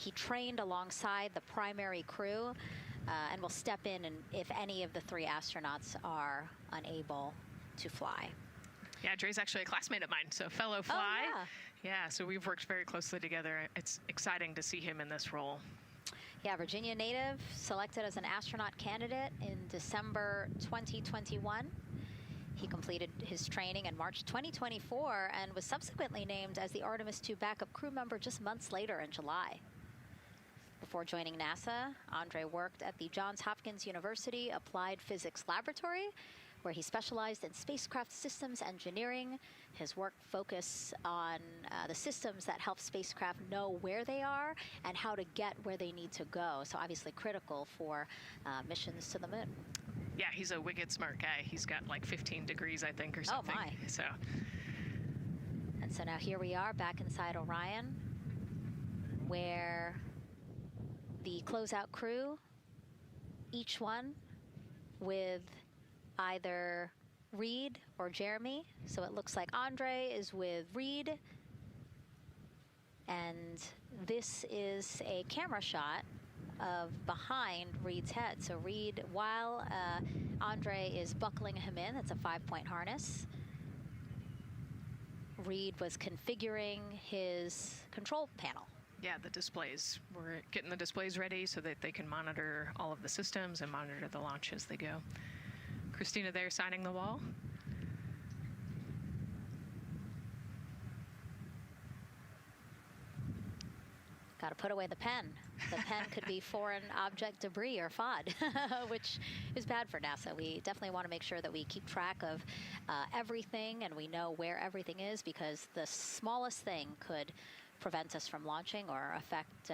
He trained alongside the primary crew and will step in and if any of the 3 astronauts are unable to fly. Yeah, Dre's actually a classmate of mine, so fellow fly. Oh, yeah. Yeah, so we've worked very closely together. It's exciting to see him in this role. Yeah, Virginia native, selected as an astronaut candidate in December 2021. He completed his training in March 2024 and was subsequently named as the Artemis II backup crew member just months later in July. Before joining NASA, Andre worked at the Johns Hopkins University Applied Physics Laboratory, where he specialized in spacecraft systems engineering. His work focused on the systems that help spacecraft know where they are and how to get where they need to go. So obviously critical for missions to the moon. Yeah, he's a wicked smart guy. He's got like 15 degrees, I think, or something. Oh, my. So. And so now here we are back inside Orion, where the closeout crew, each one with either Reed or Jeremy. So it looks like Andre is with Reed. And this is a camera shot of behind Reed's head. So Reed, while Andre is buckling him in, it's a 5-point harness, Reed was configuring his control panel. Yeah, the displays. We're getting the displays ready so that they can monitor all of the systems and monitor the launch as they go. Christina there signing the wall. Got to put away the pen. The pen could be foreign object debris or FOD, which is bad for NASA. We definitely want to make sure that we keep track of everything and we know where everything is, because the smallest thing could prevent us from launching or affect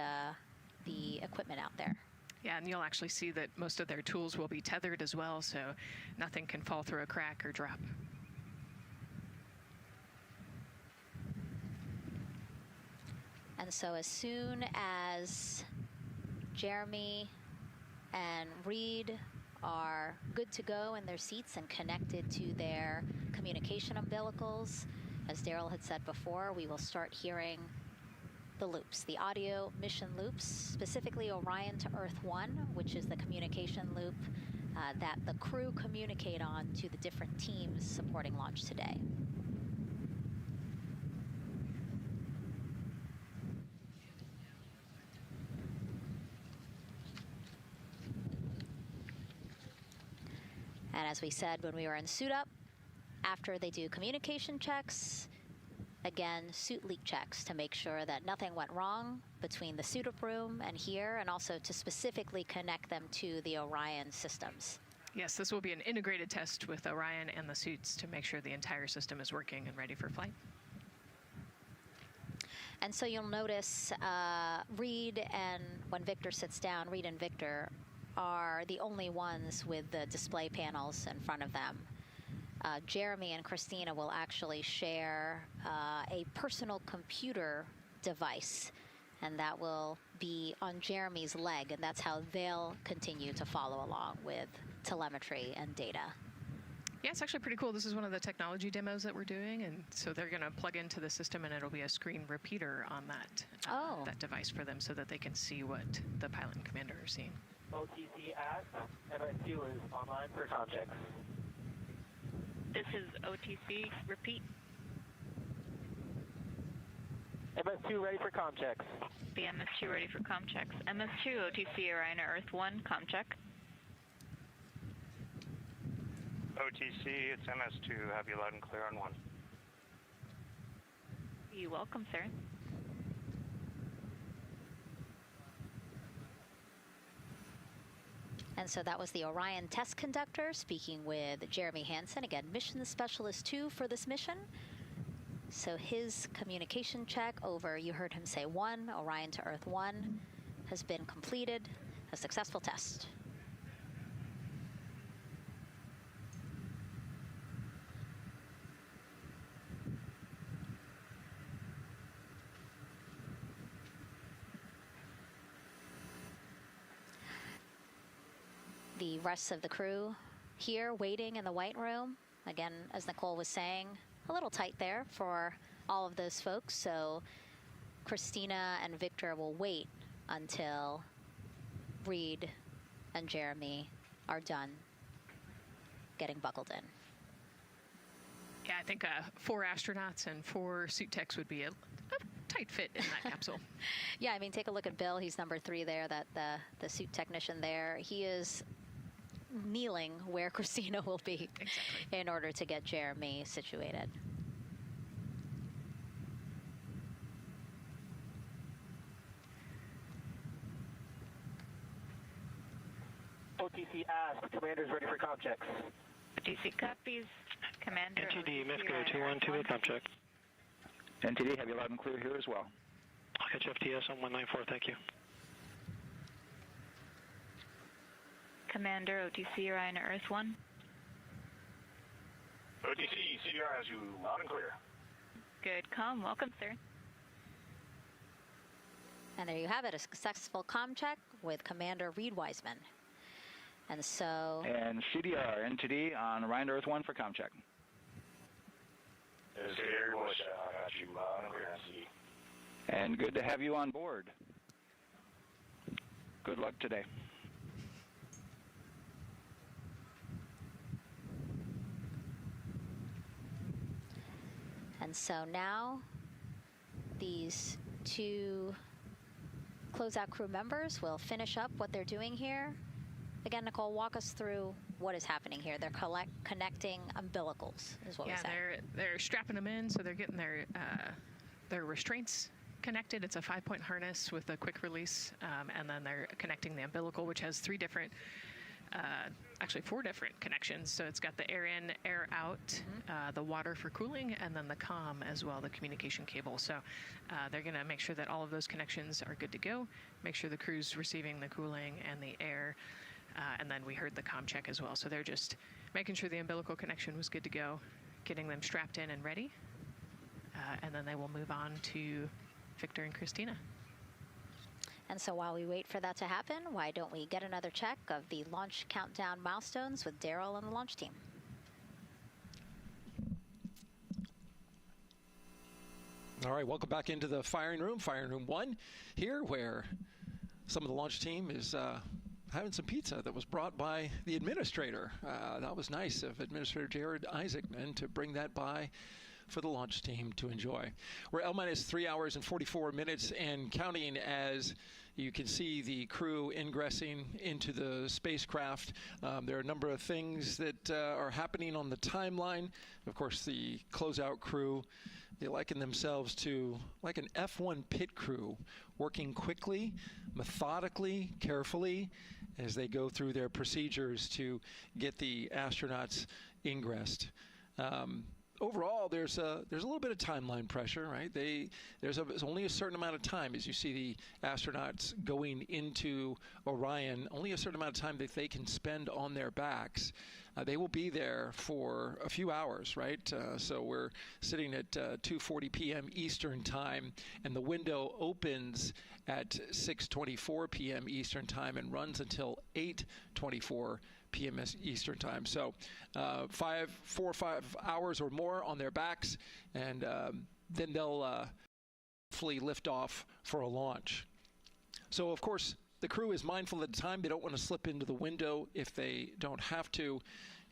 the equipment out there. Yeah, and you'll actually see that most of their tools will be tethered as well, so nothing can fall through a crack or drop. And so as soon as Jeremy and Reed are good to go in their seats and connected to their communication umbilicals, as Daryl had said before, we will start hearing the loops, the audio mission loops, specifically Orion to Earth 1, which is the communication loop that the crew communicate on to the different teams supporting launch today. And as we said when we were in suit up, after they do communication checks, again, suit leak checks to make sure that nothing went wrong between the suit up room and here, and also to specifically connect them to the Orion systems. Yes, this will be an integrated test with Orion and the suits to make sure the entire system is working and ready for flight. And so you'll notice Reed and when Victor sits down, Reed and Victor are the only ones with the display panels in front of them. Jeremy and Christina will actually share a personal computer device, and that will be on Jeremy's leg, and that's how they'll continue to follow along with telemetry and data. Yeah, it's actually pretty cool. This is one of the technology demos that we're doing, and so they're going to plug into the system, and it'll be a screen repeater on that device for them so that they can see what the pilot and commander are seeing. OTC at MS2 is online for contact. This is OTC. Repeat. MS2 ready for comm checks. The MS2 ready for comm checks. MS2, OTC, Orion, Earth 1, comm check. OTC, it's MS2. Have you loud and clear on 1. You're welcome, sir. And so that was the Orion test conductor speaking with Jeremy Hansen, again, mission specialist 2 for this mission. So his communication check over, you heard him say 1, Orion to Earth 1, has been completed, a successful test. The rest of the crew here waiting in the white room. Again, as Nicole was saying, a little tight there for all of those folks. So Christina and Victor will wait until Reed and Jeremy are done getting buckled in. Yeah, I think 4 astronauts and 4 suit techs would be a tight fit in that capsule. Yeah, I mean, take a look at Bill. He's number 3 there, that the suit technician there. He is kneeling where Christina will be in order to get Jeremy situated. OTC asked, commander's ready for comm checks. OTC copies. Commander. NTD, MESCO 212 with comm check. NTD, have you loud and clear here as well. I'll catch FTS on 194, thank you. Commander, OTC Orion Earth 1. OTC, CDR has you loud and clear. Good comm. Welcome, sir. And there you have it, a successful comm check with Commander Reed Wiseman. And so... And CDR, NTD on Orion Earth 1 for comm check. It's very much, I got you loud and clear, NTD. And good to have you on board. Good luck today. And so now these 2 closeout crew members will finish up what they're doing here. Again, Nicole, walk us through what is happening here. They're connecting umbilicals, is what we said. Yeah, they're strapping them in, so they're getting their restraints connected. It's a 5-point harness with a quick release, and then they're connecting the umbilical, which has 3 different, actually 4 different connections. So it's got the air in, air out, the water for cooling, and then the comm as well, the communication cable. So they're going to make sure that all of those connections are good to go, make sure the crew's receiving the cooling and the air. And then we heard the comm check as well. So they're just making sure the umbilical connection was good to go, getting them strapped in and ready. And then they will move on to Victor and Christina. And so while we wait for that to happen, why don't we get another check of the launch countdown milestones with Daryl and the launch team. All right, welcome back into the firing room 1 here, where some of the launch team is having some pizza that was brought by the administrator. That was nice of Administrator Jared Isaacman to bring that by for the launch team to enjoy. We're L-minus 3 hours and 44 minutes and counting as you can see the crew ingressing into the spacecraft. There are a number of things that are happening on the timeline. Of course, the closeout crew, they liken themselves to like an F1 pit crew, working quickly, methodically, carefully, as they go through their procedures to get the astronauts ingressed. Overall, there's a little bit of timeline pressure, right? There's only a certain amount of time as you see the astronauts going into Orion, only a certain amount of time that they can spend on their backs. They will be there for a few hours, right? So we're sitting at 2:40 p.m. Eastern time, and the window opens at 6:24 p.m. Eastern time and runs until 8:24 p.m. Eastern time. So 4 or 5 hours or more on their backs, and then they'll hopefully lift off for a launch. So of course the crew is mindful of the time. They don't want to slip into the window if they don't have to,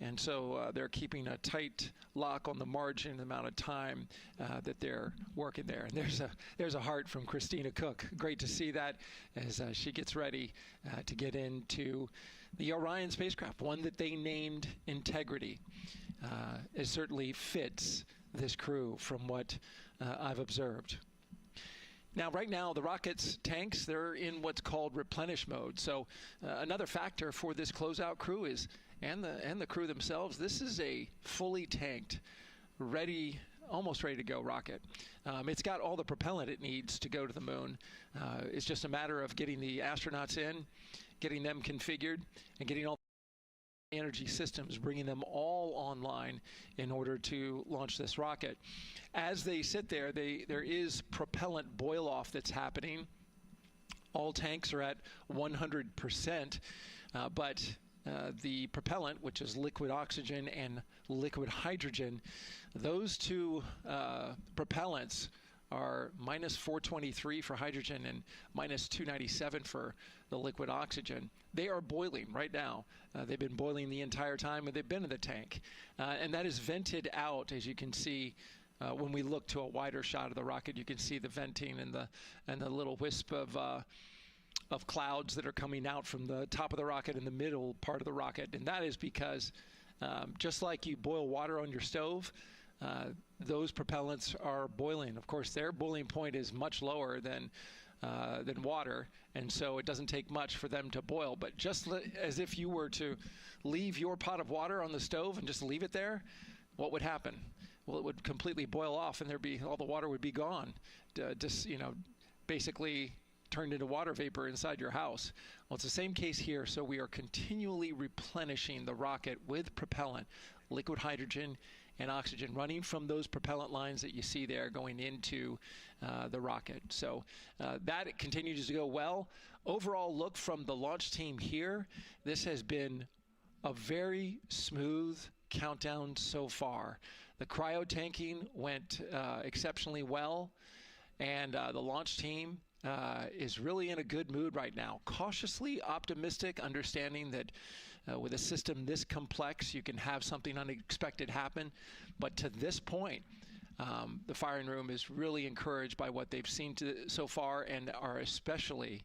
and so they're keeping a tight lock on the margin, the amount of time that they're working there. And there's a heart from Christina Cook. Great to see that as she gets ready to get into the Orion spacecraft, one that they named Integrity. It certainly fits this crew from what I've observed. Now, right now, the rocket's tanks, they're in what's called replenish mode. So another factor for this closeout crew is, and the crew themselves, this is a fully tanked, almost ready to go rocket. It's got all the propellant it needs to go to the moon. It's just a matter of getting the astronauts in, getting them configured, and getting all the energy systems, bringing them all online in order to launch this rocket. As they sit there, there is propellant boil-off that's happening. All tanks are at 100%, but the propellant, which is liquid oxygen and liquid hydrogen, those two propellants are minus 423 for hydrogen and minus 297 for the liquid oxygen. They are boiling right now. They've been boiling the entire time they've been in the tank. And that is vented out, as you can see. When we look to a wider shot of the rocket, you can see the venting and the little wisp of clouds that are coming out from the top of the rocket in the middle part of the rocket. And that is because just like you boil water on your stove, those propellants are boiling. Of course, their boiling point is much lower than water, and so it doesn't take much for them to boil. But just as if you were to leave your pot of water on the stove and just leave it there, what would happen? Well, it would completely boil off, and all the water would be gone. Basically turned into water vapor inside your house. Well, it's the same case here. So we are continually replenishing the rocket with propellant, liquid hydrogen and oxygen, running from those propellant lines that you see there going into the rocket. So that continues to go well. Overall look from the launch team here, this has been a very smooth countdown so far. The cryo tanking went exceptionally well, and the launch team is really in a good mood right now. Cautiously optimistic, understanding that with a system this complex, you can have something unexpected happen. But to this point, the firing room is really encouraged by what they've seen so far, and are especially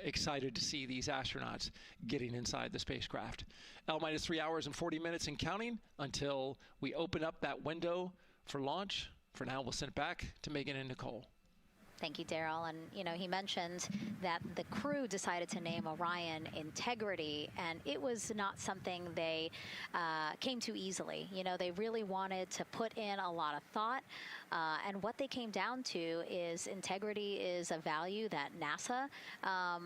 excited to see these astronauts getting inside the spacecraft. L-minus 3 hours and 40 minutes and counting until we open up that window for launch. For now, we'll send it back to Megan and Nicole. Thank you, Daryl. And, he mentioned that the crew decided to name Orion Integrity, and it was not something they came to easily. They really wanted to put in a lot of thought, and what they came down to is integrity is a value that NASA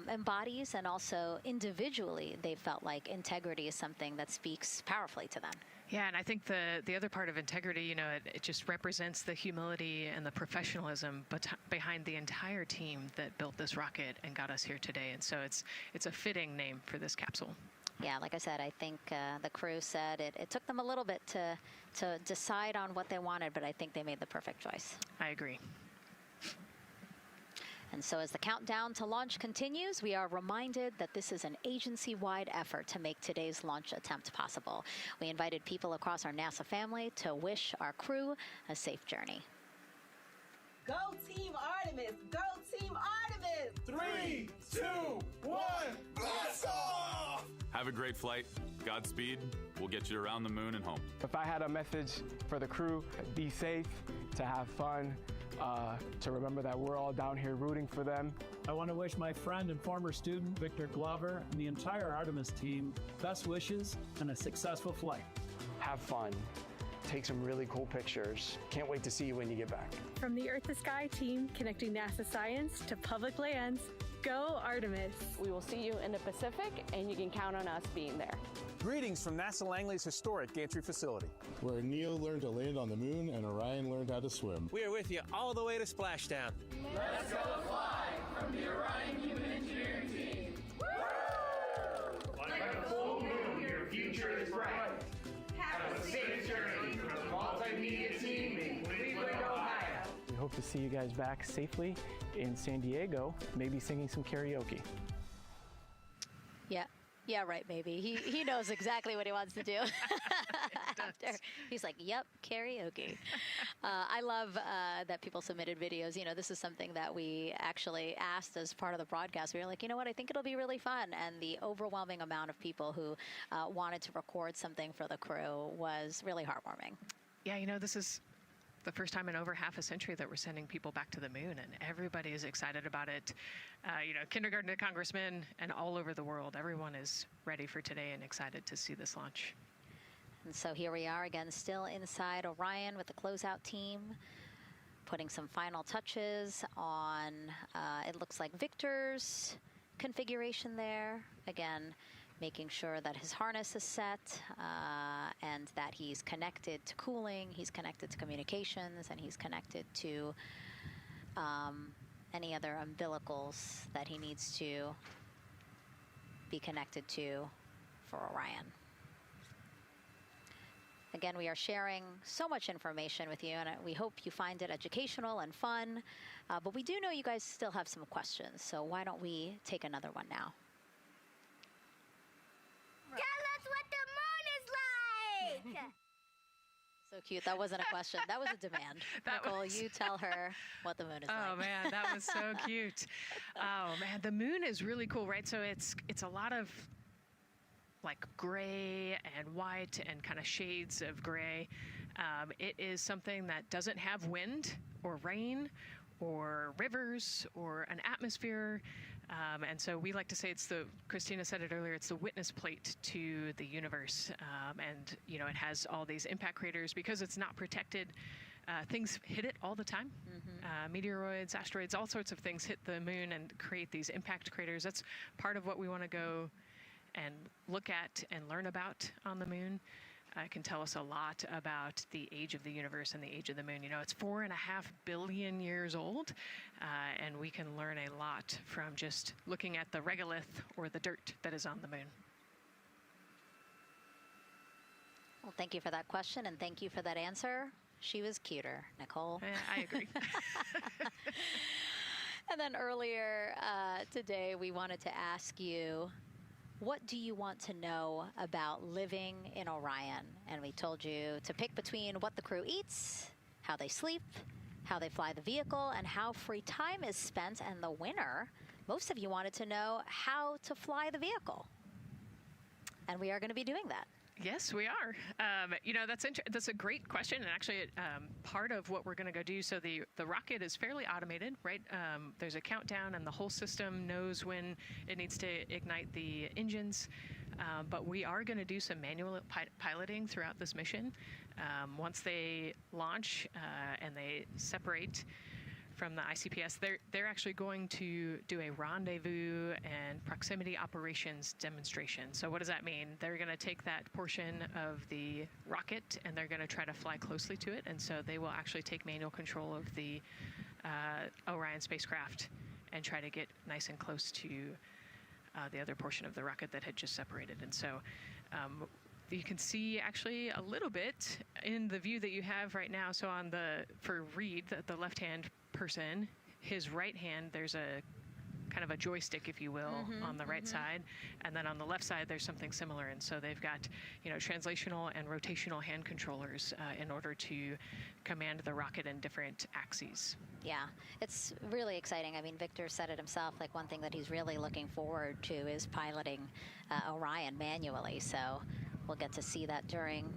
embodies, and also individually they felt like integrity is something that speaks powerfully to them. Yeah, and I think the other part of integrity, it just represents the humility and the professionalism behind the entire team that built this rocket and got us here today. And so it's a fitting name for this capsule. Yeah, like I said, I think the crew said it took them a little bit to decide on what they wanted, but I think they made the perfect choice. I agree. And so as the countdown to launch continues, we are reminded that this is an agency-wide effort to make today's launch attempt possible. We invited people across our NASA family to wish our crew a safe journey. Go Team Artemis! Go Team Artemis! 3, 2, 1, blast off! Have a great flight. Godspeed. We'll get you around the moon and home. If I had a message for the crew, be safe, to have fun, to remember that we're all down here rooting for them. I want to wish my friend and former student, Victor Glover, and the entire Artemis team best wishes and a successful flight. Have fun. Take some really cool pictures. Can't wait to see you when you get back. From the Earth to Sky team connecting NASA science to public lands, go Artemis. We will see you in the Pacific, and you can count on us being there. Greetings from NASA Langley's historic gantry facility, where Neil learned to land on the moon and Orion learned how to swim. We are with you all the way to splashdown. Let's go fly from the Orion Human Engineering team. Woo! Like a full moon, your future is bright. Have a safe journey from the multimedia team in Cleveland, Ohio. We hope to see you guys back safely in San Diego, maybe singing some karaoke. Yeah, right, maybe. He knows exactly what he wants to do. After, he's like, yep, karaoke. I love that people submitted videos. This is something that we actually asked as part of the broadcast. We were like, you know what, I think it'll be really fun. And the overwhelming amount of people who wanted to record something for the crew was really heartwarming. Yeah, this is the first time in over half a century that we're sending people back to the moon, and everybody is excited about it. Kindergarten to congressmen and all over the world, everyone is ready for today and excited to see this launch. And so here we are again, still inside Orion with the closeout team, putting some final touches on, it looks like Victor's configuration there. Again, making sure that his harness is set and that he's connected to cooling, he's connected to communications, and he's connected to any other umbilicals that he needs to be connected to for Orion. Again, we are sharing so much information with you, and we hope you find it educational and fun. But we do know you guys still have some questions, so why don't we take another one now? Tell us what the moon is like! So cute. That wasn't a question. That was a demand. Nicole, you tell her what the moon is like. Oh, man, that was so cute. Oh, man, the moon is really cool, right? So it's a lot of like gray and white and kind of shades of gray. It is something that doesn't have wind or rain or rivers or an atmosphere. And so we like to say Christina said it earlier, it's the witness plate to the universe. And, you know, it has all these impact craters because it's not protected. Things hit it all the time. Meteoroids, asteroids, all sorts of things hit the moon and create these impact craters. That's part of what we want to go and look at and learn about on the moon. It can tell us a lot about the age of the universe and the age of the moon. You know, it's 4.5 billion years old, and we can learn a lot from just looking at the regolith or the dirt that is on the moon. Well, thank you for that question, and thank you for that answer. She was cuter, Nicole. I agree. And then earlier today, we wanted to ask you, what do you want to know about living in Orion? And we told you to pick between what the crew eats, how they sleep, how they fly the vehicle, and how free time is spent. And the winner, most of you wanted to know how to fly the vehicle. And we are going to be doing that. Yes, we are. You know, that's a great question, and actually part of what we're going to go do. So the rocket is fairly automated, right? There's a countdown, and the whole system knows when it needs to ignite the engines. But we are going to do some manual piloting throughout this mission. Once they launch and they separate from the ICPS, they're actually going to do a rendezvous and proximity operations demonstration. So what does that mean? They're going to take that portion of the rocket and they're going to try to fly closely to it. And so they will actually take manual control of the Orion spacecraft and try to get nice and close to the other portion of the rocket that had just separated. And so you can see actually a little bit in the view that you have right now. So for Reed, the left-hand person, his right hand, there's a kind of a joystick, if you will, on the right side. And then on the left side, there's something similar. And so they've got, you know, translational and rotational hand controllers in order to command the rocket in different axes. Yeah, it's really exciting. I mean, Victor said it himself, like one thing that he's really looking forward to is piloting Orion manually. So we'll get to see that during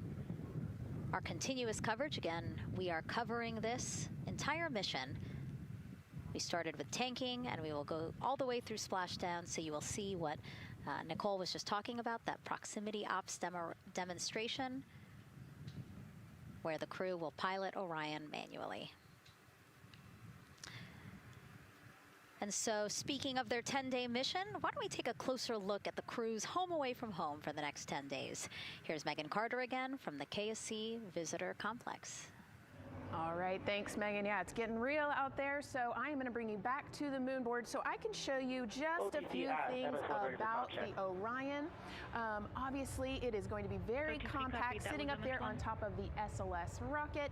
our continuous coverage. Again, we are covering this entire mission. We started with tanking, and we will go all the way through splashdown, so you will see what Nicole was just talking about, that proximity ops demonstration, where the crew will pilot Orion manually. And so, speaking of their 10-day mission, why don't we take a closer look at the crew's home away from home for the next 10 days. Here's Megan Carter again from the KSC Visitor Complex. All right, thanks, Megan. Yeah, it's getting real out there, so I am going to bring you back to the moon board so I can show you just a few things about the Orion. Obviously, it is going to be very compact, sitting up there on top of the SLS rocket.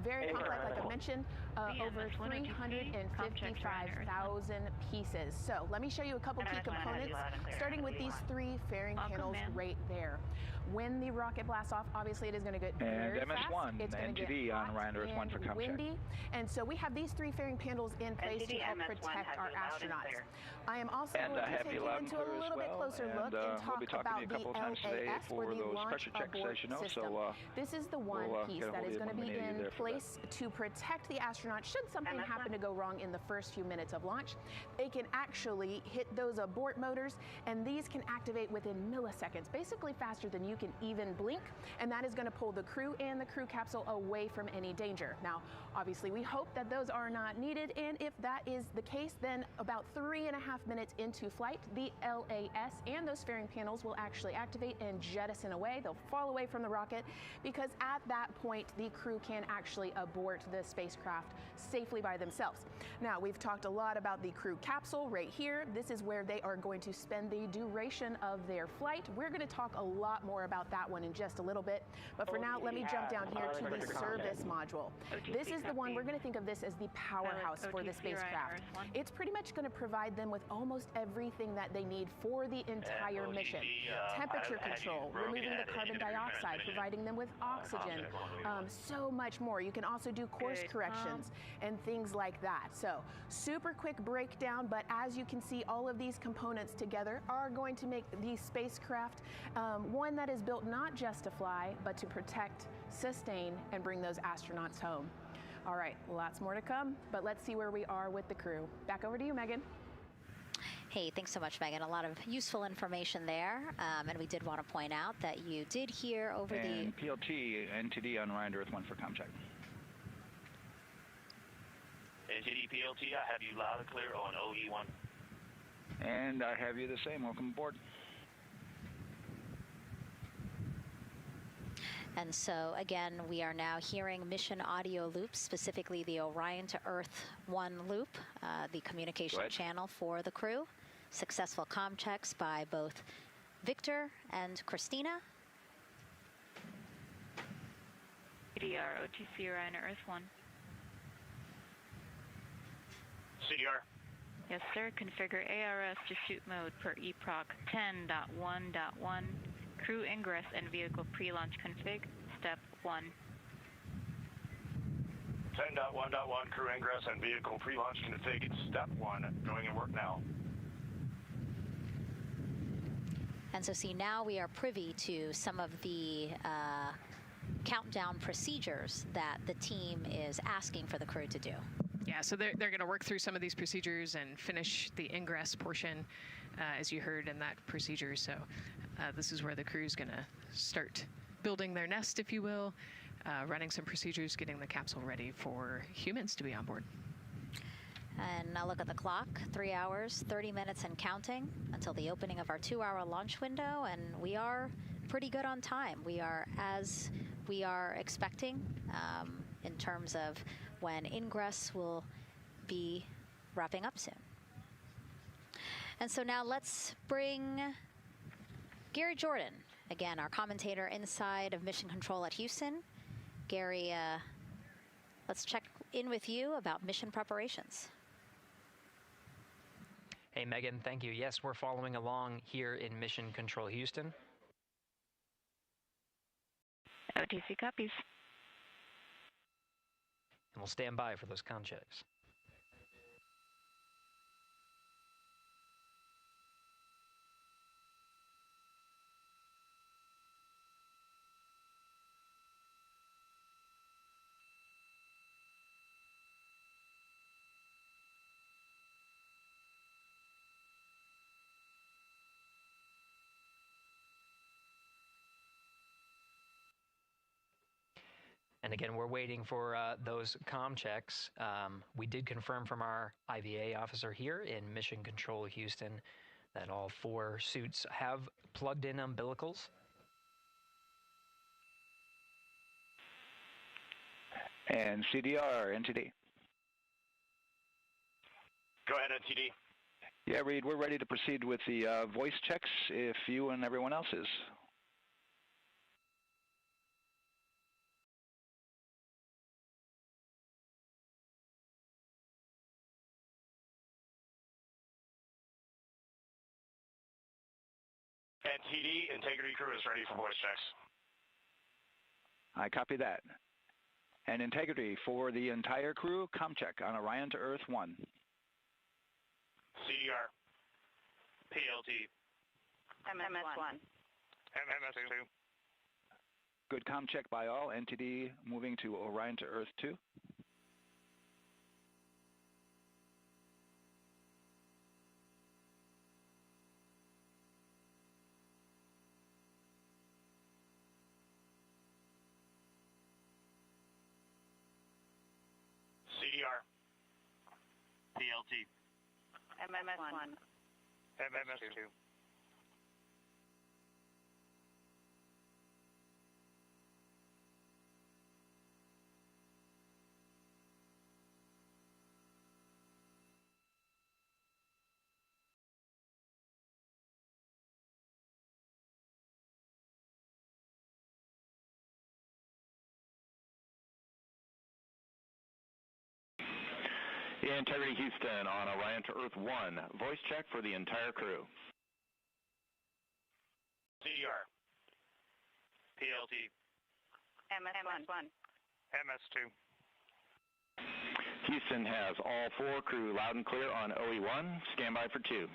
Very compact, like I mentioned, over 355,000 pieces. So let me show you a couple key components, starting with these three fairing panels right there. When the rocket blasts off, obviously it is going to get very fast. MS1, it's going to get on Orion Earth 1 for ComCheck. Windy, and so we have these three fairing panels in place to help protect our astronauts. I am also going to take you into a little bit closer look and talk about the LAS, or the Launch Abort System. This is the one piece that is going to be in place to protect the astronauts should something happen to go wrong in the first few minutes of launch. They can actually hit those abort motors, and these can activate within milliseconds, basically faster than you can even blink, and that is going to pull the crew and the crew capsule away from any danger. Earth. Now, obviously, we hope that those are not needed, and if that is the case, then about 3.5 minutes into flight, the LAS and those fairing panels will actually activate and jettison away. They'll fall away from the rocket because at that point, the crew can actually abort the spacecraft safely by themselves. Now, we've talked a lot about the crew capsule right here. This is where they are going to spend the duration of their flight. We're going to talk a lot more about that one in just a little bit, but for now, let me jump down here to the service module. This is the one, we're going to think of this as the powerhouse for the spacecraft. It's pretty much going to provide them with almost everything that they need for the entire mission. Temperature control, removing the carbon dioxide, providing them with oxygen, so much more. You can also do course corrections and things like that. So super quick breakdown, but as you can see, all of these components together are going to make the spacecraft one that is built not just to fly, but to protect, sustain, and bring those astronauts home. All right, lots more to come, but let's see where we are with the crew. Back over to you, Megan. Hey, thanks so much, Megan. A lot of useful information there, and we did want to point out that you did hear over and the PLT NTD on Orion to Earth 1 for ComCheck. NTD PLT, I have you loud and clear on OE1. And I have you the same. Welcome aboard. And so, again, we are now hearing mission audio loops, specifically the Orion to Earth 1 loop, the communication channel for the crew. Successful comm checks by both Victor and Christina. CDR, OTC Orion to Earth 1. CDR. Yes, sir. Configure ARS to shoot mode per EPROC 10.1.1. Crew ingress and vehicle pre-launch config, step 1. 10.1.1, crew ingress and vehicle pre-launch config, step 1. Going in work now. And so see, now we are privy to some of the countdown procedures that the team is asking for the crew to do. Yeah, so they're going to work through some of these procedures and finish the ingress portion, as you heard in that procedure. So this is where the crew is going to start building their nest, if you will, running some procedures, getting the capsule ready for humans to be on board. And now look at the clock, 3 hours, 30 minutes and counting until the opening of our 2-hour launch window, and we are pretty good on time. We are as we are expecting in terms of when ingress will be wrapping up soon. And so now let's bring Gary Jordan, again, our commentator inside of Mission Control at Houston. Gary, let's check in with you about mission preparations. Hey, Megan, thank you. Yes, we're following along here in Mission Control Houston. OTC copies. And we'll stand by for those comm checks. And again, we're waiting for those comm checks. We did confirm from our IVA officer here in Mission Control Houston that all 4 suits have plugged in umbilicals. And CDR, NTD. Go ahead, NTD. Yeah, Reed, we're ready to proceed with the voice checks if you and everyone else is. NTD, integrity crew is ready for voice checks. I copy that. And integrity for the entire crew, ComCheck on Orion to Earth 1. CDR. PLT. MS1. MS2. Good ComCheck by all. NTD moving to Orion to Earth 2. PLT. MS1. MS2. Integrity Houston on Orion to Earth 1. Voice check for the entire crew. CDR. PLT. MS1. MS2. Houston has all 4 crew loud and clear on OE1. Stand by for 2.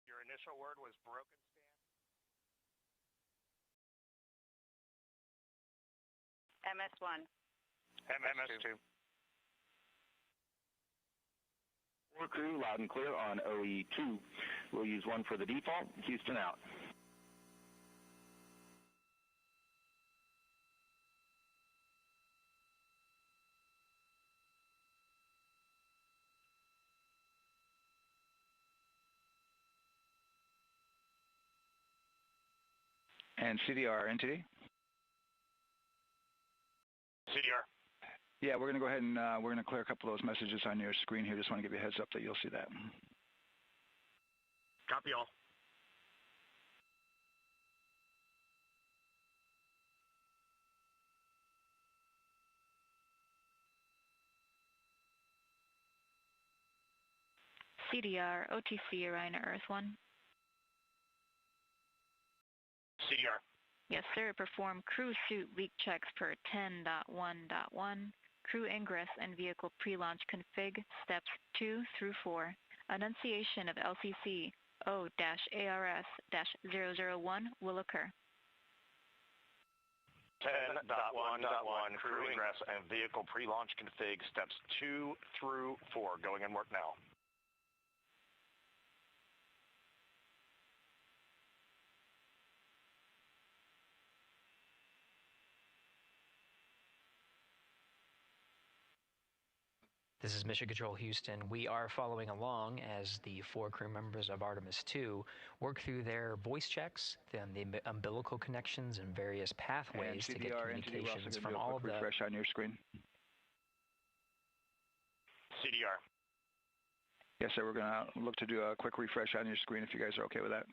Your initial word was broken. MS1. MS2. 4 crew loud and clear on OE2. We'll use 1 for the default. Houston out. And CDR, NTD? CDR. Yeah, we're going to go ahead and we're going to clear a couple of those messages on your screen here. Just want to give you a heads up that you'll see that. Copy all. CDR, OTC, Orion to Earth 1. CDR. Yes, sir. Perform crew suit leak checks per 10.1.1. Crew ingress and vehicle pre-launch config steps 2 through 4. Annunciation of LCC O-ARS-001 will occur. 10.1.1 crew ingress and vehicle pre-launch config steps 2 through 4. Going in work now. This is Mission Control Houston. We are following along as the 4 crew members of Artemis II work through their voice checks, then the umbilical connections and various pathways to get communications from all of the... refresh on your screen. CDR. Yes, sir. We're going to look to do a quick refresh on your screen if you guys are okay with that.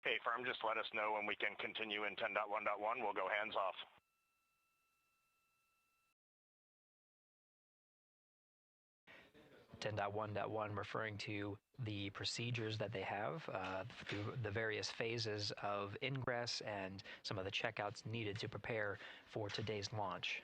Okay, firm, just let us know when we can continue in 10.1.1. We'll go hands off. 10.1.1 referring to the procedures that they have through the various phases of ingress and some of the checkouts needed to prepare for today's launch.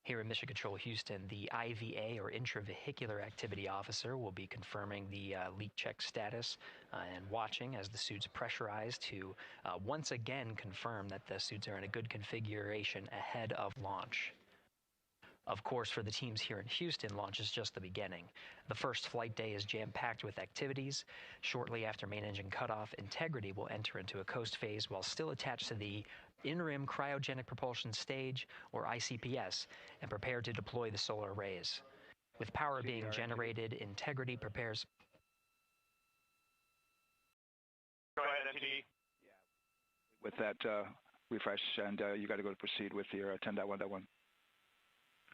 Here in Mission Control Houston, the IVA or Intravehicular Activity Officer will be confirming the leak check status and watching as the suits pressurize to once again confirm that the suits are in a good configuration ahead of launch. Of course, for the teams here in Houston, launch is just the beginning. The first flight day is jam-packed with activities. Shortly after main engine cutoff, Integrity will enter into a coast phase while still attached to the in-rim cryogenic propulsion stage, or ICPS, and prepare to deploy the solar arrays. With power being generated, Integrity prepares... Go ahead, NTD. With that refresh, and you got to go to proceed with your 10.1.1.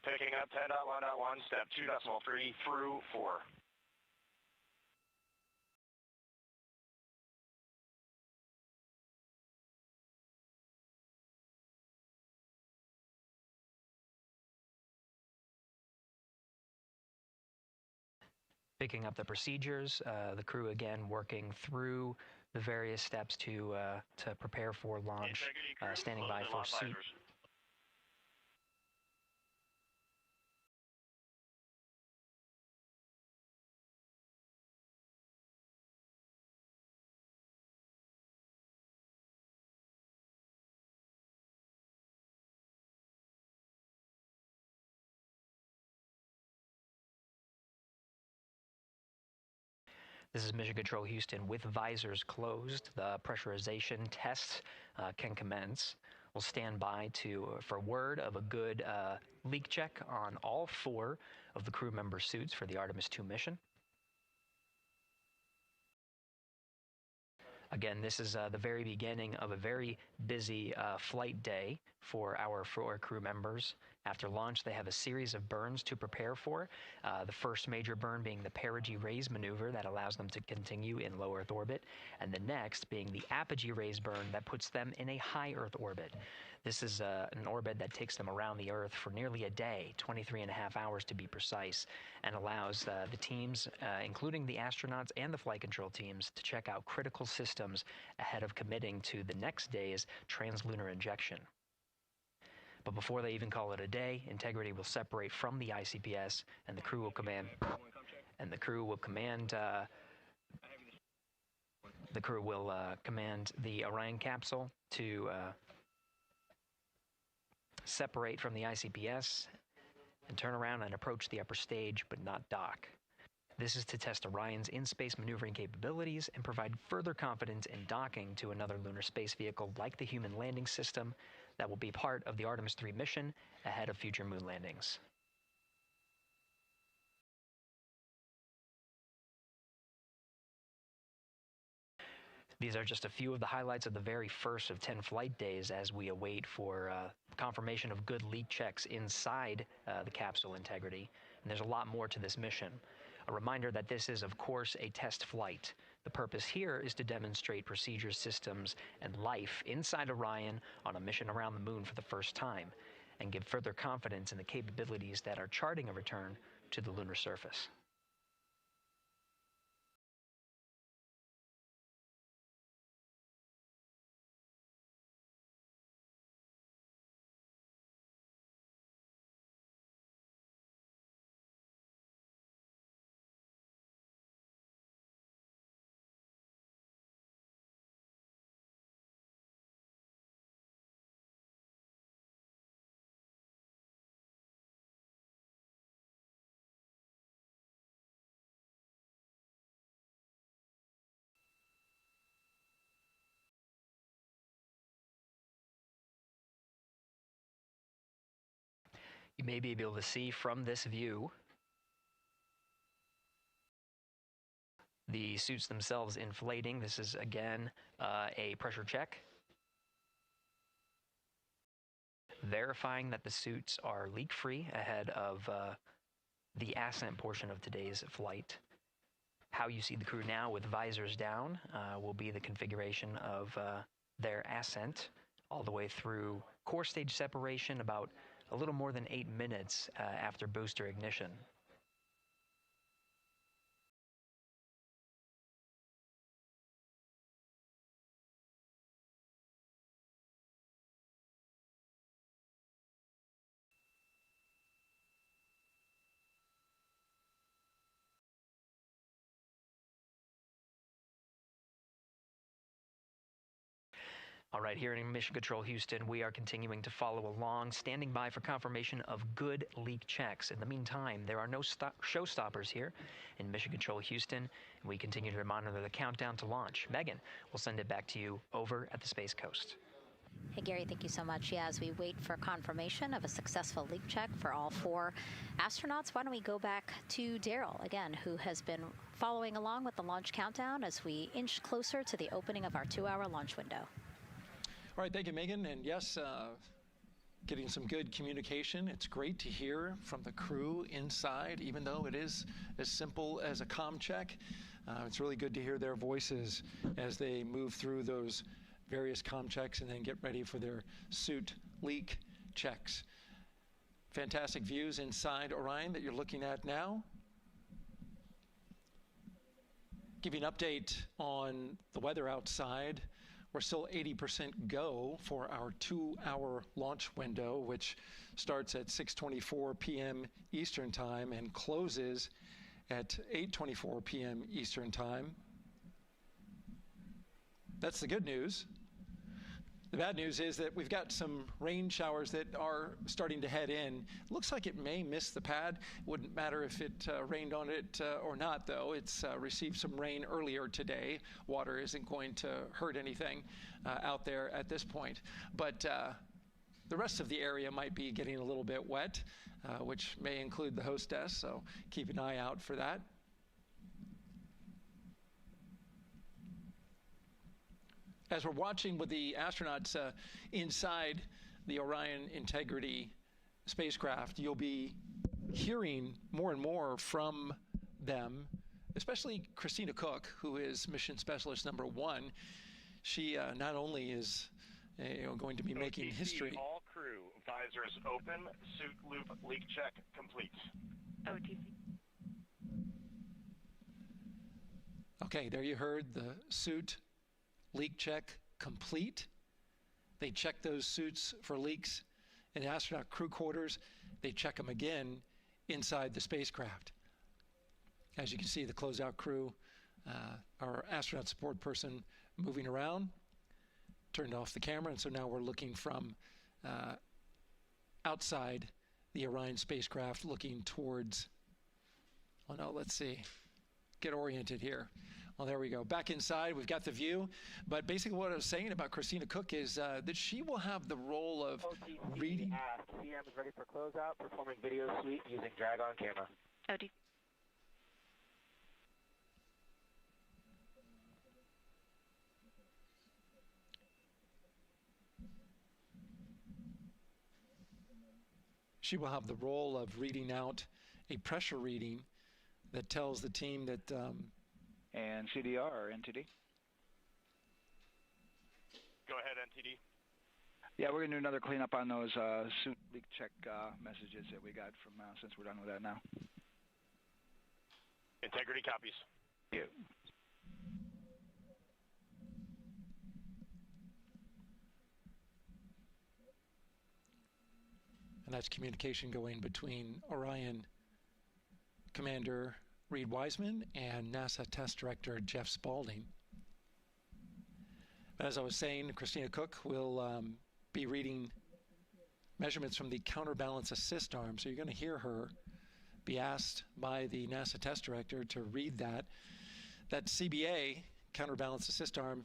Picking up 10.1.1, step 2.3 through 4. Picking up the procedures, the crew again working through the various steps to prepare for launch, standing by for seat. This is Mission Control Houston with visors closed. The pressurization tests can commence. We'll stand by for word of a good leak check on all 4 of the crew member suits for the Artemis II mission. Again, this is the very beginning of a very busy flight day for our 4 crew members. After launch, they have a series of burns to prepare for. The first major burn being the perigee raise maneuver that allows them to continue in low Earth orbit, and the next being the apogee raise burn that puts them in a high Earth orbit. This is an orbit that takes them around the Earth for nearly a day, 23.5 hours to be precise, and allows the teams, including the astronauts and the flight control teams, to check out critical systems ahead of committing to the next day's translunar injection. But before they even call it a day, Integrity will separate from the ICPS, and the crew will command the Orion capsule to separate from the ICPS and turn around and approach the upper stage, but not dock. This is to test Orion's in-space maneuvering capabilities and provide further confidence in docking to another lunar space vehicle like the Human Landing System that will be part of the Artemis III mission ahead of future moon landings. These are just a few of the highlights of the very first of 10 flight days as we await for confirmation of good leak checks inside the capsule Integrity. And there's a lot more to this mission. A reminder that this is, of course, a test flight. The purpose here is to demonstrate procedures, systems, and life inside Orion on a mission around the moon for the first time, and give further confidence in the capabilities that are charting a return to the lunar surface. You may be able to see from this view the suits themselves inflating. This is, again, a pressure check, verifying that the suits are leak-free ahead of the ascent portion of today's flight. How you see the crew now with visors down will be the configuration of their ascent all the way through core stage separation, about a little more than 8 minutes after booster ignition. All right, here in Mission Control Houston, we are continuing to follow along, standing by for confirmation of good leak checks. In the meantime, there are no showstoppers here in Mission Control Houston, and we continue to monitor the countdown to launch. Megan, we'll send it back to you over at the Space Coast. Hey, Gary, thank you so much. Yeah, as we wait for confirmation of a successful leak check for all 4 astronauts, why don't we go back to Daryl, again, who has been following along with the launch countdown as we inch closer to the opening of our 2-hour launch window. All right, thank you, Megan. And yes, getting some good communication. It's great to hear from the crew inside, even though it is as simple as a comm check. It's really good to hear their voices as they move through those various comm checks and then get ready for their suit leak checks. Fantastic views inside Orion that you're looking at now. Give you an update on the weather outside. We're still 80% go for our 2-hour launch window, which starts at 6:24 p.m. Eastern Time and closes at 8:24 p.m. Eastern Time. That's the good news. The bad news is that we've got some rain showers that are starting to head in. Looks like it may miss the pad. Wouldn't matter if it rained on it or not, though. It's received some rain earlier today. Water isn't going to hurt anything out there at this point. But the rest of the area might be getting a little bit wet, which may include the hostess, so keep an eye out for that. As we're watching with the astronauts inside the Orion Integrity spacecraft, you'll be hearing more and more from them, especially Christina Cook, who is mission specialist number 1. She not only is going to be making history. All crew, visors open, suit loop leak check complete. OTC. Okay, there you heard the suit leak check complete. They check those suits for leaks in astronaut crew quarters. They check them again inside the spacecraft. As you can see, the closeout crew, our astronaut support person moving around, turned off the camera, and so now we're looking from outside the Orion spacecraft, looking towards, oh no, let's see, get oriented here. Well, there we go. Back inside, we've got the view. But basically what I was saying about Christina Cook is that she will have the role of reading. CM is ready for closeout, performing video sweep using drag-on camera. OTC. She will have the role of reading out a pressure reading that tells the team that... and CDR or NTD? Go ahead, NTD. Yeah, we're going to do another cleanup on those suit leak check messages that we got from since we're done with that now. Integrity copies. Yeah. And that's communication going between Orion Commander Reed Wiseman and NASA Test Director Jeff Spaulding. As I was saying, Christina Cook will be reading measurements from the counterbalance assist arm. So you're going to hear her be asked by the NASA Test Director to read that. That CBA, counterbalance assist arm,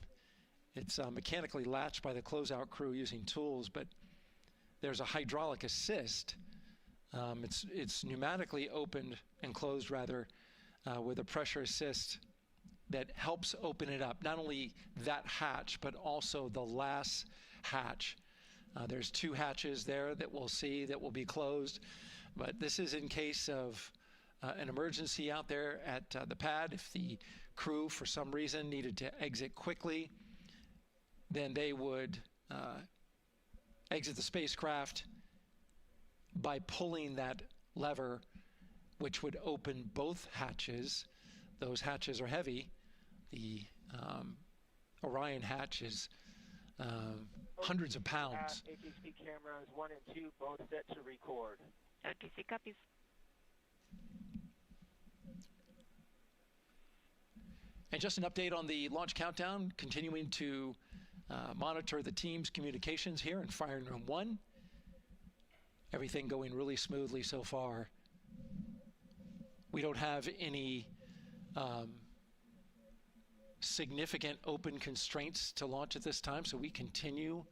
it's mechanically latched by the closeout crew using tools, but there's a hydraulic assist. It's pneumatically opened and closed, rather, with a pressure assist that helps open it up. Not only that hatch, but also the last hatch. There's 2 hatches there that we'll see that will be closed. But this is in case of an emergency out there at the pad. If the crew, for some reason, needed to exit quickly, then they would exit the spacecraft by pulling that lever, which would open both hatches. Those hatches are heavy. The Orion hatch is hundreds of pounds. HHD cameras 1 and 2 both set to record. OTC copies. And just an update on the launch countdown, continuing to monitor the team's communications here in Firing Room 1. Everything going really smoothly so far. We don't have any significant open constraints to launch at this time, so we continue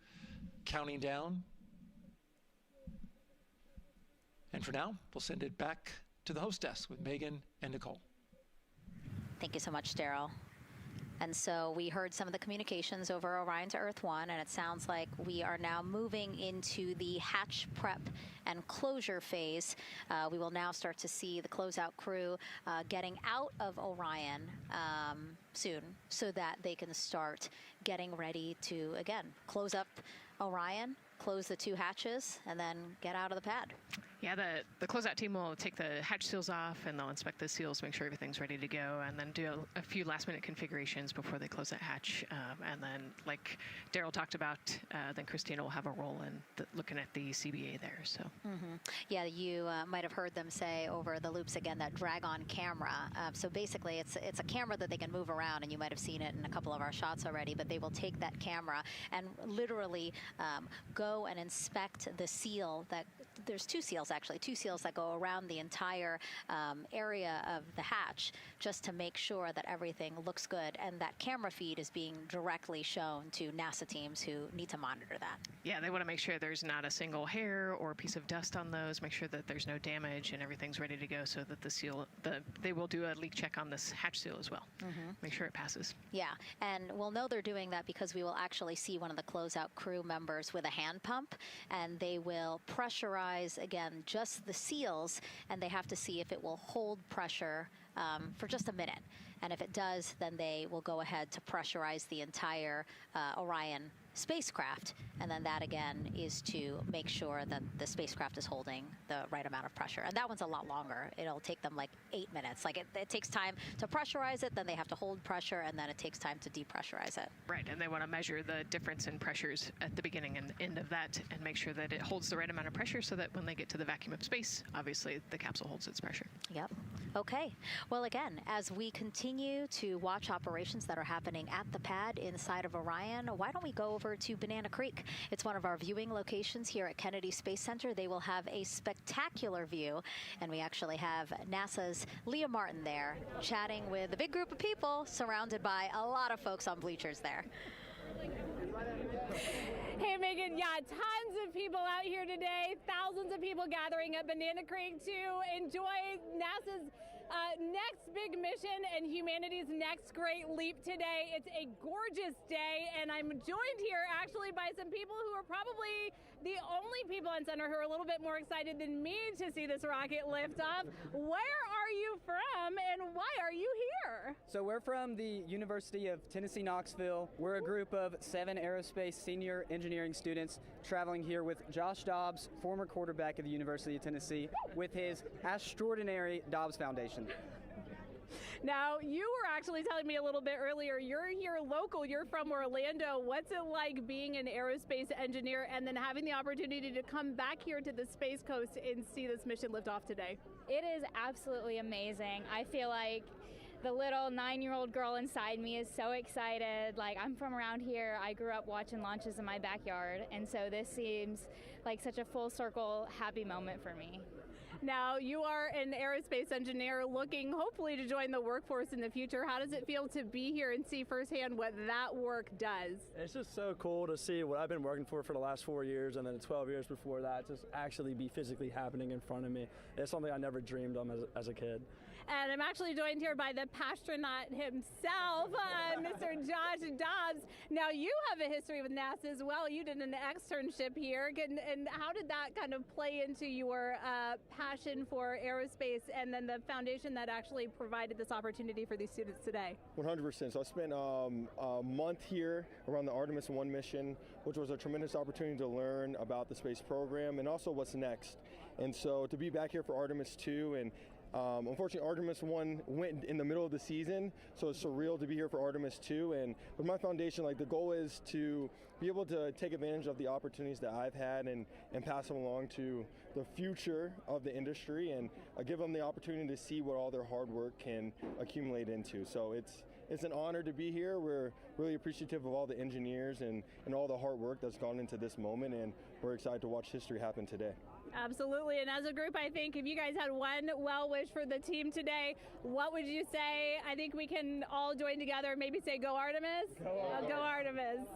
counting down. And for now, we'll send it back to the host desk with Megan and Nicole. Thank you so much, Daryl. And so we heard some of the communications over Orion to Earth 1, and it sounds like we are now moving into the hatch prep and closure phase. We will now start to see the closeout crew getting out of Orion soon so that they can start getting ready to, again, close up Orion close the 2 hatches and then get out of the pad. Yeah, the closeout team will take the hatch seals off, and they'll inspect the seals, make sure everything's ready to go, and then do a few last-minute configurations before they close that hatch. And then, like Daryl talked about, then Christina will have a role in looking at the CBA there. So. Yeah, you might have heard them say over the loops again that drag-on camera. So basically, it's a camera that they can move around, and you might have seen it in a couple of our shots already. But they will take that camera and literally go and inspect the seal that. There's 2 seals, actually, 2 seals that go around the entire area of the hatch just to make sure that everything looks good. And that camera feed is being directly shown to NASA teams who need to monitor that. Yeah, they want to make sure there's not a single hair or piece of dust on those, make sure that there's no damage and everything's ready to go so that the seal, they will do a leak check on this hatch seal as well. Make sure it passes. Yeah, and we'll know they're doing that because we will actually see one of the closeout crew members with a hand pump, and they will pressurize again just the seals, and they have to see if it will hold pressure for just a minute. And if it does, then they will go ahead to pressurize the entire Orion spacecraft, and then that again is to make sure that the spacecraft is holding the right amount of pressure. And that one's a lot longer. It'll take them like 8 minutes. Like it takes time to pressurize it, then they have to hold pressure, and then it takes time to depressurize it. Right, and they want to measure the difference in pressures at the beginning and end of that and make sure that it holds the right amount of pressure so that when they get to the vacuum of space, obviously the capsule holds its pressure. Yep. Okay. Well, again, as we continue to watch operations that are happening at the pad inside of Orion, why don't we go over to Banana Creek? It's one of our viewing locations here at Kennedy Space Center. They will have a spectacular view, and we actually have NASA's Leah Martin there chatting with a big group of people surrounded by a lot of folks on bleachers there. Hey, Megan, yeah, tons of people out here today, thousands of people gathering at Banana Creek to enjoy NASA's next big mission and humanity's next great leap today. It's a gorgeous day, and I'm joined here actually by some people who are probably the only people on center who are a little bit more excited than me to see this rocket lift off. Where are you from, and why are you here? So we're from the University of Tennessee, Knoxville. We're a group of 7 aerospace senior engineering students traveling here with Josh Dobbs, former quarterback of the University of Tennessee, with his extraordinary Dobbs Foundation. Now, you were actually telling me a little bit earlier, you're here local, you're from Orlando. What's it like being an aerospace engineer and then having the opportunity to come back here to the Space Coast and see this mission lift off today? It is absolutely amazing. I feel like the little 9-year-old girl inside me is so excited. Like, I'm from around here. I grew up watching launches in my backyard, and so this seems like such a full circle happy moment for me. Now, you are an aerospace engineer looking hopefully to join the workforce in the future. How does it feel to be here and see firsthand what that work does? It's just so cool to see what I've been working for the last 4 years and then 12 years before that just actually be physically happening in front of me. It's something I never dreamed of as a kid. And I'm actually joined here by the pastronaut himself, Mr. Josh Dobbs. Now, you have a history with NASA as well. You did an externship here. And how did that kind of play into your passion for aerospace and then the foundation that actually provided this opportunity for these students today? 100%. So I spent a month here around the Artemis I mission, which was a tremendous opportunity to learn about the space program and also what's next. And so to be back here for Artemis II, and unfortunately, Artemis 1 went in the middle of the season, so it's surreal to be here for Artemis 2. And with my foundation, like, the goal is to be able to take advantage of the opportunities that I've had and pass them along to the future of the industry and give them the opportunity to see what all their hard work can accumulate into. So it's an honor to be here. We're really appreciative of all the engineers and all the hard work that's gone into this moment, and we're excited to watch history happen today. Absolutely, and as a group, I think if you guys had one well wish for the team today, what would you say? I think we can all join together and maybe say, go Artemis? Go Artemis.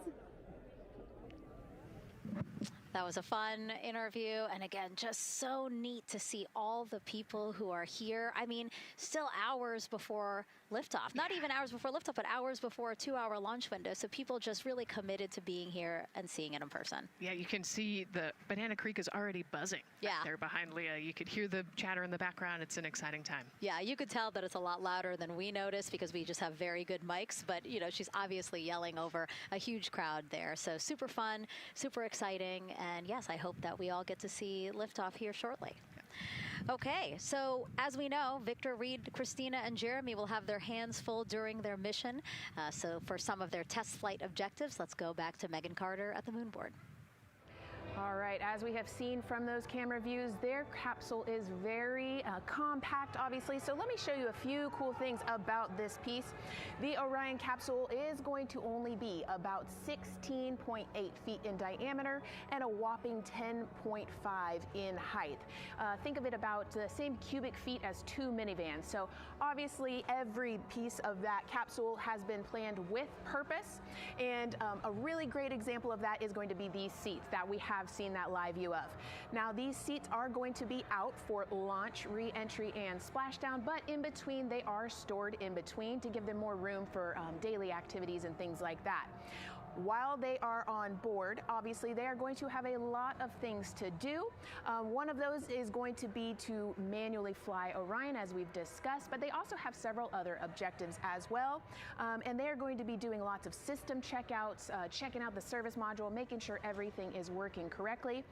That was a fun interview, and again, just so neat to see all the people who are here. I mean, still hours before liftoff. Not even hours before liftoff, but hours before a 2-hour launch window. So people just really committed to being here and seeing it in person. Yeah, you can see the Banana Creek is already buzzing. Yeah. There behind Leah. You could hear the chatter in the background. It's an exciting time. Yeah, you could tell that it's a lot louder than we noticed because we just have very good mics. But, you know, she's obviously yelling over a huge crowd there. So super fun, super exciting. And yes, I hope that we all get to see liftoff here shortly. Okay, so as we know, Victor, Reed, Christina, and Jeremy will have their hands full during their mission. So for some of their test flight objectives, let's go back to Megan Carter at the moon board. All right, as we have seen from those camera views, their capsule is very compact, obviously. So let me show you a few cool things about this piece. The Orion capsule is going to only be about 16.8 feet in diameter and a whopping 10.5 in height. Think of it about the same cubic feet as 2 minivans. So obviously every piece of that capsule has been planned with purpose. And a really great example of that is going to be these seats that we have seen that live view of. Now these seats are going to be out for launch, re-entry, and splashdown, but in between they are stored in between to give them more room for daily activities and things like that. While they are on board, obviously they are going to have a lot of things to do. One of those is going to be to manually fly Orion, as we've discussed, but they also have several other objectives as well. And they are going to be doing lots of system checkouts, checking out the service module, making sure everything is working correctly.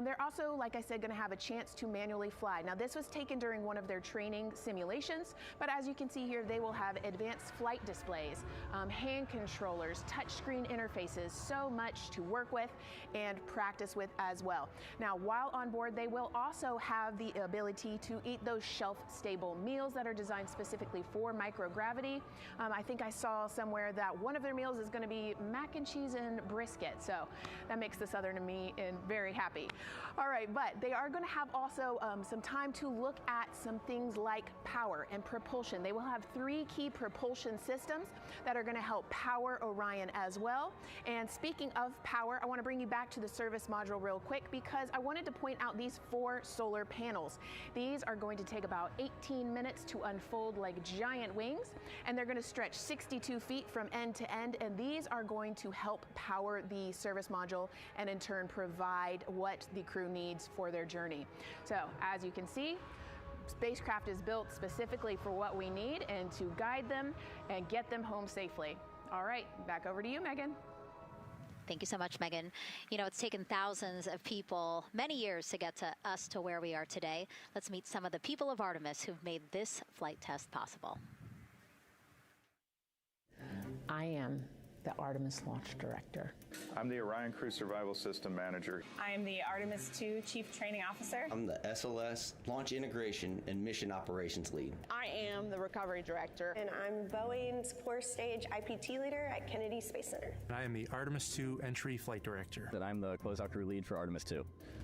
They're also, like I said, going to have a chance to manually fly. Now this was taken during one of their training simulations, but as you can see here, they will have advanced flight displays, hand controllers, touchscreen interfaces, so much to work with and practice with as well. Now, while on board, they will also have the ability to eat those shelf-stable meals that are designed specifically for microgravity. I think I saw somewhere that one of their meals is going to be mac and cheese and brisket, so that makes the Southern me very happy. All right, but they are going to have also some time to look at some things like power and propulsion. They will have 3 key propulsion systems that are going to help power Orion as well. And speaking of power, I want to bring you back to the service module real quick because I wanted to point out these 4 solar panels. These are going to take about 18 minutes to unfold like giant wings, and they're going to stretch 62 feet from end to end, and these are going to help power the service module and in turn provide what the crew needs for their journey. So as you can see, Spacecraft is built specifically for what we need and to guide them and get them home safely. All right, back over to you, Megan. Thank you so much, Megan. You know, it's taken thousands of people many years to get to us to where we are today. Let's meet some of the people of Artemis who've made this flight test possible. I am the Artemis Launch Director. I'm the Orion Crew Survival System Manager. I am the Artemis II Chief Training Officer. I'm the SLS Launch Integration and Mission Operations Lead. I am the Recovery Director. And I'm Boeing's Core Stage IPT Leader at Kennedy Space Center. And I am the Artemis II Entry Flight Director. And I'm the Closeout Crew Lead for Artemis II.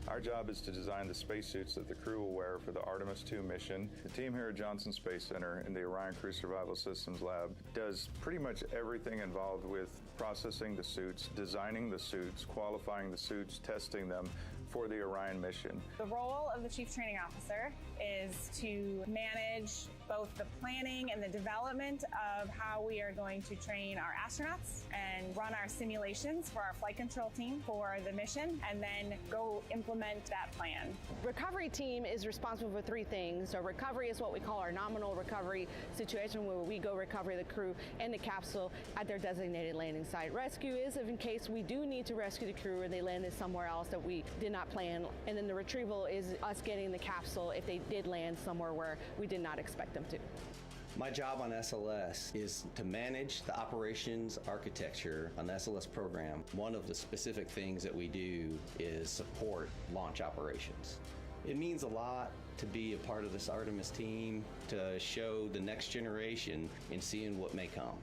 Our job is to design the spacesuits that the crew will wear for the Artemis II mission. The team here at Johnson Space Center in the Orion Crew Survival Systems Lab does pretty much everything involved with processing the suits, designing the suits, qualifying the suits, testing them for the Orion mission. The role of the Chief Training Officer is to manage both the planning and the development of how we are going to train our astronauts and run our simulations for our flight control team for the mission, and then go implement that plan. Recovery team is responsible for 3 things. So recovery is what we call our nominal recovery situation, where we go recover the crew and the capsule at their designated landing site. Rescue is in case we do need to rescue the crew or they landed somewhere else that we did not plan. And then the retrieval is us getting the capsule if they did land somewhere where we did not expect them to. My job on SLS is to manage the operations architecture on the SLS program. One of the specific things that we do is support launch operations. It means a lot to be a part of this Artemis team, to show the next generation in seeing what may come.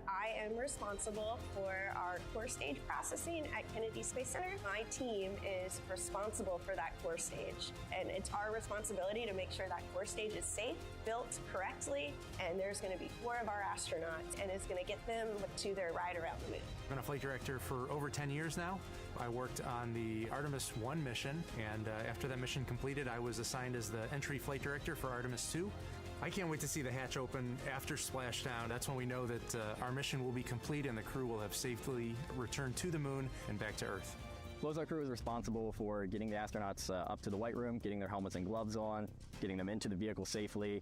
I am responsible for our core stage processing at Kennedy Space Center. My team is responsible for that core stage, and it's our responsibility to make sure that core stage is safe, built correctly, and there's going to be 4 of our astronauts, and it's going to get them to their ride around the moon. I've been a flight director for over 10 years now. I worked on the Artemis I mission, and after that mission completed, I was assigned as the entry flight director for Artemis II. I can't wait to see the hatch open after splashdown. That's when we know that our mission will be complete and the crew will have safely returned to the moon and back to Earth. Closeout Crew is responsible for getting the astronauts up to the white room, getting their helmets and gloves on, getting them into the vehicle safely,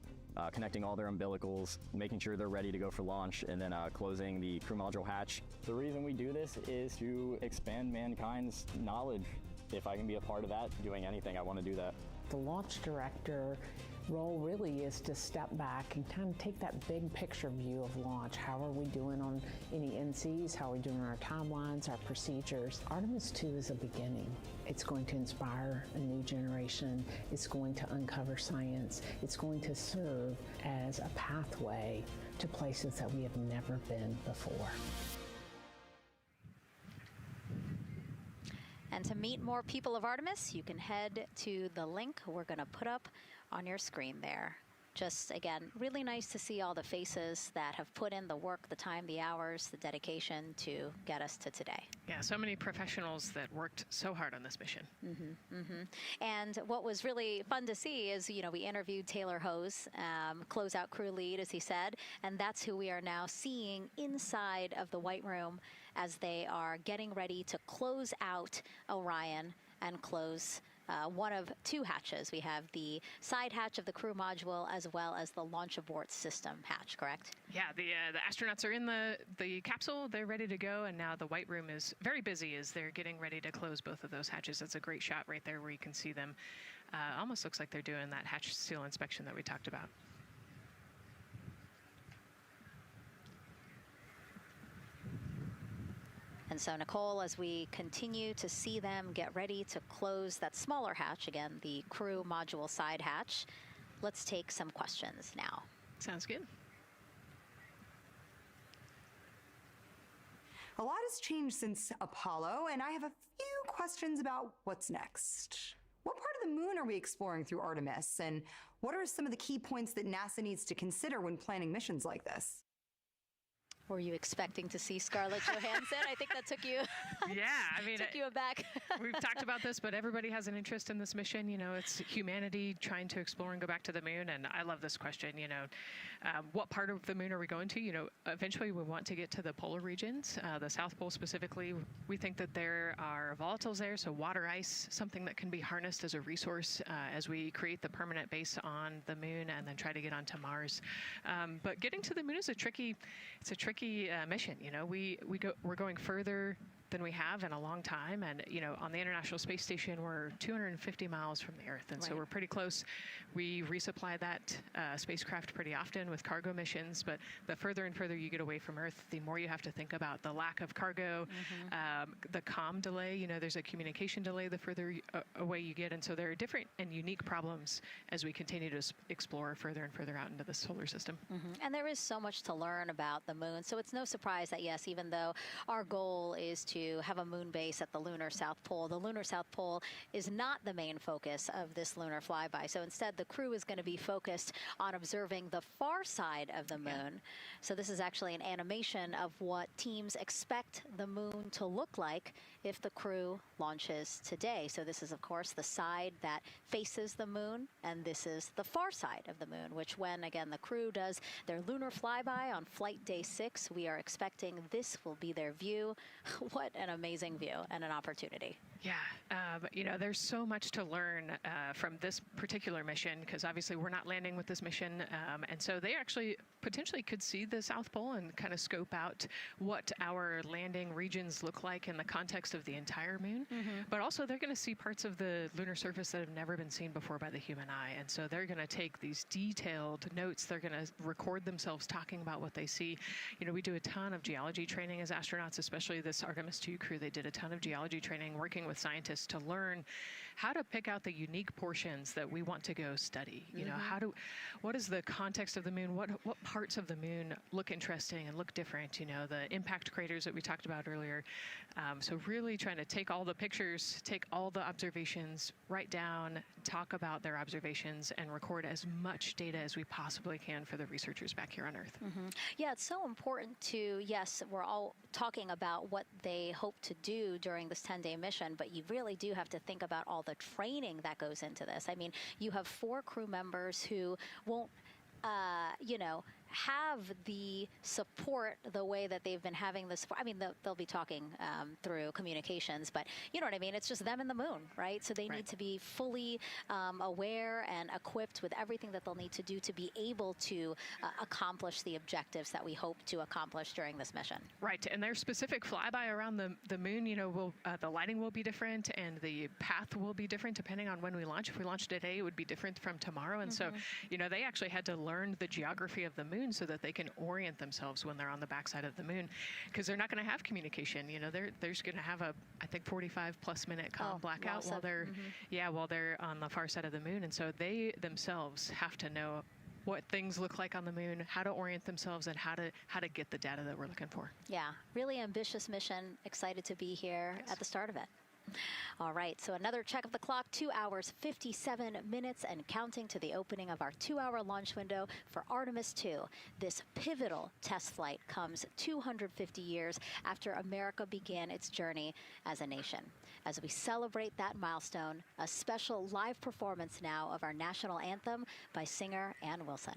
connecting all their umbilicals, making sure they're ready to go for launch, and then closing the crew module hatch. The reason we do this is to expand mankind's knowledge if I can be a part of that, doing anything, I want to do that. The launch director role really is to step back and kind of take that big picture view of launch. How are we doing on any NCs? How are we doing on our timelines, our procedures? Artemis II is a beginning. It's going to inspire a new generation. It's going to uncover science. It's going to serve as a pathway to places that we have never been before. And to meet more people of Artemis, you can head to the link we're going to put up on your screen there. Just, again, really nice to see all the faces that have put in the work, the time, the hours, the dedication to get us to today. Yeah, so many professionals that worked so hard on this mission. And what was really fun to see is, you know, we interviewed Taylor Hose, closeout crew lead, as he said, and that's who we are now seeing inside of the White Room as they are getting ready to close out Orion and close one of two hatches. We have the side hatch of the crew module as well as the launch abort system hatch, correct? Yeah, the astronauts are in the capsule. They're ready to go, and now the White Room is very busy as they're getting ready to close both of those hatches. That's a great shot right there where you can see them. Almost looks like they're doing that hatch seal inspection that we talked about. And so, Nicole, as we continue to see them get ready to close that smaller hatch, again, the crew module side hatch, let's take some questions now. Sounds good. A lot has changed since Apollo, and I have a few questions about what's next. What part of the moon are we exploring through Artemis, and what are some of the key points that NASA needs to consider when planning missions like this? Were you expecting to see Scarlett Johansson? I think that took you. Yeah, I mean, took you aback. We've talked about this, but everybody has an interest in this mission. You know, it's humanity trying to explore and go back to the moon. And I love this question. You know, what part of the moon are we going to? You know, eventually we want to get to the polar regions, the South Pole specifically. We think that there are volatiles there, so water ice, something that can be harnessed as a resource as we create the permanent base on the moon and then try to get onto Mars. But getting to the moon is a tricky mission. You know, we're going further than we have in a long time, and you know, on the International Space Station we're 250 miles from the Earth, and so we're pretty close. We resupply that spacecraft pretty often with cargo missions, but the further and further you get away from Earth, the more you have to think about the lack of cargo, the comm delay. You know, there's a communication delay the further away you get, and so there are different and unique problems as we continue to explore further and further out into the solar system. And there is so much to learn about the moon, so it's no surprise that yes, even though our goal is to have a moon base at the lunar South Pole, the lunar South Pole is not the main focus of this lunar flyby. So instead, the crew is going to be focused on observing the far side of the moon. So this is actually an animation of what teams expect the moon to look like if the crew launches today. So this is, of course, the side that faces the moon, and this is the far side of the moon, which when, again, the crew does their lunar flyby on flight day 6, we are expecting this will be their view. What an amazing view and an opportunity. Yeah, you know, there's so much to learn from this particular mission, because obviously we're not landing with this mission, and so they actually potentially could see the South Pole and kind of scope out what our landing regions look like in the context of the entire moon. But also they're going to see parts of the lunar surface that have never been seen before by the human eye, and so they're going to take these detailed notes. They're going to record themselves talking about what they see. You know, we do a ton of geology training as astronauts, especially this Artemis II crew. They did a ton of geology training working with scientists to learn how to pick out the unique portions that we want to go study. You know, what is the context of the moon? What parts of the moon look interesting and look different? You know, the impact craters that we talked about earlier. So really trying to take all the pictures, take all the observations, write down, talk about their observations, and record as much data as we possibly can for the researchers back here on Earth. Yeah, it's so important to, yes, we're all talking about what they hope to do during this 10-day mission, but you really do have to think about all the training that goes into this. I mean, you have 4 crew members who won't, you know, have the support the way that they've been having this. I mean, they'll be talking through communications, but you know what I mean? It's just them and the moon, right? So they need to be fully aware and equipped with everything that they'll need to do to be able to accomplish the objectives that we hope to accomplish during this mission. Right, and their specific flyby around the moon, you know, the lighting will be different and the path will be different depending on when we launch. If we launch today, it would be different from tomorrow. And so, you know, they actually had to learn the geography of the moon so that they can orient themselves when they're on the backside of the moon, because they're not going to have communication. You know, they're just going to have a, I think, 45+ minute blackout while they're, while they're on the far side of the moon. And so they themselves have to know what things look like on the moon, how to orient themselves, and how to get the data that we're looking for. Yeah, really ambitious mission. Excited to be here at the start of it. All right, so another check of the clock, 2 hours, 57 minutes, and counting to the opening of our 2-hour launch window for Artemis II. This pivotal test flight comes 250 years after America began its journey as a nation. As we celebrate that milestone, a special live performance now of our national anthem by singer Ann Wilson.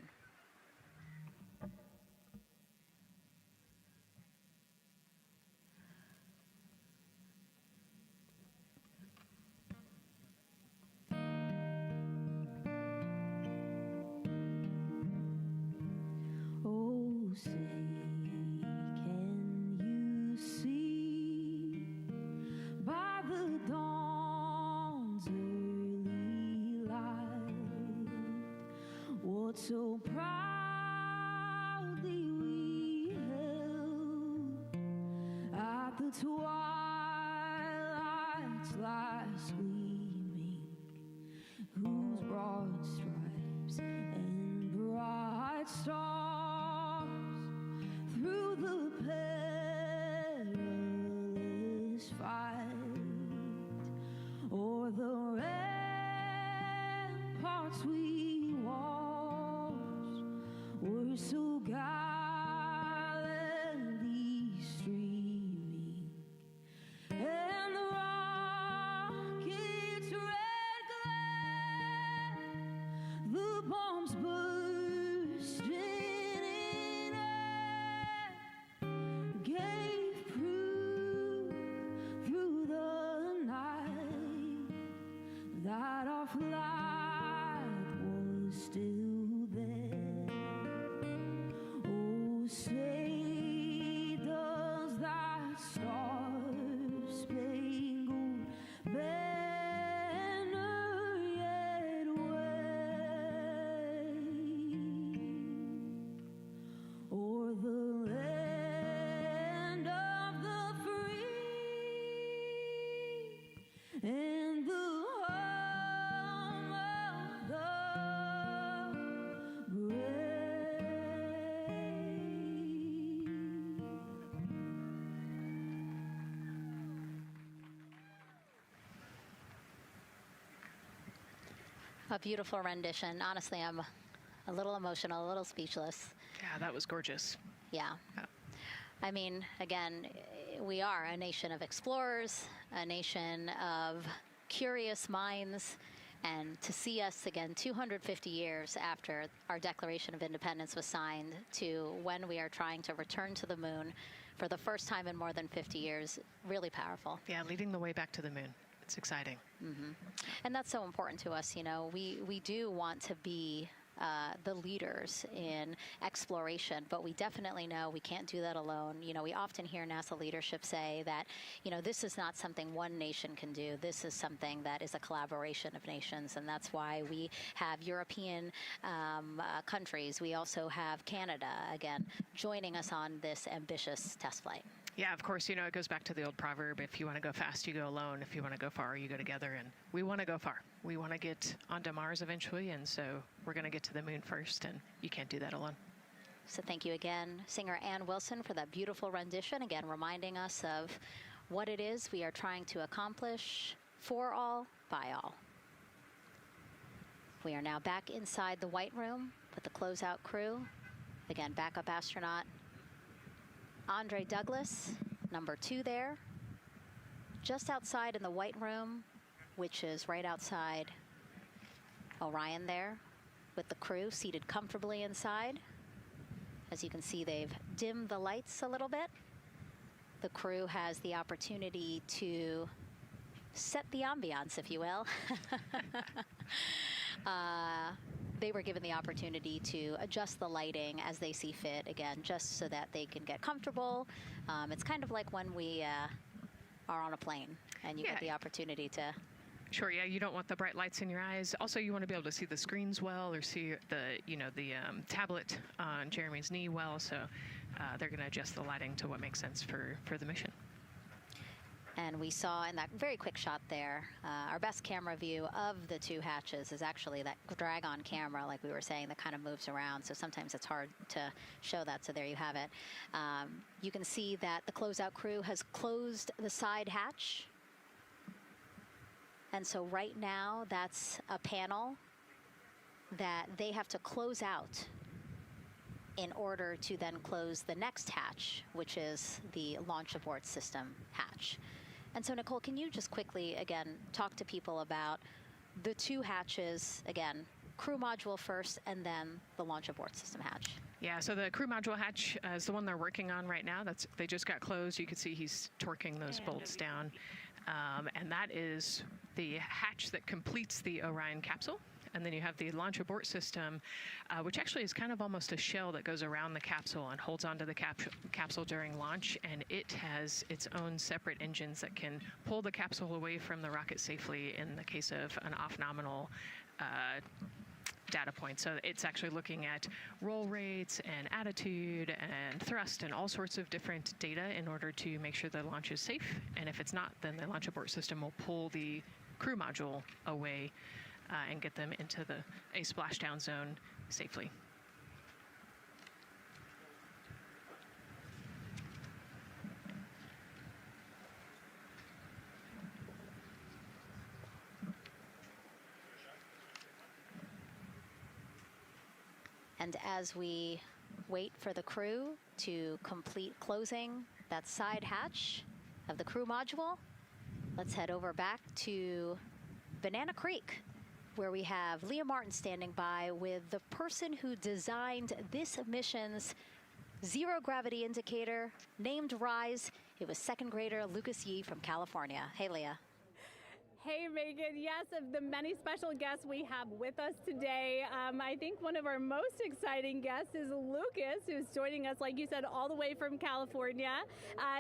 Say, can you see by the dawn's early light what so proudly we held at the twilight's last gleaming, whose broad stripes and bright stars through the perilous fight, o'er the ramparts we watched, were so gallantly streaming, and the rocket's red glare, the bombs bursting in air, gave proof through the night that our flight was still there. Oh, say does that star-spangled banner yet wave o'er the land of the free and the home of the A beautiful rendition. Honestly, I'm a little emotional, a little speechless. Yeah, that was gorgeous. Yeah. I mean, again, we are a nation of explorers, a nation of curious minds, and to see us again 250 years after our Declaration of Independence was signed to when we are trying to return to the moon for the first time in more than 50 years, really powerful. Yeah, leading the way back to the moon. It's exciting. And that's so important to us. You know, we do want to be the leaders in exploration, but we definitely know we can't do that alone. You know, we often hear NASA leadership say that, you know, this is not something one nation can do. This is something that is a collaboration of nations, and that's why we have European countries. We also have Canada, again, joining us on this ambitious test flight. Yeah, of course, you know, it goes back to the old proverb, if you want to go fast, you go alone. If you want to go far, you go together. And we want to go far. We want to get onto Mars eventually, and so we're going to get to the moon first, and you can't do that alone. So thank you again, singer Ann Wilson, for that beautiful rendition, again reminding us of what it is we are trying to accomplish for all, by all. We are now back inside the White Room with the closeout crew. Again, backup astronaut Andre Douglas, number 2 there, just outside in the White Room, which is right outside Orion there, with the crew seated comfortably inside. As you can see, they've dimmed the lights a little bit. The crew has the opportunity to set the ambiance, if you will. They were given the opportunity to adjust the lighting as they see fit, again, just so that they can get comfortable. It's kind of like when we are on a plane and you get the opportunity to... Sure, yeah, you don't want the bright lights in your eyes. Also, you want to be able to see the screens well, or see the, the tablet on Jeremy's knee well, so they're going to adjust the lighting to what makes sense for the mission. And we saw in that very quick shot there, our best camera view of the two hatches is actually that drag-on camera, like we were saying, that kind of moves around. So sometimes it's hard to show that. So there you have it. You can see that the closeout crew has closed the side hatch. And so right now, that's a panel that they have to close out in order to then close the next hatch, which is the launch abort system hatch. And so, Nicole, can you just quickly, again, talk to people about the two hatches, again, crew module first, and then the launch abort system hatch? Yeah, so the crew module hatch is the one they're working on right now. They just got closed. You can see he's torquing those bolts down. And that is the hatch that completes the Orion capsule. And then you have the launch abort system, which actually is kind of almost a shell that goes around the capsule and holds onto the capsule during launch. And it has its own separate engines that can pull the capsule away from the rocket safely in the case of an off-nominal data point. So it's actually looking at roll rates and attitude and thrust and all sorts of different data in order to make sure the launch is safe. And if it's not, then the launch abort system will pull the crew module away and get them into a splashdown zone safely. And as we wait for the crew to complete closing that side hatch of the crew module, let's head over back to Banana Creek, where we have Leah Martin standing by with the person who designed this mission's zero gravity indicator, named RISE. It was second grader Lucas Yee from California. Hey, Leah. Hey, Megan. Yes, of the many special guests we have with us today, I think one of our most exciting guests is Lucas, who's joining us, like you said, all the way from California.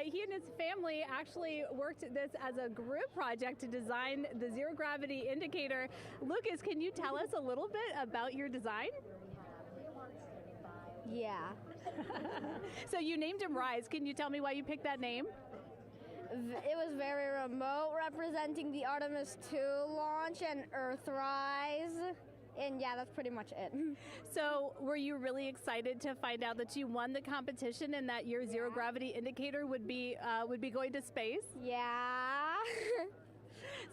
He and his family actually worked this as a group project to design the zero gravity indicator. Lucas, can you tell us a little bit about your design? Yeah. So you named him RISE. Can you tell me why you picked that name? It was very remote, representing the Artemis II launch and Earthrise. And yeah, that's pretty much it. So were you really excited to find out that you won the competition and that your zero gravity indicator would be going to space? Yeah.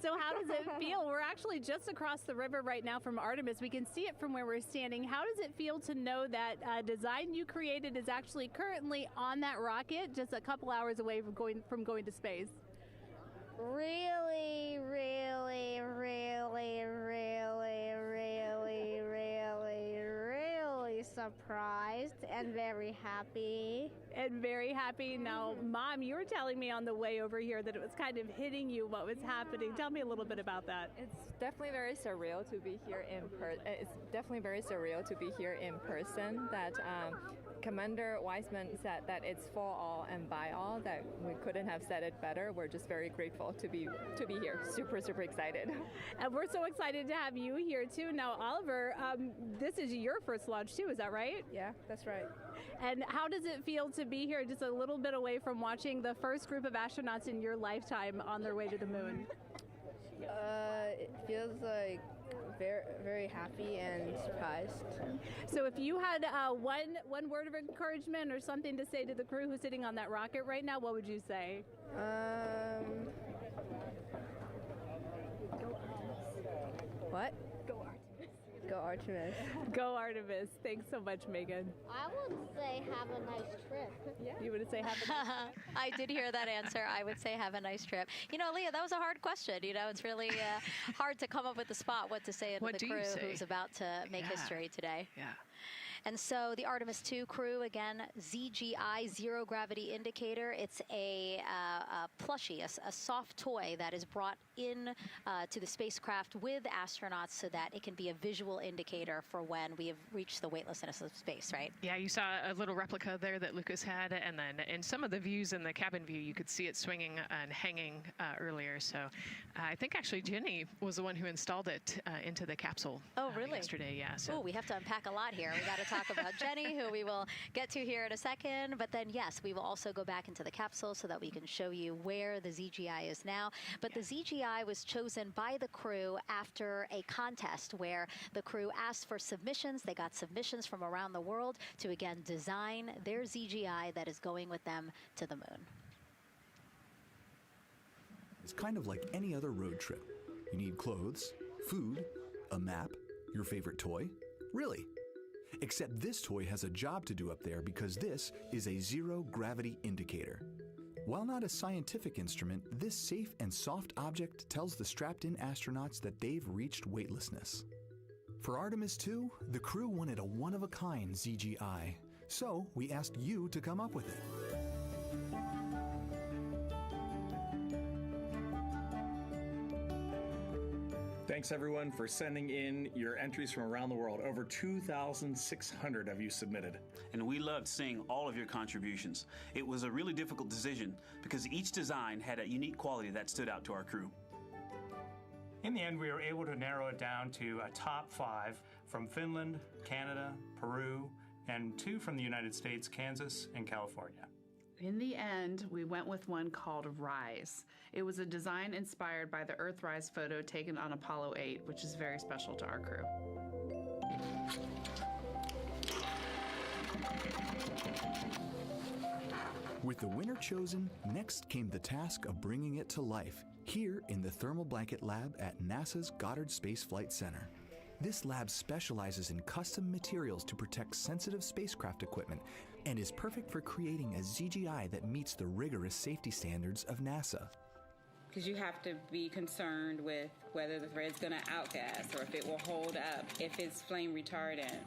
So how does it feel? We're actually just across the river right now from Artemis. We can see it from where we're standing. How does it feel to know that design you created is actually currently on that rocket just a couple hours away from going to space? Really, really, really, really, really, really, really surprised and very happy. And very happy. Now, Mom, you were telling me on the way over here that it was kind of hitting you what was happening. Tell me a little bit about that. It's definitely very surreal to be here in person. That Commander Weissman said that it's for all and by all, that we couldn't have said it better. We're just very grateful to be here. Super, super excited. And we're so excited to have you here too. Now, Oliver, this is your first launch too, is that right? Yeah, that's right. And how does it feel to be here just a little bit away from watching the first group of astronauts in your lifetime on their way to the moon? It feels like very, very happy and surprised. So if you had one word of encouragement or something to say to the crew who's sitting on that rocket right now, what would you say? What? Go Artemis. Go Artemis. Thanks so much, Megan. I would say have a nice trip. Yeah. You would say have a nice trip? I did hear that answer. I would say have a nice trip. You know, Leah, that was a hard question. You know, it's really hard to come up with the spot what to say to the crew who's about to make history today. Yeah. And so the Artemis II crew, again, ZGI, zero gravity indicator. It's a plushie, a soft toy that is brought in to the spacecraft with astronauts so that it can be a visual indicator for when we have reached the weightlessness of space, right? Yeah, you saw a little replica there that Lucas had, and then in some of the views in the cabin view, you could see it swinging and hanging earlier. So I think actually Jenny was the one who installed it into the capsule. Oh, really? Yesterday, yeah. So. Oh, we have to unpack a lot here. We got to talk about Jenny, who we will get to here in a second. But then, yes, we will also go back into the capsule so that we can show you where the ZGI is now. But the ZGI was chosen by the crew after a contest where the crew asked for submissions. They got submissions from around the world to, again, design their ZGI that is going with them to the moon. It's kind of like any other road trip. You need clothes, food, a map, your favorite toy. Really. Except this toy has a job to do up there because this is a zero gravity indicator. While not a scientific instrument, this safe and soft object tells the strapped-in astronauts that they've reached weightlessness. For Artemis II, the crew wanted a one-of-a-kind ZGI, so we asked you to come up with it. Thanks everyone for sending in your entries from around the world. Over 2,600 of you submitted. And we loved seeing all of your contributions. It was a really difficult decision because each design had a unique quality that stood out to our crew. In the end, we were able to narrow it down to a top 5 from Finland, Canada, Peru, and 2 from the United States, Kansas and California. In the end, we went with one called Rise. It was a design inspired by the Earthrise photo taken on Apollo 8, which is very special to our crew. With the winner chosen, next came the task of bringing it to life here in the Thermal Blanket Lab at NASA's Goddard Space Flight Center. This lab specializes in custom materials to protect sensitive spacecraft equipment and is perfect for creating a ZGI that meets the rigorous safety standards of NASA. Because you have to be concerned with whether the thread's going to outgas or if it will hold up, if it's flame retardant.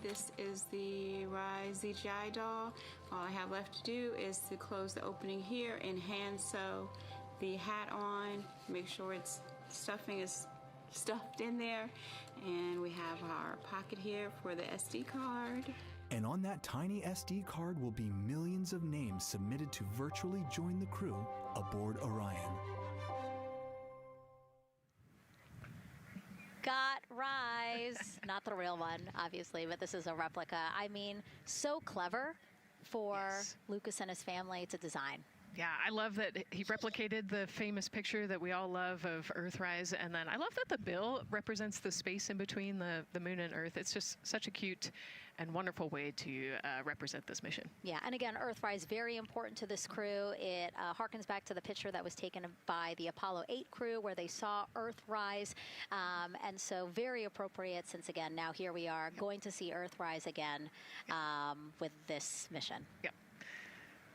This is the Rise ZGI doll. All I have left to do is to close the opening here and hand sew the hat on, make sure its stuffing is stuffed in there, and we have our pocket here for the SD card. And on that tiny SD card will be millions of names submitted to virtually join the crew aboard Orion. Got Rise. Not the real one, obviously, but this is a replica. I mean, so clever for Lucas and his family to design. Yeah, I love that he replicated the famous picture that we all love of Earthrise, and then I love that the bill represents the space in between the moon and Earth. It's just such a cute and wonderful way to represent this mission. Yeah, and again, Earthrise, very important to this crew. It harkens back to the picture that was taken by the Apollo 8 crew where they saw Earthrise, and so very appropriate since, again, now here we are going to see Earthrise again with this mission. Yep.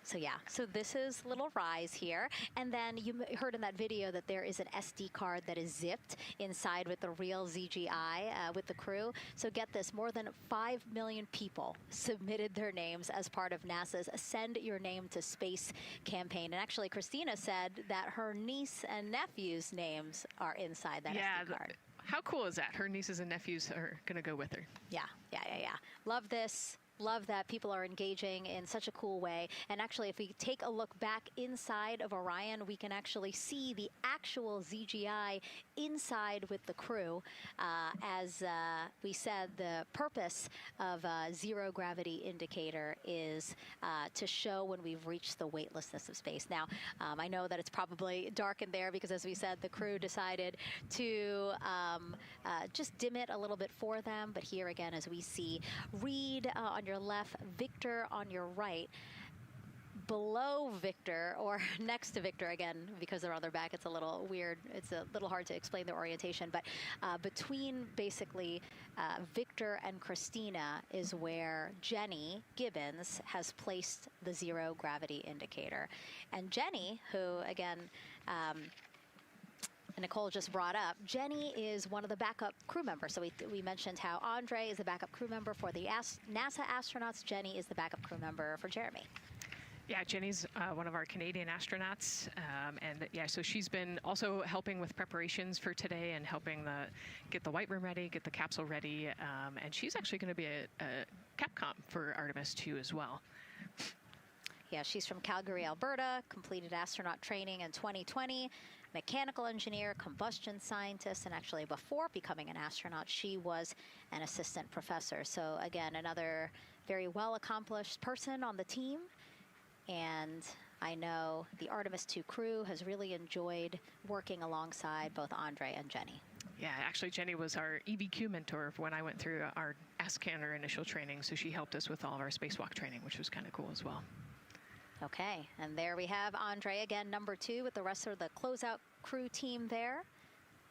So yeah, so this is little Rise here. And then you heard in that video that there is an SD card that is zipped inside with the real ZGI with the crew. So get this, more than 5 million people submitted their names as part of NASA's Send Your Name to Space campaign. And actually, Christina said that her niece and nephew's names are inside that SD card. How cool is that? Her nieces and nephews are going to go with her. Yeah. Love this. Love that people are engaging in such a cool way. And actually, if we take a look back inside of Orion, we can actually see the actual ZGI inside with the crew. As we said, the purpose of a zero gravity indicator is to show when we've reached the weightlessness of space. Now, I know that it's probably dark in there because, as we said, the crew decided to just dim it a little bit for them. But here again, as we see, Reed on your left, Victor on your right. Below Victor, or next to Victor, again, because they're on their back, it's a little weird. It's a little hard to explain their orientation. But between basically Victor and Christina is where Jenny Gibbons has placed the zero gravity indicator. And Jenny, who, again, Nicole just brought up, Jenny is one of the backup crew members. So we mentioned how Andre is the backup crew member for the NASA astronauts. Jenny is the backup crew member for Jeremy. Yeah, Jenny's one of our Canadian astronauts, and yeah, so she's been also helping with preparations for today and helping get the white room ready, get the capsule ready, and she's actually going to be a Capcom for Artemis II as well. Yeah, she's from Calgary, Alberta, completed astronaut training in 2020, mechanical engineer, combustion scientist, and actually before becoming an astronaut, she was an assistant professor. So again, another very well-accomplished person on the team. And I know the Artemis II crew has really enjoyed working alongside both Andre and Jenny. Yeah, actually, Jenny was our EBQ mentor when I went through our ASCANner initial training, so she helped us with all of our spacewalk training, which was kind of cool as well. Okay, and there we have Andre again, number 2, with the rest of the closeout crew team there.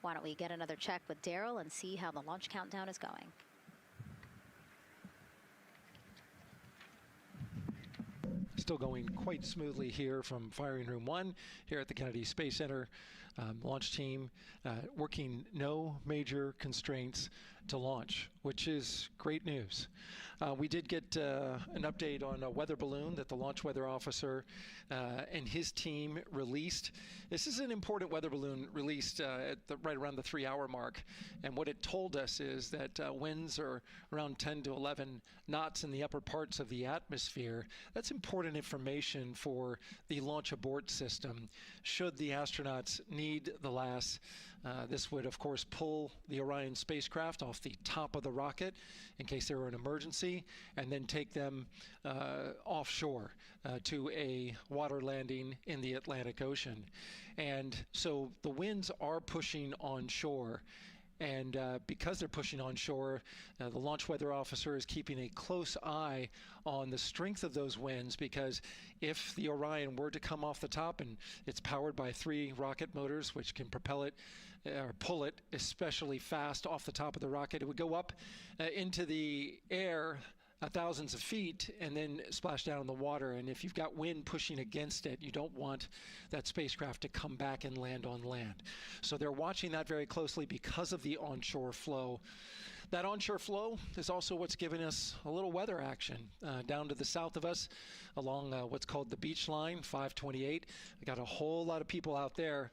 Why don't we get another check with Daryl and see how the launch countdown is going. Still going quite smoothly here from firing room 1 here at the Kennedy Space Center. Launch team working no major constraints to launch, which is great news. We did get an update on a weather balloon that the launch weather officer and his team released. This is an important weather balloon released right around the 3-hour mark. And what it told us is that winds are around 10 to 11 knots in the upper parts of the atmosphere. That's important information for the launch abort system should the astronauts need the LAS. This would, of course, pull the Orion spacecraft off the top of the rocket in case there were an emergency, and then take them offshore to a water landing in the Atlantic Ocean. And so the winds are pushing onshore. And because they're pushing onshore, the launch weather officer is keeping a close eye on the strength of those winds, because if the Orion were to come off the top, and it's powered by 3 rocket motors which can propel it or pull it especially fast off the top of the rocket, it would go up into the air thousands of feet and then splash down in the water. And if you've got wind pushing against it, you don't want that spacecraft to come back and land on land. So they're watching that very closely because of the onshore flow. That onshore flow is also what's giving us a little weather action down to the south of us along what's called the beach line, 528. We got a whole lot of people out there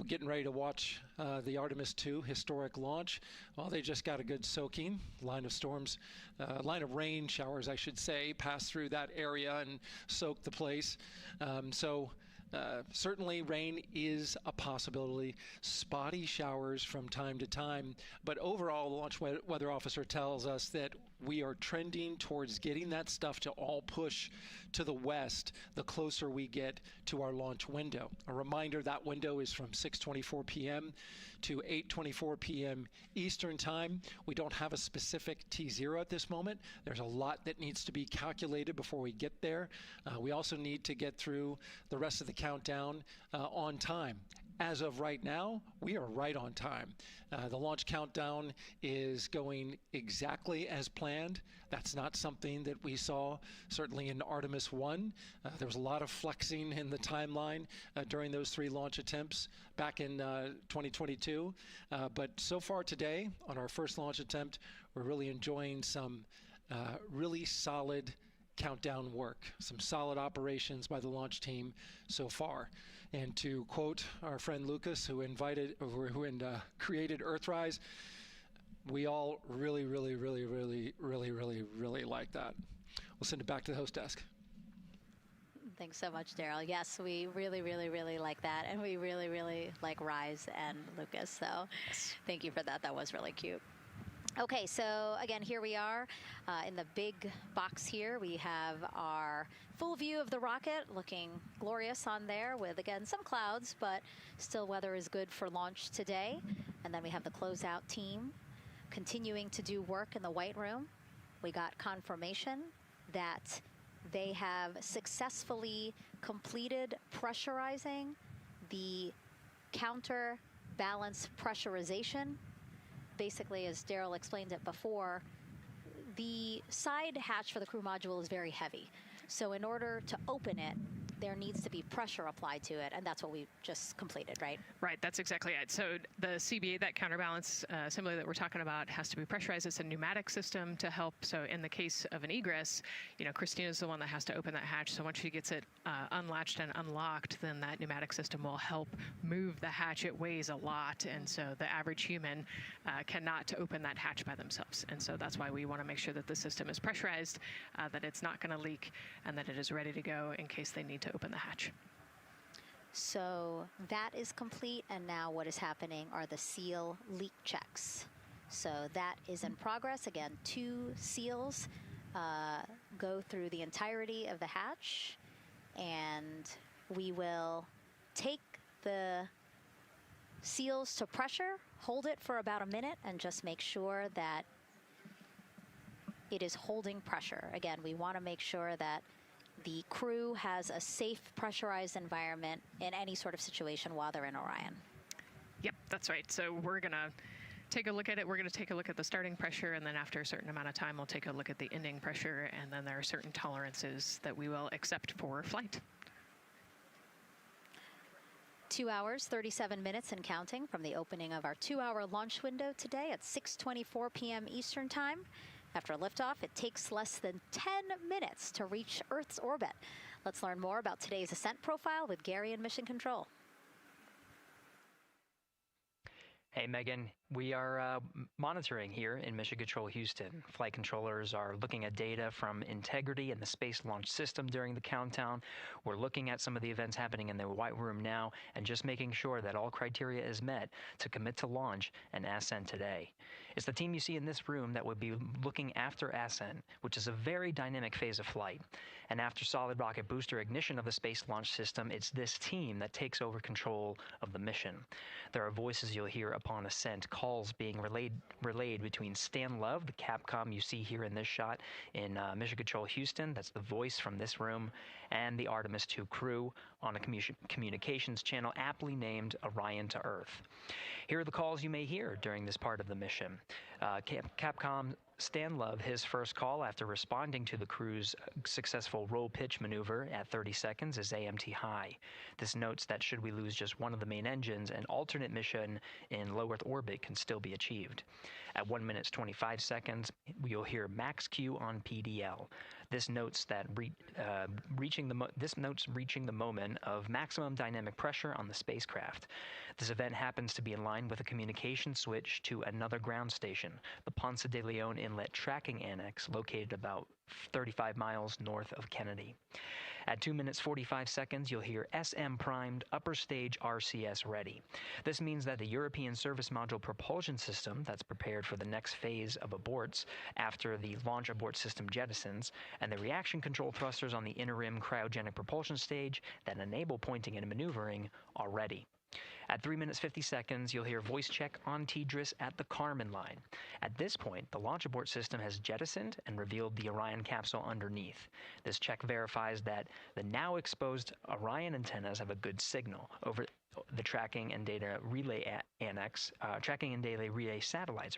getting ready to watch the Artemis II historic launch. Well, they just got a good soaking. Line of rain showers, I should say, passed through that area and soaked the place. Certainly rain is a possibility, spotty showers from time to time, but overall the launch weather officer tells us that we are trending towards getting that stuff to all push to the west the closer we get to our launch window. A reminder, that window is from 6:24 p.m. to 8:24 p.m. Eastern Time. We don't have a specific T0 at this moment. There's a lot that needs to be calculated before we get there. We also need to get through the rest of the countdown on time. As of right now, we are right on time. The launch countdown is going exactly as planned. That's not something that we saw certainly in Artemis I. There was a lot of flexing in the timeline during those 3 launch attempts back in 2022. But so far today, on our first launch attempt, we're really enjoying some really solid countdown work, some solid operations by the launch team so far. And to quote our friend Lucas, who created Earthrise, we all really like that. We'll send it back to the host desk. Thanks so much, Daryl. Yes, we really like that, and we really like Rise and Lucas. So thank you for that. That was really cute. Okay, so again, here we are in the big box here. We have our full view of the rocket, looking glorious on there with, again, some clouds, but still weather is good for launch today. And then we have the closeout team continuing to do work in the White Room. We got confirmation that they have successfully completed pressurizing the counterbalance pressurization. Basically, as Daryl explained it before, the side hatch for the crew module is very heavy. So in order to open it, there needs to be pressure applied to it, and that's what we just completed, right? Right, that's exactly it. So the CBA, that counterbalance assembly that we're talking about, has to be pressurized. It's a pneumatic system to help. So in the case of an egress, Christina's the one that has to open that hatch. So once she gets it unlatched and unlocked, then that pneumatic system will help move the hatch. It weighs a lot, and so the average human cannot open that hatch by themselves. And so that's why we want to make sure that the system is pressurized, that it's not going to leak, and that it is ready to go in case they need to open the hatch. So that is complete, and now what is happening are the seal leak checks. So that is in progress. Again, 2 seals go through the entirety of the hatch, and we will take the seals to pressure, hold it for about a minute, and just make sure that it is holding pressure. Again, we want to make sure that the crew has a safe, pressurized environment in any sort of situation while they're in Orion. Yep, that's right. So we're going to take a look at it. We're going to take a look at the starting pressure, and then after a certain amount of time, we'll take a look at the ending pressure, and then there are certain tolerances that we will accept for flight. 2 hours, 37 minutes and counting from the opening of our 2-hour launch window today at 6:24 p.m. Eastern Time. After liftoff, it takes less than 10 minutes to reach Earth's orbit. Let's learn more about today's ascent profile with Gary in Mission Control. Hey, Megan. We are monitoring here in Mission Control Houston. Flight controllers are looking at data from integrity in the Space Launch System during the countdown. We're looking at some of the events happening in the White Room now and just making sure that all criteria is met to commit to launch and ascent today. It's the team you see in this room that would be looking after ascent, which is a very dynamic phase of flight. And after solid rocket booster ignition of the Space Launch System, it's this team that takes over control of the mission. There are voices you'll hear upon ascent, calls being relayed between Stan Love, the Capcom you see here in this shot in Mission Control Houston, that's the voice from this room, and the Artemis II crew on a communications channel aptly named Orion to Earth. Here are the calls you may hear during this part of the mission. Capcom Stan Love, his first call after responding to the crew's successful roll pitch maneuver at 30 seconds is AMT high. This notes that should we lose just one of the main engines, an alternate mission in low Earth orbit can still be achieved. At 1 minute 25 seconds, you'll hear max Q on PDL. This notes that reaching the moment of maximum dynamic pressure on the spacecraft. This event happens to be in line with a communication switch to another ground station, the Ponce de Leon Inlet Tracking Annex, located about 35 miles north of Kennedy. At 2 minutes 45 seconds, you'll hear SM primed, upper stage RCS ready. This means that the European Service Module propulsion system that's prepared for the next phase of aborts after the launch abort system jettisons, and the reaction control thrusters on the inner rim cryogenic propulsion stage that enable pointing and maneuvering are ready. At 3 minutes 50 seconds, you'll hear voice check on TDRS at the Kármán line. At this point, the launch abort system has jettisoned and revealed the Orion capsule underneath. This check verifies that the now exposed Orion antennas have a good signal over the tracking and data relay satellites,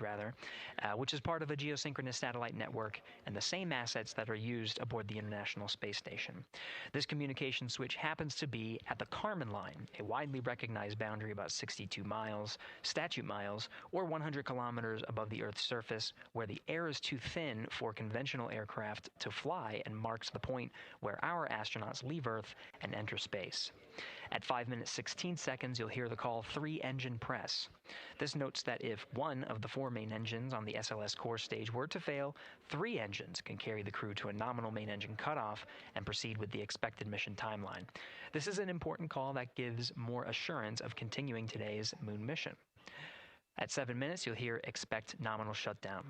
which is part of a geosynchronous satellite network and the same assets that are used aboard the International Space Station. This communication switch happens to be at the Kármán line, a widely recognized boundary about 62 miles, statute miles, or 100 kilometers above the Earth's surface, where the air is too thin for conventional aircraft to fly and marks the point where our astronauts leave Earth and enter space. At 5 minutes 16 seconds, you'll hear the call 3-engine press. This notes that if one of the 4 main engines on the SLS core stage were to fail, 3 engines can carry the crew to a nominal main engine cutoff and proceed with the expected mission timeline. This is an important call that gives more assurance of continuing today's moon mission. At 7 minutes, you'll hear expect nominal shutdown.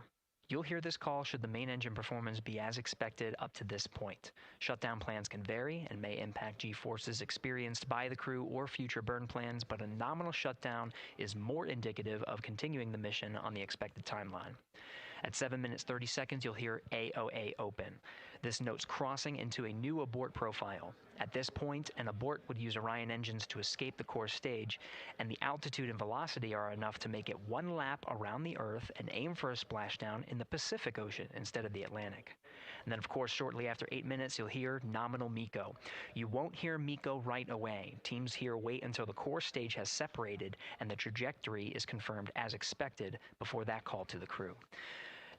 You'll hear this call should the main engine performance be as expected up to this point. Shutdown plans can vary and may impact G-forces experienced by the crew or future burn plans, but a nominal shutdown is more indicative of continuing the mission on the expected timeline. At 7 minutes 30 seconds, you'll hear AOA open. This notes crossing into a new abort profile. At this point, an abort would use Orion engines to escape the core stage, and the altitude and velocity are enough to make it 1 lap around the Earth and aim for a splashdown in the Pacific Ocean instead of the Atlantic. And then, of course, shortly after 8 minutes, you'll hear nominal MECO. You won't hear MECO right away. Teams here wait until the core stage has separated and the trajectory is confirmed as expected before that call to the crew.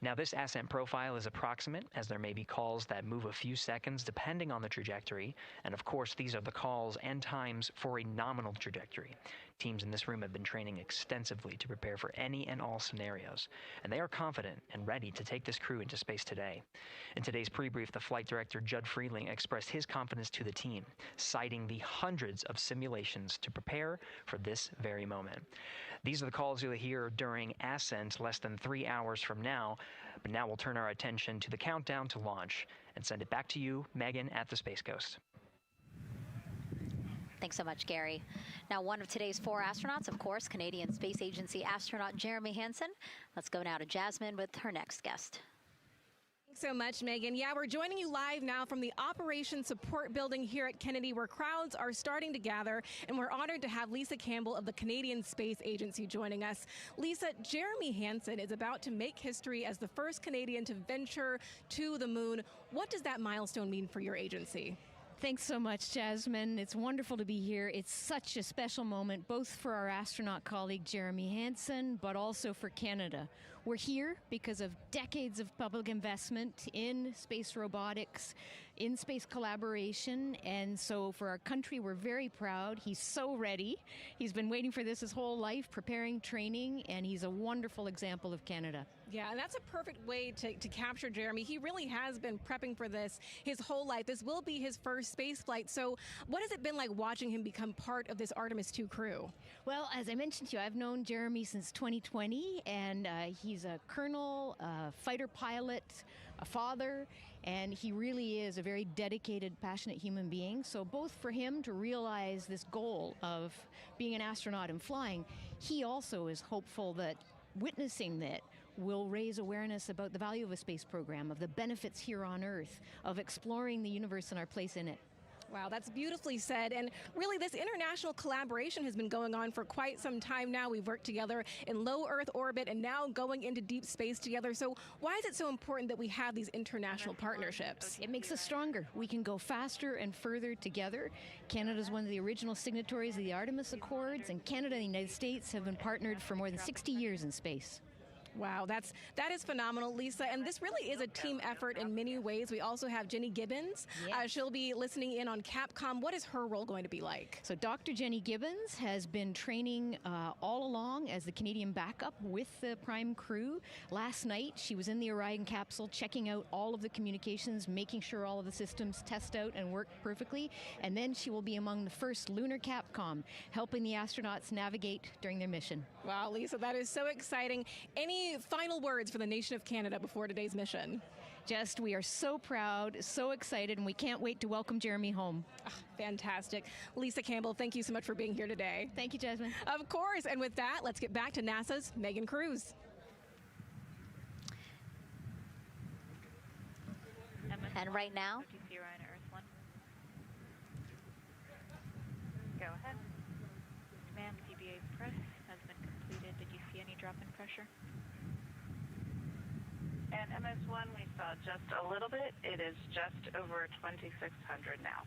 Now, this ascent profile is approximate, as there may be calls that move a few seconds depending on the trajectory, and of course these are the calls and times for a nominal trajectory. Teams in this room have been training extensively to prepare for any and all scenarios, and they are confident and ready to take this crew into space today. In today's pre-brief, the flight director, Judd Freeling, expressed his confidence to the team, citing the hundreds of simulations to prepare for this very moment. These are the calls you'll hear during ascent less than 3 hours from now, but now we'll turn our attention to the countdown to launch and send it back to you, Megan, at the Space Coast. Thanks so much, Gary. Now, one of today's 4 astronauts, of course, Canadian Space Agency astronaut Jeremy Hansen. Let's go now to Jasmine with her next guest. Thanks so much, Megan. Yeah, we're joining you live now from the Operations Support Building here at Kennedy, where crowds are starting to gather, and we're honored to have Lisa Campbell of the Canadian Space Agency joining us. Lisa, Jeremy Hansen is about to make history as the first Canadian to venture to the moon. What does that milestone mean for your agency? Thanks so much, Jasmine. It's wonderful to be here. It's such a special moment, both for our astronaut colleague Jeremy Hansen, but also for Canada. We're here because of decades of public investment in space robotics, in space collaboration, and so for our country, we're very proud. He's so ready. He's been waiting for this his whole life, preparing, training, and he's a wonderful example of Canada. Yeah, and that's a perfect way to capture Jeremy. He really has been prepping for this his whole life. This will be his first space flight. So what has it been like watching him become part of this Artemis II crew? Well, as I mentioned to you, I've known Jeremy since 2020, and he's a colonel, a fighter pilot, a father, and he really is a very dedicated, passionate human being. So both for him to realize this goal of being an astronaut and flying, he also is hopeful that witnessing that will raise awareness about the value of a space program, of the benefits here on Earth, of exploring the universe and our place in it. Wow, that's beautifully said. And really, this international collaboration has been going on for quite some time now. We've worked together in low Earth orbit and now going into deep space together. So why is it so important that we have these international partnerships? It makes us stronger. We can go faster and further together. Canada is one of the original signatories of the Artemis Accords, and Canada and the United States have been partnered for more than 60 years in space. Wow, that is phenomenal, Lisa. And this really is a team effort in many ways. We also have Jenny Gibbons. Yes. She'll be listening in on Capcom. What is her role going to be like? So Dr. Jenny Gibbons has been training all along as the Canadian backup with the Prime crew. Last night, she was in the Orion capsule checking out all of the communications, making sure all of the systems test out and work perfectly. And then she will be among the first Lunar Capcom, helping the astronauts navigate during their mission. Wow, Lisa, that is so exciting. Any final words for the nation of Canada before today's mission? Just, we are so proud, so excited, and we can't wait to welcome Jeremy home. Fantastic. Lisa Campbell, thank you so much for being here today. Thank you, Jasmine. Of course. And with that, let's get back to NASA's Megan Cruz. And right now, go ahead. Ma'am, CBA press has been completed. Did you see any drop in pressure? And MS1, we saw just a little bit. It is just over 2,600 now.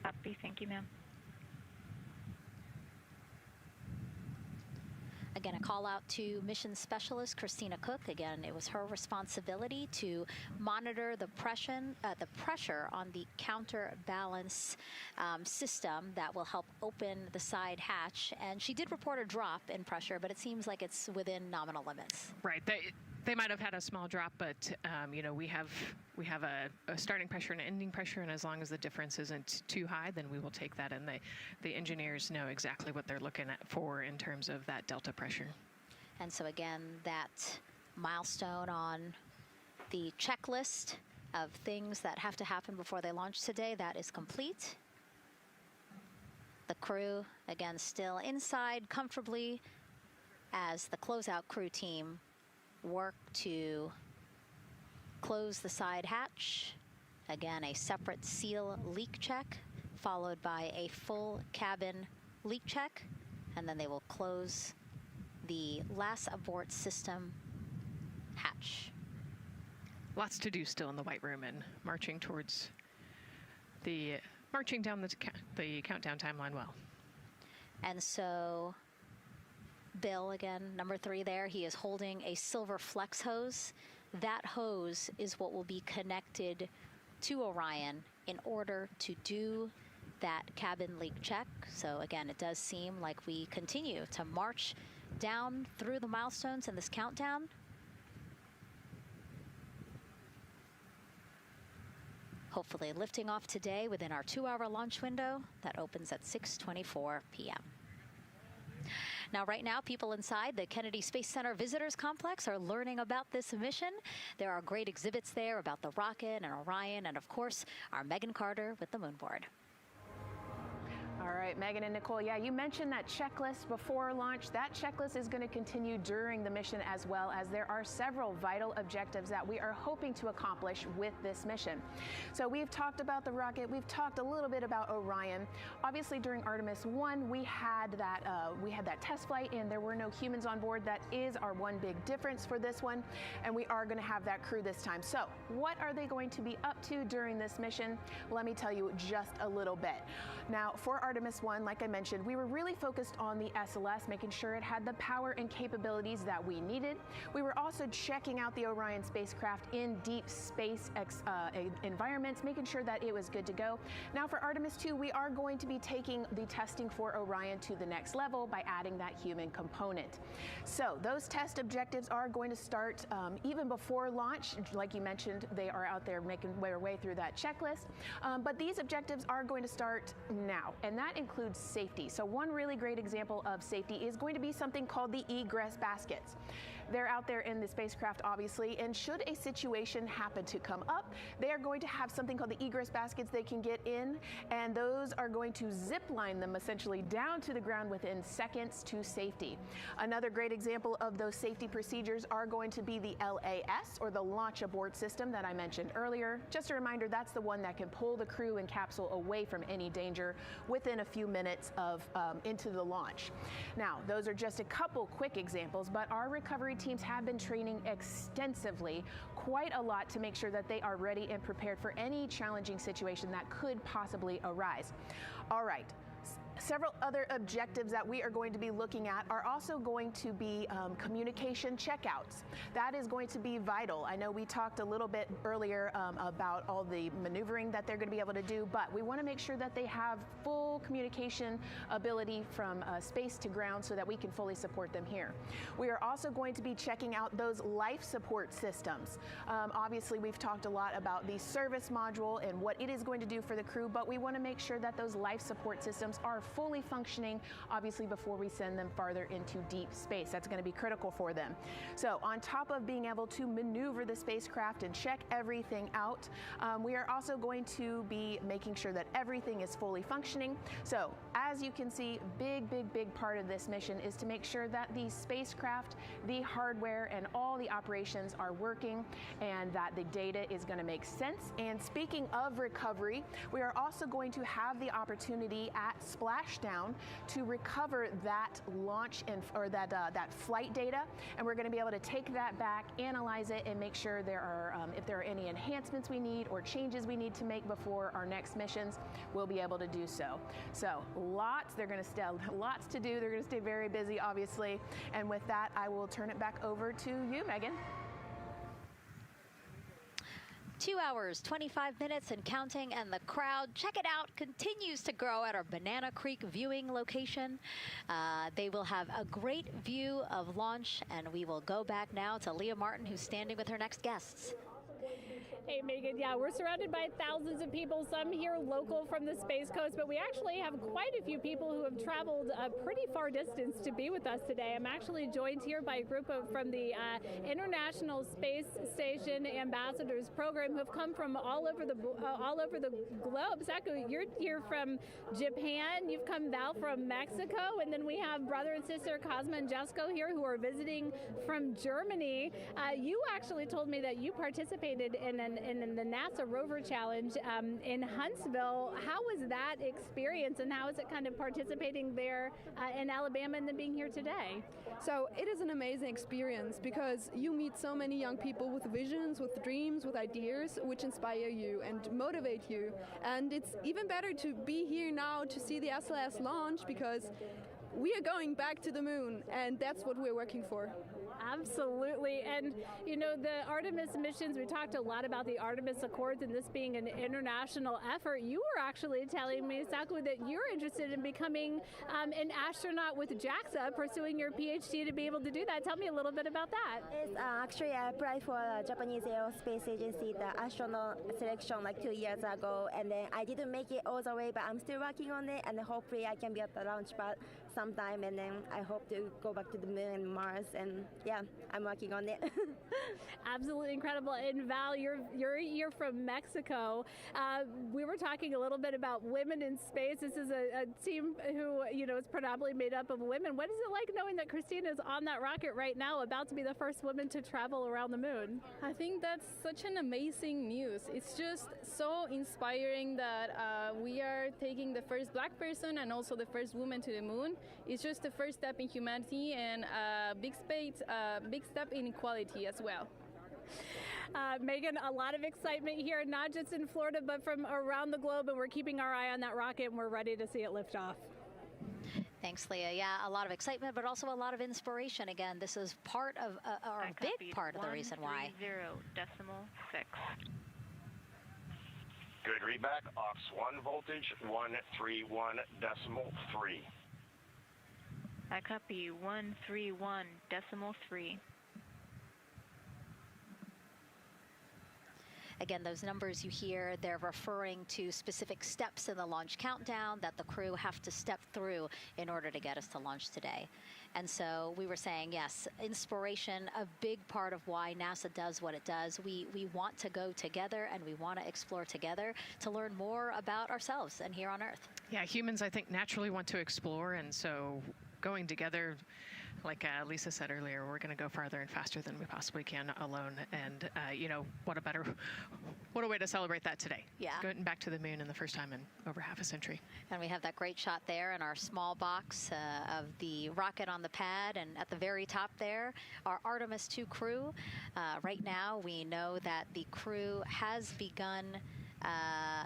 Copy. Thank you, ma'am. again, a call out to mission specialist Christina Cook. Again, it was her responsibility to monitor the pressure on the counterbalance system that will help open the side hatch. And she did report a drop in pressure, but it seems like it's within nominal limits. Right. They might have had a small drop, but you know, we have a starting pressure and an ending pressure, and as long as the difference isn't too high, then we will take that. And the engineers know exactly what they're looking at for in terms of that delta pressure. And so again, that milestone on the checklist of things that have to happen before they launch today, that is complete. The crew, again, still inside comfortably as the closeout crew team work to close the side hatch. Again, a separate seal leak check, followed by a full cabin leak check, and then they will close the last abort system hatch. lots to do still in the White Room and marching down the countdown timeline well. And so Bill, again, number 3 there, he is holding a silver flex hose. That hose is what will be connected to Orion in order to do that cabin leak check. So again, it does seem like we continue to march down through the milestones in this countdown. Hopefully lifting off today within our 2-hour launch window that opens at 6:24 p.m. Now, right now, people inside the Kennedy Space Center Visitors Complex are learning about this mission. There are great exhibits there about the rocket and Orion, and of course, our Megan Carter with the moon board. All right, Megan and Nicole, yeah, you mentioned that checklist before launch. That checklist is going to continue during the mission, as well as there are several vital objectives that we are hoping to accomplish with this mission. So we've talked about the rocket. We've talked a little bit about Orion. Obviously, during Artemis I, we had that test flight, and there were no humans on board. That is our one big difference for this one, and we are going to have that crew this time. So what are they going to be up to during this mission? Let me tell you just a little bit. Now, for Artemis I, like I mentioned, we were really focused on the SLS, making sure it had the power and capabilities that we needed. We were also checking out the Orion spacecraft in deep space environments, making sure that it was good to go. Now for Artemis II, we are going to be taking the testing for Orion to the next level by adding that human component. So those test objectives are going to start even before launch. Like you mentioned, they are out there making their way through that checklist. But these objectives are going to start now, and that includes safety. So one really great example of safety is going to be something called the egress baskets. They're out there in the spacecraft, obviously, and should a situation happen to come up, they are going to have something called the egress baskets they can get in, and those are going to zip line them essentially down to the ground within seconds to safety. Another great example of those safety procedures are going to be the LAS, or the launch abort system that I mentioned earlier. Just a reminder, that's the one that can pull the crew and capsule away from any danger within a few minutes of into the launch. Now, those are just a couple quick examples, but our recovery teams have been training extensively, quite a lot, to make sure that they are ready and prepared for any challenging situation that could possibly arise. All right. Several other objectives that we are going to be looking at are also going to be communication checkouts. That is going to be vital. I know we talked a little bit earlier about all the maneuvering that they're going to be able to do, but we want to make sure that they have full communication ability from space to ground so that we can fully support them here. We are also going to be checking out those life support systems. Obviously, we've talked a lot about the service module and what it is going to do for the crew, but we want to make sure that those life support systems are fully functioning, obviously, before we send them farther into deep space. That's going to be critical for them. So on top of being able to maneuver the spacecraft and check everything out, we are also going to be making sure that everything is fully functioning. So as you can see, big part of this mission is to make sure that the spacecraft, the hardware, and all the operations are working, and that the data is going to make sense. And speaking of recovery, we are also going to have the opportunity at Splashdown to recover that launch or that flight data, and we're going to be able to take that back, analyze it, and make sure there are if there are any enhancements we need or changes we need to make before our next missions, we'll be able to do so. So lots to do. They're going to stay very busy, obviously. And with that, I will turn it back over to you, Megan. 2 hours, 25 minutes and counting, and the crowd, check it out, continues to grow at our Banana Creek viewing location. They will have a great view of launch, and we will go back now to Leah Martin, who's standing with her next guests. Hey, Megan, yeah, we're surrounded by thousands of people, some here local from the Space Coast, but we actually have quite a few people who have traveled a pretty far distance to be with us today. I'm actually joined here by a group from the International Space Station Ambassadors Program who have come from all over the globe. Saku, you're here from Japan. You've come, Val, from Mexico, and then we have brother and sister Cosma and Jesco here who are visiting from Germany. You actually told me that you participated in an in the NASA Rover Challenge in Huntsville. How was that experience, and how is it kind of participating there in Alabama and then being here today? So it is an amazing experience because you meet so many young people with visions, with dreams, with ideas, which inspire you and motivate you. And it's even better to be here now to see the SLS launch because we are going back to the moon, and that's what we're working for. Absolutely. And, you know, the Artemis missions, we talked a lot about the Artemis Accords and this being an international effort. You were actually telling me, Saku, that you're interested in becoming an astronaut with JAXA, pursuing your PhD to be able to do that. Tell me a little bit about that. Yes, actually, I applied for the Japanese Aerospace Agency, the astronaut selection like 2 years ago, and then I didn't make it all the way, but I'm still working on it, and hopefully I can be at the launch pad sometime, and then I hope to go back to the moon and Mars, and yeah, I'm working on it. Absolutely incredible. And Val, you're from Mexico. We were talking a little bit about women in space. This is a team who, you know, is predominantly made up of women. What is it like knowing that Christina is on that rocket right now, about to be the first woman to travel around the moon? I think that's such an amazing news. It's just so inspiring that we are taking the first Black person and also the first woman to the moon. It's just the first step in humanity and a big step in equality as well. Megan, a lot of excitement here, not just in Florida, but from around the globe, and we're keeping our eye on that rocket, and we're ready to see it lift off. Thanks, Leah. Yeah, a lot of excitement, but also a lot of inspiration. Again, this is part of, or a big part of the reason why. 130.6. Good readback, aux 1 voltage, 131.3. I copy 131.3. Again, those numbers you hear, they're referring to specific steps in the launch countdown that the crew have to step through in order to get us to launch today. And so we were saying, yes, inspiration, a big part of why NASA does what it does. We want to go together, and we want to explore together to learn more about ourselves and here on Earth. Yeah, humans, I think, naturally want to explore, and so going together, like Lisa said earlier, we're going to go farther and faster than we possibly can alone. And, you know, what a way to celebrate that today. Yeah. Going back to the moon in the first time in over half a century. And we have that great shot there in our small box of the rocket on the pad. And at the very top there, our Artemis II crew. Right now, we know that the crew has begun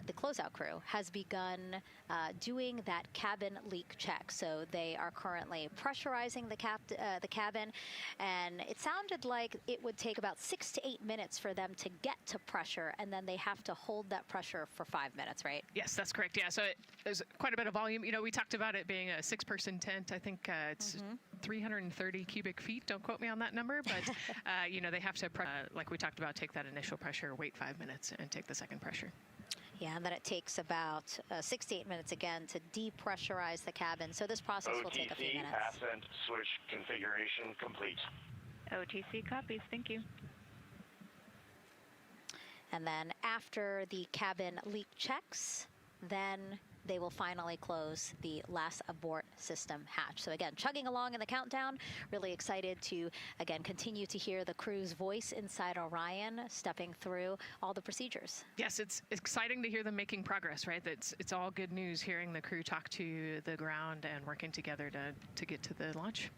the closeout crew has begun doing that cabin leak check. So they are currently pressurizing the cabin, and it sounded like it would take about 6 to 8 minutes for them to get to pressure, and then they have to hold that pressure for 5 minutes, right? Yes, that's correct. Yeah, so there's quite a bit of volume. You know, we talked about it being a 6-person tent. I think it's 330 cubic feet. Don't quote me on that number, but you know, they have to, like we talked about, take that initial pressure, wait 5 minutes, and take the second pressure. Yeah, and then it takes about 6 to 8 minutes again to depressurize the cabin. So this process will take a few minutes. OTC ascent switch configuration complete. OTC copies. Thank you. And then after the cabin leak checks, then they will finally close the last abort system hatch. So again, chugging along in the countdown, really excited to, again, continue to hear the crew's voice inside Orion, stepping through all the procedures. Yes, it's exciting to hear them making progress, right? It's all good news hearing the crew talk to the ground and working together to get to the launch.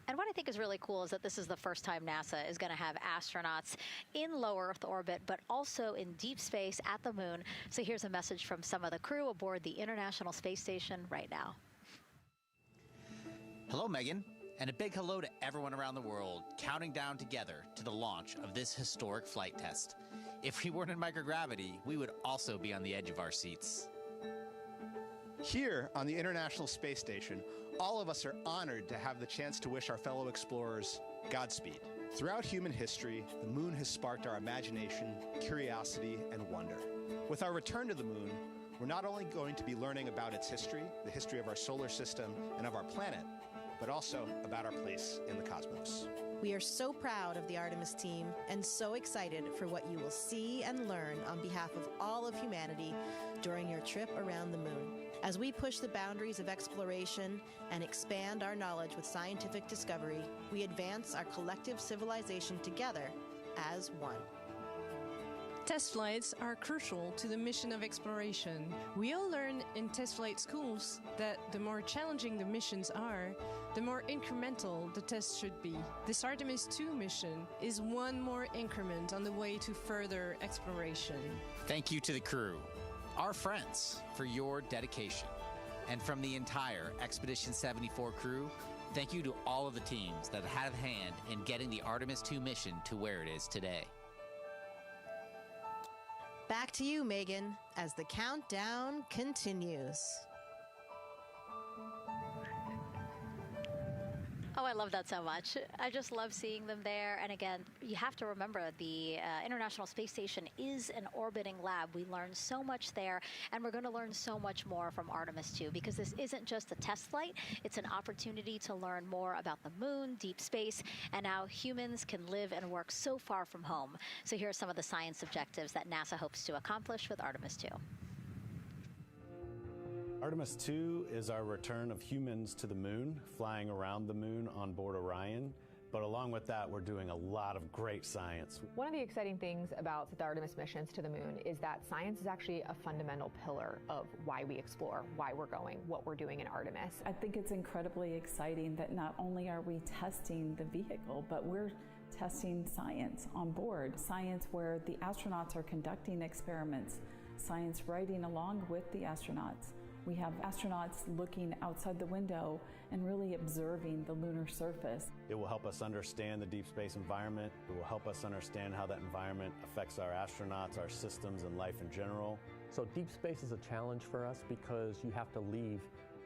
And what I think is really cool is that this is the first time NASA is going to have astronauts in low Earth orbit, but also in deep space at the moon. So here's a message from some of the crew aboard the International Space Station right now. Hello, Megan, and a big hello to everyone around the world counting down together to the launch of this historic flight test. If we weren't in microgravity, we would also be on the edge of our seats. Here on the International Space Station, all of us are honored to have the chance to wish our fellow explorers Godspeed. Throughout human history, the moon has sparked our imagination, curiosity, and wonder. With our return to the moon, we're not only going to be learning about its history, the history of our solar system and of our planet, but also about our place in the cosmos. We are so proud of the Artemis team and so excited for what you will see and learn on behalf of all of humanity during your trip around the moon. As we push the boundaries of exploration and expand our knowledge with scientific discovery, we advance our collective civilization together as one. Test flights are crucial to the mission of exploration. We all learn in test flight schools that the more challenging the missions are, the more incremental the tests should be. This Artemis II mission is one more increment on the way to further exploration. Thank you to the crew, our friends, for your dedication. And from the entire Expedition 74 crew, thank you to all of the teams that had a hand in getting the Artemis II mission to where it is today. Back to you, Megan, as the countdown continues. Oh, I love that so much. I just love seeing them there. And again, you have to remember the International Space Station is an orbiting lab. We learned so much there, and we're going to learn so much more from Artemis II, because this isn't just a test flight. It's an opportunity to learn more about the moon, deep space, and how humans can live and work so far from home. So here are some of the science objectives that NASA hopes to accomplish with Artemis II. Artemis II is our return of humans to the moon, flying around the moon on board Orion. But along with that, we're doing a lot of great science. One of the exciting things about the Artemis missions to the moon is that science is actually a fundamental pillar of why we explore, why we're going, what we're doing in Artemis. I think it's incredibly exciting that not only are we testing the vehicle, but we're testing science on board. Science where the astronauts are conducting experiments, science riding along with the astronauts. We have astronauts looking outside the window and really observing the lunar surface. It will help us understand the deep space environment. It will help us understand how that environment affects our astronauts, our systems, and life in general. So deep space is a challenge for us because you have to leave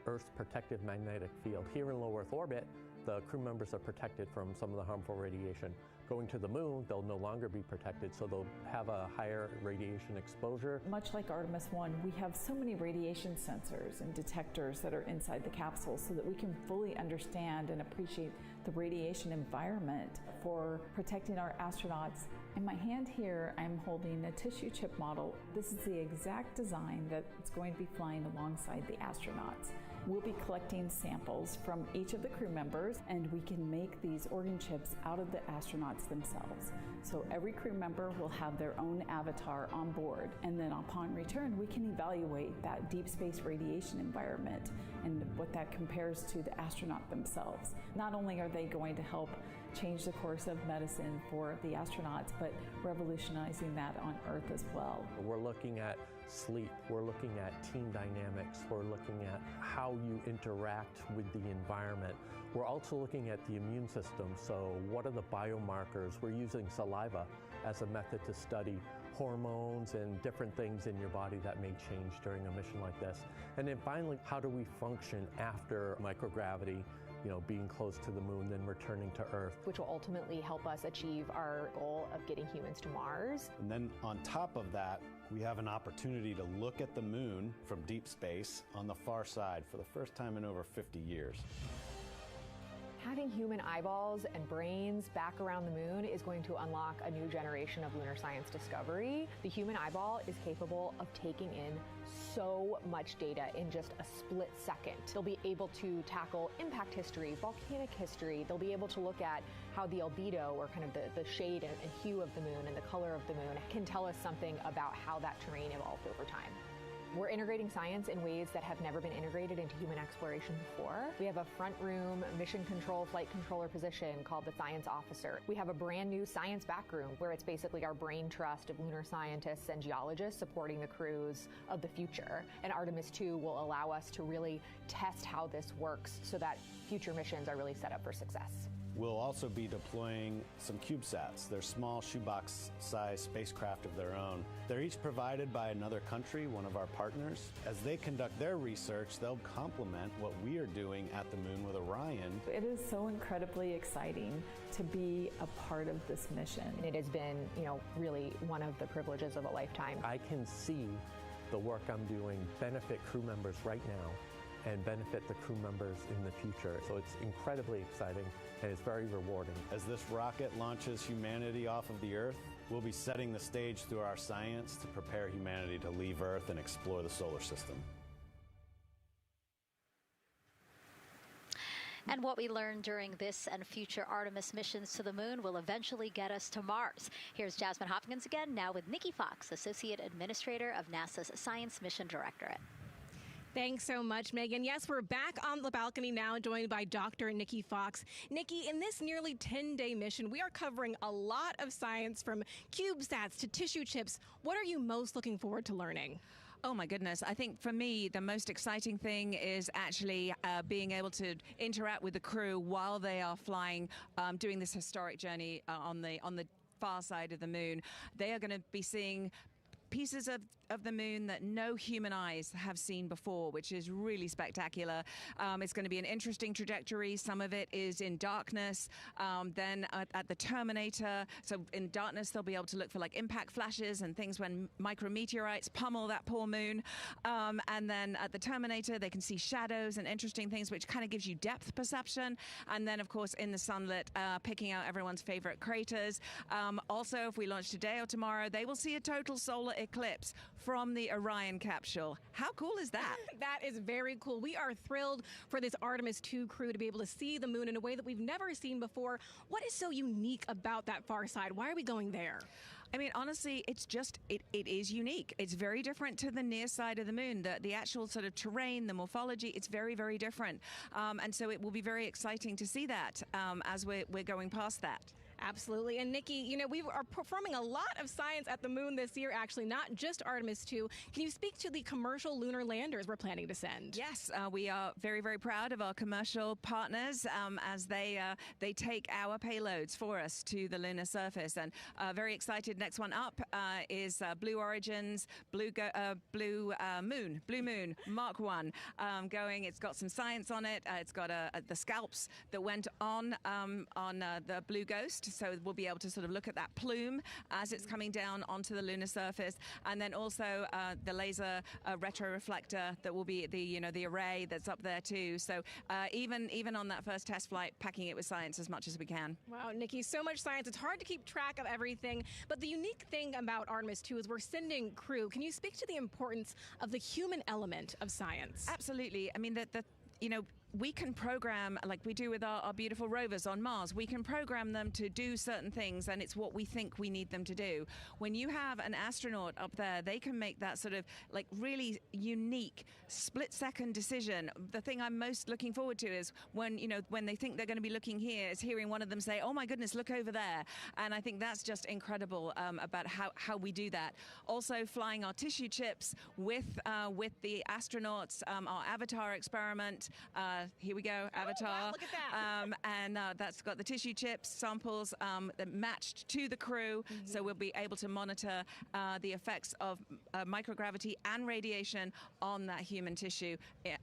Earth's protective magnetic field. Here in low Earth orbit, the crew members are protected from some of the harmful radiation. Going to the moon, they'll no longer be protected, so they'll have a higher radiation exposure. Much like Artemis I, we have so many radiation sensors and detectors that are inside the capsule so that we can fully understand and appreciate the radiation environment for protecting our astronauts. In my hand here, I'm holding a tissue chip model. This is the exact design that's going to be flying alongside the astronauts. We'll be collecting samples from each of the crew members, and we can make these organ chips out of the astronauts themselves. So every crew member will have their own avatar on board, and then upon return, we can evaluate that deep space radiation environment and what that compares to the astronaut themselves. Not only are they going to help change the course of medicine for the astronauts, but revolutionizing that on Earth as well. We're looking at sleep, we're looking at team dynamics, we're looking at how you interact with the environment. We're also looking at the immune system, so what are the biomarkers? We're using saliva as a method to study hormones and different things in your body that may change during a mission like this. And then finally, how do we function after microgravity? You know, being close to the moon, then returning to Earth. Which will ultimately help us achieve our goal of getting humans to Mars. And then on top of that, we have an opportunity to look at the moon from deep space on the far side for the first time in over 50 years. Having human eyeballs and brains back around the moon is going to unlock a new generation of lunar science discovery. The human eyeball is capable of taking in so much data in just a split second. They'll be able to tackle impact history, volcanic history. They'll be able to look at how the albedo, or kind of the shade and hue of the moon and the color of the moon, can tell us something about how that terrain evolved over time. We're integrating science in ways that have never been integrated into human exploration before. We have a front room mission control flight controller position called the science officer. We have a brand new science back room where it's basically our brain trust of lunar scientists and geologists supporting the crews of the future. And Artemis II will allow us to really test how this works so that future missions are really set up for success. We'll also be deploying some CubeSats. They're small shoebox-sized spacecraft of their own. They're each provided by another country, one of our partners. As they conduct their research, they'll complement what we are doing at the moon with Orion. It is so incredibly exciting to be a part of this mission. It has been, really one of the privileges of a lifetime. I can see the work I'm doing benefit crew members right now and benefit the crew members in the future. So it's incredibly exciting and it's very rewarding. As this rocket launches humanity off of the Earth, we'll be setting the stage through our science to prepare humanity to leave Earth and explore the solar system. And what we learned during this and future Artemis missions to the moon will eventually get us to Mars. Here's Jasmine Hopkins again, now with Nikki Fox, Associate Administrator of NASA's Science Mission Directorate. Thanks so much, Megan. Yes, we're back on the balcony now, joined by Dr. Nikki Fox. Nikki, in this nearly 10-day mission, we are covering a lot of science from CubeSats to tissue chips. What are you most looking forward to learning? Oh my goodness. I think for me, the most exciting thing is actually being able to interact with the crew while they are flying, doing this historic journey on the far side of the moon. They are going to be seeing pieces of the moon that no human eyes have seen before, which is really spectacular. It's going to be an interesting trajectory. Some of it is in darkness. Then at the terminator, so in darkness, they'll be able to look for like impact flashes and things when micrometeorites pummel that poor moon. And then at the terminator, they can see shadows and interesting things, which kind of gives you depth perception. And then, of course, in the sunlit, picking out everyone's favorite craters. Also, if we launch today or tomorrow, they will see a total solar eclipse from the Orion capsule. How cool is that? That is very cool. We are thrilled for this Artemis II crew to be able to see the moon in a way that we've never seen before. What is so unique about that far side? Why are we going there? I mean, honestly, it's just, it is unique. It's very different to the near side of the moon. The actual sort of terrain, the morphology, it's very, very different. And so it will be very exciting to see that as we're going past that. Absolutely. And Nikki, you know, we are performing a lot of science at the moon this year, actually, not just Artemis II. Can you speak to the commercial lunar landers we're planning to send? Yes, we are very, very proud of our commercial partners as they take our payloads for us to the lunar surface. And very excited. Next one up is Blue Origin's Blue Moon Mark 1 going. It's got some science on it. It's got the scalps that went on the Blue Ghost. So we'll be able to sort of look at that plume as it's coming down onto the lunar surface, and then also the laser retroreflector that will be the array that's up there too. So even on that first test flight, packing it with science as much as we can. Wow, Nikki, so much science. It's hard to keep track of everything. But the unique thing about Artemis II is we're sending crew. Can you speak to the importance of the human element of science? Absolutely. I mean, we can program, like we do with our beautiful rovers on Mars, we can program them to do certain things, and it's what we think we need them to do. When you have an astronaut up there, they can make that sort of like really unique split-second decision. The thing I'm most looking forward to is when they think they're going to be looking here, is hearing one of them say, "Oh my goodness, look over there." And I think that's just incredible about how we do that. Also, flying our tissue chips with the astronauts, our Avatar experiment. Here we go, Avatar. Wow, look at that. And that's got the tissue chips samples that matched to the crew, so we'll be able to monitor the effects of microgravity and radiation on that human tissue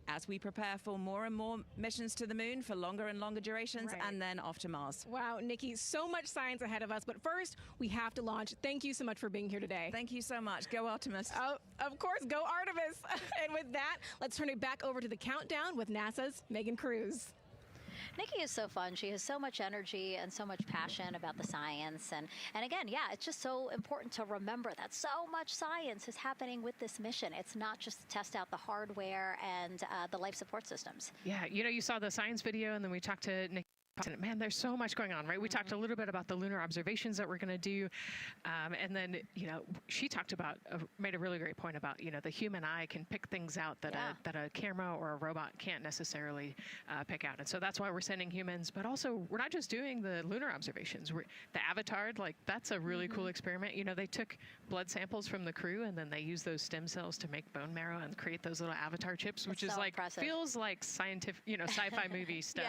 as we prepare for more and more missions to the moon for longer and longer durations, and then off to Mars. Wow, Nikki, so much science ahead of us, but first we have to launch. Thank you so much for being here today. Thank you so much. Go Artemis. Oh, of course, go Artemis. And with that, let's turn it back over to the countdown with NASA's Megan Cruz. Nikki is so fun. She has so much energy and so much passion about the science. And again, yeah, it's just so important to remember that so much science is happening with this mission. It's not just to test out the hardware and the life support systems. Yeah, you saw the science video, and then we talked to Nikki. Man, there's so much going on, right? We talked a little bit about the lunar observations that we're going to do. And then, she talked about, made a really great point about, the human eye can pick things out that a camera or a robot can't necessarily pick out. And so that's why we're sending humans. But also, we're not just doing the lunar observations. The Avatar, that's a really cool experiment. They took blood samples from the crew, and then they used those stem cells to make bone marrow and create those little Avatar chips, which is so impressive. Feels like scientific, sci-fi movie stuff.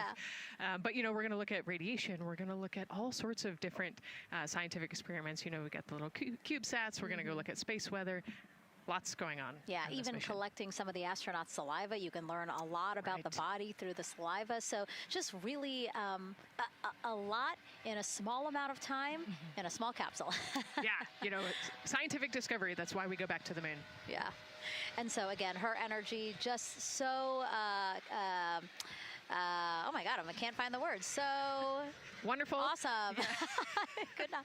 Yeah. But, we're going to look at radiation. We're going to look at all sorts of different scientific experiments. We got the little CubeSats. We're going to go look at space weather. Lots going on. Yeah, even collecting some of the astronauts' saliva. You can learn a lot about the body through the saliva. So just really a lot in a small amount of time in a small capsule. Yeah, scientific discovery. That's why we go back to the moon. Yeah. And so, again, her energy just so Oh my God, I can't find the words. So wonderful. Awesome. I don't know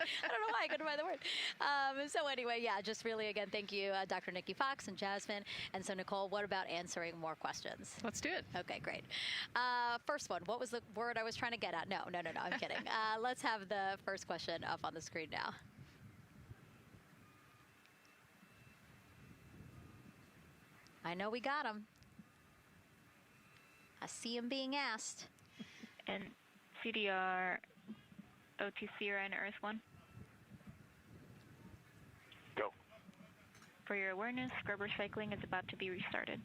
why I couldn't find the word. So anyway, yeah, just really, again, thank you, Dr. Nikki Fox and Jasmine. And so Nicole, what about answering more questions? Let's do it. Okay, great. First one, what was the word I was trying to get at? No, I'm kidding. Let's have the first question up on the screen now. I know we got them. I see them being asked. And CDR OTC Orion Earth 1. Go. For your awareness, scrubber cycling is about to be restarted.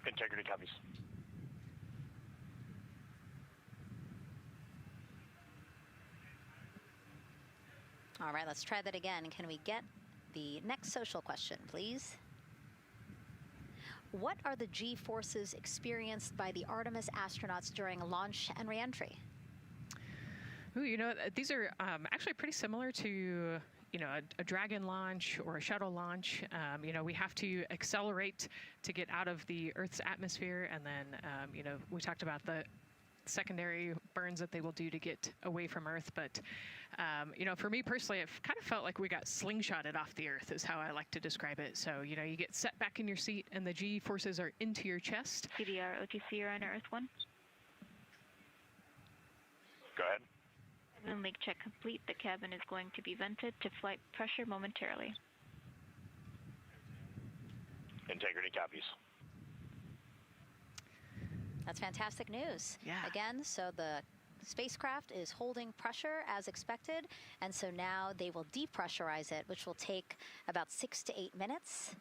Integrity copies. All right, let's try that again. Can we get the next social question, please? What are the G-forces experienced by the Artemis astronauts during launch and reentry? Ooh, you know, these are actually pretty similar to, you know, a Dragon launch or a shuttle launch. You know, we have to accelerate to get out of the Earth's atmosphere, and then, you know, we talked about the secondary burns that they will do to get away from Earth. But, you know, for me personally, it kind of felt like we got slingshotted off the Earth is how I like to describe it. So, you know, you get set back in your seat and the G-forces are into your chest. CDR OTC Orion Earth 1. Go ahead. Cabin leak check complete. The cabin is going to be vented to flight pressure momentarily. Integrity copies. That's fantastic news. Yeah. Again, so the spacecraft is holding pressure as expected, and so now they will depressurize it, which will take about 6 to 8 minutes.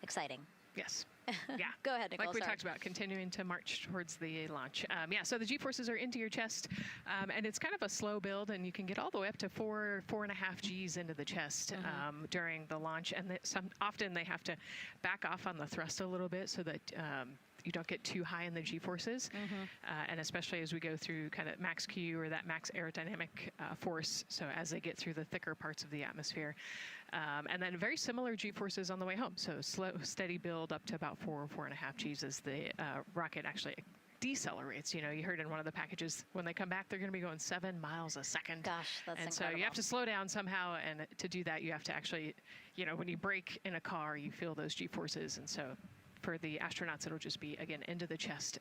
Exciting. Yes. Yeah. Go ahead, Nicole. Like we talked about, continuing to march towards the launch. Yeah, so the G-forces are into your chest, and it's kind of a slow build, and you can get all the way up to 4.5 Gs into the chest during the launch, and often they have to back off on the thrust a little bit so that you don't get too high in the G-forces, and especially as we go through kind of max Q or that max aerodynamic force, so as they get through the thicker parts of the atmosphere. And then very similar G-forces on the way home, so slow, steady build up to about 4.5 Gs as the rocket actually decelerates. You know, you heard in one of the packages, when they come back, they're going to be going 7 miles a second. Gosh, that's and incredible. So you have to slow down somehow, and to do that, you have to actually, you know, when you brake in a car, you feel those G-forces, and so for the astronauts, it'll just be, again, into the chest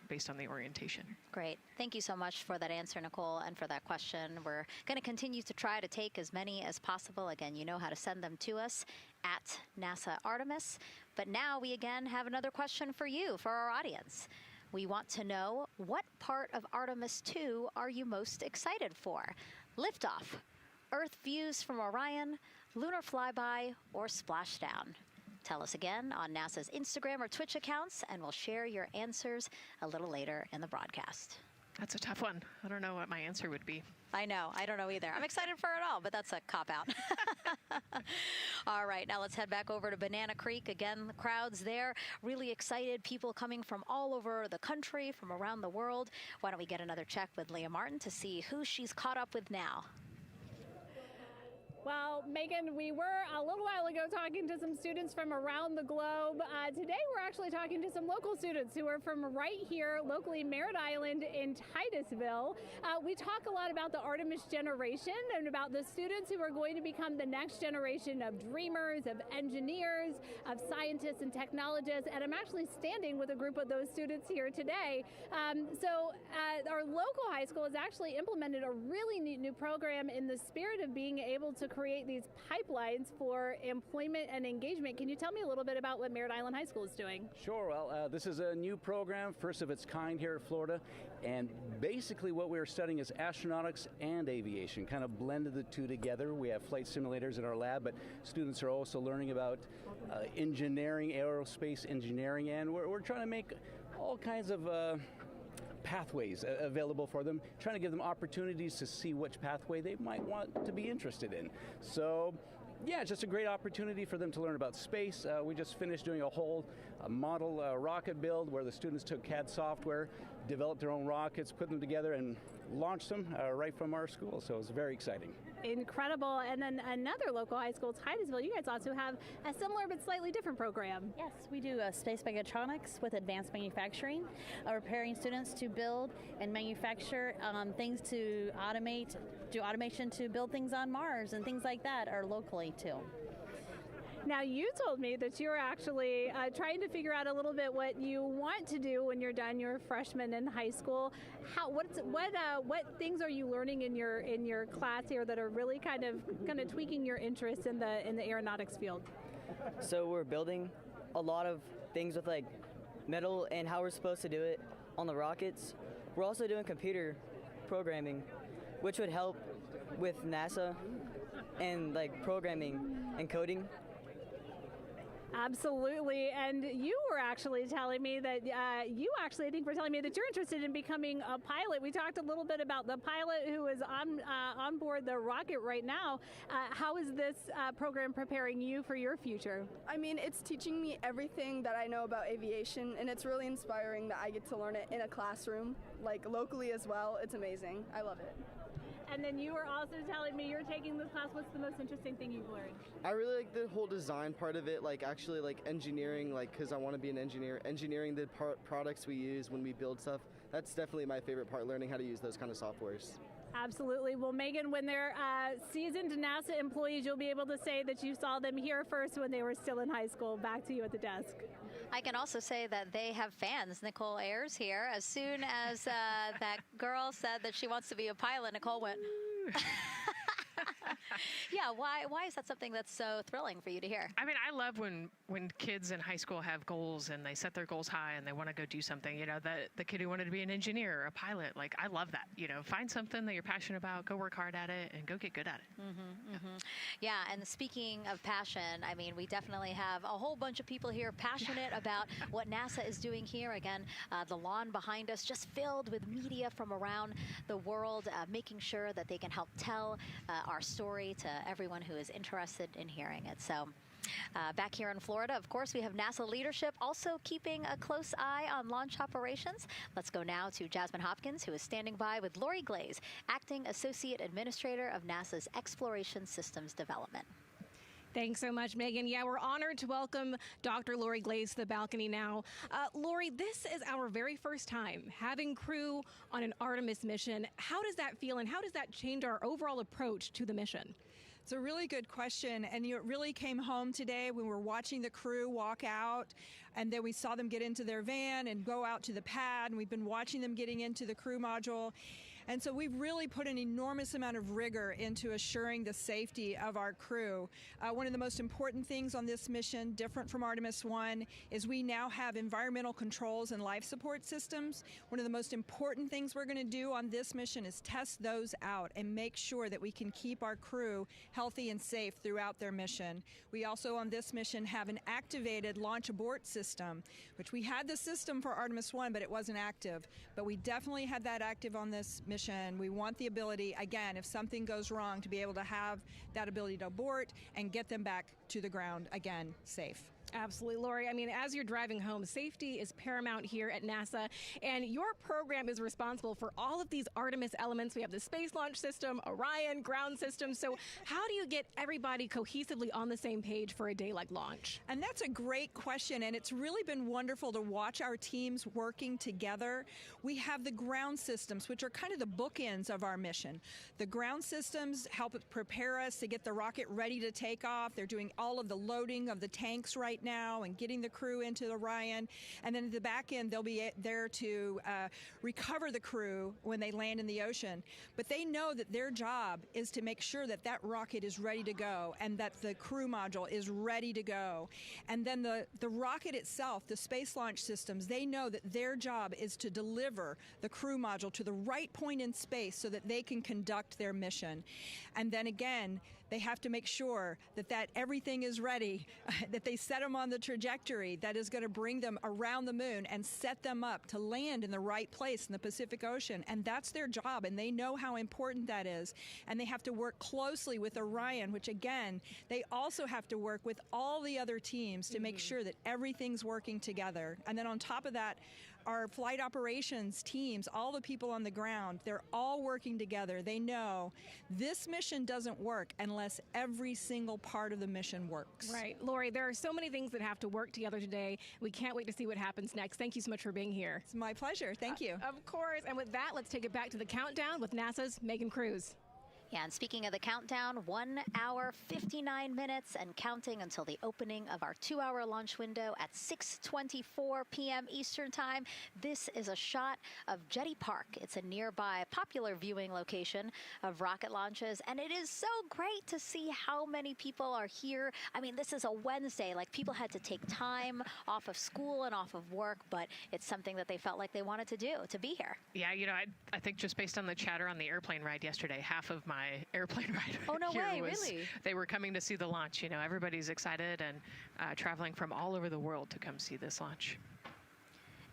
based on the orientation. Great. Thank you so much for that answer, Nicole, and for that question. We're going to continue to try to take as many as possible. Again, you know how to send them to us at NASA Artemis. But now we again have another question for you, for our audience. We want to know, what part of Artemis II are you most excited for? Liftoff, Earth views from Orion, lunar flyby, or splashdown? Tell us again on NASA's Instagram or Twitch accounts, and we'll share your answers a little later in the broadcast. That's a tough one. I don't know what my answer would be. I know. I don't know either. I'm excited for it all, but that's a cop-out. All right, now let's head back over to Banana Creek. Again, the crowds there, really excited. People coming from all over the country, from around the world. Why don't we get another check with Leah Martin to see who she's caught up with now. Well, Megan, we were a little while ago talking to some students from around the globe. Today, we're actually talking to some local students who are from right here, locally, Merritt Island in Titusville. We talk a lot about the Artemis generation and about the students who are going to become the next generation of dreamers, of engineers, of scientists and technologists. And I'm actually standing with a group of those students here today. Our local high school has actually implemented a really neat new program in the spirit of being able to create these pipelines for employment and engagement. Can you tell me a little bit about what Merritt Island High School is doing? Sure. Well, this is a new program, first of its kind here at Florida, and basically what we're studying is astronautics and aviation, kind of blended the two together. We have flight simulators in our lab, but students are also learning about engineering, aerospace engineering, and we're trying to make all kinds of pathways available for them, trying to give them opportunities to see which pathway they might want to be interested in. So, yeah, just a great opportunity for them to learn about space. We just finished doing a whole model rocket build where the students took CAD software, developed their own rockets, put them together, and launched them right from our school. So it was very exciting. incredible. And then another local high school, Titusville, you guys also have a similar but slightly different program. Yes, we do space mechatronics with advanced manufacturing, preparing students to build and manufacture things to automate, do automation to build things on Mars and things like that, or locally too. Now, you told me that you're actually trying to figure out a little bit what you want to do when you're done. You're a freshman in high school. What things are you learning in your class here that are really kind of tweaking your interest in the aeronautics field? So we're building a lot of things with like metal and how we're supposed to do it on the rockets. We're also doing computer programming, which would help with NASA and like programming and coding. Absolutely. And you were actually telling me that I think were telling me that you're interested in becoming a pilot. We talked a little bit about the pilot who is on board the rocket right now. How is this program preparing you for your future? I mean, it's teaching me everything that I know about aviation, and it's really inspiring that I get to learn it in a classroom, like locally as well. It's amazing. I love it. And then you were also telling me you're taking this class. What's the most interesting thing you've learned? I really like the whole design part of it, like actually like engineering, like because I want to be an engineer. Engineering the products we use when we build stuff, that's definitely my favorite part, learning how to use those kind of softwares. Absolutely. Well, Megan, when they're seasoned NASA employees, you'll be able to say that you saw them here first when they were still in high school. Back to you at the desk. I can also say that they have fans. Nicole Ayers here. As soon as that girl said that she wants to be a pilot, Nicole went, yeah, why is that something that's so thrilling for you to hear? I mean, I love when kids in high school have goals and they set their goals high and they want to go do something. You know, the kid who wanted to be an engineer or a pilot, like, I love that. You know, find something that you're passionate about, go work hard at it, and go get good at it. Yeah, and speaking of passion, I mean, we definitely have a whole bunch of people here passionate about what NASA is doing here. Again, the lawn behind us just filled with media from around the world, making sure that they can help tell our story to everyone who is interested in hearing it. So back here in Florida, of course, we have NASA leadership also keeping a close eye on launch operations. Let's go now to Jasmine Hopkins, who is standing by with Lori Glaze, Acting Associate Administrator of NASA's Exploration Systems Development. Thanks so much, Megan. Yeah, we're honored to welcome Dr. Lori Glaze to the balcony now. Lori, this is our very first time having crew on an Artemis mission. How does that feel, and how does that change our overall approach to the mission? It's a really good question, and it really came home today when we were watching the crew walk out, and then we saw them get into their van and go out to the pad, and we've been watching them getting into the crew module. And so we've really put an enormous amount of rigor into assuring the safety of our crew. One of the most important things on this mission, different from Artemis I, is we now have environmental controls and life support systems. One of the most important things we're going to do on this mission is test those out and make sure that we can keep our crew healthy and safe throughout their mission. We also on this mission have an activated launch abort system, which we had the system for Artemis I, but it wasn't active. But we definitely had that active on this mission. We want the ability, again, if something goes wrong, to be able to have that ability to abort and get them back to the ground again, safe. Absolutely, Lori. I mean, as you're driving home, safety is paramount here at NASA, and your program is responsible for all of these Artemis elements. We have the Space Launch System, Orion, ground system. So how do you get everybody cohesively on the same page for a day like launch? And that's a great question, and it's really been wonderful to watch our teams working together. We have the ground systems, which are kind of the bookends of our mission. The ground systems help prepare us to get the rocket ready to take off. They're doing all of the loading of the tanks right now and getting the crew into Orion. And then at the back end, they'll be there to recover the crew when they land in the ocean. But they know that their job is to make sure that that rocket is ready to go and that the crew module is ready to go. And then the rocket itself, the space launch systems, they know that their job is to deliver the crew module to the right point in space so that they can conduct their mission. And then again, they have to make sure that everything is ready, that they set them on the trajectory that is going to bring them around the moon and set them up to land in the right place in the Pacific Ocean. And that's their job, and they know how important that is. And they have to work closely with Orion, which again, they also have to work with all the other teams to make sure that everything's working together. And then on top of that, our flight operations teams, all the people on the ground, they're all working together. They know this mission doesn't work unless every single part of the mission works. Right. Lori, there are so many things that have to work together today. We can't wait to see what happens next. Thank you so much for being here. It's my pleasure. Thank you. Of course. And with that, let's take it back to the countdown with NASA's Megan Cruz. Yeah, and speaking of the countdown, 1 hour, 59 minutes and counting until the opening of our 2-hour launch window at 6:24 p.m. Eastern Time. This is a shot of Jetty Park. It's a nearby popular viewing location of rocket launches, and it is so great to see how many people are here. I mean, this is a Wednesday. Like, people had to take time off of school and off of work, but it's something that they felt like they wanted to do, to be here. Yeah, you know, I think just based on the chatter on the airplane ride yesterday, half of my airplane ride really? They were coming to see the launch. You know, everybody's excited and traveling from all over the world to come see this launch.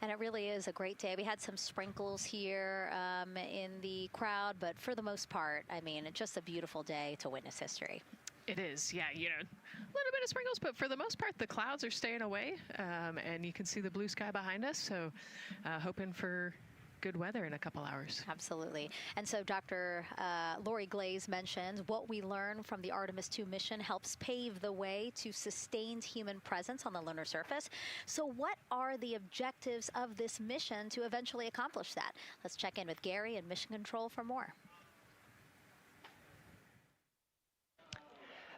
And it really is a great day. We had some sprinkles here in the crowd, but for the most part, I mean, it's just a beautiful day to witness history. It is, yeah, you know, a little bit of sprinkles, but for the most part, the clouds are staying away, and you can see the blue sky behind us, so hoping for good weather in a couple hours. Absolutely. And so Dr. Lori Glaze mentioned what we learned from the Artemis II mission helps pave the way to sustained human presence on the lunar surface. So what are the objectives of this mission to eventually accomplish that? Let's check in with Gary in Mission Control for more.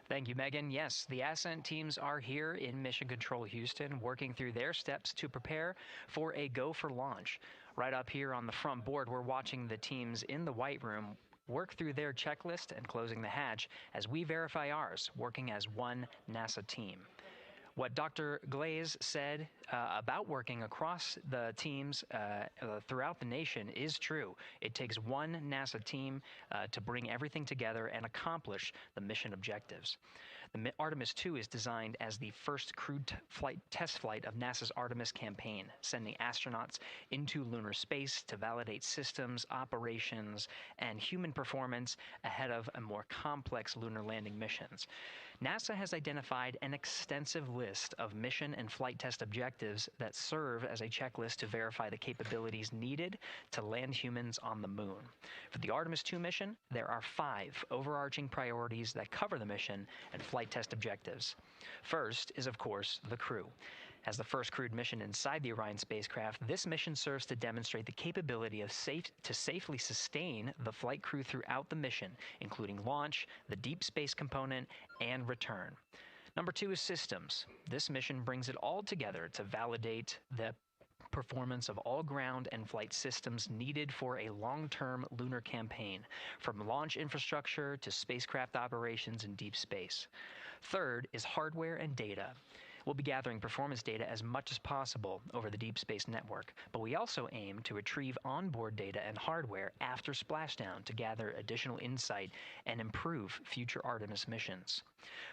Thank you, Megan. Yes, the ascent teams are here in Mission Control Houston, working through their steps to prepare for a go for launch. Right up here on the front board, we're watching the teams in the White Room work through their checklist and closing the hatch as we verify ours, working as one NASA team. What Dr. Glaze said about working across the teams throughout the nation is true. It takes one NASA team to bring everything together and accomplish the mission objectives. The Artemis II is designed as the first crewed test flight of NASA's Artemis campaign, sending astronauts into lunar space to validate systems, operations, and human performance ahead of a more complex lunar landing missions. NASA has identified an extensive list of mission and flight test objectives that serve as a checklist to verify the capabilities needed to land humans on the moon. For the Artemis II mission, there are 5 overarching priorities that cover the mission and flight test objectives. First is, of course, the crew. As the first crewed mission inside the Orion spacecraft, this mission serves to demonstrate the capability of safely sustain the flight crew throughout the mission, including launch, the deep space component, and return. Number 2 is systems. This mission brings it all together to validate the performance of all ground and flight systems needed for a long-term lunar campaign, from launch infrastructure to spacecraft operations in deep space. Third is hardware and data. We'll be gathering performance data as much as possible over the Deep Space Network, but we also aim to retrieve onboard data and hardware after splashdown to gather additional insight and improve future Artemis missions.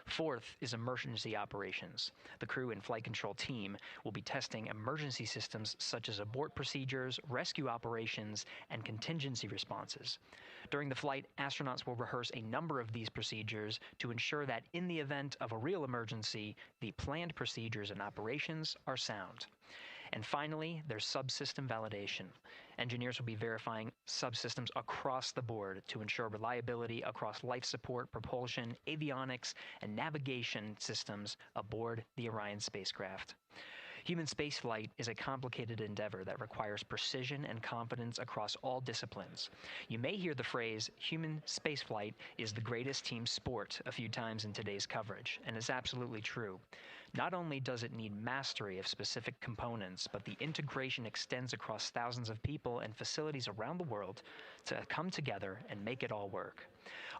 Fourth is emergency operations. The crew and flight control team will be testing emergency systems such as abort procedures, rescue operations, and contingency responses. During the flight, astronauts will rehearse a number of these procedures to ensure that in the event of a real emergency, the planned procedures and operations are sound. And finally, there's subsystem validation. Engineers will be verifying subsystems across the board to ensure reliability across life support, propulsion, avionics, and navigation systems aboard the Orion spacecraft. Human spaceflight is a complicated endeavor that requires precision and confidence across all disciplines. You may hear the phrase, human spaceflight is the greatest team sport, a few times in today's coverage, and it's absolutely true. Not only does it need mastery of specific components, but the integration extends across thousands of people and facilities around the world to come together and make it all work.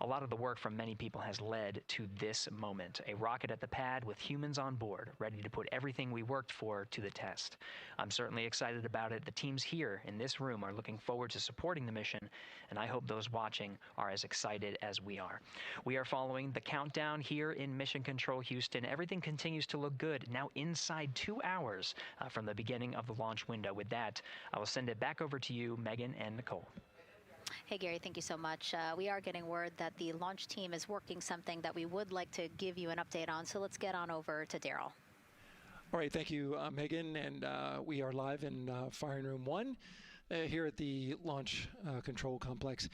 A lot of the work from many people has led to this moment, a rocket at the pad with humans on board, ready to put everything we worked for to the test. I'm certainly excited about it. The teams here in this room are looking forward to supporting the mission, and I hope those watching are as excited as we are. We are following the countdown here in Mission Control Houston. Everything continues to look good. Now inside 2 hours from the beginning of the launch window. With that, I will send it back over to you, Megan and Nicole. Hey, Gary, thank you so much. We are getting word that the launch team is working something that we would like to give you an update on, so let's get on over to Daryl. All right, thank you, Megan. And we are live in Firing Room 1 here at the Launch Control Complex.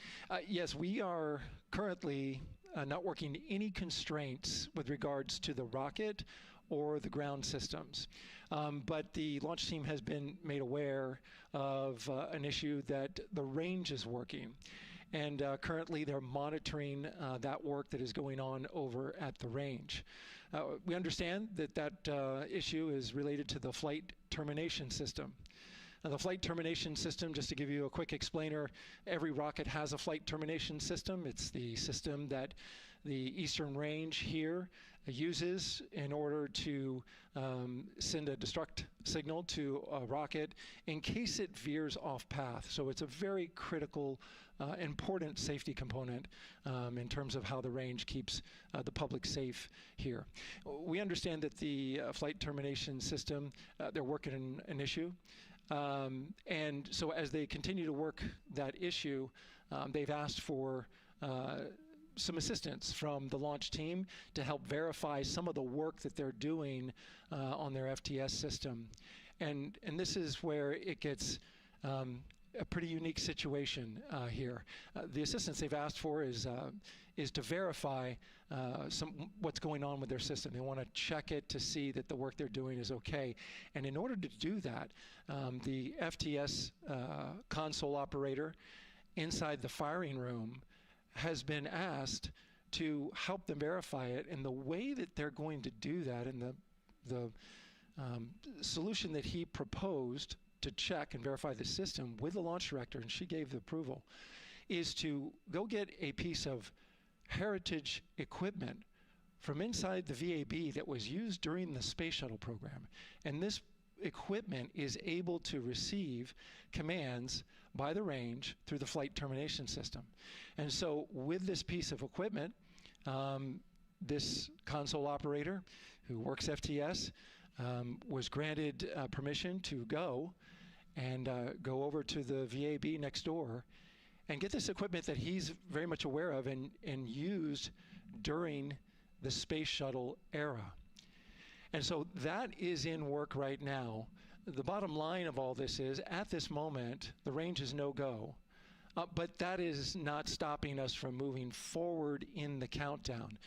Yes, we are currently not working any constraints with regards to the rocket or the ground systems. But the launch team has been made aware of an issue that the range is working. And currently they're monitoring that work that is going on over at the range. We understand that that issue is related to the flight termination system. Now, the flight termination system, just to give you a quick explainer, every rocket has a flight termination system. It's the system that the Eastern Range here uses in order to send a destruct signal to a rocket in case it veers off path. So it's a very critical, important safety component in terms of how the range keeps the public safe here. We understand that the flight termination system, they're working an issue. And so as they continue to work that issue, they've asked for some assistance from the launch team to help verify some of the work that they're doing on their FTS system. And this is where it gets a pretty unique situation here. The assistance they've asked for is to verify what's going on with their system. They want to check it to see that the work they're doing is okay. And in order to do that, the FTS console operator inside the firing room has been asked to help them verify it. And the way that they're going to do that, and the solution that he proposed to check and verify the system with the launch director, and she gave the approval, is to go get a piece of heritage equipment from inside the VAB that was used during the space shuttle program. And this equipment is able to receive commands by the range through the flight termination system. And so with this piece of equipment, this console operator who works FTS was granted permission to go go over to the VAB next door and get this equipment that he's very much aware of and used during the space shuttle era. And so that is in work right now. The bottom line of all this is, at this moment, the range is no-go. But that is not stopping us from moving forward in the countdown.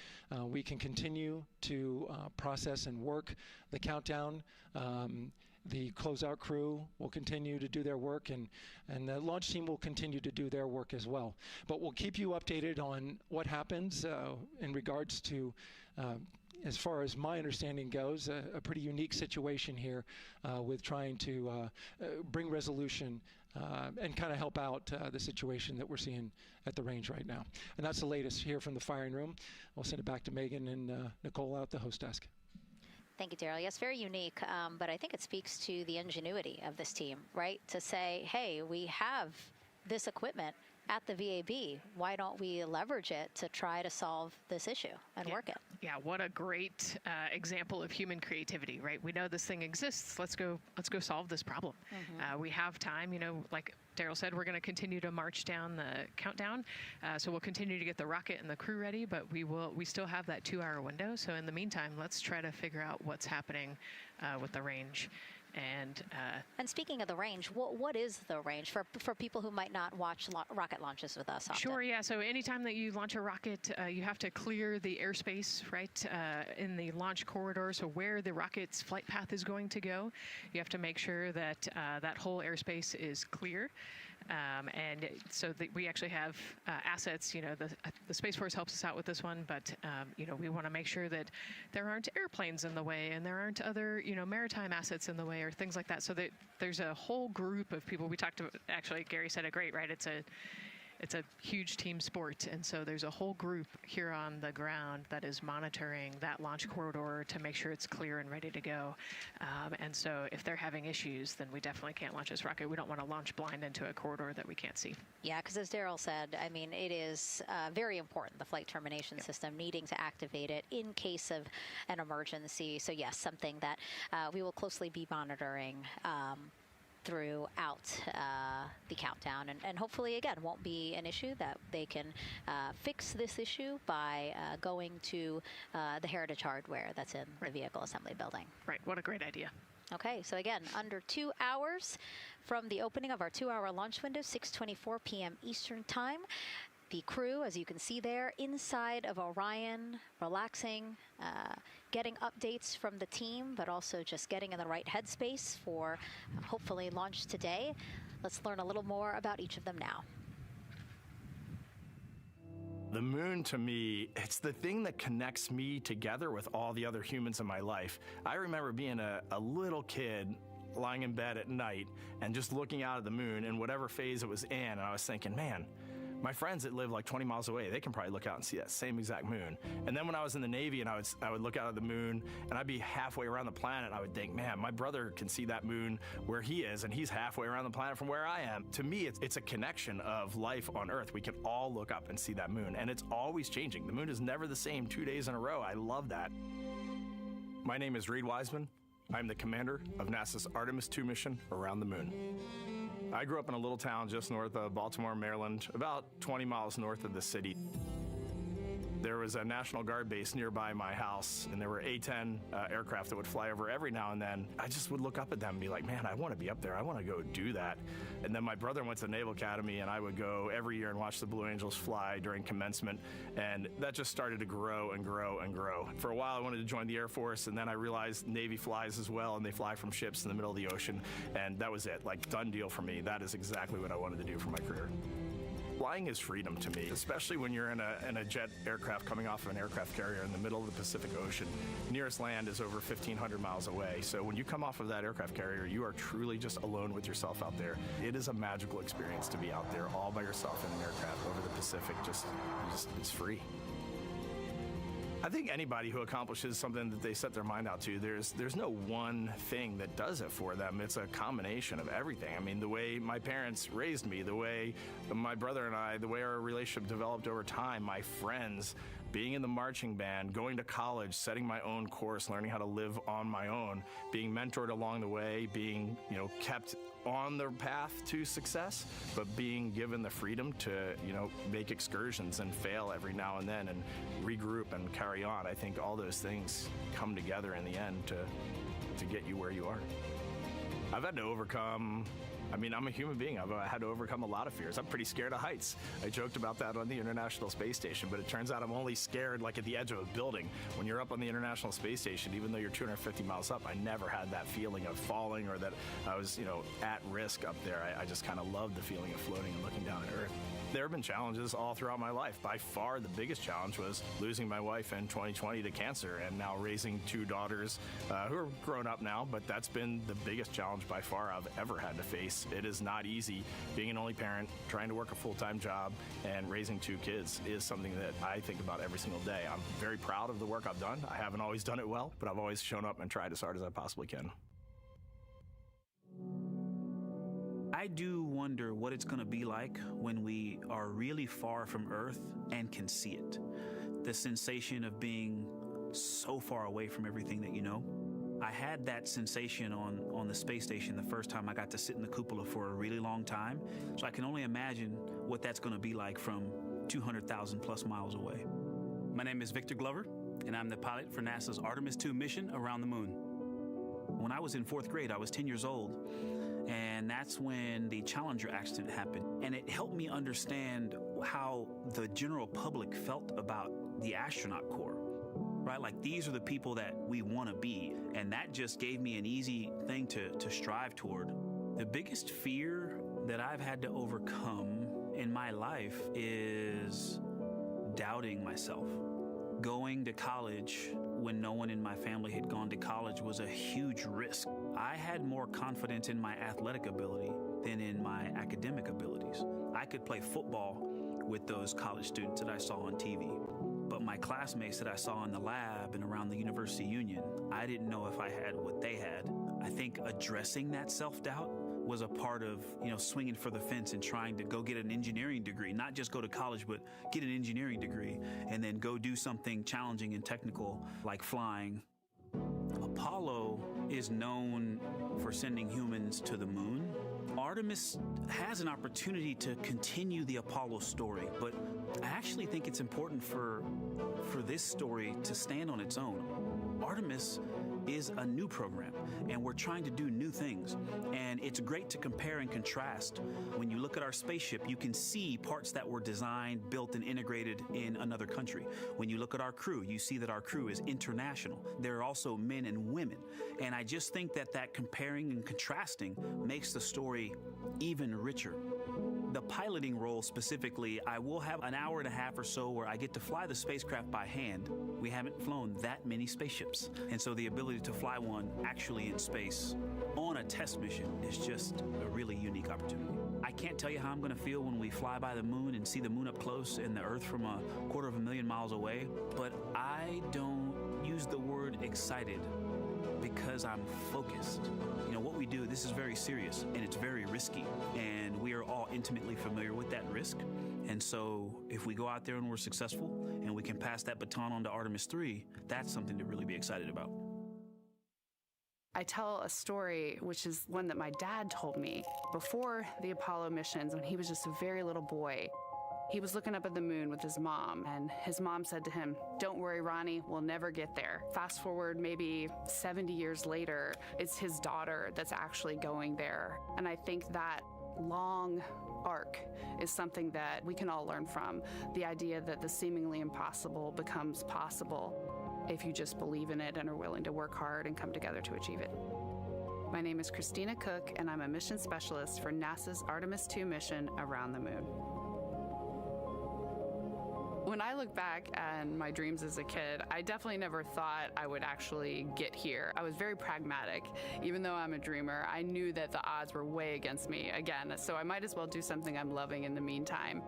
We can continue to process and work the countdown. The closeout crew will continue to do their work, and the launch team will continue to do their work as well. But we'll keep you updated on what happens in regards to, as far as my understanding goes, a pretty unique situation here with trying to bring resolution and kind of help out the situation that we're seeing at the range right now. And that's the latest here from the firing room. I'll send it back to Megan and Nicole out the host desk. Thank you, Daryl. Yes, very unique, but I think it speaks to the ingenuity of this team, right? To say, hey, we have this equipment at the VAB. Why don't we leverage it to try to solve this issue and work it? Yeah, what a great example of human creativity, right? We know this thing exists. Let's go solve this problem. We have time, like Daryl said, we're going to continue to march down the countdown. So we'll continue to get the rocket and the crew ready, but we still have that 2-hour window. So in the meantime, let's try to figure out what's happening with the range. And speaking of the range, what is the range for people who might not watch rocket launches with us often? Sure, yeah. So anytime that you launch a rocket, you have to clear the airspace, right, in the launch corridor. So where the rocket's flight path is going to go, you have to make sure that that whole airspace is clear. And so we actually have assets, the Space Force helps us out with this one, but, we want to make sure that there aren't airplanes in the way and there aren't other, maritime assets in the way or things like that. So that there's a whole group of people. We talked about, actually, Gary said it great, right? It's a huge team sport, and so there's a whole group here on the ground that is monitoring that launch corridor to make sure it's clear and ready to go. And so if they're having issues, then we definitely can't launch this rocket. We don't want to launch blind into a corridor that we can't see. Yeah, because as Daryl said, I mean, it is very important, the flight termination system, needing to activate it in case of an emergency. So yes, something that we will closely be monitoring throughout the countdown, and hopefully again won't be an issue, that they can fix this issue by going to the heritage hardware that's in the vehicle assembly building. Right, what a great idea. Okay, so again, under 2 hours from the opening of our 2-hour launch window, 6:24 p.m. Eastern Time. The crew, as you can see there, inside of Orion, relaxing, getting updates from the team, but also just getting in the right headspace for hopefully launch today. Let's learn a little more about each of them now. The moon, to me, it's the thing that connects me together with all the other humans in my life. I remember being a little kid lying in bed at night and just looking out at the moon in whatever phase it was in, and I was thinking, man, my friends that live like 20 miles away, they can probably look out and see that same exact moon. And then when I was in the Navy and I would look out at the moon and I'd be halfway around the planet, I would think, man, my brother can see that moon where he is, and he's halfway around the planet from where I am. To me, it's a connection of life on Earth. We can all look up and see that moon, and it's always changing. The moon is never the same 2 days in a row. I love that. My name is Reed Wiseman. I'm the commander of NASA's Artemis II mission around the moon. I grew up in a little town just north of Baltimore, Maryland, about 20 miles north of the city. There was a National Guard base nearby my house, and there were A-10 aircraft that would fly over every now and then. I just would look up at them and be like, man, I want to be up there. I want to go do that. And then my brother went to the Naval Academy, and I would go every year and watch the Blue Angels fly during commencement. And that just started to grow and grow and grow. For a while, I wanted to join the Air Force, and then I realized Navy flies as well, and they fly from ships in the middle of the ocean. And that was it, like, done deal for me. That is exactly what I wanted to do for my career. Flying is freedom to me, especially when you're in a jet aircraft coming off of an aircraft carrier in the middle of the Pacific Ocean. Nearest land is over 1,500 miles away. So when you come off of that aircraft carrier, you are truly just alone with yourself out there. It is a magical experience to be out there all by yourself in an aircraft over the Pacific. It's free. I think anybody who accomplishes something that they set their mind out to, there's no one thing that does it for them. It's a combination of everything. I mean, the way my parents raised me, the way my brother and I, the way our relationship developed over time, my friends, being in the marching band, going to college, setting my own course, learning how to live on my own, being mentored along the way, being, kept on the path to success, but being given the freedom to, make excursions and fail every now and then and regroup and carry on. I think all those things come together in the end to get you where you are. I've had to overcome, I'm a human being. I've had to overcome a lot of fears. I'm pretty scared of heights. I joked about that on the International Space Station, but it turns out I'm only scared like at the edge of a building. When you're up on the International Space Station, even though you're 250 miles up, I never had that feeling of falling or that I was, at risk up there. I just kind of loved the feeling of floating and looking down at Earth. There have been challenges all throughout my life. By far, the biggest challenge was losing my wife in 2020 to cancer, and now raising 2 daughters who are grown up now, but that's been the biggest challenge by far I've ever had to face. It is not easy. Being an only parent, trying to work a full-time job, and raising 2 kids is something that I think about every single day. I'm very proud of the work I've done. I haven't always done it well, but I've always shown up and tried as hard as I possibly can. I do wonder what it's going to be like when we are really far from Earth and can see it. The sensation of being so far away from everything that you know. I had that sensation on the space station the first time I got to sit in the cupola for a really long time. So I can only imagine what that's going to be like from 200,000 plus miles away. My name is Victor Glover, and I'm the pilot for NASA's Artemis II mission around the moon. When I was in 4th grade, I was 10 years old. And that's when the Challenger accident happened. And it helped me understand how the general public felt about the astronaut corps, right? Like, these are the people that we want to be. And that just gave me an easy thing to strive toward. The biggest fear that I've had to overcome in my life is doubting myself. Going to college when no one in my family had gone to college was a huge risk. I had more confidence in my athletic ability than in my academic abilities. I could play football with those college students that I saw on TV. But my classmates that I saw in the lab and around the University Union, I didn't know if I had what they had. I think addressing that self-doubt was a part of, swinging for the fence and trying to go get an engineering degree, not just go to college, but get an engineering degree and then go do something challenging and technical like flying. Apollo is known for sending humans to the moon. Artemis has an opportunity to continue the Apollo story, but I actually think it's important for this story to stand on its own. Artemis is a new program, and we're trying to do new things. And it's great to compare and contrast. When you look at our spaceship, you can see parts that were designed, built, and integrated in another country. When you look at our crew, you see that our crew is international. There are also men and women. And I just think that comparing and contrasting makes the story even richer. The piloting role specifically, I will have an hour and a half or so where I get to fly the spacecraft by hand. We haven't flown that many spaceships. And so the ability to fly one actually in space on a test mission is just a really unique opportunity. I can't tell you how I'm going to feel when we fly by the moon and see the moon up close and the Earth from 250,000 miles away, but I don't use the word excited because I'm focused. You know, what we do, this is very serious and it's very risky, and we are all intimately familiar with that risk. And so if we go out there and we're successful and we can pass that baton on to Artemis II, that's something to really be excited about. I tell a story, which is one that my dad told me before the Apollo missions when he was just a very little boy. He was looking up at the moon with his mom, and his mom said to him, "Don't worry, Ronnie, we'll never get there." Fast forward maybe 70 years later, it's his daughter that's actually going there. And I think that long arc is something that we can all learn from. The idea that the seemingly impossible becomes possible if you just believe in it and are willing to work hard and come together to achieve it. My name is Christina Cook, and I'm a mission specialist for NASA's Artemis II mission around the moon. When I look back at my dreams as a kid, I definitely never thought I would actually get here. I was very pragmatic. Even though I'm a dreamer, I knew that the odds were way against me again, so I might as well do something I'm loving in the meantime.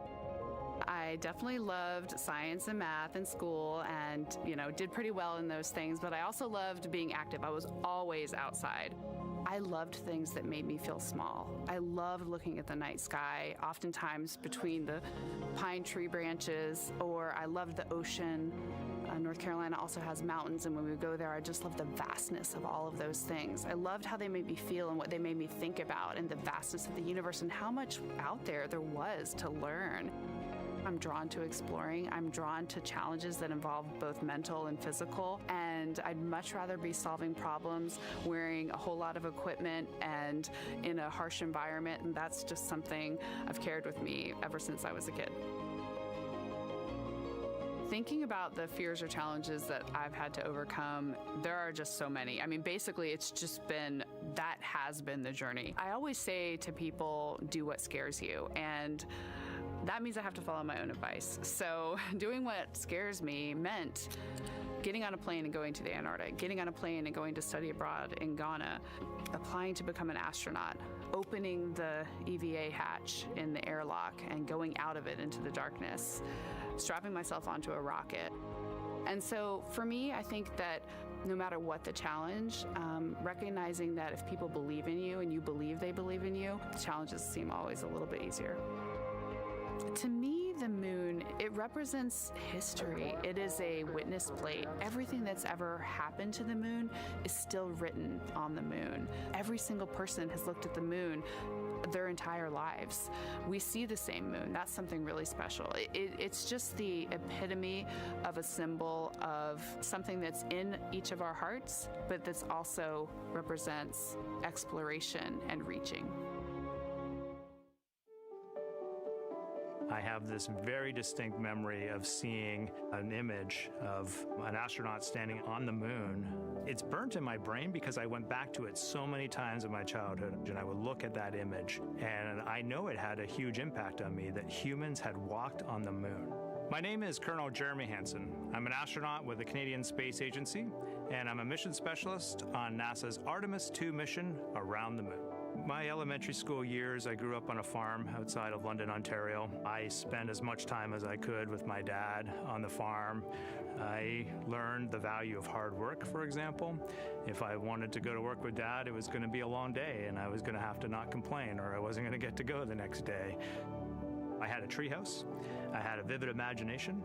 I definitely loved science and math in school and, did pretty well in those things, but I also loved being active. I was always outside. I loved things that made me feel small. I loved looking at the night sky, oftentimes between the pine tree branches, or I loved the ocean. North Carolina also has mountains, and when we go there, I just loved the vastness of all of those things. I loved how they made me feel and what they made me think about, and the vastness of the universe and how much out there was to learn. I'm drawn to exploring. I'm drawn to challenges that involve both mental and physical, and I'd much rather be solving problems wearing a whole lot of equipment and in a harsh environment, and that's just something I've carried with me ever since I was a kid. Thinking about the fears or challenges that I've had to overcome, there are just so many. I mean, basically, it's just that has been the journey. I always say to people, do what scares you, and that means I have to follow my own advice. So doing what scares me meant getting on a plane and going to the Antarctic, getting on a plane and going to study abroad in Ghana, applying to become an astronaut, opening the EVA hatch in the airlock and going out of it into the darkness, strapping myself onto a rocket. And so for me, I think that no matter what the challenge, recognizing that if people believe in you and you believe they believe in you, the challenges seem always a little bit easier. To me, the moon, it represents history. It is a witness plate. Everything that's ever happened to the moon is still written on the moon. Every single person has looked at the moon their entire lives. We see the same moon. That's something really special. It's just the epitome of a symbol of something that's in each of our hearts, but that's also represents exploration and reaching. I have this very distinct memory of seeing an image of an astronaut standing on the moon. It's burnt in my brain because I went back to it so many times in my childhood, and I would look at that image, and I know it had a huge impact on me that humans had walked on the moon. My name is Colonel Jeremy Hansen. I'm an astronaut with the Canadian Space Agency, and I'm a mission specialist on NASA's Artemis II mission around the moon. My elementary school years, I grew up on a farm outside of London, Ontario. I spent as much time as I could with my dad on the farm. I learned the value of hard work, for example. If I wanted to go to work with Dad, it was going to be a long day, and I was going to have to not complain, or I wasn't going to get to go the next day. I had a treehouse, I had a vivid imagination,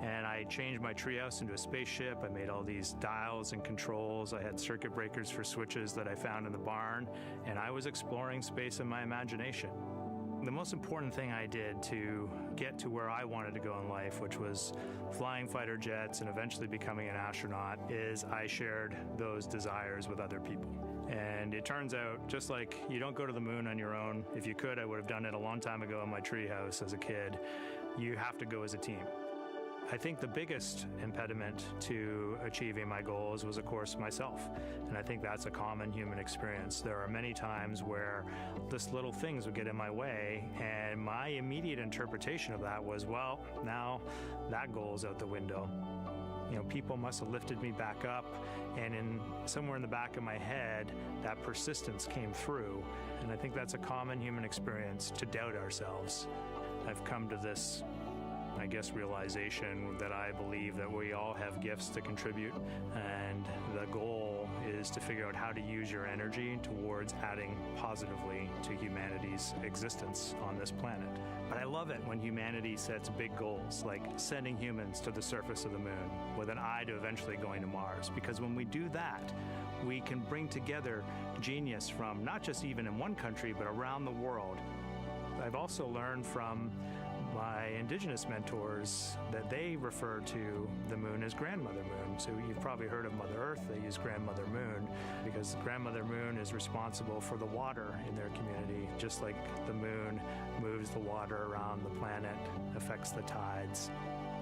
and I changed my treehouse into a spaceship. I made all these dials and controls. I had circuit breakers for switches that I found in the barn, and I was exploring space in my imagination. The most important thing I did to get to where I wanted to go in life, which was flying fighter jets and eventually becoming an astronaut, is I shared those desires with other people. And it turns out, just like you don't go to the moon on your own, if you could, I would have done it a long time ago in my treehouse as a kid. You have to go as a team. I think the biggest impediment to achieving my goals was, of course, myself. And I think that's a common human experience. There are many times where just little things would get in my way, and my immediate interpretation of that was, well, now that goal's out the window. You know, people must have lifted me back up, and somewhere in the back of my head, that persistence came through. And I think that's a common human experience, to doubt ourselves. I've come to this, I guess, realization that I believe that we all have gifts to contribute, and the goal is to figure out how to use your energy towards adding positively to humanity's existence on this planet. But I love it when humanity sets big goals, like sending humans to the surface of the moon with an eye to eventually going to Mars, because when we do that, we can bring together genius from not just even in one country, but around the world. I've also learned from my indigenous mentors that they refer to the moon as Grandmother Moon. So you've probably heard of Mother Earth. They use Grandmother Moon because Grandmother Moon is responsible for the water in their community, just like the moon moves the water around the planet, affects the tides.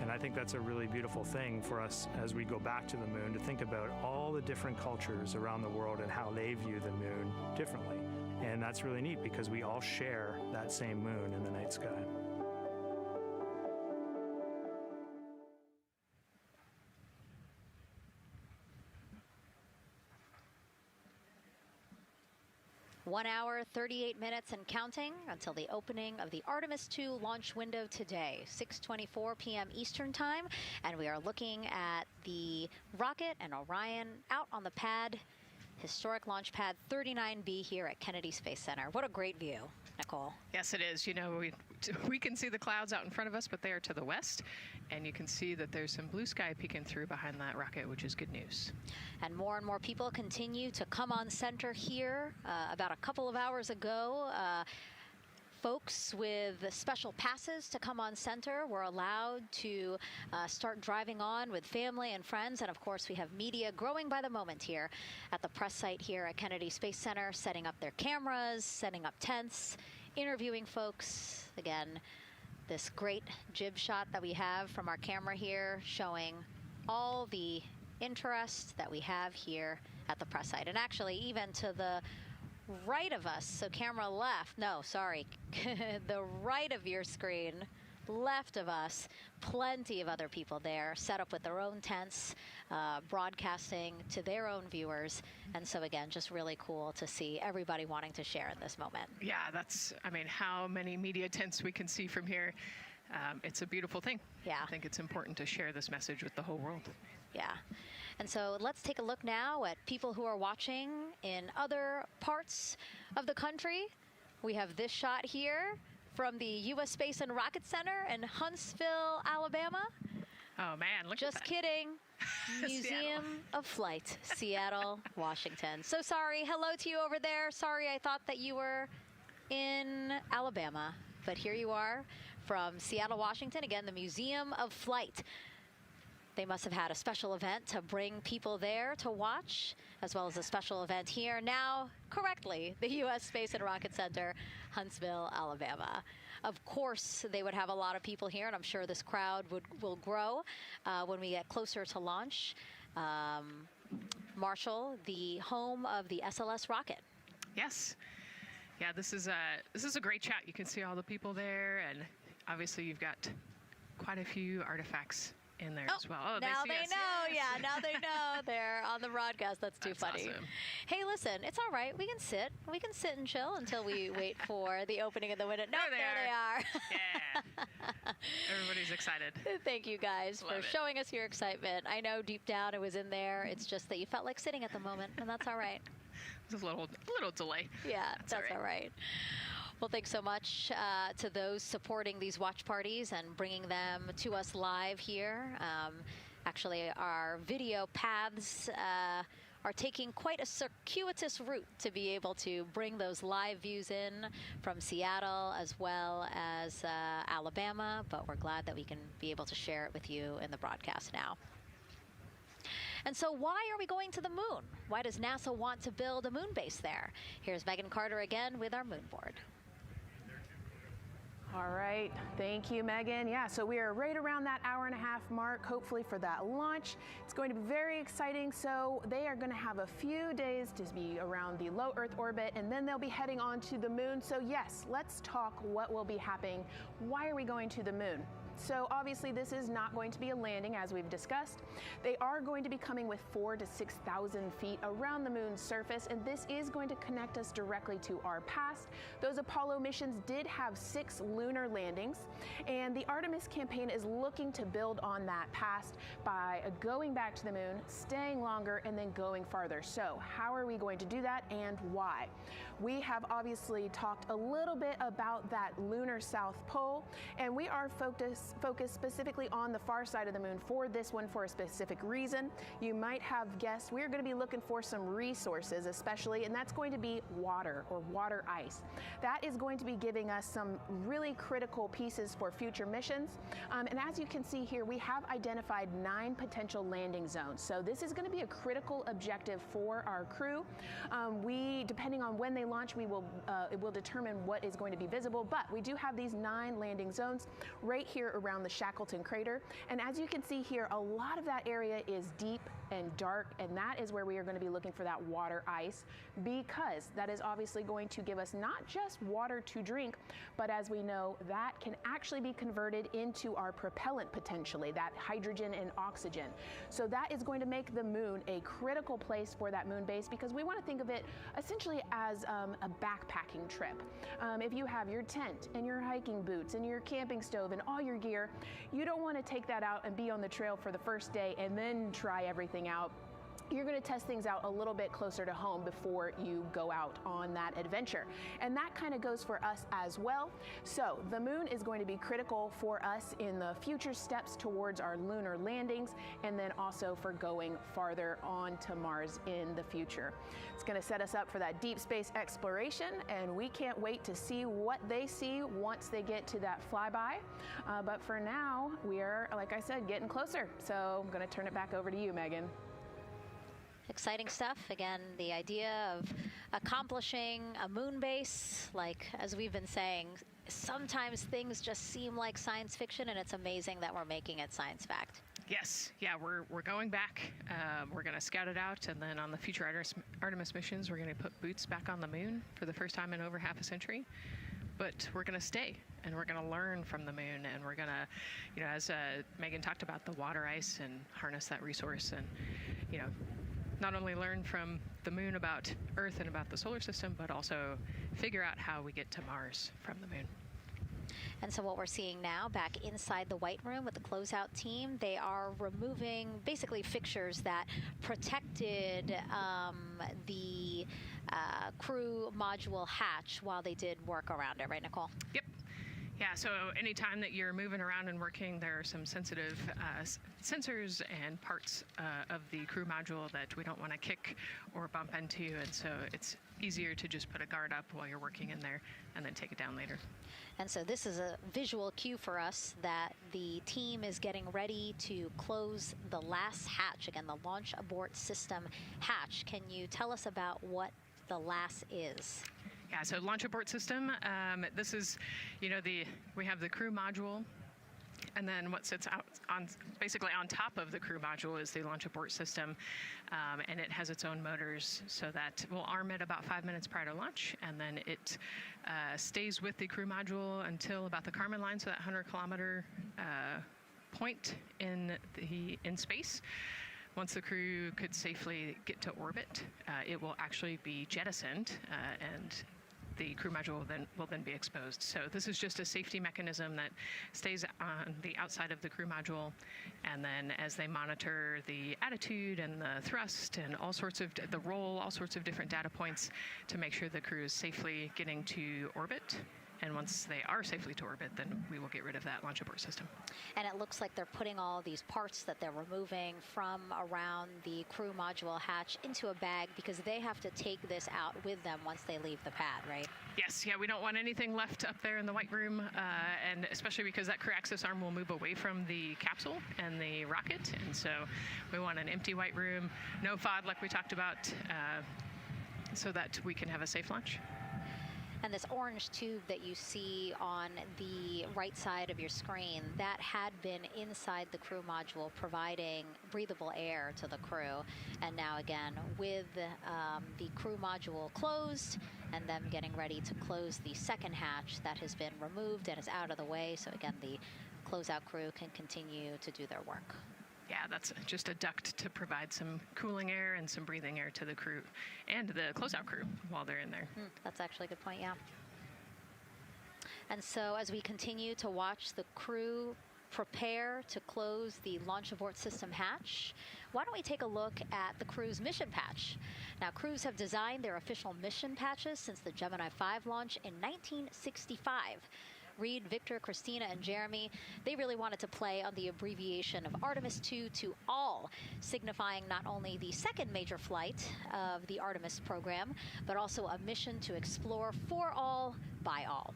And I think that's a really beautiful thing for us as we go back to the moon, to think about all the different cultures around the world and how they view the moon differently. And that's really neat because we all share that same moon in the night sky. One hour, 38 minutes and counting until the opening of the Artemis II launch window today, 6:24 p.m. Eastern Time. And we are looking at the rocket and Orion out on the pad, historic launch pad 39B here at Kennedy Space Center. What a great view, Nicole. Yes, it is. You know, we can see the clouds out in front of us, but they are to the west. And you can see that there's some blue sky peeking through behind that rocket, which is good news. And more people continue to come on center here. About a couple of hours ago, folks with special passes to come on center were allowed to start driving on with family and friends. And of course, we have media growing by the moment here at the press site here at Kennedy Space Center, setting up their cameras, setting up tents, interviewing folks. Again, this great jib shot that we have from our camera here showing all the interest that we have here at the press site. And actually, even to the right of us, so camera left, no, sorry, the right of your screen, left of us, plenty of other people there, set up with their own tents, broadcasting to their own viewers. And so again, just really cool to see everybody wanting to share in this moment. Yeah, I mean, how many media tents we can see from here. It's a beautiful thing. Yeah. I think it's important to share this message with the whole world. Yeah. And so let's take a look now at people who are watching in other parts of the country. We have this shot here from the U.S. Space and Rocket Center in Huntsville, Alabama. Oh, man, look Just at that. kidding. Museum of Flight, Seattle, Washington. So sorry. Hello to you over there. Sorry, I thought that you were in Alabama. But here you are from Seattle, Washington. Again, the Museum of Flight. They must have had a special event to bring people there to watch, as well as a special event here. Now, correctly, the U.S. Space and Rocket Center, Huntsville, Alabama. Of course, they would have a lot of people here, and I'm sure this crowd will grow when we get closer to launch. Marshall, the home of the SLS rocket. Yes. Yeah, this is a great chat. You can see all the people there, and obviously you've got quite a few artifacts in there as well. Oh, now they know. Yes. Yeah, now they know. They're on the broadcast. That's too funny. Awesome. Hey, listen, it's all right. We can sit. We can sit and chill until we wait for the opening of the window. No, there they are. Yeah. Everybody's excited. Thank you guys for showing us your excitement. I know deep down it was in there. It's just that you felt like sitting at the moment, and that's all right. There's a little delay. Yeah, that's all right. Well, thanks so much to those supporting these watch parties and bringing them to us live here. Actually, our video paths are taking quite a circuitous route to be able to bring those live views in from Seattle as well as Alabama, but we're glad that we can be able to share it with you in the broadcast now. And so why are we going to the moon? Why does NASA want to build a moon base there? Here's Megan Carter again with our moon board. All right, thank you, Megan. Yeah, so we are right around that hour-and-a-half mark, hopefully for that launch. It's going to be very exciting. So they are going to have a few days to be around the low Earth orbit, and then they'll be heading on to the moon. So yes, let's talk what will be happening. Why are we going to the moon? So obviously this is not going to be a landing, as we've discussed. They are going to be coming with 4,000 to 6,000 feet around the moon's surface, and this is going to connect us directly to our past. Those Apollo missions did have 6 lunar landings, and the Artemis campaign is looking to build on that past by going back to the moon, staying longer, and then going farther. So how are we going to do that, and why? We have obviously talked a little bit about that lunar South Pole, and we are focused specifically on the far side of the moon for this one for a specific reason. You might have guessed we're going to be looking for some resources especially, and that's going to be water or water ice. That is going to be giving us some really critical pieces for future missions. And as you can see here, we have identified 9 potential landing zones. So this is going to be a critical objective for our crew. Depending on when they launch, it will determine what is going to be visible, but we do have these 9 landing zones right here around the Shackleton crater. And as you can see here, a lot of that area is deep and dark, and that is where we are going to be looking for that water ice, because that is obviously going to give us not just water to drink, but as we know, that can actually be converted into our propellant potentially, that hydrogen and oxygen. So that is going to make the moon a critical place for that moon base, because we want to think of it essentially as a backpacking trip. If you have your tent and your hiking boots and your camping stove and all your gear, you don't want to take that out and be on the trail for the first day and then try everything out. You're going to test things out a little bit closer to home before you go out on that adventure. And that kind of goes for us as well. So the moon is going to be critical for us in the future steps towards our lunar landings, and then also for going farther on to Mars in the future. It's going to set us up for that deep space exploration, and we can't wait to see what they see once they get to that flyby. But for now, we are, like I said, getting closer. So I'm going to turn it back over to you, Megan. Exciting stuff. Again, the idea of accomplishing a moon base, like as we've been saying, sometimes things just seem like science fiction, and it's amazing that we're making it science fact. Yes, yeah, we're going back. We're going to scout it out, and then on the future Artemis missions, we're going to put boots back on the moon for the first time in over half a century. But we're going to stay, and we're going to learn from the moon, and we're going to, as Megan talked about, the water ice, and harness that resource, and, not only learn from the moon about Earth and about the solar system, but also figure out how we get to Mars from the moon. And so what we're seeing now back inside the White Room with the closeout team, they are removing basically fixtures that protected the crew module hatch while they did work around it, right, Nicole? Yep. Yeah, so anytime that you're moving around and working, there are some sensitive sensors and parts of the crew module that we don't want to kick or bump into, and so it's easier to just put a guard up while you're working in there and then take it down later. And so this is a visual cue for us that the team is getting ready to close the last hatch, again, the launch abort system hatch. Can you tell us about what the LAS is? Yeah, so launch abort system, this is, we have the crew module, and then what sits out basically on top of the crew module is the launch abort system, and it has its own motors, so that we'll arm it about 5 minutes prior to launch, and then it stays with the crew module until about the Kármán line, so that 100-kilometer point in space. Once the crew could safely get to orbit, it will actually be jettisoned and the crew module will then be exposed. So this is just a safety mechanism that stays on the outside of the crew module, and then as they monitor the attitude and the thrust and all sorts of the roll, all sorts of different data points to make sure the crew is safely getting to orbit. And once they are safely to orbit, then we will get rid of that launch abort system. And it looks like they're putting all these parts that they're removing from around the crew module hatch into a bag because they have to take this out with them once they leave the pad, right? Yes, yeah, we don't want anything left up there in the white room, and especially because that crew access arm will move away from the capsule and the rocket, and so we want an empty white room, no FOD like we talked about, so that we can have a safe launch. And this orange tube that you see on the right side of your screen, that had been inside the crew module providing breathable air to the crew. And now again, with the crew module closed and them getting ready to close the second hatch, that has been removed and is out of the way. So again, the closeout crew can continue to do their work. Yeah, that's just a duct to provide some cooling air and some breathing air to the crew and the closeout crew while they're in there. That's actually a good point, yeah. And so as we continue to watch the crew prepare to close the launch abort system hatch, why don't we take a look at the crew's mission patch? Now, crews have designed their official mission patches since the Gemini 5 launch in 1965. Reed, Victor, Christina, and Jeremy, they really wanted to play on the abbreviation of Artemis II to all, signifying not only the second major flight of the Artemis program, but also a mission to explore for all, by all.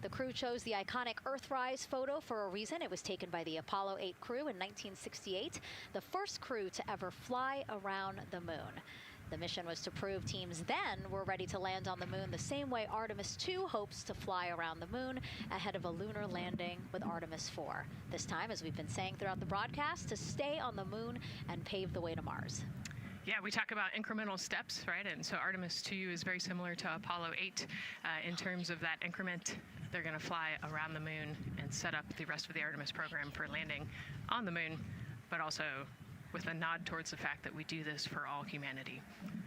The crew chose the iconic Earthrise photo for a reason. It was taken by the Apollo 8 crew in 1968, the first crew to ever fly around the moon. The mission was to prove teams then were ready to land on the moon the same way Artemis II hopes to fly around the moon ahead of a lunar landing with Artemis IV. This time, as we've been saying throughout the broadcast, to stay on the moon and pave the way to Mars. Yeah, we talk about incremental steps, right? And so Artemis II is very similar to Apollo 8 in terms of that increment. They're going to fly around the moon and set up the rest of the Artemis program for landing on the moon, but also with a nod towards the fact that we do this for all humanity.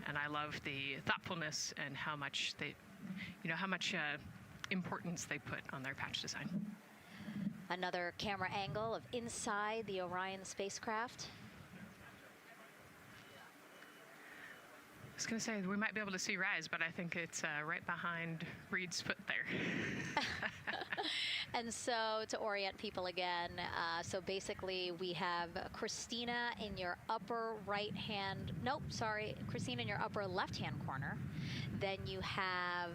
And I love the thoughtfulness and how much they, how much importance they put on their patch design. Another camera angle of inside the Orion spacecraft. I was going to say, we might be able to see Rise, but I think it's right behind Reed's foot there. And so to orient people again, so basically we have Christina in your upper right hand, Christina in your upper left hand corner. Then you have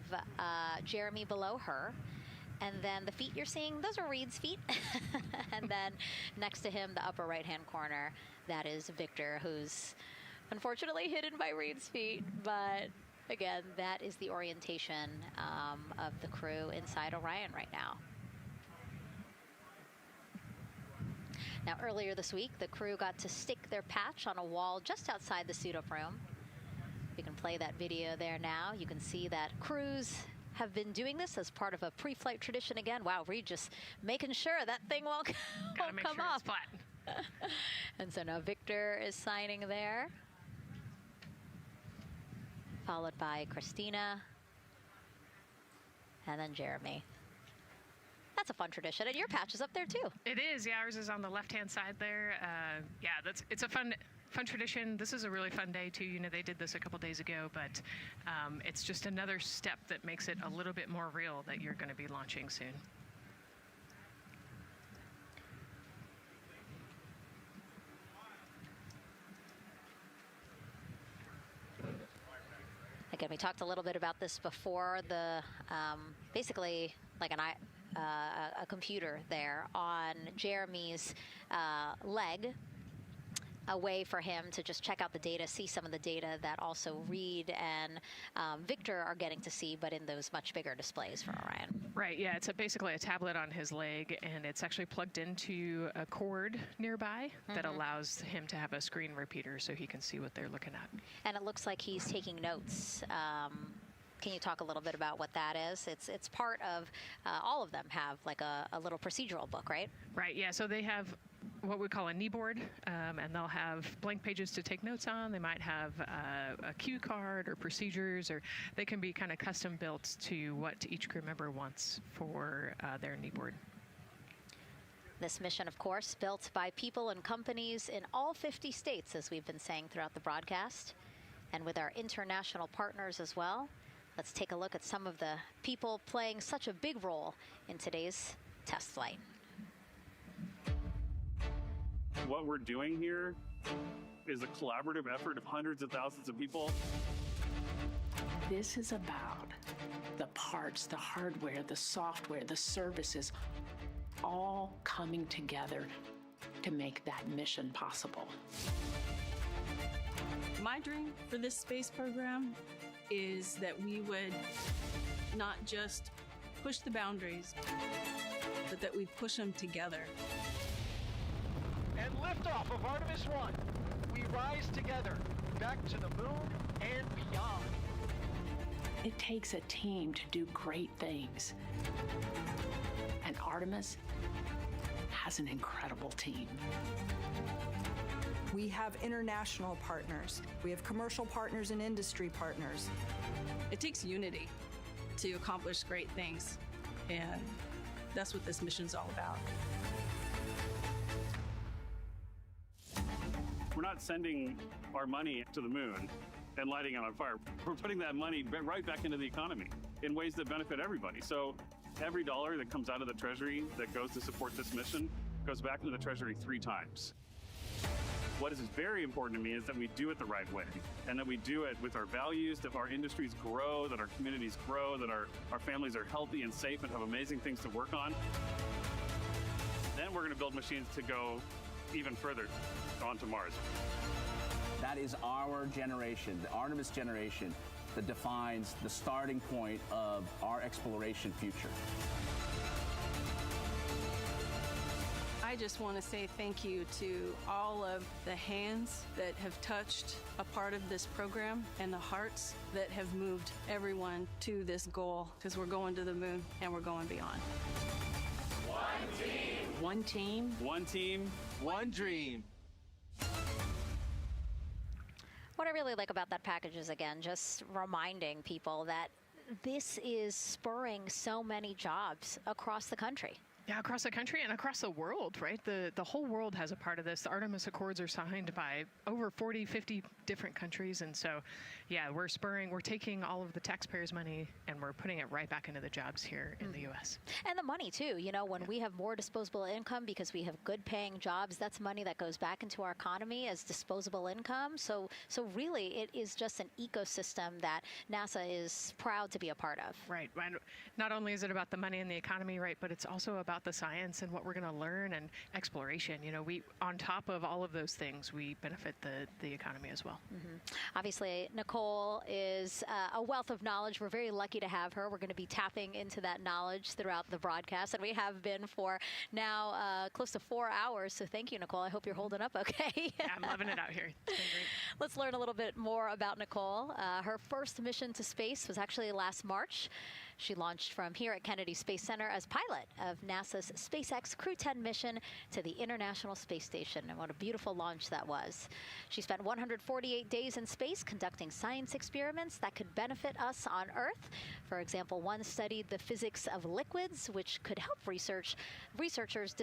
Jeremy below her. And then the feet you're seeing, those are Reed's feet. And then next to him, the upper right hand corner, that is Victor, who's unfortunately hidden by Reed's feet. But again, that is the orientation of the crew inside Orion right now. Now, earlier this week, the crew got to stick their patch on a wall just outside the suit-up room. You can play that video there now. You can see that crews have been doing this as part of a pre-flight tradition again. Wow, Reed just making sure that thing won't come sure off. It's flat. And so now Victor is signing there, followed by Christina, and then Jeremy. That's a fun tradition, and your patch is up there too. It is, yeah, ours is on the left-hand side there. It's a fun tradition. This is a really fun day too. They did this a couple days ago, but it's just another step that makes it a little bit more real that you're going to be launching soon. Again, we talked a little bit about this before. The basically like a computer there on Jeremy's leg, a way for him to just check out the data, see some of the data that also Reed and Victor are getting to see, but in those much bigger displays for Orion. Right, yeah, it's basically a tablet on his leg, and it's actually plugged into a cord nearby that allows him to have a screen repeater so he can see what they're looking at. And it looks like he's taking notes. Can you talk a little bit about what that is? It's part of, all of them have like a little procedural book, right? Right, yeah, so they have what we call a knee board, and they'll have blank pages to take notes on. They might have a cue card or procedures, or they can be kind of custom built to what each crew member wants for their knee board. This mission, of course, built by people and companies in all 50 states, as we've been saying throughout the broadcast, and with our international partners as well. Let's take a look at some of the people playing such a big role in today's test flight. What we're doing here is a collaborative effort of hundreds of thousands of people. This is about the parts, the hardware, the software, the services, all coming together to make that mission possible. My dream for this space program is that we would not just push the boundaries, but that we push them together. And liftoff of Artemis I. We rise together, back to the moon and beyond. It takes a team to do great things. And Artemis has an incredible team. We have international partners. We have commercial partners and industry partners. It takes unity to accomplish great things, and that's what this mission's all about. We're not sending our money to the moon and lighting it on fire. We're putting that money right back into the economy in ways that benefit everybody. So every dollar that comes out of the Treasury that goes to support this mission goes back into the Treasury 3 times. What is very important to me is that we do it the right way, and that we do it with our values, that our industries grow, that our communities grow, that our families are healthy and safe and have amazing things to work on. Then we're going to build machines to go even further onto Mars. That is our generation, the Artemis generation, that defines the starting point of our exploration future. I just want to say thank you to all of the hands that have touched a part of this program and the hearts that have moved everyone to this goal, because we're going to the moon and we're going beyond. One team. One team. One team. One dream. What I really like about that package is, again, just reminding people that this is spurring so many jobs across the country. Yeah, across the country and across the world, right? The whole world has a part of this. The Artemis Accords are signed by over 40, 50 different countries. And so, yeah, we're taking all of the taxpayers' money and we're putting it right back into the jobs here in the U.S. And the money, too. You know, when we have more disposable income because we have good paying jobs, that's money that goes back into our economy as disposable income. So really, it is just an ecosystem that NASA is proud to be a part of. Right. Not only is it about the money and the economy, right, but it's also about the science and what we're going to learn and exploration. You know, on top of all of those things, we benefit the economy as well. Mm-hmm. Obviously, Nicole is a wealth of knowledge. We're very lucky to have her. We're going to be tapping into that knowledge throughout the broadcast, and we have been for now close to 4 hours. So thank you, Nicole. I hope you're holding up okay. Yeah, I'm loving it out here. It's been great. Let's learn a little bit more about Nicole. Her first mission to space was actually last March. She launched from here at Kennedy Space Center as pilot of NASA's SpaceX Crew 10 mission to the International Space Station. And what a beautiful launch that was. She spent 148 days in space conducting science experiments that could benefit us on Earth. For example, one studied the physics of liquids, which could help researchers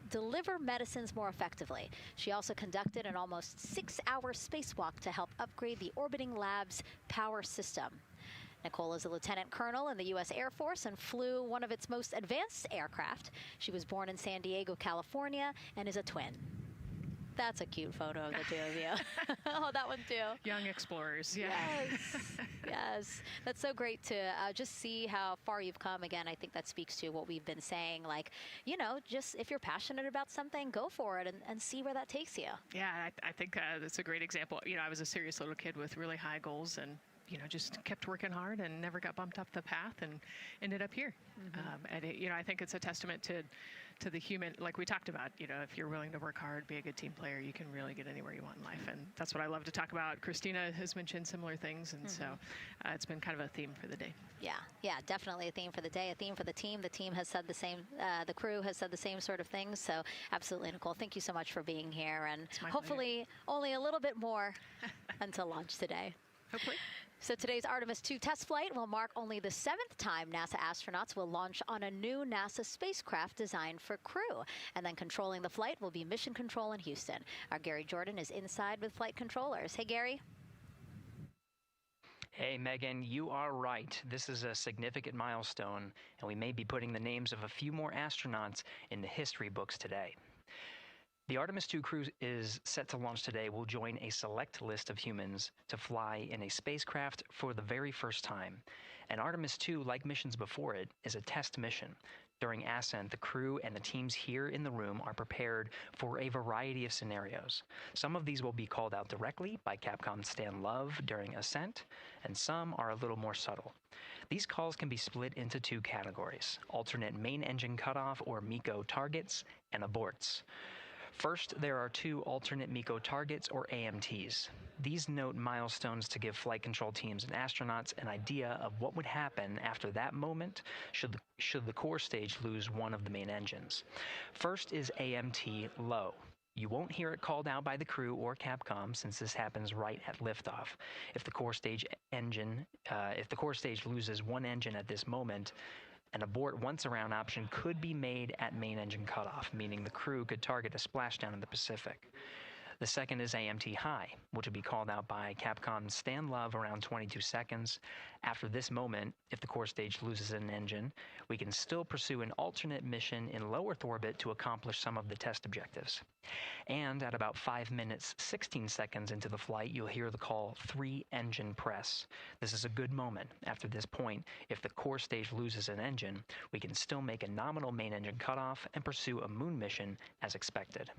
deliver medicines more effectively. She also conducted an almost 6-hour spacewalk to help upgrade the orbiting lab's power system. Nicole is a lieutenant colonel in the U.S. Air Force and flew one of its most advanced aircraft. She was born in San Diego, California, and is a twin. That's a cute photo of the two of you. Oh, that one too. Young explorers, yeah. Yes, yes. That's so great to just see how far you've come. Again, I think that speaks to what we've been saying. Like, you know, just if you're passionate about something, go for it and see where that takes you. Yeah, I think that's a great example. You know, I was a serious little kid with really high goals and, you know, just kept working hard and never got bumped off the path and ended up here. Mm-hmm. And, I think it's a testament to the human, like we talked about, if you're willing to work hard, be a good team player, you can really get anywhere you want in life. And that's what I love to talk about. Christina has mentioned similar things, and so it's been kind of a theme for the day. Yeah, definitely a theme for the day, a theme for the team. The team has said the same, the crew has said the same sort of things. So absolutely, Nicole, thank you so much for being here. And hopefully only a little bit more until launch today. Hopefully. So today's Artemis II test flight will mark only the 7th time NASA astronauts will launch on a new NASA spacecraft designed for crew. And then controlling the flight will be Mission Control in Houston. Our Gary Jordan is inside with flight controllers. Hey, Gary. Hey, Megan, you are right. This is a significant milestone, and we may be putting the names of a few more astronauts in the history books today. The Artemis II crew is set to launch today will join a select list of humans to fly in a spacecraft for the very first time. And Artemis II, like missions before it, is a test mission. During ascent, the crew and the teams here in the room are prepared for a variety of scenarios. Some of these will be called out directly by Capcom's Stan Love during ascent, and some are a little more subtle. These calls can be split into 2 categories: alternate main engine cutoff or MECO targets and aborts. First, there are 2 alternate MECO targets, or AMTs. These note milestones to give flight control teams and astronauts an idea of what would happen after that moment should the core stage lose one of the main engines. First is AMT low. You won't hear it called out by the crew or Capcom since this happens right at liftoff. If the core stage loses one engine at this moment, an abort once around option could be made at main engine cutoff, meaning the crew could target a splashdown in the Pacific. The second is AMT high, which would be called out by Capcom's Stan Love around 22 seconds. After this moment, if the core stage loses an engine, we can still pursue an alternate mission in low Earth orbit to accomplish some of the test objectives. And at about 5 minutes, 16 seconds into the flight, you'll hear the call 3-engine press. This is a good moment. After this point, if the core stage loses an engine, we can still make a nominal main engine cutoff and pursue a moon mission as expected.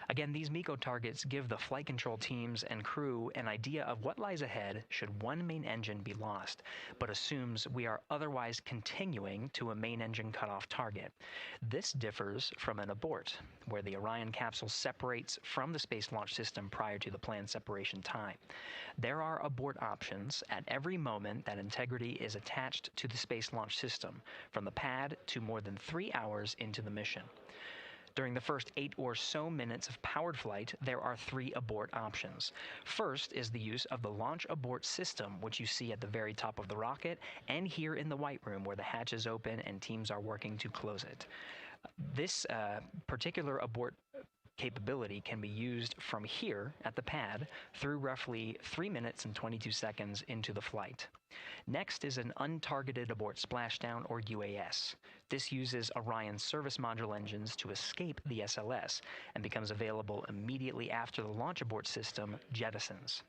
Again, these MECO targets give the flight control teams and crew an idea of what lies ahead should one main engine be lost, but assumes we are otherwise continuing to a main engine cutoff target. This differs from an abort, where the Orion capsule separates from the Space Launch System prior to the planned separation time. There are abort options at every moment that integrity is attached to the Space Launch System, from the pad to more than 3 hours into the mission. During the first 8 or so minutes of powered flight, there are 3 abort options. First is the use of the launch abort system, which you see at the very top of the rocket, and here in the White Room where the hatch is open and teams are working to close it. This particular abort capability can be used from here at the pad through roughly 3 minutes and 22 seconds into the flight. Next is an untargeted abort splashdown, or UAS. This uses Orion's service module engines to escape the SLS and becomes available immediately after the launch abort system jettisons.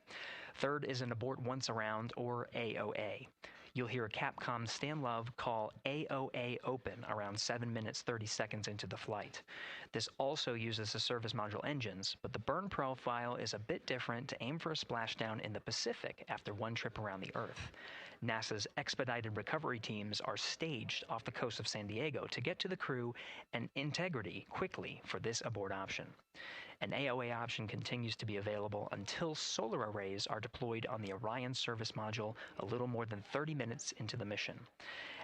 Third is an abort once around, or AOA. You'll hear Capcom Stan Love call AOA open around 7 minutes 30 seconds into the flight. This also uses the service module engines, but the burn profile is a bit different to aim for a splashdown in the Pacific after one trip around the Earth. NASA's expedited recovery teams are staged off the coast of San Diego to get to the crew and integrity quickly for this abort option. An AOA option continues to be available until solar arrays are deployed on the Orion service module a little more than 30 minutes into the mission.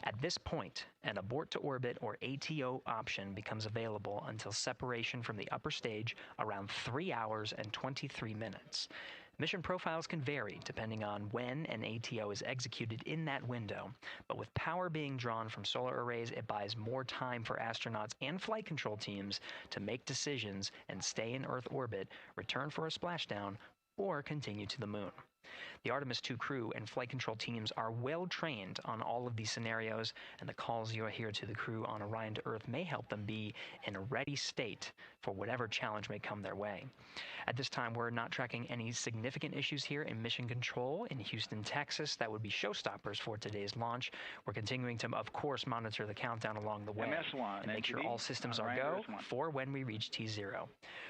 At this point, an abort to orbit, or ATO option, becomes available until separation from the upper stage around 3 hours and 23 minutes. Mission profiles can vary depending on when an ATO is executed in that window, but with power being drawn from solar arrays, it buys more time for astronauts and flight control teams to make decisions and stay in Earth orbit, return for a splashdown, or continue to the moon. The Artemis II crew and flight control teams are well trained on all of these scenarios, and the calls you'll hear to the crew on Orion to Earth may help them be in a ready state for whatever challenge may come their way. At this time, we're not tracking any significant issues here in mission control in Houston, Texas. That would be showstoppers for today's launch. We're continuing to, of course, monitor the countdown along the way and make sure all systems are go for when we reach T0.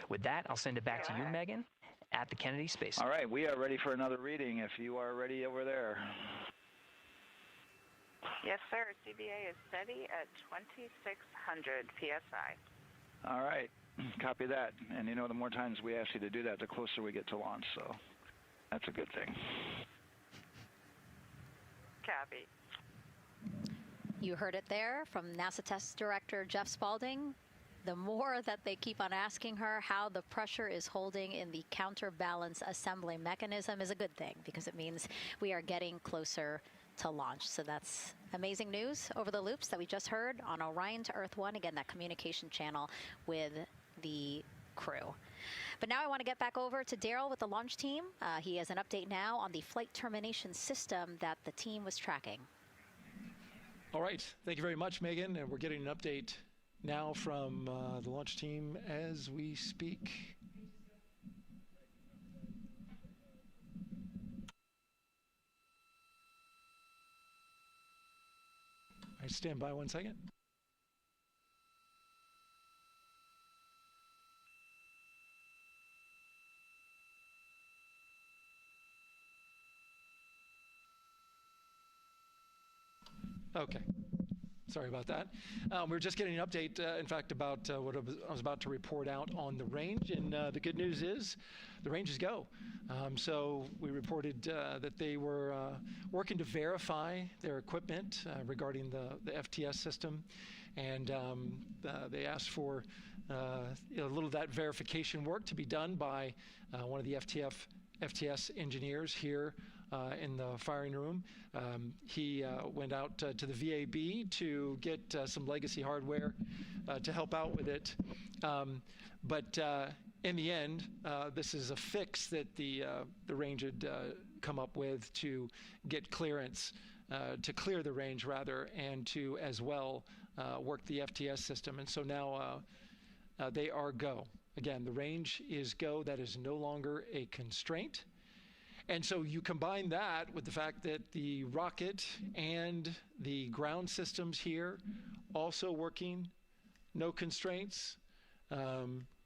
With that, I'll send it back to you, Megan, at the Kennedy Space Center. All right, we are ready for another reading if you are ready over there. Yes, sir. CBA is steady at 2,600 PSI. All right. Copy that. And you know, the more times we ask you to do that, the closer we get to launch. So that's a good thing. Copy. You heard it there from NASA Test Director Jeff Spaulding. The more that they keep on asking her how the pressure is holding in the counterbalance assembly mechanism is a good thing, because it means we are getting closer to launch. So that's amazing news over the loops that we just heard on Orion to Earth 1. Again, that communication channel with the crew. But now I want to get back over to Daryl with the launch team. He has an update now on the flight termination system that the team was tracking. All right. Thank you very much, Megan. And we're getting an update now from the launch team as we speak. All right, stand by 1 second. Okay. Sorry about that. We're just getting an update, in fact, about what I was about to report out on the range. And the good news is the range is go. So we reported that they were working to verify their equipment regarding the FTS system. And they asked for a little of that verification work to be done by one of the FTS engineers here in the firing room. He went out to the VAB to get some legacy hardware to help out with it. But in the end, this is a fix that the range had come up with to get clearance, to clear the range rather, and to as well work the FTS system. And so now they are go. Again, the range is go. That is no longer a constraint. And so you combine that with the fact that the rocket and the ground systems here also working, no constraints,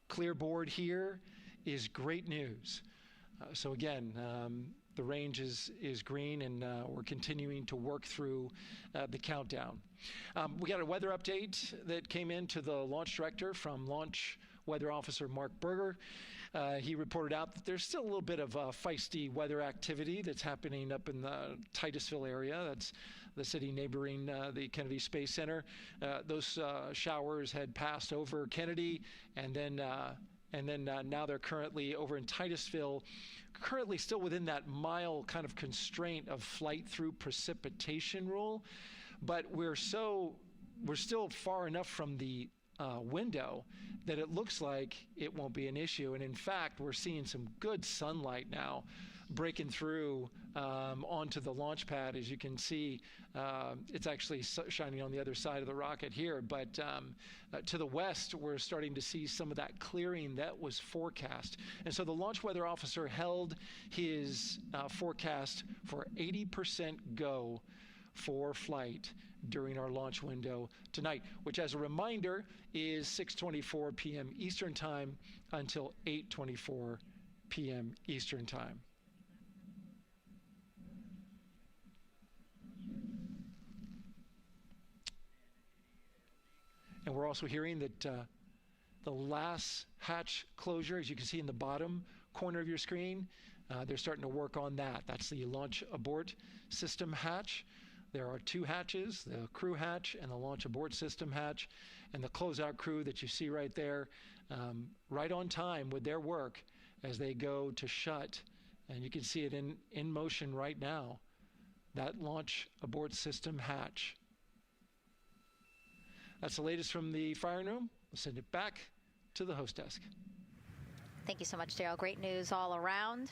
clear board here is great news. So again, the range is green, and we're continuing to work through the countdown. We got a weather update that came in to the launch director from Launch Weather Officer Mark Berger. He reported out that there's still a little bit of feisty weather activity that's happening up in the Titusville area. That's the city neighboring the Kennedy Space Center. Those showers had passed over Kennedy, and then now they're currently over in Titusville, currently still within that mile kind of constraint of flight through precipitation rule. But we're still far enough from the window that it looks like it won't be an issue. And in fact, we're seeing some good sunlight now breaking through onto the launch pad. As you can see, it's actually shining on the other side of the rocket here. But to the west, we're starting to see some of that clearing that was forecast. And so the launch weather officer held his forecast for 80% go for flight during our launch window tonight, which, as a reminder, is 6:24 p.m. Eastern Time until 8:24 p.m. Eastern Time. And we're also hearing that the last hatch closure, as you can see in the bottom corner of your screen, they're starting to work on that. That's the launch abort system hatch. There are two hatches, the crew hatch and the launch abort system hatch. And the closeout crew that you see right there, right on time with their work as they go to shut. And you can see it in motion right now, that launch abort system hatch. That's the latest from the firing room. We'll send it back to the host desk. Thank you so much, Daryl. Great news all around.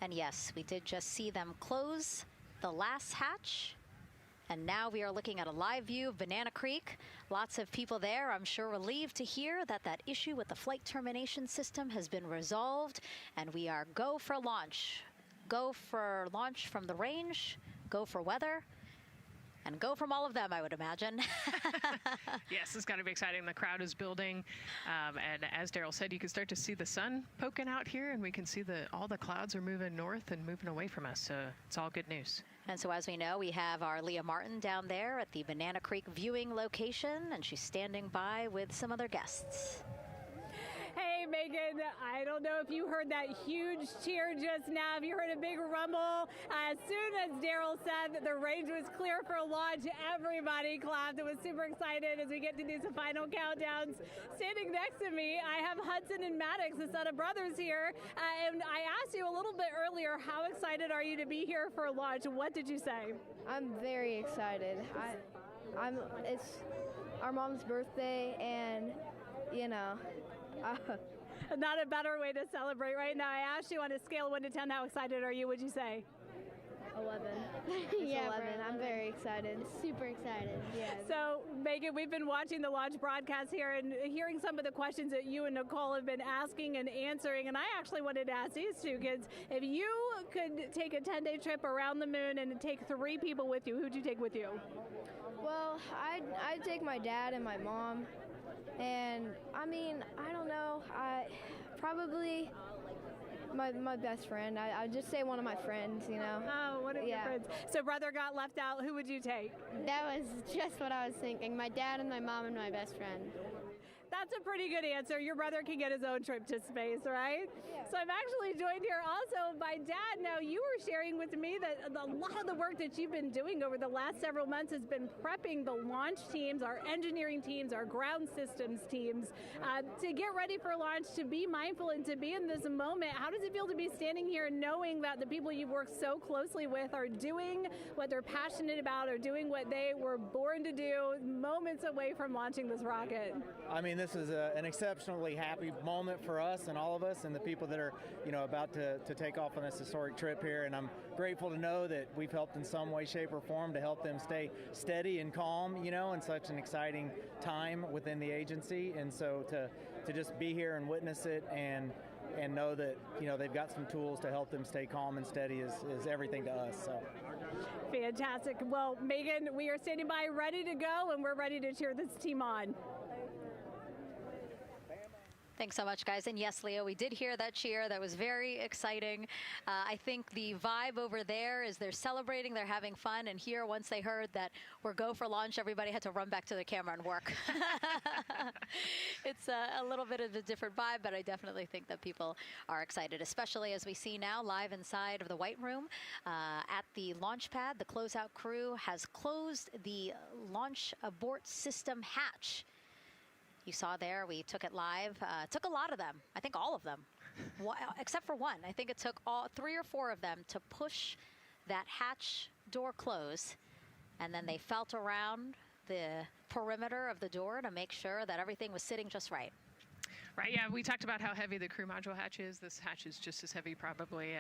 And yes, we did just see them close the last hatch. And now we are looking at a live view of Banana Creek. Lots of people there, I'm sure, relieved to hear that that issue with the flight termination system has been resolved. And we are go for launch. Go for launch from the range. Go for weather. And go from all of them, I would imagine. Yes, it's going to be exciting. The crowd is building. And as Daryl said, you can start to see the sun poking out here, and we can see all the clouds are moving north and moving away from us. So it's all good news. And so as we know, we have our Leah Martin down there at the Banana Creek viewing location, and she's standing by with some other guests. Hey, Megan, I don't know if you heard that huge cheer just now. If you heard a big rumble, as soon as Daryl said that the range was clear for launch, everybody clapped. It was super excited as we get to do some final countdowns. Standing next to me, I have Hudson and Maddox, the son of brothers here. And I asked you a little bit earlier, how excited are you to be here for launch? What did you say? I'm very excited. It's our mom's birthday, and, you know, not a better way to celebrate right now. I asked you on a scale of 1 to 10, how excited are you? Would you say? 11. Yeah, 11. I'm very excited. Super excited. Yeah. So, Megan, we've been watching the launch broadcast here and hearing some of the questions that you and Nicole have been asking and answering. And I actually wanted to ask these two kids, if you could take a 10-day trip around the moon and take 3 people with you, who'd you take with you? Well, I'd take my dad and my mom. And I mean, I don't know, probably my best friend. I'd just say one of my friends, you know. Oh, one of your friends. So brother got left out. Who would you take? That was just what I was thinking. My dad and my mom and my best friend. That's a pretty good answer. Your brother can get his own trip to space, right? Yeah. So I'm actually joined here also by Dad. Now, you were sharing with me that a lot of the work that you've been doing over the last several months has been prepping the launch teams, our engineering teams, our ground systems teams to get ready for launch, to be mindful and to be in this moment. How does it feel to be standing here knowing that the people you've worked so closely with are doing what they're passionate about, or doing what they were born to do, moments away from launching this rocket? I mean, this is an exceptionally happy moment for us and all of us and the people that are, about to take off on this historic trip here. And I'm grateful to know that we've helped in some way, shape, or form to help them stay steady and calm, in such an exciting time within the agency. And so to just be here and witness it and know that, they've got some tools to help them stay calm and steady is everything to us. So. Fantastic. Well, Megan, we are standing by ready to go, and we're ready to cheer this team on. Thanks so much, guys. And yes, Leo, we did hear that cheer. That was very exciting. I think the vibe over there is they're celebrating, they're having fun. And here, once they heard that we're go for launch, everybody had to run back to the camera and work. It's a little bit of a different vibe, but I definitely think that people are excited, especially as we see now live inside of the White Room at the launch pad. The closeout crew has closed the launch abort system hatch. You saw there, we took it live. Took a lot of them, I think all of them, except for one. I think it took 3 or 4 of them to push that hatch door close, and then they felt around the perimeter of the door to make sure that everything was sitting just right. Right, yeah, we talked about how heavy the crew module hatch is. This hatch is just as heavy probably,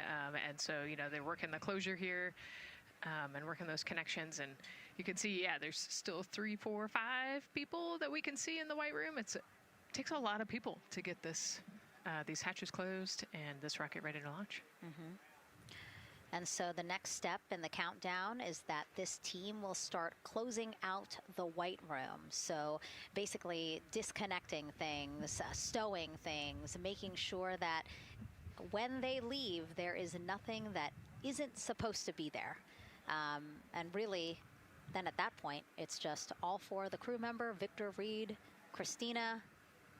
and so, they're working the closure here. And working those connections, and you can see, there's still 3, 4, 5 people that we can see in the White Room. It takes a lot of people to get these hatches closed and this rocket ready to launch. Mm-hmm. And so the next step in the countdown is that this team will start closing out the White Room. So basically disconnecting things, stowing things, making sure that when they leave, there is nothing that isn't supposed to be there. And really, then at that point, it's just all 4 of the crew member, Victor, Reed, Christina,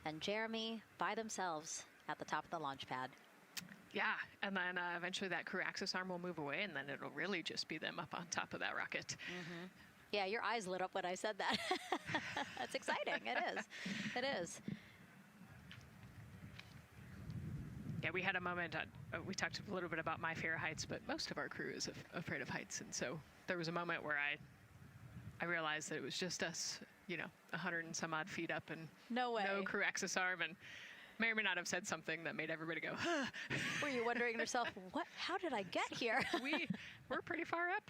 and Jeremy by themselves at the top of the launch pad. Yeah, and then eventually that crew access arm will move away, and then it'll really just be them up on top of that rocket. Mm-hmm. Yeah, your eyes lit up when I said that. That's exciting. It is. It is. Yeah, we had a moment, we talked a little bit about my fear of heights, but most of our crew is afraid of heights. And so there was a moment where I realized that it was just us, 100 and some odd feet up and no crew access arm, and may or may not have said something that made everybody go, huh. Were you wondering to yourself, how did I get here? We're pretty far up.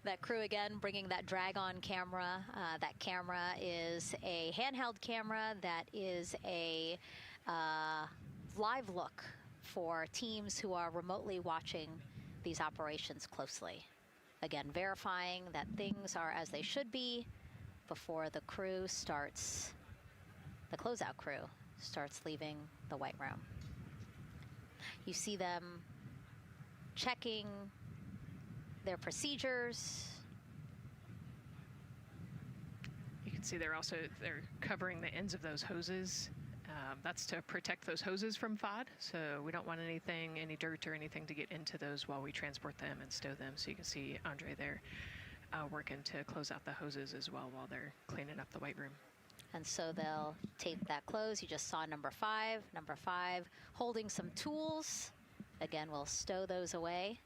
That crew, again, bringing that drag-on camera. That camera is a handheld camera that is a live look for teams who are remotely watching these operations closely. Again, verifying that things are as they should be before the crew starts, the closeout crew starts leaving the white room. You see them checking their procedures. You can see they're covering the ends of those hoses. That's to protect those hoses from FOD, so we don't want any dirt or anything to get into those while we transport them and stow them. So you can see Andre there working to close out the hoses as well while they're cleaning up the white room. And so they'll tape that close. You just saw number 5. Number 5 holding some tools. Again, we'll stow those away.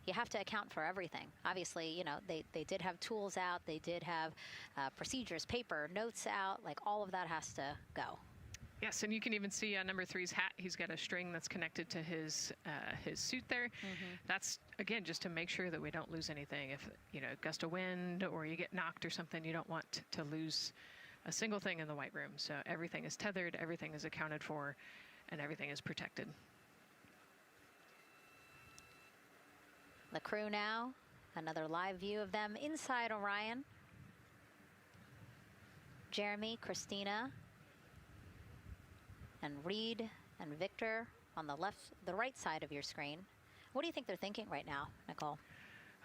You have to account for everything. Obviously, you know, they did have tools out. They did have procedures, paper, notes out. Like, all of that has to go. Yes, and you can even see on number 3's hat, he's got a string that's connected to his suit there. That's, again, just to make sure that we don't lose anything. If, you know, gust of wind or you get knocked or something, you don't want to lose a single thing in the white room. So everything is tethered, everything is accounted for, and everything is protected. The crew now, another live view of them inside Orion. Jeremy, Christina, and Reed and Victor on the right side of your screen. What do you think they're thinking right now, Nicole?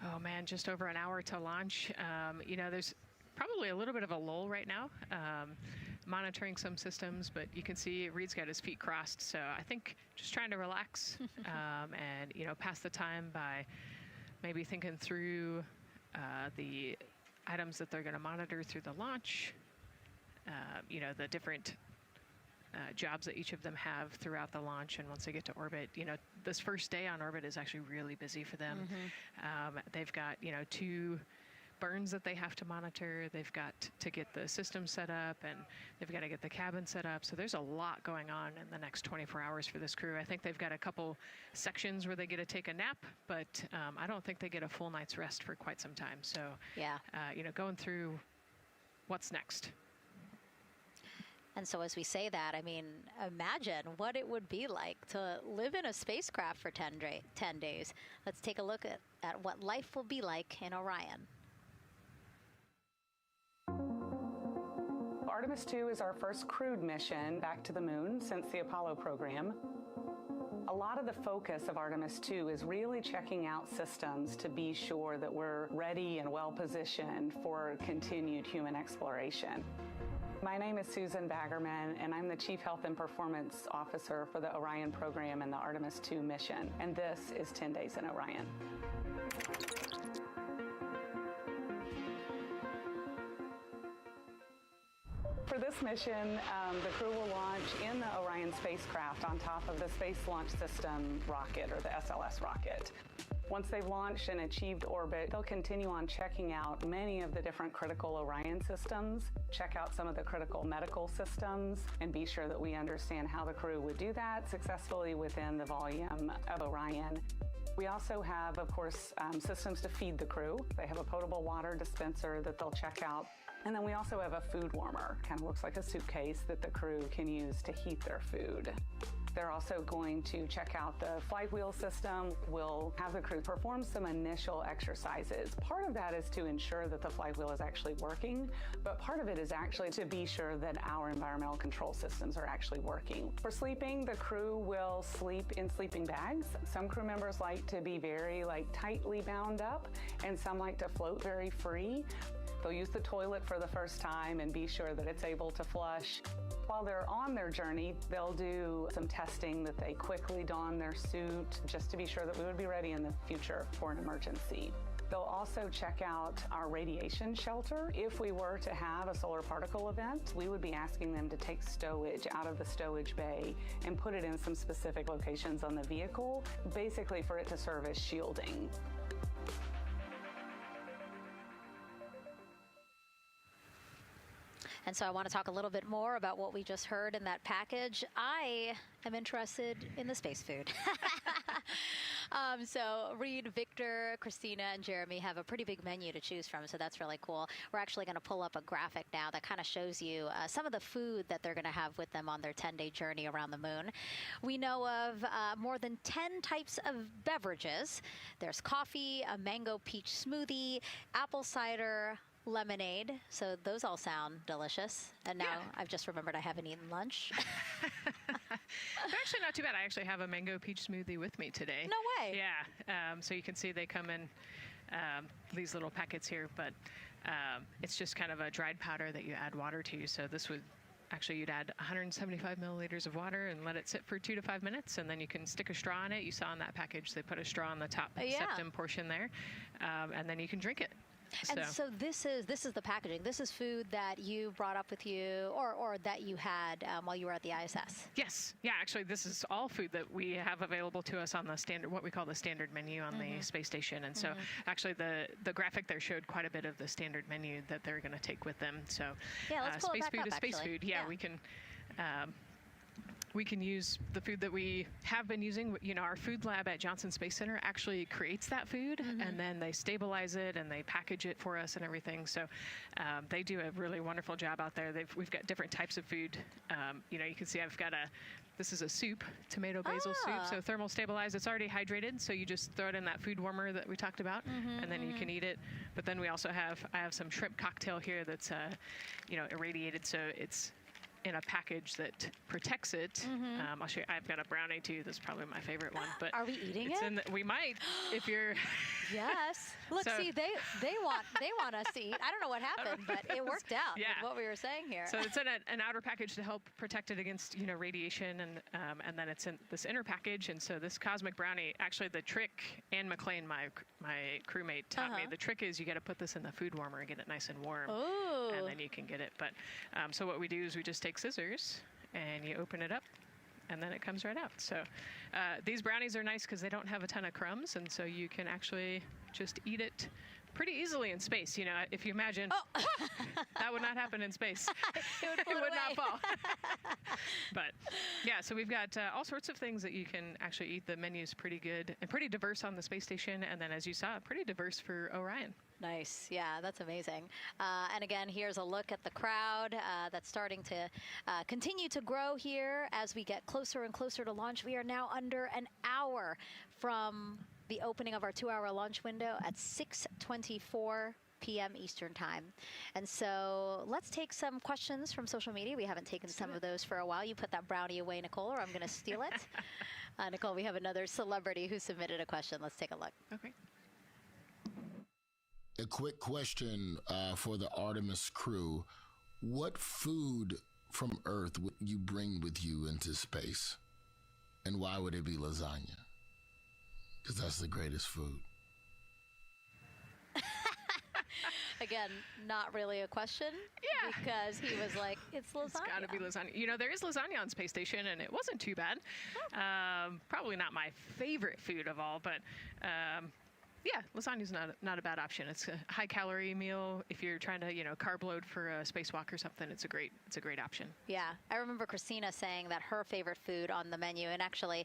Oh man, just over an hour to launch. You know, there's probably a little bit of a lull right now, monitoring some systems, but you can see Reed's got his feet crossed. So I think just trying to relax and, you know, pass the time by maybe thinking through the items that they're going to monitor through the launch, you know, the different jobs that each of them have throughout the launch. And once they get to orbit, you know, this first day on orbit is actually really busy for them. They've got, you know, 2 burns that they have to monitor. They've got to get the system set up, and they've got to get the cabin set up. So there's a lot going on in the next 24 hours for this crew. I think they've got a couple sections where they get to take a nap, but I don't think they get a full night's rest for quite some time. So, yeah, you know, going through what's next. And so as we say that, I mean, imagine what it would be like to live in a spacecraft for 10 days. Let's take a look at what life will be like in Orion. Artemis II is our first crewed mission back to the moon since the Apollo program. A lot of the focus of Artemis II is really checking out systems to be sure that we're ready and well positioned for continued human exploration. My name is Susan Baggerman, and I'm the Chief Health and Performance Officer for the Orion program and the Artemis II mission. And this is 10 Days in Orion. For this mission, the crew will launch in the Orion spacecraft on top of the Space Launch System rocket, or the SLS rocket. Once they've launched and achieved orbit, they'll continue on checking out many of the different critical Orion systems, check out some of the critical medical systems, and be sure that we understand how the crew would do that successfully within the volume of Orion. We also have, of course, systems to feed the crew. They have a potable water dispenser that they'll check out. And then we also have a food warmer, kind of looks like a suitcase that the crew can use to heat their food. They're also going to check out the flight wheel system. We'll have the crew perform some initial exercises. Part of that is to ensure that the flight wheel is actually working, but part of it is actually to be sure that our environmental control systems are actually working. For sleeping, the crew will sleep in sleeping bags. Some crew members like to be very tightly bound up, and some like to float very free. They'll use the toilet for the first time and be sure that it's able to flush. While they're on their journey, they'll do some testing that they quickly don their suit just to be sure that we would be ready in the future for an emergency. They'll also check out our radiation shelter. If we were to have a solar particle event, we would be asking them to take stowage out of the stowage bay and put it in some specific locations on the vehicle, basically for it to serve as shielding. And so I want to talk a little bit more about what we just heard in that package. I am interested in the space food. So Reed, Victor, Christina, and Jeremy have a pretty big menu to choose from, so that's really cool. We're actually going to pull up a graphic now that kind of shows you some of the food that they're going to have with them on their 10-day journey around the moon. We know of more than 10 types of beverages. There's coffee, a mango peach smoothie, apple cider, lemonade. So those all sound delicious. And now I've just remembered I haven't eaten lunch. They're actually not too bad. I actually have a mango peach smoothie with me today. No way. Yeah. So you can see they come in these little packets here, but it's just kind of a dried powder that you add water to. So this would actually, you'd add 175 milliliters of water and let it sit for 2 to 5 minutes, and then you can stick a straw in it. You saw in that package they put a straw on the top septum portion there, and then you can drink it. And so this is the packaging. This is food that you brought up with you, or that you had while you were at the ISS. Yes. Yeah. Actually, this is all food that we have available to us on the standard, what we call the standard menu on the space station. And so, actually, the graphic there showed quite a bit of the standard menu that they're going to take with them. So, let's pull space it back food up, is space actually. food. Yeah, we can use the food that we have been using. You know, our food lab at Johnson Space Center actually creates that food, and then they stabilize it and they package it for us and everything. So they do a really wonderful job out there. We've got different types of food. You know, you can see I've got this is a soup, tomato basil soup, so thermal stabilized. It's already hydrated, so you just throw it in that food warmer that we talked about, and then you can eat it. But then we also I have some shrimp cocktail here that's, you know, irradiated, so it's in a package that protects it. I'll show you. I've got a brownie too. That's probably my favorite one. But are we eating it? We might, if you're. Yes. Look, see, they want us to eat. I don't know what happened, but it worked out with what we were saying here. So it's in an outer package to help protect it against, you know, radiation, and then it's in this inner package. And so this cosmic brownie, actually the trick, Anne McLean, my crewmate, taught me, the trick is you got to put this in the food warmer and get it nice and warm, and then you can get it. But so what we do is we just take scissors and you open it up, and then it comes right out. So these brownies are nice because they don't have a ton of crumbs, and so you can actually just eat it pretty easily in space. You know, if you imagine, that would not happen in space. It would not fall. But yeah, so we've got all sorts of things that you can actually eat. The menu's pretty good and pretty diverse on the space station, and then as you saw, pretty diverse for Orion. Nice. Yeah, that's amazing. And again, here's a look at the crowd that's starting to continue to grow here as we get closer and closer to launch. We are now under an hour from the opening of our 2-hour launch window at 6:24 p.m. Eastern Time. And so let's take some questions from social media. We haven't taken some of those for a while. You put that brownie away, Nicole, or I'm going to steal it. Nicole, we have another celebrity who submitted a question. Let's take a look. Okay. A quick question for the Artemis crew. What food from Earth would you bring with you into space? And why would it be lasagna? Because that's the greatest food. Again, not really a question. Yeah. Because he was like, it's lasagna. It's got to be lasagna. You know, there is lasagna on Space Station, and it wasn't too bad. Probably not my favorite food of all, but yeah, lasagna's not a bad option. It's a high-calorie meal. If you're trying to, you know, carb load for a spacewalk or something, it's a great option. Yeah, I remember Christina saying that her favorite food on the menu, and actually,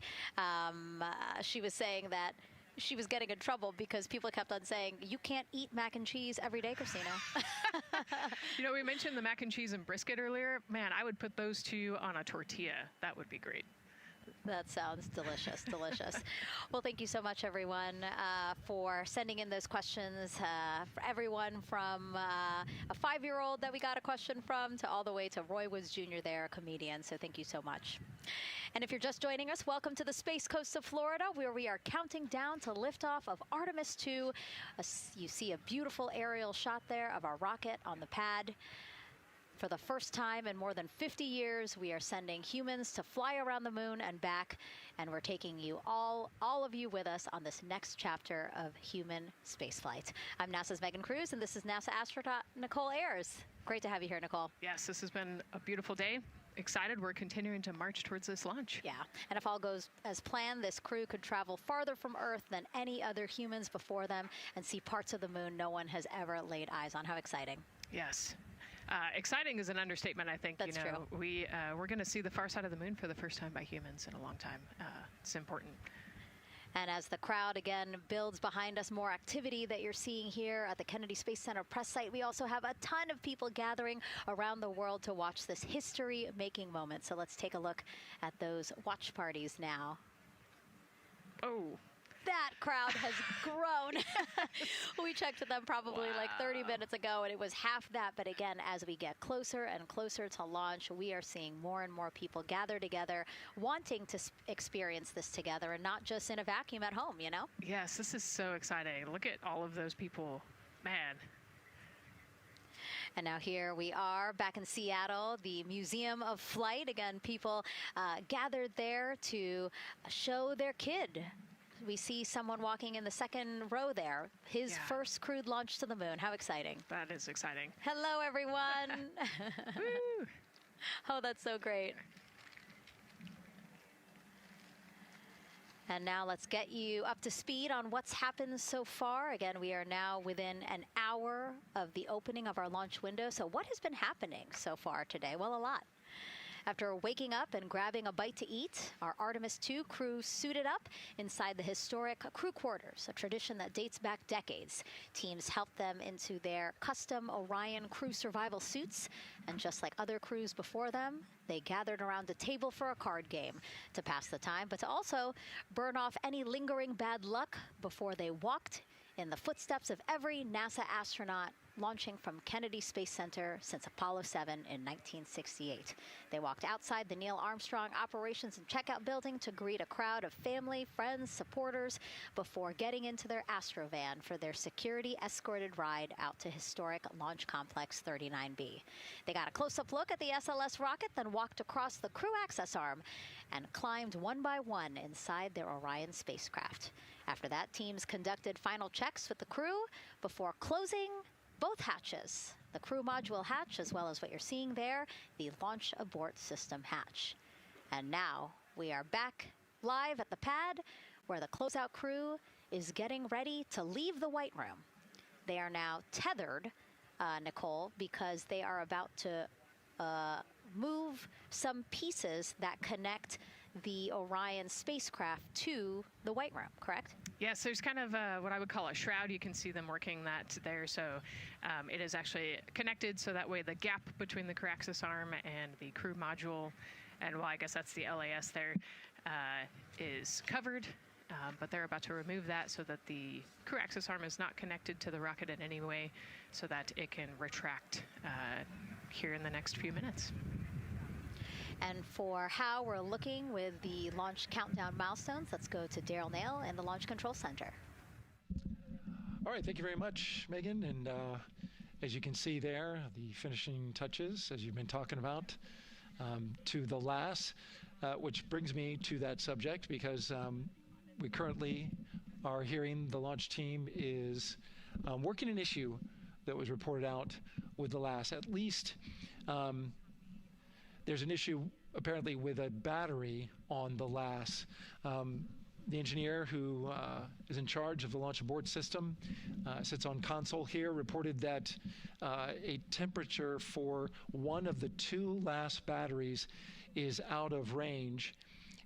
she was saying that she was getting in trouble because people kept on saying, you can't eat mac and cheese every day, Christina. You know, we mentioned the mac and cheese and brisket earlier. Man, I would put those two on a tortilla. That would be great. That sounds delicious, delicious. Well, thank you so much, everyone, for sending in those questions. For everyone from a 5-year-old that we got a question from to all the way to Roy Woods Jr. there, a comedian. So thank you so much. And if you're just joining us, welcome to the Space Coast of Florida, where we are counting down to liftoff of Artemis II. You see a beautiful aerial shot there of our rocket on the pad. For the first time in more than 50 years, we are sending humans to fly around the moon and back, and we're taking you all of you with us on this next chapter of human spaceflight. I'm NASA's Megan Cruz, and this is NASA astronaut Nicole Ayers. Great to have you here, Nicole. Yes, this has been a beautiful day. Excited. We're continuing to march towards this launch. Yeah, and if all goes as planned, this crew could travel farther from Earth than any other humans before them and see parts of the moon no one has ever laid eyes on. How exciting. Yes. Exciting is an understatement, I think. That's true. We're going to see the far side of the moon for the first time by humans in a long time. It's important. And as the crowd again builds behind us, more activity that you're seeing here at the Kennedy Space Center press site. We also have a ton of people gathering around the world to watch this history-making moment. So let's take a look at those watch parties now. Oh. That crowd has grown. We checked them probably like 30 minutes ago, and it was half that. But again, as we get closer and closer to launch, we are seeing more and more people gather together, wanting to experience this together and not just in a vacuum at home, you know? Yes, this is so exciting. Look at all of those people. Man. And now here we are back in Seattle, the Museum of Flight. Again, people gathered there to show their kid. We see someone walking in the second row there. His first crewed launch to the moon. How exciting. That is exciting. Hello, everyone. Woo. Oh, that's so great. And now let's get you up to speed on what's happened so far. Again, we are now within an hour of the opening of our launch window. So what has been happening so far today? Well, a lot. After waking up and grabbing a bite to eat, our Artemis II crew suited up inside the historic crew quarters, a tradition that dates back decades. Teams helped them into their custom Orion crew survival suits, and just like other crews before them, they gathered around a table for a card game to pass the time, but to also burn off any lingering bad luck before they walked in the footsteps of every NASA astronaut launching from Kennedy Space Center since Apollo 7 in 1968. They walked outside the Neil Armstrong Operations and Checkout Building to greet a crowd of family, friends, supporters before getting into their Astrovan for their security-escorted ride out to historic Launch Complex 39B. They got a close-up look at the SLS rocket, then walked across the crew access arm and climbed one by one inside their Orion spacecraft. After that, teams conducted final checks with the crew before closing both hatches, the crew module hatch, as well as what you're seeing there, the launch abort system hatch. And now we are back live at the pad where the closeout crew is getting ready to leave the White Room. They are now tethered, Nicole, because they are about to move some pieces that connect the Orion spacecraft to the White Room, correct? Yes, there's kind of what I would call a shroud. You can see them working that there. So it is actually connected, so that way the gap between the crew access arm and the crew module, and well, I guess that's the LAS there, is covered. But they're about to remove that so that the crew access arm is not connected to the rocket in any way, so that it can retract here in the next few minutes. And for how we're looking with the launch countdown milestones, let's go to Daryl Nail in the Launch Control Center. All right, thank you very much, Megan. And as you can see there, the finishing touches, as you've been talking about, to the LAS, which brings me to that subject, because we currently are hearing the launch team is working an issue that was reported out with the LAS. At least there's an issue apparently with a battery on the LAS. The engineer who is in charge of the launch abort system sits on console here, reported that a temperature for one of the two LAS batteries is out of range,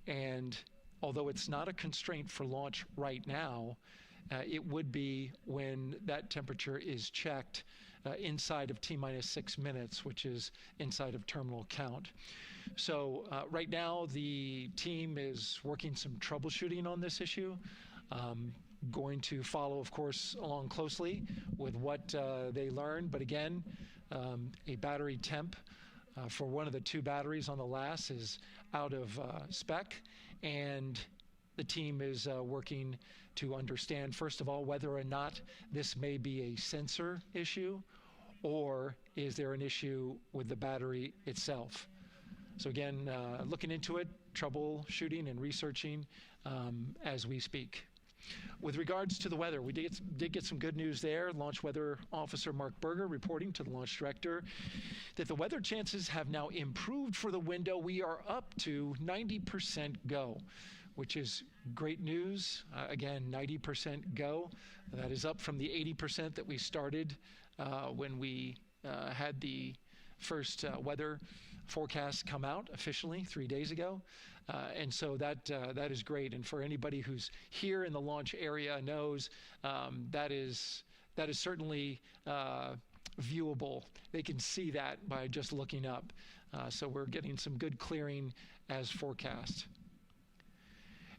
and although it's not a constraint for launch right now, it would be when that temperature is checked inside of T-minus 6 minutes, which is inside of terminal count. So right now the team is working some troubleshooting on this issue. Going to follow, of course, along closely with what they learn. But again, a battery temp for one of the two batteries on the LAS is out of spec, and the team is working to understand, first of all, whether or not this may be a sensor issue, or is there an issue with the battery itself. So again, looking into it, troubleshooting and researching as we speak. With regards to the weather, we did get some good news there. Launch Weather Officer Mark Berger reporting to the launch director that the weather chances have now improved for the window. We are up to 90% go, which is great news. Again, 90% go. That is up from the 80% that we started when we had the first weather forecasts come out officially 3 days ago. And so that is great. And for anybody who's here in the launch area knows that is certainly viewable. They can see that by just looking up. So we're getting some good clearing as forecast.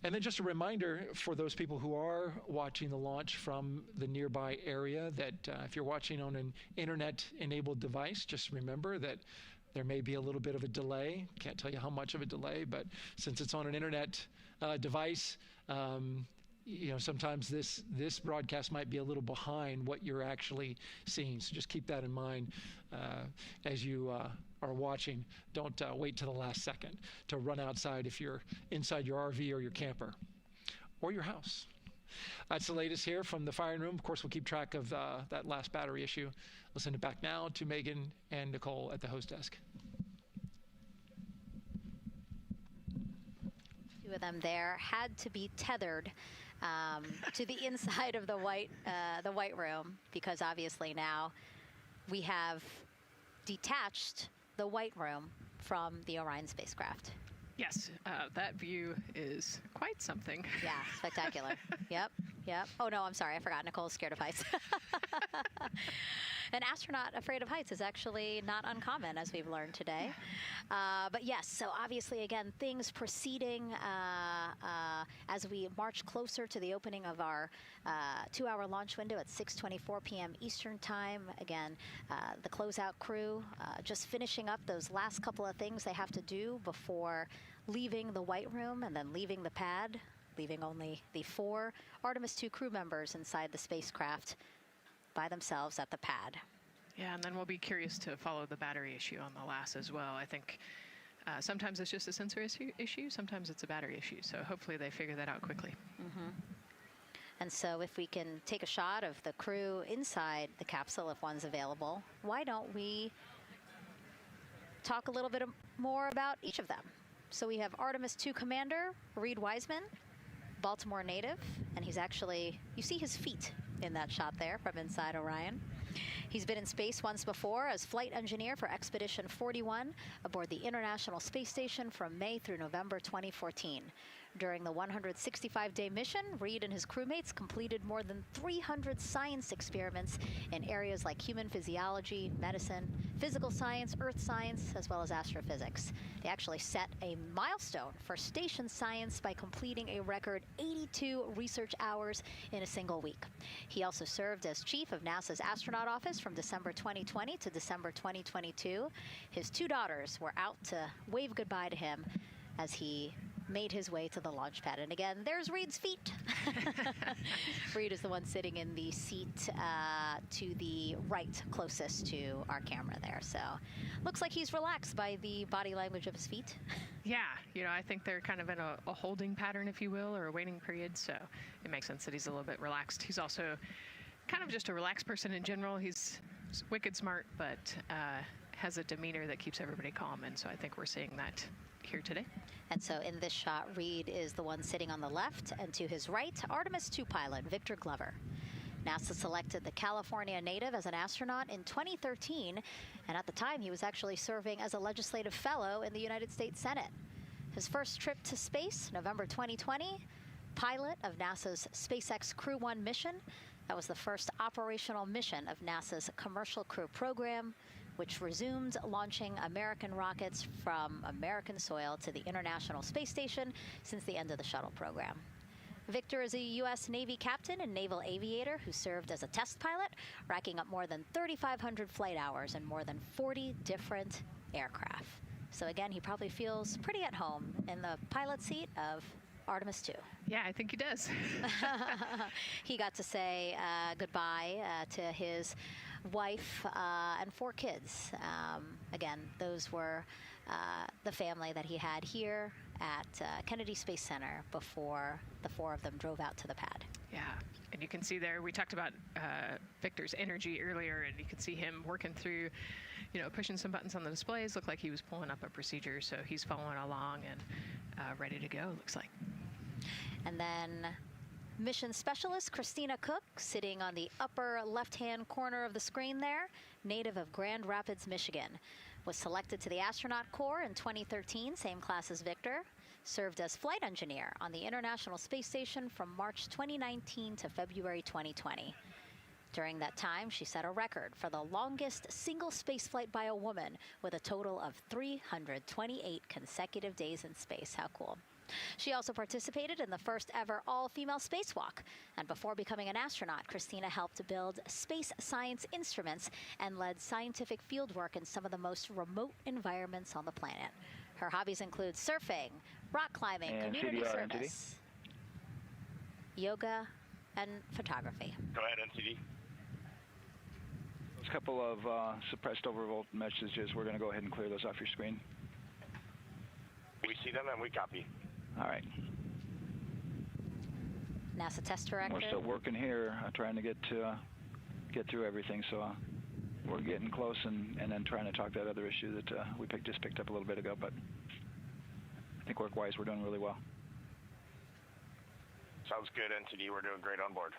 And then just a reminder for those people who are watching the launch from the nearby area that if you're watching on an internet-enabled device, just remember that there may be a little bit of a delay. Can't tell you how much of a delay, but since it's on an internet device, sometimes this broadcast might be a little behind what you're actually seeing. So just keep that in mind as you are watching. Don't wait till the last second to run outside if you're inside your RV or your camper or your house. That's the latest here from the firing room. Of course, we'll keep track of that last battery issue. We'll send it back now to Megan and Nicole at the host desk. Two of them there had to be tethered to the inside of the white room, because obviously now we have detached the white room from the Orion spacecraft. Yes, that view is quite something. Yeah, spectacular. Yep. Oh, no, I'm sorry. I forgot. Nicole's scared of heights. An astronaut afraid of heights is actually not uncommon, as we've learned today. But yes, so obviously, again, things proceeding as we march closer to the opening of our 2-hour launch window at 6:24 p.m. Eastern Time. Again, the closeout crew just finishing up those last couple of things they have to do before leaving the white room and then leaving the pad, leaving only the 4 Artemis II crew members inside the spacecraft by themselves at the pad. Yeah, and then we'll be curious to follow the battery issue on the LAS as well. I think sometimes it's just a sensor issue, sometimes it's a battery issue. So hopefully they figure that out quickly. Mm-hmm. And so if we can take a shot of the crew inside the capsule, if one's available, why don't we talk a little bit more about each of them? So we have Artemis II Commander Reed Wiseman, Baltimore native, and he's actually, you see his feet in that shot there from inside Orion. He's been in space once before as flight engineer for Expedition 41 aboard the International Space Station from May through November 2014. During the 165-day mission, Reed and his crewmates completed more than 300 science experiments in areas like human physiology, medicine, physical science, earth science, as well as astrophysics. They actually set a milestone for station science by completing a record 82 research hours in a single week. He also served as chief of NASA's astronaut office from December 2020 to December 2022. His 2 daughters were out to wave goodbye to him as he made his way to the launch pad. And again, there's Reed's feet. Reed is the one sitting in the seat to the right, closest to our camera there. So looks like he's relaxed by the body language of his feet. Yeah, I think they're kind of in a holding pattern, if you will, or a waiting period. So it makes sense that he's a little bit relaxed. He's also kind of just a relaxed person in general. He's wicked smart, but has a demeanor that keeps everybody calm. And so I think we're seeing that here today. And so in this shot, Reed is the one sitting on the left, and to his right, Artemis II pilot Victor Glover. NASA selected the California native as an astronaut in 2013, and at the time he was actually serving as a legislative fellow in the United States Senate. His first trip to space, November 2020, pilot of NASA's SpaceX Crew 1 mission. That was the first operational mission of NASA's Commercial Crew program, which resumed launching American rockets from American soil to the International Space Station since the end of the shuttle program. Victor is a U.S. Navy captain and naval aviator who served as a test pilot, racking up more than 3,500 flight hours in more than 40 different aircraft. So again, he probably feels pretty at home in the pilot seat of Artemis II. Yeah, I think he does. He got to say goodbye to his wife and 4 kids. Again, those were the family that he had here at Kennedy Space Center before the 4 of them drove out to the pad. Yeah, and you can see there, we talked about Victor's energy earlier, and you can see him working through, pushing some buttons on the displays. Looked like he was pulling up a procedure, so he's following along and ready to go, looks like. And then mission specialist Christina Cook, sitting on the upper left-hand corner of the screen there, native of Grand Rapids, Michigan. Was selected to the astronaut corps in 2013, same class as Victor. Served as flight engineer on the International Space Station from March 2019 to February 2020. During that time, she set a record for the longest single spaceflight by a woman with a total of 328 consecutive days in space. How cool. She also participated in the first ever all-female spacewalk. And before becoming an astronaut, Christina helped build space science instruments and led scientific fieldwork in some of the most remote environments on the planet. Her hobbies include surfing, rock climbing, and community CDR, service, yoga, and photography. Go ahead, NCD. There's a couple of suppressed overvolt messages. We're going to go ahead and clear those off your screen. We see them and we copy. All right. NASA test director. We're still working here, trying to get through everything. So we're getting close, and then trying to talk that other issue that we just picked up a little bit ago. But I think work-wise, we're doing really well. Sounds good, NCD. We're doing great on board.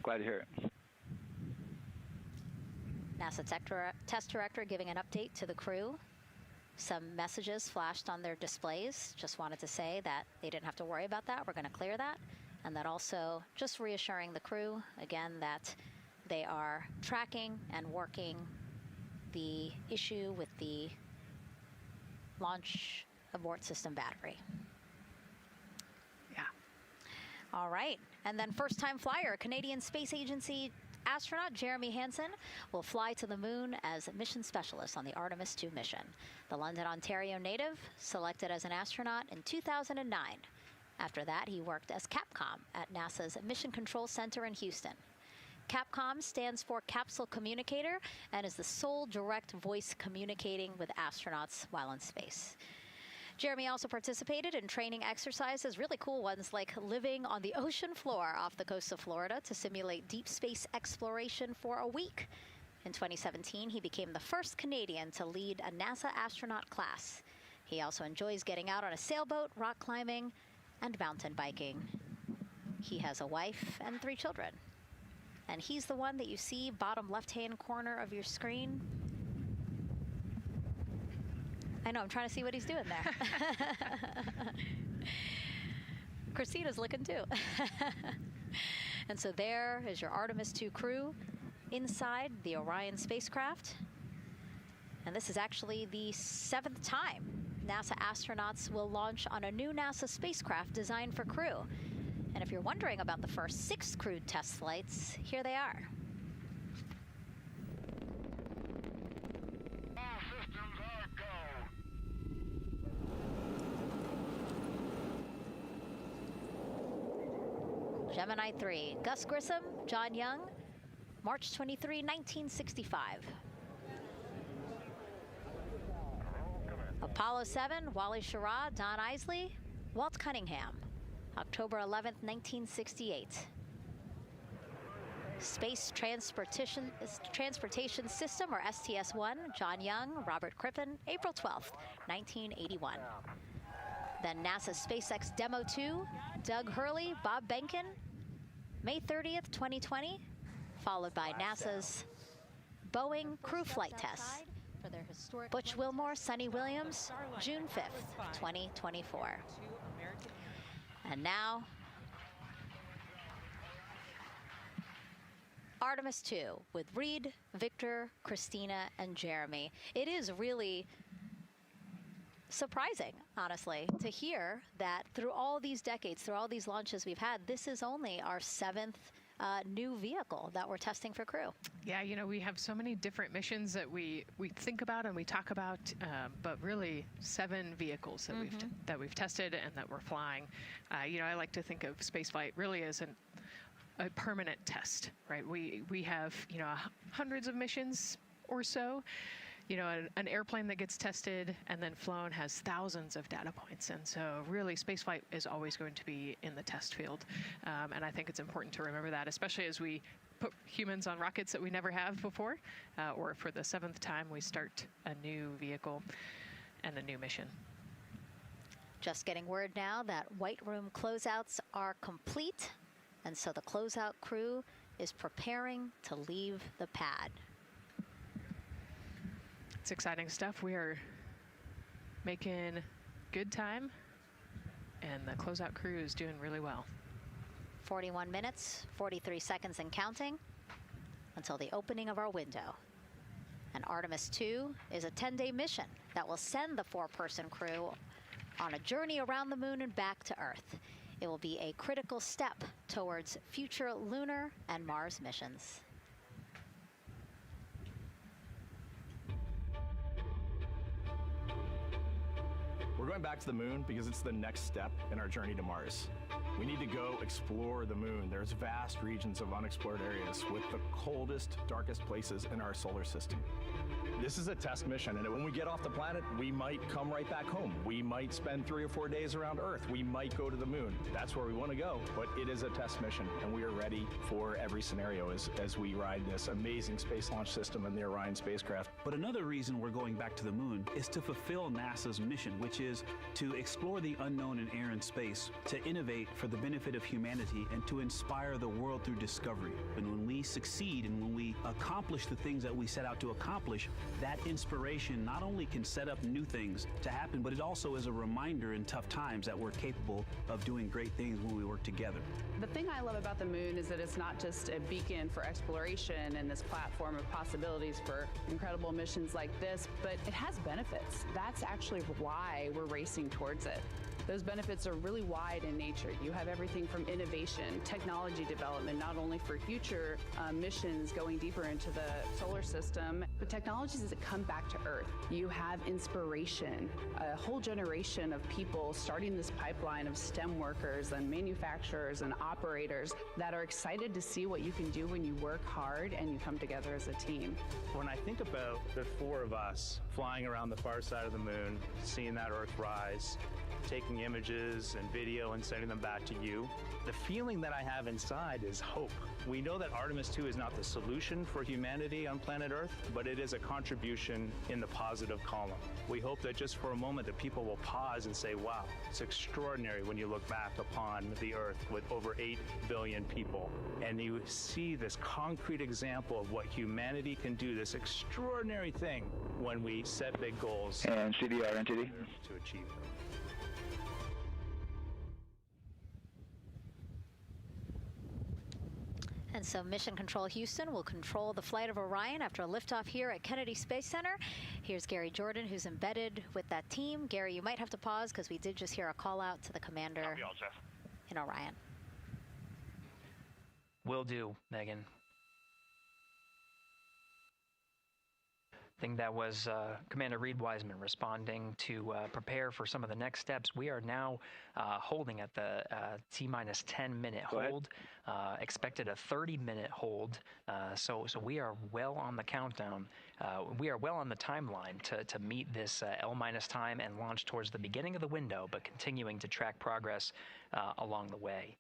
Glad to hear it. NASA test director giving an update to the crew. Some messages flashed on their displays. Just wanted to say that they didn't have to worry about that. We're going to clear that. And that also just reassuring the crew, again, that they are tracking and working the issue with the launch abort system battery. Yeah. All right. And then first-time flyer, Canadian Space Agency astronaut Jeremy Hansen will fly to the moon as mission specialist on the Artemis II mission. The London, Ontario native selected as an astronaut in 2009. After that, he worked as Capcom at NASA's Mission Control Center in Houston. Capcom stands for Capsule Communicator and is the sole direct voice communicating with astronauts while in space. Jeremy also participated in training exercises, really cool ones like living on the ocean floor off the coast of Florida to simulate deep space exploration for a week. In 2017, he became the first Canadian to lead a NASA astronaut class. He also enjoys getting out on a sailboat, rock climbing, and mountain biking. He has a wife and 3 children. And he's the one that you see bottom left-hand corner of your screen. I know, I'm trying to see what he's doing there. Christina's looking too. And so there is your Artemis II crew inside the Orion spacecraft. And this is actually the 7th time NASA astronauts will launch on a new NASA spacecraft designed for crew. And if you're wondering about the first 6 crewed test flights, here they are. Gemini 3, Gus Grissom, John Young, March 23, 1965. Apollo 7, Wally Schirra, Don Isley, Walt Cunningham, October 11, 1968. Space Transportation System, or STS-1, John Young, Robert Crippen, April 12, 1981. Then NASA's SpaceX Demo 2, Doug Hurley, Bob Behnken, May 30th, 2020, followed by NASA's Boeing crew flight tests. Butch Wilmore, Sonny Williams, June 5th, 2024. And now, Artemis II with Reed, Victor, Christina, and Jeremy. It is really surprising, honestly, to hear that through all these decades, through all these launches we've had, this is only our 7th new vehicle that we're testing for crew. Yeah, you know, we have so many different missions that we think about and we talk about, but really 7 vehicles that we've tested and that we're flying. You know, I like to think of spaceflight really as a permanent test, right? We have, you know, hundreds of missions or so. You know, an airplane that gets tested and then flown has thousands of data points. And so really spaceflight is always going to be in the test field. And I think it's important to remember that, especially as we put humans on rockets that we never have before, or for the 7th time we start a new vehicle and a new mission. Just getting word now that White Room closeouts are complete. And so the closeout crew is preparing to leave the pad. It's exciting stuff. We are making good time, and the closeout crew is doing really well. 41 minutes, 43 seconds and counting until the opening of our window. And Artemis II is a 10-day mission that will send the 4-person crew on a journey around the moon and back to Earth. It will be a critical step towards future lunar and Mars missions. We're going back to the moon because it's the next step in our journey to Mars. We need to go explore the moon. There's vast regions of unexplored areas with the coldest, darkest places in our solar system. This is a test mission, and when we get off the planet, we might come right back home. We might spend 3 or 4 days around Earth. We might go to the moon. That's where we want to go, but it is a test mission, and we are ready for every scenario as we ride this amazing space launch system in the Orion spacecraft. But another reason we're going back to the moon is to fulfill NASA's mission, which is to explore the unknown in air and space, to innovate for the benefit of humanity, and to inspire the world through discovery. And when we succeed and when we accomplish the things that we set out to accomplish, that inspiration not only can set up new things to happen, but it also is a reminder in tough times that we're capable of doing great things when we work together. The thing I love about the moon is that it's not just a beacon for exploration and this platform of possibilities for incredible missions like this, but it has benefits. That's actually why we're racing towards it. Those benefits are really wide in nature. You have everything from innovation, technology development, not only for future missions going deeper into the solar system, but technologies that come back to Earth. You have inspiration, a whole generation of people starting this pipeline of STEM workers and manufacturers and operators that are excited to see what you can do when you work hard and you come together as a team. When I think about the 4 of us flying around the far side of the moon, seeing that Earth rise, taking images and video and sending them back to you, the feeling that I have inside is hope. We know that Artemis II is not the solution for humanity on planet Earth, but it is a contribution in the positive column. We hope that just for a moment that people will pause and say, wow, it's extraordinary when you look back upon the Earth with over 8 billion people, and you see this concrete example of what humanity can do, this extraordinary thing when we set big goals and CDR NTD to achieve them. And so Mission Control Houston will control the flight of Orion after a liftoff here at Kennedy Space Center. Here's Gary Jordan, who's embedded with that team. Gary, you might have to pause because we did just hear a call out to the commander in Orion. Will do, Megan. I think that was Commander Reed Wiseman responding to prepare for some of the next steps. We are now holding at the T-minus 10-minute hold. Expected a 30-minute hold. So we are well on the countdown. We are well on the timeline to meet this L- time and launch towards the beginning of the window, but continuing to track progress along the way.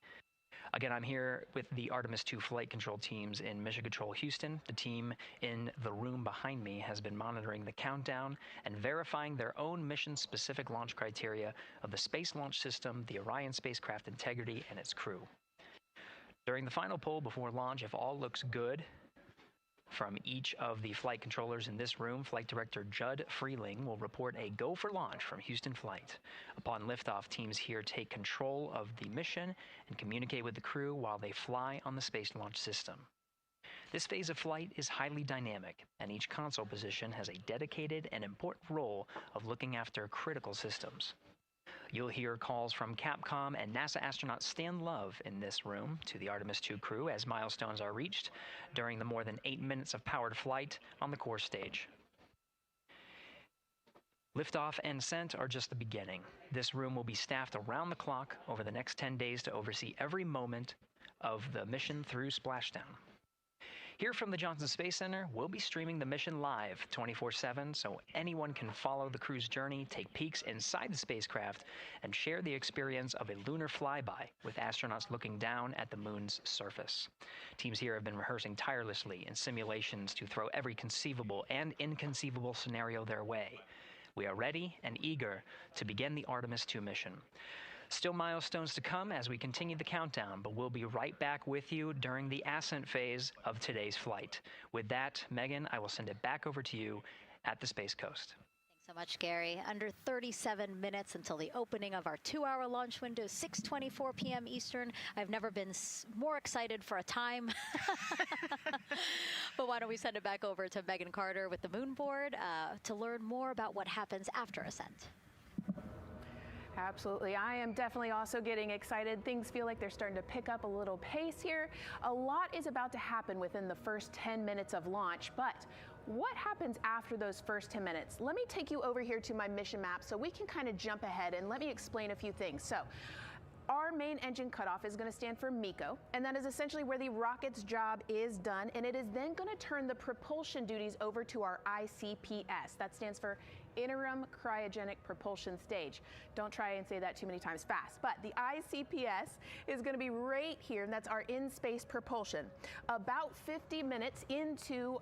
Again, I'm here with the Artemis II flight control teams in Mission Control Houston. The team in the room behind me has been monitoring the countdown and verifying their own mission-specific launch criteria of the Space Launch System, the Orion spacecraft integrity, and its crew. During the final poll before launch, if all looks good from each of the flight controllers in this room, Flight Director Judd Freeling will report a go for launch from Houston Flight. Upon liftoff, teams here take control of the mission and communicate with the crew while they fly on the Space Launch System. This phase of flight is highly dynamic, and each console position has a dedicated and important role of looking after critical systems. You'll hear calls from Capcom and NASA astronaut Stan Love in this room to the Artemis II crew as milestones are reached during the more than 8 minutes of powered flight on the core stage. Liftoff and ascent are just the beginning. This room will be staffed around the clock over the next 10 days to oversee every moment of the mission through splashdown. Here from the Johnson Space Center, we'll be streaming the mission live 24/7 so anyone can follow the crew's journey, take peeks inside the spacecraft, and share the experience of a lunar flyby with astronauts looking down at the moon's surface. Teams here have been rehearsing tirelessly in simulations to throw every conceivable and inconceivable scenario their way. We are ready and eager to begin the Artemis II mission. Still milestones to come as we continue the countdown, but we'll be right back with you during the ascent phase of today's flight. With that, Megan, I will send it back over to you at the Space Coast. So much, Gary. Under 37 minutes until the opening of our 2-hour launch window, 6:24 p.m. Eastern. I've never been more excited for a time. But why don't we send it back over to Megan Carter with the moon board to learn more about what happens after ascent. Absolutely. I am definitely also getting excited. Things feel like they're starting to pick up a little pace here. A lot is about to happen within the first 10 minutes of launch, but what happens after those first 10 minutes? Let me take you over here to my mission map so we can kind of jump ahead and let me explain a few things. So, our main engine cutoff is going to stand for MECO, and that is essentially where the rocket's job is done, and it is then going to turn the propulsion duties over to our ICPS. That stands for Interim Cryogenic Propulsion Stage. Don't try and say that too many times fast, but the ICPS is going to be right here, and that's our in-space propulsion. About 50 minutes into,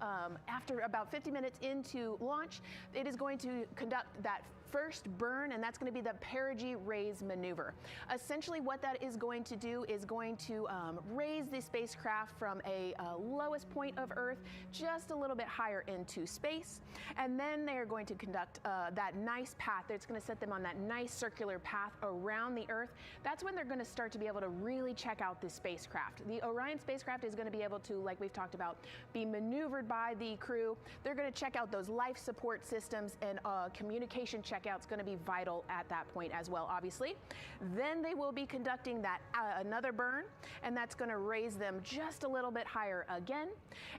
after about 50 minutes into launch, it is going to conduct that first burn, and that's going to be the perigee raise maneuver. Essentially what that is going to do is going to raise the spacecraft from a lowest point of Earth just a little bit higher into space, and then they are going to conduct that nice path that's going to set them on that nice circular path around the Earth. That's when they're going to start to be able to really check out the spacecraft. The Orion spacecraft is going to be able to, like we've talked about, be maneuvered by the crew. They're going to check out those life support systems, and communication checkout's going to be vital at that point as well, obviously. Then they will be conducting that another burn, and that's going to raise them just a little bit higher again.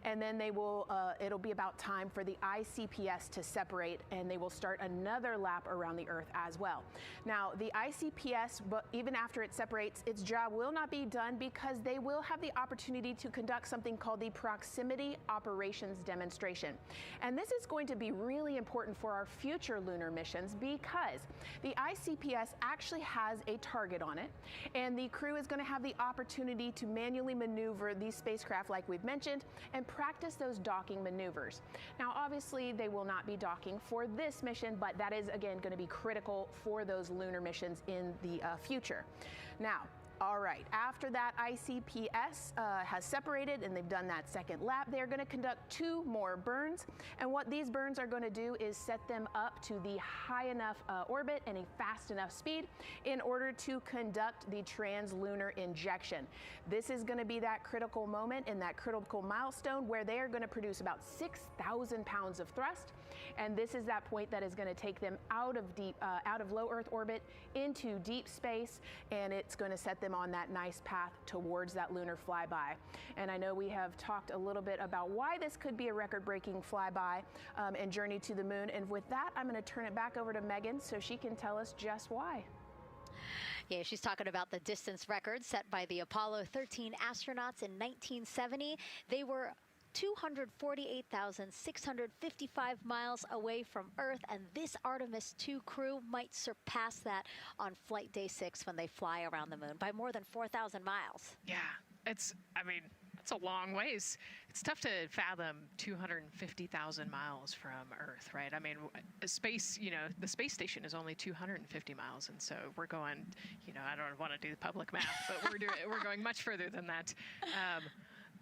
And then they will, it'll be about time for the ICPS to separate, and they will start another lap around the Earth as well. Now, the ICPS, but even after it separates, its job will not be done because they will have the opportunity to conduct something called the Proximity Operations Demonstration. And this is going to be really important for our future lunar missions because the ICPS actually has a target on it, and the crew is going to have the opportunity to manually maneuver these spacecraft like we've mentioned and practice those docking maneuvers. Now, obviously, they will not be docking for this mission, but that is, again, going to be critical for those lunar missions in the future. Now, all right, after that ICPS has separated and they've done that second lap, they're going to conduct 2 more burns. And what these burns are going to do is set them up to the high enough orbit and a fast enough speed in order to conduct the translunar injection. This is going to be that critical moment and that critical milestone where they are going to produce about 6,000 pounds of thrust. And this is that point that is going to take them out of low Earth orbit into deep space, and it's going to set them on that nice path towards that lunar flyby. And I know we have talked a little bit about why this could be a record-breaking flyby and journey to the moon. And with that, I'm going to turn it back over to Megan so she can tell us just why. Yeah, she's talking about the distance record set by the Apollo 13 astronauts in 1970. They were 248,655 miles away from Earth, and this Artemis II crew might surpass that on flight day 6 when they fly around the moon by more than 4,000 miles. Yeah, it's a long ways. It's tough to fathom 250,000 miles from Earth, right? I mean, space, the space station is only 250 miles, and so we're going, I don't want to do the public math, but we're going much further than that.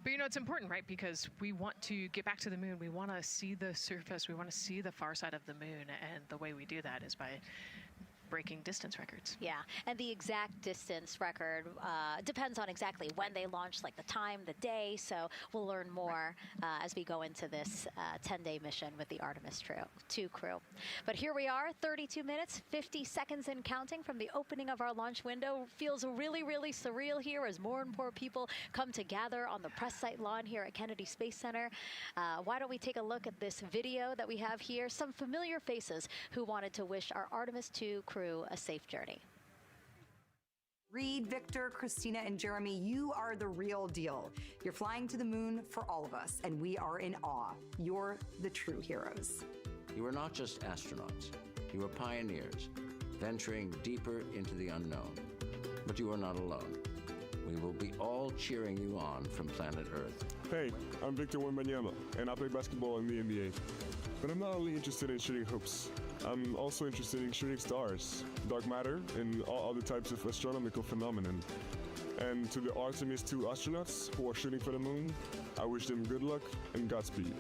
But it's important, right? Because we want to get back to the moon. We want to see the surface. We want to see the far side of the moon. And the way we do that is by breaking distance records. Yeah, and the exact distance record depends on exactly when they launch, like the time, the day. So we'll learn more as we go into this 10-day mission with the Artemis II crew. But here we are, 32 minutes, 50 seconds and counting from the opening of our launch window. Feels really, really surreal here as more and more people come to gather on the press site lawn here at Kennedy Space Center. Why don't we take a look at this video that we have here? Some familiar faces who wanted to wish our Artemis II crew a safe journey. Reed, Victor, Christina, and Jeremy, you are the real deal. You're flying to the moon for all of us, and we are in awe. You're the true heroes. You are not just astronauts. You are pioneers, venturing deeper into the unknown. But you are not alone. We will be all cheering you on from planet Earth. Hey, I'm Victor Wembanyama, and I play basketball in the NBA. But I'm not only interested in shooting hoops. I'm also interested in shooting stars, dark matter, and all other types of astronomical phenomenon. And to the Artemis II astronauts who are shooting for the moon, I wish them good luck and Godspeed.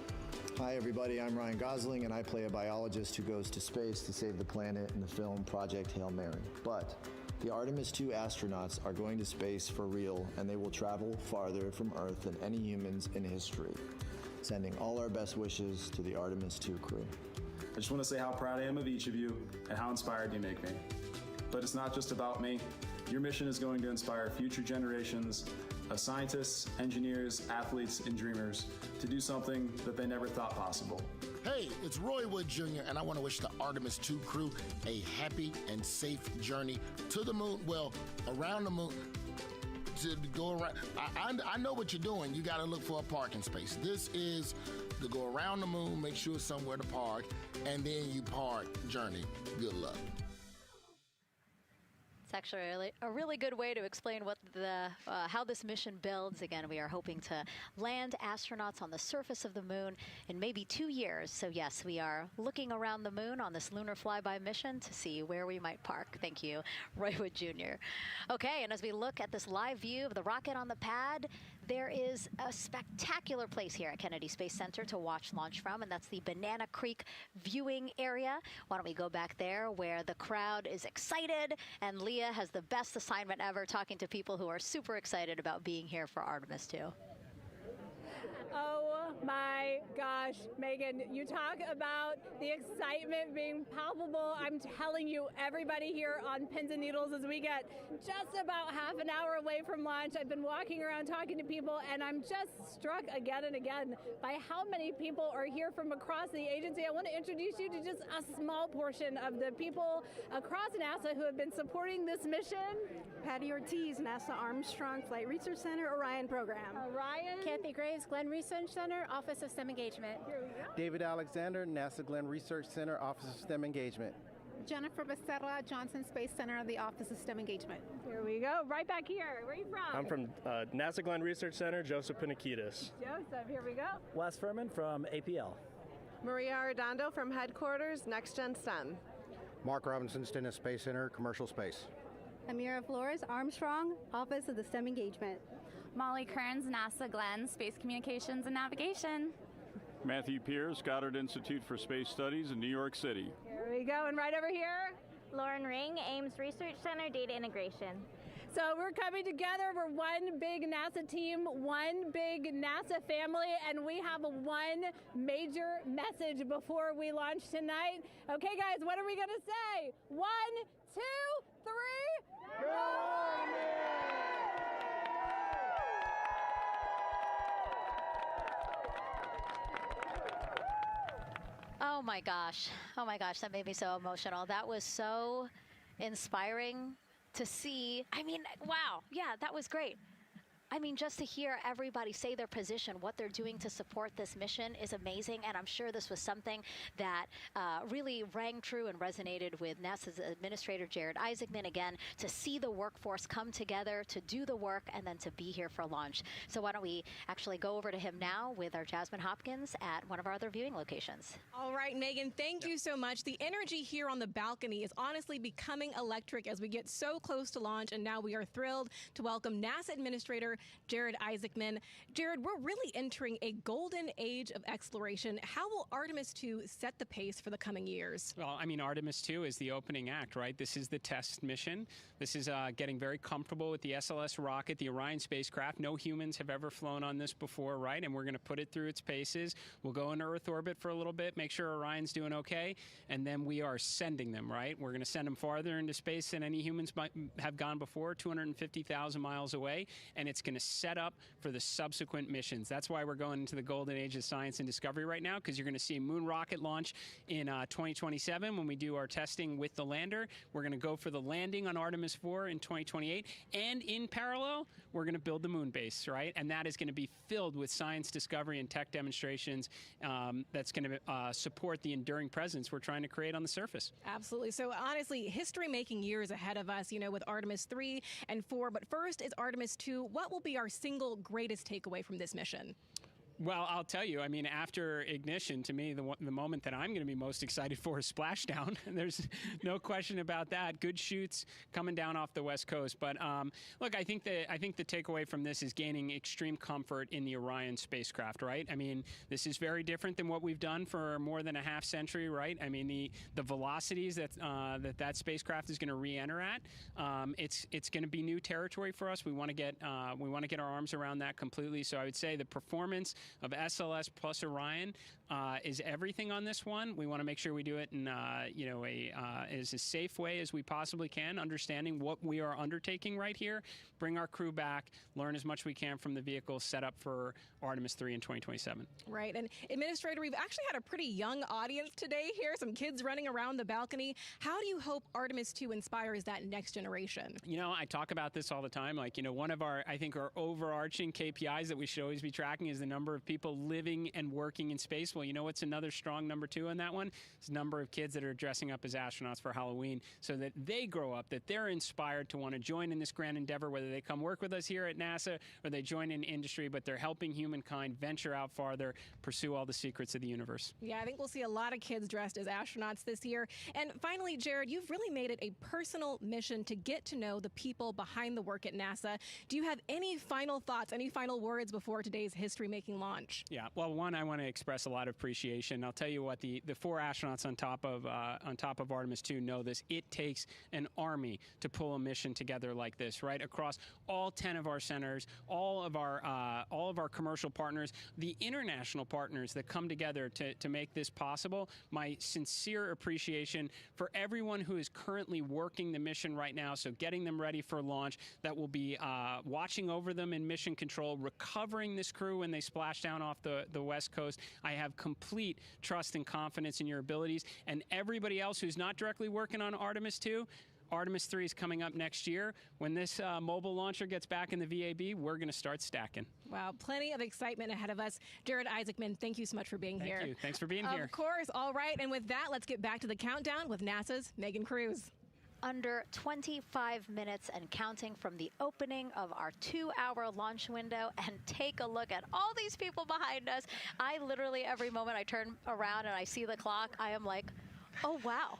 Hi everybody, I'm Ryan Gosling and I play a biologist who goes to space to save the planet in the film Project Hail Mary. But the Artemis II astronauts are going to space for real and they will travel farther from Earth than any humans in history. Sending all our best wishes to the Artemis II crew. I just want to say how proud I am of each of you and how inspired you make me. But it's not just about me. Your mission is going to inspire future generations of scientists, engineers, athletes, and dreamers to do something that they never thought possible. Hey, it's Roy Wood Jr., and I want to wish the Artemis II crew a happy and safe journey to the moon, well, around the moon, to go around. I know what you're doing. You got to look for a parking space. This is to go around the moon, make sure somewhere to park, and then you park journey. Good luck. It's actually a really good way to explain what how this mission builds. Again, we are hoping to land astronauts on the surface of the moon in maybe 2 years. So yes, we are looking around the moon on this lunar flyby mission to see where we might park. Thank you, Roy Wood Jr. Okay, and as we look at this live view of the rocket on the pad, there is a spectacular place here at Kennedy Space Center to watch launch from, and that's the Banana Creek viewing area. Why don't we go back there where the crowd is excited, and Leah has the best assignment ever, talking to people who are super excited about being here for Artemis II. Oh my gosh, Megan, you talk about the excitement being palpable. I'm telling you, everybody here on pins and needles as we get just about half an hour away from launch. I've been walking around talking to people, and I'm just struck again and again by how many people are here from across the agency. I want to introduce you to just a small portion of the people across NASA who have been supporting this mission. Patty Ortiz, NASA Armstrong Flight Research Center, Orion program. Orion. Kathy Graves, Glenn Research Center, Office of STEM Engagement. David Alexander, NASA Glenn Research Center, Office of STEM Engagement. Jennifer Becerra, Johnson Space Center, the Office of STEM Engagement. Here we go, right back here. Where are you from? I'm from NASA Glenn Research Center, Joseph Pinakides. Joseph, here we go. Wes Furman from APL. Maria Arredondo from Headquarters, Next Gen STEM. Mark Robinson, Stennis Space Center, Commercial Space. Amira Flores, Armstrong, Office of the STEM Engagement. Molly Kearns, NASA Glenn, Space Communications and Navigation. Matthew Pierce, Goddard Institute for Space Studies in New York City. Here we go, and right over here. Lauren Ring, Ames Research Center, Data Integration. So we're coming together. We're one big NASA team, one big NASA family, and we have one major message before we launch tonight. Okay, guys, what are we going to say? 1, 2, 3. Go Army! Oh my gosh, that made me so emotional. That was so inspiring to see. I mean, wow, yeah, that was great. I mean, just to hear everybody say their position, what they're doing to support this mission is amazing, and I'm sure this was something that really rang true and resonated with NASA's Administrator Jared Isaacman, again, to see the workforce come together to do the work and then to be here for launch. So why don't we actually go over to him now with our Jasmine Hopkins at one of our other viewing locations. All right, Megan, thank you so much. The energy here on the balcony is honestly becoming electric as we get so close to launch, and now we are thrilled to welcome NASA Administrator Jared Isaacman. Jared, we're really entering a golden age of exploration. How will Artemis II set the pace for the coming years? Well, I mean, Artemis II is the opening act, right? This is the test mission. This is getting very comfortable with the SLS rocket, the Orion spacecraft. No humans have ever flown on this before, right? And we're going to put it through its paces. We'll go into Earth orbit for a little bit, make sure Orion's doing okay, and then we are sending them, right? We're going to send them farther into space than any humans might have gone before, 250,000 miles away, and it's going to set up for the subsequent missions. That's why we're going into the golden age of science and discovery right now, because you're going to see a moon rocket launch in 2027 when we do our testing with the lander. We're going to go for the landing on Artemis IV in 2028, and in parallel, we're going to build the moon base, right? And that is going to be filled with science discovery and tech demonstrations that's going to support the enduring presence we're trying to create on the surface. Absolutely. So honestly, history-making years ahead of us, you know, with Artemis 3 and 4. But first is Artemis 2. What will be our single greatest takeaway from this mission? Well, I'll tell you, I mean, after ignition, to me, the moment that I'm going to be most excited for is splashdown. There's no question about that. Good shoots coming down off the West Coast. But look, I think the takeaway from this is gaining extreme comfort in the Orion spacecraft, right? I mean, this is very different than what we've done for more than a half century, right? I mean, the velocities that spacecraft is going to re-enter at, it's going to be new territory for us. We want to get our arms around that completely. So I would say the performance of SLS plus Orion is everything on this one. We want to make sure we do it in as a safe way as we possibly can, understanding what we are undertaking right here, bring our crew back, learn as much as we can from the vehicle, set up for Artemis III in 2027. Right, and Administrator, we've actually had a pretty young audience today here, some kids running around the balcony. How do you hope Artemis II inspires that next generation? You know, I talk about this all the time. Like, one of our overarching KPIs that we should always be tracking is the number of people living and working in space. Well, you know what's another strong number 2 on that one? It's the number of kids that are dressing up as astronauts for Halloween, so that they grow up, that they're inspired to want to join in this grand endeavor, whether they come work with us here at NASA or they join in industry, but they're helping humankind venture out farther, pursue all the secrets of the universe. Yeah, I think we'll see a lot of kids dressed as astronauts this year. And finally, Jared, you've really made it a personal mission to get to know the people behind the work at NASA. Do you have any final thoughts, any final words before today's history-making launch? Yeah, well, one, I want to express a lot of appreciation. I'll tell you what, the 4 astronauts on top of Artemis II know this. It takes an army to pull a mission together like this, right? Across all 10 of our centers, all of our commercial partners, the international partners that come together to make this possible. My sincere appreciation for everyone who is currently working the mission right now, so getting them ready for launch, that will be watching over them in mission control, recovering this crew when they splash down off the West Coast. I have complete trust and confidence in your abilities, and everybody else who's not directly working on Artemis II. Artemis III is coming up next year. When this mobile launcher gets back in the VAB, we're going to start stacking. Wow, plenty of excitement ahead of us. Jared Isaacman, thank you so much for being here. Thank you. Thanks for being here. Of course. All right. And with that, let's get back to the countdown with NASA's Megan Cruz. Under 25 minutes and counting from the opening of our 2-hour launch window, and take a look at all these people behind us. I literally, every moment I turn around and I see the clock, I am like, oh, wow.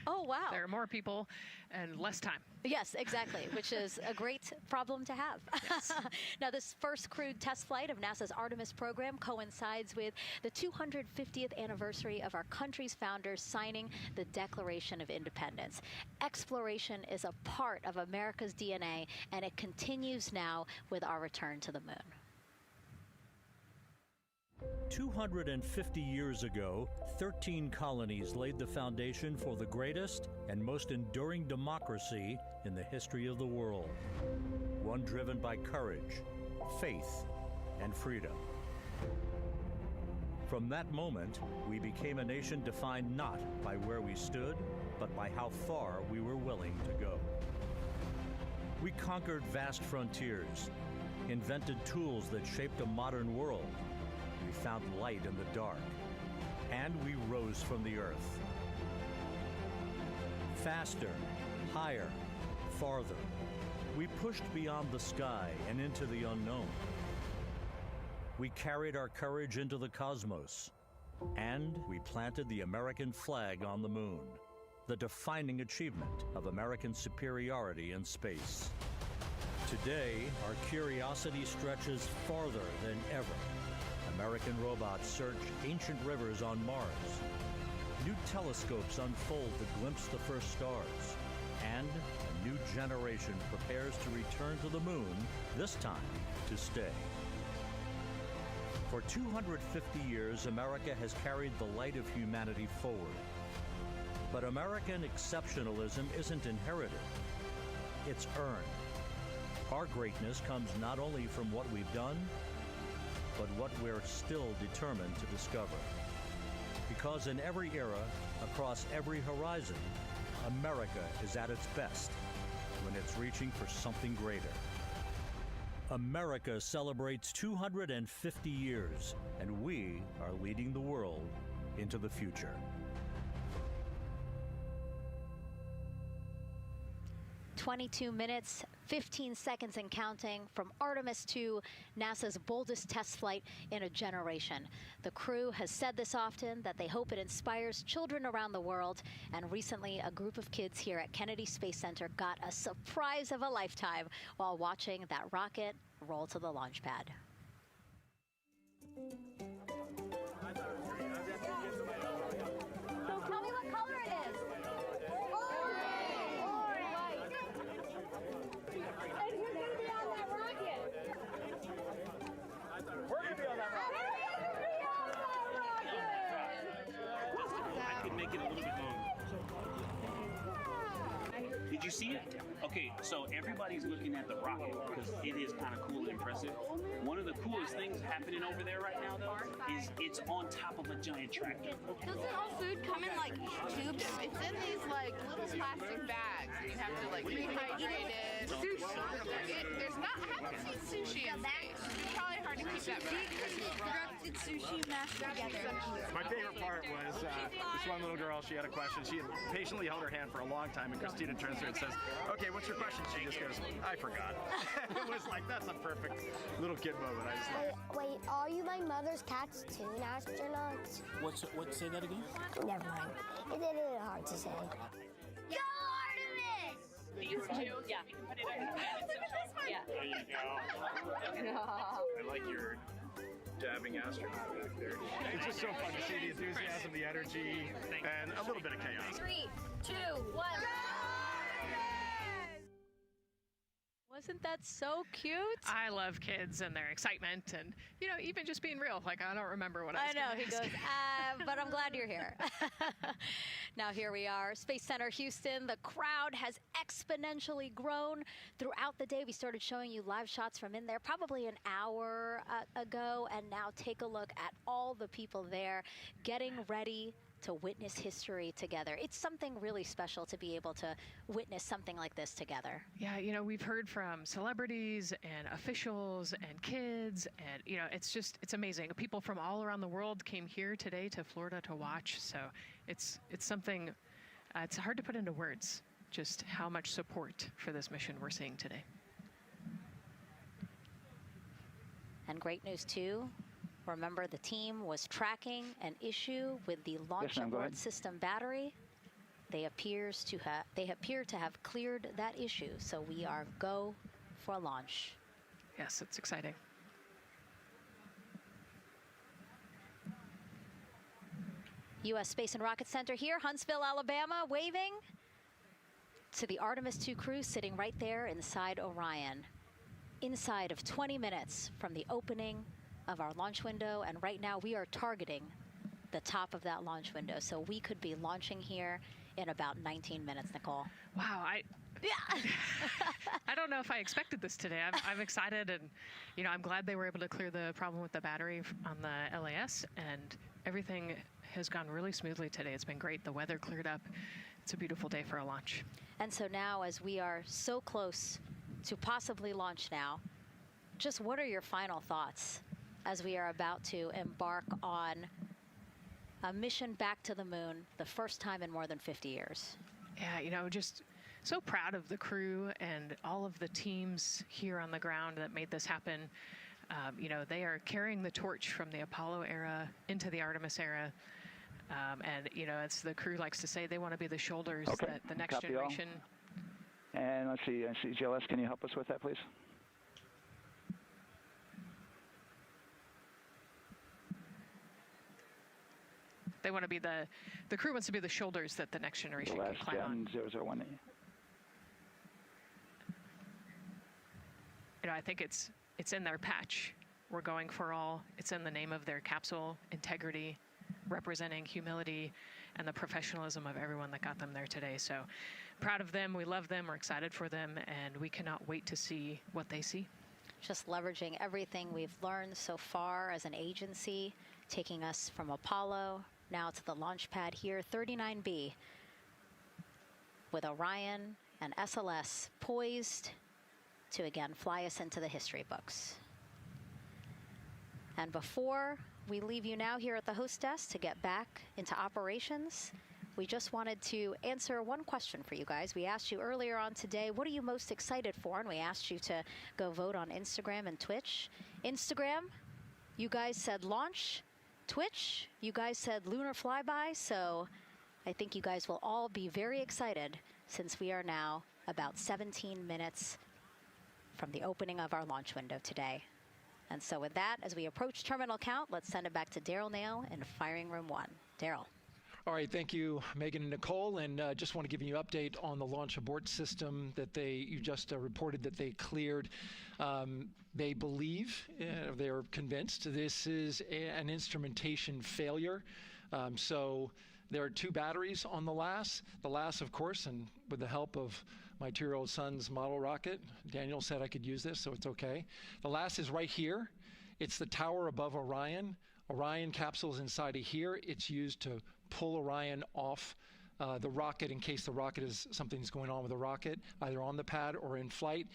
Oh, wow. There are more people and less time. Yes, exactly, which is a great problem to have. Yes. Now, this first crewed test flight of NASA's Artemis program coincides with the 250th anniversary of our country's founders signing the Declaration of Independence. Exploration is a part of America's DNA, and it continues now with our return to the moon. 250 years ago, 13 colonies laid the foundation for the greatest and most enduring democracy in the history of the world. One driven by courage, faith, and freedom. From that moment, we became a nation defined not by where we stood, but by how far we were willing to go. We conquered vast frontiers, invented tools that shaped a modern world. We found light in the dark, and we rose from the earth. Faster, higher, farther. We pushed beyond the sky and into the unknown. We carried our courage into the cosmos, and we planted the American flag on the moon, the defining achievement of American superiority in space. Today, our curiosity stretches farther than ever. American robots search ancient rivers on Mars. New telescopes unfold to glimpse the first stars. And a new generation prepares to return to the moon, this time to stay. For 250 years, America has carried the light of humanity forward. But American exceptionalism isn't inherited, it's earned. Our greatness comes not only from what we've done, but what we're still determined to discover. Because in every era, across every horizon, America is at its best when it's reaching for something greater. America celebrates 250 years, and we are leading the world into the future. 22 minutes, 15 seconds and counting from Artemis II, NASA's boldest test flight in a generation. The crew has said this often, that they hope it inspires children around the world. And recently, a group of kids here at Kennedy Space Center got a surprise of a lifetime while watching that rocket roll to the launch pad. So tell me what color it is. And who's going to be on that rocket? We're going to be on that rocket. I could make it a little bit longer. Did you see it? Okay, so everybody's looking at the rocket because it is kind of cool and impressive. One of the coolest things happening over there right now, though, is it's on top of a giant tractor. Doesn't all food come in like tubes? It's in these like little plastic bags. You have to like rehydrate it. Sushi. There's not. I haven't seen sushi in space. It's probably hard to keep that back. Deconstructed sushi mashed together. My favorite part was this one little girl. She had a question. She had patiently held her hand for a long time, and Christina turns to her and says, "Okay, what's your question?" She just goes, "I forgot." It was like, that's a perfect little kid moment. I just love. Wait, are you my mother's cats too, astronauts? What? Say that again? Never mind. It is really hard to say. Go Artemis! These two? Yeah. You can put it on yeah. There you go. I like your dabbing astronaut back there. It's just so fun to see the enthusiasm, the energy, and a little bit of chaos. 3, 2, 1. Wasn't that so cute? I love kids and their excitement and, you know, even just being real. Like, I don't remember what I was I know, he ask. goes, but I'm glad you're here. Now here we are, Space Center Houston. The crowd has exponentially grown throughout the day. We started showing you live shots from in there probably an hour ago. And now take a look at all the people there getting ready to witness history together. It's something really special to be able to witness something like this together. Yeah, you know, we've heard from celebrities and officials and kids, and, you know, it's amazing. People from all around the world came here today to Florida to watch, so it's something, it's hard to put into words, just how much support for this mission we're seeing today. And great news, too. Remember, the team was tracking an issue with the launch abort system battery. They appear to have cleared that issue, so we are go for launch. Yes, it's exciting. U.S. Space and Rocket Center here, Huntsville, Alabama, waving to the Artemis II crew sitting right there inside Orion. Inside of 20 minutes from the opening of our launch window, and right now we are targeting the top of that launch window, so we could be launching here in about 19 minutes, Nicole. Wow, I don't know if I expected this today. I'm excited, and, you know, I'm glad they were able to clear the problem with the battery on the LAS, and everything has gone really smoothly today. It's been great. The weather cleared up. It's a beautiful day for a launch. And so now, as we are so close to possibly launch now, just what are your final thoughts as we are about to embark on a mission back to the moon, the first time in more than 50 years? Yeah, you know, just so proud of the crew and all of the teams here on the ground that made this happen. You know, they are carrying the torch from the Apollo era into the Artemis era. And, you know, as the crew likes to say, they want to be the shoulders that the next generation. And let's see, GLS, can you help us with that, please? They want to be the crew wants to be the shoulders that the next generation can climb on. 001. You know, I think it's in their patch. We're going for all. It's in the name of their capsule, integrity, representing humility and the professionalism of everyone that got them there today. So proud of them. We love them. We're excited for them, and we cannot wait to see what they see. Just leveraging everything we've learned so far as an agency, taking us from Apollo now to the launch pad here, 39B, with Orion and SLS poised to again fly us into the history books. And before we leave you now here at the host desk to get back into operations, we just wanted to answer one question for you guys. We asked you earlier on today, what are you most excited for? And we asked you to go vote on Instagram and Twitch. Instagram, you guys said launch. Twitch, you guys said lunar flyby. So I think you guys will all be very excited since we are now about 17 minutes from the opening of our launch window today. And so with that, as we approach terminal count, let's send it back to Daryl Nail in firing room 1. Daryl. All right, thank you, Megan and Nicole, and just want to give you an update on the launch abort system that you just reported that they cleared. They believe, they're convinced, this is an instrumentation failure. So there are 2 batteries on the LAS. The LAS, of course, and with the help of my 2-year-old son's model rocket, Daniel said I could use this, so it's okay. The LAS is right here. It's the tower above Orion. Orion capsule is inside of here. It's used to pull Orion off the rocket in case something's going on with the rocket, either on the pad or in flight.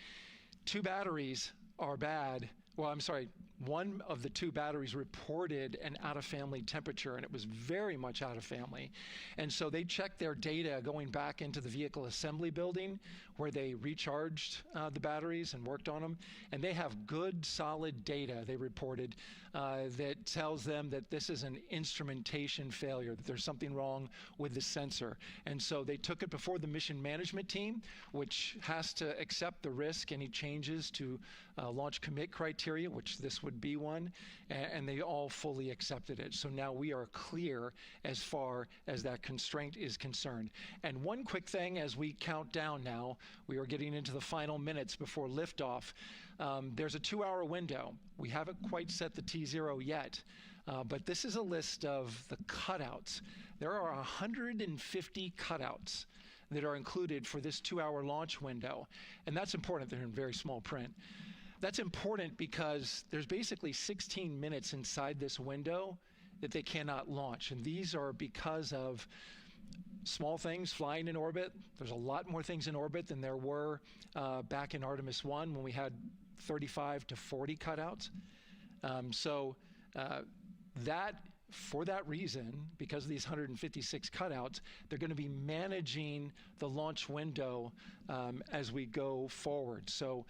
2 batteries are bad. Well, I'm sorry, one of the 2 batteries reported an out-of-family temperature, and it was very much out of family. And so they checked their data going back into the vehicle assembly building where they recharged the batteries and worked on them. And they have good, solid data, they reported, that tells them that this is an instrumentation failure, that there's something wrong with the sensor. And so they took it before the mission management team, which has to accept the risk, any changes to launch commit criteria, which this would be one, and they all fully accepted it. So now we are clear as far as that constraint is concerned. And one quick thing as we count down now, we are getting into the final minutes before liftoff. There's a 2-hour window. We haven't quite set the T0 yet, but this is a list of the cutouts. There are 150 cutouts that are included for this 2-hour launch window, and that's important. They're in very small print. That's important because there's basically 16 minutes inside this window that they cannot launch, and these are because of small things flying in orbit. There's a lot more things in orbit than there were back in Artemis I when we had 35 to 40 cutouts. For that reason, because of these 156 cutouts, they're going to be managing the launch window as we go forward. So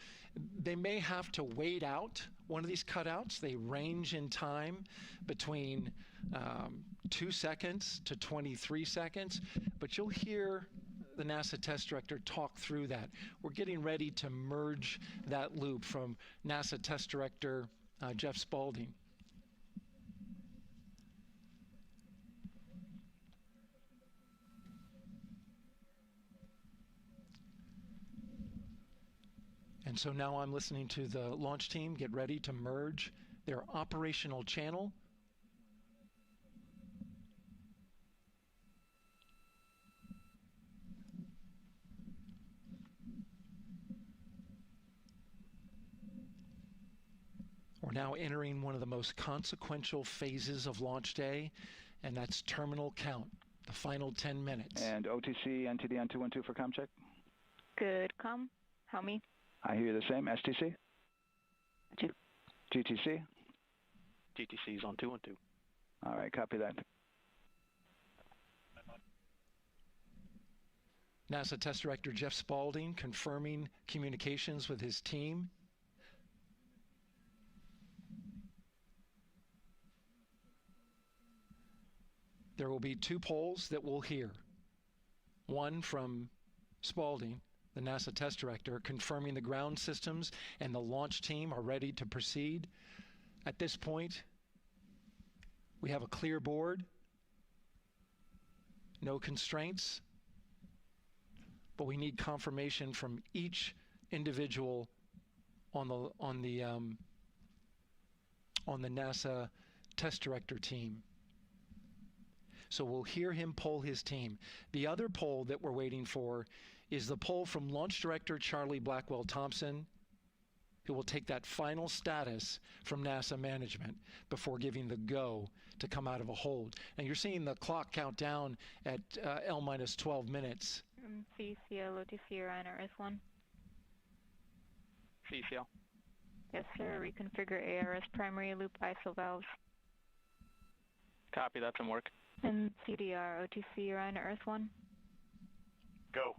they may have to wait out one of these cutouts. They range in time between 2 seconds to 23 seconds, but you'll hear the NASA test director talk through that. We're getting ready to merge that loop from NASA test director Jeff Spaulding. And so now I'm listening to the launch team get ready to merge their operational channel. We're now entering one of the most consequential phases of launch day, and that's terminal count, the final 10 minutes. And OTC, NTD, N212 for comm check. Good comm. How me? I hear you the same. STC? 2. GTC? GTC is on 212. All right, copy that. NASA Test Director Jeff Spaulding confirming communications with his team. There will be 2 polls that we'll hear. One from Spaulding, the NASA Test Director, confirming the ground systems and the launch team are ready to proceed. At this point, we have a clear board, no constraints, but we need confirmation from each individual on the NASA Test Director team. So we'll hear him poll his team. The other poll that we're waiting for is the poll from Launch Director Charlie Blackwell Thompson, who will take that final status from NASA management before giving the go to come out of a hold. And you're seeing the clock count down at L-12 minutes. CCL, OTC, Orion, RS1. CCL. Yes, sir. Reconfigure ARS primary loop ISO valves. Copy, that's in work. And CDR, OTC, Orion, Earth 1. Go.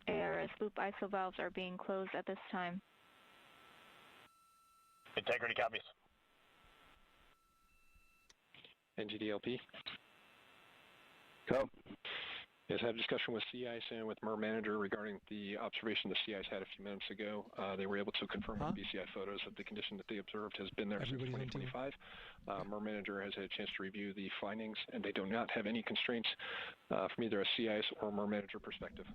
ARS loop ISO valves are being closed at this time. Integrity copies. NGDLP. Go. Yes, I had a discussion with Sea Ice and with MER Manager regarding the observation the Sea Ice had a few minutes ago. They were able to confirm with BCI photos that the condition that they observed has been there since 2025. MER Manager has had a chance to review the findings, and they do not have any constraints from either a Sea Ice or MER Manager perspective.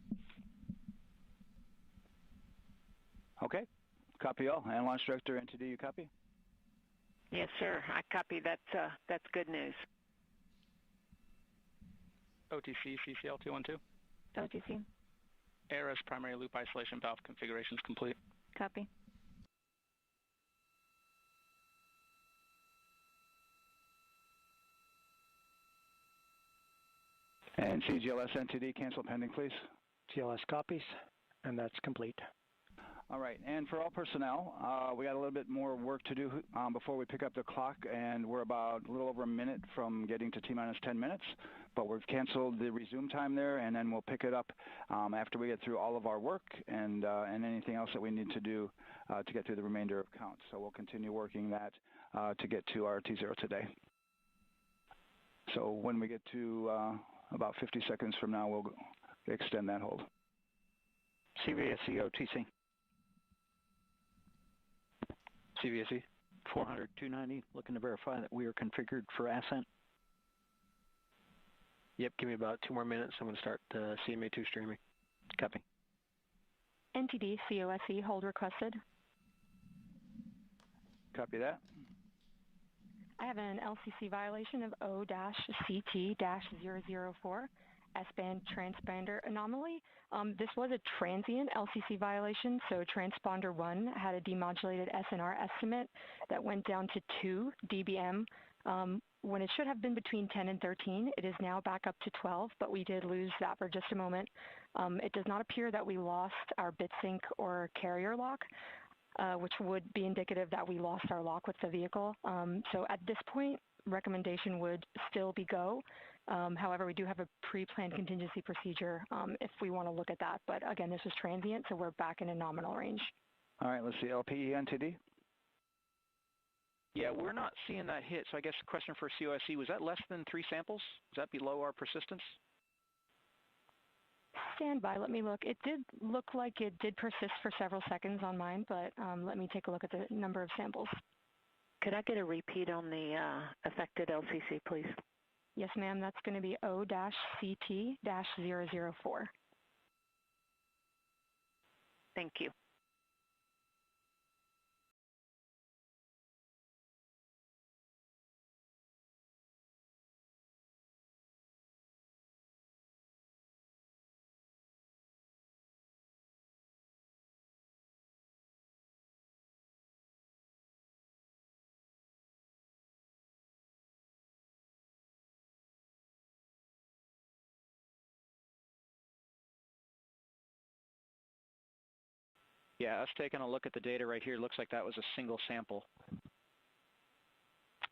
Okay. Copy all. And Launch Director, NTD, you copy? Yes, sir. I copy. That's good news. OTC, CCL 212. OTC. ARS primary loop isolation valve configurations complete. Copy. And CGLS NTD, cancel pending, please. GLS copies, and that's complete. All right, and for all personnel, we got a little bit more work to do before we pick up the clock, and we're about a little over a minute from getting to T-minus 10 minutes, but we've canceled the resume time there, and then we'll pick it up after we get through all of our work and anything else that we need to do to get through the remainder of count. So we'll continue working that to get to our T0 today. So when we get to about 50 seconds from now, we'll extend that hold. CVSE OTC. CVSE 400-290, looking to verify that we are configured for ascent. Yep, give me about 2 more minutes. I'm going to start CMA2 streaming. Copy. NTD, COSE, hold requested. Copy that. I have an LCC violation of O-CT-004, S-band transponder anomaly. This was a transient LCC violation, so transponder 1 had a demodulated SNR estimate that went down to 2 dBm when it should have been between 10 and 13. It is now back up to 12, but we did lose that for just a moment. It does not appear that we lost our bit sync or carrier lock, which would be indicative that we lost our lock with the vehicle. So at this point, recommendation would still be go. However, we do have a pre-planned contingency procedure if we want to look at that. But again, this was transient, so we're back in a nominal range. All right, let's see, LPE NTD. Yeah, we're not seeing that hit, so I guess the question for COSE, was that less than 3 samples? Is that below our persistence? Stand by, let me look. It did look like it did persist for several seconds on mine, but let me take a look at the number of samples. Could I get a repeat on the affected LCC, please? Yes, ma'am. That's going to be O-CT-004. Thank you. Yeah, us taking a look at the data right here, looks like that was a single sample.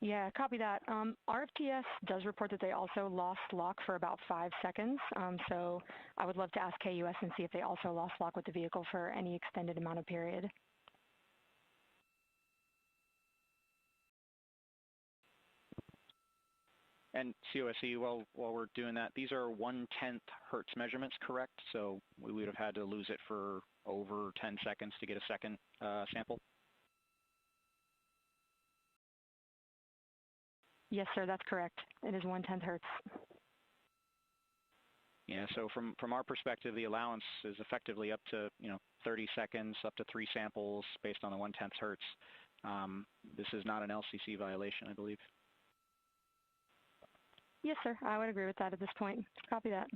Yeah, copy that. RFTS does report that they also lost lock for about 5 seconds. So I would love to ask KUS and see if they also lost lock with the vehicle for any extended amount of period. And COSE, while we're doing that, these are 1/10 hertz measurements, correct? So we would have had to lose it for over 10 seconds to get a second sample? Yes, sir, that's correct. It is 1/10 hertz. Yeah, so from our perspective, the allowance is effectively up to 30 seconds, up to 3 samples based on the 1/10 hertz. This is not an LCC violation, I believe. Yes, sir. I would agree with that at this point. Copy that.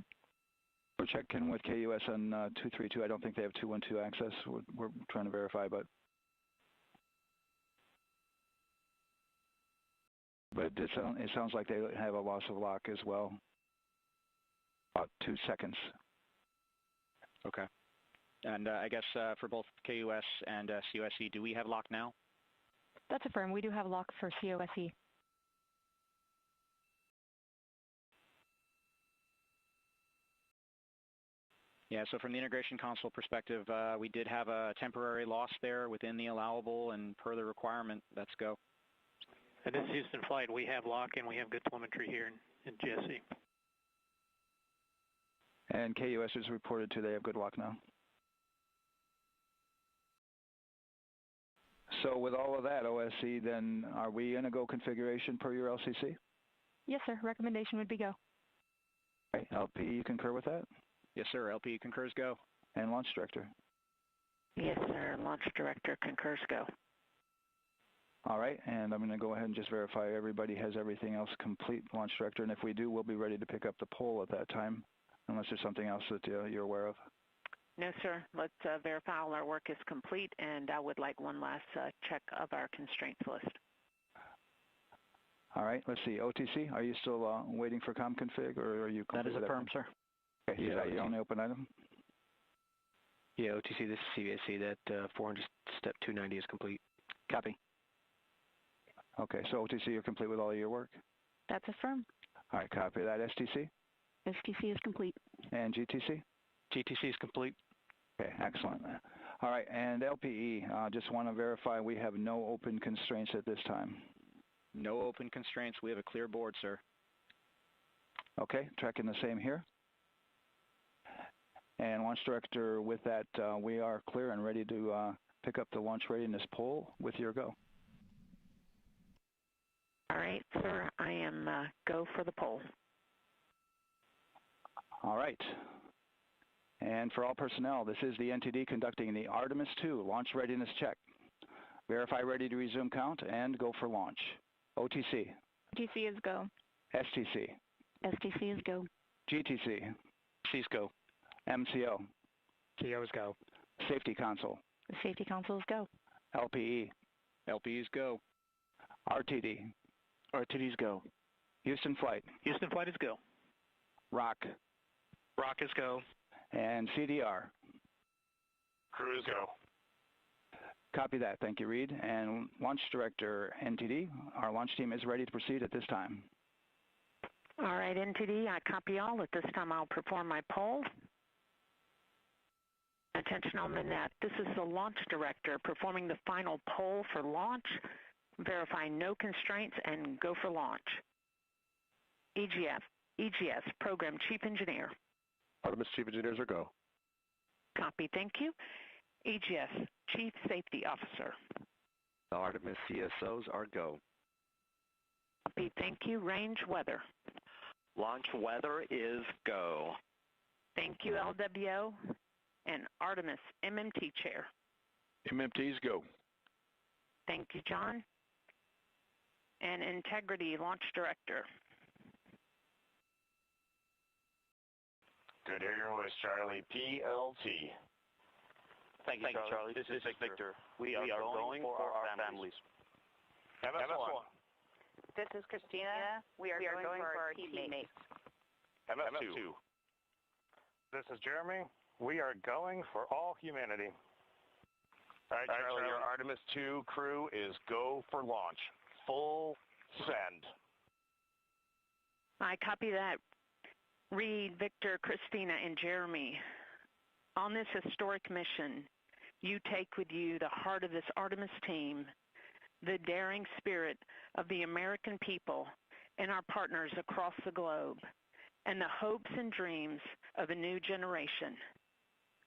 We're checking with KUS on 232. I don't think they have 212 access. We're trying to verify, but it sounds like they have a loss of lock as well. About 2 seconds. Okay. And I guess for both KUS and COSE, do we have lock now? That's affirmed. We do have lock for COSE. Yeah, so from the integration console perspective, we did have a temporary loss there within the allowable, and per the requirement, let's go. And this is Houston Flight. We have lock and we have good telemetry here in GSC. And KUS has reported too, they have good lock now. So with all of that, OSC, then are we in a go configuration per your LCC? Yes, sir. Recommendation would be go. Right. LP, you concur with that? Yes, sir. LP concurs go. And Launch Director? Yes, sir. Launch Director concurs go. All right, and I'm going to go ahead and just verify everybody has everything else complete, Launch Director, and if we do, we'll be ready to pick up the poll at that time, unless there's something else that you're aware of. No, sir. Let's verify all our work is complete, and I would like one last check of our constraints list. All right, let's see. OTC, are you still waiting for ComConfig, or are you... That is affirmed, sir. Okay, is that your only open item? Yeah, OTC, this is CVSC. That 400 step 290 is complete. Copy. Okay, so OTC, you're complete with all of your work? That's affirmed. All right, copy that. STC? STC is complete. And GTC? GTC is complete. Okay, excellent. All right, and LPE, just want to verify we have no open constraints at this time. No open constraints. We have a clear board, sir. Okay, tracking the same here. And Launch Director, with that, we are clear and ready to pick up the launch readiness poll with your go. All right, sir. I am go for the poll. All right. And for all personnel, this is the NTD conducting the Artemis II launch readiness check. Verify ready to resume count and go for launch. OTC. OTC is go. STC. STC is go. GTC. C's go. MCO. CO is go. Safety Console. The Safety Console is go. LPE. LPE's go. RTD. RTD's go. Houston Flight. Houston Flight is go. ROC. ROC is go. And CDR. Crew is go. Copy that. Thank you, Reed. And Launch Director, NTD, our launch team is ready to proceed at this time. All right, NTD, I copy all. At this time, I'll perform my poll. Attention on the net. This is the Launch Director performing the final poll for launch, verifying no constraints, and go for launch. EGS, Program Chief Engineer. Artemis Chief Engineers are go. Copy, thank you. EGS, Chief Safety Officer. The Artemis CSOs are go. Copy, thank you. Range Weather. Launch weather is go. Thank you, LWO. And Artemis MMT Chair. MMTs go. Thank you, John. And Integrity Launch Director. Good Air was Charlie PLT. Thank you, Charlie. This is Victor. We are going for our families. MS1. This is Christina. We are going for our teammates. MS2. This is Jeremy. We are going for all humanity. All right, Charlie, your Artemis II crew is go for launch. Full send. I copy that. Reed, Victor, Christina, and Jeremy. On this historic mission, you take with you the heart of this Artemis team, the daring spirit of the American people and our partners across the globe, and the hopes and dreams of a new generation.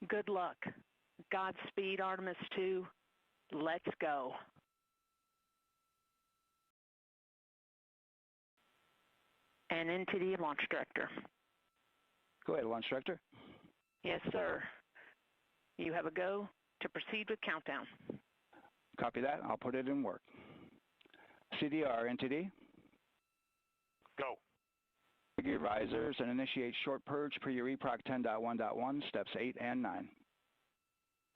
Good luck. Godspeed, Artemis II. Let's go. And NTD Launch Director. Go ahead, Launch Director. Yes, sir. You have a go to proceed with countdown. Copy that. I'll put it in work. CDR, NTD. Go. Figure risers and initiate short purge per your EPROC 10.1.1, steps 8 and 9.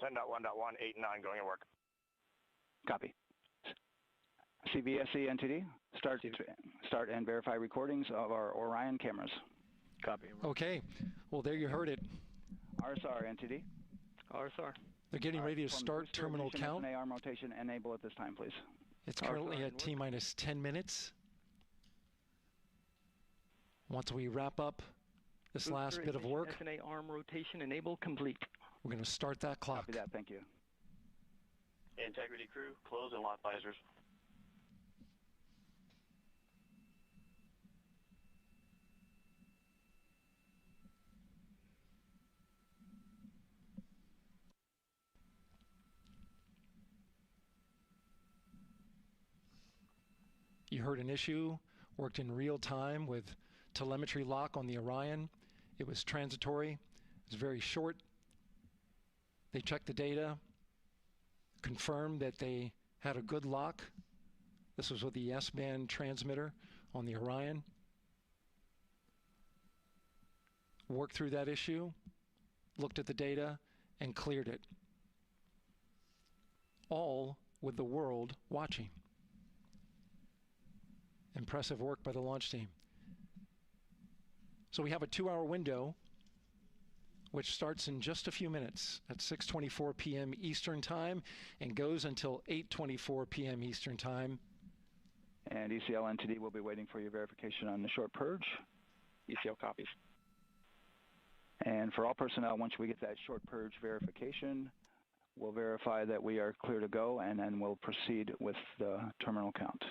10.1.1, 8 and 9 going to work. Copy. CVSC NTD, start and verify recordings of our Orion cameras. Copy. Okay. Well, there you heard it. RSR NTD. RSR. They're getting ready to start terminal count. AR rotation enable at this time, please. It's currently at T-minus 10 minutes. Once we wrap up this last bit of work. SNA arm rotation enabled complete. We're going to start that clock. Copy that. Thank you. Integrity crew, close and lock visors. You heard an issue, worked in real time with telemetry lock on the Orion. It was transitory. It was very short. They checked the data, confirmed that they had a good lock. This was with the S-band transmitter on the Orion. Worked through that issue, looked at the data, and cleared it. All with the world watching. Impressive work by the launch team. So we have a 2-hour window, which starts in just a few minutes at 6:24 p.m. Eastern Time and goes until 8:24 p.m. Eastern Time. And ECL NTD will be waiting for your verification on the short purge. ECL copies. And for all personnel, once we get that short purge verification, we'll verify that we are clear to go, and then we'll proceed with the terminal count.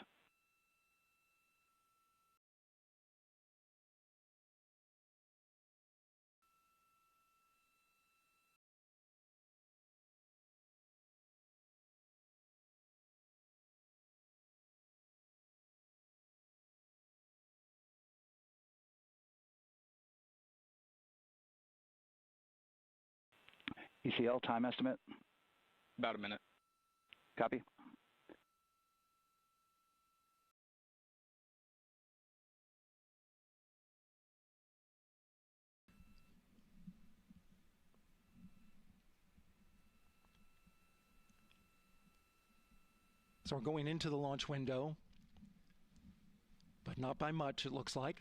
ECL time estimate? About a minute. Copy. So we're going into the launch window, but not by much, it looks like.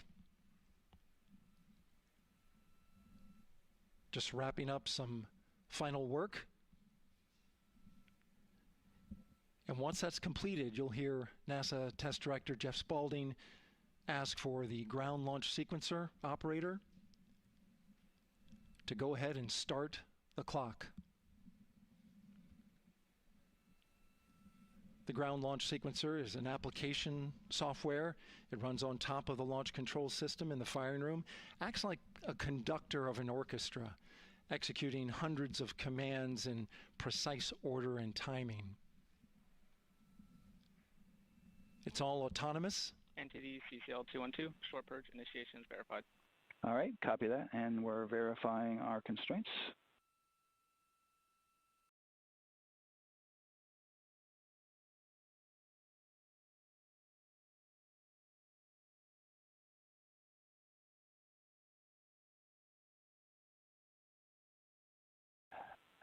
Just wrapping up some final work. And once that's completed, you'll hear NASA Test Director Jeff Spaulding ask for the ground launch sequencer operator to go ahead and start the clock. The ground launch sequencer is an application software. It runs on top of the launch control system in the firing room. Acts like a conductor of an orchestra, executing hundreds of commands in precise order and timing. It's all autonomous. NTD CCL 212, short purge initiation is verified. All right, copy that, and we're verifying our constraints.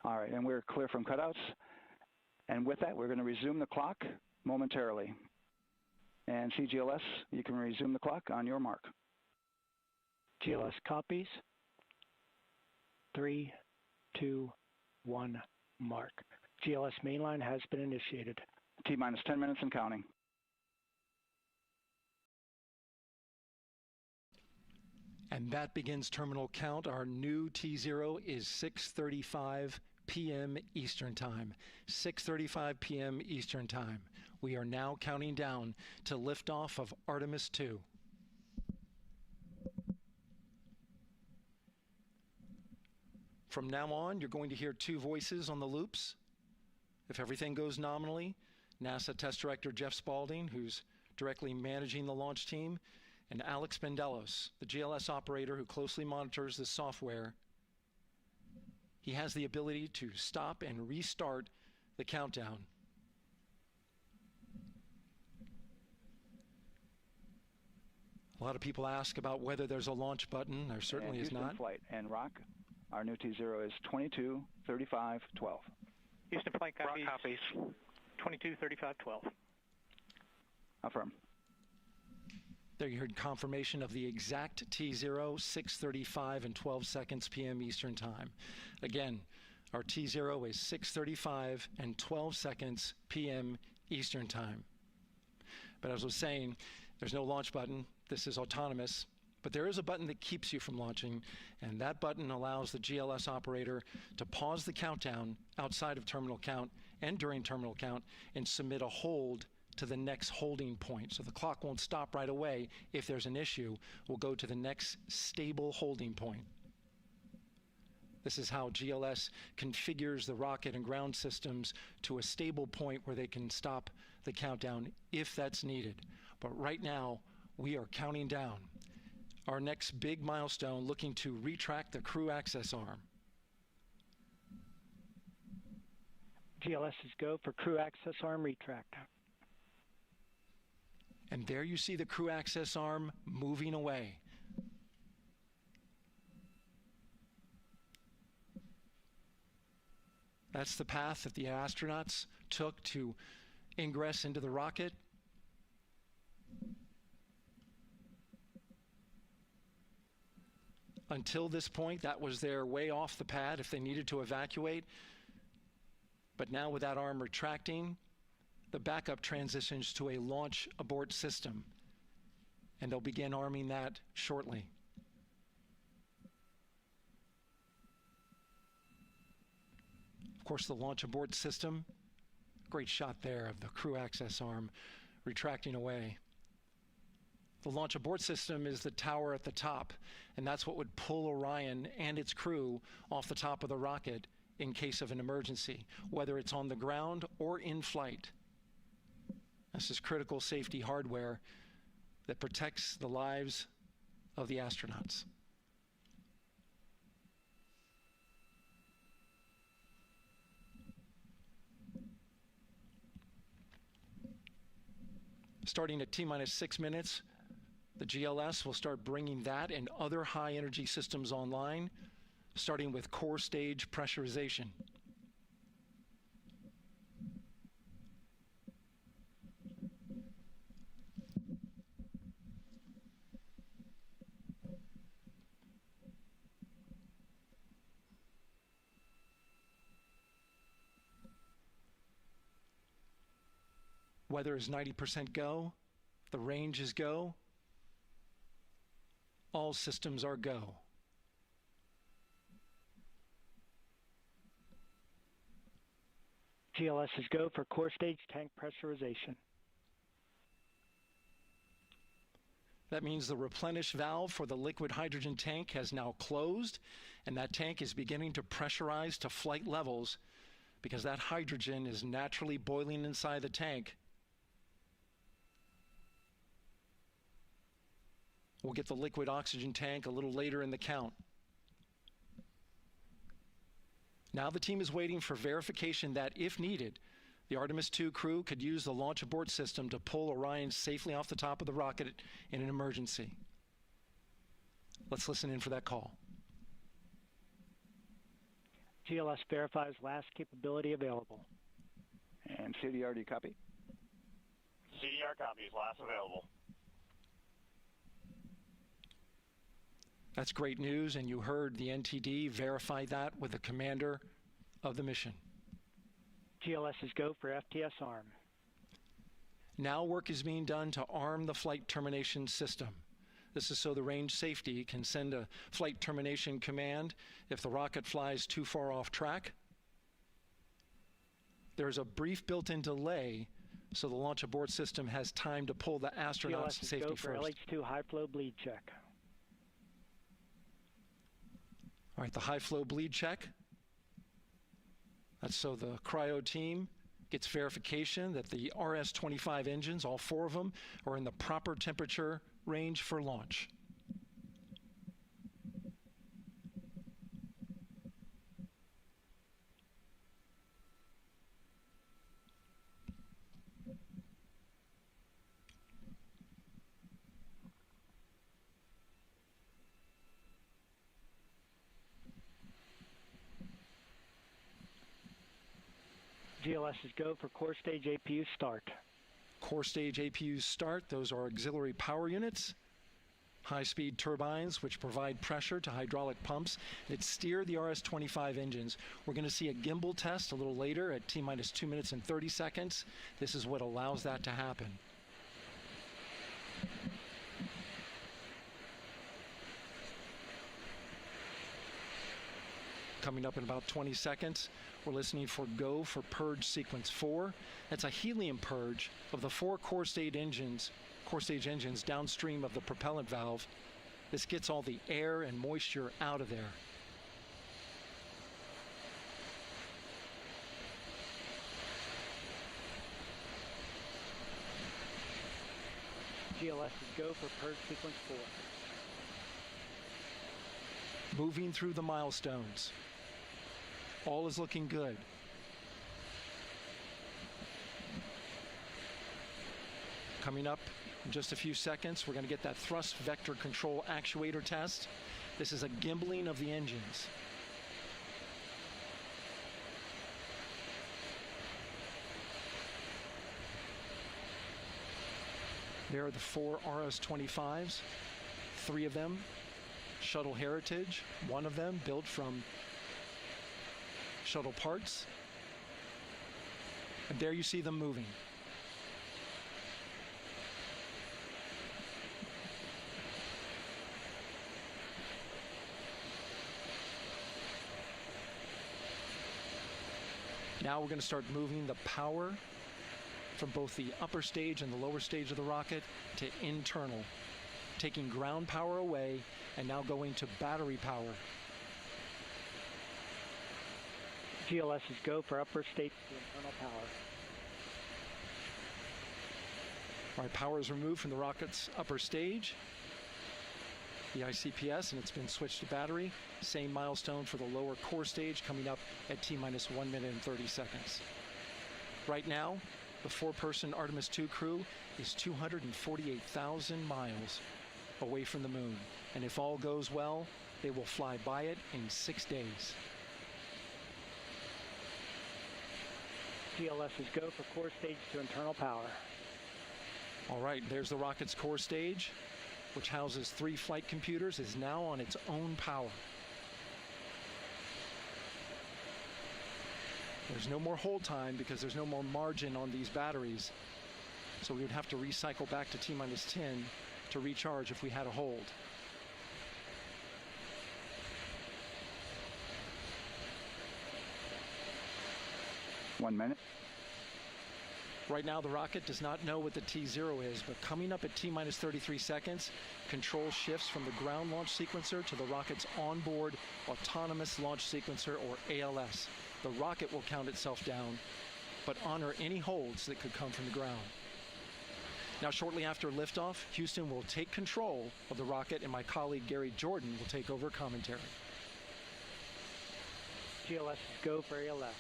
All right, and we're clear from cutouts. And with that, we're going to resume the clock momentarily. And CGLS, you can resume the clock on your mark. GLS copies. 3, 2, 1, mark. GLS mainline has been initiated. T-minus 10 minutes and counting. And that begins terminal count. Our new T0 is 6:35 p.m. Eastern Time. 6:35 p.m. Eastern Time. We are now counting down to liftoff of Artemis II. From now on, you're going to hear two voices on the loops. If everything goes nominally, NASA Test Director Jeff Spaulding, who's directly managing the launch team, and Alex Bendelos, the GLS operator who closely monitors the software. He has the ability to stop and restart the countdown. A lot of people ask about whether there's a launch button. There certainly is not. Flight and Rock, our new T0 is 22:35:12. Houston flight copies. Rock copies. 22:35:12. Affirm. There you heard confirmation of the exact T0, 6:35 and 12 seconds p.m. Eastern Time. Again, our T0 is 6:35 and 12 seconds p.m. Eastern Time. But as I was saying, there's no launch button. This is autonomous. But there is a button that keeps you from launching, and that button allows the GLS operator to pause the countdown outside of terminal count and during terminal count and submit a hold to the next holding point. So the clock won't stop right away. If there's an issue, we'll go to the next stable holding point. This is how GLS configures the rocket and ground systems to a stable point where they can stop the countdown if that's needed. But right now, we are counting down. Our next big milestone, looking to retract the crew access arm. GLS is go for crew access arm retract. And there you see the crew access arm moving away. That's the path that the astronauts took to ingress into the rocket. Until this point, that was their way off the pad if they needed to evacuate. But now with that arm retracting, the backup transitions to a launch abort system. And they'll begin arming that shortly. Of course, the launch abort system, great shot there of the crew access arm retracting away. The launch abort system is the tower at the top, and that's what would pull Orion and its crew off the top of the rocket in case of an emergency, whether it's on the ground or in flight. This is critical safety hardware that protects the lives of the astronauts. Starting at T-minus 6 minutes, the GLS will start bringing that and other high-energy systems online, starting with core stage pressurization. Weather is 90% go. The range is go. All systems are go. GLS is go for core stage tank pressurization. That means the replenish valve for the liquid hydrogen tank has now closed, and that tank is beginning to pressurize to flight levels because that hydrogen is naturally boiling inside the tank. We'll get the liquid oxygen tank a little later in the count. Now the team is waiting for verification that, if needed, the Artemis II crew could use the launch abort system to pull Orion safely off the top of the rocket in an emergency. Let's listen in for that call. GLS verifies last capability available. And CDR, do you copy? CDR copies, last available. That's great news, and you heard the NTD verify that with the commander of the mission. GLS is go for FTS arm. Now work is being done to arm the flight termination system. This is so the range safety can send a flight termination command if the rocket flies too far off track. There's a brief built-in delay, so the launch abort system has time to pull the astronauts to safety first. GLS is go for LH2 high flow bleed check. All right, the high flow bleed check. That's so the cryo team gets verification that the RS-25 engines, all 4 of them, are in the proper temperature range for launch. GLS is go for core stage APU start. Core stage APUs start. Those are auxiliary power units, high-speed turbines which provide pressure to hydraulic pumps that steer the RS-25 engines. We're going to see a gimbal test a little later at T-minus 2 minutes and 30 seconds. This is what allows that to happen. coming up in about 20 seconds. We're listening for go for purge sequence 4. That's a helium purge of the 4 core stage engines downstream of the propellant valve. This gets all the air and moisture out of there. GLS is go for purge sequence 4. Moving through the milestones. All is looking good. Coming up in just a few seconds, we're going to get that thrust vector control actuator test. This is a gimbaling of the engines. There are the 4 RS-25s, 3 of them Shuttle Heritage, 1 of them built from shuttle parts. And there you see them moving. Now we're going to start moving the power from both the upper stage and the lower stage of the rocket to internal, taking ground power away and now going to battery power. GLS is go for upper stage to internal power. All right, power is removed from the rocket's upper stage, the ICPS, and it's been switched to battery. Same milestone for the lower core stage coming up at T-minus 1 minute and 30 seconds. Right now, the 4-person Artemis II crew is 248,000 miles away from the moon. And if all goes well, they will fly by it in 6 days. GLS is go for core stage to internal power. All right, there's the rocket's core stage, which houses 3 flight computers, is now on its own power. There's no more hold time because there's no more margin on these batteries. So we would have to recycle back to T-minus 10 to recharge if we had a hold. One minute. Right now, the rocket does not know what the T0 is, but coming up at T-minus 33 seconds, control shifts from the ground launch sequencer to the rocket's onboard autonomous launch sequencer, or ALS. The rocket will count itself down, but honor any holds that could come from the ground. Now, shortly after liftoff, Houston will take control of the rocket, and my colleague Gary Jordan will take over commentary. GLS is go for ALS.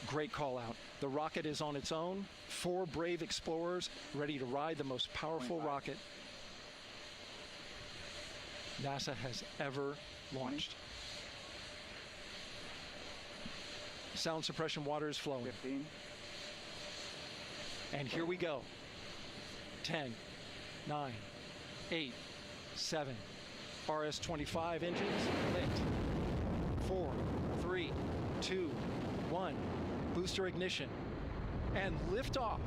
Great call out. The rocket is on its own. 4 brave explorers ready to ride the most powerful rocket NASA has ever launched. Sound suppression water is flowing. 15. And here we go. 10, 9, 8, 7. RS-25 engines lit. 4, 3, 2, 1. Booster ignition. And liftoff.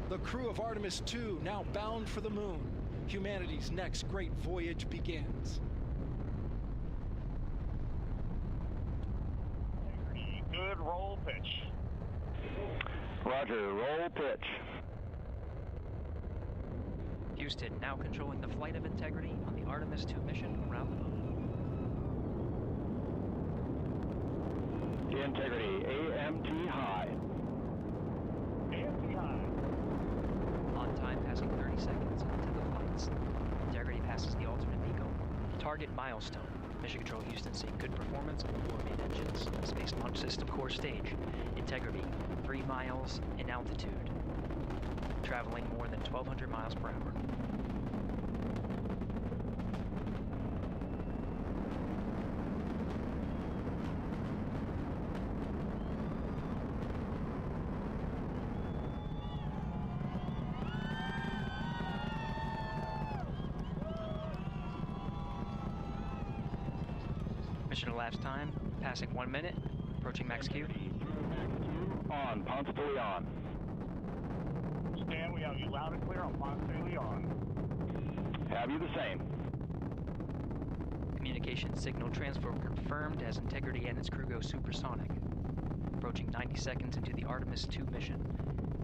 The crew of Artemis II now bound for the moon. Humanity's next great voyage begins. Good roll pitch. Roger, roll pitch. Houston now controlling the flight of integrity on the Artemis II mission around the moon. Integrity, AMT high. AMT high. On time passing 30 seconds into the flights. Integrity passes the alternate beacon. Target milestone. Mission Control Houston seeing good performance on the 4 main engines. Space Launch System core stage. Integrity, 3 miles in altitude. Traveling more than 1,200 miles per hour. Mission elapsed time, passing 1 minute, approaching max Q. On, Ponce de Leon. Stan, we have you loud and clear on Ponce de Leon. Have you the same? Communication communication signal transfer confirmed as Integrity and its crew go supersonic. Approaching 90 seconds into the Artemis II mission.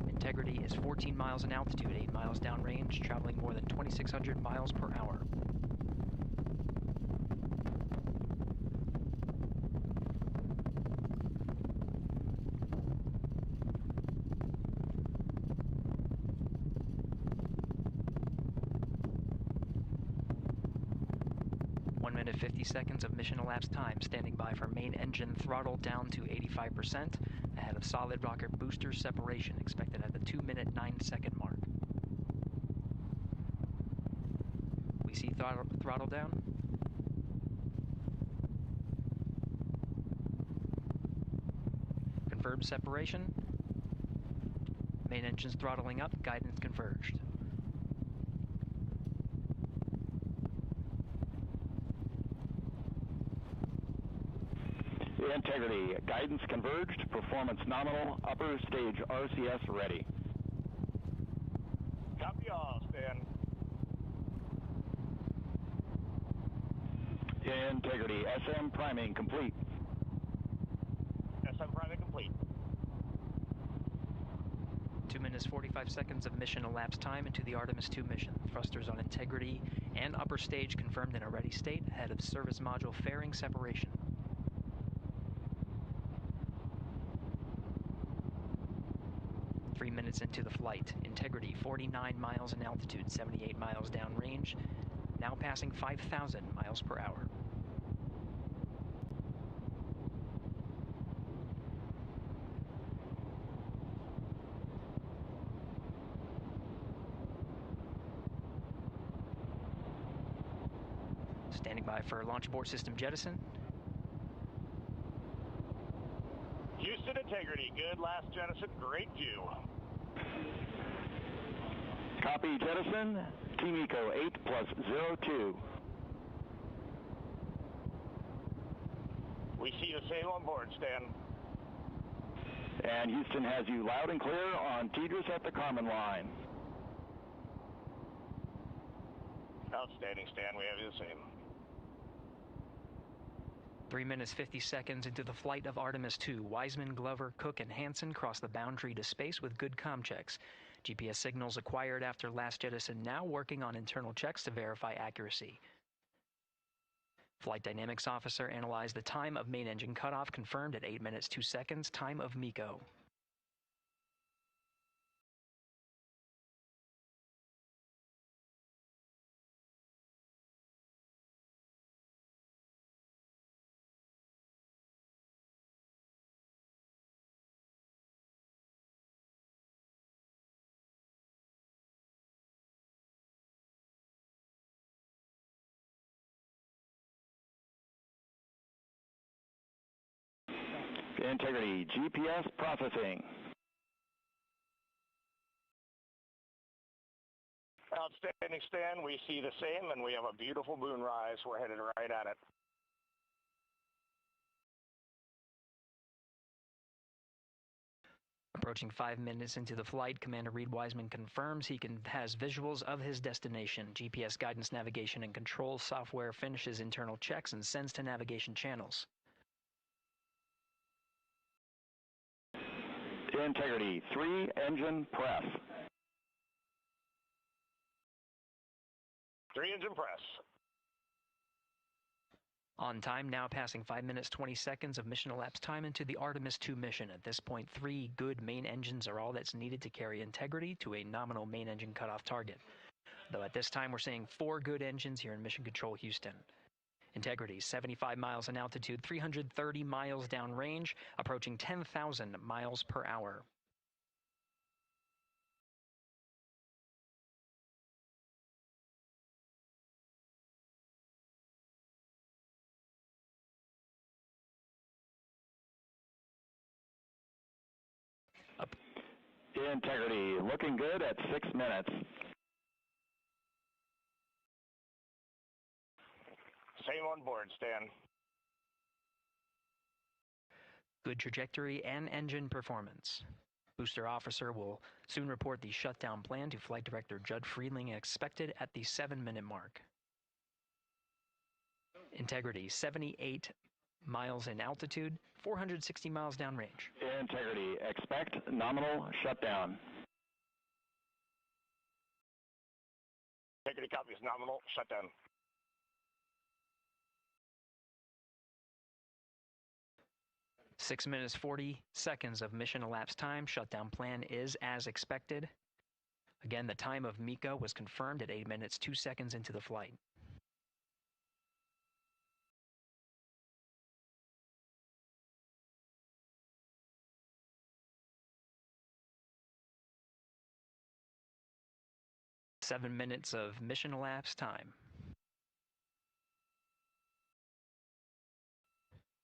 Integrity is 14 miles in altitude, 8 miles downrange, traveling more than 2,600 miles per hour. Minute 50 seconds of mission elapsed time, standing by for main engine throttle down to 85%, ahead of solid rocket booster separation, expected at the 2-minute 9-second mark. We see throttle down. Confirmed separation. Main engine's throttling up, guidance converged. Integrity, guidance converged, performance nominal, upper stage RCS ready. Copy all, Stan. Integrity, SM priming complete. SM priming complete. 2 minutes 45 seconds of mission elapsed time into the Artemis II mission. Thrusters on Integrity and upper stage confirmed in a ready state, ahead of service module fairing separation. 3 minutes into the flight. Integrity, 49 miles in altitude, 78 miles downrange, now passing 5,000 miles per hour. Standing by for launch abort system jettison. Houston Integrity, good last jettison, great view. Copy jettison, Team Eco 8+02. We see the same on board, Stan. And Houston has you loud and clear on Tidris at the Kármán line. Outstanding, Stan, we have you the same. 3 minutes 50 seconds into the flight of Artemis II, Wiseman, Glover, Cook, and Hansen cross the boundary to space with good comm checks. GPS signals acquired after last jettison now working on internal checks to verify accuracy. Flight Dynamics Officer analyzed the time of main engine cutoff, confirmed at 8 minutes 2 seconds, time of MECO. Integrity, GPS processing. Outstanding, Stan. We see the same, and we have a beautiful moonrise. We're headed right at it. Approaching 5 minutes into the flight, Commander Reed Wiseman confirms he has visuals of his destination. GPS guidance, navigation, and control software finishes internal checks and sends to navigation channels. Integrity, 3 engine press. 3 engine press. On time, now passing 5 minutes 20 seconds of mission elapsed time into the Artemis II mission. At this point, 3 good main engines are all that's needed to carry Integrity to a nominal main engine cutoff target. Though at this time, we're seeing 4 good engines here in Mission Control Houston. Integrity, 75 miles in altitude, 330 miles downrange, approaching 10,000 miles per hour. Integrity, looking good at 6 minutes. Same on board, Stan. Good trajectory and engine performance. Booster officer will soon report the shutdown plan to Flight Director Judd Friedling, expected at the 7-minute mark. Integrity, 78 miles in altitude, 460 miles downrange. Integrity, expect nominal shutdown. Integrity copies, nominal shutdown. Six minutes, 40 seconds of mission elapsed time. Shutdown plan is as expected. Again, the time of MECO was confirmed at 8 minutes, 2 seconds into the flight. Seven minutes of mission elapsed time.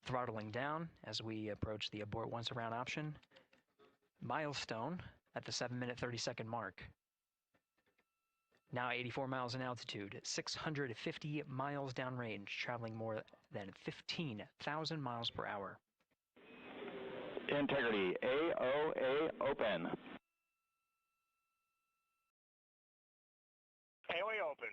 Throttling down as we approach the abort once around option. Milestone at the 7-minute 30-second mark. Now 84 miles in altitude, 650 miles downrange, traveling more than 15,000 miles per hour. Integrity, AOA open. AOA open.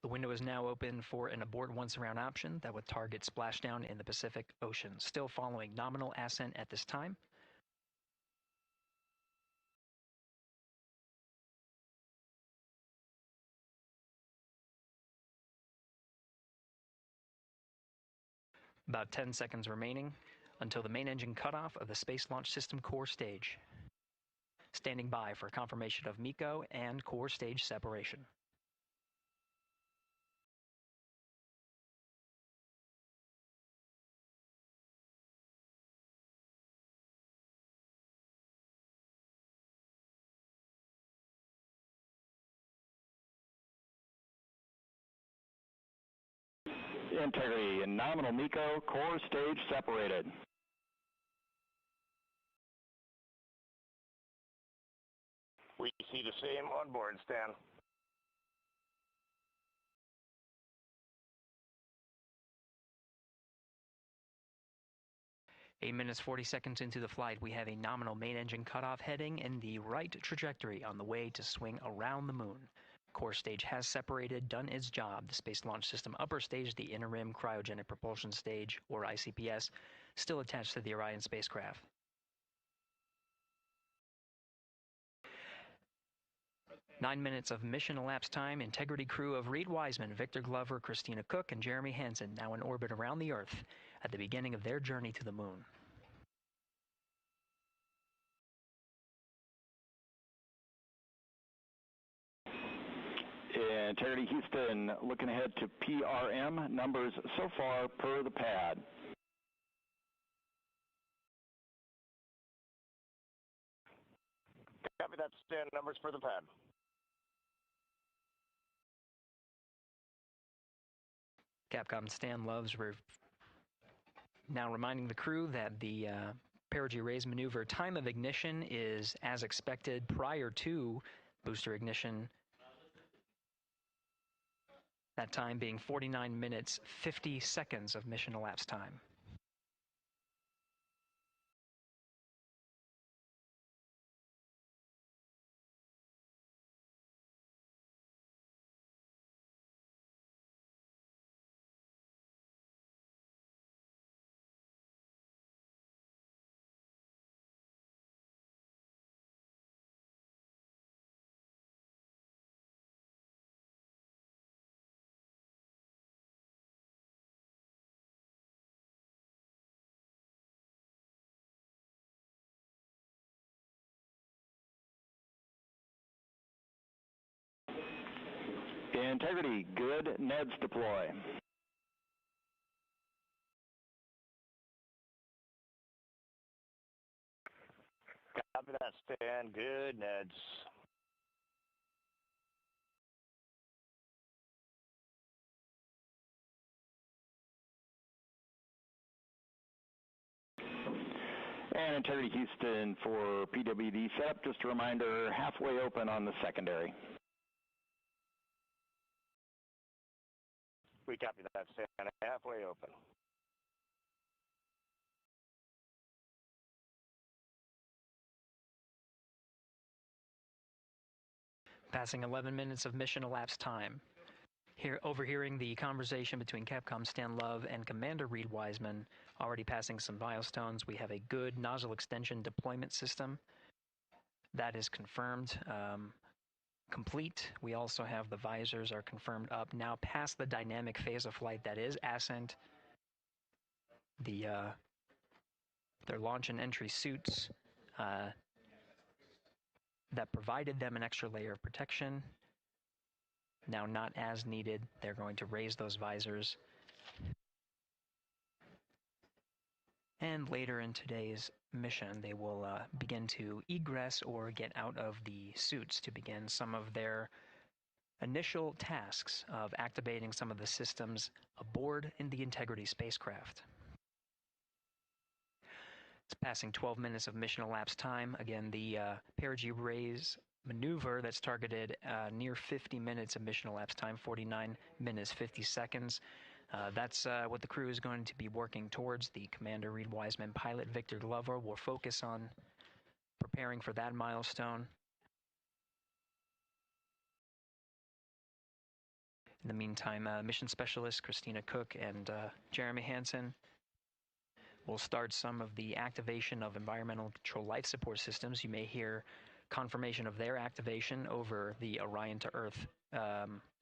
The window is now open for an abort once around option that would target splashdown in the Pacific Ocean. Still following nominal ascent at this time. About 10 seconds remaining until the main engine cutoff of the Space Launch System core stage. Standing by for confirmation of MECO and core stage separation. Integrity, nominal MECO, core stage separated. We see the same on board, Stan. Eight minutes, 40 seconds into the flight, we have a nominal main engine cutoff heading in the right trajectory on the way to swing around the moon. Core stage has separated, done its job. The Space Launch System upper stage, the interim cryogenic propulsion stage, or ICPS, still attached to the Orion spacecraft. Nine minutes of mission elapsed time. Integrity crew of Reed Wiseman, Victor Glover, Christina Cook, and Jeremy Hansen now in orbit around the Earth at the beginning of their journey to the moon. Integrity Houston, looking ahead to PRM numbers so far per the pad. Copy that, Stan. Numbers for the pad. Capcom Stan Loves now reminding the crew that the perigee raise maneuver time of ignition is as expected prior to booster ignition. That time being 49 minutes, 50 seconds of mission elapsed time. Integrity, good. NEDS deploy. Copy that, Stan. Good, Neds. And Integrity Houston for PWD setup. Just a reminder, halfway open on the secondary. We copy that, Stan. Halfway open. Passing 11 minutes of mission elapsed time. overhearing the conversation between Capcom Stan Love and Commander Reed Wiseman, already passing some milestones. We have a good nozzle extension deployment system. That is confirmed, complete. We also have the visors are confirmed up, now past the dynamic phase of flight, that is ascent. Their launch and entry suits that provided them an extra layer of protection. Now not as needed. They're going to raise those visors. And later in today's mission, they will begin to egress or get out of the suits to begin some of their initial tasks of activating some of the systems aboard in the Integrity spacecraft. It's passing 12 minutes of mission elapsed time. Again, the perigee raise maneuver that's targeted near 50 minutes of mission elapsed time, 49 minutes, 50 seconds. That's what the crew is going to be working towards. The Commander Reed Wiseman, pilot Victor Glover will focus on preparing for that milestone. In the meantime, mission specialist Christina Cook and Jeremy Hansen will start some of the activation of environmental control life support systems. You may hear confirmation of their activation over the Orion to Earth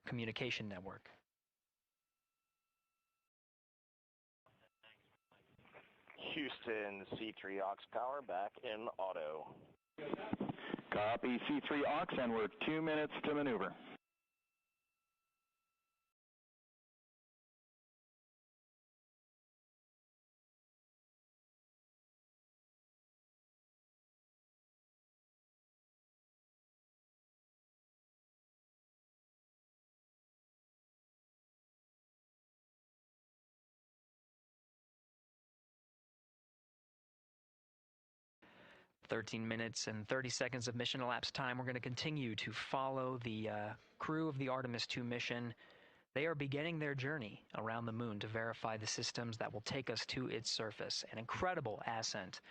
communication network. Houston, C3 aux power back in auto. Copy C3 aux, and we're 2 minutes to maneuver. $13 minutes and 30 seconds of mission elapsed time. We're going to continue to follow the crew of the Artemis II mission. They are beginning their journey around the moon to verify the systems that will take us to its surface. An incredible ascent.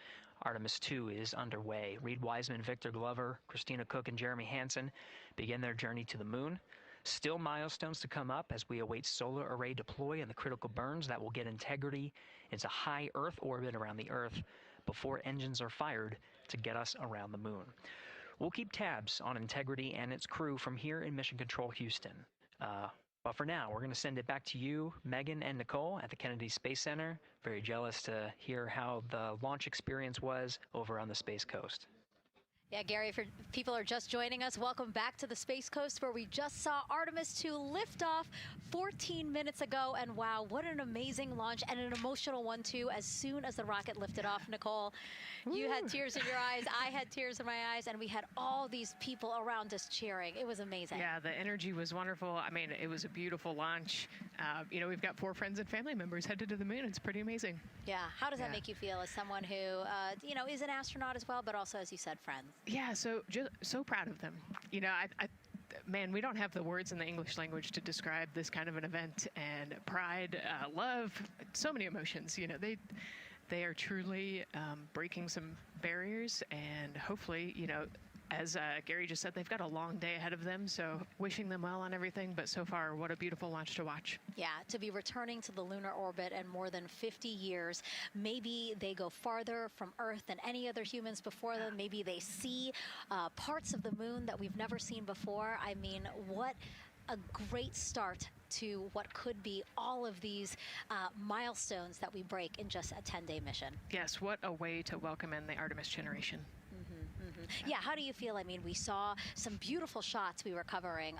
Artemis II is underway. Reed Wiseman, Victor Glover, Christina Cook, and Jeremy Hansen begin their journey to the moon. Still milestones to come up as we await solar array deploy and the critical burns that will get Integrity into high Earth orbit around the Earth before engines are fired to get us around the moon. We'll keep tabs on Integrity and its crew from here in Mission Control Houston. But for now, we're going to send it back to you, Megan and Nicole at the Kennedy Space Center. Very jealous to hear how the launch experience was over on the Space Coast. Yeah, Gary, if people are just joining us, welcome back to the Space Coast, where we just saw Artemis II lift off 14 minutes ago. And wow, what an amazing launch, and an emotional one, too. As soon as the rocket lifted off, Nicole, you had tears in your eyes, I had tears in my eyes, and we had all these people around us cheering. It was amazing. Yeah, the energy was wonderful. I mean, it was a beautiful launch. You know, we've got 4 friends and family members headed to the moon. It's pretty amazing. Yeah. How does that make you feel as someone who, you know, is an astronaut as well, but also, as you said, friends? Yeah, so proud of them. You know, man, we don't have the words in the English language to describe this kind of an event, and pride, love, so many emotions. You know, they are truly breaking some barriers, and hopefully, you know, as Gary just said, they've got a long day ahead of them, so wishing them well on everything. But so far, what a beautiful launch to watch. Yeah, to be returning to the lunar orbit in more than 50 years. Maybe they go farther from Earth than any other humans before them. Maybe they see parts of the moon that we've never seen before. I mean, what a great start to what could be all of these milestones that we break in just a 10-day mission. Yes, what a way to welcome in the Artemis generation. Yeah, how do you feel? I mean, we saw some beautiful shots we were covering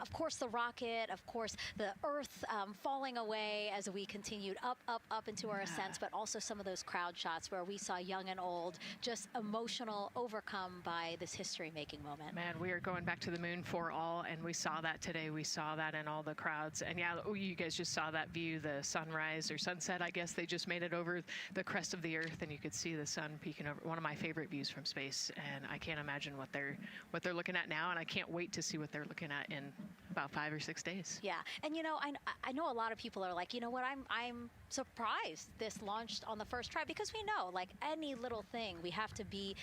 of course, the rocket, of course, the Earth falling away as we continued up into our ascent, but also some of those crowd shots where we saw young and old, just emotional, overcome by this history-making moment. Man, we are going back to the moon for all, and we saw that today. We saw that in all the crowds. And yeah, you guys just saw that view, the sunrise or sunset, I guess. They just made it over the crest of the Earth, and you could see the sun peeking over. One of my favorite views from space. And I can't imagine what they're looking at now, and I can't wait to see what they're looking at in about 5 or 6 days. Yeah, and you know, I know a lot of people are like, you know what, I'm surprised this launched on the first try, because we know, like any little thing, we have to be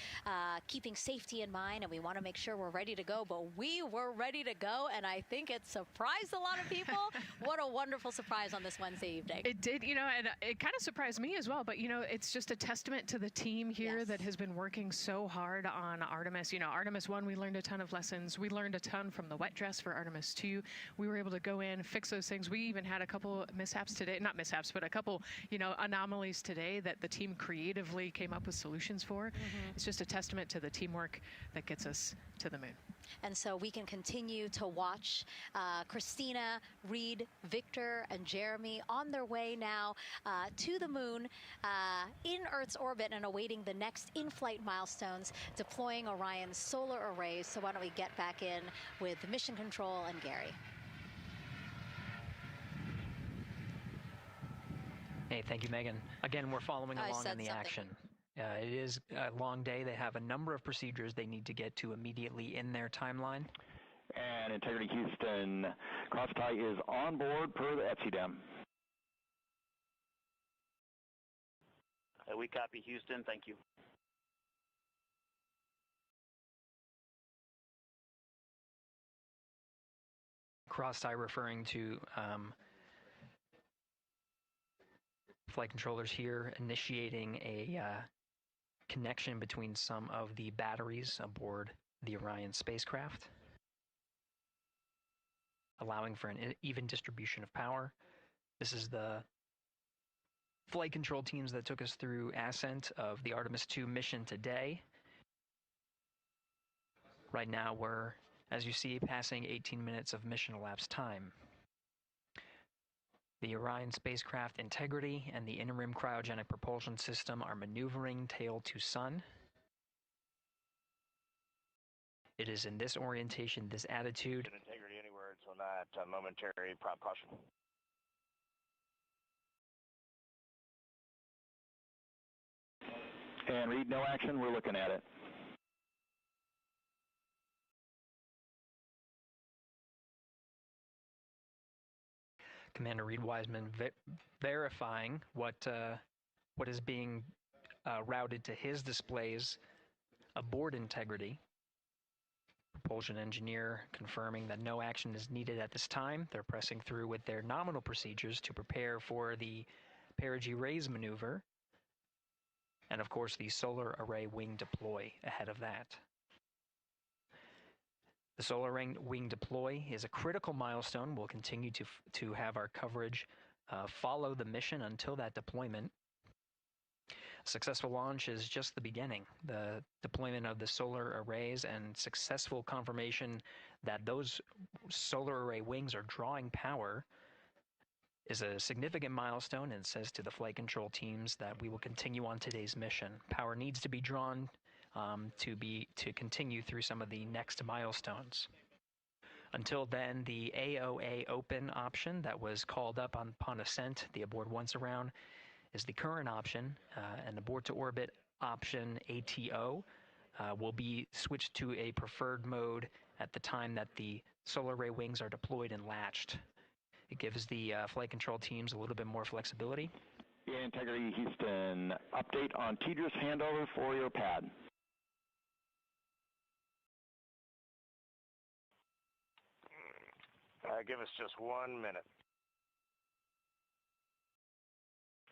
keeping safety in mind, and we want to make sure we're ready to go. But we were ready to go, and I think it surprised a lot of people. What a wonderful surprise on this Wednesday evening. It did, and it kind of surprised me as well. But, it's just a testament to the team here that has been working so hard on Artemis. Artemis 1, we learned a ton of lessons. We learned a ton from the wet dress for Artemis 2. We were able to go in, fix those things. We even had a couple mishaps today, not mishaps, but a couple, anomalies today that the team creatively came up with solutions for. It's just a testament to the teamwork that gets us to the moon. And so we can continue to watch Christina, Reed, Victor, and Jeremy on their way now to the moon in Earth's orbit and awaiting the next in-flight milestones, deploying Orion's solar arrays. So why don't we get back in with Mission Control and Gary. Hey, thank you, Megan. Again, we're following along in the action. It is a long day. They have a number of procedures they need to get to immediately in their timeline. And Integrity Houston, crosstie is on board per the ETSI-DEM. We copy, Houston. Thank you. Crosstie referring to flight controllers here initiating a connection between some of the batteries aboard the Orion spacecraft, allowing for an even distribution of power. This is the flight control teams that took us through ascent of the Artemis II mission today. Right now we're, as you see, passing 18 minutes of mission elapsed time. The Orion spacecraft Integrity and the interim cryogenic propulsion system are maneuvering tail to sun. It is in this orientation, this attitude. Integrity anywhere until not momentary prop caution. And Reed, no action. We're looking at it. Commander Reed Wiseman verifying what is being routed to his displays aboard Integrity. Propulsion engineer confirming that no action is needed at this time. They're pressing through with their nominal procedures to prepare for the perigee raise maneuver. And of course, the solar array wing deploy ahead of that. The solar wing deploy is a critical milestone. We'll continue to have our coverage follow the mission until that deployment. A successful launch is just the beginning. The deployment of the solar arrays and successful confirmation that those solar array wings are drawing power is a significant milestone, and says to the flight control teams that we will continue on today's mission. Power needs to be drawn to continue through some of the next milestones. Until then, the AOA open option that was called up upon ascent, the aboard once around, is the current option, and abort to orbit option ATO will be switched to a preferred mode at the time that the solar array wings are deployed and latched. It gives the flight control teams a little bit more flexibility. Integrity Houston, update on TDRS handover for your pad. Give us just 1 minute.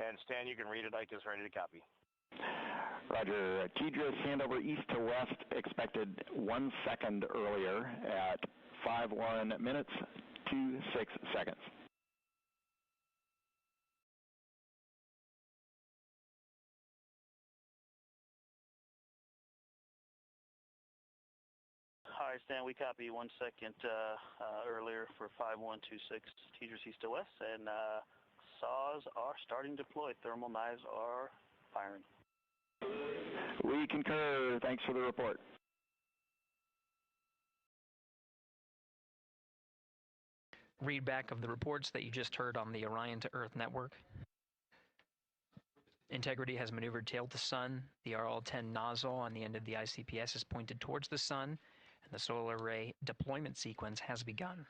And Stan, you can read it. Ike is ready to copy. Roger. TDRS handover east to west expected 1 second earlier at 5:1 minutes 26 seconds. All right, Stan, we copy 1 second earlier for 5126 TDRS east to west, and saws are starting to deploy. Thermal knives are firing. We concur. Thanks for the report. Read back of the reports that you just heard on the Orion to Earth network. Integrity has maneuvered tail to sun. The RL-10 nozzle on the end of the ICPS is pointed towards the sun, and the solar array deployment sequence has begun.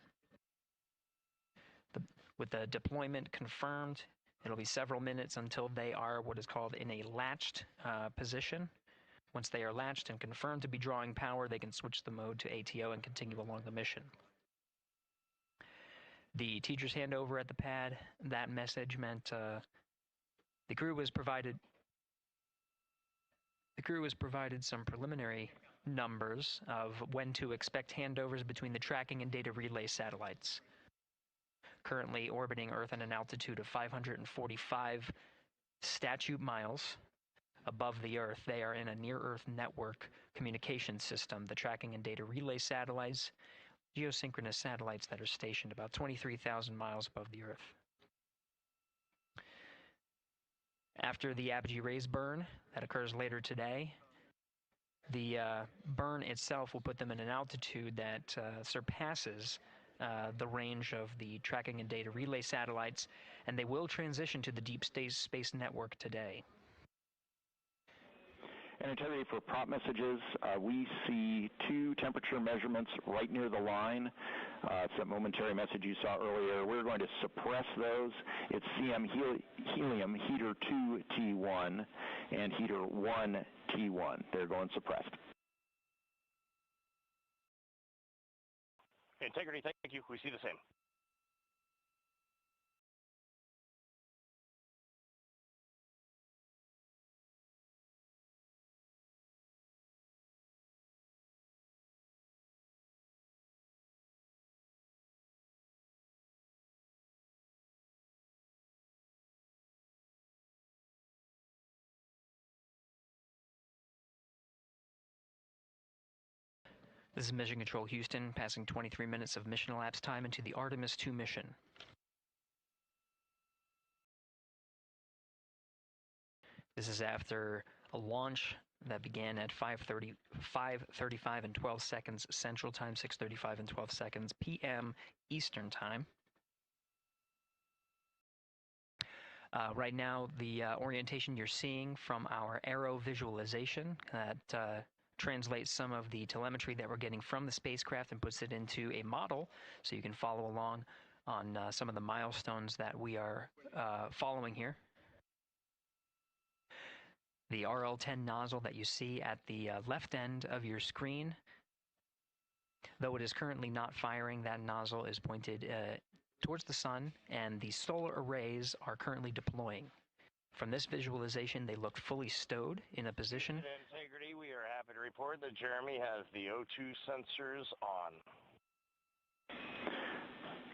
With the deployment confirmed, It'll be several minutes until they are what is called in a latched position. Once they are latched and confirmed to be drawing power, they can switch the mode to ATO and continue along the mission. The teacher's handover at the pad, that message meant the crew was provided some preliminary numbers of when to expect handovers between the tracking and data relay satellites. Currently orbiting Earth at an altitude of 545 statute miles above the Earth, they are in a near-Earth network communication system. The tracking and data relay satellites, geosynchronous satellites that are stationed about 23,000 miles above the Earth. After the apogee rays burn, that occurs later today, the burn itself will put them in an altitude that surpasses the range of the tracking and data relay satellites, and they will transition to the deep space network today. And integrity for prop messages, we see 2 temperature measurements right near the line. It's that momentary message you saw earlier. We're going to suppress those. It's CM helium heater 2 T1 and heater 1 T1. They're going suppressed. Integrity, thank you. We see the same. This is Mission Control Houston, passing 23 minutes of mission elapsed time into the Artemis II mission. This is after a launch that began at 5:35 and 12 seconds Central Time, 6:35 and 12 seconds p.m. Eastern Time. Right now, the orientation you're seeing from our arrow visualization that translates some of the telemetry that we're getting from the spacecraft and puts it into a model so you can follow along on some of the milestones that we are following here. The RL-10 nozzle that you see at the left end of your screen, though it is currently not firing, that nozzle is pointed towards the sun, and the solar arrays are currently deploying. From this visualization, they look fully stowed in a position. Integrity, we are happy to report that Jeremy has the O2 sensors on.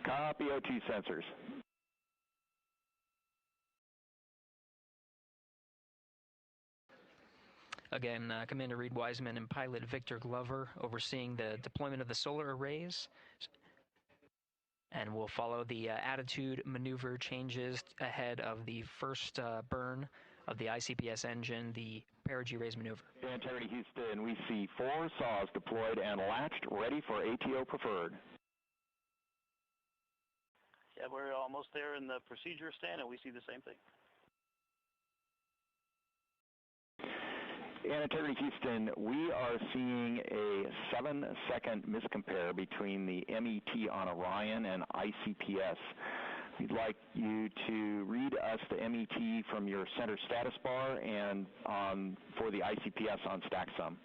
Copy O2 sensors. Again, Commander Reed Wiseman and pilot Victor Glover overseeing the deployment of the solar arrays. And we'll follow the attitude maneuver changes ahead of the first burn of the ICPS engine, the perigee raise maneuver. Integrity Houston, we see 4 saws deployed and latched, ready for ATO preferred. Yeah, we're almost there in the procedure stand, and we see the same thing. And Integrity Houston, we are seeing a 7-second miscompare between the MET on Orion and ICPS. We'd like you to read us the MET from your center status bar and for the ICPS on StackSum.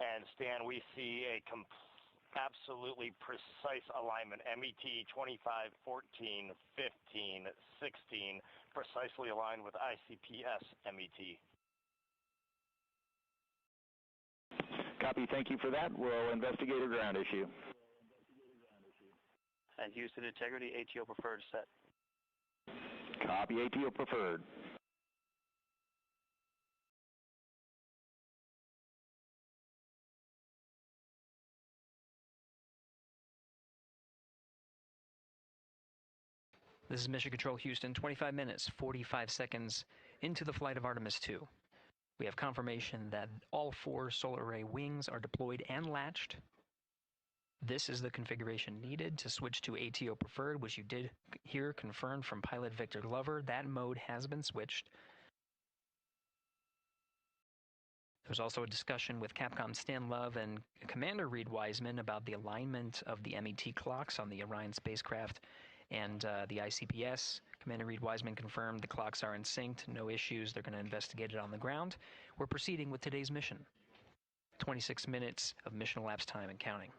And Stan, we see a absolutely precise alignment. MET 25, 14, 15, 16, precisely aligned with ICPS MET. Copy, thank you for that. We'll investigate a ground issue. And Houston Integrity, ATO preferred set. Copy, ATO preferred. This is Mission Control Houston, 25 minutes, 45 seconds into the flight of Artemis II. We have confirmation that all 4 solar array wings are deployed and latched. This is the configuration needed to switch to ATO preferred, which you did hear confirmed from pilot Victor Glover. That mode has been switched. There was also a discussion with Capcom Stan Love and Commander Reed Wiseman about the alignment of the MET clocks on the Orion spacecraft and the ICPS. Commander Reed Wiseman confirmed the clocks are in sync, no issues, they're going to investigate it on the ground. We're proceeding with today's mission. 26 minutes of mission elapsed time and counting.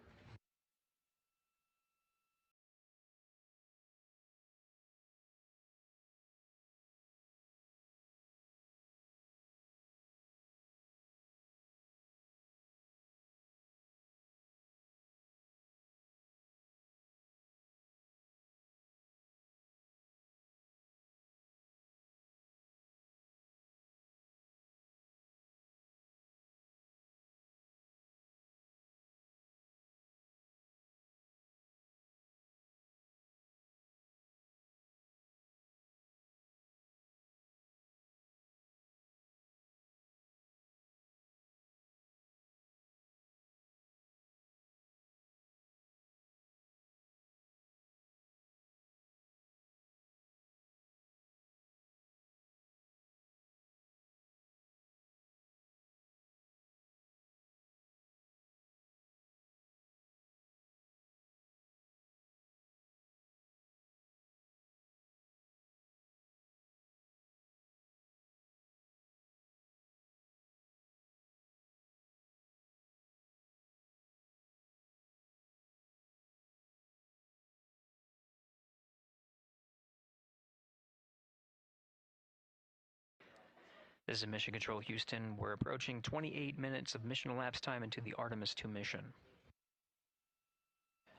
This is Mission Control Houston. We're approaching 28 minutes of mission elapsed time into the Artemis II mission.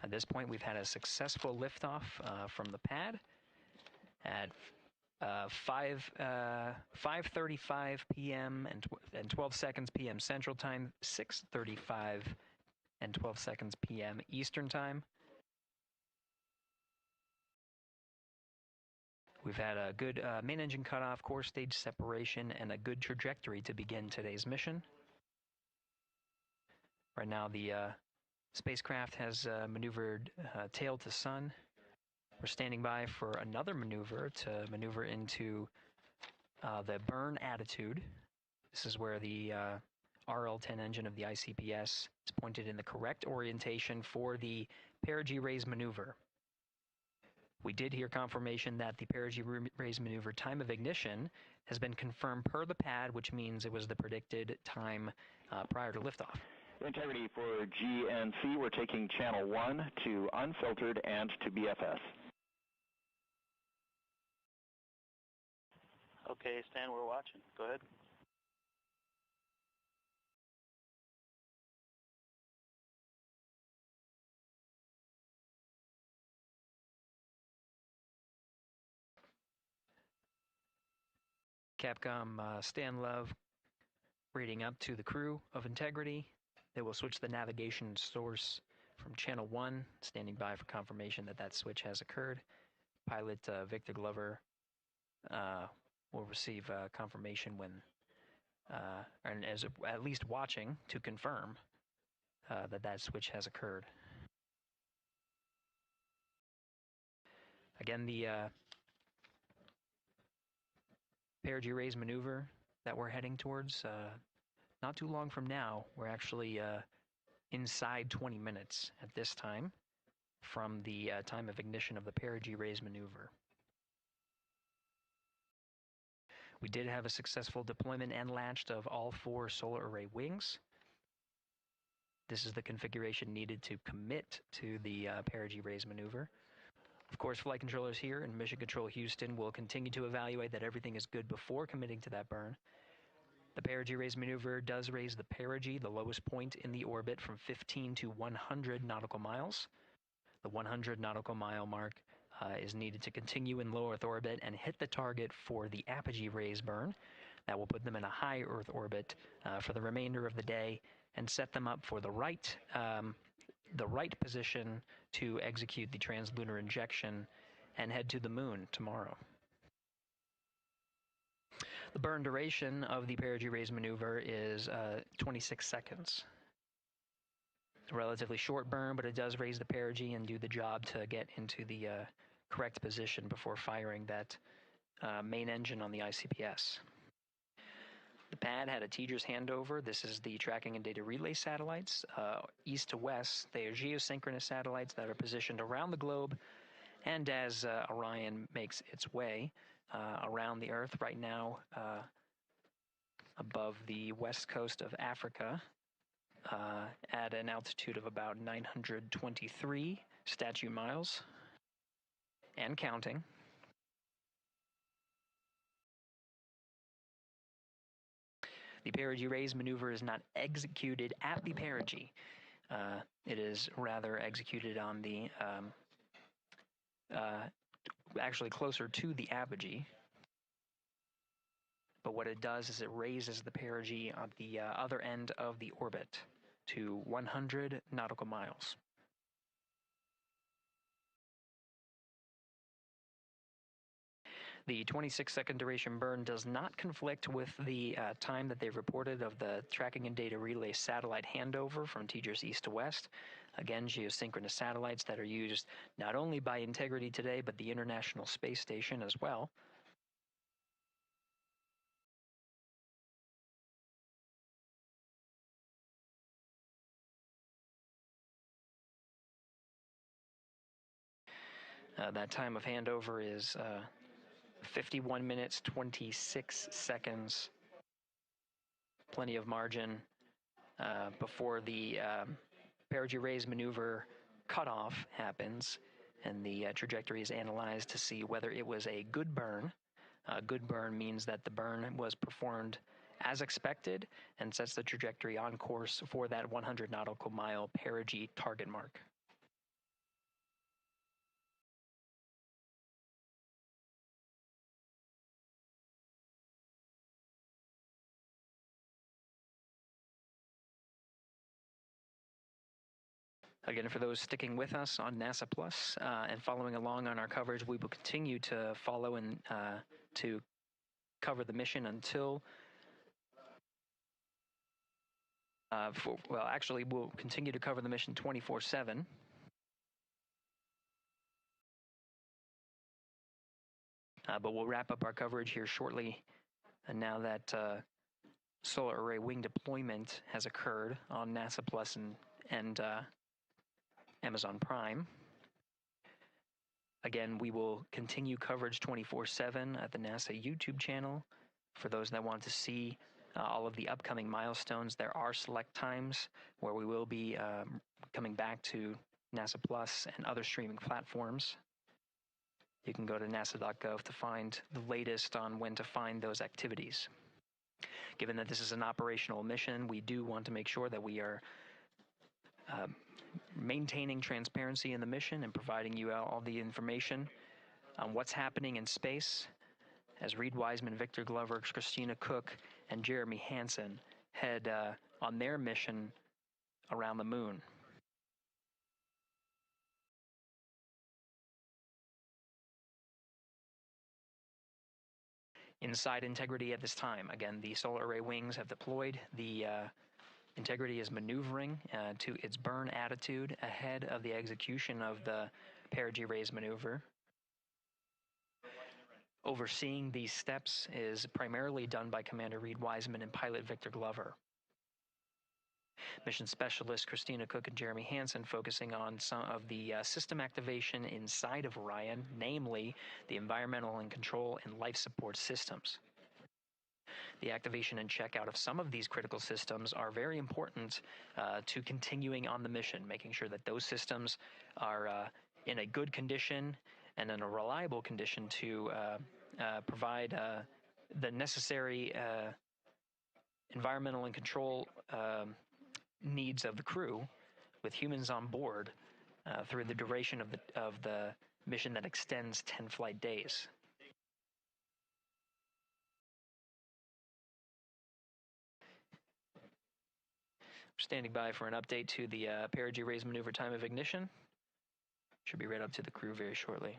At this point, we've had a successful liftoff from the pad at 5:35 p.m. and 12 seconds p.m. Central Time, 6:35 and 12 seconds p.m. Eastern Time. We've had a good main engine cutoff, core stage separation, and a good trajectory to begin today's mission. Right now, the spacecraft has maneuvered tail to sun. We're standing by for another maneuver to maneuver into the burn attitude. This is where the RL-10 engine of the ICPS is pointed in the correct orientation for the perigee raise maneuver. We did hear confirmation that the perigee raise maneuver time of ignition has been confirmed per the pad, which means it was the predicted time prior to liftoff. Integrity for GNC, we're taking channel 1 to unfiltered and to BFS. Okay, Stan, we're watching. Go ahead. Capcom Stan Love reading up to the crew of Integrity. They will switch the navigation source from channel 1, standing by for confirmation that that switch has occurred. Pilot Victor Glover will receive confirmation when, and as at least watching to confirm that that switch has occurred. Again, the perigee raise maneuver that we're heading towards, not too long from now, we're actually inside 20 minutes at this time from the time of ignition of the perigee raise maneuver. We did have a successful deployment and latched of all 4 solar array wings. This is the configuration needed to commit to the perigee raise maneuver. Of course, flight controllers here in Mission Control Houston will continue to evaluate that everything is good before committing to that burn. The perigee raise maneuver does raise the perigee, the lowest point in the orbit, from 15 to 100 nautical miles. The 100 nautical mile mark is needed to continue in low Earth orbit and hit the target for the apogee raise burn. That will put them in a high Earth orbit for the remainder of the day and set them up for the right position to execute the translunar injection and head to the moon tomorrow. The burn duration of the perigee raise maneuver is 26 seconds. A relatively short burn, but it does raise the perigee and do the job to get into the correct position before firing that main engine on the ICPS. The pad had a TDRS handover. This is the tracking and data relay satellites. East to west, they are geosynchronous satellites that are positioned around the globe. And as Orion makes its way around the Earth right now, above the west coast of Africa, at an altitude of about 923 statute miles, and counting. The perigee raise maneuver is not executed at the perigee. It is rather executed on the, actually closer to the apogee. But what it does is it raises the perigee on the other end of the orbit to 100 nautical miles. The 26-second duration burn does not conflict with the time that they've reported of the tracking and data relay satellite handover from TDRS east to west. Again, geosynchronous satellites that are used not only by Integrity today, but the International Space Station as well. That time of handover is 51 minutes, 26 seconds. Plenty of margin before the perigee raise maneuver cutoff happens, and the trajectory is analyzed to see whether it was a good burn. A good burn means that the burn was performed as expected and sets the trajectory on course for that 100 nautical mile perigee target mark. Again, for those sticking with us on NASA Plus and following along on our coverage, we will continue to follow and to cover the mission until, actually, we'll continue to cover the mission 24/7. But we'll wrap up our coverage here shortly. And now that solar array wing deployment has occurred on NASA Plus and Amazon Prime. Again, we will continue coverage 24/7 at the NASA YouTube channel. For those that want to see all of the upcoming milestones, there are select times where we will be coming back to NASA Plus and other streaming platforms. You can go to nasa.gov to find the latest on when to find those activities. Given that this is an operational mission, we do want to make sure that we are maintaining transparency in the mission and providing you all the information on what's happening in space as Reed Wiseman, Victor Glover, Christina Cook, and Jeremy Hansen head on their mission around the moon. Inside Integrity at this time, again, the solar array wings have deployed. The Integrity is maneuvering to its burn attitude ahead of the execution of the perigee raise maneuver. Overseeing these steps is primarily done by Commander Reed Wiseman and pilot Victor Glover. Mission specialist Christina Cook and Jeremy Hansen focusing on some of the system activation inside of Orion, namely the environmental and control and life support systems. The activation and checkout of some of these critical systems are very important to continuing on the mission, making sure that those systems are in a good condition and in a reliable condition to provide the necessary environmental and control needs of the crew, with humans on board through the duration of the mission that extends 10 flight days. Standing by for an update to the perigee raise maneuver time of ignition. Should be read up to the crew very shortly.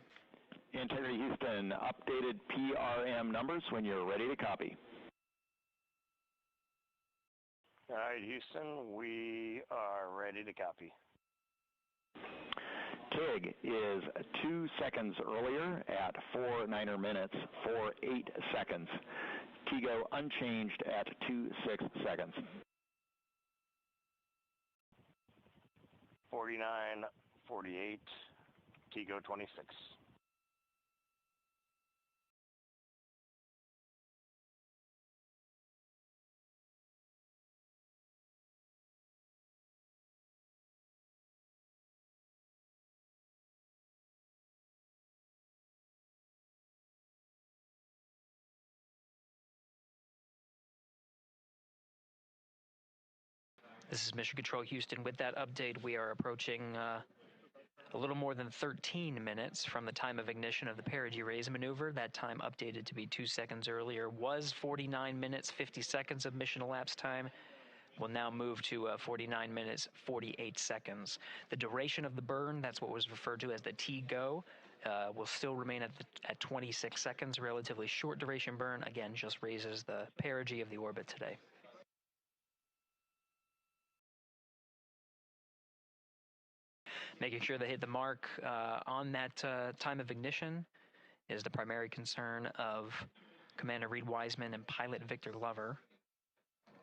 Integrity Houston, updated PRM numbers when you're ready to copy. All right, Houston, we are ready to copy. TIG is 2 seconds earlier at 4 9er minutes, 48 seconds. TGO unchanged at 26 seconds. 49, 48, TGO 26. This is Mission Control Houston. With that update, we are approaching a little more than 13 minutes from the time of ignition of the perigee raise maneuver. That time, updated to be 2 seconds earlier, was 49 minutes 50 seconds of mission elapsed time. We'll now move to 49 minutes 48 seconds. The duration of the burn, that's what was referred to as the TGO, will still remain at 26 seconds. Relatively short duration burn, again, just raises the perigee of the orbit today. Making sure they hit the mark on that time of ignition is the primary concern of Commander Reed Wiseman and pilot Victor Glover.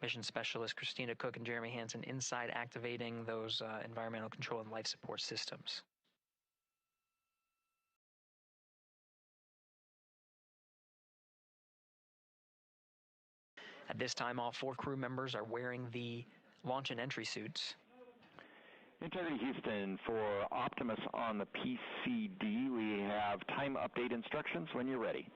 Mission Specialist Christina Cook and Jeremy Hansen inside activating those environmental control and life support systems. At this time, all 4 crew members are wearing the launch and entry suits. Integrity Houston, for Optimus on the PCD, we have time update instructions when you're ready.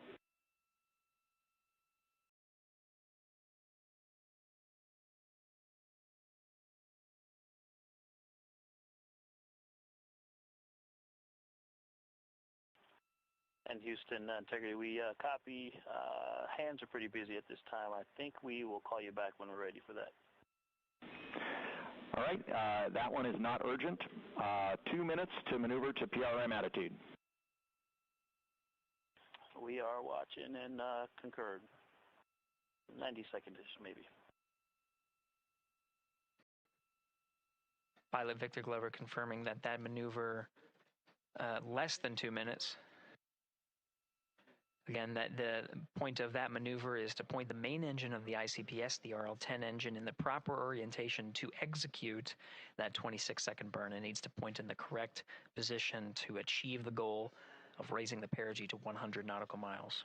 And Houston, Integrity, we copy. Hands are pretty busy at this time. I think we will call you back when we're ready for that. All right, that one is not urgent. 2 minutes to maneuver to PRM attitude. We are watching and concurred. 90 seconds-ish, maybe. Pilot Victor Glover confirming that maneuver less than 2 minutes. Again, that the point of that maneuver is to point the main engine of the ICPS, the RL-10 engine, in the proper orientation to execute that 26-second burn. It needs to point in the correct position to achieve the goal of raising the perigee to 100 nautical miles.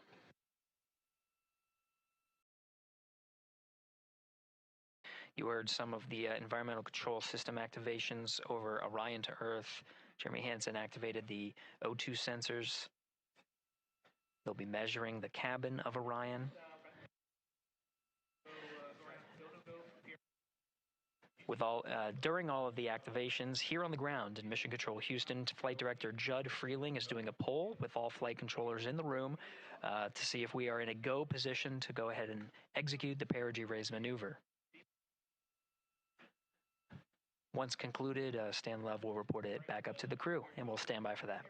You heard some of the environmental control system activations over Orion to Earth. Jeremy Hansen activated the O2 sensors. They'll be measuring the cabin of Orion. During all of the activations, here on the ground in Mission Control Houston, Flight Director Judd Freeling is doing a poll with all flight controllers in the room to see if we are in a go position to go ahead and execute the perigee raise maneuver. Once concluded, Stan Love will report it back up to the crew, and we'll stand by for that.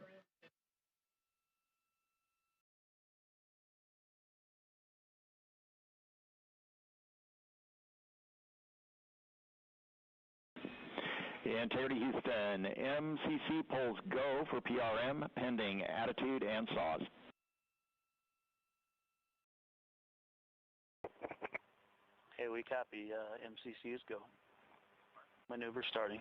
Integrity Houston, MCC polls go for PRM, pending attitude and saws. Hey, we copy. MCC is go. Maneuver starting.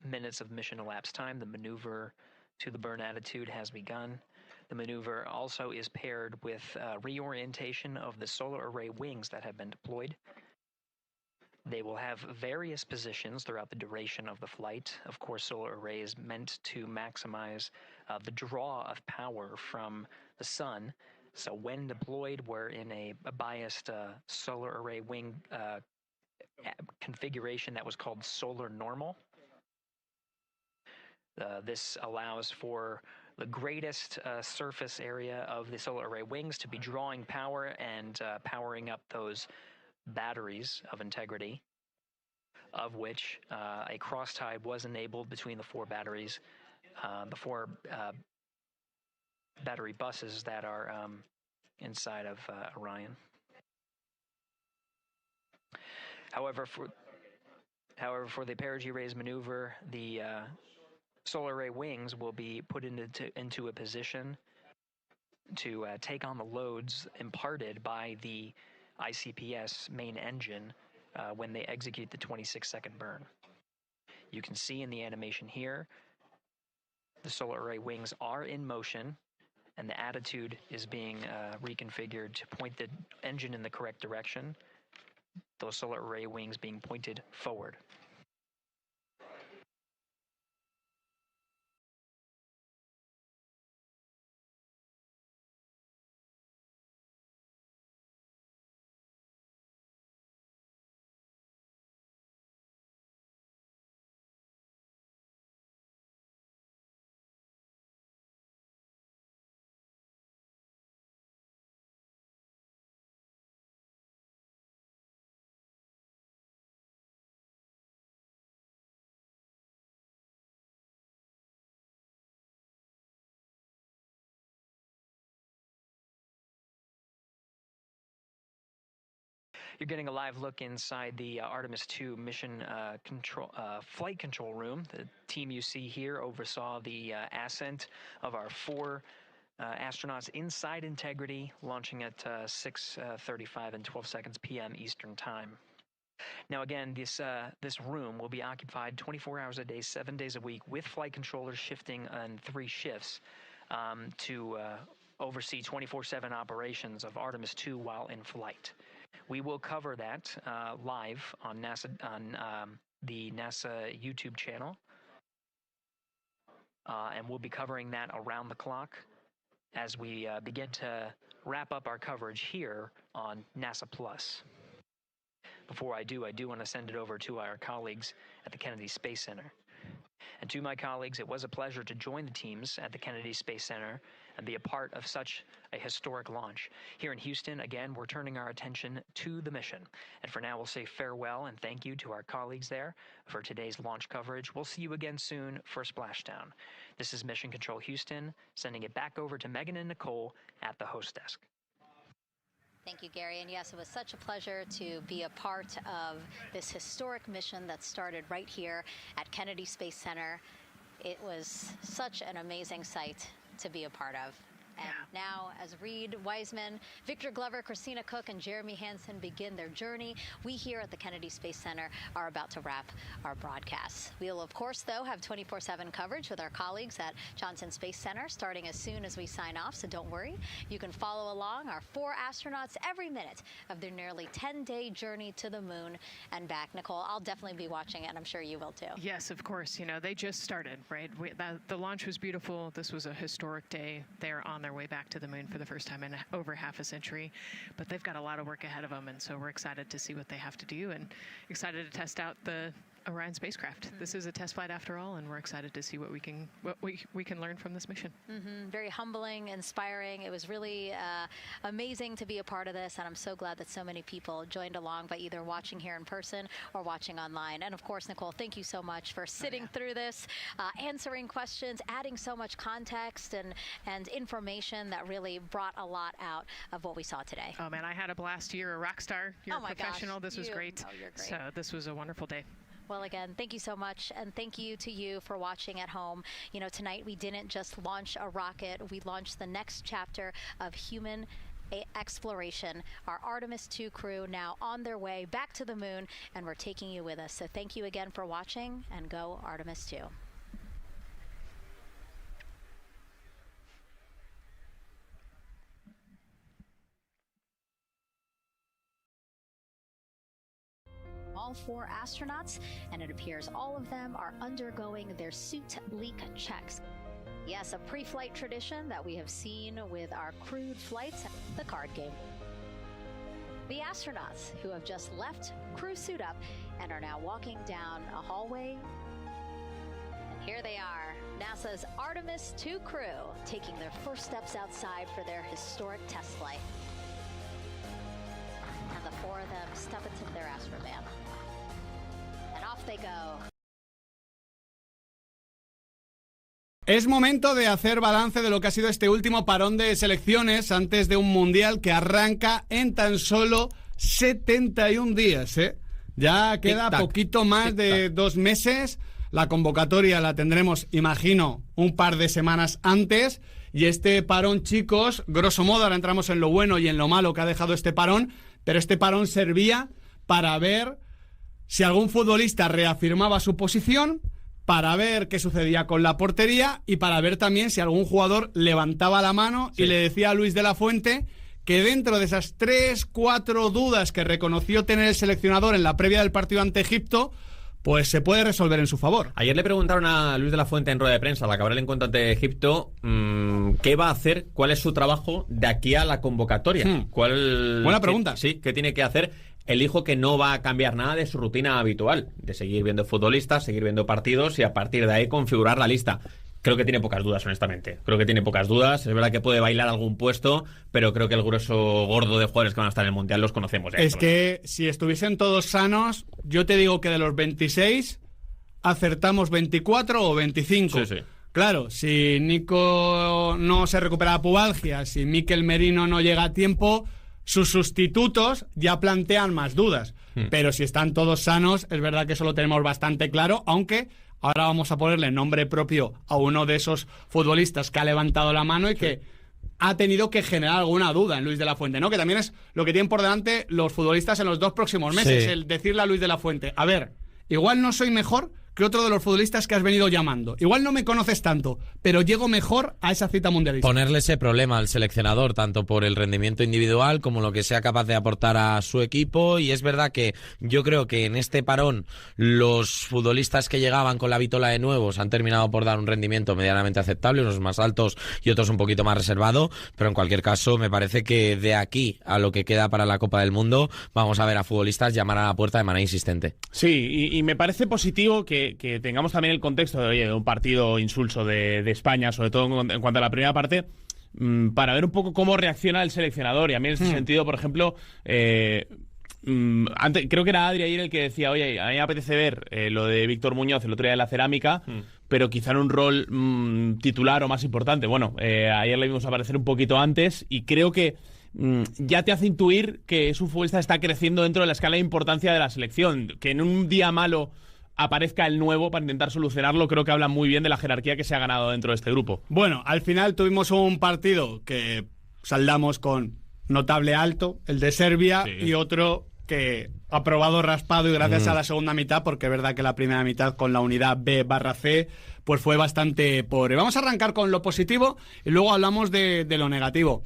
Minutes of mission elapsed time. The maneuver to the burn attitude has begun. The maneuver also is paired with reorientation of the solar array wings that have been deployed. They will have various positions throughout the duration of the flight. Of course, solar array is meant to maximize the draw of power from the sun. So when deployed, we're in a biased solar array wing configuration that was called solar normal. This allows for the greatest surface area of the solar array wings to be drawing power and powering up those batteries of integrity, of which a cross-tide was enabled between the 4 batteries, the 4 battery buses that are inside of Orion. However, However, for the perigee raise maneuver, the solar array wings will be put into a position to take on the loads imparted by the ICPS main engine when they execute the 26-second burn. You can see in the animation here, the solar array wings are in motion, and the attitude is being reconfigured to point the engine in the correct direction, those solar array wings being pointed forward. You're getting a live look inside the Artemis II mission flight control room. The team you see here oversaw the ascent of our 4 astronauts inside Integrity, launching at 6:35 and 12 seconds p.m. Eastern Time. Now again, this room will be occupied 24 hours a day, 7 days a week, with flight controllers shifting on 3 shifts to oversee 24/7 operations of Artemis II while in flight. We will cover that live on the NASA YouTube channel, and we'll be covering that around the clock as we begin to wrap up our coverage here on NASA Plus. Before I do want to send it over to our colleagues at the Kennedy Space Center. And to my colleagues, it was a pleasure to join the teams at the Kennedy Space Center and be a part of such a historic launch. Here in Houston, again, we're turning our attention to the mission. And for now, we'll say farewell and thank you to our colleagues there for today's launch coverage. We'll see you again soon for Splashdown. This is Mission Control Houston, sending it back over to Megan and Nicole at the host desk. Thank you, Gary. And yes, it was such a pleasure to be a part of this historic mission that started right here at Kennedy Space Center. It was such an amazing sight to be a part of. And now, as Reed Wiseman, Victor Glover, Christina Cook, and Jeremy Hansen begin their journey, we here at the Kennedy Space Center are about to wrap our broadcasts. We'll, of course, though, have 24/7 coverage with our colleagues at Johnson Space Center starting as soon as we sign off, so don't worry. You can follow along our 4 astronauts every minute of their nearly 10-day journey to the moon and back. Nicole, I'll definitely be watching it, and I'm sure you will, too. Yes, of course. You know, they just started, right? The launch was beautiful. This was a historic day. They're on their way back to the moon for the first time in over half a century, but they've got a lot of work ahead of them, and so we're excited to see what they have to do and excited to test out the Orion spacecraft. Mm-hmm. This is a test flight after all, and we're excited to see what we can learn from this mission. Mm-hmm. Very humbling, inspiring. It was really amazing to be a part of this, and I'm so glad that so many people joined along by either watching here in person or watching online. And of course, Nicole, thank you so much for sitting through this, answering questions, adding so much context and information that really brought a lot out of what we saw today. Oh man, I had a blast. You're a rock star. You're a professional. This was great. Oh, you're great. So this was a wonderful day. Well, again, thank you so much, and thank you to you for watching at home. You know, tonight we didn't just launch a rocket, we launched the next chapter of human exploration. Our Artemis II crew now on their way back to the moon, and we're taking you with us. So thank you again for watching, and go Artemis II. All 4 astronauts, and it appears all of them are undergoing their suit leak checks. Yes, a pre-flight tradition that we have seen with our crewed flights, the card game. The astronauts who have just left crew suit up and are now walking down a hallway. And here they are, NASA's Artemis II crew, taking their first steps outside for their historic test flight. And the 4 of them step into their astrovan. And off they go. Es momento de hacer balance de lo que ha sido este último parón de selecciones antes de un mundial que arranca en tan solo 71 días, ¿eh? Ya queda poquito más de 2 meses. La convocatoria la tendremos, imagino, un par de semanas antes. Y este parón, chicos, grosso modo, ahora entramos en lo bueno y en lo malo que ha dejado este parón, pero este parón servía para ver si algún futbolista reafirmaba su posición, para ver qué sucedía con la portería y para ver también si algún jugador levantaba la mano y le decía a Luis de la Fuente que dentro de esas 3-4 dudas que reconoció tener el seleccionador en la previa del partido ante Egipto, pues se puede resolver en su favor. Ayer le preguntaron a Luis de la Fuente en rueda de prensa, al acabar el encuentro ante Egipto, qué va a hacer, cuál es su trabajo de aquí a la convocatoria. Buena pregunta. Sí, qué tiene que hacer. Él dijo que no va a cambiar nada de su rutina habitual, de seguir viendo futbolistas, seguir viendo partidos y a partir de ahí configurar la lista. Creo que tiene pocas dudas, honestamente. Creo que tiene pocas dudas. Es verdad que puede bailar algún puesto, pero creo que el grueso gordo de jugadores que van a estar en el Mundial los conocemos. Es que si estuviesen todos sanos, yo te digo que de los 26 acertamos 24 o 25. Sí. Claro, si Nico no se recupera la pubalgia, si Mikel Merino no llega a tiempo, sus sustitutos ya plantean más dudas. Pero si están todos sanos, es verdad que eso lo tenemos bastante claro, aunque ahora vamos a ponerle nombre propio a uno de esos futbolistas que ha levantado la mano y que ha tenido que generar alguna duda en Luis de la Fuente, ¿no? Que también es lo que tienen por delante los futbolistas en los 2 próximos meses, el decirle a Luis de la Fuente, a ver, igual no soy mejor que otro de los futbolistas que has venido llamando. Igual no me conoces tanto, pero llego mejor a esa cita mundialista. Ponerle ese problema al seleccionador, tanto por el rendimiento individual como lo que sea capaz de aportar a su equipo. Y es verdad que yo creo que en este parón los futbolistas que llegaban con la vitola de nuevos han terminado por dar un rendimiento medianamente aceptable, unos más altos y otros un poquito más reservado. Pero en cualquier caso, me parece que de aquí a lo que queda para la Copa del Mundo vamos a ver a futbolistas llamar a la puerta de manera insistente. Sí, y me parece positivo que tengamos también el contexto de un partido insulso de España, sobre todo en cuanto a la primera parte, para ver un poco cómo reacciona el seleccionador. Y a mí en ese sentido, por ejemplo, antes, creo que era Adri ayer el que decía, oye, a mí me apetece ver lo de Víctor Muñoz el otro día de la cerámica, pero quizá en un rol titular o más importante. Bueno, ayer le vimos aparecer un poquito antes y creo que ya te hace intuir que su futbolista está creciendo dentro de la escala de importancia de la selección, que en un día malo aparezca el nuevo para intentar solucionarlo. Creo que habla muy bien de la jerarquía que se ha ganado dentro de este grupo. Bueno, al final tuvimos un partido que saldamos con notable alto, el de Serbia, y otro que ha probado raspado y gracias a la segunda mitad, porque es verdad que la primera mitad con la unidad B/C pues fue bastante pobre. Vamos a arrancar con lo positivo y luego hablamos de lo negativo.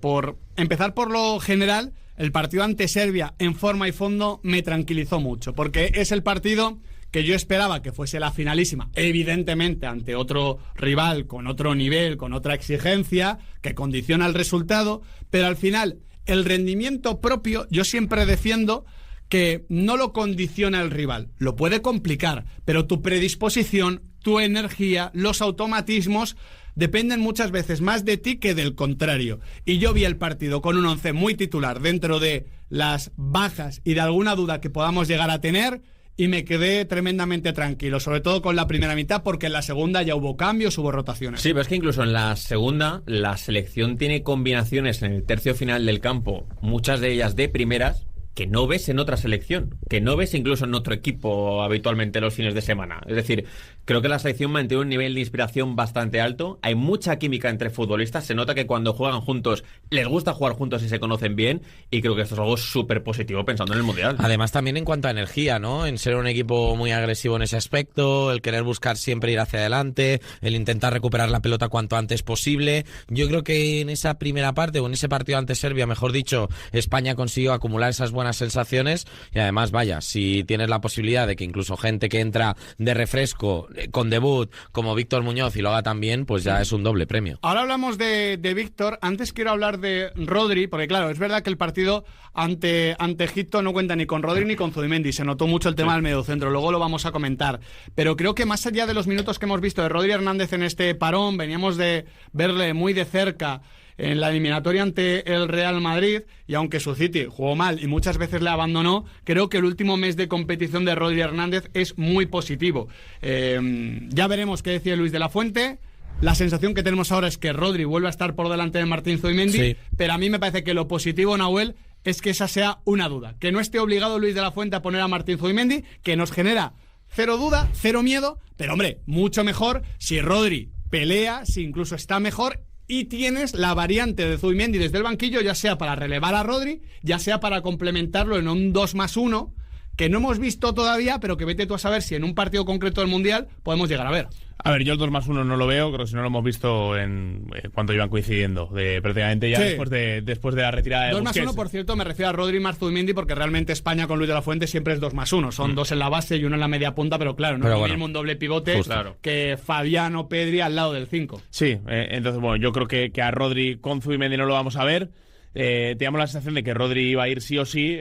Por empezar por lo general, el partido ante Serbia en forma y fondo me tranquilizó mucho, porque es el partido que yo esperaba que fuese la finalísima, evidentemente ante otro rival con otro nivel, con otra exigencia, que condiciona el resultado, pero al final el rendimiento propio yo siempre defiendo que no lo condiciona el rival, lo puede complicar, pero tu predisposición, tu energía, los automatismos dependen muchas veces más de ti que del contrario. Y yo vi el partido con un 11 muy titular dentro de las bajas y de alguna duda que podamos llegar a tener y me quedé tremendamente tranquilo, sobre todo con la primera mitad, porque en la segunda ya hubo cambios, hubo rotaciones. Sí, pero es que incluso en la segunda la selección tiene combinaciones en el tercio final del campo, muchas de ellas de primeras, que no ves en otra selección, que no ves incluso en otro equipo habitualmente los fines de semana. Es decir, creo que la selección mantiene un nivel de inspiración bastante alto, hay mucha química entre futbolistas, se nota que cuando juegan juntos les gusta jugar juntos y se conocen bien, y creo que esto es algo súper positivo pensando en el Mundial. Además también en cuanto a energía, ¿no? En ser un equipo muy agresivo en ese aspecto, el querer buscar siempre ir hacia adelante, el intentar recuperar la pelota cuanto antes posible. Yo creo que en esa primera parte, o en ese partido ante Serbia, mejor dicho, España consiguió acumular esas buenas sensaciones y además, vaya, si tienes la posibilidad de que incluso gente que entra de refresco con debut como Víctor Muñoz y lo haga también, pues ya es un doble premio. Ahora hablamos de Víctor, antes quiero hablar de Rodri, porque claro, es verdad que el partido ante Egipto no cuenta ni con Rodri ni con Zubimendi, se notó mucho el tema del mediocentro, luego lo vamos a comentar, pero creo que más allá de los minutos que hemos visto de Rodri Hernández en este parón, veníamos de verle muy de cerca en la eliminatoria ante el Real Madrid, y aunque su City jugó mal y muchas veces le abandonó, creo que el último mes de competición de Rodri Hernández es muy positivo. Ya veremos qué decía Luis de la Fuente. La sensación que tenemos ahora es que Rodri vuelve a estar por delante de Martín Zubimendi, pero a mí me parece que lo positivo, Nahuel, es que esa sea una duda. Que no esté obligado Luis de la Fuente a poner a Martín Zubimendi, que nos genera cero duda, cero miedo, pero hombre, mucho mejor si Rodri pelea, si incluso está mejor y tienes la variante de Zubimendi desde el banquillo, ya sea para relevar a Rodri, ya sea para complementarlo en un 2+1, que no hemos visto todavía, pero que vete tú a saber si en un partido concreto del Mundial podemos llegar a ver. A ver, yo el 2+1 no lo veo, creo que si no lo hemos visto en cuando iban coincidiendo, prácticamente ya después de la retirada de 2+1, Busquets. por cierto, me refiero a Rodri más Zubimendi, porque realmente España con Luis de la Fuente siempre es 2+1. Son dos en la base y uno en la media punta, pero claro, no es lo mismo un doble pivote que Fabián o Pedri al lado del 5. Sí, entonces, bueno, yo creo que a Rodri con Zubimendi no lo vamos a ver. Teníamos la sensación de que Rodri iba a ir sí o sí.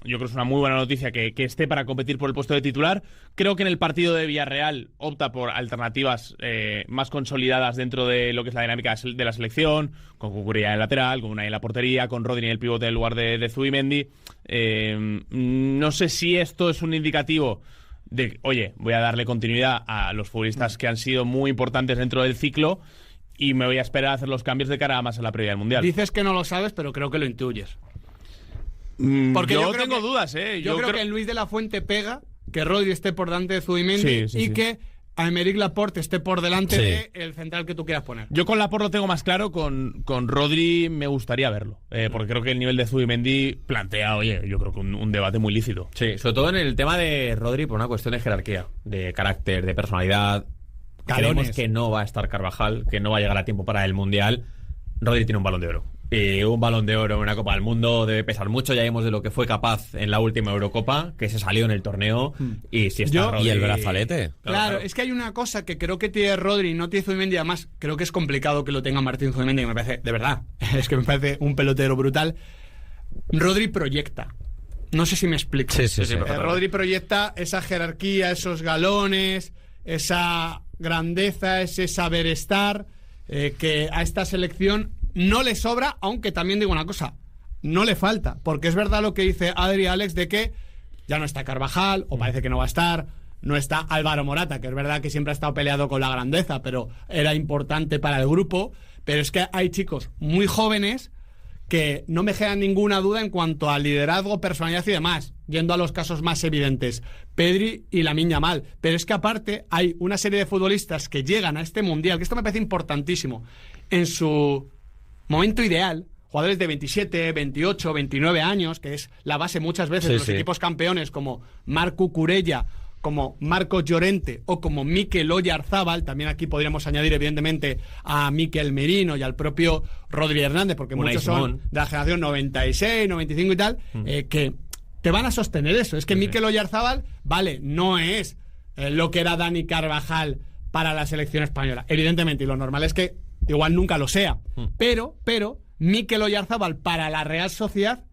Yo creo que es una muy buena noticia que esté para competir por el puesto de titular. Creo que en el partido de Villarreal opta por alternativas más consolidadas dentro de lo que es la dinámica de la selección, con Cucurella en el lateral, con Unai en la portería, con Rodri en el pivote en lugar de Zubimendi. No sé si esto es un indicativo de, oye, voy a darle continuidad a los futbolistas que han sido muy importantes dentro del ciclo y me voy a esperar a hacer los cambios de cara más a la previa del Mundial. Dices que no lo sabes, pero creo que lo intuyes. Porque yo tengo dudas, Yo creo que Luis de la Fuente pega que Rodri esté por delante de Zubimendi y que Aymeric Laporte esté por delante del central que tú quieras poner. Yo con Laporte lo tengo más claro, con Rodri me gustaría verlo, porque creo que el nivel de Zubimendi plantea, oye, yo creo que un debate muy lícito. Sí, sobre todo en el tema de Rodri por una cuestión de jerarquía, de carácter, de personalidad. Creemos que no va a estar Carvajal, que no va a llegar a tiempo para el Mundial. Rodri tiene un Balón de Oro. Y un Balón de Oro en una Copa del Mundo debe pesar mucho. Ya vimos de lo que fue capaz en la última Eurocopa, que se salió en el torneo. Y si está Rodri... Y el brazalete. Claro, es que hay una cosa que creo que tiene Rodri y no tiene Zubimendi. Además, creo que es complicado que lo tenga Martín Zubimendi, que me parece, de verdad, es que me parece un pelotero brutal. Rodri proyecta. No sé si me explico. Sí. Rodri proyecta esa jerarquía, esos galones, esa grandeza, ese saber estar, que a esta selección no le sobra, aunque también digo una cosa, no le falta, porque es verdad lo que dice Adri Alex de que ya no está Carvajal, o parece que no va a estar, no está Álvaro Morata, que es verdad que siempre ha estado peleado con la grandeza, pero era importante para el grupo, pero es que hay chicos muy jóvenes que no me generan ninguna duda en cuanto a liderazgo, personalidad y demás, yendo a los casos más evidentes, Pedri y Lamine Yamal. Pero es que aparte hay una serie de futbolistas que llegan a este Mundial, que esto me parece importantísimo, en su momento ideal, jugadores de 27, 28, 29 años, que es la base muchas veces de los equipos campeones, como Marc Cucurella, como Marcos Llorente o como Mikel Oyarzabal. También aquí podríamos añadir evidentemente a Mikel Merino y al propio Rodri Hernández, porque muchos son de la generación 96, 95 y tal, que te van a sostener eso. Es que Mikel Oyarzabal, vale, no es lo que era Dani Carvajal para la selección española, evidentemente, y lo normal es que igual nunca lo sea, pero Mikel Oyarzabal para la Real Sociedad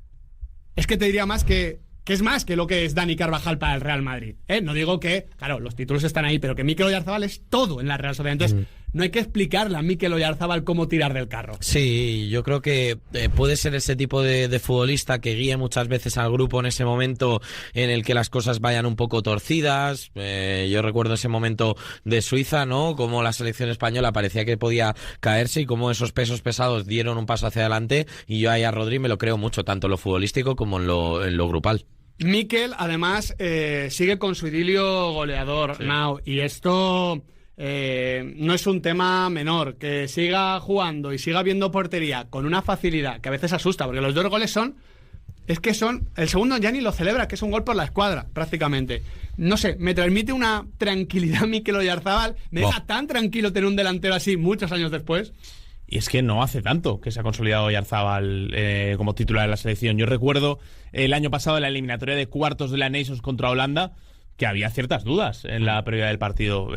es que te diría más que es más que lo que es Dani Carvajal para el Real Madrid. No digo que, claro, los títulos están ahí, pero que Mikel Oyarzabal es todo en la Real Sociedad. Entonces, no hay que explicarle a Mikel Oyarzabal cómo tirar del carro. Sí, yo creo que puede ser ese tipo de futbolista que guíe muchas veces al grupo en ese momento en el que las cosas vayan un poco torcidas. Yo recuerdo ese momento de Suiza, ¿no? Como la selección española parecía que podía caerse y cómo esos pesos pesados dieron un paso hacia adelante. Y yo ahí a Rodri me lo creo mucho, tanto en lo futbolístico como en lo grupal. Mikel, además, sigue con su idilio goleador, now, y esto no es un tema menor. Que siga jugando y siga viendo portería con una facilidad que a veces asusta, porque los 2 goles son... el segundo ya ni lo celebra, que es un gol por la escuadra, prácticamente. No sé, me transmite una tranquilidad Mikel Oyarzabal, me deja tan tranquilo tener un delantero así muchos años después. Y es que no hace tanto que se ha consolidado Oyarzabal como titular de la selección. Yo recuerdo el año pasado en la eliminatoria de cuartos de la Nations contra Holanda que había ciertas dudas en la previa del partido.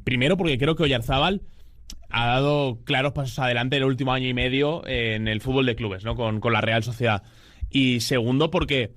Primero porque creo que Oyarzabal ha dado claros pasos adelante en el último año y medio en el fútbol de clubes, ¿no? Con la Real Sociedad. Y segundo porque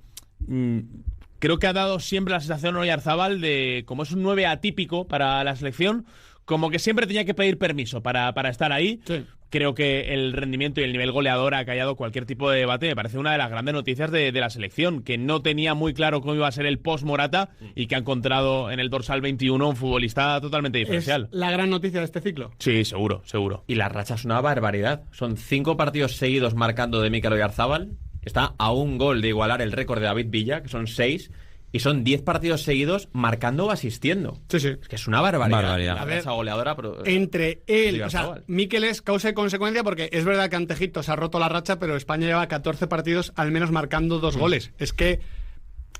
creo que ha dado siempre la sensación Oyarzabal de, como es un 9 atípico para la selección, como que siempre tenía que pedir permiso para estar ahí. Sí. Creo que el rendimiento y el nivel goleador ha callado cualquier tipo de debate. Me parece una de las grandes noticias de la selección, que no tenía muy claro cómo iba a ser el post-Morata y que ha encontrado en el dorsal 21 un futbolista totalmente diferencial. ¿Es la gran noticia de este ciclo? Sí, seguro. Y la racha es una barbaridad. Son 5 partidos seguidos marcando de Mikel Oyarzabal está a un gol de igualar el récord de David Villa, que son 6, y son 10 partidos seguidos marcando o asistiendo. Sí. Es que es una barbaridad. A ver, esa goleadora, pero entre él, o sea, Mikel es causa y consecuencia, porque es verdad que ante Egipto se ha roto la racha, pero España lleva 14 partidos al menos marcando 2 goles. Es que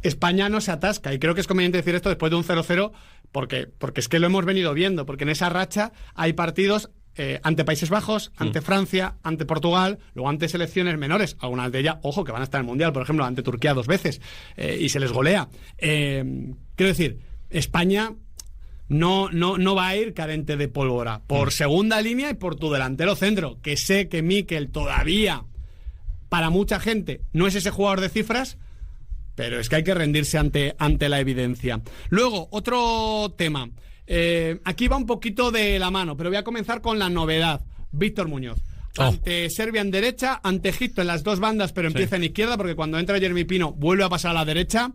España no se atasca, y creo que es conveniente decir esto después de un 0-0, porque es que lo hemos venido viendo, porque en esa racha hay partidos ante Países Bajos, ante Francia, ante Portugal, luego ante selecciones menores, algunas de ellas, ojo, que van a estar en el Mundial, por ejemplo, ante Turquía 2 veces, y se les golea. Quiero decir, España no va a ir carente de pólvora, por segunda línea y por tu delantero centro, que sé que Mikel todavía, para mucha gente, no es ese jugador de cifras, pero es que hay que rendirse ante la evidencia. Luego, otro tema. Aquí va un poquito de la mano, pero voy a comenzar con la novedad. Víctor Muñoz. Ante Serbia en derecha, ante Egipto en las 2 bandas, pero empieza en izquierda, porque cuando entra Jeremy Pino vuelve a pasar a la derecha.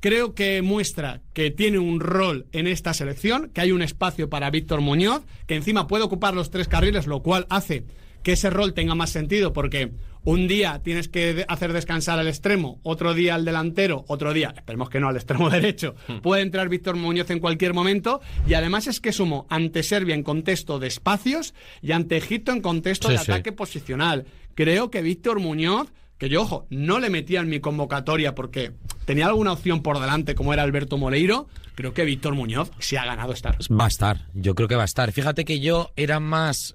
Creo que muestra que tiene un rol en esta selección, que hay un espacio para Víctor Muñoz, que encima puede ocupar los 3 carriles, lo cual hace que ese rol tenga más sentido, porque un día tienes que hacer descansar al extremo, otro día al delantero, otro día, esperemos que no, al extremo derecho, puede entrar Víctor Muñoz en cualquier momento, y además es que sumo ante Serbia en contexto de espacios y ante Egipto en contexto de ataque posicional. Creo que Víctor Muñoz, que yo, ojo, no le metía en mi convocatoria porque tenía alguna opción por delante como era Alberto Moleiro, creo que Víctor Muñoz se ha ganado estar. Va a estar, yo creo que va a estar. Fíjate que yo era más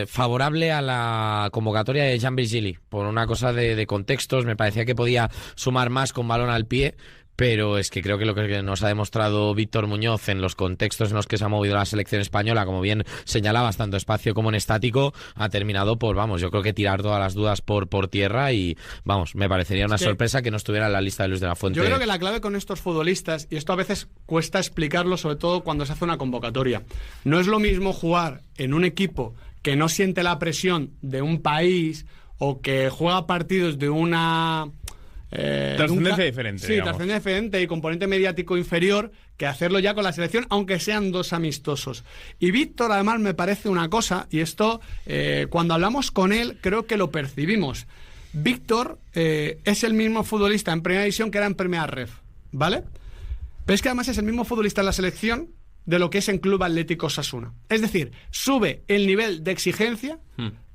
favorable a la convocatoria de Jan Virgili, por una cosa de contextos. Me parecía que podía sumar más con balón al pie, pero es que creo que lo que nos ha demostrado Víctor Muñoz en los contextos en los que se ha movido la selección española, como bien señalabas, tanto espacio como en estático, ha terminado por, yo creo que tirar todas las dudas por tierra, y me parecería una sorpresa que no estuviera en la lista de Luis de la Fuente. Yo creo que la clave con estos futbolistas, y esto a veces cuesta explicarlo, sobre todo cuando se hace una convocatoria, no es lo mismo jugar en un equipo que no siente la presión de un país o que juega partidos de una... trascendencia diferente. Sí, trascendencia diferente y componente mediático inferior, que hacerlo ya con la selección, aunque sean 2 amistosos. Y Víctor, además, me parece una cosa, y esto, cuando hablamos con él, creo que lo percibimos. Víctor es el mismo futbolista en primera división que era en primera ref, ¿vale? Pero es que además es el mismo futbolista en la selección de lo que es en Club Atlético Osasuna. Es decir, sube el nivel de exigencia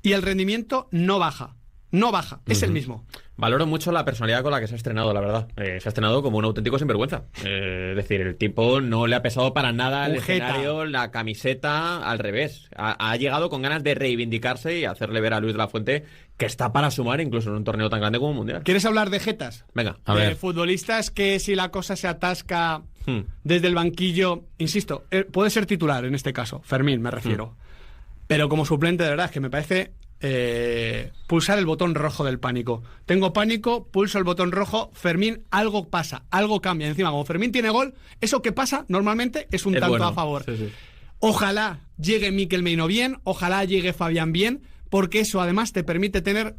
y el rendimiento no baja. No baja, es el mismo. Valoro mucho la personalidad con la que se ha estrenado, la verdad. Se ha estrenado como un auténtico sinvergüenza. Es decir, el tipo no le ha pesado para nada el escenario, la camiseta, al revés. Ha llegado con ganas de reivindicarse y hacerle ver a Luis de la Fuente que está para sumar incluso en un torneo tan grande como un Mundial. ¿Quieres hablar de jetas? Venga, a ver. Futbolistas que si la cosa se atasca desde el banquillo, insisto, puede ser titular en este caso, Fermín me refiero. Pero como suplente, de verdad, es que me parece... pulsar el botón rojo del pánico. Tengo pánico, pulso el botón rojo, Fermín, algo pasa, algo cambia. Encima, como Fermín tiene gol, eso que pasa normalmente es un tanto bueno, a favor. Sí. Ojalá llegue Mikel Merino bien, ojalá llegue Fabián bien, porque eso además te permite tener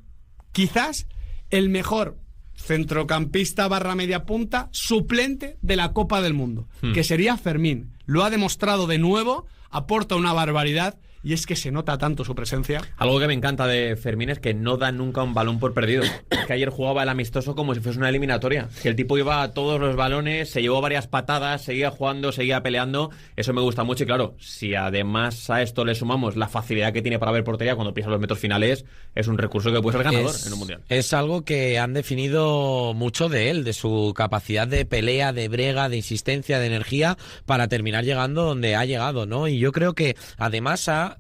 quizás el mejor centrocampista / media punta suplente de la Copa del Mundo, que sería Fermín. Lo ha demostrado de nuevo, aporta una barbaridad. Y es que se nota tanto su presencia. Algo que me encanta de Fermín es que no da nunca un balón por perdido. Es que ayer jugaba el amistoso como si fuese una eliminatoria. Que el tipo iba a todos los balones, se llevó varias patadas, seguía jugando, seguía peleando. Eso me gusta mucho y claro, si además a esto le sumamos la facilidad que tiene para ver portería cuando pisa los metros finales, es un recurso que puede ser ganador en un mundial. Es algo que han definido mucho de él, de su capacidad de pelea, de brega, de insistencia, de energía para terminar llegando donde ha llegado, ¿no? Y yo creo que además ha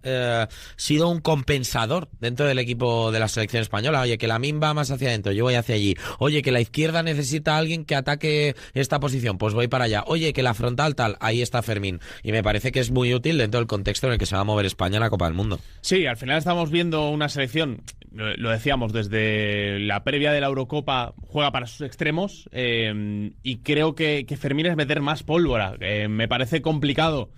sido un compensador dentro del equipo de la selección española. Oye, que la MIN va más hacia adentro, yo voy hacia allí. Oye, que la izquierda necesita a alguien que ataque esta posición, pues voy para allá. Oye, que la frontal tal, ahí está Fermín. Y me parece que es muy útil dentro del contexto en el que se va a mover España en la Copa del Mundo. Sí, al final estamos viendo una selección, lo decíamos, desde la previa de la Eurocopa juega para sus extremos, y creo que Fermín es meter más pólvora. Me parece complicado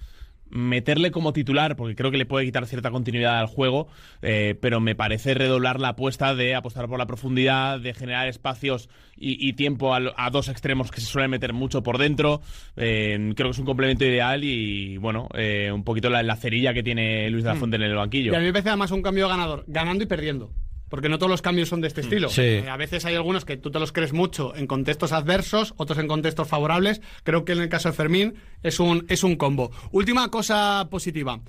meterle como titular, porque creo que le puede quitar cierta continuidad al juego, pero me parece redoblar la apuesta de apostar por la profundidad, de generar espacios y tiempo a 2 extremos que se suelen meter mucho por dentro. Creo que es un complemento ideal y, bueno, un poquito la cerilla que tiene Luis de la Fuente en el banquillo. Y a mí me parece además un cambio ganador, ganando y perdiendo. porque no todos los cambios son de este estilo. Sí. A veces hay algunos que tú te los crees mucho en contextos adversos, otros en contextos favorables. Creo que en el caso de Fermín es un combo. Última cosa positiva,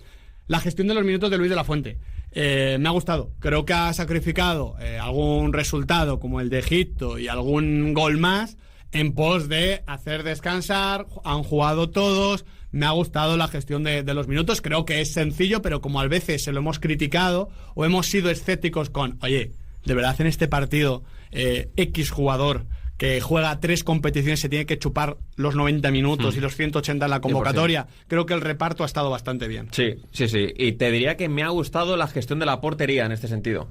la gestión de los minutos de Luis de la Fuente. Me ha gustado. Creo que ha sacrificado algún resultado como el de Egipto y algún gol más en pos de hacer descansar. Han jugado todos. Me ha gustado la gestión de los minutos. Creo que es sencillo, pero como a veces se lo hemos criticado o hemos sido escépticos con, oye, de verdad en este partido X jugador que juega 3 competiciones se tiene que chupar los 90 minutos y los 180 en la convocatoria. 100%. Creo que el reparto ha estado bastante bien. Sí. Y te diría que me ha gustado la gestión de la portería en este sentido.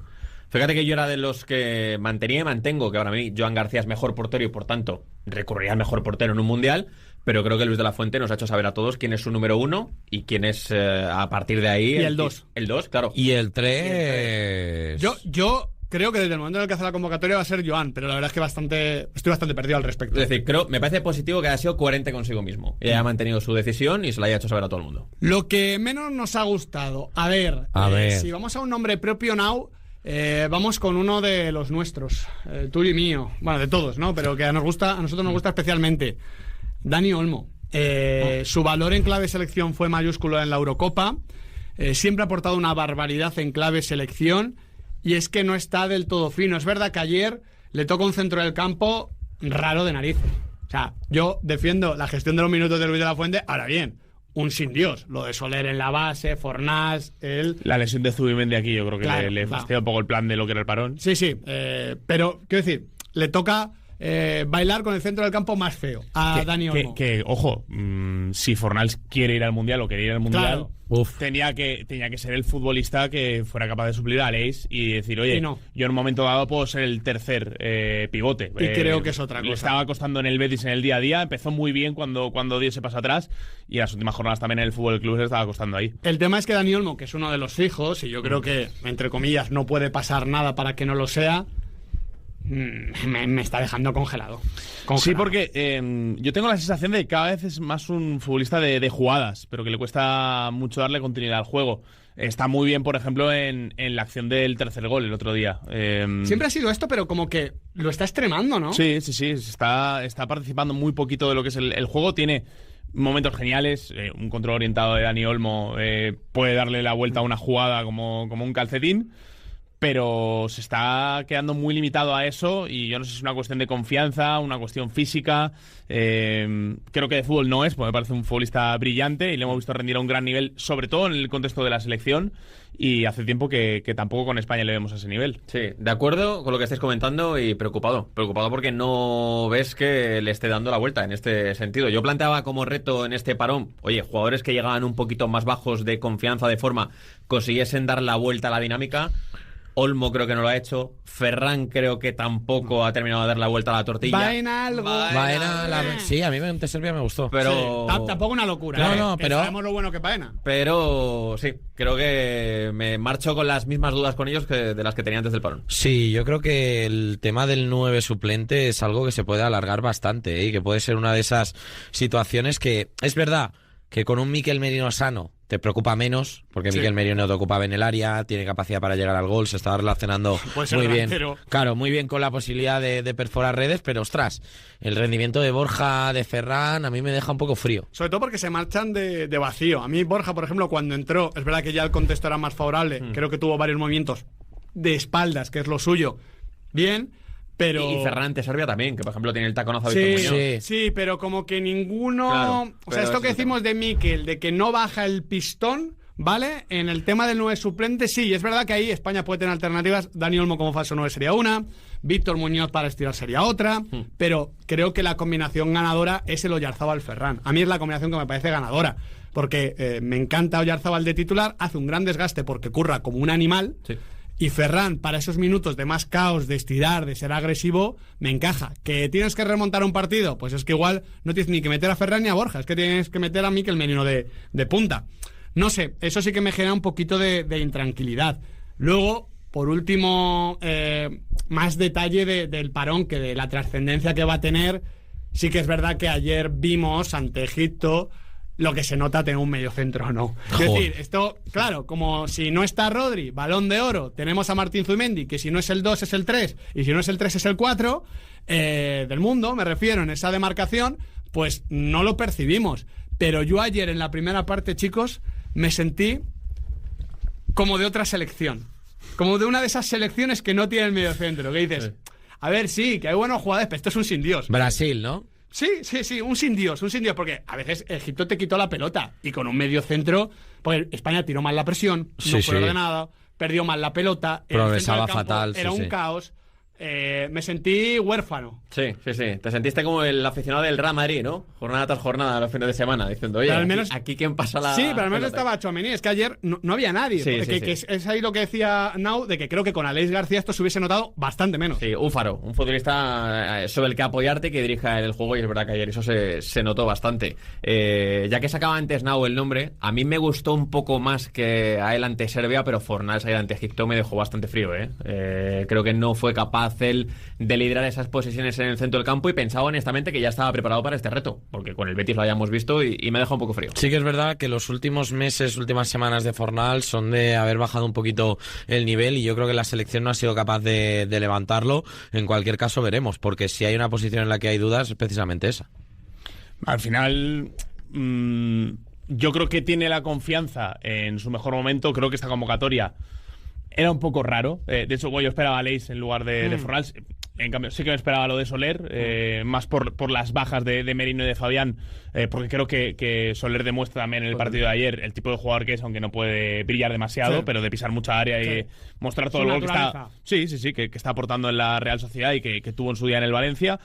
Fíjate que yo era de los que mantenía y mantengo que ahora mismo Joan García es mejor portero y por tanto recurriría al mejor portero en un mundial, pero creo que Luis de la Fuente nos ha hecho saber a todos quién es su número 1 y quién es a partir de ahí... Y el 2. El 2, claro. Y el 3... Yo creo que desde el momento en el que hace la convocatoria va a ser Joan, pero la verdad es que estoy bastante perdido al respecto. Es decir, me parece positivo que haya sido coherente consigo mismo y haya mantenido su decisión y se la haya hecho saber a todo el mundo. Lo que menos nos ha gustado, a ver. Si vamos a un nombre propio now, vamos con uno de los nuestros, tuyo y mío, bueno, de todos, ¿no? Pero que a nosotros nos gusta especialmente, Dani Olmo. Su valor en clave selección fue mayúsculo en la Eurocopa, siempre ha aportado una barbaridad en clave selección. Y es que no está del todo fino. Es verdad que ayer le toca un centro del campo raro de narices. O sea, yo defiendo la gestión de los minutos de Luis de la Fuente. Ahora bien, un sin Dios. Lo de Soler en la base, Fornás, La lesión de Zubimendi aquí yo creo que le fastidia un poco el plan de lo que era el parón. Sí. Pero, quiero decir, le toca bailar con el centro del campo más feo a Dani Olmo. Ojo, si Fornals quiere ir al Mundial o quería ir al Mundial... Claro. Tenía que ser el futbolista que fuera capaz de suplir a Aleix y decir, oye, yo en un momento dado puedo ser el tercer pivote. Y creo que es otra cosa. Le estaba costando en el Betis en el día a día, empezó muy bien cuando dio ese paso atrás y en las últimas jornadas también en el Fútbol Club le estaba costando ahí. El tema es que Dani Olmo, que es uno de los fijos, y yo creo que, entre comillas, no puede pasar nada para que no lo sea, me está dejando congelado. Sí, porque yo tengo la sensación de que cada vez es más un futbolista de jugadas, pero que le cuesta mucho darle continuidad al juego. Está muy bien, por ejemplo, en la acción del tercer gol el otro día. Siempre ha sido esto, pero como que lo está extremando, ¿no? Sí. Está participando muy poquito de lo que es el juego. Tiene momentos geniales. Un control orientado de Dani Olmo puede darle la vuelta a una jugada como un calcetín. Pero se está quedando muy limitado a eso y yo no sé si es una cuestión de confianza, una cuestión física. Creo que de fútbol no es, porque me parece un futbolista brillante y le hemos visto rendir a un gran nivel, sobre todo en el contexto de la selección, y hace tiempo que tampoco con España le vemos a ese nivel. Sí, de acuerdo con lo que estáis comentando y preocupado porque no ves que le esté dando la vuelta en este sentido. Yo planteaba como reto en este parón, oye, jugadores que llegaban un poquito más bajos de confianza, de forma, consiguiesen dar la vuelta a la dinámica. Olmo creo que no lo ha hecho. Ferran creo que tampoco ha terminado de dar la vuelta a la tortilla. Va en algo. Sí, a mí ante Serbia me gustó. Pero tampoco una locura. Pero sabemos lo bueno que Baena. Pero sí, creo que me marcho con las mismas dudas con ellos que de las que tenía antes del parón. Sí, yo creo que el tema del 9 suplente es algo que se puede alargar bastante, y que puede ser una de esas situaciones que es verdad que con un Mikel Merino sano te preocupa menos, porque Mikel Merino te ocupaba en el área, tiene capacidad para llegar al gol, se estaba relacionando muy bien. Claro, muy bien con la posibilidad de perforar redes, pero ostras, el rendimiento de Borja, de Ferran, a mí me deja un poco frío. Sobre todo porque se marchan de vacío. A mí Borja, por ejemplo, cuando entró, es verdad que ya el contexto era más favorable, creo que tuvo varios movimientos de espaldas, que es lo suyo, bien. Pero... Y Ferran ante Serbia también, que por ejemplo tiene el taconazo a Víctor Muñoz. Sí, pero como que ninguno... Claro, o sea, esto que decimos de Mikel, de que no baja el pistón, ¿vale? En el tema del 9 suplente, sí, es verdad que ahí España puede tener alternativas. Dani Olmo como falso 9 sería una, Víctor Muñoz para estirar sería otra, pero creo que la combinación ganadora es el Oyarzábal-Ferran. A mí es la combinación que me parece ganadora, porque me encanta Oyarzábal de titular, hace un gran desgaste porque curra como un animal... Sí. Y Ferran, para esos minutos de más caos, de estirar, de ser agresivo, me encaja. ¿Que tienes que remontar un partido? Pues es que igual no tienes ni que meter a Ferran ni a Borja, es que tienes que meter a Mikel Merino de punta. No sé, eso sí que me genera un poquito de intranquilidad. Luego, por último, más detalle del parón, que de la trascendencia que va a tener. Sí que es verdad que ayer vimos ante Egipto lo que se nota tener un mediocentro o no. Es decir, esto, claro, como si no está Rodri, Balón de Oro, tenemos a Martín Zubimendi, que si no es el 2 es el 3, y si no es el 3 es el 4, del mundo, me refiero, en esa demarcación, pues no lo percibimos. Pero yo ayer en la primera parte, chicos, me sentí como de otra selección. Como de una de esas selecciones que no tiene el mediocentro, que dices, a ver, sí, que hay buenos jugadores, pero esto es un sin Dios. Brasil, ¿no? Sí, un sin Dios, porque a veces Egipto te quitó la pelota y con un medio centro, pues España tiró mal la presión, no fue ordenado, perdió mal la pelota, progresaba el centro del campo fatal, era un caos. Me sentí huérfano. Sí. Te sentiste como el aficionado del Real Madrid, ¿no? Jornada tras jornada, los fines de semana, diciendo, oye, aquí quién pasa la... Sí, pero al menos estaba Tchouaméni. Es que ayer no había nadie. Que es ahí lo que decía Nau, de que creo que con Aleix García esto se hubiese notado bastante menos. Sí, un faro, un futbolista sobre el que apoyarte, que dirija el juego, y es verdad que ayer eso se notó bastante. Ya que sacaba antes Nau el nombre, a mí me gustó un poco más que a él ante Serbia, pero Fornals ayer ante Egipto me dejó bastante frío, creo que no fue capaz él de liderar esas posiciones en el centro del campo, y pensaba honestamente que ya estaba preparado para este reto, porque con el Betis lo hayamos visto y me dejó un poco frío. Sí que es verdad que los últimos meses, últimas semanas de Fornals son de haber bajado un poquito el nivel, y yo creo que la selección no ha sido capaz de levantarlo. En cualquier caso veremos, porque si hay una posición en la que hay dudas es precisamente esa. Al final... yo creo que tiene la confianza en su mejor momento. Creo que esta convocatoria era un poco raro. De hecho, yo esperaba a Aleix en lugar de Fornals. En cambio, sí que me esperaba lo de Soler, más por las bajas de Merino y de Fabián, porque creo que Soler demuestra también en el partido de ayer el tipo de jugador que es, aunque no puede brillar demasiado, pero de pisar mucha área y mostrar todo el gol que está, que está aportando en la Real Sociedad y que tuvo en su día en el Valencia.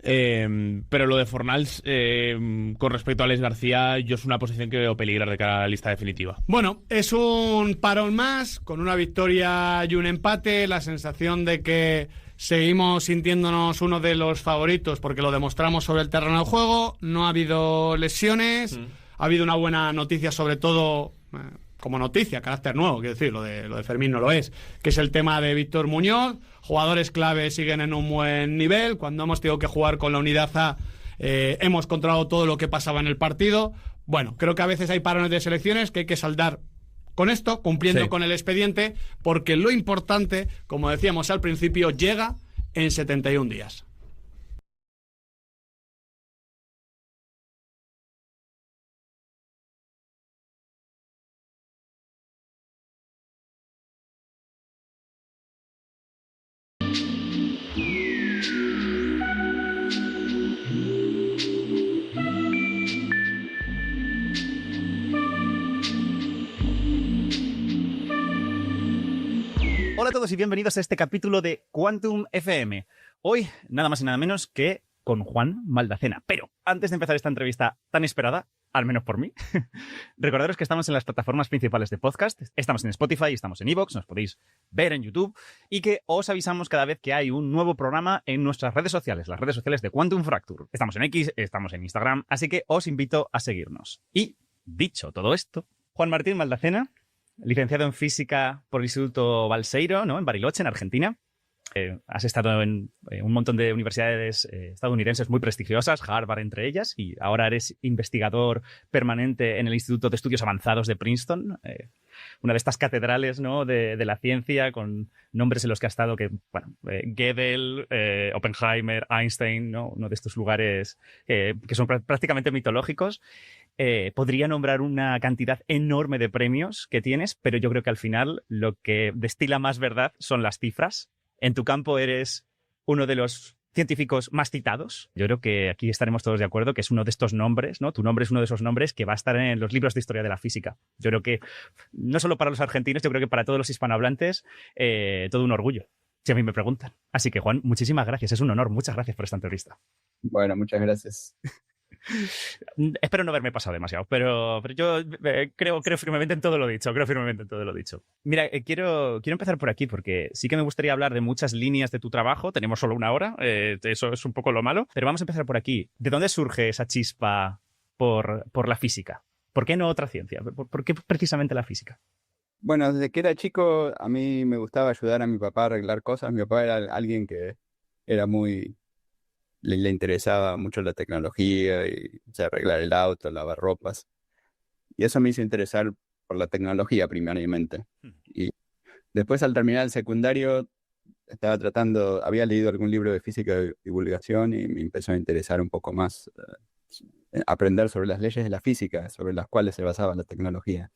Pero lo de Fornals, con respecto a Aleix García, yo es una posición que veo peligrar de cara a la lista definitiva. Bueno, es un parón más, con una victoria y un empate, la sensación de que seguimos sintiéndonos uno de los favoritos porque lo demostramos sobre el terreno de juego. No ha habido lesiones, ha habido una buena noticia, sobre todo como noticia, carácter nuevo, quiero decir, lo de Fermín no lo es, que es el tema de Víctor Muñoz. Jugadores clave siguen en un buen nivel. Cuando hemos tenido que jugar con la unidad A, hemos controlado todo lo que pasaba en el partido. Bueno, creo que a veces hay parones de selecciones que hay que saldar con esto, cumpliendo con el expediente, porque lo importante, como decíamos al principio, llega en 71 días. Hola a todos y bienvenidos a este capítulo de Quantum FM. Hoy, nada más y nada menos que con Juan Maldacena. Pero antes de empezar esta entrevista tan esperada, al menos por mí, recordaros que estamos en las plataformas principales de podcast. Estamos en Spotify, estamos en iVoox, nos podéis ver en YouTube, y que os avisamos cada vez que hay un nuevo programa en nuestras redes sociales, las redes sociales de Quantum Fracture. Estamos en X, estamos en Instagram, así que os invito a seguirnos. Y, dicho todo esto, Juan Martín Maldacena, licenciado en Física por el Instituto Balseiro, ¿no?, en Bariloche, en Argentina. Has estado en un montón de universidades estadounidenses muy prestigiosas, Harvard entre ellas, y ahora eres investigador permanente en el Instituto de Estudios Avanzados de Princeton, una de estas catedrales, ¿no?, de la ciencia, con nombres en los que ha estado Gödel, Oppenheimer, Einstein, ¿no?, uno de estos lugares que son prácticamente mitológicos. Podría nombrar una cantidad enorme de premios que tienes, pero yo creo que al final lo que destila más verdad son las cifras. En tu campo eres uno de los científicos más citados. Yo creo que aquí estaremos todos de acuerdo que es uno de estos nombres, ¿no? Tu nombre es uno de esos nombres que va a estar en los libros de historia de la física. Yo creo que no solo para los argentinos, yo creo que para todos los hispanohablantes, todo un orgullo, si a mí me preguntan. Así que, Juan, muchísimas gracias. Es un honor. Muchas gracias por esta entrevista. Bueno, muchas gracias. Espero no haberme pasado demasiado, pero yo creo firmemente en todo lo dicho. Mira, quiero empezar por aquí porque sí que me gustaría hablar de muchas líneas de tu trabajo. Tenemos solo una hora, eso es un poco lo malo, pero vamos a empezar por aquí. ¿De dónde surge esa chispa por la física? ¿Por qué no otra ciencia? ¿Por qué precisamente la física? Bueno, desde que era chico a mí me gustaba ayudar a mi papá a arreglar cosas. Mi papá era alguien que era muy le interesaba mucho la tecnología y o sea, arreglar el auto, lavar ropas. Y eso me hizo interesar por la tecnología primariamente. Y después al terminar el secundario había leído algún libro de física de divulgación y me empezó a interesar un poco más aprender sobre las leyes de la física, sobre las cuales se basaba la tecnología.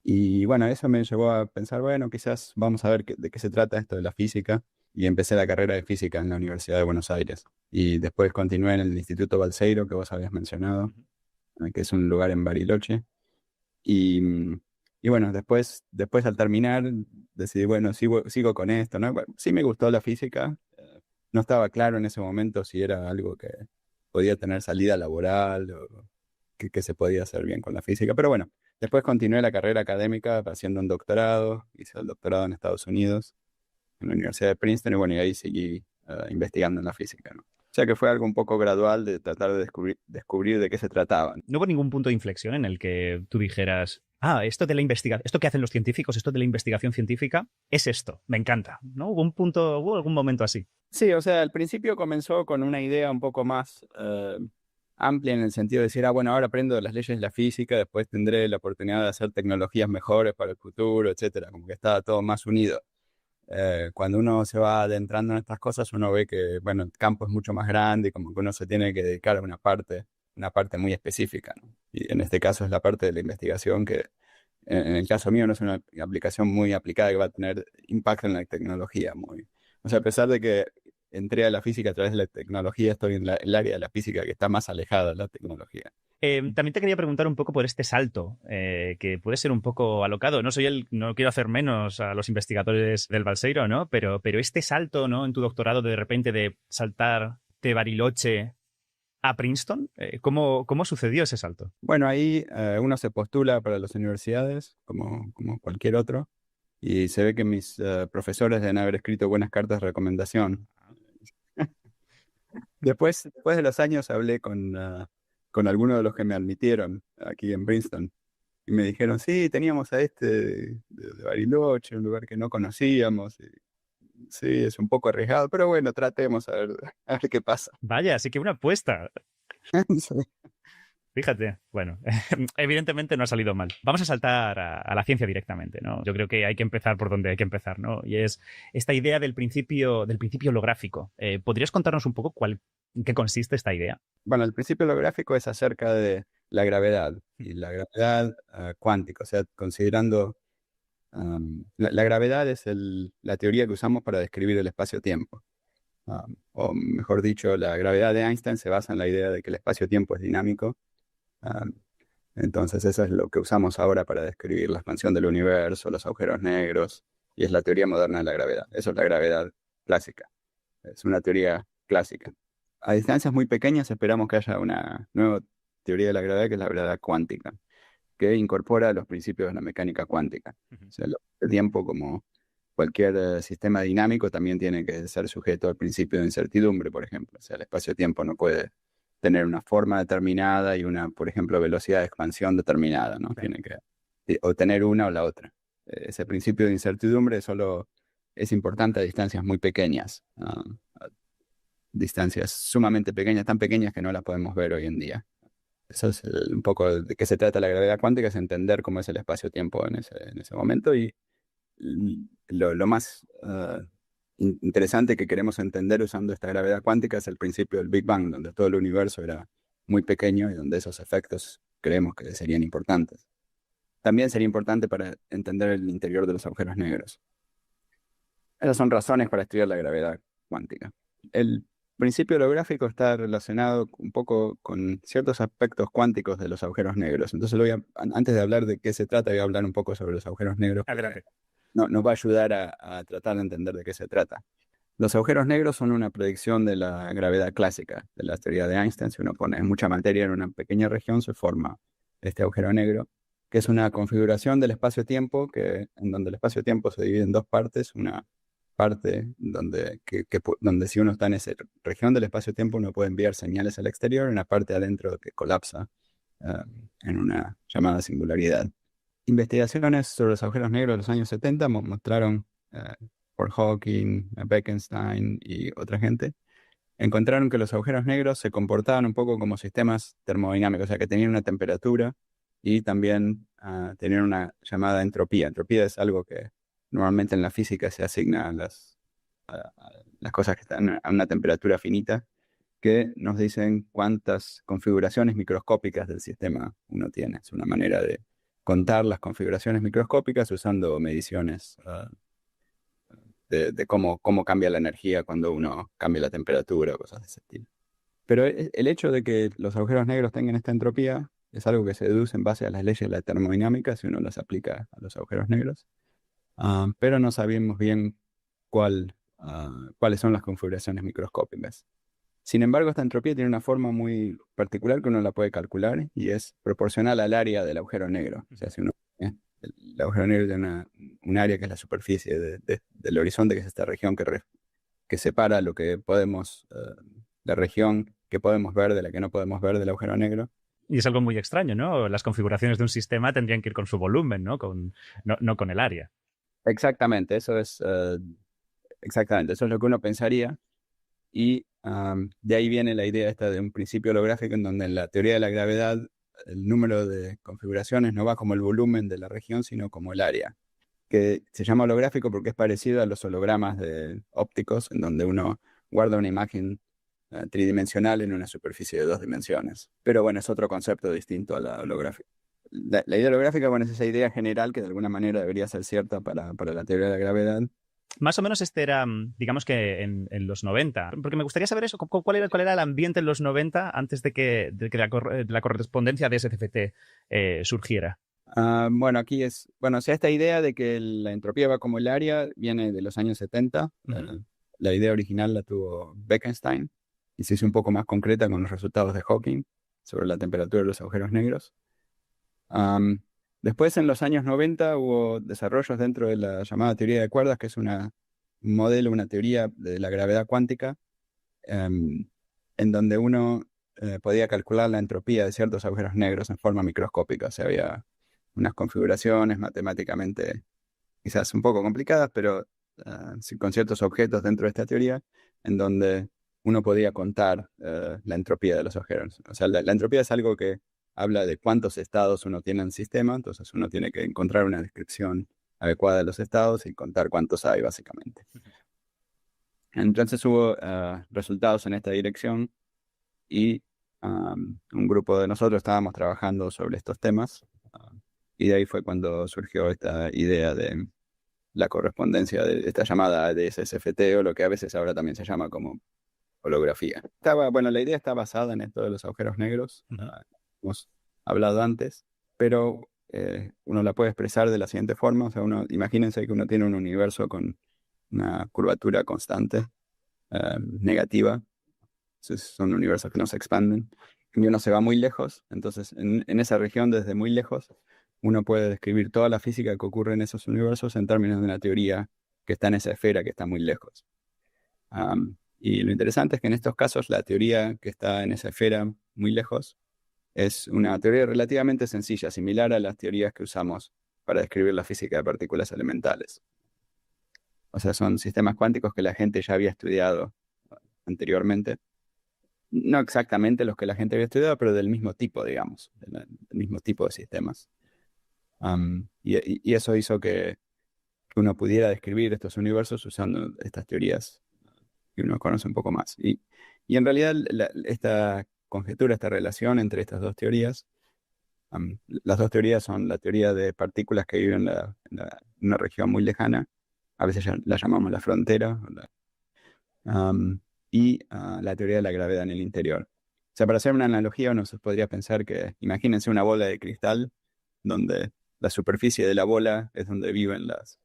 Y bueno, eso me llevó a pensar, bueno, quizás vamos a ver de qué se trata esto de la física. Y empecé la carrera de física en la Universidad de Buenos Aires. Y después continué en el Instituto Balseiro, que vos habías mencionado, que es un lugar en Bariloche. Y bueno, después al terminar decidí, bueno, sigo con esto, ¿no? Bueno, sí me gustó la física. No estaba claro en ese momento si era algo que podía tener salida laboral o que se podía hacer bien con la física. Pero bueno, después continué la carrera académica haciendo un doctorado. Hice el doctorado en Estados Unidos, en la Universidad de Princeton, y bueno, y ahí seguí investigando en la física, ¿no? O sea que fue algo un poco gradual de tratar de descubrir de qué se trataba. ¿No hubo ningún punto de inflexión en el que tú dijeras, esto de la investigación, esto que hacen los científicos, esto de la investigación científica, es esto, me encanta, ¿no? ¿Hubo algún momento así? Sí, o sea, al principio comenzó con una idea un poco más amplia en el sentido de decir, bueno, ahora aprendo las leyes de la física, después tendré la oportunidad de hacer tecnologías mejores para el futuro, etcétera, como que estaba todo más unido. Cuando uno se va adentrando en estas cosas, uno ve que, bueno, el campo es mucho más grande y como que uno se tiene que dedicar a una parte muy específica, ¿no? Y en este caso es la parte de la investigación que, en el caso mío, no es una aplicación muy aplicada que va a tener impacto en la tecnología. O sea, a pesar de que entré a la física a través de la tecnología, estoy en el área de la física que está más alejada de la tecnología. También te quería preguntar un poco por este salto, que puede ser un poco alocado. No quiero hacer menos a los investigadores del Balseiro, ¿no? Pero este salto, ¿no? En tu doctorado de repente de saltar de Bariloche a Princeton, ¿cómo sucedió ese salto? Bueno, ahí uno se postula para las universidades, como cualquier otro, y se ve que mis profesores deben haber escrito buenas cartas de recomendación. Después de los años hablé con algunos de los que me admitieron aquí en Princeton. Y me dijeron, sí, teníamos a este de Bariloche, un lugar que no conocíamos. Y, sí, es un poco arriesgado, pero bueno, tratemos a ver qué pasa. Vaya, así que una apuesta. Sí. Fíjate, bueno, evidentemente no ha salido mal. Vamos a saltar a la ciencia directamente, ¿no? Yo creo que hay que empezar por donde hay que empezar, ¿no? Y es esta idea del principio holográfico. ¿Podrías contarnos un poco en qué consiste esta idea? Bueno, el principio holográfico es acerca de la gravedad y la gravedad cuántica, o sea, considerando la gravedad es la teoría que usamos para describir el espacio-tiempo. O mejor dicho, la gravedad de Einstein se basa en la idea de que el espacio-tiempo es dinámico. Entonces eso es lo que usamos ahora para describir la expansión del universo, los agujeros negros, y es la teoría moderna de la gravedad. Eso es la gravedad clásica. Es una teoría clásica. A distancias muy pequeñas esperamos que haya una nueva teoría de la gravedad, que es la gravedad cuántica, que incorpora los principios de la mecánica cuántica. O sea, el tiempo, como cualquier sistema dinámico, también tiene que ser sujeto al principio de incertidumbre, por ejemplo. O sea, el espacio-tiempo no puede tener una forma determinada y una, por ejemplo, velocidad de expansión determinada, ¿no? Tiene que o tener una o la otra. Ese principio de incertidumbre solo es importante a distancias muy pequeñas, distancias sumamente pequeñas, tan pequeñas que no las podemos ver hoy en día. Eso es un poco de qué se trata la gravedad cuántica, es entender cómo es el espacio-tiempo en ese momento, y lo más interesante que queremos entender usando esta gravedad cuántica es el principio del Big Bang, donde todo el universo era muy pequeño y donde esos efectos creemos que serían importantes. También sería importante para entender el interior de los agujeros negros. Esas son razones para estudiar la gravedad cuántica. El principio holográfico está relacionado un poco con ciertos aspectos cuánticos de los agujeros negros. Entonces antes de hablar de qué se trata, voy a hablar un poco sobre los agujeros negros. Adelante. Nos va a ayudar a tratar de entender de qué se trata. Los agujeros negros son una predicción de la gravedad clásica, de la teoría de Einstein. Si uno pone mucha materia en una pequeña región, se forma este agujero negro, que es una configuración del espacio-tiempo, en donde el espacio-tiempo se divide en dos partes. Una parte donde si uno está en esa región del espacio-tiempo, uno puede enviar señales al exterior, y una parte adentro que colapsa en una llamada singularidad. Investigaciones sobre los agujeros negros de los años 70 mostraron por Hawking, Bekenstein y otra gente encontraron que los agujeros negros se comportaban un poco como sistemas termodinámicos, o sea, que tenían una temperatura y también tenían una llamada entropía. Entropía es algo que normalmente en la física se asigna a las cosas que están a una temperatura finita, que nos dicen cuántas configuraciones microscópicas del sistema uno tiene. Es una manera de contar las configuraciones microscópicas usando mediciones de cómo cambia la energía cuando uno cambia la temperatura o cosas de ese estilo. Pero el hecho de que los agujeros negros tengan esta entropía es algo que se deduce en base a las leyes de la termodinámica si uno las aplica a los agujeros negros. Pero no sabíamos bien cuáles son las configuraciones microscópicas. Sin embargo, esta entropía tiene una forma muy particular que uno la puede calcular y es proporcional al área del agujero negro. O sea, si uno el agujero negro tiene un área que es la superficie del horizonte, que es esta región que separa lo que podemos, la región que podemos ver de la que no podemos ver del agujero negro. Y es algo muy extraño, ¿no? Las configuraciones de un sistema tendrían que ir con su volumen, ¿no? No con el área. Exactamente, eso es lo que uno pensaría. Y de ahí viene la idea esta de un principio holográfico en donde en la teoría de la gravedad el número de configuraciones no va como el volumen de la región, sino como el área, que se llama holográfico porque es parecido a los hologramas ópticos, en donde uno guarda una imagen tridimensional en una superficie de 2 dimensiones. Pero bueno, es otro concepto distinto a la holográfica. La idea holográfica, bueno, es esa idea general que de alguna manera debería ser cierta para la teoría de la gravedad. Más o menos este era, digamos que en los 90. Porque me gustaría saber eso, cuál era el ambiente en los 90 antes de que la correspondencia de SCFT surgiera. Bueno, aquí o sea, esta idea de que la entropía va como el área viene de los años 70. La idea original la tuvo Bekenstein y se hizo un poco más concreta con los resultados de Hawking sobre la temperatura de los agujeros negros. Después, en los años 90, hubo desarrollos dentro de la llamada teoría de cuerdas, que es un modelo, una teoría de la gravedad cuántica, en donde uno podía calcular la entropía de ciertos agujeros negros en forma microscópica. O sea, había unas configuraciones matemáticamente quizás un poco complicadas, pero con ciertos objetos dentro de esta teoría, en donde uno podía contar la entropía de los agujeros. O sea, la entropía es algo que habla de cuántos estados uno tiene en el sistema, entonces uno tiene que encontrar una descripción adecuada de los estados y contar cuántos hay, básicamente. Entonces hubo resultados en esta dirección y un grupo de nosotros estábamos trabajando sobre estos temas y de ahí fue cuando surgió esta idea de la correspondencia de esta llamada de SCFT, o lo que a veces ahora también se llama como holografía. La idea está basada en esto de los agujeros negros. Hemos hablado antes, pero uno la puede expresar de la siguiente forma. O sea, imagínense que uno tiene un universo con una curvatura constante, negativa. Son universos que no se expanden. Y uno se va muy lejos, entonces en esa región, desde muy lejos, uno puede describir toda la física que ocurre en esos universos en términos de una teoría que está en esa esfera que está muy lejos. Y lo interesante es que en estos casos la teoría que está en esa esfera muy lejos es una teoría relativamente sencilla, similar a las teorías que usamos para describir la física de partículas elementales. O sea, son sistemas cuánticos que la gente ya había estudiado anteriormente. No exactamente los que la gente había estudiado, pero del mismo tipo, digamos, del mismo tipo de sistemas. Y eso hizo que uno pudiera describir estos universos usando estas teorías que uno conoce un poco más. Y en realidad esta conjetura, esta relación entre estas dos teorías, las dos teorías son la teoría de partículas que viven en una región muy lejana, a veces la llamamos la frontera, y la teoría de la gravedad en el interior. O sea, para hacer una analogía, uno se podría pensar que, imagínense una bola de cristal, donde la superficie de la bola es donde viven las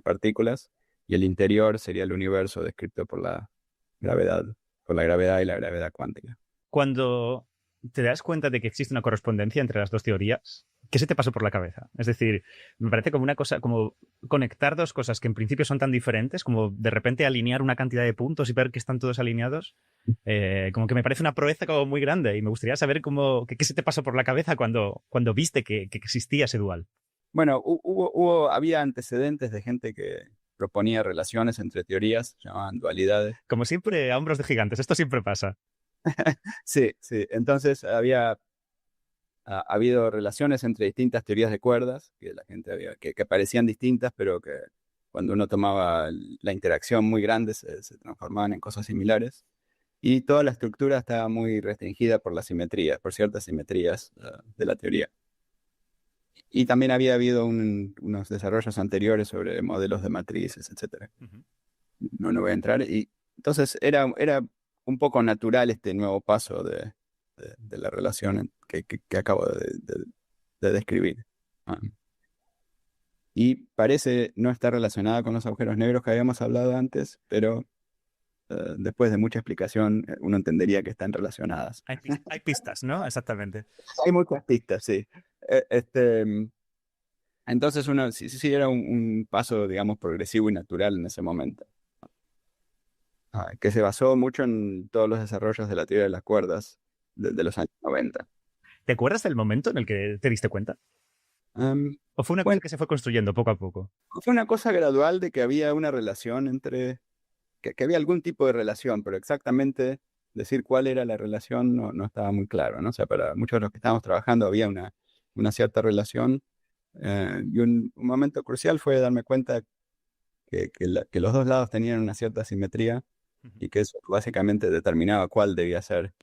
partículas, y el interior sería el universo descrito por la gravedad y la gravedad cuántica. Cuando te das cuenta de que existe una correspondencia entre las dos teorías, ¿qué se te pasó por la cabeza? Es decir, me parece como una cosa, como conectar dos cosas que en principio son tan diferentes, como de repente alinear una cantidad de puntos y ver que están todos alineados, como que me parece una proeza como muy grande, y me gustaría saber qué se te pasó por la cabeza cuando viste que existía ese dual. Bueno, había antecedentes de gente que proponía relaciones entre teorías, se llamaban dualidades. Como siempre, a hombros de gigantes, esto siempre pasa. Sí. Entonces ha habido relaciones entre distintas teorías de cuerdas, que la gente que parecían distintas, pero que cuando uno tomaba la interacción muy grande se transformaban en cosas similares. Y toda la estructura estaba muy restringida por las simetrías, por ciertas simetrías de la teoría. Y también había habido unos desarrollos anteriores sobre modelos de matrices, etc. No voy a entrar. Y entonces era un poco natural este nuevo paso de la relación que acabo de describir. Y parece no estar relacionada con los agujeros negros que habíamos hablado antes, pero después de mucha explicación uno entendería que están relacionadas. Hay pistas, ¿no? Exactamente. Hay muchas pistas, sí. Entonces sí era un paso, digamos, progresivo y natural en ese momento. Que se basó mucho en todos los desarrollos de la teoría de las cuerdas de los años 90. ¿Te acuerdas del momento en el que te diste cuenta? ¿O fue una cosa que se fue construyendo poco a poco? Fue una cosa gradual de que había una relación entre... Que había algún tipo de relación, pero exactamente decir cuál era la relación no estaba muy claro, ¿no? O sea, para muchos de los que estábamos trabajando había una cierta relación. Y un momento crucial fue darme cuenta que los dos lados tenían una cierta simetría y que eso básicamente determinaba cuál debía ser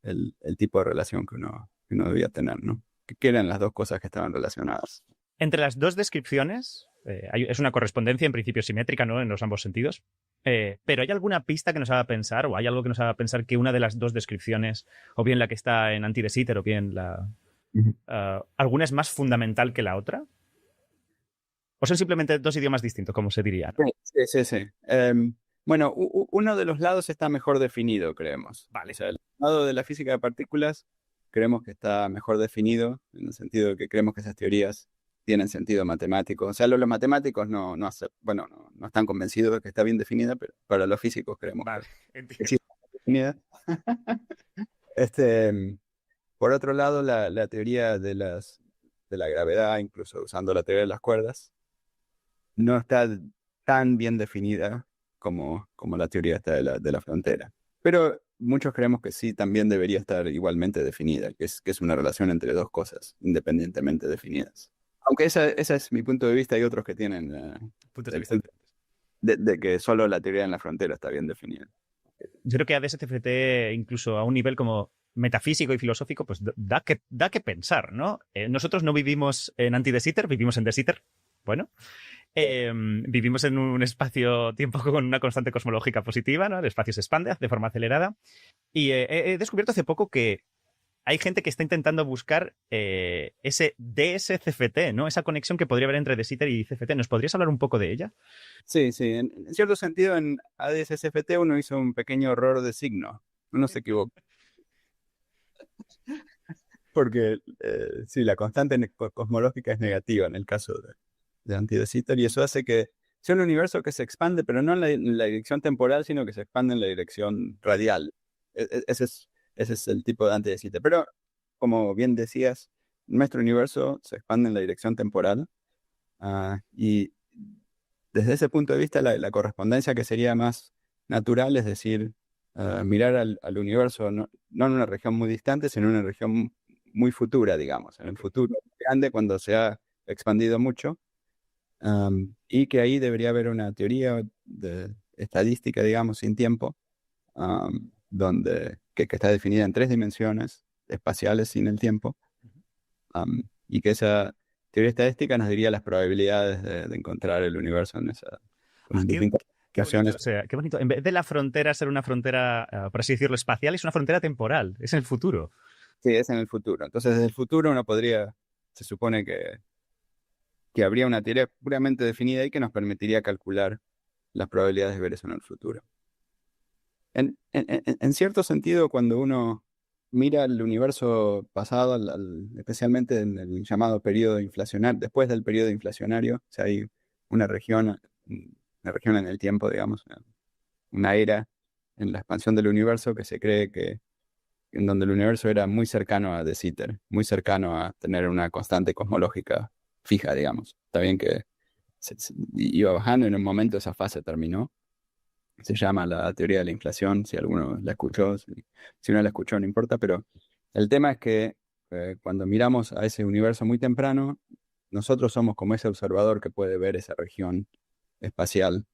el tipo de relación que uno debía tener, ¿no? Que eran las dos cosas que estaban relacionadas. Entre las dos descripciones, es una correspondencia en principio simétrica, ¿no? En los ambos sentidos. Pero ¿hay alguna pista que nos haga pensar, o hay algo que nos haga pensar que una de las dos descripciones, o bien la que está en anti de Sitter, o bien alguna es más fundamental que la otra? ¿O son simplemente dos idiomas distintos, como se diría, ¿no? Sí. Bueno, uno de los lados está mejor definido, creemos. Vale. O sea, el lado de la física de partículas creemos que está mejor definido, en el sentido de que creemos que esas teorías tienen sentido matemático. O sea, los matemáticos no están convencidos de que está bien definida, pero para los físicos creemos que sí está definida. Por otro lado, la teoría de la gravedad, incluso usando la teoría de las cuerdas, no está tan bien definida como la teoría esta de la frontera. Pero muchos creemos que sí también debería estar igualmente definida, que es una relación entre dos cosas independientemente definidas. Aunque ese es mi punto de vista, hay otros que tienen puntos de vista de que solo la teoría en la frontera está bien definida. Yo creo que a DSCFT, incluso a un nivel como metafísico y filosófico, pues da que pensar, ¿no? Nosotros no vivimos en anti-de Sitter, vivimos en de Sitter. Bueno, vivimos en un espacio-tiempo con una constante cosmológica positiva, ¿no? El espacio se expande de forma acelerada. Y he descubierto hace poco que hay gente que está intentando buscar ese DSCFT, ¿no? Esa conexión que podría haber entre de Sitter y CFT. ¿Nos podrías hablar un poco de ella? Sí. En cierto sentido, en ADS-CFT uno hizo un pequeño error de signo. Uno se equivocó. Porque sí, la constante cosmológica es negativa en el caso de anti-de Sitter, y eso hace que sea un universo que se expande, pero no en la dirección temporal, sino que se expande en la dirección radial. Ese es el tipo de anti-de Sitter. Pero, como bien decías, nuestro universo se expande en la dirección temporal, y desde ese punto de vista la correspondencia que sería más natural, es decir, mirar al universo no en una región muy distante, sino en una región muy futura, digamos, en el futuro grande, cuando se ha expandido mucho, y que ahí debería haber una teoría de estadística, digamos, sin tiempo, que está definida en 3 dimensiones espaciales sin el tiempo, y que esa teoría estadística nos diría las probabilidades de encontrar el universo en esa... Qué bonito, o sea, qué bonito. En vez de la frontera ser una frontera, por así decirlo, espacial, es una frontera temporal, es en el futuro. Sí, es en el futuro. Entonces, desde el futuro uno se supone que habría una teoría puramente definida y que nos permitiría calcular las probabilidades de ver eso en el futuro. En cierto sentido, cuando uno mira el universo pasado, especialmente en el llamado periodo inflacionario, después del periodo inflacionario, o sea, hay una región en el tiempo, digamos, una era en la expansión del universo que se cree que en donde el universo era muy cercano a de Sitter, muy cercano a tener una constante cosmológica fija, digamos. Está bien que iba bajando, y en un momento esa fase terminó. Se llama la teoría de la inflación, si alguno la escuchó, si no la escuchó no importa, pero el tema es que cuando miramos a ese universo muy temprano, nosotros somos como ese observador que puede ver esa región espacial,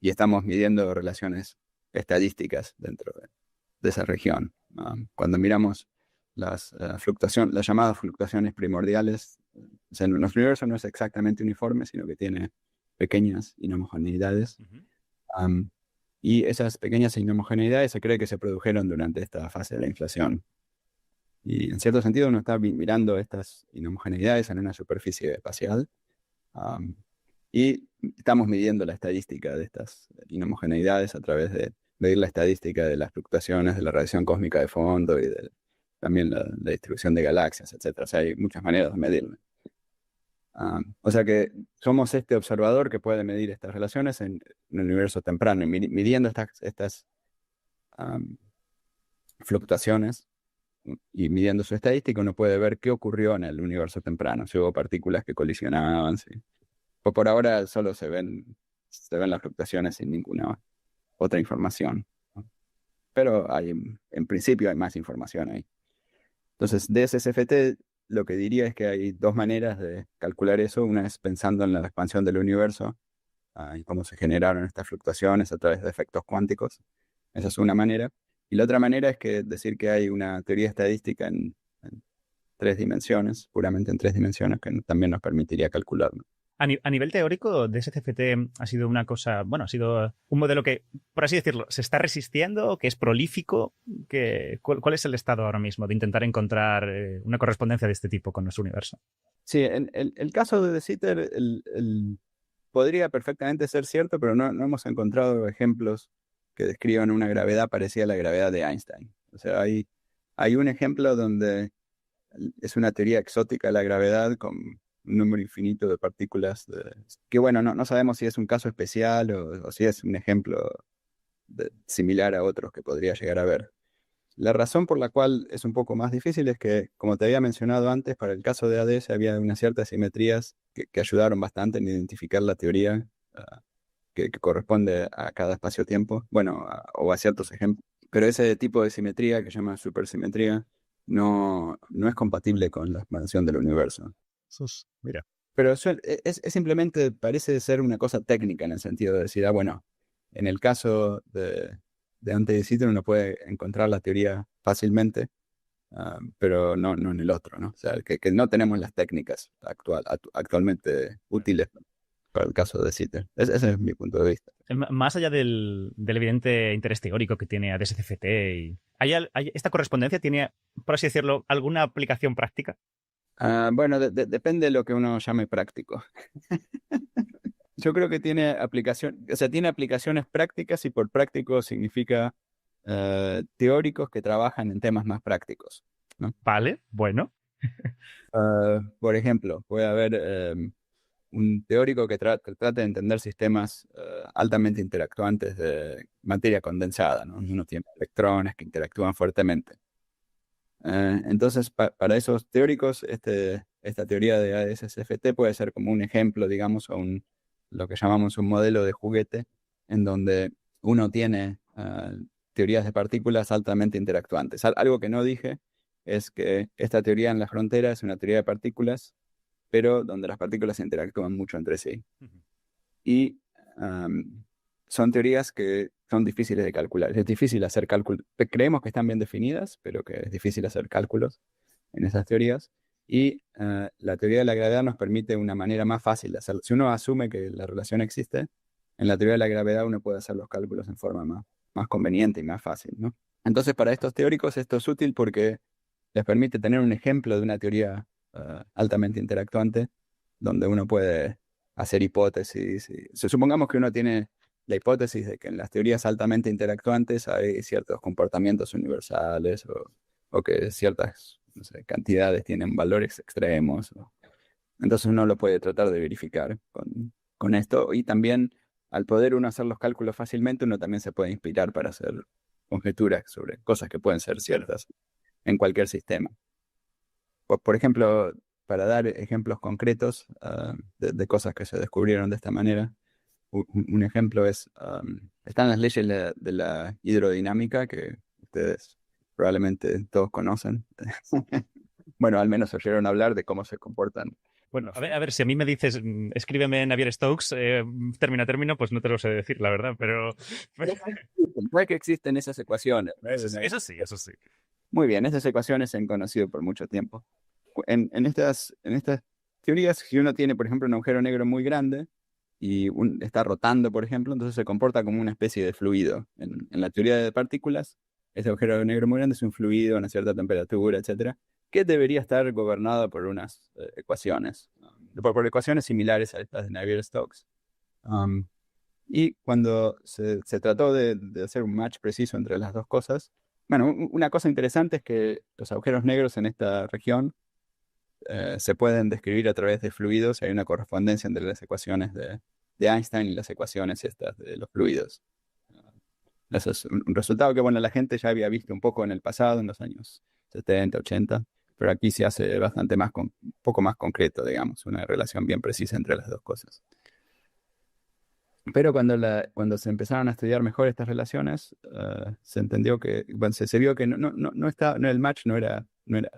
y estamos midiendo relaciones estadísticas dentro de esa región. Cuando miramos las llamadas fluctuaciones primordiales, o sea, nuestro universo no es exactamente uniforme, sino que tiene pequeñas inhomogeneidades. Y esas pequeñas inhomogeneidades se cree que se produjeron durante esta fase de la inflación. Y en cierto sentido uno está mirando estas inhomogeneidades en una superficie espacial, y estamos midiendo la estadística de estas inhomogeneidades a través de medir la estadística de las fluctuaciones de la radiación cósmica de fondo y también la distribución de galaxias, etc. O sea, hay muchas maneras de medirlo. O sea que somos este observador que puede medir estas relaciones en el universo temprano, y midiendo estas fluctuaciones y midiendo su estadística, uno puede ver qué ocurrió en el universo temprano, si hubo partículas que colisionaban. ¿Sí? Pues por ahora solo se ven las fluctuaciones sin ninguna otra información, ¿no? Pero en principio hay más información ahí. Entonces, de SSFT, lo que diría es que hay dos maneras de calcular eso. Una es pensando en la expansión del universo y cómo se generaron estas fluctuaciones a través de efectos cuánticos. Esa es una manera. Y la otra manera es decir que hay una teoría estadística en 3 dimensiones, puramente en 3 dimensiones, que también nos permitiría calcularlo. A nivel teórico, DSCFT ha sido una cosa, bueno, ha sido un modelo que, por así decirlo, se está resistiendo, que es prolífico. ¿Cuál es el estado ahora mismo de intentar encontrar una correspondencia de este tipo con nuestro universo? Sí, el caso de De Sitter podría perfectamente ser cierto, pero no hemos encontrado ejemplos que describan una gravedad parecida a la gravedad de Einstein. O sea, hay un ejemplo donde es una teoría exótica de la gravedad con un número infinito de partículas, que bueno, no sabemos si es un caso especial o si es un ejemplo similar a otros que podría llegar a ver. La razón por la cual es un poco más difícil es que, como te había mencionado antes, para el caso de ADS había unas ciertas simetrías que ayudaron bastante en identificar la teoría que corresponde a cada espacio-tiempo, bueno, o a ciertos ejemplos. Pero ese tipo de simetría, que se llama supersimetría, no es compatible con la expansión del universo. Mira. Pero eso es simplemente, parece ser una cosa técnica, en el sentido de decir, bueno, en el caso de antes de Sitter uno puede encontrar la teoría fácilmente, pero no en el otro, ¿no? O sea, que no tenemos las técnicas actualmente útiles para el caso de Sitter. Ese es mi punto de vista. Más allá del evidente interés teórico que tiene ADS-CFT, ¿esta correspondencia tiene, por así decirlo, alguna aplicación práctica? Bueno, depende de lo que uno llame práctico. Yo creo que tiene aplicaciones prácticas, y por práctico significa teóricos que trabajan en temas más prácticos, ¿no? Vale, bueno. Por ejemplo, puede haber un teórico que trate de entender sistemas altamente interactuantes de materia condensada, ¿no? Uno tiene electrones que interactúan fuertemente. Entonces, para esos teóricos, esta teoría de ADS-CFT puede ser como un ejemplo, digamos, o lo que llamamos un modelo de juguete, en donde uno tiene teorías de partículas altamente interactuantes. Algo que no dije es que esta teoría en la frontera es una teoría de partículas, pero donde las partículas interactúan mucho entre sí. Y son teorías que son difíciles de calcular. Es difícil hacer cálculos. Creemos que están bien definidas, pero que es difícil hacer cálculos en esas teorías. Y la teoría de la gravedad nos permite una manera más fácil de hacerlo. Si uno asume que la relación existe, en la teoría de la gravedad uno puede hacer los cálculos en forma más conveniente y más fácil, ¿no? Entonces, para estos teóricos esto es útil porque les permite tener un ejemplo de una teoría altamente interactuante, donde uno puede hacer hipótesis. Supongamos que uno tiene la hipótesis de que en las teorías altamente interactuantes hay ciertos comportamientos universales, o que ciertas cantidades tienen valores extremos. Entonces uno lo puede tratar de verificar con esto. Y también, al poder uno hacer los cálculos fácilmente, uno también se puede inspirar para hacer conjeturas sobre cosas que pueden ser ciertas en cualquier sistema. Por ejemplo, para dar ejemplos concretos de cosas que se descubrieron de esta manera. Un ejemplo es, están las leyes de la hidrodinámica que ustedes probablemente todos conocen. Bueno, al menos oyeron hablar de cómo se comportan. Bueno, a ver, si a mí me dices, escríbeme en Navier-Stokes, término a término, pues no te lo sé decir, la verdad, pero... No es que existen esas ecuaciones. Eso sí. Muy bien, estas ecuaciones se han conocido por mucho tiempo. En estas teorías, si uno tiene, por ejemplo, un agujero negro muy grande y está rotando, por ejemplo, entonces se comporta como una especie de fluido. En la teoría de partículas, ese agujero negro muy grande es un fluido a una cierta temperatura, etcétera, que debería estar gobernado por unas ecuaciones, por ecuaciones similares a estas de Navier-Stokes. Y cuando se trató de hacer un match preciso entre las dos cosas, bueno, una cosa interesante es que los agujeros negros en esta región se pueden describir a través de fluidos. Hay una correspondencia entre las ecuaciones de Einstein y las ecuaciones estas de los fluidos. Eso es un resultado que, bueno, la gente ya había visto un poco en el pasado, en los años 70, 80, pero aquí se hace bastante más, un poco más concreto, digamos, una relación bien precisa entre las dos cosas. Pero cuando se empezaron a estudiar mejor estas relaciones, se entendió que, bueno, se vio que el match no era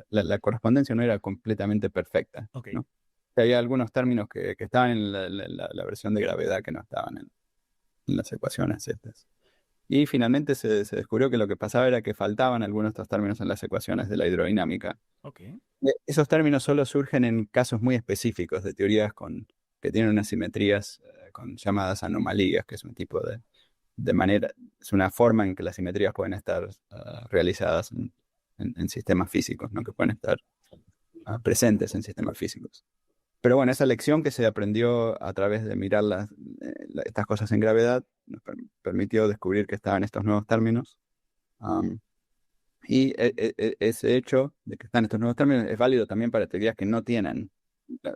la correspondencia no era completamente perfecta. Okay. ¿No? Había algunos términos que estaban en la versión de gravedad que no estaban en las ecuaciones estas. Y finalmente se descubrió que lo que pasaba era que faltaban algunos de estos términos en las ecuaciones de la hidrodinámica. Okay. Esos términos solo surgen en casos muy específicos de teorías que tienen unas simetrías con llamadas anomalías, que es un tipo de manera, es una forma en que las simetrías pueden estar realizadas en sistemas físicos, ¿no? Que pueden estar presentes en sistemas físicos. Pero bueno, esa lección que se aprendió a través de mirar estas cosas en gravedad nos permitió descubrir que estaban estos nuevos términos. Y ese hecho de que están estos nuevos términos es válido también para teorías que no tienen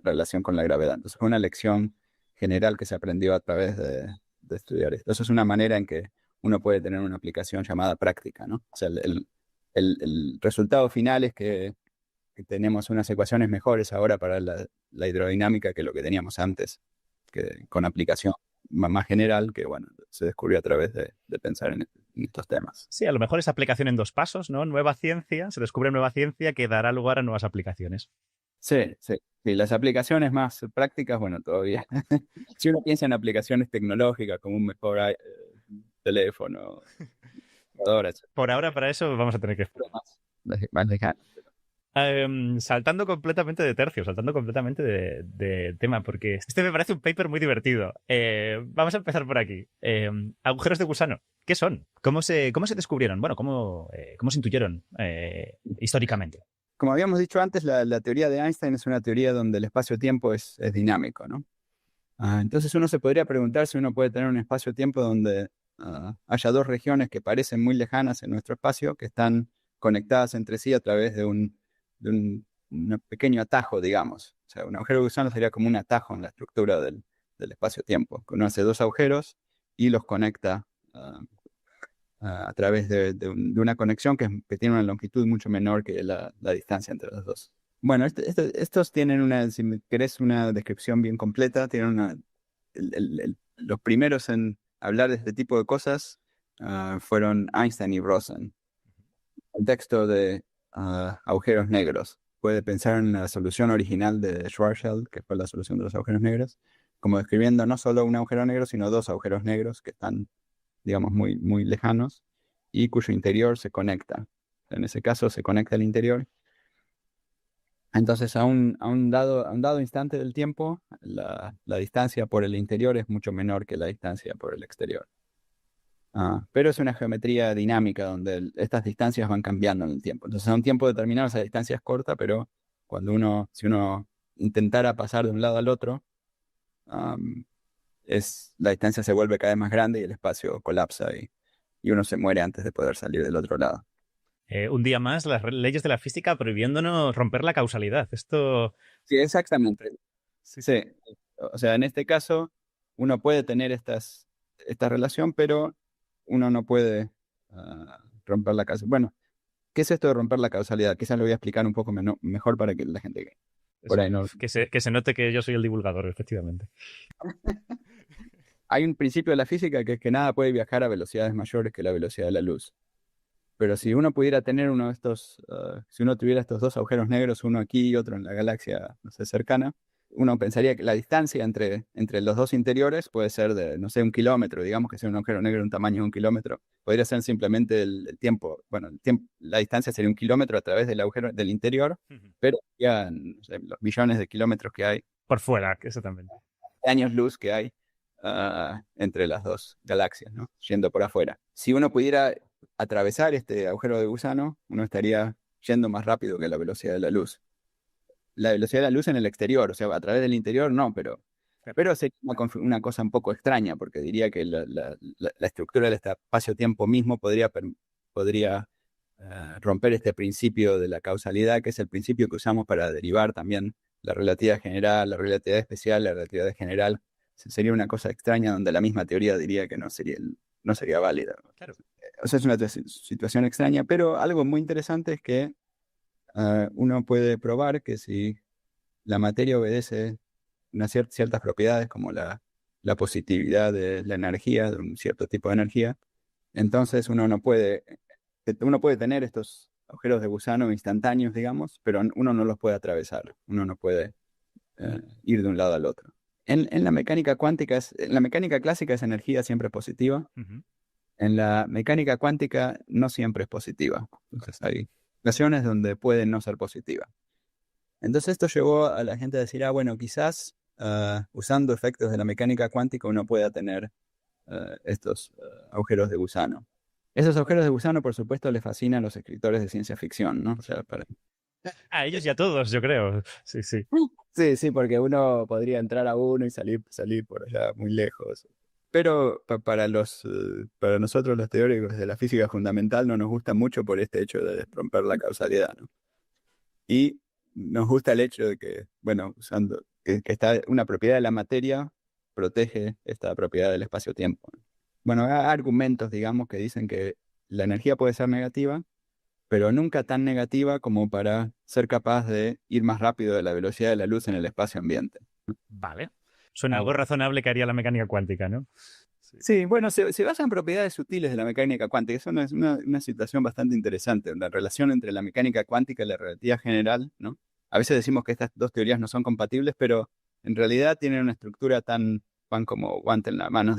relación con la gravedad. Entonces fue una lección general que se aprendió a través de estudiar esto. Eso es una manera en que uno puede tener una aplicación llamada práctica, ¿no? O sea, el resultado final es que tenemos unas ecuaciones mejores ahora para la hidrodinámica que lo que teníamos antes, que con aplicación más general, que bueno, se descubrió a través de pensar en estos temas. Sí, a lo mejor es aplicación en dos pasos, ¿no? Nueva ciencia, se descubre nueva ciencia que dará lugar a nuevas aplicaciones. Sí. Las aplicaciones más prácticas, bueno, todavía. Si uno piensa en aplicaciones tecnológicas como un mejor teléfono, etc. Por ahora, para eso vamos a tener que esperar. Más lejano. Saltando completamente de tercio, saltando completamente de tema, porque este me parece un paper muy divertido. Vamos a empezar por aquí. Agujeros de gusano, ¿qué son? ¿Cómo se descubrieron? Bueno, ¿cómo se intuyeron históricamente? Como habíamos dicho antes, la teoría de Einstein es una teoría donde el espacio-tiempo es dinámico, ¿no? Entonces uno se podría preguntar si uno puede tener un espacio-tiempo donde haya dos regiones que parecen muy lejanas en nuestro espacio, que están conectadas entre sí a través de un pequeño atajo, digamos. O sea, un agujero de gusano sería como un atajo en la estructura del espacio-tiempo. Uno hace dos agujeros y los conecta a través de una conexión que tiene una longitud mucho menor que la distancia entre los dos. Bueno, estos tienen si querés una descripción bien completa, tienen los primeros en hablar de este tipo de cosas fueron Einstein y Rosen. El texto de agujeros negros. Puede pensar en la solución original de Schwarzschild, que fue la solución de los agujeros negros, como describiendo no solo un agujero negro, sino dos agujeros negros que están, digamos, muy, muy lejanos y cuyo interior se conecta. En ese caso se conecta el interior. Entonces, a un dado instante del tiempo, la distancia por el interior es mucho menor que la distancia por el exterior. Pero es una geometría dinámica donde estas distancias van cambiando en el tiempo. Entonces, a un tiempo determinado esa distancia es corta, pero si uno intentara pasar de un lado al otro, la distancia se vuelve cada vez más grande y el espacio colapsa y uno se muere antes de poder salir del otro lado. Un día más, las leyes de la física prohibiéndonos romper la causalidad. Esto... Sí, exactamente. Sí. O sea, en este caso, uno puede tener esta relación, pero uno no puede romper la causalidad. Bueno, ¿qué es esto de romper la causalidad? Quizás lo voy a explicar un poco mejor para que la gente Por ahí no. Que se note que yo soy el divulgador, efectivamente. Hay un principio de la física que es que nada puede viajar a velocidades mayores que la velocidad de la luz. Pero si uno pudiera tener uno de estos, si uno tuviera estos dos agujeros negros, uno aquí y otro en la galaxia, no sé, cercana, uno pensaría que la distancia entre los dos interiores puede ser de, no sé, 1 kilómetro, digamos que sea un agujero negro de un tamaño de 1 kilómetro. Podría ser simplemente el tiempo, bueno, la distancia sería 1 kilómetro a través del agujero del interior, pero ya, no sé, los millones de kilómetros que hay. Por fuera, exactamente. Años luz que hay entre las dos galaxias, ¿no? Yendo por afuera. Si uno pudiera atravesar este agujero de gusano, uno estaría yendo más rápido que la velocidad de la luz. La velocidad de la luz en el exterior, o sea, a través del interior no, pero sería una cosa un poco extraña, porque diría que la estructura del espacio-tiempo mismo podría romper este principio de la causalidad, que es el principio que usamos para derivar también la relatividad general, la relatividad especial, la relatividad general. Sería una cosa extraña donde la misma teoría diría que no sería válida. Claro. O sea, es una situación extraña, pero algo muy interesante es que uno puede probar que si la materia obedece ciertas propiedades como la positividad de la energía, de un cierto tipo de energía, entonces uno puede tener estos agujeros de gusano instantáneos, digamos, pero uno no los puede atravesar, uno no puede ir de un lado al otro. En la mecánica cuántica, en la mecánica clásica esa energía siempre es positiva. En la mecánica cuántica no siempre es positiva. Entonces hay ocasiones donde puede no ser positiva. Entonces esto llevó a la gente a decir, bueno, quizás usando efectos de la mecánica cuántica uno pueda tener estos agujeros de gusano. Esos agujeros de gusano, por supuesto, les fascinan a los escritores de ciencia ficción, ¿no? O sea, a ellos y a todos, yo creo. Sí, sí. Sí, porque uno podría entrar a uno y salir por allá muy lejos. Pero para nosotros los teóricos de la física fundamental no nos gusta mucho por este hecho de romper la causalidad, ¿no? Y nos gusta el hecho de que, bueno, que está una propiedad de la materia protege esta propiedad del espacio-tiempo. Bueno, hay argumentos, digamos, que dicen que la energía puede ser negativa, pero nunca tan negativa como para ser capaz de ir más rápido de la velocidad de la luz en el espacio ambiente. Vale. Suena algo razonable que haría la mecánica cuántica, ¿no? Sí, bueno, se basa en propiedades sutiles de la mecánica cuántica. Eso es una situación bastante interesante, la relación entre la mecánica cuántica y la relatividad general, ¿no? A veces decimos que estas dos teorías no son compatibles, pero en realidad tienen una estructura tan como guante en la mano.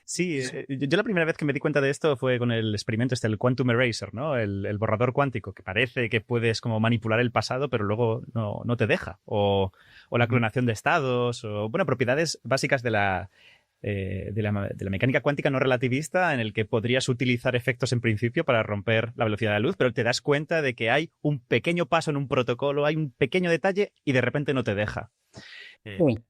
Sí, yo la primera vez que me di cuenta de esto fue con el experimento el Quantum Eraser, ¿no? El borrador cuántico, que parece que puedes como manipular el pasado, pero luego no te deja. O la clonación de estados, o bueno, propiedades básicas de la mecánica cuántica no relativista, en el que podrías utilizar efectos en principio para romper la velocidad de la luz, pero te das cuenta de que hay un pequeño paso en un protocolo, hay un pequeño detalle y de repente no te deja. Es muy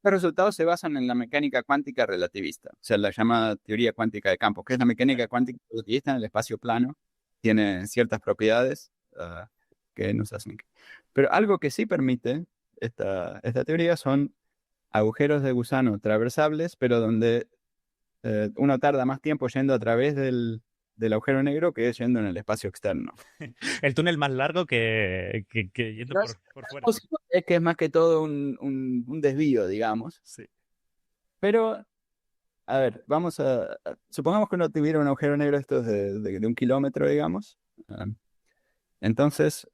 Los resultados se basan en la mecánica cuántica relativista, o sea, la llamada teoría cuántica de campos, que es la mecánica cuántica relativista en el espacio plano. Tiene ciertas propiedades que nos hacen. Pero algo que sí permite esta teoría son agujeros de gusano traversables, pero donde uno tarda más tiempo yendo a través del agujero negro que yendo en el espacio externo. El túnel más largo que yendo por fuera. Es que es más que todo un desvío, digamos. Sí. Pero, a ver, supongamos que uno tuviera un agujero negro estos de 1 kilómetro, digamos. Entonces,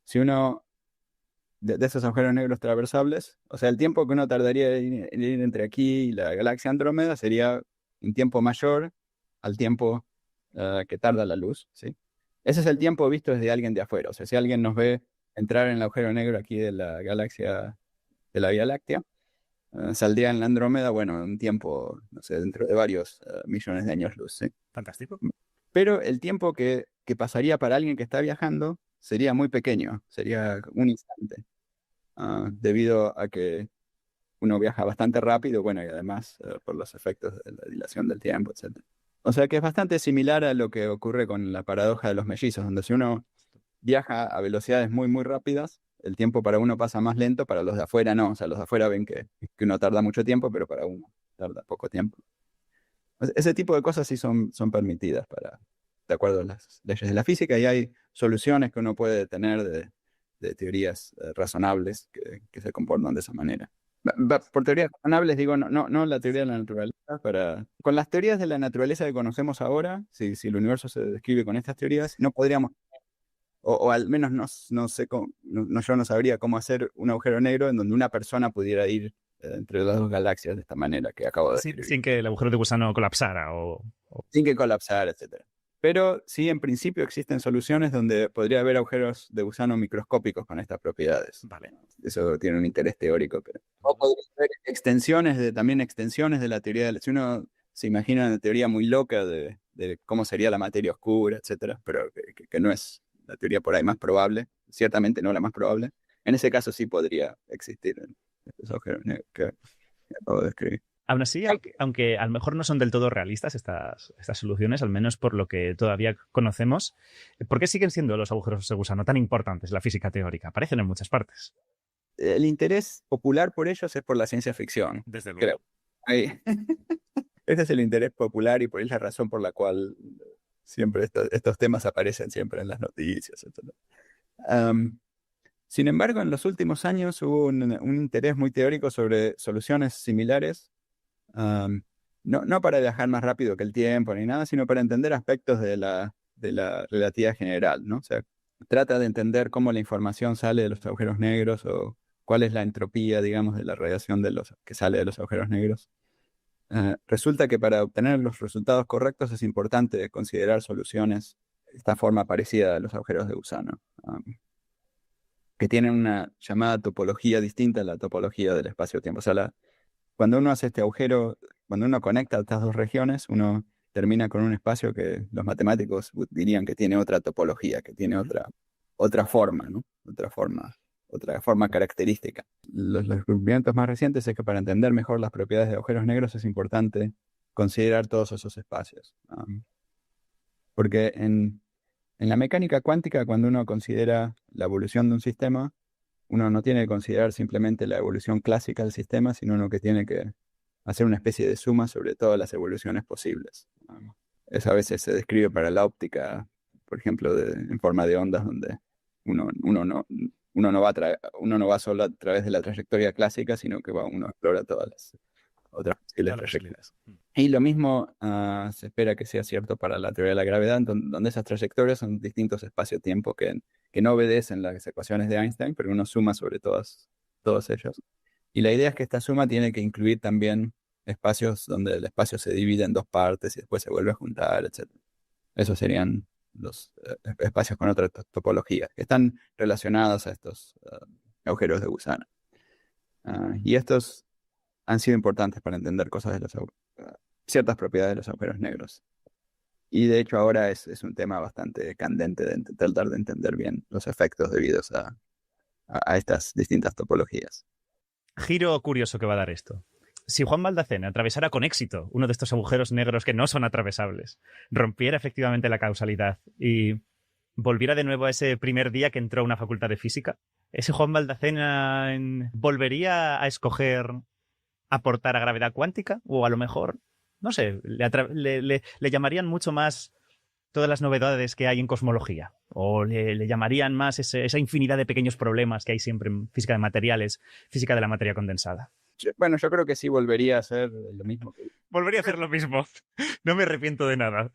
si uno de esos agujeros negros traversables, o sea, el tiempo que uno tardaría en ir entre aquí y la galaxia Andrómeda sería un tiempo mayor al tiempo que tarda la luz, ¿sí? Ese es el tiempo visto desde alguien de afuera. O sea, si alguien nos ve entrar en el agujero negro aquí de la galaxia, de la Vía Láctea, saldría en la Andrómeda, bueno, un tiempo, no sé, dentro de varios millones de años luz, ¿sí? Fantástico. Pero el tiempo que pasaría para alguien que está viajando sería muy pequeño, sería un instante, debido a que uno viaja bastante rápido, bueno, y además por los efectos de la dilación del tiempo, etc. O sea que es bastante similar a lo que ocurre con la paradoja de los mellizos, donde si uno viaja a velocidades muy, muy rápidas, el tiempo para uno pasa más lento, para los de afuera no. O sea, los de afuera ven que uno tarda mucho tiempo, pero para uno tarda poco tiempo. Ese tipo de cosas sí son permitidas de acuerdo a las leyes de la física, y hay soluciones que uno puede tener teorías razonables que se comportan de esa manera. Por teorías razonables digo, no la teoría de la naturaleza. Con las teorías de la naturaleza que conocemos ahora, si el universo se describe con estas teorías, no podríamos, o al menos no sé cómo, yo no sabría cómo hacer un agujero negro en donde una persona pudiera ir entre las dos galaxias de esta manera que acabo de describir. Sin que el agujero de gusano colapsara Sin que colapsara, etc. Pero sí, en principio existen soluciones donde podría haber agujeros de gusano microscópicos con estas propiedades. Vale. Eso tiene un interés teórico. Pero... O podría haber extensiones de la teoría. Si uno se imagina una teoría muy loca de cómo sería la materia oscura, etc., pero que no es la teoría por ahí más probable, ciertamente no la más probable, en ese caso sí podría existir estos agujeros negros que acabo de describir. Aún así, aunque a lo mejor no son del todo realistas estas soluciones, al menos por lo que todavía conocemos, ¿por qué siguen siendo los agujeros de gusano tan importantes en la física teórica? Aparecen en muchas partes. El interés popular por ellos es por la ciencia ficción. Desde luego. Creo. Ese es el interés popular y por ahí es la razón por la cual siempre estos temas aparecen siempre en las noticias, etc. Sin embargo, en los últimos años hubo un interés muy teórico sobre soluciones similares. No para viajar más rápido que el tiempo ni nada, sino para entender aspectos de la relatividad general, ¿no? O sea, trata de entender cómo la información sale de los agujeros negros o cuál es la entropía, digamos, de la radiación que sale de los agujeros negros. Resulta que para obtener los resultados correctos es importante considerar soluciones de esta forma parecida a los agujeros de gusano, que tienen una llamada topología distinta a la topología del espacio-tiempo. O sea, cuando uno hace este agujero, cuando uno conecta estas dos regiones, uno termina con un espacio que los matemáticos dirían que tiene otra topología, que tiene otra forma, ¿no? Otra forma característica. Los descubrimientos más recientes es que para entender mejor las propiedades de agujeros negros es importante considerar todos esos espacios. Porque en la mecánica cuántica, cuando uno considera la evolución de un sistema, uno no tiene que considerar simplemente la evolución clásica del sistema, sino uno que tiene que hacer una especie de suma sobre todas las evoluciones posibles. Eso a veces se describe para la óptica, por ejemplo, en forma de ondas, donde uno no va solo a través de la trayectoria clásica, sino que uno explora todas las otras posibles trayectorias. Y lo mismo se espera que sea cierto para la teoría de la gravedad, donde esas trayectorias son distintos espacio-tiempo que no obedecen las ecuaciones de Einstein, pero uno suma sobre todos ellos. Y la idea es que esta suma tiene que incluir también espacios donde el espacio se divide en dos partes y después se vuelve a juntar, etc. Esos serían los espacios con otras topologías que están relacionados a estos agujeros de gusano. Y estos han sido importantes para entender cosas de ciertas propiedades de los agujeros negros. Y de hecho ahora es un tema bastante candente de tratar de entender bien los efectos debidos a estas distintas topologías. Giro curioso que va a dar esto. Si Juan Maldacena atravesara con éxito uno de estos agujeros negros que no son atravesables, rompiera efectivamente la causalidad y volviera de nuevo a ese primer día que entró a una facultad de física, ¿ese Juan Maldacena volvería a escoger aportar a gravedad cuántica? O a lo mejor, no sé, le llamarían mucho más todas las novedades que hay en cosmología, o le llamarían más esa infinidad de pequeños problemas que hay siempre en física de materiales, física de la materia condensada. Bueno, yo creo que sí volvería a hacer lo mismo. Volvería a hacer lo mismo. No me arrepiento de nada.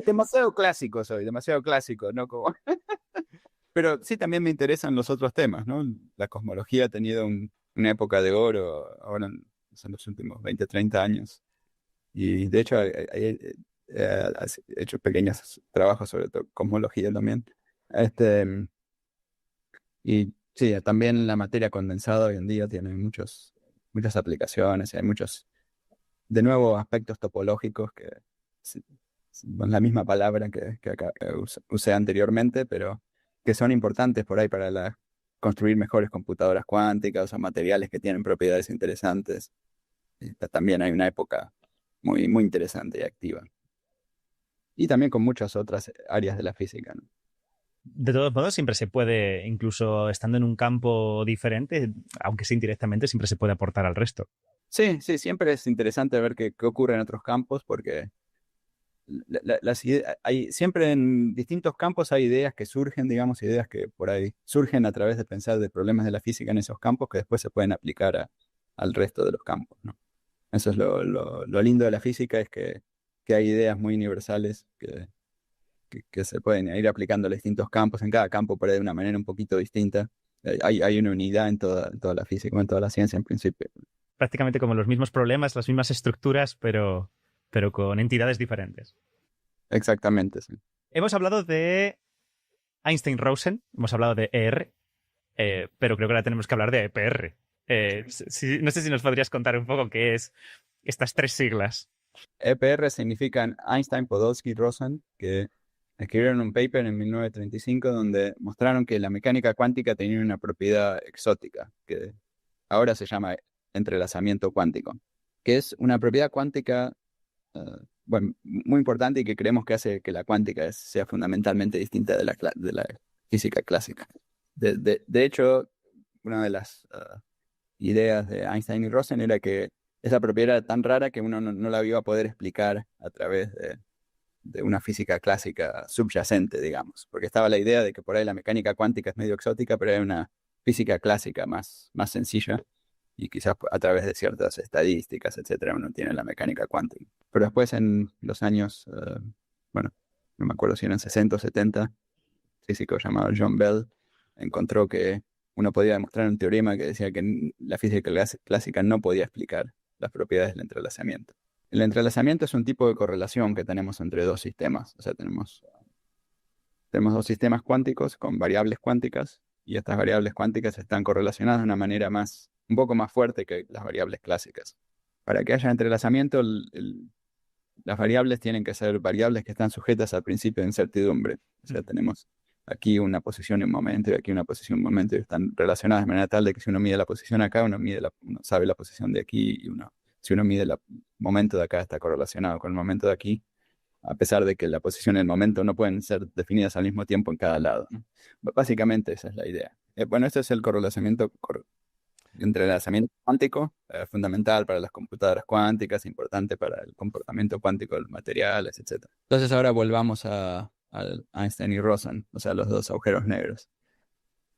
Demasiado clásico soy, demasiado clásico, ¿no? Pero sí también me interesan los otros temas, ¿no? La cosmología ha tenido una época de oro ahora en los últimos 20, 30 años. Y de hecho he hecho pequeños trabajos sobre cosmología también. Y sí, también la materia condensada hoy en día tiene muchas aplicaciones, y hay muchos, de nuevo, aspectos topológicos que son la misma palabra que usé anteriormente, pero que son importantes por ahí para construir mejores computadoras cuánticas o materiales que tienen propiedades interesantes. También hay una época muy, muy interesante y activa. Y también con muchas otras áreas de la física, ¿no? De todos modos, siempre se puede, incluso estando en un campo diferente, aunque sea indirectamente, siempre se puede aportar al resto. Sí, siempre es interesante ver qué ocurre en otros campos, porque siempre en distintos campos hay ideas que surgen, digamos, ideas que por ahí surgen a través de pensar de problemas de la física en esos campos que después se pueden aplicar al resto de los campos, ¿no? Eso es lo lindo de la física, es que hay ideas muy universales que se pueden ir aplicando a distintos campos, en cada campo por ahí de una manera un poquito distinta. Hay una unidad en toda la física, en toda la ciencia en principio. Prácticamente como los mismos problemas, las mismas estructuras, pero con entidades diferentes. Exactamente, sí. Hemos hablado de Einstein-Rosen, hemos hablado de ER, pero creo que ahora tenemos que hablar de EPR. No sé si nos podrías contar un poco qué es estas tres siglas. EPR significan Einstein, Podolsky, Rosen, que escribieron un paper en 1935 donde mostraron que la mecánica cuántica tenía una propiedad exótica, que ahora se llama entrelazamiento cuántico, que es una propiedad cuántica muy importante y que creemos que hace que la cuántica sea fundamentalmente distinta de la física clásica. De hecho, una de las ideas de Einstein y Rosen era que esa propiedad era tan rara que uno no la iba a poder explicar a través de una física clásica subyacente, digamos, porque estaba la idea de que por ahí la mecánica cuántica es medio exótica, pero hay una física clásica más sencilla, y quizás a través de ciertas estadísticas, etcétera, uno tiene la mecánica cuántica. Pero después en los años, no me acuerdo si eran 60 o 70, un físico llamado John Bell encontró que uno podía demostrar un teorema que decía que la física clásica no podía explicar las propiedades del entrelazamiento. El entrelazamiento es un tipo de correlación que tenemos entre dos sistemas. O sea, tenemos dos sistemas cuánticos con variables cuánticas, y estas variables cuánticas están correlacionadas de una manera un poco más fuerte que las variables clásicas. Para que haya entrelazamiento, las variables tienen que ser variables que están sujetas al principio de incertidumbre. O sea, tenemos aquí una posición y un momento, y aquí una posición y un momento, y están relacionadas de manera tal de que si uno mide la posición acá, uno sabe la posición de aquí, y si uno mide el momento de acá, está correlacionado con el momento de aquí, a pesar de que la posición y el momento no pueden ser definidas al mismo tiempo en cada lado, ¿no? Básicamente esa es la idea. Este es el entrelazamiento cuántico, fundamental para las computadoras cuánticas, importante para el comportamiento cuántico de los materiales, etc. Entonces ahora volvamos a Einstein y Rosen, o sea, los dos agujeros negros.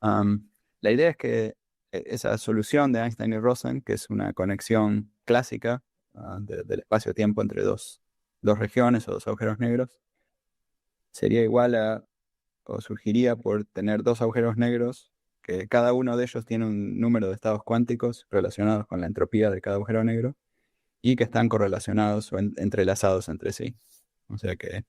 La idea es que esa solución de Einstein y Rosen, que es una conexión clásica del espacio-tiempo entre dos regiones o dos agujeros negros, sería igual o surgiría por tener dos agujeros negros que cada uno de ellos tiene un número de estados cuánticos relacionados con la entropía de cada agujero negro y que están correlacionados o entrelazados entre sí. O sea que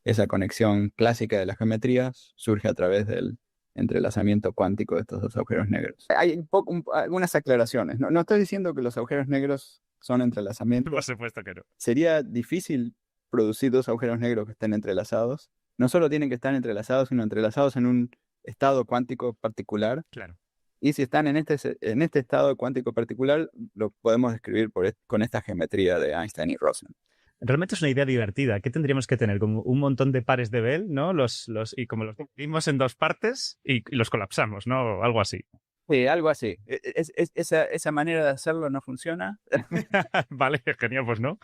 esa conexión clásica de las geometrías surge a través del entrelazamiento cuántico de estos dos agujeros negros. Hay algunas aclaraciones. No estoy diciendo que los agujeros negros son entrelazamientos. Por supuesto que no. Sería difícil producir dos agujeros negros que estén entrelazados. No solo tienen que estar entrelazados, sino entrelazados en un estado cuántico particular. Claro. Y si están en este estado cuántico particular, lo podemos describir con esta geometría de Einstein y Rosen. Realmente es una idea divertida. ¿Qué tendríamos que tener? Como un montón de pares de Bell, ¿no? Y como los dividimos en dos partes y los colapsamos, ¿no? O algo así. Sí, algo así. Esa manera de hacerlo no funciona. Vale, genial, pues no.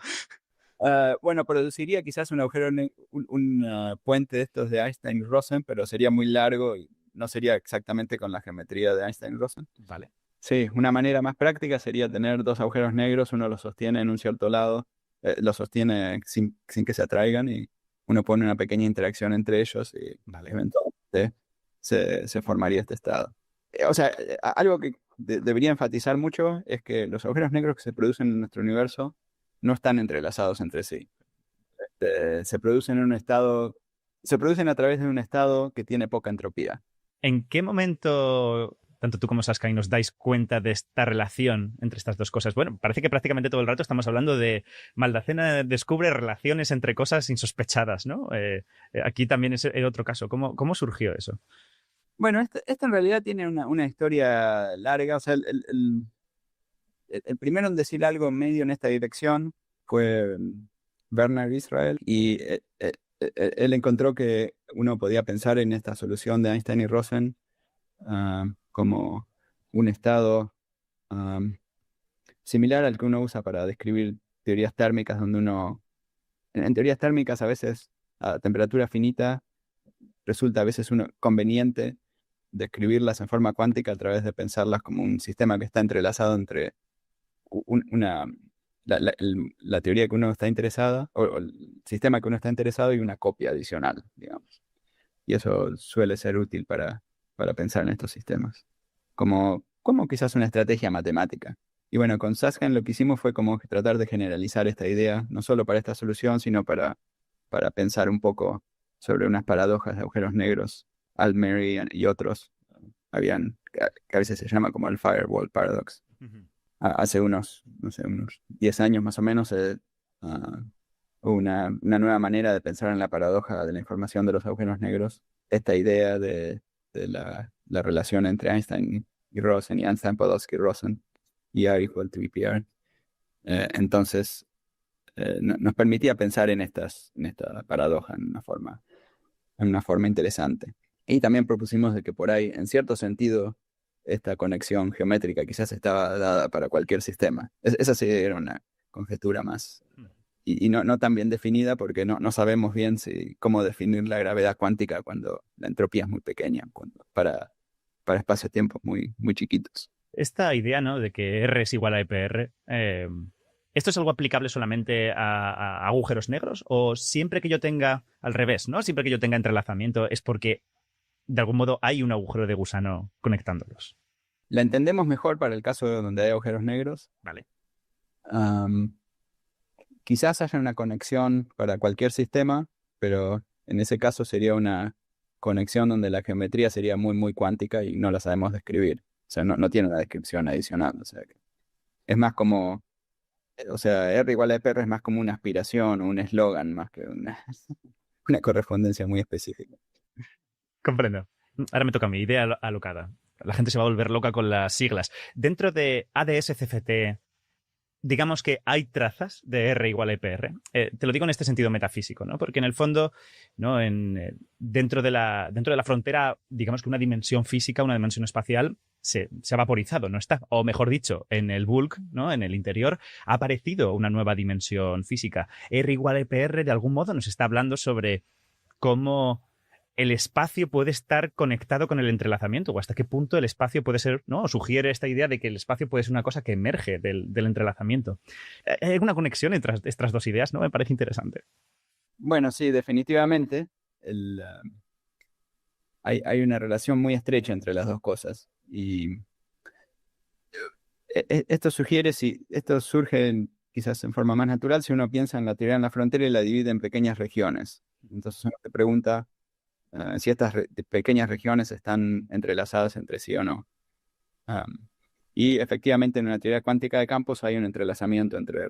Produciría quizás un agujero, un puente de estos de Einstein y Rosen, pero sería muy largo y no sería exactamente con la geometría de Einstein y Rosen. Vale. Sí, una manera más práctica sería tener dos agujeros negros, uno los sostiene en un cierto lado, los sostiene sin que se atraigan, y uno pone una pequeña interacción entre ellos y eventualmente se formaría este estado. Algo que debería enfatizar mucho es que los agujeros negros que se producen en nuestro universo no están entrelazados entre sí. Se producen a través de un estado que tiene poca entropía. ¿En qué momento, tanto tú como Saskia, nos dais cuenta de esta relación entre estas dos cosas? Bueno, parece que prácticamente todo el rato estamos hablando de Maldacena descubre relaciones entre cosas insospechadas, ¿no? Aquí también es el otro caso. ¿Cómo surgió eso? Bueno, esto en realidad tiene una historia larga. O sea, el primero en decir algo medio en esta dirección fue Werner Israel, y él encontró que uno podía pensar en esta solución de Einstein y Rosen como un estado similar al que uno usa para describir teorías térmicas, donde uno, en teorías térmicas a veces a temperatura finita resulta a veces conveniente describirlas en forma cuántica a través de pensarlas como un sistema que está entrelazado entre la teoría que uno está interesada, o el sistema que uno está interesado y una copia adicional, digamos. Y eso suele ser útil para pensar en estos sistemas. Como quizás una estrategia matemática. Y bueno, con Sasken lo que hicimos fue como tratar de generalizar esta idea, no solo para esta solución, sino para pensar un poco sobre unas paradojas de agujeros negros, Altmary y otros. Que a veces se llama como el Firewall Paradox. Hace unos 10 años más o menos hubo una nueva manera de pensar en la paradoja de la información de los agujeros negros. Esta idea de la relación entre Einstein y Rosen, y Einstein, Podolsky, Rosen, y R = EPR. Entonces, nos permitía pensar en esta paradoja en una forma interesante. Y también propusimos de que por ahí, en cierto sentido, esta conexión geométrica quizás estaba dada para cualquier sistema. Esa sí era una conjetura más. Y no tan bien definida porque no sabemos bien cómo definir la gravedad cuántica cuando la entropía es muy pequeña, para espacios-tiempos muy, muy chiquitos. Esta idea, ¿no?, de que R es igual a EPR, ¿esto es algo aplicable solamente a agujeros negros? ¿O siempre que yo tenga, al revés, ¿no? Siempre que yo tenga entrelazamiento es porque de algún modo hay un agujero de gusano conectándolos? La entendemos mejor para el caso donde hay agujeros negros. Vale. Quizás haya una conexión para cualquier sistema, pero en ese caso sería una conexión donde la geometría sería muy, muy cuántica y no la sabemos describir. O sea, no tiene una descripción adicional. O sea, es más como... O sea, R = EPR es más como una aspiración o un eslogan, más que una correspondencia muy específica. Comprendo. Ahora me toca a mí, idea alocada. La gente se va a volver loca con las siglas. Dentro de ADS-CFT, digamos que hay trazas de R = EPR. Te lo digo en este sentido metafísico, ¿no? Porque en el fondo, ¿no?, dentro de la frontera, digamos que una dimensión física, una dimensión espacial, se ha vaporizado, no está. O mejor dicho, en el bulk, ¿no?, en el interior, ha aparecido una nueva dimensión física. R = EPR, de algún modo, nos está hablando sobre cómo el espacio puede estar conectado con el entrelazamiento, o hasta qué punto el espacio puede ser, ¿no? O sugiere esta idea de que el espacio puede ser una cosa que emerge del entrelazamiento. ¿Hay alguna conexión entre estas dos ideas? ¿No? Me parece interesante. Bueno, sí, definitivamente. Hay una relación muy estrecha entre las dos cosas. Y esto surge quizás en forma más natural si uno piensa en la teoría en la frontera y la divide en pequeñas regiones. Entonces uno se pregunta si estas pequeñas regiones están entrelazadas entre sí o no. Y efectivamente en una teoría cuántica de campos hay un entrelazamiento entre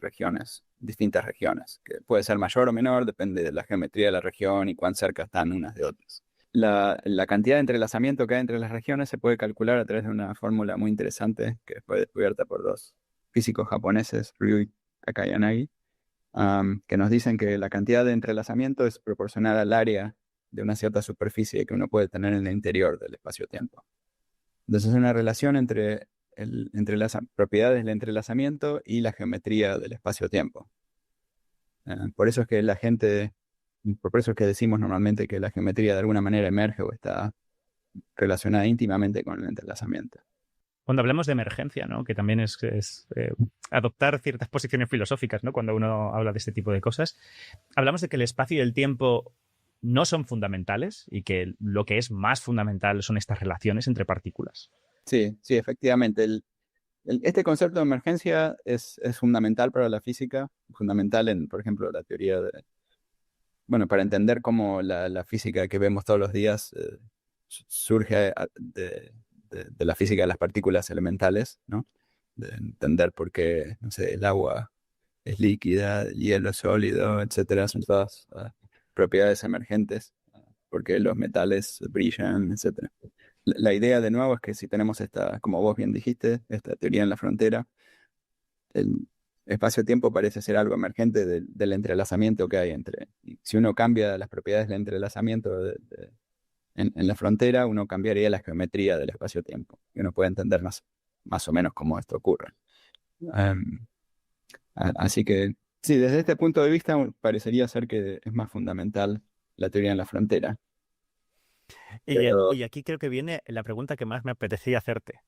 distintas regiones, que puede ser mayor o menor, depende de la geometría de la región y cuán cerca están unas de otras. La cantidad de entrelazamiento que hay entre las regiones se puede calcular a través de una fórmula muy interesante que fue descubierta por dos físicos japoneses, Ryu Takayanagi, que nos dicen que la cantidad de entrelazamiento es proporcional al área de una cierta superficie que uno puede tener en el interior del espacio-tiempo. Entonces es una relación entre las propiedades del entrelazamiento y la geometría del espacio-tiempo. Por eso es que decimos normalmente que la geometría de alguna manera emerge o está relacionada íntimamente con el entrelazamiento. Cuando hablamos de emergencia, ¿no?, que también es adoptar ciertas posiciones filosóficas, ¿no?, cuando uno habla de este tipo de cosas, hablamos de que el espacio y el tiempo no son fundamentales y que lo que es más fundamental son estas relaciones entre partículas. Sí, efectivamente. Este concepto de emergencia es fundamental para la física, fundamental en, por ejemplo, la teoría para entender cómo la física que vemos todos los días surge de la física de las partículas elementales, ¿no? De entender por qué, no sé, el agua es líquida, el hielo es sólido, etcétera, son todas propiedades emergentes, porque los metales brillan, etcétera. La idea, de nuevo, es que si tenemos como vos bien dijiste, esta teoría en la frontera, el espacio-tiempo parece ser algo emergente del entrelazamiento que hay si uno cambia las propiedades del entrelazamiento en la frontera, uno cambiaría la geometría del espacio-tiempo. Y uno puede entender más o menos cómo esto ocurre. Así que Sí, desde este punto de vista parecería ser que es más fundamental la teoría en la frontera. Y aquí creo que viene la pregunta que más me apetecía hacerte.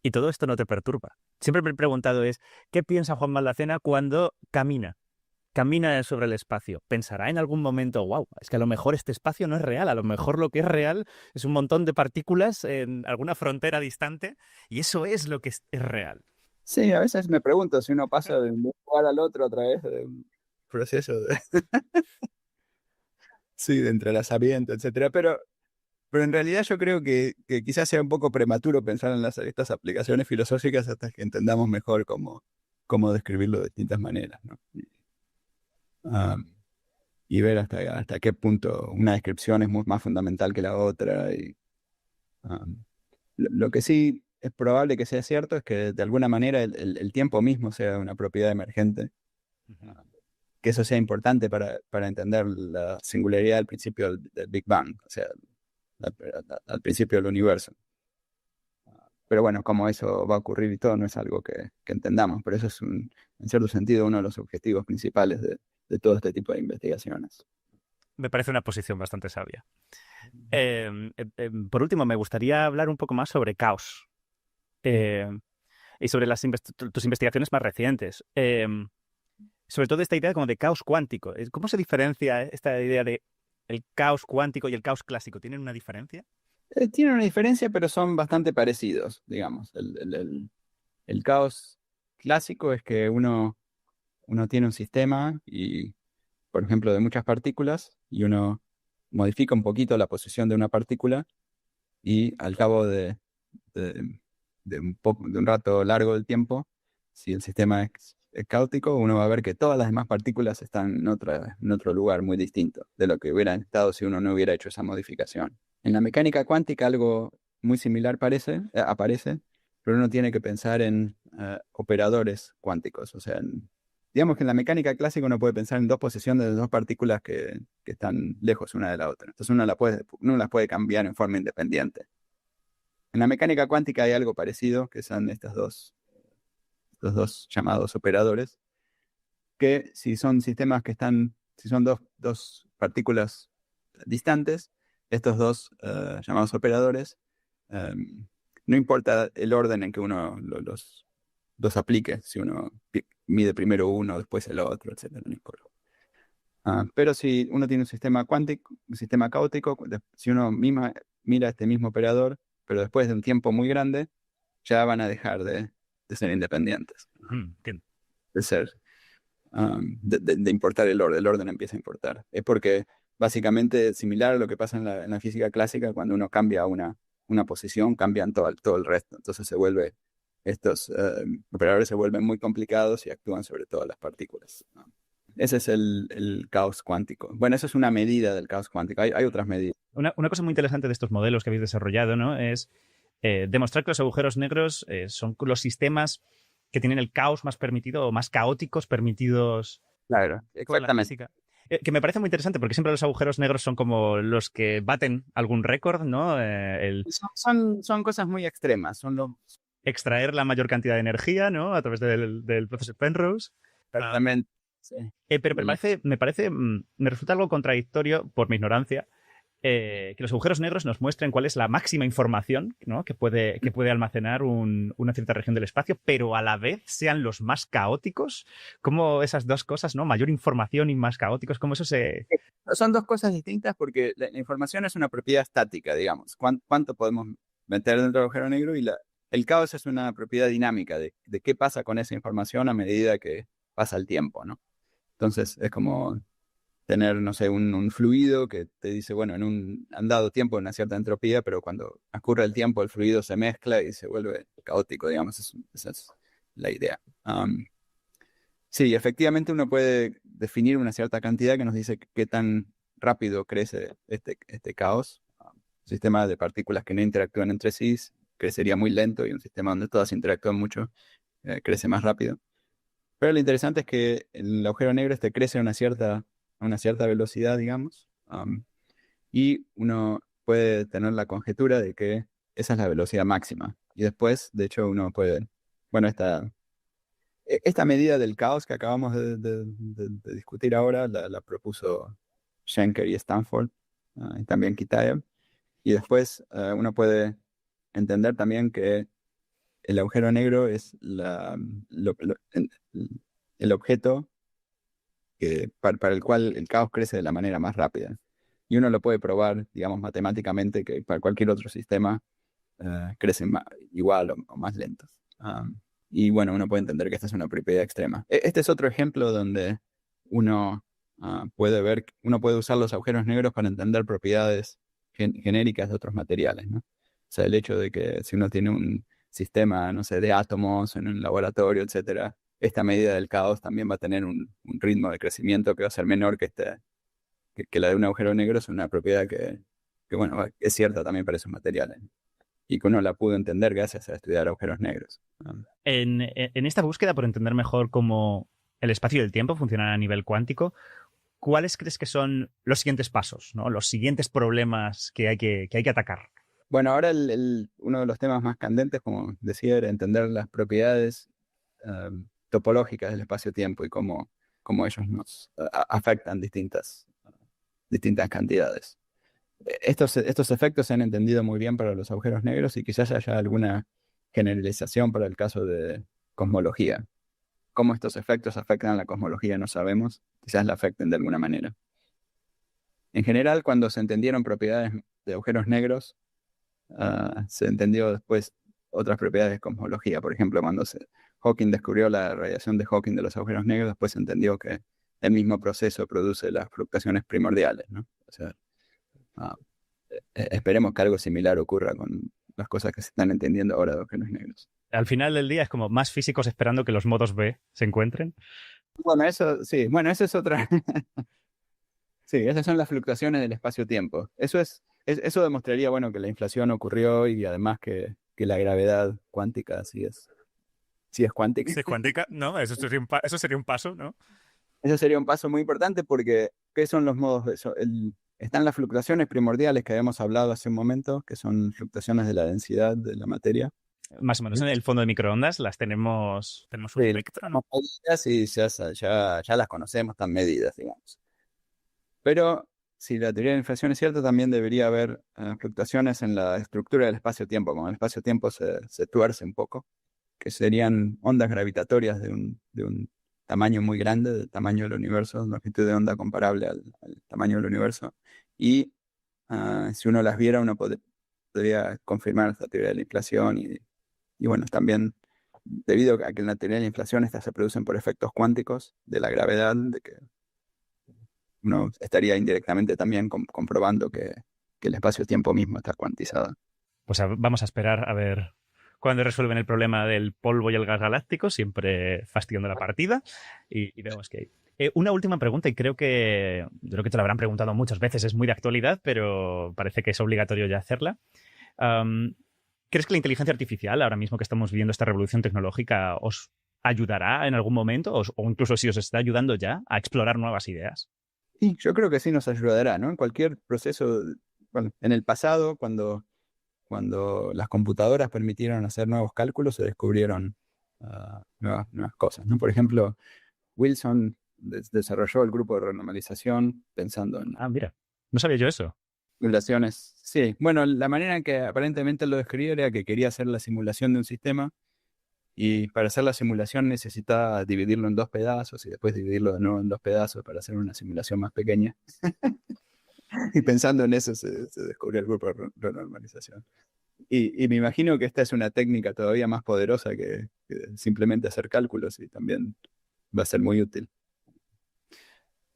¿Y todo esto no te perturba? Siempre me he preguntado ¿qué piensa Juan Maldacena cuando camina sobre el espacio? ¿Pensará en algún momento, wow, es que a lo mejor este espacio no es real, a lo mejor lo que es real es un montón de partículas en alguna frontera distante y eso es lo que es real? Sí, a veces me pregunto si uno pasa de un lugar al otro a través de un proceso de, sí, de entrelazamiento, etcétera. Pero en realidad yo creo que quizás sea un poco prematuro pensar en estas aplicaciones filosóficas hasta que entendamos mejor cómo describirlo de distintas maneras, ¿no? Y ver hasta qué punto una descripción es más fundamental que la otra. Y, lo que sí es probable que sea cierto es que de alguna manera el tiempo mismo sea una propiedad emergente. Que eso sea importante para entender la singularidad del principio del Big Bang, o sea, al principio del universo. Pero bueno, cómo eso va a ocurrir y todo no es algo que entendamos, pero eso es en cierto sentido uno de los objetivos principales de todo este tipo de investigaciones. Me parece una posición bastante sabia. Por último, me gustaría hablar un poco más sobre caos y sobre tus investigaciones más recientes. Sobre todo esta idea como de caos cuántico. ¿Cómo se diferencia esta idea de el caos cuántico y el caos clásico? ¿Tienen una diferencia? Tienen una diferencia, pero son bastante parecidos, digamos. El caos clásico es que uno tiene un sistema y, por ejemplo, de muchas partículas, y uno modifica un poquito la posición de una partícula y al cabo de un rato largo del tiempo, si el sistema es caótico, uno va a ver que todas las demás partículas están en otro lugar muy distinto de lo que hubieran estado si uno no hubiera hecho esa modificación. En la mecánica cuántica algo muy similar aparece, pero uno tiene que pensar en operadores cuánticos. O sea, digamos que en la mecánica clásica uno puede pensar en dos posiciones de dos partículas que están lejos una de la otra. Entonces uno las puede cambiar en forma independiente. En la mecánica cuántica hay algo parecido, que son estos dos llamados operadores, que si son sistemas si son dos partículas distantes, estos dos llamados operadores, no importa el orden en que uno los aplique, si uno mide primero uno, después el otro, etc. No importa. Pero si uno tiene un sistema cuántico, un sistema caótico, si uno mira este mismo operador, pero después de un tiempo muy grande, ya van a dejar de ser independientes. De ser, de importar el orden empieza a importar. Es porque básicamente es similar a lo que pasa en la física clásica, cuando uno cambia una posición, cambian todo el resto. Entonces estos operadores se vuelven muy complicados y actúan sobre todas las partículas. Ese es el caos cuántico. Bueno, eso es una medida del caos cuántico. Hay otras medidas. Una cosa muy interesante de estos modelos que habéis desarrollado, ¿no? Es demostrar que los agujeros negros son los sistemas que tienen el caos más permitido o más caóticos permitidos. Claro, exactamente. Que me parece muy interesante porque siempre los agujeros negros son como los que baten algún récord, ¿no? Son cosas muy extremas. Extraer la mayor cantidad de energía, ¿no? A través del proceso Penrose. Exactamente. Sí. Pero me resulta algo contradictorio, por mi ignorancia, que los agujeros negros nos muestren cuál es la máxima información, ¿no? que puede almacenar una cierta región del espacio, pero a la vez sean los más caóticos. ¿Cómo esas dos cosas, ¿no? Mayor información y más caóticos, cómo eso se...? Son dos cosas distintas porque la información es una propiedad estática, digamos. ¿Cuánto podemos meter dentro del agujero negro? Y el caos es una propiedad dinámica de qué pasa con esa información a medida que pasa el tiempo, ¿no? Entonces es como tener, no sé, un fluido que te dice, bueno, han dado tiempo en una cierta entropía, pero cuando ocurre el tiempo el fluido se mezcla y se vuelve caótico, digamos, esa es la idea. Sí, efectivamente uno puede definir una cierta cantidad que nos dice qué tan rápido crece este caos. Un sistema de partículas que no interactúan entre sí crecería muy lento, y un sistema donde todas interactúan mucho crece más rápido. Pero lo interesante es que el agujero negro crece a una cierta velocidad, digamos, y uno puede tener la conjetura de que esa es la velocidad máxima. Y después, de hecho, uno puede... Bueno, Esta medida del caos que acabamos de discutir ahora la propuso Schenker y Stanford, y también Kitaev. Y después uno puede entender también que el agujero negro es el objeto para el cual el caos crece de la manera más rápida. Y uno lo puede probar, digamos, matemáticamente, que para cualquier otro sistema crecen igual o más lentos. Y bueno, uno puede entender que esta es una propiedad extrema. Este es otro ejemplo donde uno uno puede usar los agujeros negros para entender propiedades genéricas de otros materiales, ¿no? O sea, el hecho de que si uno tiene un sistema, no sé, de átomos en un laboratorio, etcétera, esta medida del caos también va a tener un ritmo de crecimiento que va a ser menor que la de un agujero negro. Es una propiedad que, bueno, es cierta también para esos materiales, ¿no? Y que uno la pudo entender gracias a estudiar agujeros negros. En esta búsqueda por entender mejor cómo el espacio y el tiempo funcionan a nivel cuántico, ¿cuáles crees que son los siguientes pasos, ¿no? Los siguientes problemas que hay que atacar? Bueno, ahora uno de los temas más candentes, como decía, era entender las propiedades topológicas del espacio-tiempo y cómo ellos nos afectan distintas cantidades. Estos efectos se han entendido muy bien para los agujeros negros y quizás haya alguna generalización para el caso de cosmología. Cómo estos efectos afectan a la cosmología no sabemos, quizás la afecten de alguna manera. En general, cuando se entendieron propiedades de agujeros negros, se entendió después otras propiedades de cosmología. Por ejemplo, cuando Hawking descubrió la radiación de Hawking de los agujeros negros, después se entendió que el mismo proceso produce las fluctuaciones primordiales, ¿no? O sea, esperemos que algo similar ocurra con las cosas que se están entendiendo ahora de agujeros negros. Al final del día es como más físicos esperando que los modos B se encuentren. Bueno, eso sí, bueno, eso es otra. Sí, esas son las fluctuaciones del espacio-tiempo. Eso demostraría, bueno, que la inflación ocurrió y además que la gravedad cuántica sí es cuántica. ¿Sí es cuántica? No, eso sería un paso, ¿no? Eso sería un paso muy importante porque ¿qué son los modos de eso? Están las fluctuaciones primordiales que habíamos hablado hace un momento, que son fluctuaciones de la densidad de la materia. Más o menos en el fondo de microondas las tenemos un espectro, ¿no? Medidas y ya las conocemos, están medidas, digamos. Pero si la teoría de la inflación es cierta, también debería haber fluctuaciones en la estructura del espacio-tiempo. Como el espacio-tiempo se tuerce un poco, que serían ondas gravitatorias de un tamaño muy grande, del tamaño del universo, longitud de onda comparable al tamaño del universo. Y si uno las viera, uno podría confirmar esta teoría de la inflación. Y bueno, también debido a que en la teoría de la inflación estas se producen por efectos cuánticos de la gravedad, de que uno estaría indirectamente también comprobando que el espacio-tiempo mismo está cuantizado. Pues vamos a esperar a ver cuando resuelven el problema del polvo y el gas galáctico, siempre fastidiando la partida, y vemos que hay. Una última pregunta, y creo que te la habrán preguntado muchas veces, es muy de actualidad, pero parece que es obligatorio ya hacerla. ¿Crees que la inteligencia artificial, ahora mismo que estamos viviendo esta revolución tecnológica, os ayudará en algún momento, o incluso si os está ayudando ya, a explorar nuevas ideas? Sí, yo creo que sí nos ayudará, ¿no? En cualquier proceso, bueno, en el pasado, cuando las computadoras permitieron hacer nuevos cálculos, se descubrieron nuevas cosas, ¿no? Por ejemplo, Wilson desarrolló el grupo de renormalización pensando en... Ah, mira, no sabía yo eso. Simulaciones. Sí, bueno, la manera en que aparentemente lo describió era que quería hacer la simulación de un sistema y para hacer la simulación necesitaba dividirlo en dos pedazos y después dividirlo de nuevo en dos pedazos para hacer una simulación más pequeña. Y pensando en eso se descubrió el grupo de renormalización. Y me imagino que esta es una técnica todavía más poderosa que simplemente hacer cálculos y también va a ser muy útil.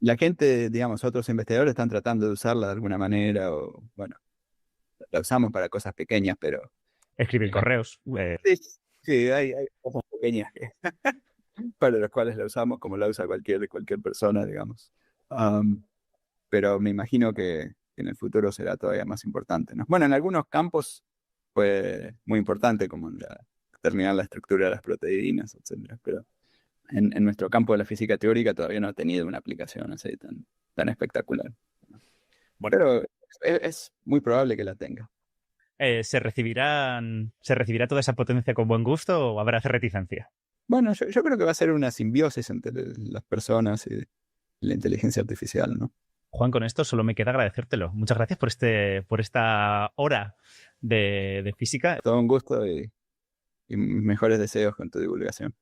La gente, digamos, otros investigadores están tratando de usarla de alguna manera o, bueno, la usamos para cosas pequeñas, pero... Escribir correos. Sí, hay cosas pequeñas para las cuales la usamos como la usa cualquier persona, digamos. Pero me imagino que en el futuro será todavía más importante, ¿no? Bueno, en algunos campos fue muy importante, como en determinar la estructura de las proteínas, etc. Pero en nuestro campo de la física teórica todavía no ha tenido una aplicación así tan espectacular. Bueno. Pero es muy probable que la tenga. ¿Se recibirá toda esa potencia con buen gusto o habrá reticencia? Bueno, yo creo que va a ser una simbiosis entre las personas y la inteligencia artificial, ¿no? Juan, con esto solo me queda agradecértelo. Muchas gracias por esta hora de física. Todo un gusto y mejores deseos con tu divulgación.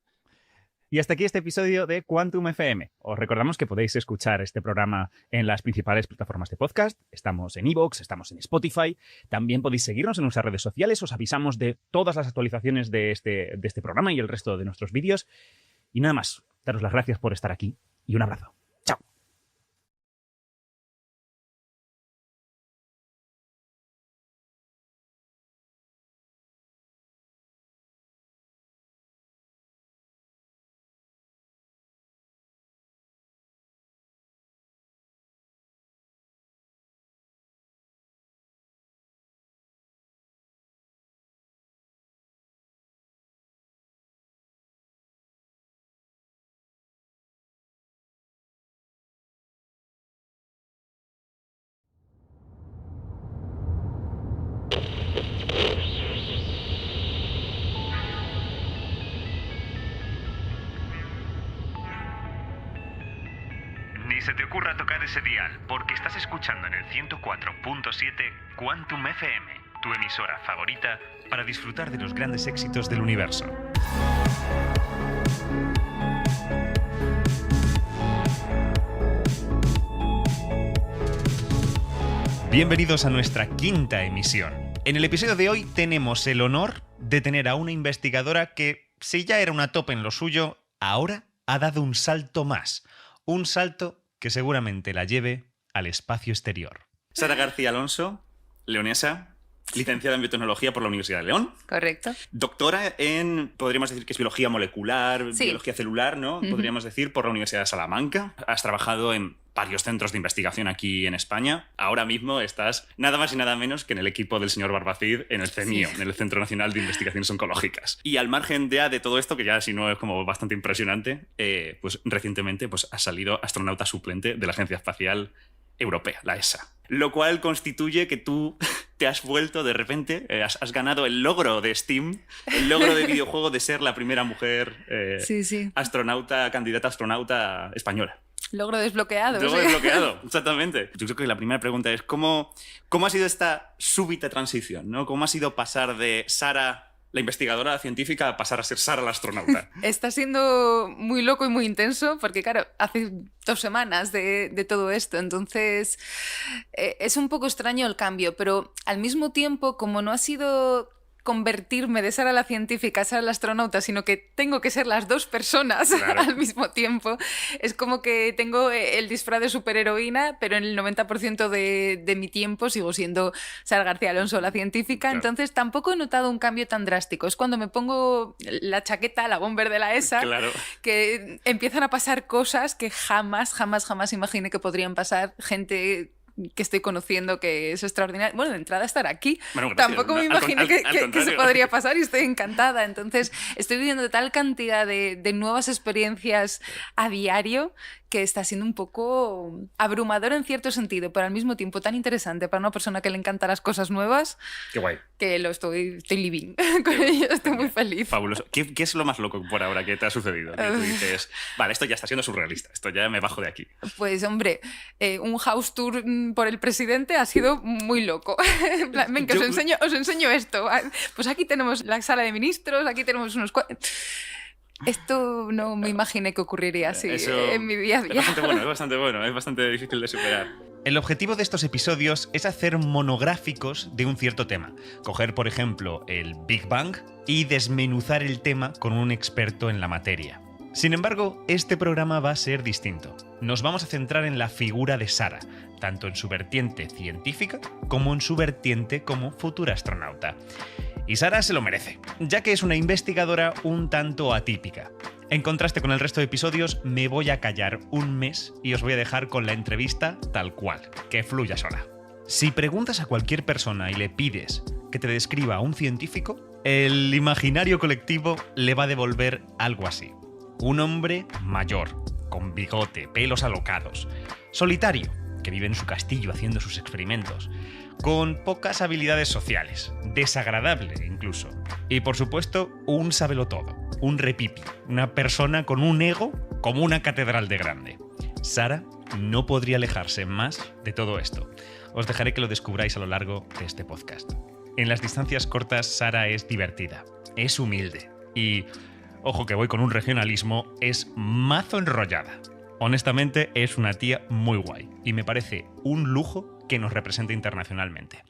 Y hasta aquí este episodio de Quantum FM. Os recordamos que podéis escuchar este programa en las principales plataformas de podcast. Estamos en iVoox, estamos en Spotify. También podéis seguirnos en nuestras redes sociales. Os avisamos de todas las actualizaciones de este programa y el resto de nuestros vídeos. Y nada más, daros las gracias por estar aquí y un abrazo. Chao. Ni se te ocurra tocar ese dial, porque estás escuchando en el 104.7 Quantum FM, tu emisora favorita para disfrutar de los grandes éxitos del universo. Bienvenidos a nuestra quinta emisión. En el episodio de hoy tenemos el honor de tener a una investigadora que, si ya era una top en lo suyo, ahora ha dado un salto más. Un salto que seguramente la lleve al espacio exterior. Sara García Alonso, leonesa, licenciada en biotecnología por la Universidad de León. Correcto. Doctora en, podríamos decir que es biología molecular, sí. Biología celular, ¿no? Podríamos decir por la Universidad de Salamanca. Has trabajado en varios centros de investigación aquí en España. Ahora mismo estás nada más y nada menos que en el equipo del señor Barbacid en el CENIO, en el Centro Nacional de Investigaciones Oncológicas. Y al margen de todo esto, que ya si no es como bastante impresionante, pues recientemente pues, has salido astronauta suplente de la Agencia Espacial Europea, la ESA. Lo cual constituye que tú te has vuelto de repente, has ganado el logro de Steam, el logro de videojuego de ser la primera mujer astronauta, candidata astronauta española. Logro desbloqueado. Logro desbloqueado, exactamente. Yo creo que la primera pregunta es ¿cómo ha sido esta súbita transición, ¿no? ¿Cómo ha sido pasar de Sara, la investigadora científica, a pasar a ser Sara, la astronauta? Está siendo muy loco y muy intenso porque, claro, hace 2 semanas de todo esto, entonces es un poco extraño el cambio, pero al mismo tiempo, como no ha sido convertirme de Sara la científica a Sara la astronauta, sino que tengo que ser las 2 personas al mismo tiempo. Es como que tengo el disfraz de superheroína, pero en el 90% de mi tiempo sigo siendo Sara García Alonso, la científica. Entonces tampoco he notado un cambio tan drástico. Es cuando me pongo la chaqueta, la bomber de la ESA, que empiezan a pasar cosas que jamás imaginé que podrían pasar. Gente que estoy conociendo que es extraordinario. Bueno, de entrada estar aquí. Bueno, tampoco me imaginé que se podría pasar y estoy encantada. Entonces, estoy viviendo tal cantidad de nuevas experiencias a diario que está siendo un poco abrumador en cierto sentido, pero al mismo tiempo tan interesante para una persona que le encantan las cosas nuevas. Qué guay. Que lo estoy living con ello, estoy muy feliz. Fabuloso. ¿Qué es lo más loco por ahora que te ha sucedido? Que tú dices, vale, esto ya está siendo surrealista, esto ya me bajo de aquí. Pues hombre, un house tour por el presidente ha sido muy loco. Venga, os enseño esto. Pues aquí tenemos la sala de ministros, aquí tenemos unos... Esto no me imaginé que ocurriría así en mi día a día. Es bastante bueno, es bastante difícil de superar. El objetivo de estos episodios es hacer monográficos de un cierto tema. Coger, por ejemplo, el Big Bang y desmenuzar el tema con un experto en la materia. Sin embargo, este programa va a ser distinto. Nos vamos a centrar en la figura de Sara, tanto en su vertiente científica como en su vertiente como futura astronauta. Y Sara se lo merece, ya que es una investigadora un tanto atípica. En contraste con el resto de episodios, me voy a callar un mes y os voy a dejar con la entrevista tal cual, que fluya sola. Si preguntas a cualquier persona y le pides que te describa a un científico, el imaginario colectivo le va a devolver algo así. Un hombre mayor, con bigote, pelos alocados, solitario, que vive en su castillo haciendo sus experimentos, con pocas habilidades sociales, desagradable incluso. Y por supuesto, un sabelotodo, un repipi, una persona con un ego como una catedral de grande. Sara no podría alejarse más de todo esto. Os dejaré que lo descubráis a lo largo de este podcast. En las distancias cortas, Sara es divertida, es humilde y, ojo que voy con un regionalismo, es mazo enrollada. Honestamente, es una tía muy guay y me parece un lujo que nos represente internacionalmente.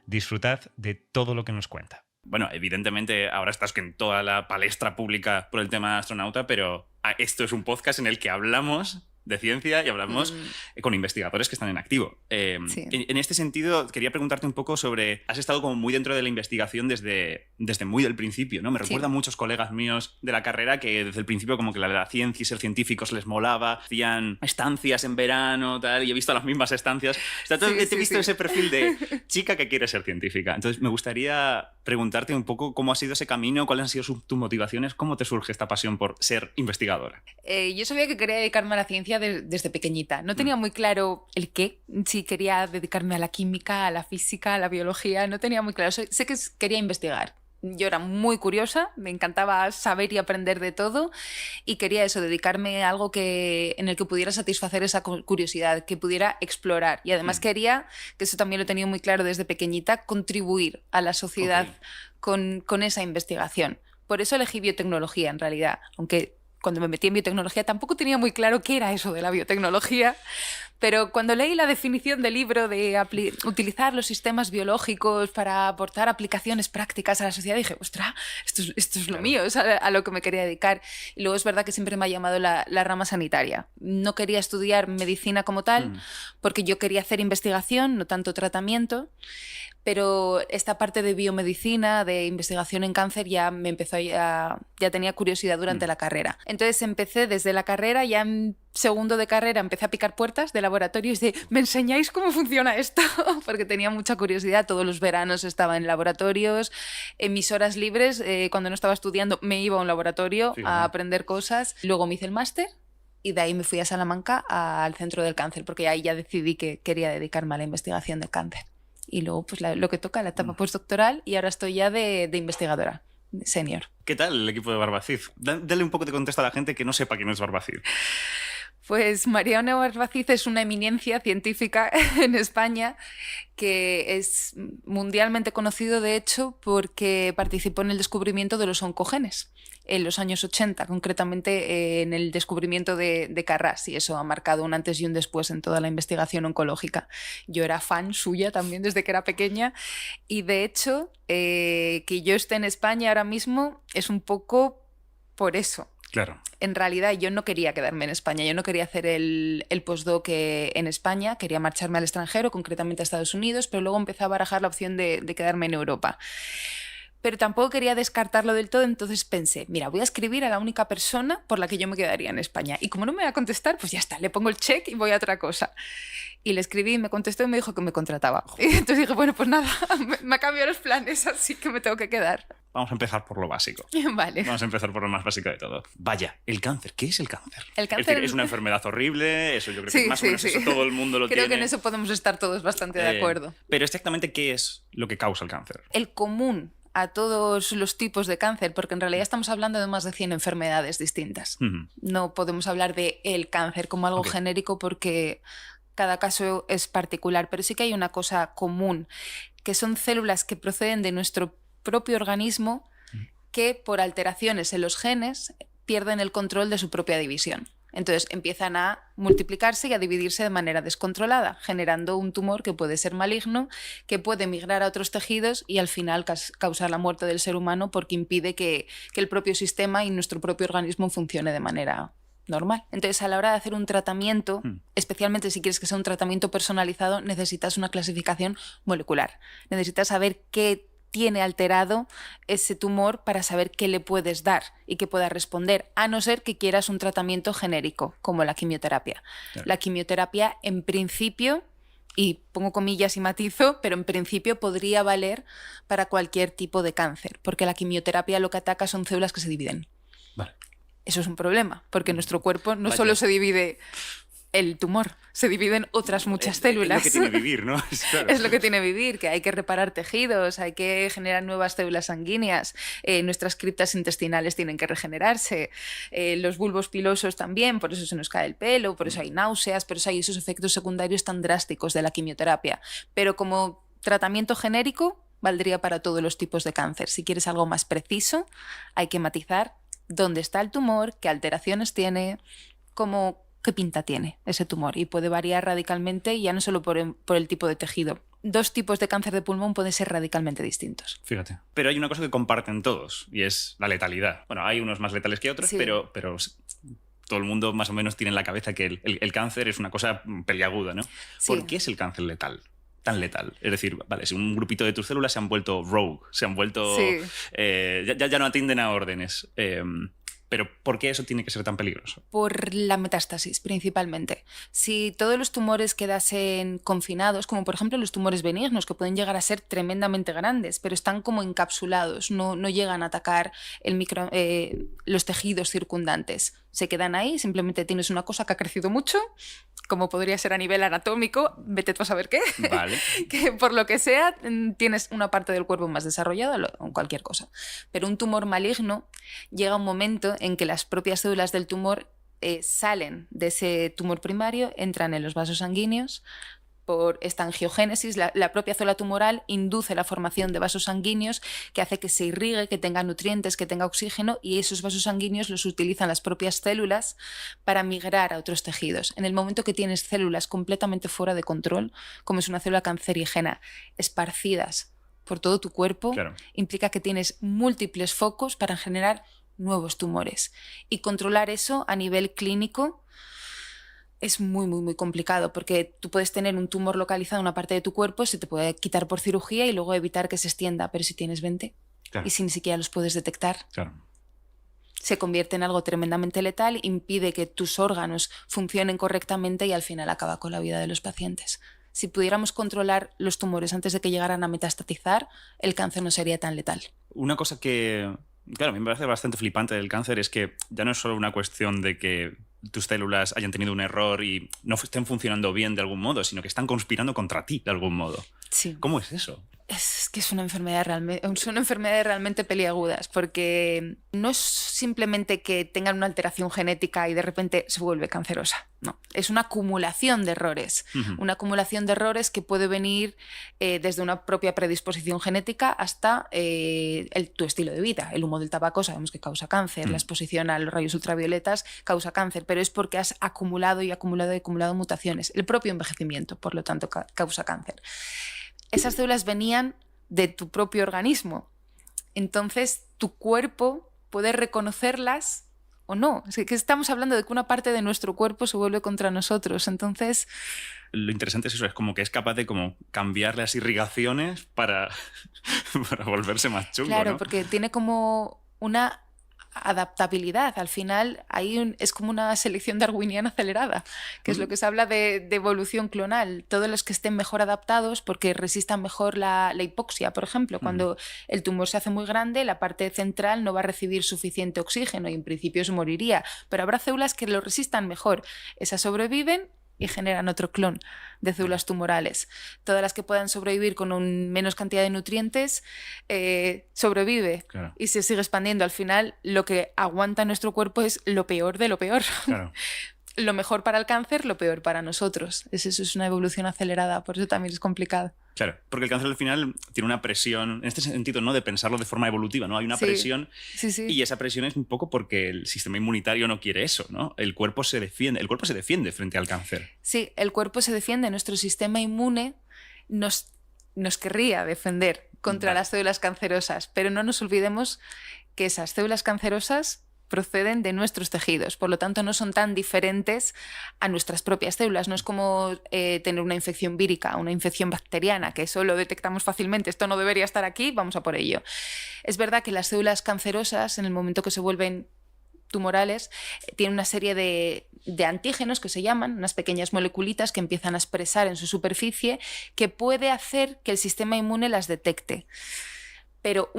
Disfrutad de todo lo que nos cuenta. Bueno, evidentemente ahora estás en toda la palestra pública por el tema astronauta, pero esto es un podcast en el que hablamos de ciencia y hablamos con investigadores que están en activo. Sí. En este sentido, quería preguntarte un poco sobre... Has estado como muy dentro de la investigación desde muy del principio, ¿no? Me recuerda a muchos colegas míos de la carrera que desde el principio como que la ciencia y ser científicos les molaba, hacían estancias en verano, tal, y he visto las mismas estancias. O sea, he visto ese perfil de chica que quiere ser científica. Entonces, me gustaría preguntarte un poco cómo ha sido ese camino, cuáles han sido tus motivaciones, cómo te surge esta pasión por ser investigadora. Yo sabía que quería dedicarme a la ciencia desde pequeñita. No tenía muy claro el qué, si quería dedicarme a la química, a la física, a la biología, no tenía muy claro. Sé que quería investigar. Yo era muy curiosa, me encantaba saber y aprender de todo y quería eso, dedicarme a algo en el que pudiera satisfacer esa curiosidad, que pudiera explorar. Y además quería, que eso también lo he tenido muy claro desde pequeñita, contribuir a la sociedad con esa investigación. Por eso elegí biotecnología en realidad, aunque cuando me metí en biotecnología tampoco tenía muy claro qué era eso de la biotecnología, pero cuando leí la definición del libro de utilizar los sistemas biológicos para aportar aplicaciones prácticas a la sociedad, dije, ostras, esto es lo mío, es a lo que me quería dedicar. Y luego es verdad que siempre me ha llamado la rama sanitaria. No quería estudiar medicina como tal, porque yo quería hacer investigación, no tanto tratamiento, pero esta parte de biomedicina, de investigación en cáncer, ya tenía curiosidad durante la carrera. Entonces empecé desde la carrera, ya en segundo de carrera empecé a picar puertas de laboratorios de ¿me enseñáis cómo funciona esto? Porque tenía mucha curiosidad. Todos los veranos estaba en laboratorios. En mis horas libres, cuando no estaba estudiando, me iba a un laboratorio a aprender cosas. Luego me hice el máster y de ahí me fui a Salamanca al Centro del Cáncer, porque ahí ya decidí que quería dedicarme a la investigación del cáncer. Y luego pues lo que toca, la etapa postdoctoral, y ahora estoy ya de investigadora, de senior. ¿Qué tal el equipo de Barbacid? Dale un poco de contexto a la gente que no sepa quién es Barbacid. Pues Mariano Barbacid es una eminencia científica en España que es mundialmente conocido, de hecho, porque participó en el descubrimiento de los oncogenes en los años 80, concretamente en el descubrimiento de Carras, y eso ha marcado un antes y un después en toda la investigación oncológica. Yo era fan suya también desde que era pequeña, y de hecho que yo esté en España ahora mismo es un poco por eso. Claro. En realidad yo no quería quedarme en España, yo no quería hacer el postdoc en España, quería marcharme al extranjero, concretamente a Estados Unidos, pero luego empecé a barajar la opción de quedarme en Europa. Pero tampoco quería descartarlo del todo, entonces pensé, mira, voy a escribir a la única persona por la que yo me quedaría en España. Y como no me va a contestar, pues ya está, le pongo el check y voy a otra cosa. Y le escribí, me contestó y me dijo que me contrataba. Y entonces dije, bueno, pues nada, me ha cambiado los planes, así que me tengo que quedar. Vamos a empezar por lo básico. Vale. Vamos a empezar por lo más básico de todo. Vaya, el cáncer. ¿Qué es el cáncer? El cáncer es decir, es una enfermedad horrible, eso yo creo que más o menos eso todo el mundo lo tiene. Creo que en eso podemos estar todos bastante de acuerdo. Pero exactamente, ¿qué es lo que causa el cáncer? El común a todos los tipos de cáncer, porque en realidad estamos hablando de más de 100 enfermedades distintas. No podemos hablar de el cáncer como algo genérico porque cada caso es particular, pero sí que hay una cosa común, que son células que proceden de nuestro propio organismo que por alteraciones en los genes pierden el control de su propia división. Entonces empiezan a multiplicarse y a dividirse de manera descontrolada, generando un tumor que puede ser maligno, que puede migrar a otros tejidos y al final causar la muerte del ser humano porque impide que el propio sistema y nuestro propio organismo funcione de manera normal. Entonces, a la hora de hacer un tratamiento, especialmente si quieres que sea un tratamiento personalizado, necesitas una clasificación molecular. Necesitas saber qué tiene alterado ese tumor para saber qué le puedes dar y que pueda responder, a no ser que quieras un tratamiento genérico, como la quimioterapia. Claro. La quimioterapia, en principio, y pongo comillas y matizo, pero en principio podría valer para cualquier tipo de cáncer, porque la quimioterapia lo que ataca son células que se dividen. Vale. Eso es un problema, porque nuestro cuerpo no solo se divide el tumor. Se dividen otras muchas células. Es lo que tiene vivir, ¿no? Claro. Es lo que tiene vivir, que hay que reparar tejidos, hay que generar nuevas células sanguíneas, nuestras criptas intestinales tienen que regenerarse, los bulbos pilosos también, por eso se nos cae el pelo, por eso hay náuseas, por eso hay esos efectos secundarios tan drásticos de la quimioterapia. Pero como tratamiento genérico, valdría para todos los tipos de cáncer. Si quieres algo más preciso, hay que matizar dónde está el tumor, qué alteraciones tiene, qué pinta tiene ese tumor, y puede variar radicalmente, ya no solo por el tipo de tejido. 2 tipos de cáncer de pulmón pueden ser radicalmente distintos. Fíjate. Pero hay una cosa que comparten todos, y es la letalidad. Bueno, hay unos más letales que otros, sí. pero todo el mundo más o menos tiene en la cabeza que el cáncer es una cosa peliaguda, ¿no? Sí. ¿Por qué es el cáncer letal? Tan letal. Es decir, vale, si un grupito de tus células se han vuelto rogue, se han vuelto... Sí. Ya no atienden a órdenes. Pero ¿por qué eso tiene que ser tan peligroso? Por la metástasis, principalmente. Si todos los tumores quedasen confinados, como por ejemplo los tumores benignos, que pueden llegar a ser tremendamente grandes, pero están como encapsulados, no llegan a atacar los tejidos circundantes. Se quedan ahí, simplemente tienes una cosa que ha crecido mucho, como podría ser a nivel anatómico, vete tú a saber qué, vale. Que por lo que sea tienes una parte del cuerpo más desarrollada o cualquier cosa. Pero un tumor maligno llega un momento en que las propias células del tumor salen de ese tumor primario, entran en los vasos sanguíneos. Por esta angiogénesis, la propia célula tumoral induce la formación de vasos sanguíneos que hace que se irrigue, que tenga nutrientes, que tenga oxígeno, y esos vasos sanguíneos los utilizan las propias células para migrar a otros tejidos. En el momento que tienes células completamente fuera de control, como es una célula cancerígena, esparcidas por todo tu cuerpo, claro, implica que tienes múltiples focos para generar nuevos tumores. Y controlar eso a nivel clínico es muy, muy, muy complicado, porque tú puedes tener un tumor localizado en una parte de tu cuerpo, se te puede quitar por cirugía y luego evitar que se extienda, pero si tienes 20, claro, y si ni siquiera los puedes detectar, claro, se convierte en algo tremendamente letal, impide que tus órganos funcionen correctamente y al final acaba con la vida de los pacientes. Si pudiéramos controlar los tumores antes de que llegaran a metastatizar, el cáncer no sería tan letal. Una cosa que, claro, a mí me parece bastante flipante del cáncer es que ya no es solo una cuestión de que tus células hayan tenido un error y no estén funcionando bien de algún modo, sino que están conspirando contra ti de algún modo. Sí. ¿Cómo es eso? Es que son enfermedades realmente peliagudas, porque no es simplemente que tengan una alteración genética y de repente se vuelve cancerosa. No, es una acumulación de errores. Una acumulación de errores que puede venir desde una propia predisposición genética hasta tu estilo de vida. El humo del tabaco sabemos que causa cáncer, la exposición a los rayos ultravioletas causa cáncer, pero es porque has acumulado y acumulado y acumulado mutaciones. El propio envejecimiento, por lo tanto, causa cáncer. Esas células venían de tu propio organismo. Entonces, tu cuerpo puede reconocerlas o no. Es que estamos hablando de que una parte de nuestro cuerpo se vuelve contra nosotros. Entonces, lo interesante es eso, es como que es capaz de como cambiar las irrigaciones para volverse más chungo, claro, ¿no? Porque tiene como una adaptabilidad. Al final es como una selección darwiniana acelerada, que es lo que se habla de evolución clonal. Todos los que estén mejor adaptados porque resistan mejor la hipoxia, por ejemplo. Cuando el tumor se hace muy grande, la parte central no va a recibir suficiente oxígeno y en principio se moriría, pero habrá células que lo resistan mejor. Esas sobreviven y generan otro clon de células tumorales. Todas las que puedan sobrevivir con menos cantidad de nutrientes sobrevive, claro, y se sigue expandiendo. Al final, lo que aguanta nuestro cuerpo es lo peor de lo peor. Claro. Lo mejor para el cáncer, lo peor para nosotros. Eso es una evolución acelerada, por eso también es complicado. Claro, porque el cáncer al final tiene una presión, en este sentido, ¿no?, de pensarlo de forma evolutiva, ¿no? Hay una presión, sí. Y esa presión es un poco porque el sistema inmunitario no quiere eso, ¿no? El cuerpo se defiende frente al cáncer. Sí, el cuerpo se defiende, nuestro sistema inmune nos querría defender contra las células cancerosas, pero no nos olvidemos que esas células cancerosas proceden de nuestros tejidos, por lo tanto no son tan diferentes a nuestras propias células. No es como tener una infección vírica, una infección bacteriana, que eso lo detectamos fácilmente, esto no debería estar aquí, vamos a por ello. Es verdad que las células cancerosas, en el momento que se vuelven tumorales, tienen una serie de antígenos que se llaman, unas pequeñas moleculitas que empiezan a expresar en su superficie, que puede hacer que el sistema inmune las detecte. Pero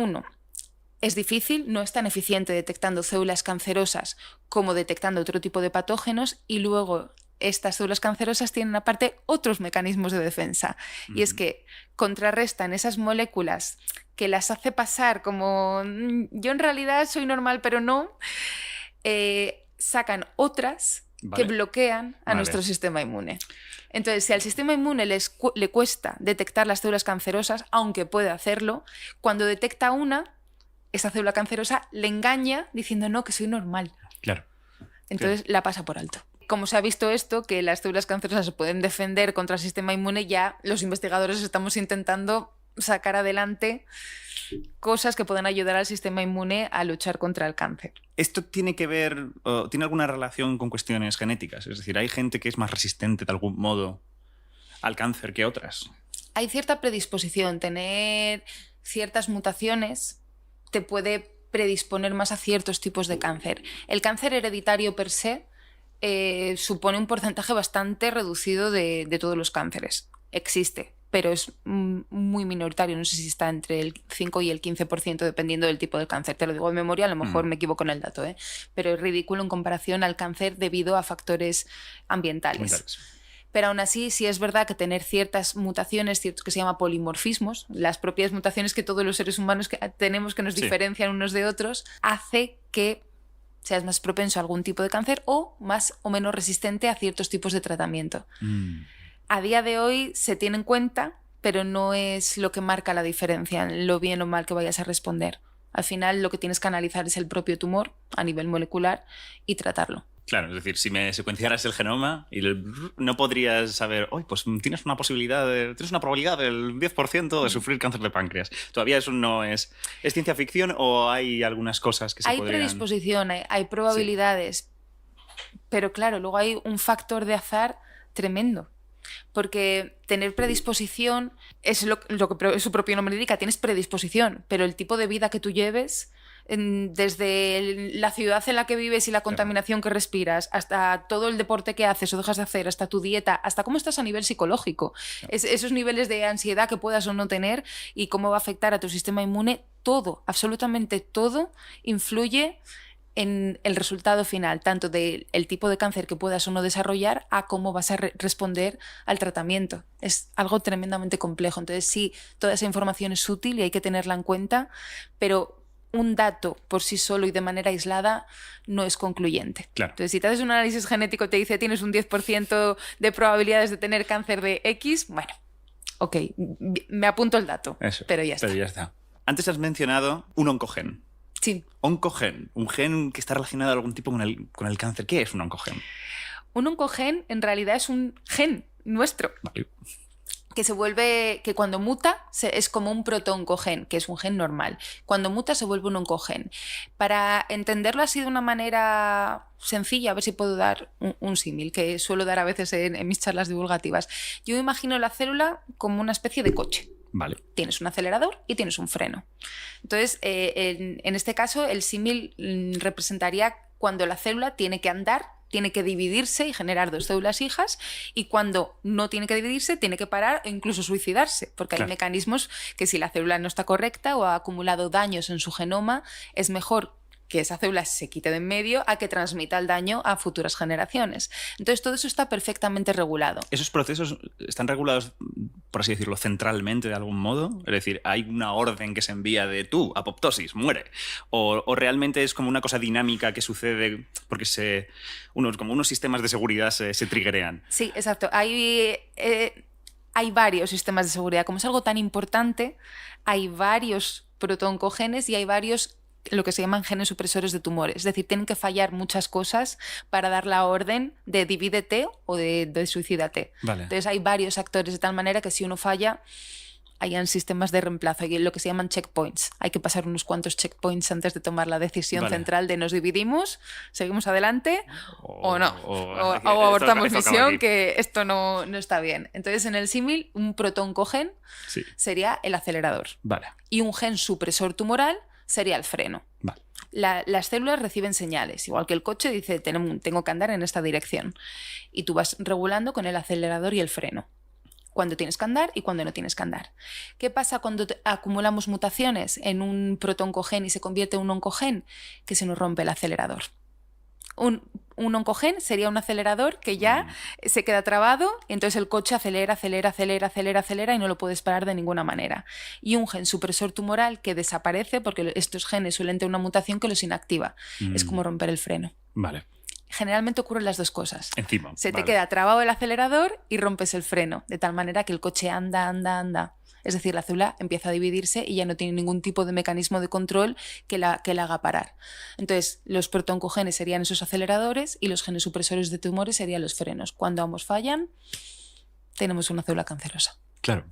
es difícil, no es tan eficiente detectando células cancerosas como detectando otro tipo de patógenos, y luego estas células cancerosas tienen aparte otros mecanismos de defensa. Y es que contrarrestan esas moléculas que las hace pasar como yo en realidad soy normal pero no, sacan otras que bloquean a nuestro sistema inmune. Entonces, si al sistema inmune le cuesta detectar las células cancerosas, aunque puede hacerlo, cuando detecta una, esa célula cancerosa le engaña diciendo no, que soy normal. Claro. Entonces la pasa por alto. Como se ha visto esto, que las células cancerosas se pueden defender contra el sistema inmune, ya los investigadores estamos intentando sacar adelante cosas que pueden ayudar al sistema inmune a luchar contra el cáncer. ¿Esto tiene que ver, tiene alguna relación con cuestiones genéticas? Es decir, ¿hay gente que es más resistente de algún modo al cáncer que otras? Hay cierta predisposición. Tener ciertas mutaciones te puede predisponer más a ciertos tipos de cáncer. El cáncer hereditario per se supone un porcentaje bastante reducido de todos los cánceres. Existe, pero es muy minoritario. No sé si está entre el 5 y el 15% dependiendo del tipo de cáncer. Te lo digo de memoria, a lo mejor me equivoco en el dato, pero es ridículo en comparación al cáncer debido a factores ambientales. Pero aún así, sí es verdad que tener ciertas mutaciones, ciertos que se llama polimorfismos, las propias mutaciones que todos los seres humanos tenemos que nos diferencian unos de otros, hace que seas más propenso a algún tipo de cáncer o más o menos resistente a ciertos tipos de tratamiento. A día de hoy se tiene en cuenta, pero no es lo que marca la diferencia en lo bien o mal que vayas a responder. Al final lo que tienes que analizar es el propio tumor a nivel molecular y tratarlo. Claro, es decir, si me secuenciaras el genoma y no podrías saber, pues tienes una probabilidad del 10% de sufrir cáncer de páncreas. Todavía eso no es ciencia ficción, o hay algunas cosas que se podrían... Hay predisposición, hay probabilidades, pero claro, luego hay un factor de azar tremendo. Porque tener predisposición es lo que su propio nombre indica, tienes predisposición, pero el tipo de vida que tú lleves, desde la ciudad en la que vives y la contaminación que respiras, hasta todo el deporte que haces o dejas de hacer, hasta tu dieta, hasta cómo estás a nivel psicológico, esos niveles de ansiedad que puedas o no tener y cómo va a afectar a tu sistema inmune, todo, absolutamente todo influye en el resultado final, tanto del tipo de cáncer que puedas o no desarrollar a cómo vas a responder al tratamiento. Es algo tremendamente complejo. Entonces sí, toda esa información es útil y hay que tenerla en cuenta, pero un dato por sí solo y de manera aislada no es concluyente. Claro. Entonces, si te haces un análisis genético y te dice tienes un 10% de probabilidades de tener cáncer de X, bueno, ok, me apunto el dato, pero ya está. Antes has mencionado un oncogen. Sí. Oncogen, un gen que está relacionado de algún tipo con el cáncer. ¿Qué es un oncogen? Un oncogen en realidad es un gen nuestro. Vale. Que cuando muta es como un proto-oncogen, que es un gen normal. Cuando muta se vuelve un oncogen. Para entenderlo así de una manera sencilla, a ver si puedo dar un símil, que suelo dar a veces en mis charlas divulgativas. Yo me imagino la célula como una especie de coche. Vale. Tienes un acelerador y tienes un freno. Entonces, en este caso, el símil representaría cuando la célula tiene que andar, tiene que dividirse y generar dos células hijas, y cuando no tiene que dividirse, tiene que parar o incluso suicidarse, porque hay mecanismos que si la célula no está correcta o ha acumulado daños en su genoma, es mejor que esa célula se quite de en medio a que transmita el daño a futuras generaciones. Entonces todo eso está perfectamente regulado. ¿Esos procesos están regulados, por así decirlo, centralmente de algún modo? Es decir, ¿hay una orden que se envía de tú, apoptosis, muere? ¿O realmente es como una cosa dinámica que sucede porque como unos sistemas de seguridad se triggerean? Sí, exacto. Hay varios sistemas de seguridad. Como es algo tan importante, hay varios proto-oncogenes y hay varios lo que se llaman genes supresores de tumores. Es decir, tienen que fallar muchas cosas para dar la orden de divídete o de suicídate. Vale. Entonces hay varios actores de tal manera que si uno falla, hayan sistemas de reemplazo, hay lo que se llaman checkpoints. Hay que pasar unos cuantos checkpoints antes de tomar la decisión central de nos dividimos, seguimos adelante o no. O abortamos misión, que esto no está bien. Entonces, en el símil, un proto-oncogen sería el acelerador. Vale. Y un gen supresor tumoral sería el freno. Vale. Las células reciben señales, igual que el coche dice tengo que andar en esta dirección, y tú vas regulando con el acelerador y el freno cuando tienes que andar y cuando no tienes que andar. ¿Qué pasa cuando acumulamos mutaciones en un proto-oncogen y se convierte en un oncogen? Que se nos rompe el acelerador. Un oncogen sería un acelerador que ya se queda trabado y entonces el coche acelera y no lo puedes parar de ninguna manera. Y un gen supresor tumoral que desaparece porque estos genes suelen tener una mutación que los inactiva. Es como romper el freno. Vale. Generalmente ocurren las dos cosas. Encima. Se te queda trabado el acelerador y rompes el freno, de tal manera que el coche anda. Es decir, la célula empieza a dividirse y ya no tiene ningún tipo de mecanismo de control que la haga parar. Entonces, los protooncogenes serían esos aceleradores y los genes supresores de tumores serían los frenos. Cuando ambos fallan, tenemos una célula cancerosa. Claro,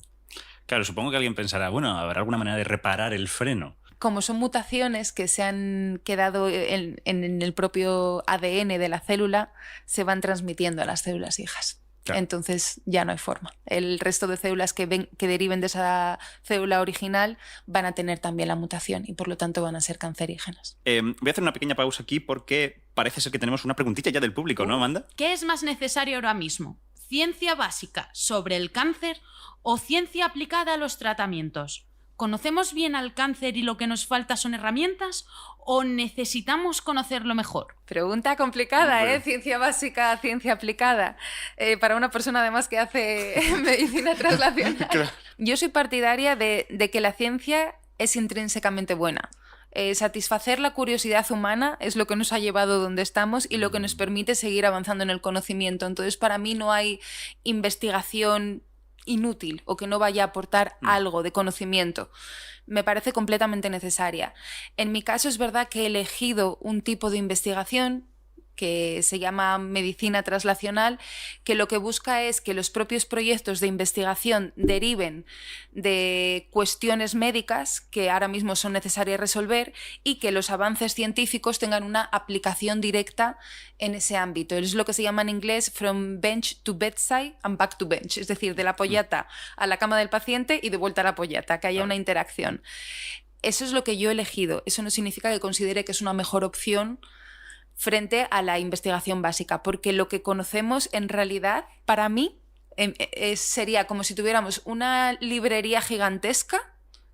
supongo que alguien pensará, bueno, ¿habrá alguna manera de reparar el freno? Como son mutaciones que se han quedado en el propio ADN de la célula, se van transmitiendo a las células hijas. Claro. Entonces ya no hay forma. El resto de células que deriven de esa célula original van a tener también la mutación y por lo tanto van a ser cancerígenas. Voy a hacer una pequeña pausa aquí porque parece ser que tenemos una preguntita ya del público, ¿no, Amanda? ¿Qué es más necesario ahora mismo? ¿Ciencia básica sobre el cáncer o ciencia aplicada a los tratamientos? ¿Conocemos bien al cáncer y lo que nos falta son herramientas o necesitamos conocerlo mejor? Pregunta complicada, ¿eh? Ciencia básica, ciencia aplicada. Para una persona además que hace medicina translacional. Claro. Yo soy partidaria de que la ciencia es intrínsecamente buena. Satisfacer la curiosidad humana es lo que nos ha llevado donde estamos y lo que nos permite seguir avanzando en el conocimiento. Entonces, para mí no hay investigación inútil o que no vaya a aportar algo de conocimiento. Me parece completamente necesaria. En mi caso es verdad que he elegido un tipo de investigación que se llama medicina translacional, que lo que busca es que los propios proyectos de investigación deriven de cuestiones médicas que ahora mismo son necesarias resolver y que los avances científicos tengan una aplicación directa en ese ámbito. Es lo que se llama en inglés from bench to bedside and back to bench, es decir, de la pollata a la cama del paciente y de vuelta a la pollata, que haya una interacción. Eso es lo que yo he elegido. Eso no significa que considere que es una mejor opción frente a la investigación básica, porque lo que conocemos en realidad, para mí, sería como si tuviéramos una librería gigantesca,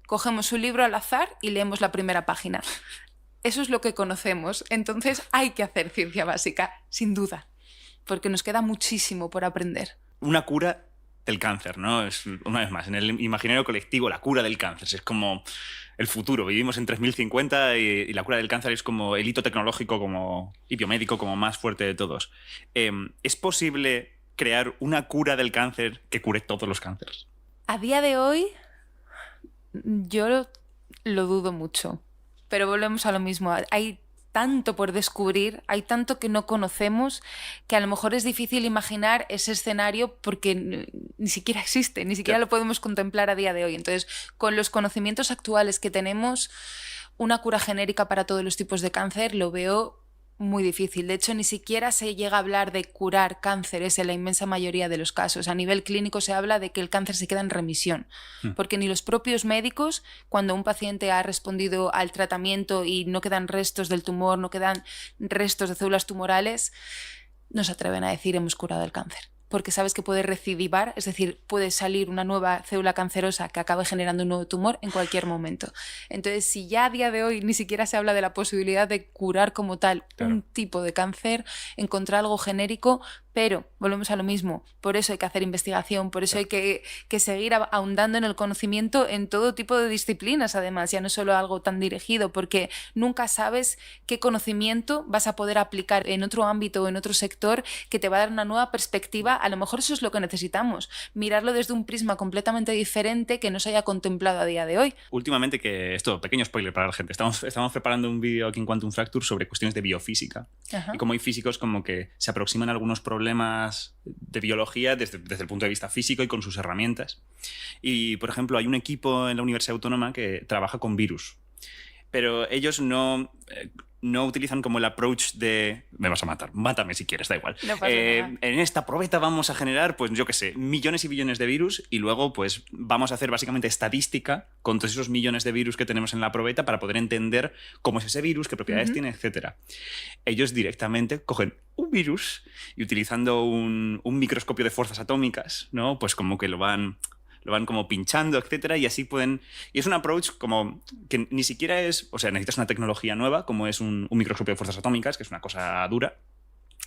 cogemos un libro al azar y leemos la primera página. Eso es lo que conocemos. Entonces hay que hacer ciencia básica, sin duda, porque nos queda muchísimo por aprender. Una cura del cáncer, ¿no? Es, una vez más, en el imaginario colectivo, la cura del cáncer es como el futuro. Vivimos en 3050 y la cura del cáncer es como el hito tecnológico y biomédico como más fuerte de todos. ¿Es posible crear una cura del cáncer que cure todos los cánceres? A día de hoy yo lo dudo mucho, pero volvemos a lo mismo. Hay tanto por descubrir, hay tanto que no conocemos, que a lo mejor es difícil imaginar ese escenario porque ni siquiera existe, ni siquiera lo podemos contemplar a día de hoy. Entonces, con los conocimientos actuales que tenemos, una cura genérica para todos los tipos de cáncer lo veo muy difícil. De hecho, ni siquiera se llega a hablar de curar cánceres en la inmensa mayoría de los casos. A nivel clínico se habla de que el cáncer se queda en remisión, porque ni los propios médicos, cuando un paciente ha respondido al tratamiento y no quedan restos del tumor, no quedan restos de células tumorales, no se atreven a decir hemos curado el cáncer. Porque sabes que puede recidivar, es decir, puede salir una nueva célula cancerosa que acabe generando un nuevo tumor en cualquier momento. Entonces, si ya a día de hoy ni siquiera se habla de la posibilidad de curar como tal un tipo de cáncer, encontrar algo genérico, pero volvemos a lo mismo, por eso hay que hacer investigación, por eso hay que seguir ahondando en el conocimiento en todo tipo de disciplinas, además, ya no solo algo tan dirigido, porque nunca sabes qué conocimiento vas a poder aplicar en otro ámbito o en otro sector que te va a dar una nueva perspectiva. A lo mejor eso es lo que necesitamos, mirarlo desde un prisma completamente diferente que no se haya contemplado a día de hoy. Últimamente, pequeño spoiler para la gente, estamos preparando un vídeo aquí en Quantum Fracture sobre cuestiones de biofísica. Ajá. Y como hay físicos como que se aproximan a algunos problemas de biología desde el punto de vista físico y con sus herramientas. Y, por ejemplo, hay un equipo en la Universidad Autónoma que trabaja con virus, pero ellos no utilizan como el approach de me vas a matar, mátame si quieres, da igual. No pasa nada. En esta probeta vamos a generar, pues yo qué sé, millones y billones de virus y luego pues vamos a hacer básicamente estadística con todos esos millones de virus que tenemos en la probeta para poder entender cómo es ese virus, qué propiedades tiene, etc. Ellos directamente cogen un virus y utilizando un microscopio de fuerzas atómicas, ¿no? Pues como que lo van lo van como pinchando, etcétera, y así pueden... Y es un approach como que ni siquiera es... O sea, necesitas una tecnología nueva, como es un microscopio de fuerzas atómicas, que es una cosa dura,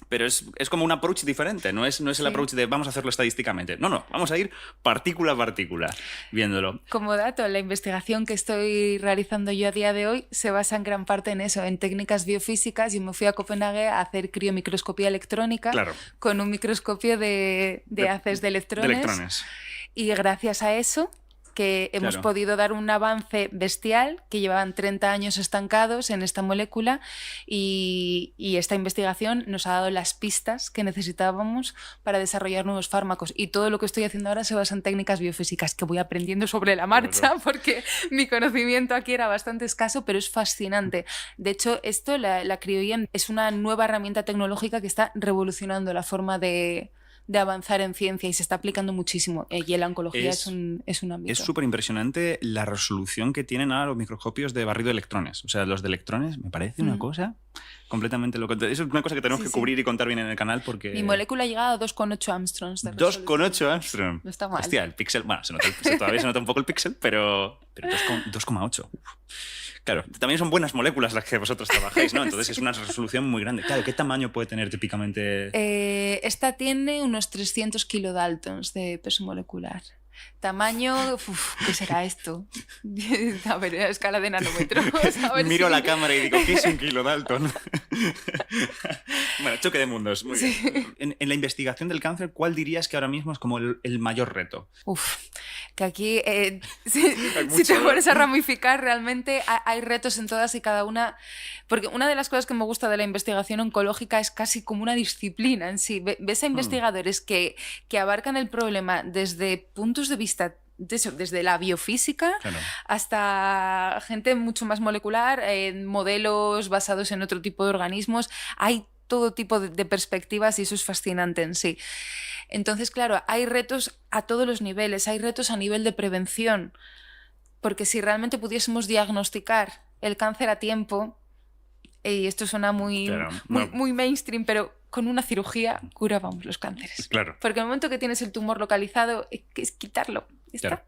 pero es como un approach diferente, no es el approach de vamos a hacerlo estadísticamente. No, vamos a ir partícula a partícula viéndolo. Como dato, la investigación que estoy realizando yo a día de hoy se basa en gran parte en eso, en técnicas biofísicas. Yo me fui a Copenhague a hacer criomicroscopía electrónica con un microscopio de haces de electrones. Y gracias a eso que hemos podido dar un avance bestial, que llevaban 30 años estancados en esta molécula, y esta investigación nos ha dado las pistas que necesitábamos para desarrollar nuevos fármacos. Y todo lo que estoy haciendo ahora se basa en técnicas biofísicas que voy aprendiendo sobre la marcha, porque mi conocimiento aquí era bastante escaso, pero es fascinante. De hecho, la criogen es una nueva herramienta tecnológica que está revolucionando la forma de avanzar en ciencia y se está aplicando muchísimo. Y la oncología es un ámbito. Es súper impresionante la resolución que tienen ahora los microscopios de barrido de electrones. O sea, los de electrones me parece una cosa completamente loca. Eso es una cosa que tenemos que cubrir y contar bien en el canal porque... Mi molécula ha llegado a 2,8 Armstrongs. 2,8 Armstrong. No está mal. Hostia, el píxel... Bueno, todavía se nota un poco el píxel, pero 2,8. Claro, también son buenas moléculas las que vosotros trabajáis, ¿no? Entonces es una resolución muy grande. Claro, ¿qué tamaño puede tener típicamente? Esta tiene unos 300 kilodaltons de peso molecular. Tamaño, ¿qué será esto? A ver, a escala de nanómetros. Miro la cámara y digo, ¿qué es un kilodalton? Bueno, choque de mundos. Muy bien. En la investigación del cáncer, ¿cuál dirías que ahora mismo es como el mayor reto? Que aquí, si te pones a ramificar, realmente hay retos en todas y cada una. Porque una de las cosas que me gusta de la investigación oncológica es casi como una disciplina en sí. Ves a investigadores que abarcan el problema desde puntos de vista desde la biofísica hasta gente mucho más molecular, modelos basados en otro tipo de organismos. Hay todo tipo de perspectivas y eso es fascinante en sí. Entonces, claro, hay retos a todos los niveles, hay retos a nivel de prevención, porque si realmente pudiésemos diagnosticar el cáncer a tiempo, y esto suena muy mainstream, pero con una cirugía curábamos los cánceres. Claro. Porque en el momento que tienes el tumor localizado, es quitarlo. Está.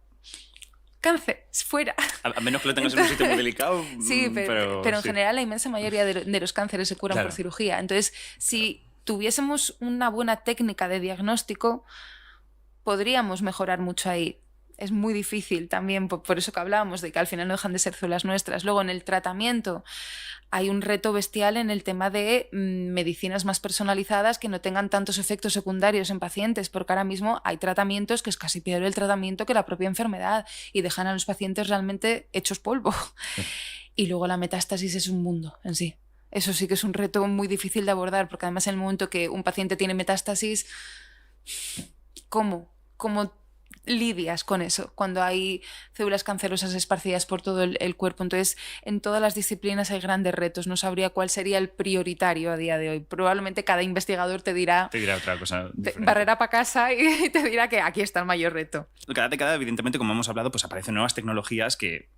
Cáncer, es fuera. A menos que lo tengas en un sitio muy delicado. Sí, pero en general la inmensa mayoría de los cánceres se curan por cirugía. Entonces, si tuviésemos una buena técnica de diagnóstico, podríamos mejorar mucho ahí. Es muy difícil también, por eso que hablábamos de que al final no dejan de ser células nuestras. Luego en el tratamiento hay un reto bestial en el tema de medicinas más personalizadas que no tengan tantos efectos secundarios en pacientes, porque ahora mismo hay tratamientos que es casi peor el tratamiento que la propia enfermedad y dejan a los pacientes realmente hechos polvo. Y luego la metástasis es un mundo en sí. Eso sí que es un reto muy difícil de abordar, porque además en el momento que un paciente tiene metástasis, ¿cómo lidias con eso cuando hay células cancerosas esparcidas por todo el cuerpo? Entonces, en todas las disciplinas hay grandes retos. No sabría cuál sería el prioritario a día de hoy. Probablemente cada investigador te dirá otra cosa diferente. Barrera para casa y te dirá que aquí está el mayor reto. Cada década, evidentemente, como hemos hablado, pues aparecen nuevas tecnologías que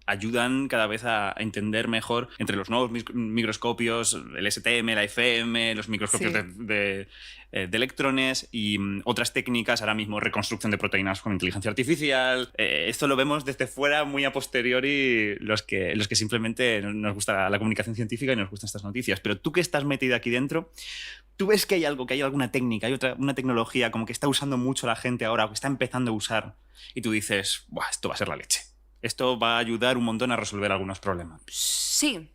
ayudan cada vez a entender mejor entre los nuevos microscopios, el STM, la FM, los microscopios de electrones y otras técnicas, ahora mismo reconstrucción de proteínas con inteligencia artificial. Esto lo vemos desde fuera, muy a posteriori, los que simplemente nos gusta la comunicación científica y nos gustan estas noticias. Pero tú que estás metido aquí dentro, ¿tú ves que hay alguna técnica, una tecnología como que está usando mucho la gente ahora o que está empezando a usar y tú dices, ¡buah, esto va a ser la leche! Esto va a ayudar un montón a resolver algunos problemas. Sí,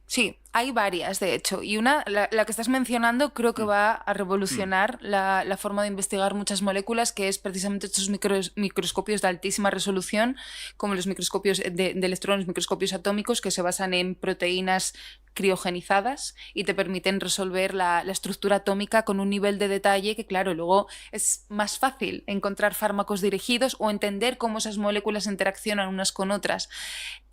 hay varias, de hecho. Y la que estás mencionando, creo que va a revolucionar la forma de investigar muchas moléculas, que es precisamente estos microscopios de altísima resolución, como los microscopios de electrones, microscopios atómicos, que se basan en proteínas criogenizadas y te permiten resolver la estructura atómica con un nivel de detalle que, claro, luego es más fácil encontrar fármacos dirigidos o entender cómo esas moléculas interaccionan unas con otras.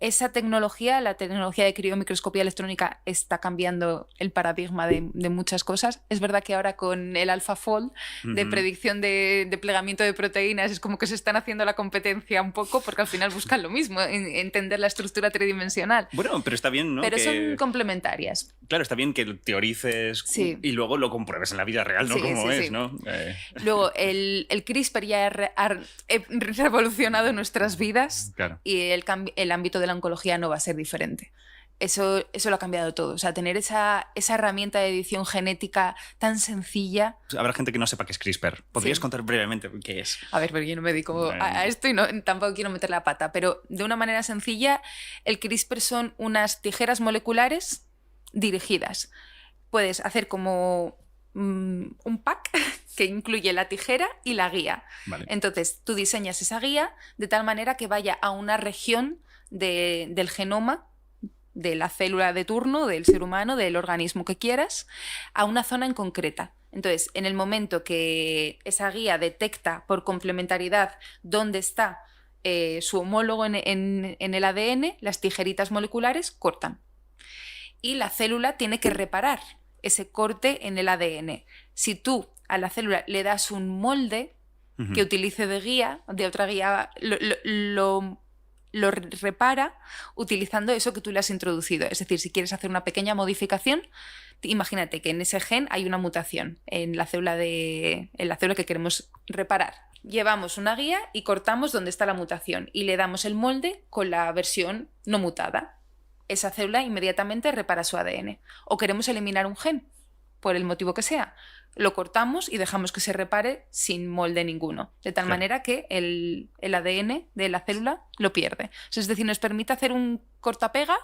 Esa tecnología, la tecnología de criomicroscopía electrónica, está cambiando el paradigma de muchas cosas. Es verdad que ahora con el AlphaFold de predicción de plegamiento de proteínas es como que se están haciendo la competencia un poco porque al final buscan lo mismo, entender la estructura tridimensional. Bueno, pero está bien, ¿no? Pero son complementarios. complementarias. Claro, está bien que lo teorices y luego lo compruebes en la vida real, ¿no? Como es, ¿no? Luego, el CRISPR ya ha revolucionado nuestras vidas y el ámbito de la oncología no va a ser diferente. Eso lo ha cambiado todo. O sea, tener esa herramienta de edición genética tan sencilla. Habrá gente que no sepa qué es CRISPR. ¿Podrías contar brevemente qué es? A ver, pero yo no me dedico a esto y tampoco quiero meter la pata. Pero de una manera sencilla, el CRISPR son unas tijeras moleculares dirigidas. Puedes hacer como un pack que incluye la tijera y la guía. Vale. Entonces, tú diseñas esa guía de tal manera que vaya a una región del genoma de la célula de turno, del ser humano, del organismo que quieras, a una zona en concreta. Entonces, en el momento que esa guía detecta por complementariedad dónde está su homólogo en el ADN, las tijeritas moleculares cortan. Y la célula tiene que reparar ese corte en el ADN. Si tú a la célula le das un molde que utilice de guía, de otra guía, lo repara utilizando eso que tú le has introducido. Es decir, si quieres hacer una pequeña modificación, imagínate que en ese gen hay una mutación en la célula que queremos reparar. Llevamos una guía y cortamos donde está la mutación y le damos el molde con la versión no mutada. Esa célula inmediatamente repara su ADN. O queremos eliminar un gen, por el motivo que sea. Lo cortamos y dejamos que se repare sin molde ninguno, de tal manera que el ADN de la célula lo pierde. Es decir, nos permite hacer un cortapega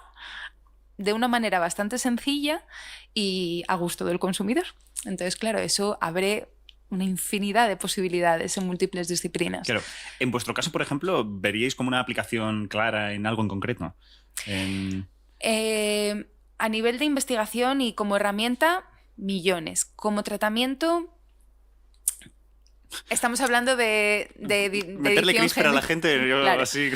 de una manera bastante sencilla y a gusto del consumidor. Entonces, claro, eso abre una infinidad de posibilidades en múltiples disciplinas. Claro. En vuestro caso, por ejemplo, ¿veríais como una aplicación clara en algo en concreto? A nivel de investigación y como herramienta, millones. Como tratamiento, estamos hablando de meterle CRISPR a la gente, claro. Así.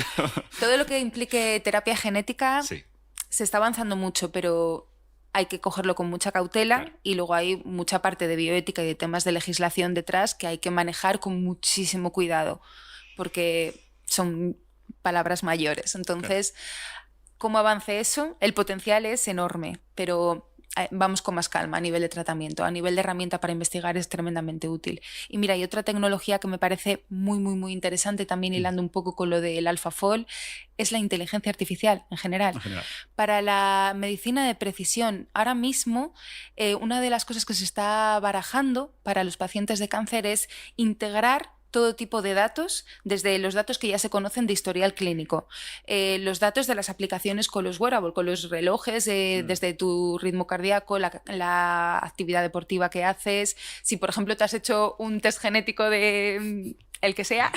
Todo lo que implique terapia genética se está avanzando mucho, pero hay que cogerlo con mucha cautela y luego hay mucha parte de bioética y de temas de legislación detrás que hay que manejar con muchísimo cuidado, porque son palabras mayores. Entonces, ¿cómo avance eso? El potencial es enorme, pero vamos con más calma a nivel de tratamiento. A nivel de herramienta para investigar es tremendamente útil. Y mira, hay otra tecnología que me parece muy, muy, muy interesante, también hilando un poco con lo del AlphaFold, es la inteligencia artificial en general. Para la medicina de precisión, ahora mismo una de las cosas que se está barajando para los pacientes de cáncer es integrar todo tipo de datos, desde los datos que ya se conocen de historial clínico, los datos de las aplicaciones con los wearables, con los relojes, desde tu ritmo cardíaco, la actividad deportiva que haces. Si, por ejemplo, te has hecho un test genético de el que sea,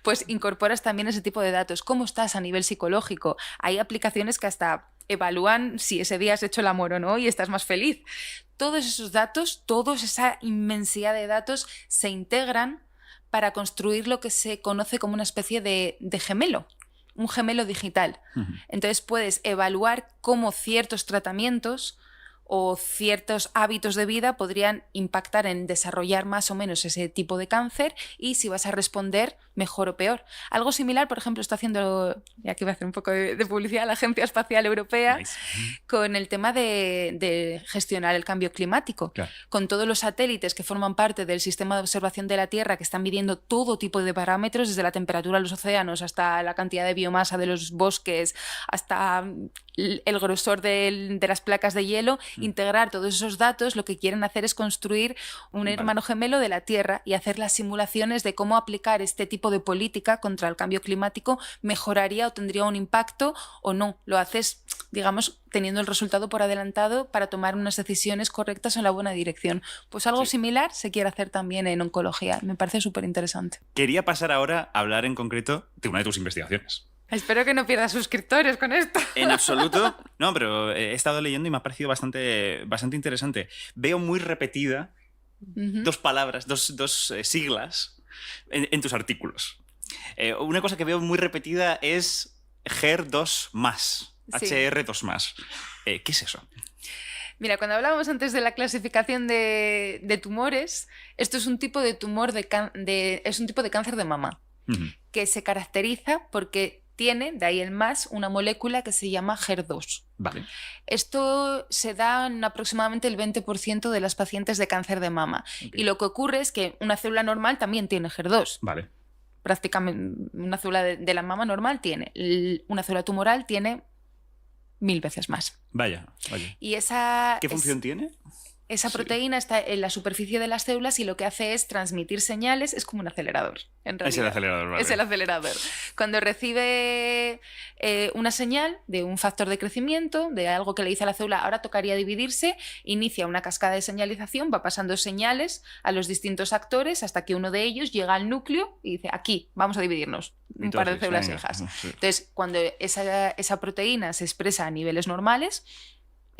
pues incorporas también ese tipo de datos. ¿Cómo estás a nivel psicológico? Hay aplicaciones que hasta evalúan si ese día has hecho el amor o no y estás más feliz. Todos esos datos, toda esa inmensidad de datos se integran para construir lo que se conoce como una especie de gemelo, un gemelo digital. Entonces puedes evaluar cómo ciertos tratamientos o ciertos hábitos de vida podrían impactar en desarrollar más o menos ese tipo de cáncer y si vas a responder mejor o peor. Algo similar, por ejemplo, está haciendo, y aquí voy a hacer un poco de publicidad, la Agencia Espacial Europea, con el tema de gestionar el cambio climático. Con todos los satélites que forman parte del sistema de observación de la Tierra, que están midiendo todo tipo de parámetros, desde la temperatura de los océanos hasta la cantidad de biomasa de los bosques, hasta el grosor de las placas de hielo, integrar todos esos datos, lo que quieren hacer es construir un hermano gemelo de la Tierra y hacer las simulaciones de cómo aplicar este tipo de política contra el cambio climático mejoraría o tendría un impacto o no. Lo haces, digamos, teniendo el resultado por adelantado para tomar unas decisiones correctas en la buena dirección. Pues algo similar se quiere hacer también en oncología. Me parece súper interesante. Quería pasar ahora a hablar en concreto de una de tus investigaciones. Espero que no pierdas suscriptores con esto. En absoluto. No, pero he estado leyendo y me ha parecido bastante interesante. Veo muy repetida dos palabras, dos siglas en tus artículos. Una cosa que veo muy repetida es HER2+, HR2+. ¿Qué es eso? Mira, cuando hablábamos antes de la clasificación de tumores, esto es un tipo de tumor es un tipo de cáncer de mama que se caracteriza porque tiene, de ahí el más, una molécula que se llama HER2. Vale. Esto se da en aproximadamente el 20% de las pacientes de cáncer de mama. Okay. Y lo que ocurre es que una célula normal también tiene HER2. Vale. Prácticamente una célula de la mama normal tiene. Una célula tumoral tiene 1000 veces más. Vaya. Y esa ¿Qué función tiene? Esa proteína está en la superficie de las células y lo que hace es transmitir señales, es como un acelerador, en realidad. Es el acelerador, vale. Es el acelerador. Cuando recibe una señal de un factor de crecimiento, de algo que le dice a la célula, ahora tocaría dividirse, inicia una cascada de señalización, va pasando señales a los distintos actores hasta que uno de ellos llega al núcleo y dice, aquí, vamos a dividirnos, un par de células hijas. Sí. Entonces, cuando esa proteína se expresa a niveles normales,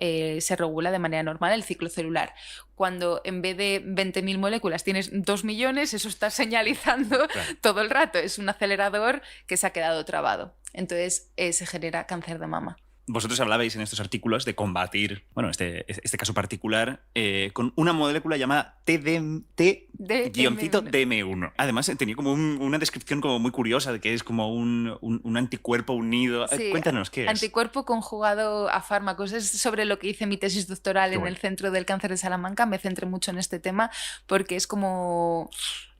se regula de manera normal el ciclo celular. Cuando en vez de 20.000 moléculas tienes 2 millones, eso está señalizando todo el rato. Es un acelerador que se ha quedado trabado. Entonces se genera cáncer de mama. Vosotros hablabais en estos artículos de combatir, bueno, este caso particular, con una molécula llamada DM1. Además, tenía como una descripción como muy curiosa de que es como un anticuerpo unido. Sí, cuéntanos, ¿qué es? Anticuerpo conjugado a fármacos. Es sobre lo que hice mi tesis doctoral en el Centro del Cáncer de Salamanca. Me centré mucho en este tema porque es como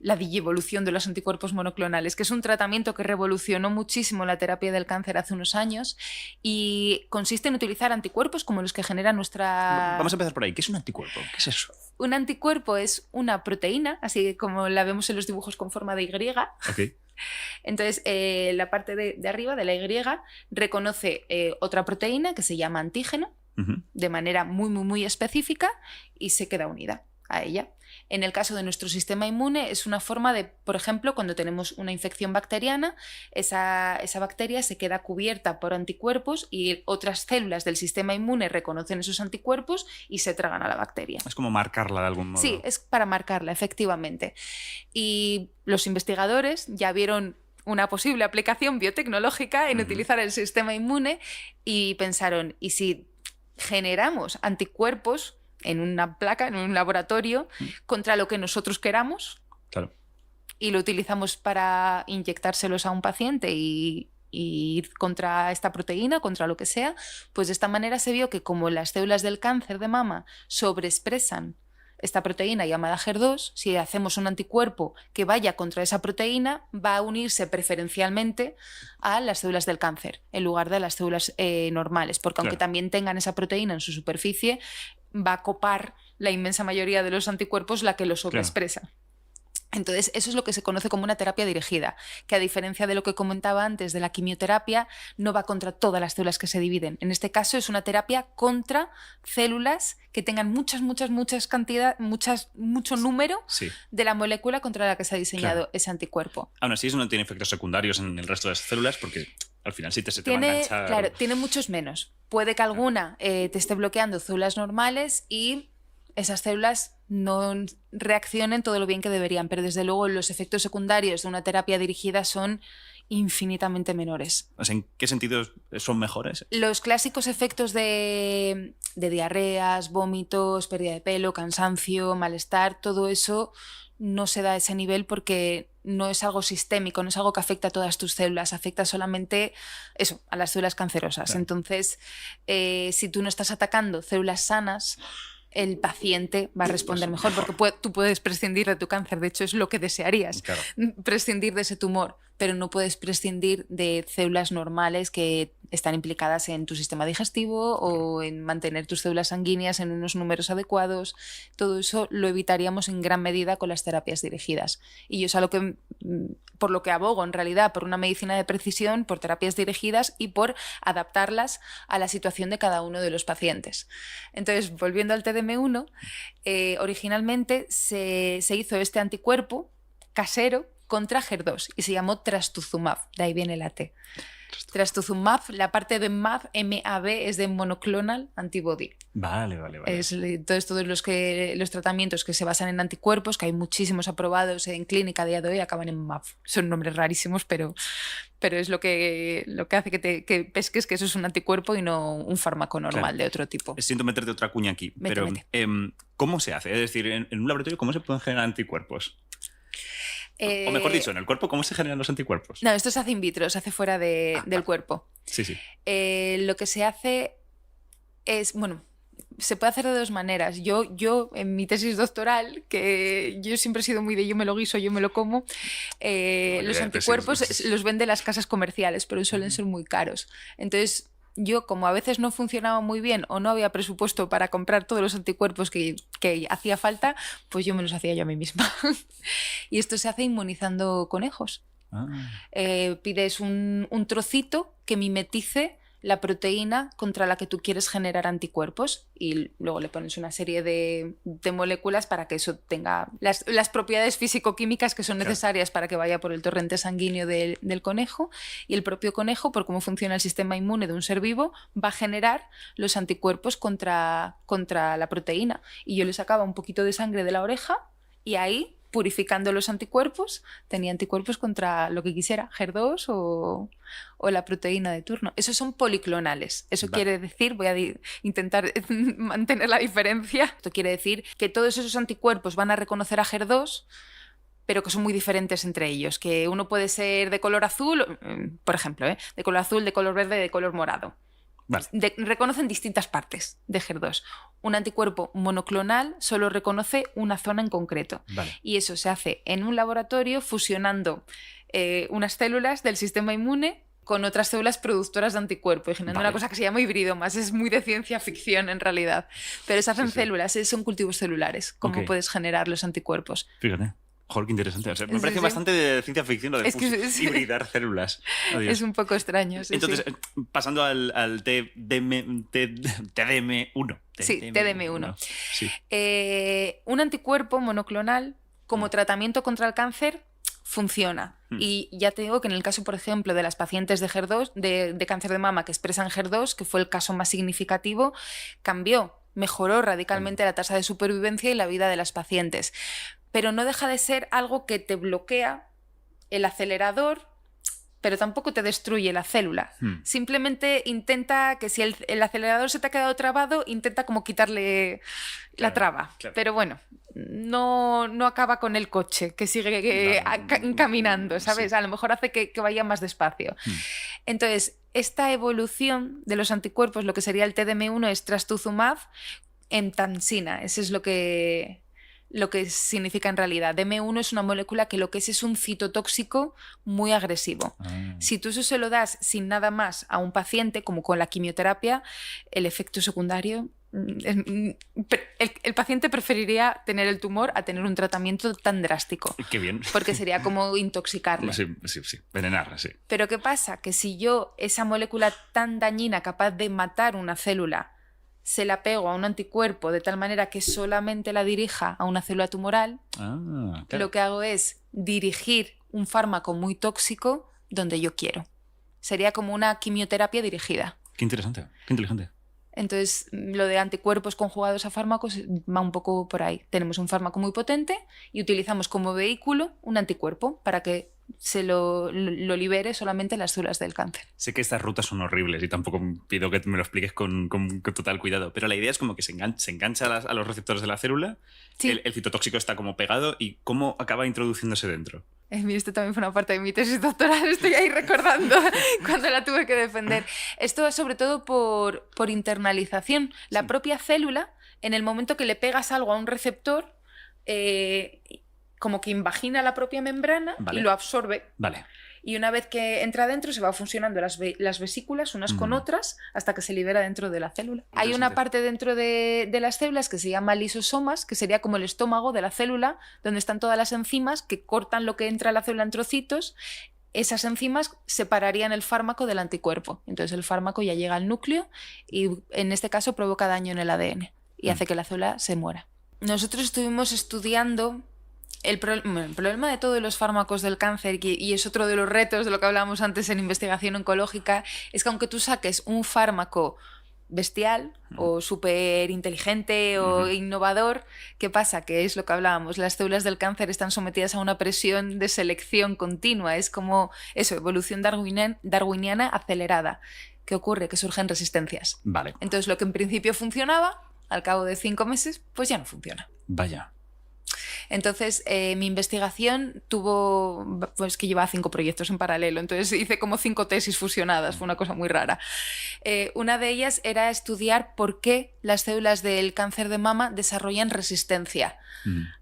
la digievolución de los anticuerpos monoclonales, que es un tratamiento que revolucionó muchísimo la terapia del cáncer hace unos años y consiste en utilizar anticuerpos como los que genera nuestra... Vamos a empezar por ahí. ¿Qué es un anticuerpo? ¿Qué es eso? Un anticuerpo es una proteína, así como la vemos en los dibujos con forma de Y. Okay. Entonces, la parte de arriba de la Y reconoce otra proteína que se llama antígeno de manera muy, muy, muy específica y se queda unida a ella. En el caso de nuestro sistema inmune es una forma de, por ejemplo, cuando tenemos una infección bacteriana, esa bacteria se queda cubierta por anticuerpos y otras células del sistema inmune reconocen esos anticuerpos y se tragan a la bacteria. Es como marcarla de algún modo. Sí, es para marcarla, efectivamente. Y los investigadores ya vieron una posible aplicación biotecnológica en utilizar el sistema inmune y pensaron, ¿y si generamos anticuerpos en una placa, en un laboratorio, contra lo que nosotros queramos? Claro. Y lo utilizamos para inyectárselos a un paciente y ir contra esta proteína, contra lo que sea, pues de esta manera se vio que como las células del cáncer de mama sobreexpresan esta proteína llamada HER2, si hacemos un anticuerpo que vaya contra esa proteína, va a unirse preferencialmente a las células del cáncer en lugar de las células normales, porque aunque también tengan esa proteína en su superficie, va a copar la inmensa mayoría de los anticuerpos la que lo sobreexpresa. Entonces, eso es lo que se conoce como una terapia dirigida, que a diferencia de lo que comentaba antes de la quimioterapia, no va contra todas las células que se dividen. En este caso es una terapia contra células que tengan mucho número de la molécula contra la que se ha diseñado ese anticuerpo. Aún así, eso no tiene efectos secundarios en el resto de las células porque al final sí se te va a enganchar. Claro, tiene muchos menos. Puede que alguna te esté bloqueando células normales y esas células no reaccionen todo lo bien que deberían, pero desde luego los efectos secundarios de una terapia dirigida son infinitamente menores. O sea, ¿en qué sentidos son mejores? Los clásicos efectos de diarreas, vómitos, pérdida de pelo, cansancio, malestar, todo eso no se da a ese nivel porque no es algo sistémico, no es algo que afecta a todas tus células, afecta solamente eso, a las células cancerosas. Claro. Entonces, si tú no estás atacando células sanas, el paciente va a responder mejor porque tú puedes prescindir de tu cáncer, de hecho es lo que desearías, prescindir de ese tumor, pero no puedes prescindir de células normales que están implicadas en tu sistema digestivo o en mantener tus células sanguíneas en unos números adecuados. Todo eso lo evitaríamos en gran medida con las terapias dirigidas. Y yo es algo que, por lo que abogo en realidad, por una medicina de precisión, por terapias dirigidas y por adaptarlas a la situación de cada uno de los pacientes. Entonces, volviendo al TDM1, originalmente se hizo este anticuerpo casero contra HER2 y se llamó trastuzumab, de ahí viene la T. Trastuzumab, la parte de MAB, MAB, es de monoclonal antibody. Vale. Todos los tratamientos que se basan en anticuerpos, que hay muchísimos aprobados en clínica a día de hoy, acaban en MAB. Son nombres rarísimos, pero es lo que hace que pesques que eso es un anticuerpo y no un fármaco normal de otro tipo. Siento meterte otra cuña aquí, pero ¿cómo se hace? Es decir, en un laboratorio, ¿cómo se pueden generar anticuerpos? O mejor dicho, en el cuerpo, ¿cómo se generan los anticuerpos? No, esto se hace in vitro, se hace fuera del cuerpo. Sí, sí. Lo que se hace es, bueno, se puede hacer de dos maneras. Yo en mi tesis doctoral, que yo siempre he sido muy de yo me lo guiso, yo me lo como, los anticuerpos los venden las casas comerciales, pero suelen ser muy caros. Entonces, yo, como a veces no funcionaba muy bien o no había presupuesto para comprar todos los anticuerpos que hacía falta, pues yo me los hacía yo a mí misma. Y esto se hace inmunizando conejos. Pides un trocito que mimetice la proteína contra la que tú quieres generar anticuerpos y luego le pones una serie de moléculas para que eso tenga las propiedades físico-químicas que son necesarias para que vaya por el torrente sanguíneo del conejo, y el propio conejo, por cómo funciona el sistema inmune de un ser vivo, va a generar los anticuerpos contra la proteína. Y yo le sacaba un poquito de sangre de la oreja y ahí, purificando los anticuerpos, tenía anticuerpos contra lo que quisiera, HER2 o la proteína de turno. Esos son policlonales. Eso quiere decir, voy a intentar mantener la diferencia, esto quiere decir que todos esos anticuerpos van a reconocer a HER2, pero que son muy diferentes entre ellos, que uno puede ser de color azul, por ejemplo, de color azul, de color verde, de color morado. Vale. Reconocen distintas partes de HER2. Un anticuerpo monoclonal solo reconoce una zona en concreto. Vale. Y eso se hace en un laboratorio fusionando unas células del sistema inmune con otras células productoras de anticuerpos, generando una cosa que se llama hibridoma. Es muy de ciencia ficción en realidad. Pero se hacen células, son cultivos celulares, cómo puedes generar los anticuerpos. Fíjate. Joder, qué interesante. O sea, me parece bastante de ciencia ficción lo de hibridar células. Adiós. Es un poco extraño. Entonces, pasando al TDM1. Sí, TDM1. Sí. Un anticuerpo monoclonal como tratamiento contra el cáncer funciona. Y ya te digo que en el caso, por ejemplo, de las pacientes de HER2, de cáncer de mama que expresan HER2, que fue el caso más significativo, mejoró radicalmente la tasa de supervivencia y la vida de las pacientes. Pero no deja de ser algo que te bloquea el acelerador, pero tampoco te destruye la célula. Simplemente intenta que si el acelerador se te ha quedado trabado, intenta como quitarle la traba. Claro. Pero bueno, no acaba con el coche, que sigue caminando, ¿sabes? Sí. A lo mejor hace que vaya más despacio. Entonces, esta evolución de los anticuerpos, lo que sería el TDM1, es trastuzumab en tansina. Eso es lo que significa en realidad. DM1 es una molécula que lo que es un citotóxico muy agresivo. Si tú eso se lo das sin nada más a un paciente, como con la quimioterapia, el efecto secundario... El paciente preferiría tener el tumor a tener un tratamiento tan drástico. Qué bien. Porque sería como intoxicarle. Sí, venenarla, sí. Pero ¿qué pasa? Que si yo esa molécula tan dañina capaz de matar una célula se la pego a un anticuerpo de tal manera que solamente la dirija a una célula tumoral, claro, lo que hago es dirigir un fármaco muy tóxico donde yo quiero. Sería como una quimioterapia dirigida. Qué interesante, qué inteligente. Entonces, lo de anticuerpos conjugados a fármacos va un poco por ahí. Tenemos un fármaco muy potente y utilizamos como vehículo un anticuerpo para que se lo libere solamente las células del cáncer. Sé que estas rutas son horribles y tampoco pido que me lo expliques con total cuidado, pero la idea es como que se engancha a los receptores de la célula, sí. El citotóxico está como pegado y cómo acaba introduciéndose dentro. Esto también fue una parte de mi tesis doctoral, estoy ahí recordando cuando la tuve que defender. Esto es sobre todo por internalización. La propia célula, en el momento que le pegas algo a un receptor, como que invagina la propia membrana y lo absorbe. Vale. Y una vez que entra dentro se va funcionando las vesículas unas con otras hasta que se libera dentro de la célula. Hay una parte dentro de las células que se llama lisosomas, que sería como el estómago de la célula, donde están todas las enzimas que cortan lo que entra a la célula en trocitos. Esas enzimas separarían el fármaco del anticuerpo. Entonces el fármaco ya llega al núcleo y en este caso provoca daño en el ADN y hace que la célula se muera. Nosotros estuvimos estudiando el problema de todos los fármacos del cáncer, y es otro de los retos de lo que hablábamos antes en investigación oncológica, es que aunque tú saques un fármaco bestial o súper inteligente o innovador, ¿qué pasa? Que es lo que hablábamos, las células del cáncer están sometidas a una presión de selección continua, es como eso, evolución darwiniana acelerada. ¿Qué ocurre? Que surgen resistencias. Vale. Entonces lo que en principio funcionaba, al cabo de 5 meses, pues ya no funciona. Vaya. Entonces, mi investigación tuvo, pues que llevaba 5 proyectos en paralelo, entonces hice como 5 tesis fusionadas, fue una cosa muy rara. Una de ellas era estudiar por qué las células del cáncer de mama desarrollan resistencia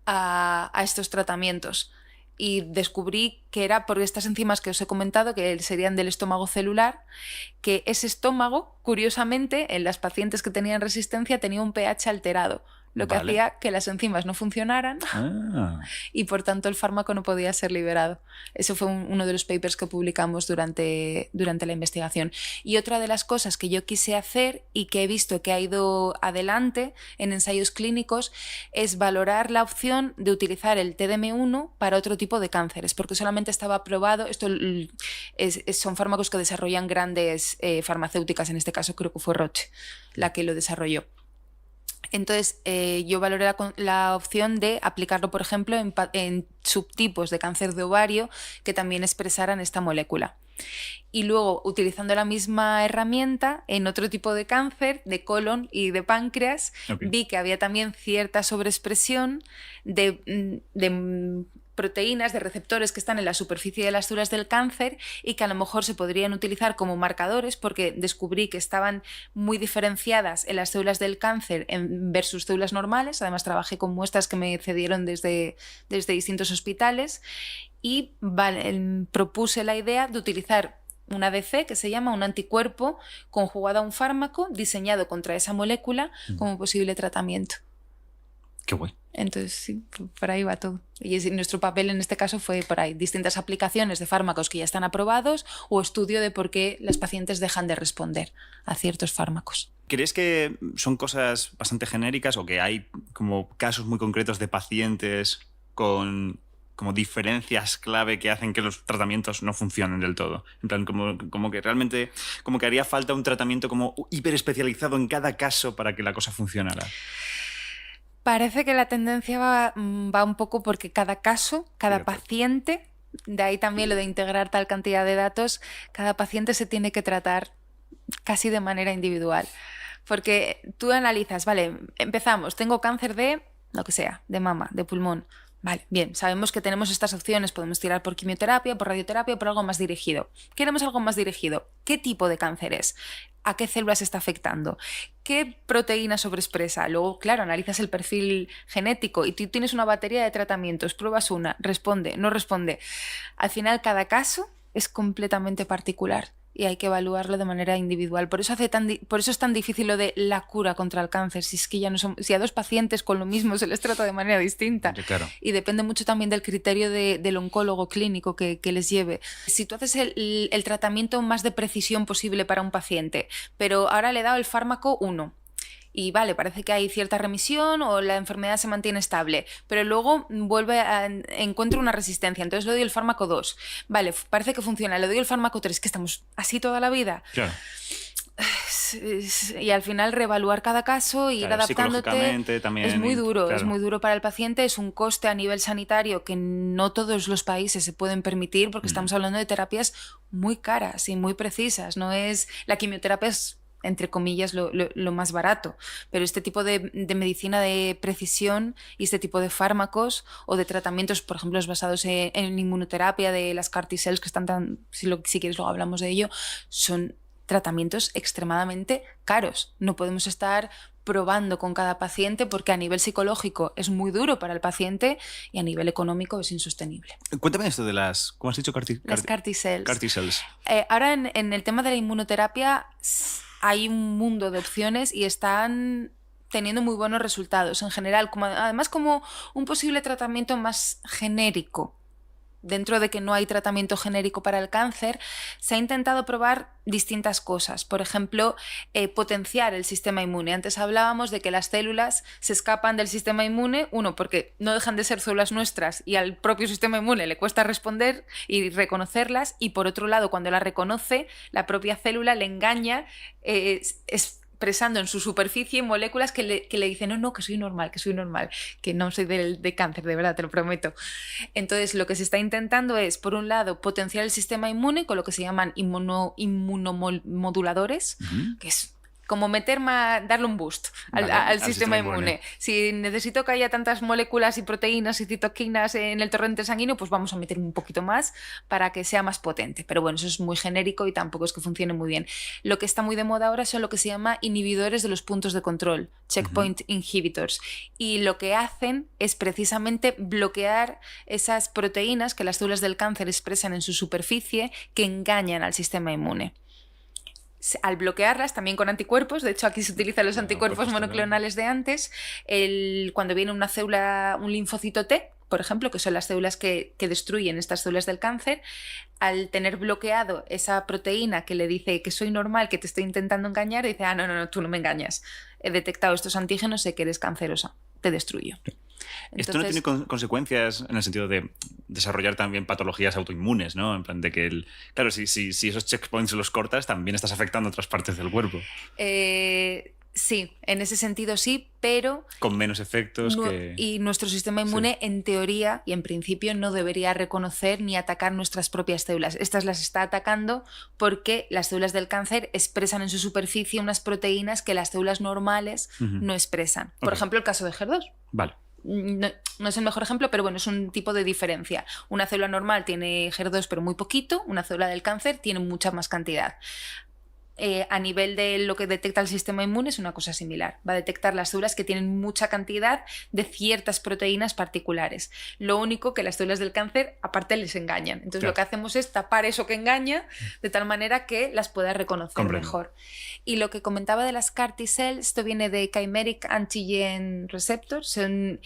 a estos tratamientos. Y descubrí que era por estas enzimas que os he comentado, que serían del estómago celular, que ese estómago, curiosamente, en las pacientes que tenían resistencia, tenía un pH alterado, lo que hacía que las enzimas no funcionaran y por tanto el fármaco no podía ser liberado. Eso fue uno de los papers que publicamos durante la investigación. Y otra de las cosas que yo quise hacer y que he visto que ha ido adelante en ensayos clínicos es valorar la opción de utilizar el TDM1 para otro tipo de cánceres, porque solamente estaba probado, son fármacos que desarrollan grandes farmacéuticas, en este caso creo que fue Roche la que lo desarrolló. Entonces, yo valoré la opción de aplicarlo, por ejemplo, en subtipos de cáncer de ovario que también expresaran esta molécula. Y luego, utilizando la misma herramienta en otro tipo de cáncer, de colon y de páncreas, vi que había también cierta sobreexpresión de proteínas, de receptores que están en la superficie de las células del cáncer y que a lo mejor se podrían utilizar como marcadores, porque descubrí que estaban muy diferenciadas en las células del cáncer versus células normales. Además, trabajé con muestras que me cedieron desde distintos hospitales y propuse la idea de utilizar un ADC, que se llama un anticuerpo conjugado a un fármaco diseñado contra esa molécula como posible tratamiento. Qué guay. Entonces, sí, por ahí va todo. Y nuestro papel en este caso fue por ahí, distintas aplicaciones de fármacos que ya están aprobados o estudio de por qué las pacientes dejan de responder a ciertos fármacos. ¿Crees que son cosas bastante genéricas o que hay como casos muy concretos de pacientes con como diferencias clave que hacen que los tratamientos no funcionen del todo? En plan, como que realmente como que haría falta un tratamiento como hiperespecializado en cada caso para que la cosa funcionara. Parece que la tendencia va un poco porque cada caso, cada paciente, de ahí también lo de integrar tal cantidad de datos, cada paciente se tiene que tratar casi de manera individual. Porque tú analizas, vale, empezamos, tengo cáncer de lo que sea, de mama, de pulmón. Vale, bien, sabemos que tenemos estas opciones, podemos tirar por quimioterapia, por radioterapia, por algo más dirigido. Queremos algo más dirigido. ¿Qué tipo de cáncer es? ¿A qué células está afectando? ¿Qué proteína sobreexpresa? Luego, claro, analizas el perfil genético y tú tienes una batería de tratamientos, pruebas una, responde, no responde. Al final, cada caso es completamente particular y hay que evaluarlo de manera individual. Por eso es tan difícil lo de la cura contra el cáncer, si es que ya no son, si a 2 pacientes con lo mismo se les trata de manera distinta. Claro. Y depende mucho también del criterio del oncólogo clínico que les lleve. Si tú haces el tratamiento más de precisión posible para un paciente, pero ahora le he dado el fármaco 1, y vale, parece que hay cierta remisión o la enfermedad se mantiene estable, pero luego encuentro una resistencia, entonces le doy el fármaco 2. Vale, parece que funciona, le doy el fármaco 3, que estamos así toda la vida. Claro. Y al final reevaluar cada caso y ir adaptándote también, es muy duro, claro. Es muy duro para el paciente, es un coste a nivel sanitario que no todos los países se pueden permitir porque estamos hablando de terapias muy caras y muy precisas. No es la quimioterapia es, entre comillas, lo más barato, pero este tipo de medicina de precisión y este tipo de fármacos o de tratamientos, por ejemplo, los basados en inmunoterapia de las CAR T-cells, que están si quieres luego hablamos de ello, son tratamientos extremadamente caros. No podemos estar probando con cada paciente porque a nivel psicológico es muy duro para el paciente y a nivel económico es insostenible. Cuéntame esto de las, ¿cómo has dicho? Las CAR T-cells. CAR T-cells. Ahora en el tema de la inmunoterapia hay un mundo de opciones y están teniendo muy buenos resultados en general, además como un posible tratamiento más genérico. Dentro de que no hay tratamiento genérico para el cáncer, se ha intentado probar distintas cosas. Por ejemplo, potenciar el sistema inmune. Antes hablábamos de que las células se escapan del sistema inmune, uno, porque no dejan de ser células nuestras y al propio sistema inmune le cuesta responder y reconocerlas, y por otro lado, cuando las reconoce, la propia célula le engaña, expresando en su superficie moléculas que le dicen no, que soy normal, que no soy de cáncer, de verdad, te lo prometo. Entonces, lo que se está intentando es, por un lado, potenciar el sistema inmune con lo que se llaman inmunomoduladores, que es como darle un boost al sistema inmune. Si necesito que haya tantas moléculas y proteínas y citoquinas en el torrente sanguíneo, pues vamos a meter un poquito más para que sea más potente. Pero bueno, eso es muy genérico y tampoco es que funcione muy bien. Lo que está muy de moda ahora son lo que se llama inhibidores de los puntos de control, checkpoint inhibitors. Y lo que hacen es precisamente bloquear esas proteínas que las células del cáncer expresan en su superficie que engañan al sistema inmune. Al bloquearlas, también con anticuerpos, de hecho aquí se utilizan los anticuerpos monoclonales de antes, cuando viene una célula, un linfocito T, por ejemplo, que son las células que destruyen estas células del cáncer, al tener bloqueado esa proteína que le dice que soy normal, que te estoy intentando engañar, dice, no, tú no me engañas, he detectado estos antígenos, sé que eres cancerosa, te destruyo. Entonces, esto no tiene consecuencias en el sentido de desarrollar también patologías autoinmunes, ¿no? En plan de que, claro, si esos checkpoints los cortas, también estás afectando a otras partes del cuerpo. Sí, en ese sentido sí, pero... Con menos efectos Y nuestro sistema inmune, en teoría y en principio, no debería reconocer ni atacar nuestras propias células. Estas las está atacando porque las células del cáncer expresan en su superficie unas proteínas que las células normales no expresan. Por ejemplo, el caso de HER2. Vale. No es el mejor ejemplo, pero bueno, es un tipo de diferencia. Una célula normal tiene HER2 pero muy poquito, una célula del cáncer tiene mucha más cantidad. A nivel de lo que detecta el sistema inmune es una cosa similar. Va a detectar las células que tienen mucha cantidad de ciertas proteínas particulares. Lo único que las células del cáncer aparte les engañan. Entonces lo que hacemos es tapar eso que engaña de tal manera que las pueda reconocer mejor. Y lo que comentaba de las CAR T-cells, esto viene de Chimeric Antigen Receptors. Son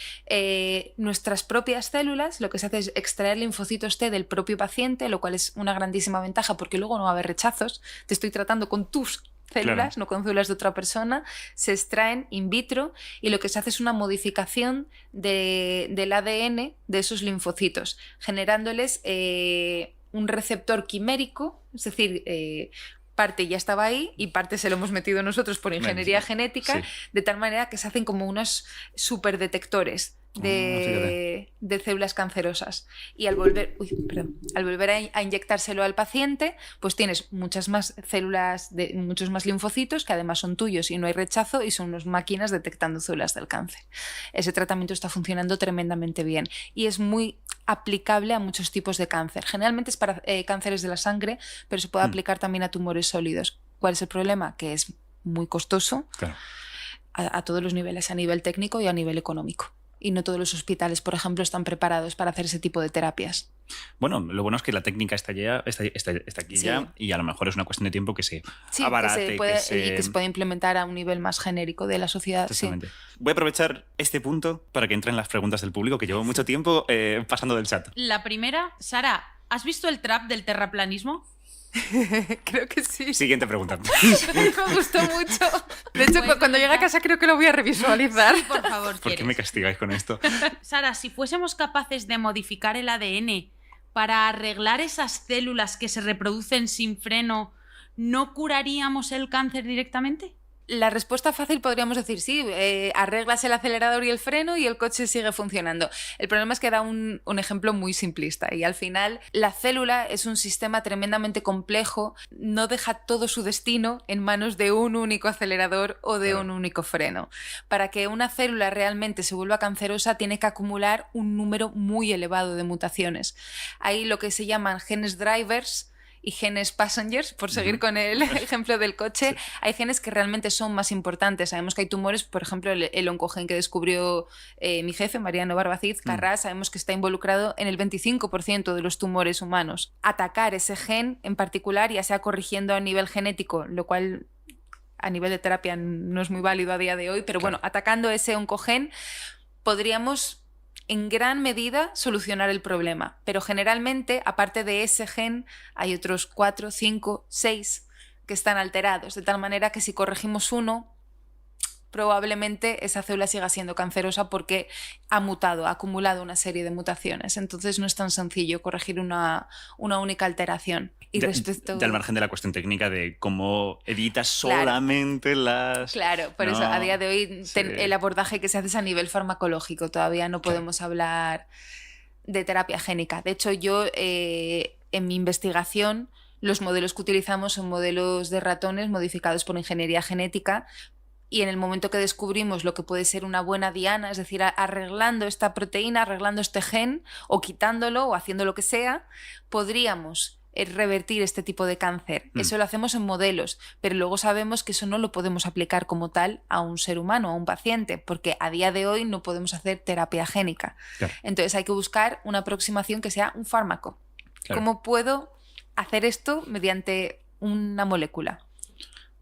nuestras propias células. Lo que se hace es extraer linfocitos T del propio paciente, lo cual es una grandísima ventaja porque luego no va a haber rechazos. Te estoy tratando con tus células, no con células de otra persona, se extraen in vitro y lo que se hace es una modificación del ADN de esos linfocitos, generándoles un receptor quimérico, es decir, parte ya estaba ahí y parte se lo hemos metido nosotros por ingeniería genética, de tal manera que se hacen como unos superdetectores de células cancerosas. Y al volver a inyectárselo al paciente, pues tienes muchas más células, muchos más linfocitos que además son tuyos y no hay rechazo y son unas máquinas detectando células del cáncer. Ese tratamiento está funcionando tremendamente bien y es muy aplicable a muchos tipos de cáncer. Generalmente es para cánceres de la sangre, pero se puede aplicar también a tumores sólidos. ¿Cuál es el problema? Que es muy costoso a todos los niveles, a nivel técnico y a nivel económico. Y no todos los hospitales, por ejemplo, están preparados para hacer ese tipo de terapias. Bueno, lo bueno es que la técnica está aquí ya y a lo mejor es una cuestión de tiempo que se abarate. Y que se puede implementar a un nivel más genérico de la sociedad. Exactamente. Voy a aprovechar este punto para que entren las preguntas del público, que llevo mucho tiempo pasando del chat. La primera, Sara, ¿has visto el trap del terraplanismo? Creo que sí. Siguiente pregunta. Me gustó mucho. De hecho, cuando llegue a casa creo que lo voy a revisualizar. Sí, por favor. ¿Por qué me castigáis con esto? Sara, si fuésemos capaces de modificar el ADN para arreglar esas células que se reproducen sin freno, ¿no curaríamos el cáncer directamente? La respuesta fácil podríamos decir sí, arreglas el acelerador y el freno y el coche sigue funcionando. El problema es que da un ejemplo muy simplista y al final la célula es un sistema tremendamente complejo, no deja todo su destino en manos de un único acelerador o de un único freno. Para que una célula realmente se vuelva cancerosa tiene que acumular un número muy elevado de mutaciones. Hay lo que se llaman genes drivers y genes passengers, por seguir con el ejemplo del coche. Hay genes que realmente son más importantes. Sabemos que hay tumores, por ejemplo, el oncogen que descubrió mi jefe, Mariano Barbacid Carrás, sabemos que está involucrado en el 25% de los tumores humanos. Atacar ese gen en particular, ya sea corrigiendo a nivel genético, lo cual a nivel de terapia no es muy válido a día de hoy, pero bueno, atacando ese oncogen podríamos en gran medida solucionar el problema, pero generalmente, aparte de ese gen, hay otros 4, 5, 6 que están alterados, de tal manera que si corregimos uno, probablemente esa célula siga siendo cancerosa porque ha mutado, ha acumulado una serie de mutaciones. Entonces no es tan sencillo corregir una única alteración. Y al margen de la cuestión técnica de cómo editas solamente las... Claro, por eso a día de hoy el abordaje que se hace es a nivel farmacológico. Todavía no podemos hablar de terapia génica. De hecho, yo en mi investigación Los modelos que utilizamos son modelos de ratones modificados por ingeniería genética, y en el momento que descubrimos lo que puede ser una buena diana, es decir, arreglando esta proteína, arreglando este gen, o quitándolo, o haciendo lo que sea, podríamos revertir este tipo de cáncer. Eso lo hacemos en modelos, pero luego sabemos que eso no lo podemos aplicar como tal a un ser humano, a un paciente, porque a día de hoy no podemos hacer terapia génica. Claro. Entonces hay que buscar una aproximación que sea un fármaco. Claro. ¿Cómo puedo hacer esto mediante una molécula?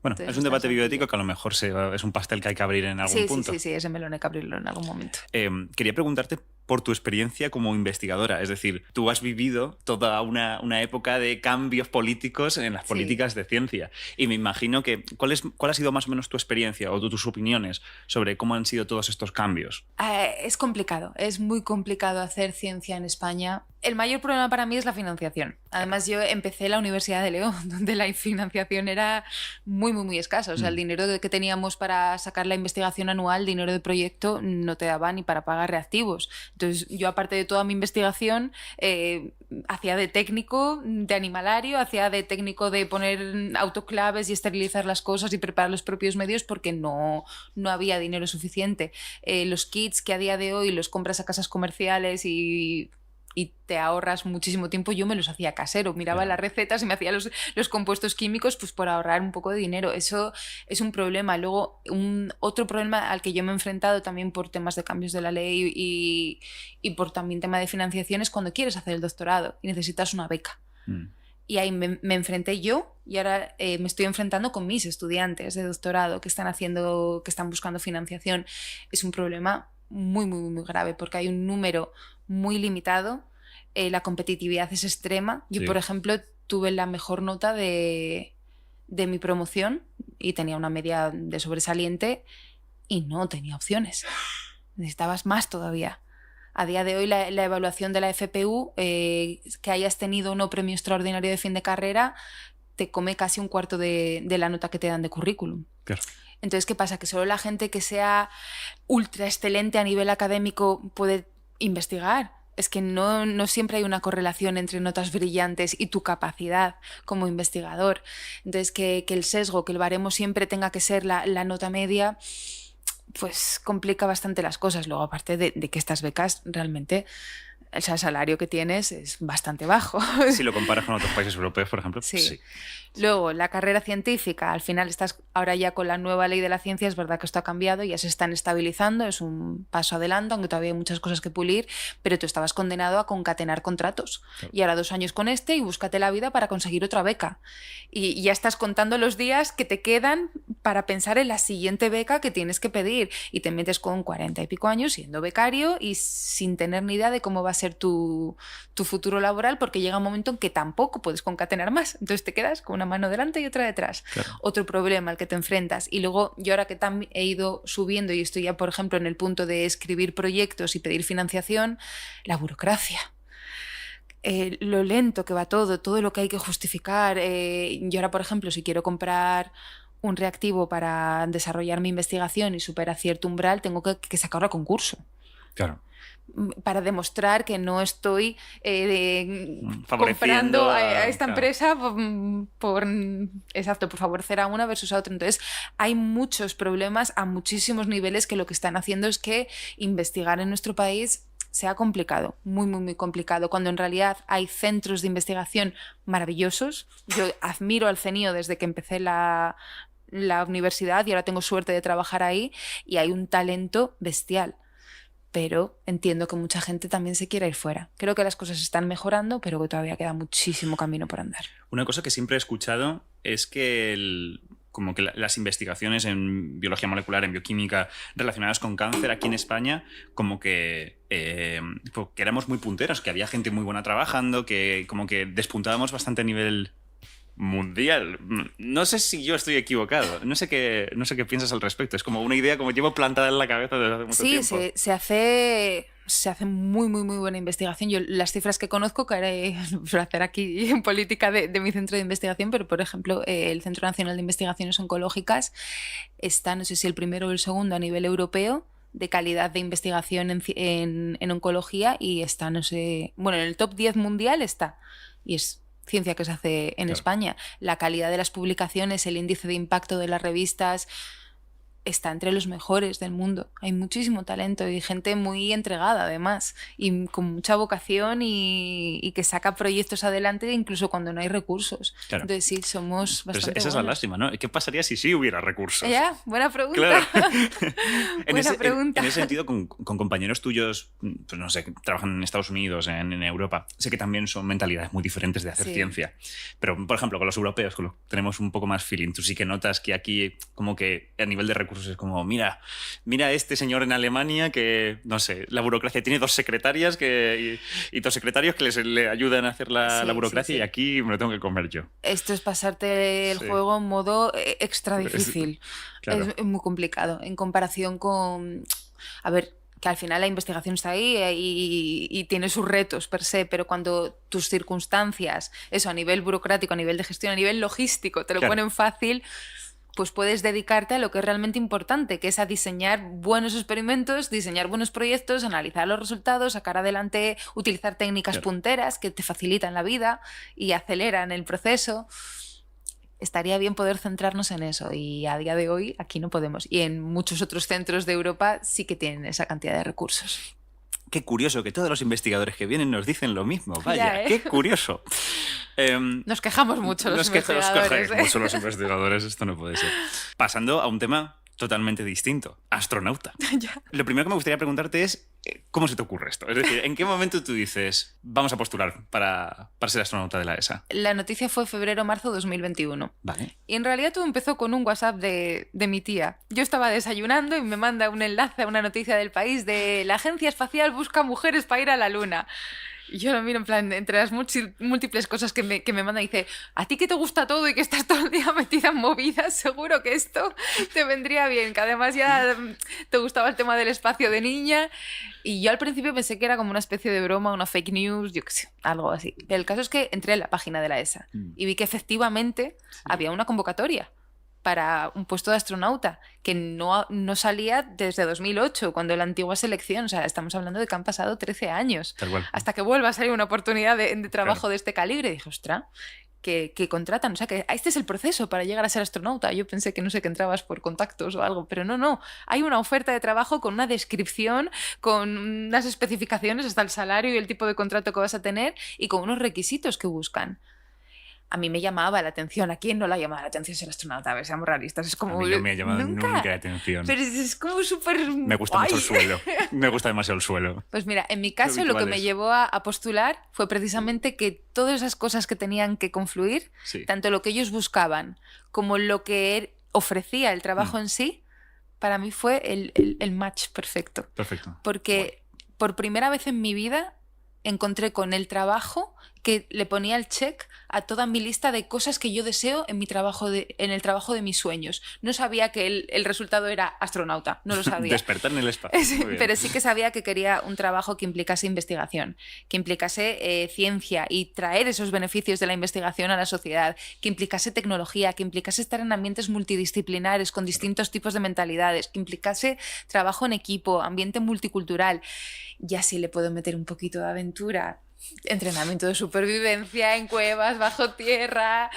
Bueno, entonces, es un debate bioético que a lo mejor es un pastel que hay que abrir en algún punto. Sí, ese melón hay que abrirlo en algún momento. Quería preguntarte por tu experiencia como investigadora. Es decir, tú has vivido toda una época de cambios políticos en las políticas de ciencia. Y me imagino que ¿cuál ha sido más o menos tu experiencia o tus opiniones sobre cómo han sido todos estos cambios? Es complicado, es muy complicado hacer ciencia en España. El mayor problema para mí es la financiación. Además, yo empecé en la Universidad de León, donde la financiación era muy, muy, muy escasa. O sea, el dinero que teníamos para sacar la investigación anual, dinero de proyecto, no te daba ni para pagar reactivos. Entonces, yo, aparte de toda mi investigación, hacía de técnico de animalario, hacía de técnico de poner autoclaves y esterilizar las cosas y preparar los propios medios, porque no había dinero suficiente. Los kits que a día de hoy los compras a casas comerciales y te ahorras muchísimo tiempo, yo me los hacía casero, miraba las recetas y me hacía los compuestos químicos, pues por ahorrar un poco de dinero. Eso es un problema. Luego, otro problema al que yo me he enfrentado también por temas de cambios de la ley y por también tema de financiación es cuando quieres hacer el doctorado y necesitas una beca. Y ahí me enfrenté yo, y ahora me estoy enfrentando con mis estudiantes de doctorado que están buscando financiación. Es un problema muy, muy, muy grave, porque hay un número muy limitado, la competitividad es extrema. Yo, por ejemplo, tuve la mejor nota de mi promoción y tenía una media de sobresaliente y no tenía opciones. Necesitabas más todavía. A día de hoy la evaluación de la FPU, que hayas tenido o no premio extraordinario de fin de carrera, te come casi un cuarto de la nota que te dan de currículum. Claro. Entonces, ¿qué pasa? Que solo la gente que sea ultra excelente a nivel académico puede investigar. Es que no siempre hay una correlación entre notas brillantes y tu capacidad como investigador. Entonces, que el sesgo, que el baremo siempre tenga que ser la nota media, pues complica bastante las cosas. Luego, aparte de que estas becas realmente, el salario que tienes es bastante bajo. Si lo comparas con otros países europeos, por ejemplo. Sí. Luego, la carrera científica, al final estás ahora ya con la nueva ley de la ciencia, es verdad que esto ha cambiado, ya se están estabilizando, es un paso adelante, aunque todavía hay muchas cosas que pulir, pero tú estabas condenado a concatenar contratos. Claro. Y ahora 2 años con este y búscate la vida para conseguir otra beca. Y ya estás contando los días que te quedan para pensar en la siguiente beca que tienes que pedir. Y te metes con 40 y pico años siendo becario y sin tener ni idea de cómo va a ser tu futuro laboral, porque llega un momento en que tampoco puedes concatenar más. Entonces te quedas con una mano delante y otra detrás. Claro. Otro problema al que te enfrentas. Y luego, yo ahora que también he ido subiendo y estoy ya, por ejemplo, en el punto de escribir proyectos y pedir financiación, la burocracia. Lo lento que va todo lo que hay que justificar. Yo ahora, por ejemplo, si quiero comprar un reactivo para desarrollar mi investigación y superar cierto umbral, tengo que sacarlo a concurso. Claro. Para demostrar que no estoy comprando a esta empresa por favorecer a una versus a otra. Entonces, hay muchos problemas a muchísimos niveles que lo que están haciendo es que investigar en nuestro país sea complicado, muy, muy, muy complicado, cuando en realidad hay centros de investigación maravillosos. Yo admiro al CENIO desde que empecé la universidad y ahora tengo suerte de trabajar ahí, y hay un talento bestial. Pero entiendo que mucha gente también se quiere ir fuera. Creo que las cosas están mejorando, pero que todavía queda muchísimo camino por andar. Una cosa que siempre he escuchado es que las investigaciones en biología molecular, en bioquímica, relacionadas con cáncer aquí en España, como que éramos muy punteros, que había gente muy buena trabajando, que como que despuntábamos bastante a nivel mundial. No sé si yo estoy equivocado. No sé qué piensas al respecto. Es como una idea como llevo plantada en la cabeza desde hace mucho tiempo. Sí, se hace muy, muy, muy buena investigación. Yo las cifras que conozco, que haré por hacer aquí en política de mi centro de investigación, pero por ejemplo el Centro Nacional de Investigaciones Oncológicas está, no sé si el primero o el segundo a nivel europeo de calidad de investigación en oncología, y está, no sé, bueno, en el top 10 mundial está, y es ciencia que se hace en España. La calidad de las publicaciones, el índice de impacto de las revistas está entre los mejores del mundo. Hay muchísimo talento y gente muy entregada además y con mucha vocación y que saca proyectos adelante incluso cuando no hay recursos. Claro. Entonces sí, somos bastante Esa es la lástima, ¿no? ¿Qué pasaría si sí hubiera recursos? Ya, buena pregunta. Claro. Buena pregunta. En ese sentido, con compañeros tuyos, pues no sé, que trabajan en Estados Unidos, en Europa, sé que también son mentalidades muy diferentes de hacer ciencia. Pero, por ejemplo, con los europeos tenemos un poco más feeling. Tú sí que notas que aquí, como que a nivel de recursos es como, mira este señor en Alemania que, no sé, la burocracia tiene 2 secretarias y 2 secretarios que le ayudan a hacer la burocracia y aquí me lo tengo que comer yo. Esto es pasarte el juego en modo extra difícil. Claro. Es muy complicado en comparación con... A ver, que al final la investigación está ahí y tiene sus retos per se, pero cuando tus circunstancias, eso a nivel burocrático, a nivel de gestión, a nivel logístico, te lo ponen fácil, pues puedes dedicarte a lo que es realmente importante, que es a diseñar buenos experimentos, diseñar buenos proyectos, analizar los resultados, sacar adelante, utilizar técnicas punteras que te facilitan la vida y aceleran el proceso. Estaría bien poder centrarnos en eso y a día de hoy aquí no podemos. Y en muchos otros centros de Europa sí que tienen esa cantidad de recursos. Qué curioso que todos los investigadores que vienen nos dicen lo mismo. Vaya, qué curioso. Nos quejamos mucho los investigadores. Nos quejamos mucho los investigadores, esto no puede ser. Pasando a un tema totalmente distinto, astronauta. Lo primero que me gustaría preguntarte es, ¿cómo se te ocurre esto? Es decir, ¿en qué momento tú dices, vamos a postular para ser astronauta de la ESA? La noticia fue febrero-marzo 2021. Vale. Y en realidad todo empezó con un WhatsApp de mi tía. Yo estaba desayunando y me manda un enlace a una noticia del país de la Agencia Espacial busca mujeres para ir a la Luna. Y yo lo miro en plan, entre las múltiples cosas que me manda, y dice, a ti que te gusta todo y que estás todo el día metida en movidas, seguro que esto te vendría bien, que además ya te gustaba el tema del espacio de niña. Y yo al principio pensé que era como una especie de broma, una fake news, yo qué sé, algo así. El caso es que entré en la página de la ESA y vi que efectivamente había una convocatoria para un puesto de astronauta que no salía desde 2008, cuando la antigua selección, o sea, estamos hablando de que han pasado 13 años hasta que vuelva a salir una oportunidad de trabajo de este calibre. Y dije, ostras, que contratan, o sea, que este es el proceso para llegar a ser astronauta. Yo pensé que no sé, que entrabas por contactos o algo, pero no, hay una oferta de trabajo con una descripción, con unas especificaciones, hasta el salario y el tipo de contrato que vas a tener y con unos requisitos que buscan. A mí me llamaba la atención. ¿A quién no le ha llamado la atención ser astronauta? A ver, seamos realistas. Es como... A mí no me ha llamado nunca la atención. Pero es como súper... Me gusta mucho el suelo. Me gusta demasiado el suelo. Pues mira, en mi caso lo que me llevó a postular fue precisamente que todas esas cosas que tenían que confluir, tanto lo que ellos buscaban como lo que ofrecía el trabajo en sí, para mí fue el match perfecto. Perfecto. Porque por primera vez en mi vida encontré con el trabajo que le ponía el check a toda mi lista de cosas que yo deseo en en el trabajo de mis sueños. No sabía que el resultado era astronauta, no lo sabía. Despertar en el espacio. Sí, pero sí que sabía que quería un trabajo que implicase investigación, que implicase ciencia y traer esos beneficios de la investigación a la sociedad, que implicase tecnología, que implicase estar en ambientes multidisciplinares con distintos tipos de mentalidades, que implicase trabajo en equipo, ambiente multicultural. Ya sí le puedo meter un poquito de aventura, entrenamiento de supervivencia en cuevas, bajo tierra,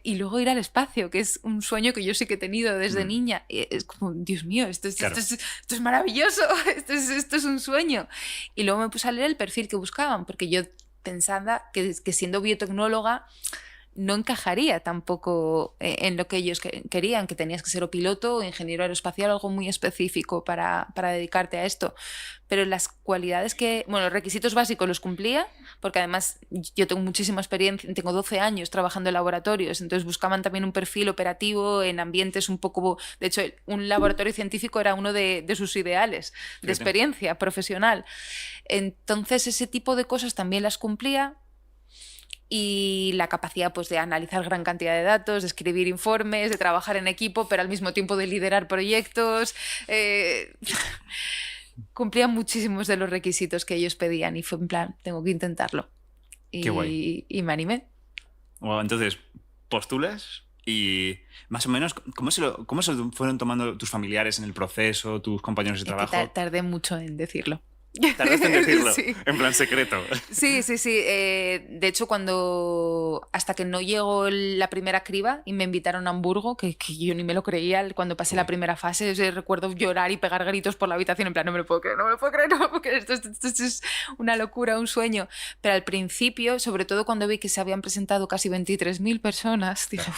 y luego ir al espacio, que es un sueño que yo sí que he tenido desde niña. Es como, Dios mío, esto es maravilloso, esto es un sueño. Y luego me puse a leer el perfil que buscaban, porque yo pensaba que siendo biotecnóloga no encajaría tampoco en lo que ellos querían, que tenías que ser o piloto o ingeniero aeroespacial, algo muy específico para dedicarte a esto. Pero las cualidades los requisitos básicos los cumplía, porque además yo tengo muchísima experiencia, tengo 12 años trabajando en laboratorios, entonces buscaban también un perfil operativo en ambientes un poco... De hecho, un laboratorio científico era uno de sus ideales de experiencia profesional. Entonces, ese tipo de cosas también las cumplía. Y la capacidad pues, de analizar gran cantidad de datos, de escribir informes, de trabajar en equipo, pero al mismo tiempo de liderar proyectos. Cumplía muchísimos de los requisitos que ellos pedían y fue en plan, tengo que intentarlo. Qué guay. Y me animé. Bueno, entonces, postulas y más o menos, ¿cómo se fueron tomando tus familiares en el proceso, tus compañeros de trabajo? Tardé mucho en decirlo. Tardaste en decirlo, Sí. en plan secreto. Sí. De hecho, hasta que no llegó la primera criba y me invitaron a Hamburgo, que yo ni me lo creía, cuando pasé la primera fase, recuerdo llorar y pegar gritos por la habitación, en plan, no me lo puedo creer, esto es una locura, un sueño. Pero al principio, sobre todo cuando vi que se habían presentado casi 23.000 personas, dije,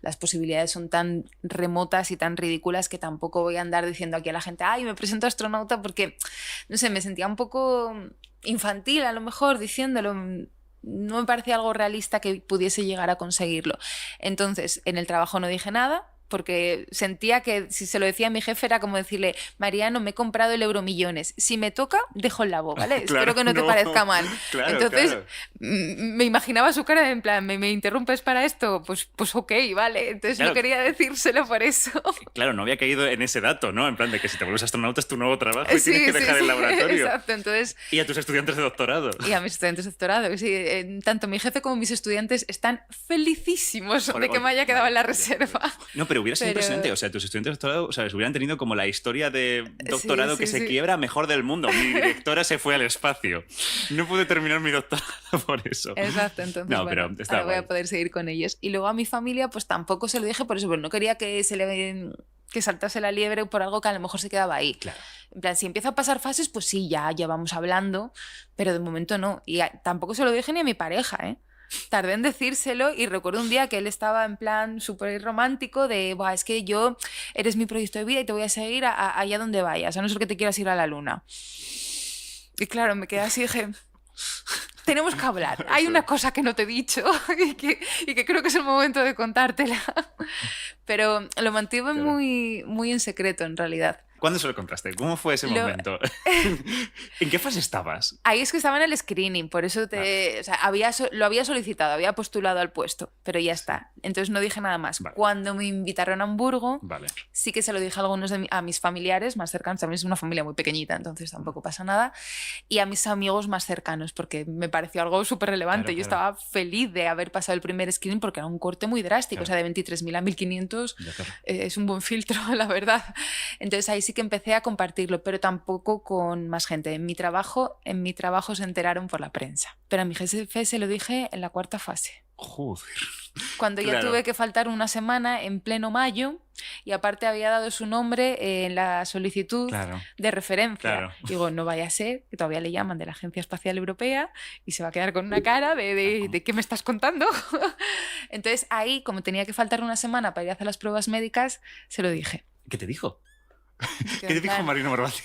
las posibilidades son tan remotas y tan ridículas que tampoco voy a andar diciendo aquí a la gente, ay, me presento astronauta, porque, no sé, me sentía un poco infantil a lo mejor diciéndolo. No me parecía algo realista que pudiese llegar a conseguirlo. Entonces, en el trabajo no dije nada, porque sentía que si se lo decía a mi jefe era como decirle, Mariano, me he comprado el Euromillones, si me toca, dejo el labo, ¿vale? Claro, Espero que no te parezca mal. Claro, entonces, claro. Me imaginaba su cara en plan, ¿me interrumpes para esto? Pues ok, vale. Entonces Claro. no quería decírselo por eso. Claro, no había caído en ese dato, ¿no? En plan de que si te vuelves astronauta es tu nuevo trabajo y tienes que dejar el laboratorio. Exacto, entonces... Y a tus estudiantes de doctorado. Y a mis estudiantes de doctorado, sí. Tanto mi jefe como mis estudiantes están felicísimos de que me haya quedado en la reserva. No, pero hubiera sido impresionante. O sea, tus estudiantes de doctorado, o sea, hubieran tenido como la historia de doctorado que se quiebra mejor del mundo. Mi directora se fue al espacio. No pude terminar mi doctorado por eso. Exacto, entonces No, bueno, pero está ahora voy guay. a poder seguir con ellos. Y luego a mi familia pues tampoco se lo dije por eso, porque no quería que saltase la liebre por algo que a lo mejor se quedaba ahí. Claro. En plan, si empieza a pasar fases, pues sí, ya vamos hablando, pero de momento no. Y tampoco se lo dije ni a mi pareja, ¿eh? Tardé en decírselo y recuerdo un día que él estaba en plan súper romántico de, buah, es que eres mi proyecto de vida y te voy a seguir allá donde vayas, a no ser que te quieras ir a la luna. Y claro, me quedé así y dije, tenemos que hablar. Hay una cosa que no te he dicho y que creo que es el momento de contártela. Pero lo mantuve muy, muy en secreto en realidad. ¿Cuándo se lo contaste? ¿Cómo fue ese momento? ¿En qué fase estabas? Ahí es que estaba en el screening, por eso o sea, lo había solicitado, había postulado al puesto, pero ya está. Entonces no dije nada más. Vale. Cuando me invitaron a Hamburgo, Vale. sí que se lo dije a algunos a mis familiares más cercanos, también es una familia muy pequeñita, entonces tampoco pasa nada, y a mis amigos más cercanos, porque me pareció algo súper relevante. Claro, Yo claro. estaba feliz de haber pasado el primer screening porque era un corte muy drástico, Claro. o sea, de 23.000 a 1.500 Ya, claro. es un buen filtro, la verdad. Entonces ahí sí que empecé a compartirlo, pero tampoco con más gente. En mi trabajo se enteraron por la prensa. Pero a mi jefe se lo dije en la cuarta fase. Joder. Cuando ya Claro. tuve que faltar una semana en pleno mayo y aparte había dado su nombre en la solicitud Claro. de referencia. Claro. Digo, no vaya a ser que todavía le llaman de la Agencia Espacial Europea y se va a quedar con una cara de ¿qué me estás contando? Entonces ahí, como tenía que faltar una semana para ir a hacer las pruebas médicas, se lo dije. ¿Qué te dijo? Que ¿Qué te en dijo plan, Marino Morbati?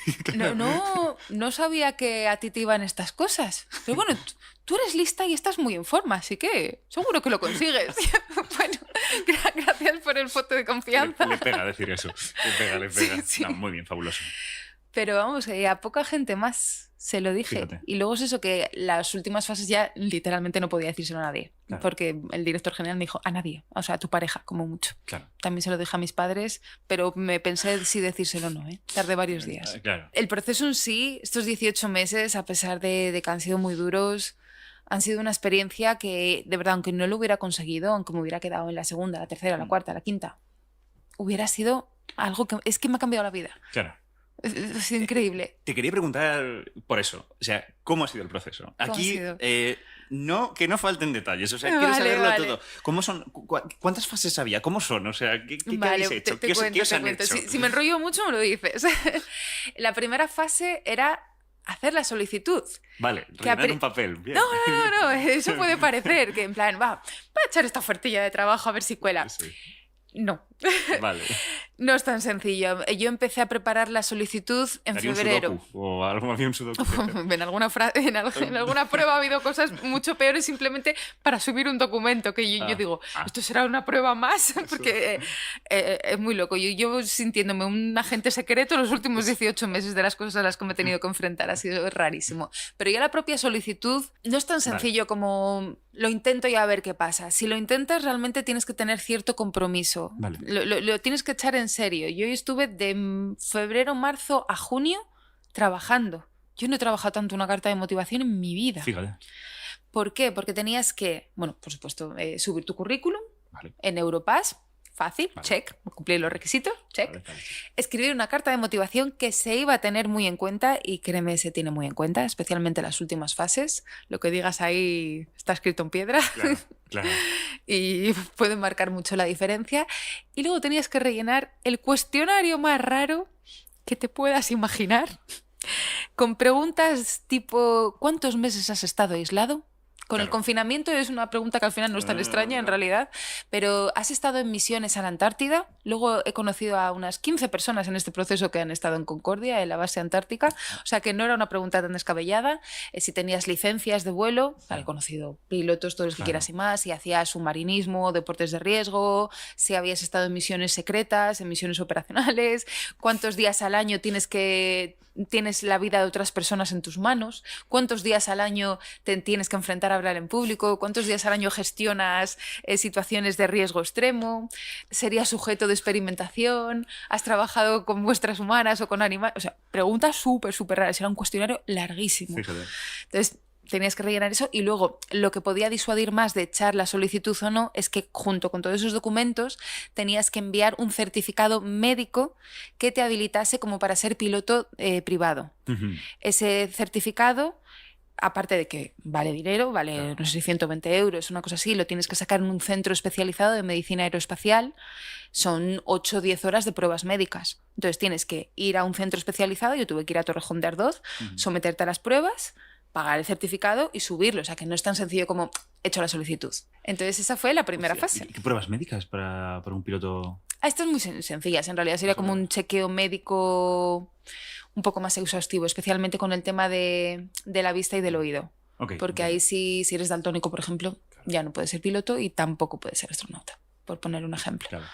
No sabía que a ti te iban estas cosas. Pero bueno, tú eres lista y estás muy en forma, así que seguro que lo consigues. Bueno, gracias por el voto de confianza. Le pega decir eso. Le pega. Sí, sí. No, muy bien, fabuloso. Pero vamos, a poca gente más se lo dije. Fíjate. Y luego es eso, que las últimas fases ya literalmente no podía decírselo a nadie. Claro. Porque el director general me dijo, a nadie. O sea, a tu pareja, como mucho. Claro. También se lo dije a mis padres, pero me pensé si decírselo o no, ¿eh? Tardé varios días. Claro. El proceso en sí, estos 18 meses, a pesar de que han sido muy duros, han sido una experiencia que, de verdad, aunque no lo hubiera conseguido, aunque me hubiera quedado en la segunda, la tercera, la cuarta, la quinta, hubiera sido algo que es que me ha cambiado la vida. Claro. Es increíble. Te quería preguntar por eso. O sea, ¿cómo ha sido el proceso? Aquí, ha sido? no, que no falten detalles. O sea, quiero Vale, saberlo vale. todo. ¿Cómo son? ¿Cuántas fases había? ¿Cómo son? O sea, ¿qué Vale, habéis hecho? te ¿Qué os cuento. han hecho? Si me enrollo mucho, me lo dices. La primera fase era hacer la solicitud. Vale, Que rellenar un papel. Bien. No, eso puede parecer que en plan, va a echar esta ofertilla de trabajo a ver si cuela. Sí. No. Vale. No es tan sencillo. Yo empecé a preparar la solicitud en ¿Haría un febrero. sudoku? ¿O algo había un sudoku? En alguna prueba ha habido cosas mucho peores simplemente para subir un documento que yo digo, esto será una prueba más, porque es muy loco. Yo llevo sintiéndome un agente secreto los últimos 18 meses de las cosas a las que me he tenido que enfrentar. Ha sido rarísimo. Pero ya la propia solicitud no es tan sencillo como lo intento y a ver qué pasa. Si lo intentas, realmente tienes que tener cierto compromiso. Vale. Lo tienes que echar en serio. Yo estuve de febrero, marzo a junio trabajando. Yo no he trabajado tanto una carta de motivación en mi vida. Fíjate. ¿Por qué? Porque tenías que, bueno, por supuesto, subir tu currículum Vale. en Europass, Fácil, check, cumplir los requisitos, check. Vale. Escribir una carta de motivación que se iba a tener muy en cuenta, y créeme, se tiene muy en cuenta, especialmente las últimas fases. Lo que digas ahí está escrito en piedra. Claro. Y puede marcar mucho la diferencia. Y luego tenías que rellenar el cuestionario más raro que te puedas imaginar, con preguntas tipo: ¿cuántos meses has estado aislado? Con el confinamiento es una pregunta que al final no es tan extraña en realidad, pero ¿has estado en misiones a la Antártida? Luego he conocido a unas 15 personas en este proceso que han estado en Concordia, en la base antártica, o sea que no era una pregunta tan descabellada. Si tenías licencias de vuelo, he conocido pilotos, todos los que quieras y más, si hacías submarinismo, deportes de riesgo, si habías estado en misiones secretas, en misiones operacionales, cuántos días al año tienes la vida de otras personas en tus manos, cuántos días al año te tienes que enfrentar a hablar en público, cuántos días al año gestionas situaciones de riesgo extremo, serías sujeto de experimentación, has trabajado con muestras humanas o con animales, o sea, preguntas súper raras, era un cuestionario larguísimo. Fíjate. Entonces tenías que rellenar eso, y luego lo que podía disuadir más de echar la solicitud o no es que junto con todos esos documentos tenías que enviar un certificado médico que te habilitase como para ser piloto privado. Ese certificado, aparte de que vale dinero, vale no sé si 120 euros, una cosa así, lo tienes que sacar en un centro especializado de medicina aeroespacial. Son 8 o 10 horas de pruebas médicas. Entonces tienes que ir a un centro especializado, yo tuve que ir a Torrejón de Ardoz, someterte a las pruebas, pagar el certificado y subirlo. O sea, que no es tan sencillo como hecho la solicitud. Entonces esa fue la primera fase. ¿Qué pruebas médicas para un piloto? Estas muy sencillas, en realidad sería como un chequeo médico un poco más exhaustivo, especialmente con el tema de la vista y del oído. Porque ahí si eres daltónico, por ejemplo, ya no puedes ser piloto y tampoco puedes ser astronauta, por poner un ejemplo. Claro.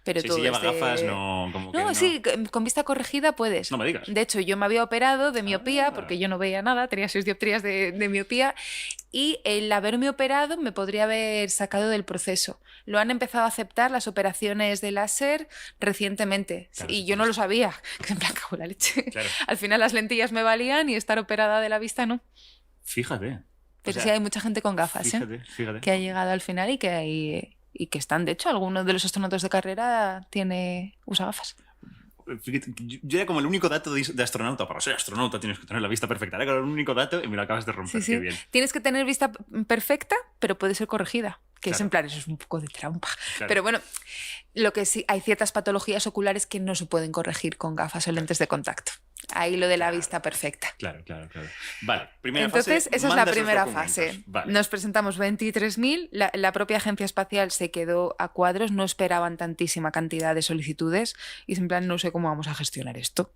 Pero si lleva gafas, no... No, sí, con vista corregida puedes. No me digas. De hecho, yo me había operado de miopía porque yo no veía nada, tenía 6 dioptrías de miopía, y el haberme operado me podría haber sacado del proceso. Lo han empezado a aceptar las operaciones de láser recientemente, y yo no lo sabía, que en plan cago en la leche. Claro. Al final las lentillas me valían y estar operada de la vista no. Fíjate. Pero sí hay mucha gente con gafas, fíjate. Que ha llegado al final y que están, de hecho, algunos de los astronautas de carrera usa gafas. Yo era como el único dato de astronauta. Para ser astronauta tienes que tener la vista perfecta. Era como el único dato y me lo acabas de romper. Sí. Qué bien. Tienes que tener vista perfecta, pero puede ser corregida. Que es en plan, eso es un poco de trampa. Pero bueno, lo que sí, hay ciertas patologías oculares que no se pueden corregir con gafas o lentes de contacto. Ahí lo de la vista perfecta. Claro. Vale, primera Entonces, fase. esa es la primera fase. Vale. Nos presentamos 23.000. La propia agencia espacial se quedó a cuadros. No esperaban tantísima cantidad de solicitudes. Y es en plan, no sé cómo vamos a gestionar esto.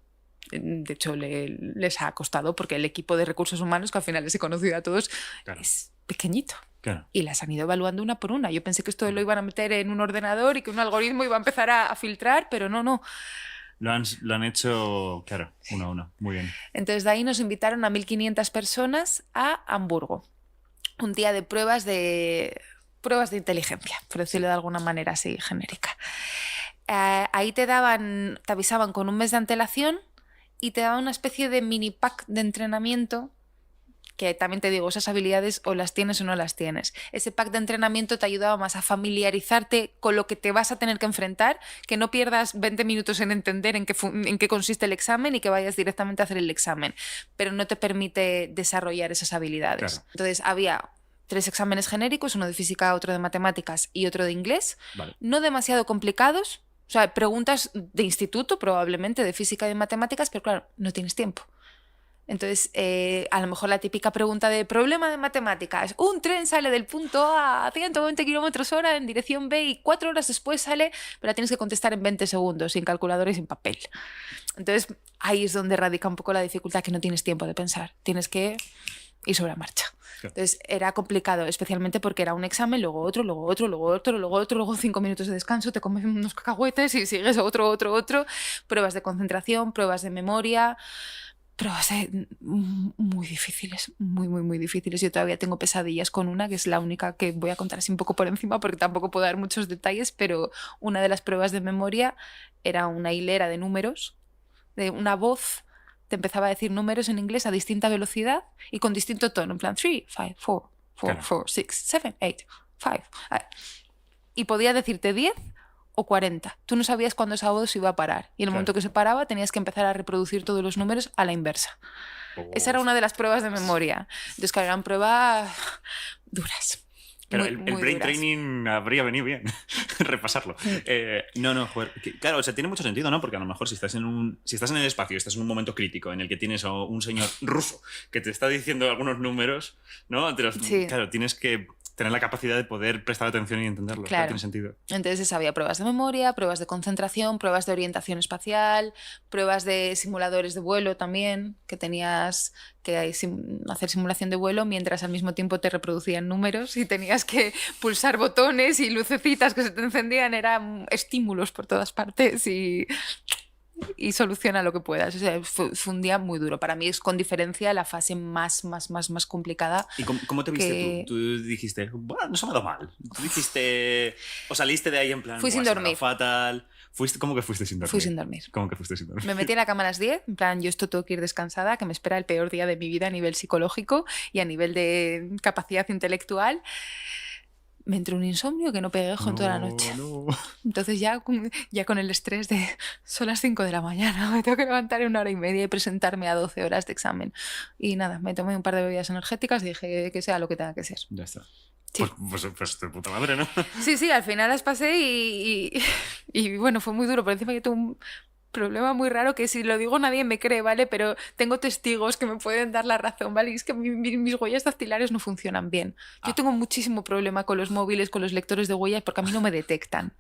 De hecho, les ha costado porque el equipo de recursos humanos, que al final les he conocido a todos, es pequeñito. Claro. Y las han ido evaluando una por una. Yo pensé que esto lo iban a meter en un ordenador y que un algoritmo iba a empezar a filtrar, pero no. Lo han hecho, claro, uno a uno. Muy bien. Entonces, de ahí nos invitaron a 1.500 personas a Hamburgo. Un día de pruebas de inteligencia, por decirlo de alguna manera así genérica. Ahí te avisaban con un mes de antelación y te daban una especie de mini pack de entrenamiento, que también te digo, esas habilidades o las tienes o no las tienes. Ese pack de entrenamiento te ayudaba más a familiarizarte con lo que te vas a tener que enfrentar, que no pierdas 20 minutos en entender en qué consiste el examen y que vayas directamente a hacer el examen, pero no te permite desarrollar esas habilidades. Claro. Entonces había 3 exámenes genéricos, uno de física, otro de matemáticas y otro de inglés, no demasiado complicados, o sea, preguntas de instituto probablemente, de física y de matemáticas, pero claro, no tienes tiempo. Entonces, a lo mejor la típica pregunta de problema de matemáticas: un tren sale del punto A a 120 km/h en dirección B y 4 horas después sale, pero la tienes que contestar en 20 segundos, sin calculadora y sin papel. Entonces, ahí es donde radica un poco la dificultad, que no tienes tiempo de pensar, tienes que ir sobre la marcha. Entonces, era complicado, especialmente porque era un examen, luego otro, luego otro, luego otro, luego otro, luego 5 minutos de descanso, te comes unos cacahuetes y sigues otro, pruebas de concentración, pruebas de memoria, pruebas muy difíciles, muy difíciles. Yo todavía tengo pesadillas con una, que es la única que voy a contar así un poco por encima porque tampoco puedo dar muchos detalles, pero una de las pruebas de memoria era una hilera de números, de una voz te empezaba a decir números en inglés a distinta velocidad y con distinto tono, en plan 3, 5, 4, 4, 6, 7, 8, 5. Y podía decirte 10 o 40. Tú no sabías cuándo esa voz iba a parar. Y en el momento que se paraba tenías que empezar a reproducir todos los números a la inversa. Esa era una de las pruebas de memoria. Entonces, claro, eran pruebas duras. Pero muy, el muy brain duras. training habría venido bien repasarlo. Joder. Claro, o sea, tiene mucho sentido, ¿no? Porque a lo mejor si estás en el espacio, estás en un momento crítico en el que tienes a un señor ruso que te está diciendo algunos números, ¿no? Claro, tienes que tener la capacidad de poder prestar atención y entenderlos. Claro. Tiene sentido. Entonces había pruebas de memoria, pruebas de concentración, pruebas de orientación espacial, pruebas de simuladores de vuelo también, que tenías que hacer simulación de vuelo mientras al mismo tiempo te reproducían números y tenías que pulsar botones y lucecitas que se te encendían, eran estímulos por todas partes y soluciona lo que puedas. O sea, fue un día muy duro. Para mí es con diferencia la fase más complicada. ¿Y cómo te viste tú? Tú dijiste, bueno, no se me ha dado mal. Tú dijiste, o saliste de ahí en plan, fui sin dormir. Fatal. ¿Cómo que fuiste sin dormir? Fui sin dormir. ¿Cómo que fuiste sin dormir? Me metí en la cama a las 10, en plan, yo esto tengo que ir descansada, que me espera el peor día de mi vida a nivel psicológico y a nivel de capacidad intelectual. Me entró un insomnio que no pegué en toda la noche. Entonces ya con el estrés de son las 5 de la mañana, me tengo que levantar en 1 hora y media y presentarme a 12 horas de examen. Y nada, me tomé un par de bebidas energéticas y dije que sea lo que tenga que ser. Ya está. Sí. Pues de puta madre, ¿no? Sí, al final las pasé y bueno, fue muy duro, pero encima yo tuve un problema muy raro que si lo digo nadie me cree, ¿vale? Pero tengo testigos que me pueden dar la razón, ¿vale? Y es que mis huellas dactilares no funcionan bien. Yo tengo muchísimo problema con los móviles, con los lectores de huellas, porque a mí no me detectan.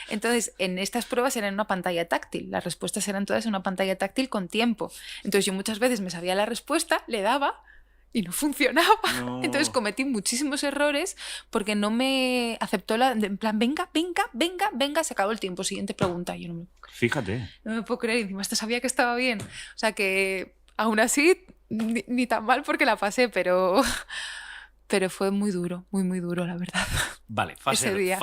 Entonces, en estas pruebas eran una pantalla táctil. Las respuestas eran todas en una pantalla táctil con tiempo. Entonces yo muchas veces me sabía la respuesta, le daba y no funcionaba. No. Entonces cometí muchísimos errores porque no me aceptó en plan, venga, se acabó el tiempo, siguiente pregunta. Yo no me puedo creer, encima hasta sabía que estaba bien. O sea que aún así ni tan mal porque la pasé, pero fue muy duro, muy duro, la verdad. Vale, fase 2.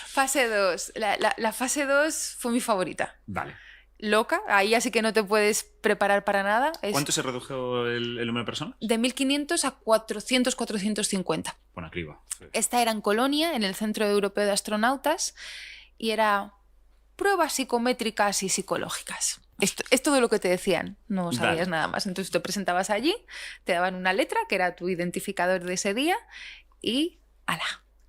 Fase 2. La fase 2 fue mi favorita. Vale. Loca, ahí así que no te puedes preparar para nada. ¿Cuánto se redujo el número de personas? De 1.500 a 400, 450. Buena criba. Sí. Esta era en Colonia, en el Centro Europeo de Astronautas, y era pruebas psicométricas y psicológicas. Es todo lo que te decían, no sabías nada más. Entonces te presentabas allí, te daban una letra, que era tu identificador de ese día, y ¡hala!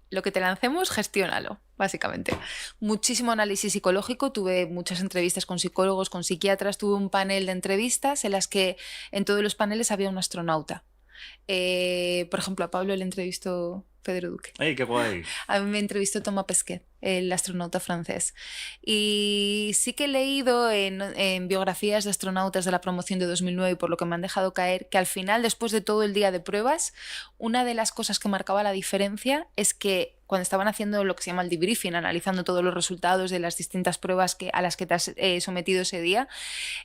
Lo que te lancemos, gestiónalo, básicamente. Muchísimo análisis psicológico, tuve muchas entrevistas con psicólogos, con psiquiatras, tuve un panel de entrevistas en las que en todos los paneles había un astronauta. Por ejemplo, a Pablo le entrevistó Pedro Duque. ¡Ay, qué guay! A mí me entrevistó Thomas Pesquet, el astronauta francés. Y sí que he leído en biografías de astronautas de la promoción de 2009, por lo que me han dejado caer, que al final, después de todo el día de pruebas, una de las cosas que marcaba la diferencia es que cuando estaban haciendo lo que se llama el debriefing, analizando todos los resultados de las distintas pruebas a las que te has sometido ese día,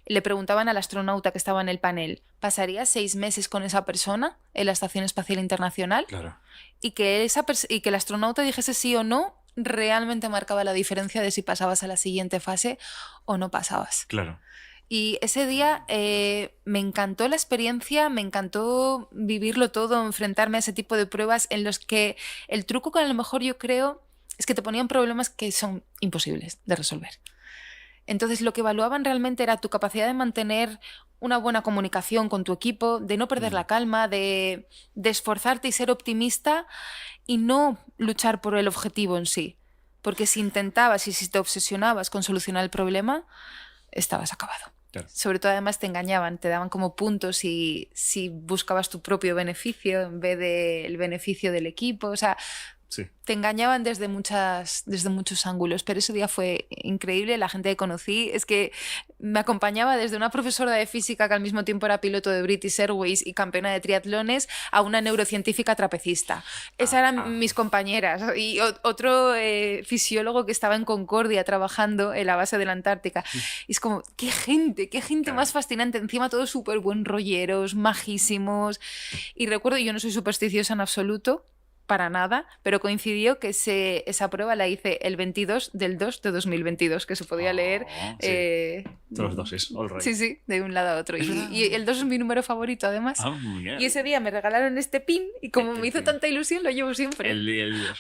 le preguntaban al astronauta que estaba en el panel, ¿pasarías 6 meses con esa persona en la Estación Espacial Internacional? Claro. Y que el astronauta dijese sí o no, realmente marcaba la diferencia de si pasabas a la siguiente fase o no pasabas. Claro. Y ese día me encantó la experiencia, me encantó vivirlo todo, enfrentarme a ese tipo de pruebas en los que el truco que a lo mejor yo creo es que te ponían problemas que son imposibles de resolver. Entonces lo que evaluaban realmente era tu capacidad de mantener una buena comunicación con tu equipo, de no perder la calma, de esforzarte y ser optimista y no luchar por el objetivo en sí. Porque si intentabas y si te obsesionabas con solucionar el problema, estabas acabado. Claro. Sobre todo además te engañaban, te daban como puntos si buscabas tu propio beneficio en vez del beneficio del equipo, o sea, sí. Te engañaban desde muchos ángulos, pero ese día fue increíble, la gente que conocí, es que me acompañaba desde una profesora de física que al mismo tiempo era piloto de British Airways y campeona de triatlones a una neurocientífica trapecista. Esas eran mis compañeras y otro fisiólogo que estaba en Concordia trabajando en la base de la Antártica. Y es como, qué gente claro. Más fascinante, encima todos súper buen rolleros, majísimos. Y recuerdo, yo no soy supersticiosa en absoluto, para nada, pero coincidió que esa prueba la hice el 22 del 2 de 2022, que se podía leer Los doses, all right. Sí, de un lado a otro. Y el 2 es mi número favorito, además. Yeah. Y ese día me regalaron este pin y como me hizo tanta ilusión, lo llevo siempre.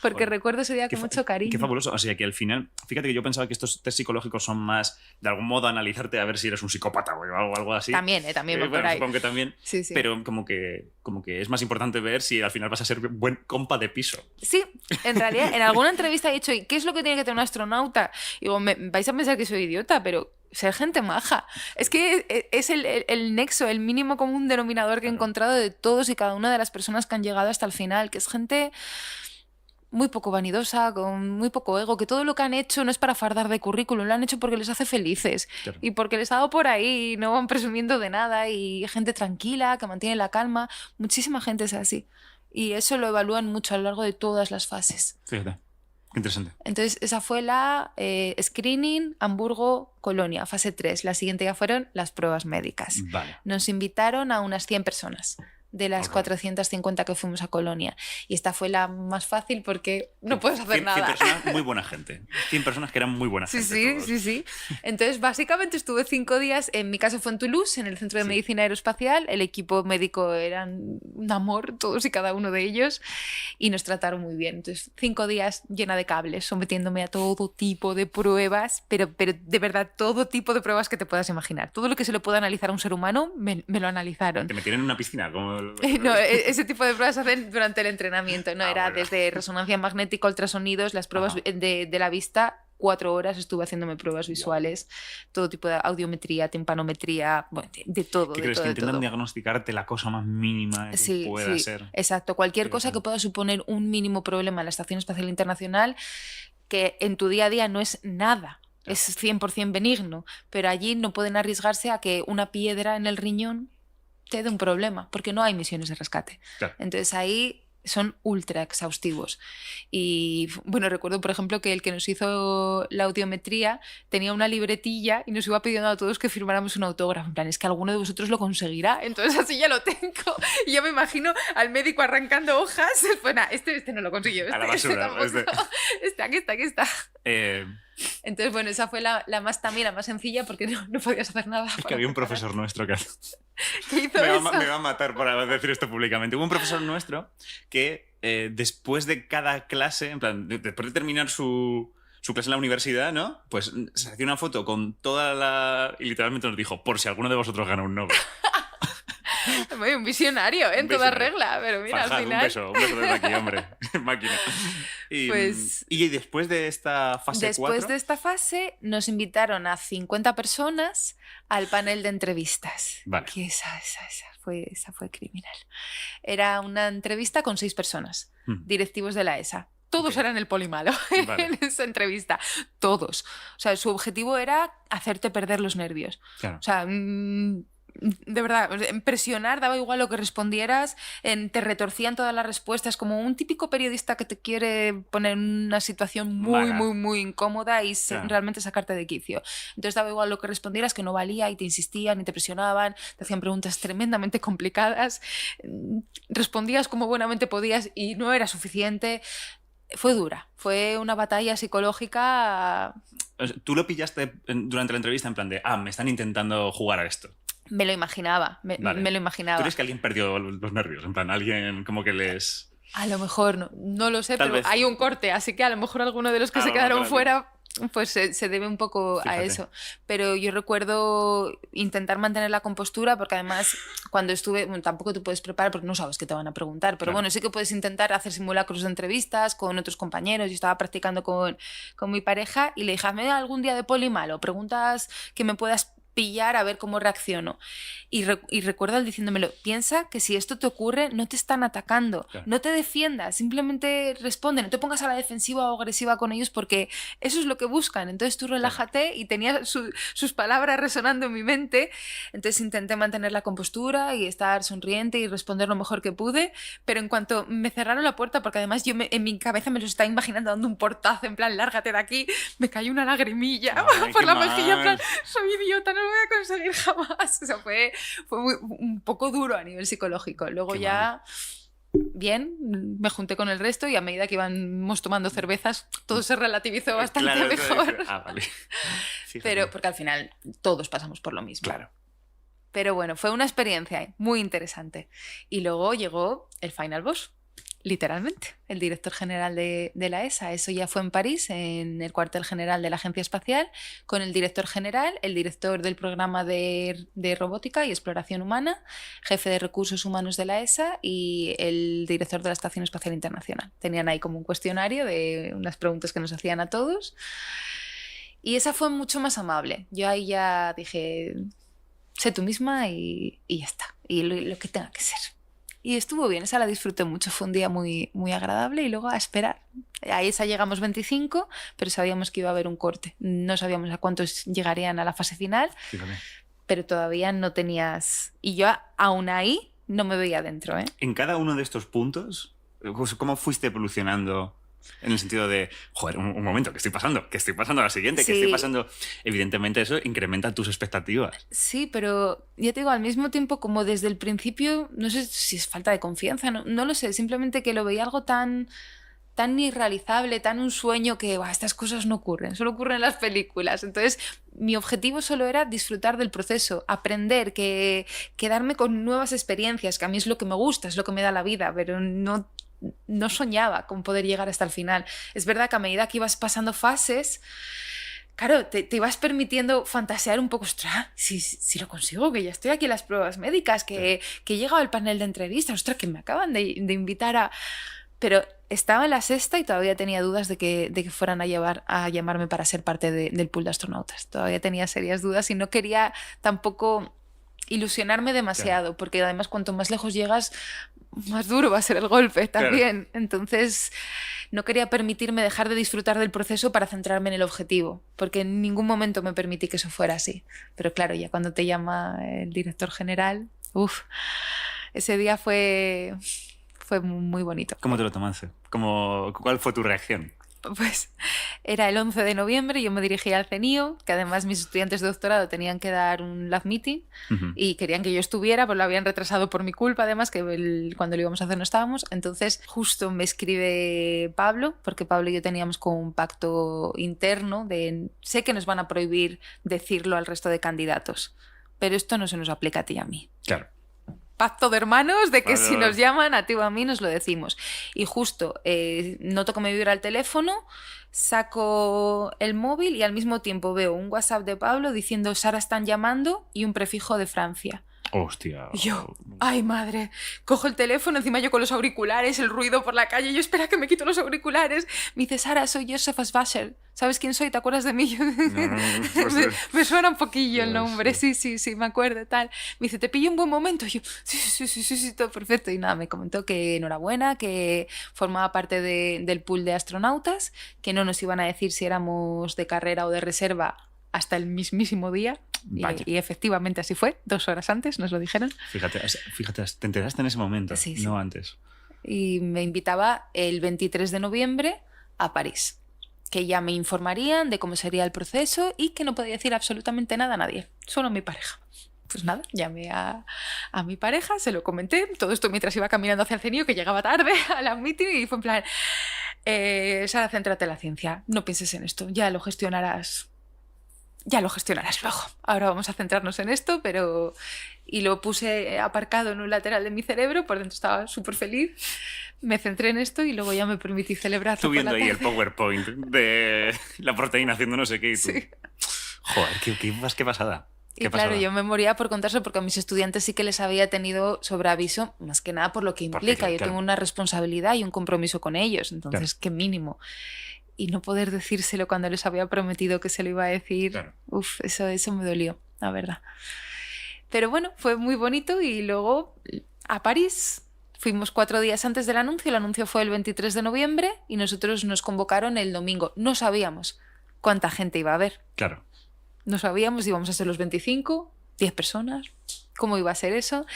Porque recuerdo ese día con mucho cariño. Qué fabuloso. O sea, que al final, fíjate que yo pensaba que estos test psicológicos son más, de algún modo, analizarte a ver si eres un psicópata o algo así. También, por bueno, ahí. supongo que también. Sí. Pero como que es más importante ver si al final vas a ser buen compa de piso. Sí, en realidad, en alguna entrevista he dicho, ¿y qué es lo que tiene que tener un astronauta? Y digo, vais a pensar que soy idiota, pero ser gente maja. Es que es el nexo, el mínimo común denominador que he encontrado de todos y cada una de las personas que han llegado hasta el final, que es gente muy poco vanidosa, con muy poco ego, que todo lo que han hecho no es para fardar de currículum, lo han hecho porque les hace felices y porque les ha dado por ahí y no van presumiendo de nada, y gente tranquila, que mantiene la calma. Muchísima gente es así. Y eso lo evalúan mucho a lo largo de todas las fases. Fíjate. Qué interesante. Entonces, esa fue la screening, Hamburgo, Colonia, fase 3. La siguiente ya fueron las pruebas médicas. Vale. Nos invitaron a unas 100 personas de las 450 que fuimos a Colonia. Y esta fue la más fácil porque no puedes hacer 100 nada. 100 personas, muy buena gente. 100 personas que eran muy buena gente. Sí. Entonces, básicamente estuve 5 días. En mi caso fue en Toulouse, en el Centro de Medicina Aeroespacial. El equipo médico eran un amor, todos y cada uno de ellos. Y nos trataron muy bien. Entonces, 5 días llena de cables, sometiéndome a todo tipo de pruebas, pero de verdad, todo tipo de pruebas que te puedas imaginar. Todo lo que se le pueda analizar a un ser humano, me lo analizaron. Te metieron en una piscina, como... No, ese tipo de pruebas se hacen durante el entrenamiento, ¿no? Era bueno. Desde resonancia magnética, ultrasonidos, las pruebas de la vista. 4 horas estuve haciéndome pruebas visuales, todo tipo de audiometría, timpanometría, bueno, de todo. ¿Qué crees? Que intentan diagnosticarte la cosa más mínima que pueda ser. Exacto. Cualquier cosa que pueda suponer un mínimo problema en la Estación Espacial Internacional, que en tu día a día no es nada. Es 100% benigno, pero allí no pueden arriesgarse a que una piedra en el riñón te dé un problema, porque no hay misiones de rescate. Claro. Entonces ahí son ultra exhaustivos. Y bueno, recuerdo por ejemplo que el que nos hizo la audiometría tenía una libretilla y nos iba pidiendo a todos que firmáramos un autógrafo. En plan, es que alguno de vosotros lo conseguirá. Entonces así ya lo tengo. Y yo me imagino al médico arrancando hojas. Pues nada, este no lo consiguió. A la basura. Aquí está. Entonces, bueno, esa fue la más sencilla porque no podías hacer nada. Es que había un profesor nuestro que hizo me va a matar por decir esto públicamente. Hubo un profesor nuestro que después de cada clase, en plan, después de terminar su clase en la universidad, ¿no? Pues se hacía una foto con toda la... Y literalmente nos dijo, por si alguno de vosotros gana un Nobel. Un visionario, en toda regla, pero mira, Farhad, al final... Un beso desde aquí, hombre. Máquina. Y después de esta fase 4... Después de esta fase nos invitaron a 50 personas al panel de entrevistas. Vale. Que esa fue criminal. Era una entrevista con 6 personas, directivos de la ESA. Todos eran el polimalo en esa entrevista. Todos. O sea, su objetivo era hacerte perder los nervios. Claro. O sea... de verdad, presionar, daba igual lo que respondieras, te retorcían todas las respuestas, como un típico periodista que te quiere poner en una situación muy incómoda y realmente sacarte de quicio. Entonces daba igual lo que respondieras, que no valía, y te insistían y te presionaban, te hacían preguntas tremendamente complicadas, respondías como buenamente podías y no era suficiente. Fue dura, fue una batalla psicológica. ¿Tú lo pillaste durante la entrevista en plan de, me están intentando jugar a esto? Me lo imaginaba, me lo imaginaba. ¿Tú crees que alguien perdió los nervios? En plan, alguien como que les... A lo mejor, no lo sé, Tal pero vez. hay un corte, así que a lo mejor alguno de los que se quedaron fuera, pues se debe un poco a eso. Pero yo recuerdo intentar mantener la compostura, porque además cuando estuve, tampoco te puedes preparar porque no sabes qué te van a preguntar, pero bueno, sí que puedes intentar hacer simulacros de entrevistas con otros compañeros. Yo estaba practicando con mi pareja y le dije, hazme algún día de poli malo, preguntas que me puedas pillar a ver cómo reacciono. Y recuerdo él diciéndomelo, piensa que si esto te ocurre no te están atacando, no te defiendas, simplemente responde, no te pongas a la defensiva o agresiva con ellos porque eso es lo que buscan. Entonces tú relájate, y tenía sus palabras resonando en mi mente. Entonces intenté mantener la compostura y estar sonriente y responder lo mejor que pude, pero en cuanto me cerraron la puerta, porque además yo en mi cabeza me lo estaba imaginando dando un portazo en plan, lárgate de aquí, me cayó una lagrimilla por la mejilla, en plan, soy idiota, no lo voy a conseguir jamás. O sea, fue un poco duro a nivel psicológico. Luego bien, me junté con el resto y a medida que íbamos tomando cervezas, todo se relativizó bastante mejor. Vale. Pero porque al final todos pasamos por lo mismo. Claro. Pero bueno, fue una experiencia muy interesante. Y luego llegó el Final Boss, literalmente, el director general de la ESA. Eso ya fue en París, en el cuartel general de la Agencia Espacial, con el director general, el director del programa de robótica y exploración humana, jefe de recursos humanos de la ESA y el director de la Estación Espacial Internacional. Tenían ahí como un cuestionario de unas preguntas que nos hacían a todos. Y esa fue mucho más amable. Yo ahí ya dije, sé tú misma y ya está. Y lo que tenga que ser. Y estuvo bien, esa la disfruté mucho, fue un día muy, muy agradable y luego a esperar. A esa llegamos 25, pero sabíamos que iba a haber un corte. No sabíamos a cuántos llegarían a la fase final, pero todavía no tenías... Y yo aún ahí no me veía dentro, ¿eh? En cada uno de estos puntos, ¿cómo fuiste evolucionando? En el sentido de, joder, un momento, ¿qué estoy pasando? ¿Qué estoy pasando a la siguiente? ¿Qué estoy pasando? Evidentemente eso incrementa tus expectativas. Sí, pero ya te digo, al mismo tiempo como desde el principio, no sé si es falta de confianza, no lo sé, simplemente que lo veía algo tan irrealizable, tan un sueño que estas cosas no ocurren, solo ocurren en las películas. Entonces mi objetivo solo era disfrutar del proceso, aprender, quedarme con nuevas experiencias, que a mí es lo que me gusta, es lo que me da la vida, pero no soñaba con poder llegar hasta el final. Es verdad que a medida que ibas pasando fases, claro, te ibas permitiendo fantasear un poco, ostras, si lo consigo, que ya estoy aquí en las pruebas médicas, que he llegado al panel de entrevistas, ostras, que me acaban de invitar a... Pero estaba en la sexta y todavía tenía dudas de que fueran a llamarme para ser parte del pool de astronautas. Todavía tenía serias dudas y no quería tampoco ilusionarme demasiado, porque además cuanto más lejos llegas, más duro va a ser el golpe también. Claro. Entonces no quería permitirme dejar de disfrutar del proceso para centrarme en el objetivo, porque en ningún momento me permití que eso fuera así. Pero claro, ya cuando te llama el director general, ese día fue muy bonito. ¿Cómo te lo tomaste? ¿Cuál fue tu reacción? Pues era el 11 de noviembre, yo me dirigía al CENIO, que además mis estudiantes de doctorado tenían que dar un lab meeting y querían que yo estuviera, pues lo habían retrasado por mi culpa, además, que cuando lo íbamos a hacer no estábamos. Entonces justo me escribe Pablo, porque Pablo y yo teníamos como un pacto interno de sé que nos van a prohibir decirlo al resto de candidatos, pero esto no se nos aplica a ti y a mí. Claro. Pacto de hermanos de que si nos llaman a ti o a mí nos lo decimos. Y justo noto que me vibra el teléfono, saco el móvil y al mismo tiempo veo un WhatsApp de Pablo diciendo Sara están llamando y un prefijo de Francia. Hostia. Y yo, ay madre, cojo el teléfono, encima yo con los auriculares, el ruido por la calle, yo espera que me quito los auriculares. Me dice, Sara, soy Joseph Asbasher. ¿Sabes quién soy? ¿Te acuerdas de mí? Me suena un poquillo el nombre, sí, me acuerdo, tal. Me dice, ¿te pillo un buen momento? Y yo, sí, todo perfecto. Y nada, me comentó que enhorabuena, que formaba parte del pool de astronautas, que no nos iban a decir si éramos de carrera o de reserva hasta el mismísimo día. Y efectivamente así fue, 2 horas antes nos lo dijeron. Fíjate, te enteraste en ese momento, no antes. Y me invitaba el 23 de noviembre a París, que ya me informarían de cómo sería el proceso y que no podía decir absolutamente nada a nadie, solo a mi pareja. Pues nada, llamé a mi pareja, se lo comenté, todo esto mientras iba caminando hacia el CENIO, que llegaba tarde a la meeting, y fue en plan, Sara, céntrate en la ciencia, no pienses en esto, ya lo gestionarás luego. Ahora vamos a centrarnos en esto, pero... Y lo puse aparcado en un lateral de mi cerebro, por dentro estaba súper feliz. Me centré en esto y luego ya me permití celebrarlo. Tú viendo ahí el PowerPoint de la proteína haciendo no sé qué y tú... Sí. Joder, qué pasada. Y claro, yo me moría por contárselo porque a mis estudiantes sí que les había tenido sobreaviso, más que nada por lo que implica. Yo tengo una responsabilidad y un compromiso con ellos, entonces qué mínimo. Y no poder decírselo cuando les había prometido que se lo iba a decir, eso me dolió, la verdad. Pero bueno, fue muy bonito y luego a París fuimos 4 días antes del anuncio. El anuncio fue el 23 de noviembre y nosotros nos convocaron el domingo. No sabíamos cuánta gente iba a haber. Claro. No sabíamos si íbamos a ser los 25, 10 personas, cómo iba a ser eso.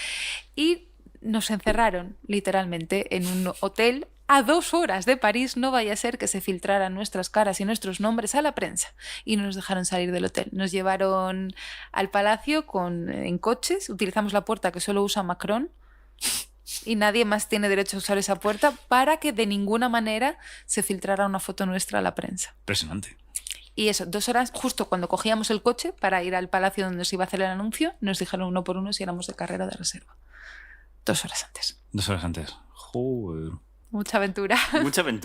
Y nos encerraron literalmente en un hotel a 2 horas de París, no vaya a ser que se filtraran nuestras caras y nuestros nombres a la prensa, y no nos dejaron salir del hotel. Nos llevaron al palacio en coches, utilizamos la puerta que solo usa Macron, y nadie más tiene derecho a usar esa puerta para que de ninguna manera se filtrara una foto nuestra a la prensa. Impresionante. Y eso, 2 horas, justo cuando cogíamos el coche para ir al palacio donde se iba a hacer el anuncio, nos dijeron uno por uno si éramos de carrera o de reserva. 2 horas antes. 2 horas antes. Joder. Mucha aventura.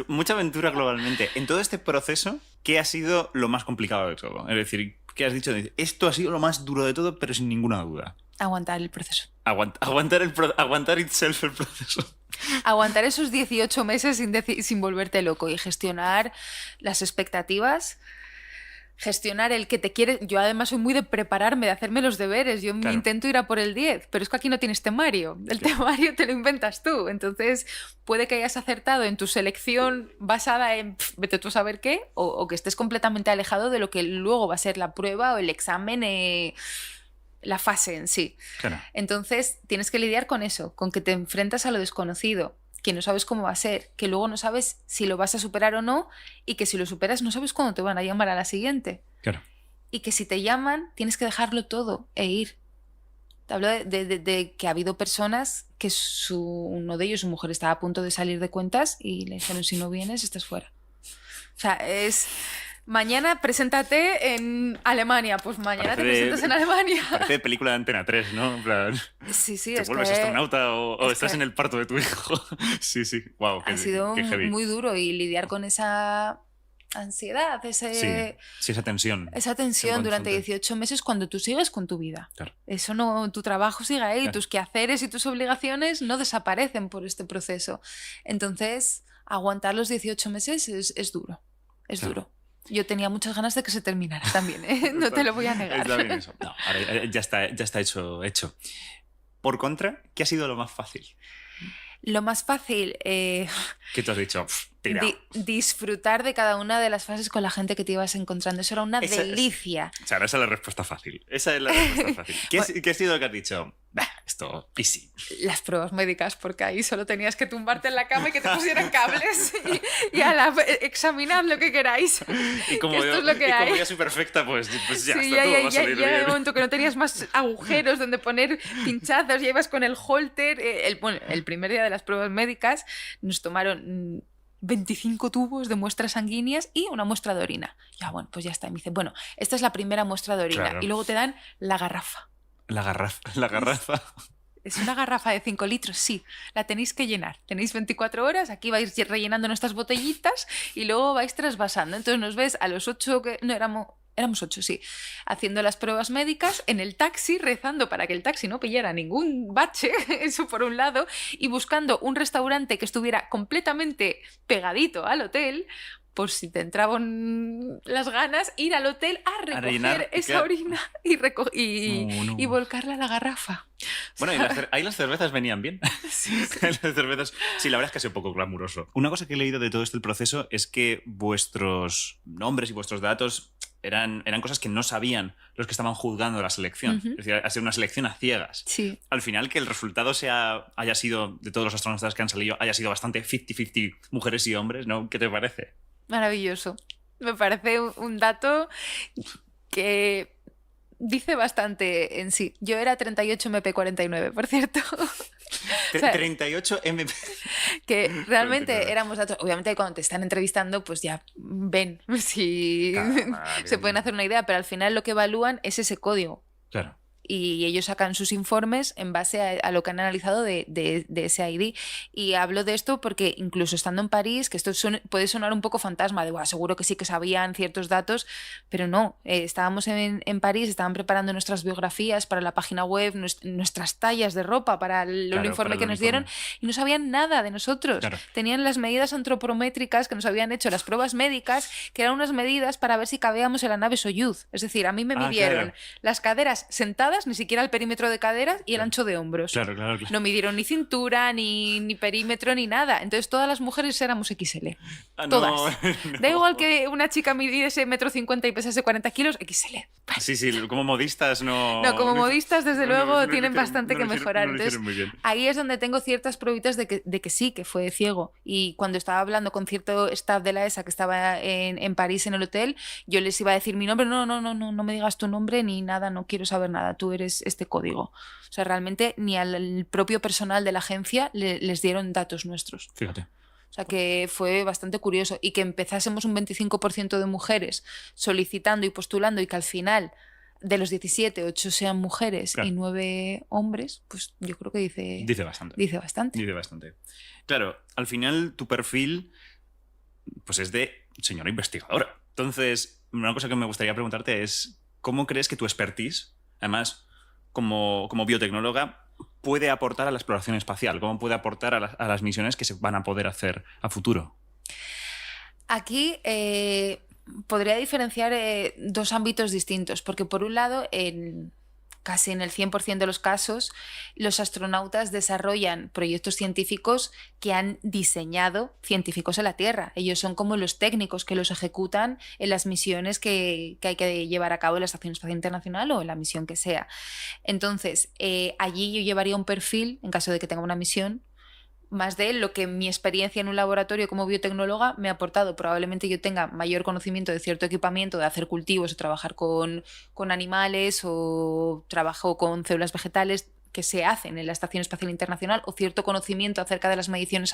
Mucha aventura globalmente. En todo este proceso, ¿qué ha sido lo más complicado de todo? Es decir, ¿qué has dicho? Esto ha sido lo más duro de todo, pero sin ninguna duda. Aguantar el proceso. Aguantar itself el proceso. Aguantar esos 18 meses sin volverte loco y gestionar las expectativas, gestionar el que te quiere. Yo además soy muy de prepararme, de hacerme los deberes. Yo me intento ir a por el 10, pero es que aquí no tienes temario. El temario te lo inventas tú. Entonces puede que hayas acertado en tu selección basada en vete tú a saber qué, o que estés completamente alejado de lo que luego va a ser la prueba o el examen, la fase en sí. Claro. Entonces tienes que lidiar con eso, con que te enfrentas a lo desconocido, que no sabes cómo va a ser, que luego no sabes si lo vas a superar o no, y que si lo superas no sabes cuándo te van a llamar a la siguiente. Claro. Y que si te llaman tienes que dejarlo todo e ir. Te hablo de que ha habido personas que uno de ellos, su mujer, estaba a punto de salir de cuentas y le dijeron si no vienes estás fuera. O sea, es... Mañana preséntate en Alemania. Pues mañana te presentas en Alemania. Parece de película de Antena 3, ¿no? En plan, sí, te vuelves astronauta o estás en el parto de tu hijo. Sí. Wow, ha sido muy duro y lidiar con esa ansiedad, esa tensión. Esa tensión durante 18 meses cuando tú sigues con tu vida. Claro. Eso no, tu trabajo sigue ahí, claro. Tus quehaceres y tus obligaciones no desaparecen por este proceso. Entonces, aguantar los 18 meses es duro. Es duro. Yo tenía muchas ganas de que se terminara también, ¿eh? No te lo voy a negar. Está bien eso. No, ahora ya está hecho. Por contra, ¿qué ha sido lo más fácil? Lo más fácil... ¿Qué te has dicho? Disfrutar de cada una de las fases con la gente que te ibas encontrando. Eso era una delicia. Esa es la respuesta fácil. ¿Qué ha sido lo que has dicho? Esto, easy. Las pruebas médicas, porque ahí solo tenías que tumbarte en la cama y que te pusieran cables y examinad lo que queráis. Y como yo soy perfecta, pues ya sí, está, todo va a salir bien. Ya de momento que no tenías más agujeros donde poner pinchazos, ya ibas con el holter. El primer día de las pruebas médicas nos tomaron 25 tubos de muestras sanguíneas y una muestra de orina. Ya, bueno, pues ya está. Y me dice, bueno, esta es la primera muestra de orina. Claro. Y luego te dan la garrafa. La garrafa. Es una garrafa de 5 litros, sí. La tenéis que llenar. Tenéis 24 horas, aquí vais rellenando nuestras botellitas y luego vais trasvasando. Entonces nos ves a los 8, éramos 8, sí, haciendo las pruebas médicas en el taxi, rezando para que el taxi no pillara ningún bache, eso por un lado, y buscando un restaurante que estuviera completamente pegadito al hotel, por si te entraban las ganas, ir al hotel a recoger esa orina y volcarla a la garrafa. Bueno, ahí las cervezas venían bien. Sí. Las cervezas, sí, la verdad es que ha sido un poco glamuroso. Una cosa que he leído de todo el proceso es que vuestros nombres y vuestros datos eran cosas que no sabían los que estaban juzgando la selección. Es decir, ha sido una selección a ciegas. Sí. Al final, que el resultado haya sido, de todos los astronautas que han salido, haya sido bastante 50-50 mujeres y hombres, ¿no? ¿Qué te parece? Maravilloso. Me parece un dato que dice bastante en sí. Yo era 38 MP49, por cierto. O sea, 38 MP. Que realmente éramos datos. Obviamente cuando te están entrevistando, pues ya ven si se pueden hacer una idea, pero al final lo que evalúan es ese código. Claro. Y ellos sacan sus informes en base a lo que han analizado de ese ID. Y hablo de esto porque incluso estando en París, que esto puede sonar un poco fantasma, de seguro que sí que sabían ciertos datos, pero no. Estábamos en París, estaban preparando nuestras biografías para la página web, nuestras tallas de ropa para el uniforme que nos dieron, y no sabían nada de nosotros. Claro. Tenían las medidas antropométricas que nos habían hecho las pruebas médicas, que eran unas medidas para ver si cabíamos en la nave Soyuz. Es decir, a mí me midieron las caderas sentadas, ni siquiera el perímetro de caderas y el ancho de hombros. Claro. No midieron ni cintura, ni perímetro, ni nada. Entonces todas las mujeres éramos XL. Todas. No. Da igual que una chica midiese 1,50 m y pesase 40 kilos, XL. Sí, como modistas no... No, como modistas desde luego tienen bastante que mejorar. Entonces ahí es donde tengo ciertas pruebas de que sí, que fue ciego. Y cuando estaba hablando con cierto staff de la ESA que estaba en París en el hotel, yo les iba a decir mi nombre, no me digas tu nombre ni nada, no quiero saber nada. Tú tú eres este código. O sea, realmente ni al propio personal de la agencia les dieron datos nuestros. Fíjate. O sea, que fue bastante curioso. Y que empezásemos un 25% de mujeres solicitando y postulando y que al final de los 17, 8 sean mujeres y 9 hombres, pues yo creo que dice bastante. Dice bastante. Dice bastante. Claro, al final tu perfil pues es de señora investigadora. Entonces, una cosa que me gustaría preguntarte es ¿cómo crees que tu expertise, además como biotecnóloga, puede aportar a la exploración espacial? ¿Cómo puede aportar a las misiones que se van a poder hacer a futuro? Aquí podría diferenciar dos ámbitos distintos, porque por un lado, casi en el 100% de los casos, los astronautas desarrollan proyectos científicos que han diseñado científicos en la Tierra. Ellos son como los técnicos que los ejecutan en las misiones que hay que llevar a cabo en la Estación Espacial Internacional o en la misión que sea. Entonces, allí yo llevaría un perfil, en caso de que tenga una misión, más de lo que mi experiencia en un laboratorio como biotecnóloga me ha aportado. Probablemente yo tenga mayor conocimiento de cierto equipamiento, de hacer cultivos o trabajar con animales o trabajo con células vegetales que se hacen en la Estación Espacial Internacional o cierto conocimiento acerca de las mediciones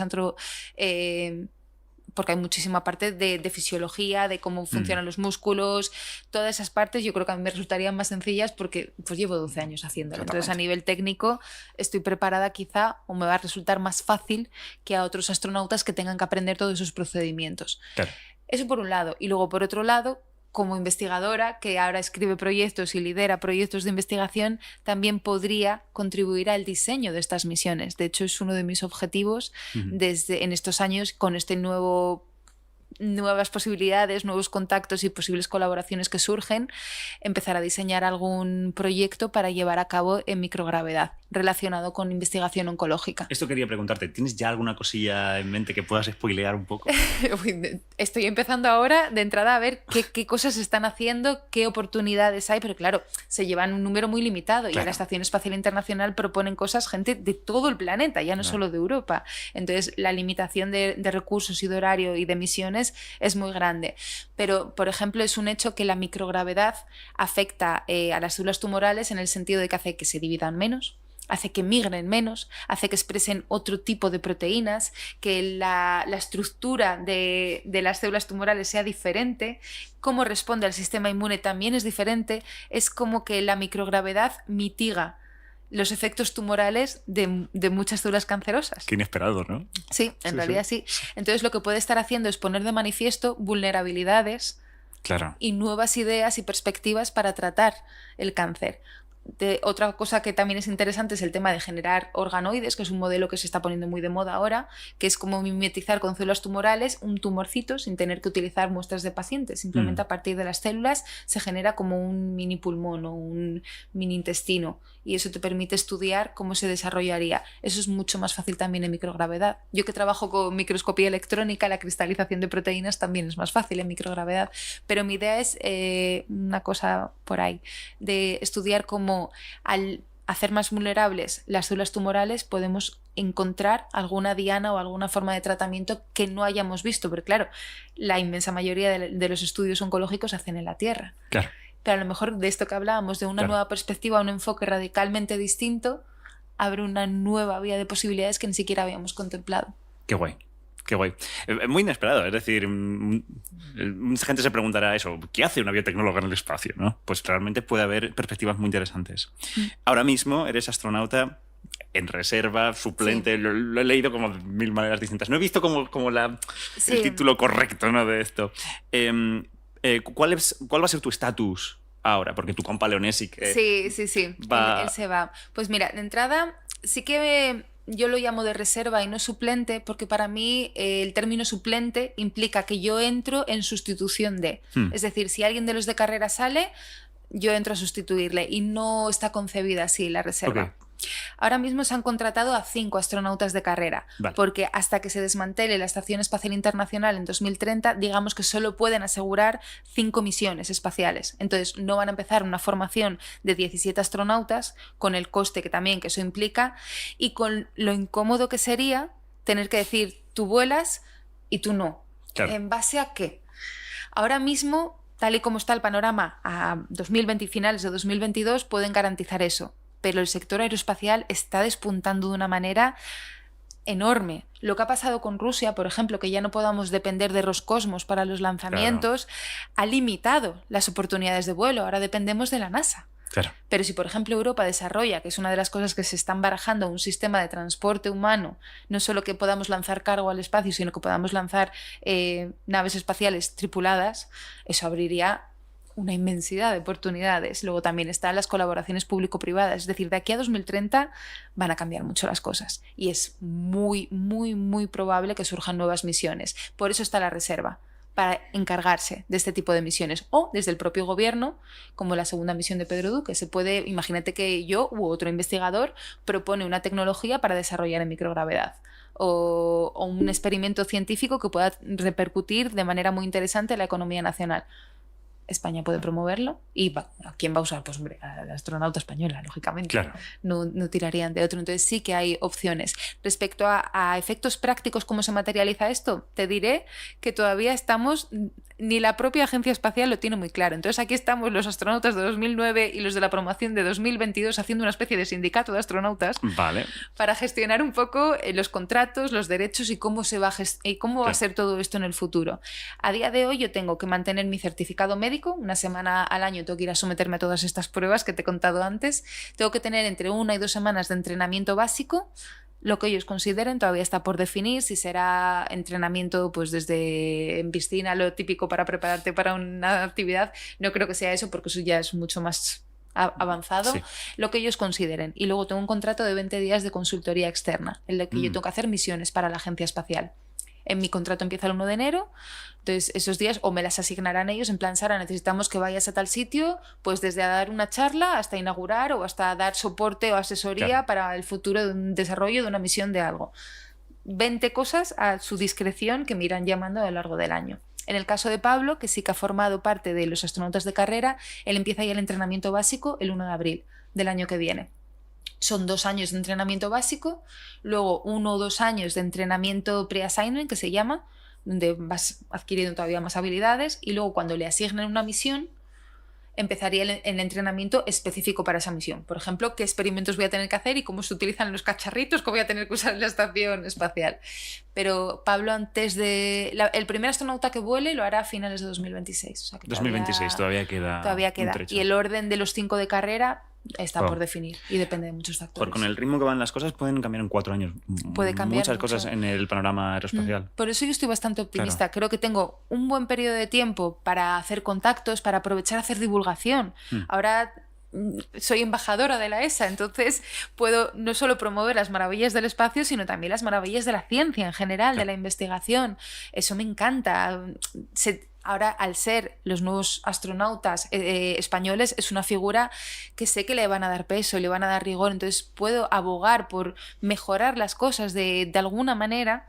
porque hay muchísima parte de fisiología, de cómo funcionan los músculos, todas esas partes yo creo que a mí me resultarían más sencillas porque pues llevo 12 años haciéndolo. Entonces a nivel técnico estoy preparada quizá o me va a resultar más fácil que a otros astronautas que tengan que aprender todos esos procedimientos. Claro. Eso por un lado. Y luego por otro lado, como investigadora, que ahora escribe proyectos y lidera proyectos de investigación, también podría contribuir al diseño de estas misiones. De hecho, es uno de mis objetivos en estos años con este nuevas posibilidades, nuevos contactos y posibles colaboraciones que surgen, empezar a diseñar algún proyecto para llevar a cabo en microgravedad relacionado con investigación oncológica. Esto quería preguntarte, ¿tienes ya alguna cosilla en mente que puedas spoilear un poco? Estoy empezando ahora de entrada a ver qué cosas se están haciendo, qué oportunidades hay, pero claro, se llevan un número muy limitado y a la Estación Espacial Internacional proponen cosas gente de todo el planeta, ya no solo de Europa. Entonces la limitación de recursos y de horario y de misiones es muy grande. Pero, por ejemplo, es un hecho que la microgravedad afecta a las células tumorales en el sentido de que hace que se dividan menos, hace que migren menos, hace que expresen otro tipo de proteínas, que la estructura de las células tumorales sea diferente, cómo responde al sistema inmune también es diferente. Es como que la microgravedad mitiga los efectos tumorales de muchas células cancerosas. Qué inesperado, ¿no? Sí, en realidad sí. Entonces lo que puede estar haciendo es poner de manifiesto vulnerabilidades y nuevas ideas y perspectivas para tratar el cáncer. Otra cosa que también es interesante es el tema de generar organoides, que es un modelo que se está poniendo muy de moda ahora, que es como mimetizar con células tumorales un tumorcito sin tener que utilizar muestras de pacientes. Simplemente a partir de las células se genera como un mini pulmón o un mini intestino y eso te permite estudiar cómo se desarrollaría. Eso es mucho más fácil también en microgravedad. Yo que trabajo con microscopía electrónica, la cristalización de proteínas también es más fácil en microgravedad, pero mi idea es una cosa por ahí, de estudiar cómo al hacer más vulnerables las células tumorales podemos encontrar alguna diana o alguna forma de tratamiento que no hayamos visto, porque claro, la inmensa mayoría de los estudios oncológicos se hacen en la Tierra. Claro. Pero a lo mejor de esto que hablábamos, de una nueva perspectiva, un enfoque radicalmente distinto, abre una nueva vía de posibilidades que ni siquiera habíamos contemplado. Qué guay. Qué guay. Muy inesperado, es decir, mucha gente se preguntará eso, ¿qué hace una biotecnóloga en el espacio? ¿No? Pues realmente puede haber perspectivas muy interesantes. Ahora mismo eres astronauta en reserva, suplente, lo he leído como de 1000 maneras distintas. No he visto como el título correcto, ¿no? De esto. ¿Cuál va a ser tu estatus ahora? Porque tu compa Leonesi Sí. Él se va. Pues mira, de entrada sí que yo lo llamo de reserva y no suplente, porque para mí el término suplente implica que yo entro en sustitución de. Es decir, si alguien de los de carrera sale, yo entro a sustituirle y no está concebida así la reserva. Ahora mismo se han contratado a 5 astronautas de carrera, porque hasta que se desmantele la Estación Espacial Internacional en 2030, digamos que solo pueden asegurar 5 misiones espaciales. Entonces no van a empezar una formación de 17 astronautas, con el coste que eso implica, y con lo incómodo que sería tener que decir, tú vuelas y tú no. ¿En base a qué? Ahora mismo tal y como está el panorama a 2020 y finales de 2022 pueden garantizar eso. Pero el sector aeroespacial está despuntando de una manera enorme. Lo que ha pasado con Rusia, por ejemplo, que ya no podamos depender de Roscosmos para los lanzamientos, ha limitado las oportunidades de vuelo. Ahora dependemos de la NASA. Claro. Pero si, por ejemplo, Europa desarrolla, que es una de las cosas que se están barajando, un sistema de transporte humano, no solo que podamos lanzar cargo al espacio, sino que podamos lanzar naves espaciales tripuladas, eso abriría una inmensidad de oportunidades. Luego también están las colaboraciones público-privadas. Es decir, de aquí a 2030 van a cambiar mucho las cosas. Y es muy, muy, muy probable que surjan nuevas misiones. Por eso está la reserva, para encargarse de este tipo de misiones. O desde el propio gobierno, como la segunda misión de Pedro Duque. Se puede, imagínate que yo u otro investigador propone una tecnología para desarrollar en microgravedad. O un experimento científico que pueda repercutir de manera muy interesante en la economía nacional. España puede promoverlo y ¿a quién va a usar? Pues hombre, a la astronauta española, lógicamente. Claro. No tirarían de otro. Entonces sí que hay opciones. Respecto a efectos prácticos, ¿cómo se materializa esto? Te diré que todavía estamos... Ni la propia agencia espacial lo tiene muy claro. Entonces aquí estamos los astronautas de 2009 y los de la promoción de 2022 haciendo una especie de sindicato de astronautas para gestionar un poco los contratos, los derechos y cómo va a ser todo esto en el futuro. A día de hoy yo tengo que mantener mi certificado médico. Una semana al año tengo que ir a someterme a todas estas pruebas que te he contado antes. Tengo que tener entre 1 y 2 semanas de entrenamiento básico. Lo que ellos consideren todavía está por definir, si será entrenamiento pues desde en piscina, lo típico para prepararte para una actividad. No creo que sea eso porque eso ya es mucho más avanzado. Lo que ellos consideren. Y luego tengo un contrato de 20 días de consultoría externa, en el que yo tengo que hacer misiones para la agencia espacial. En mi contrato empieza el 1 de enero, entonces esos días o me las asignarán ellos en plan, Sara, necesitamos que vayas a tal sitio, pues desde a dar una charla hasta inaugurar o hasta dar soporte o asesoría para el futuro de un desarrollo de una misión de algo. 20 cosas a su discreción que me irán llamando a lo largo del año. En el caso de Pablo, que sí que ha formado parte de los astronautas de carrera, él empieza ya el entrenamiento básico el 1 de abril del año que viene. Son 2 años de entrenamiento básico, luego 1 o 2 años de entrenamiento pre-assignment, que se llama, donde vas adquiriendo todavía más habilidades, y luego cuando le asignen una misión, empezaría el entrenamiento específico para esa misión. Por ejemplo, qué experimentos voy a tener que hacer y cómo se utilizan los cacharritos que voy a tener que usar en la estación espacial. Pero Pablo, antes de... el primer astronauta que vuele lo hará a finales de 2026. O sea que 2026 todavía queda. Y el orden de los 5 de carrera está por definir y depende de muchos factores. Con el ritmo que van las cosas pueden cambiar en 4 años. Puede cambiar muchas mucho. Cosas en el panorama aeroespacial. Por eso yo estoy bastante optimista. Creo que tengo un buen periodo de tiempo para hacer contactos, para aprovechar a hacer divulgación. Ahora soy embajadora de la ESA, entonces puedo no solo promover las maravillas del espacio, sino también las maravillas de la ciencia en general, de la investigación. Eso me encanta. Ahora, al ser los nuevos astronautas españoles, es una figura que sé que le van a dar peso, le van a dar rigor, entonces puedo abogar por mejorar las cosas de alguna manera.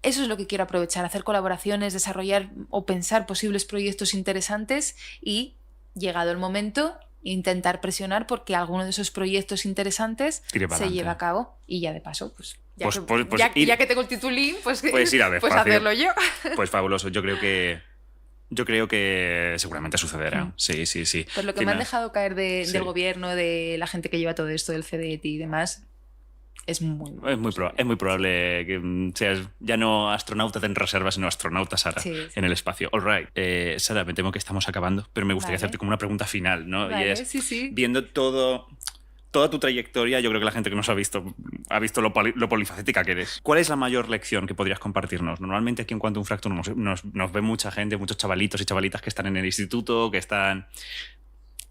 Eso es lo que quiero aprovechar, hacer colaboraciones, desarrollar o pensar posibles proyectos interesantes y, llegado el momento, intentar presionar porque alguno de esos proyectos interesantes se lleve a cabo y ya de paso, pues... Ya que tengo el titulín, pues ir a ver, pues hacerlo yo. Pues fabuloso. Yo creo que seguramente sucederá. Sí. Pues lo que me han dejado caer del gobierno, de la gente que lleva todo esto, del CDT y demás, es muy probable que seas ya no astronauta en reserva, sino astronauta Sara en el espacio. All right. Sara, me temo que estamos acabando, pero me gustaría hacerte como una pregunta final, ¿no? Vale, y es, viendo toda tu trayectoria, yo creo que la gente que nos ha visto lo polifacética que eres. ¿Cuál es la mayor lección que podrías compartirnos? Normalmente aquí en Quantum Fracture nos ve mucha gente, muchos chavalitos y chavalitas que están en el instituto, que están...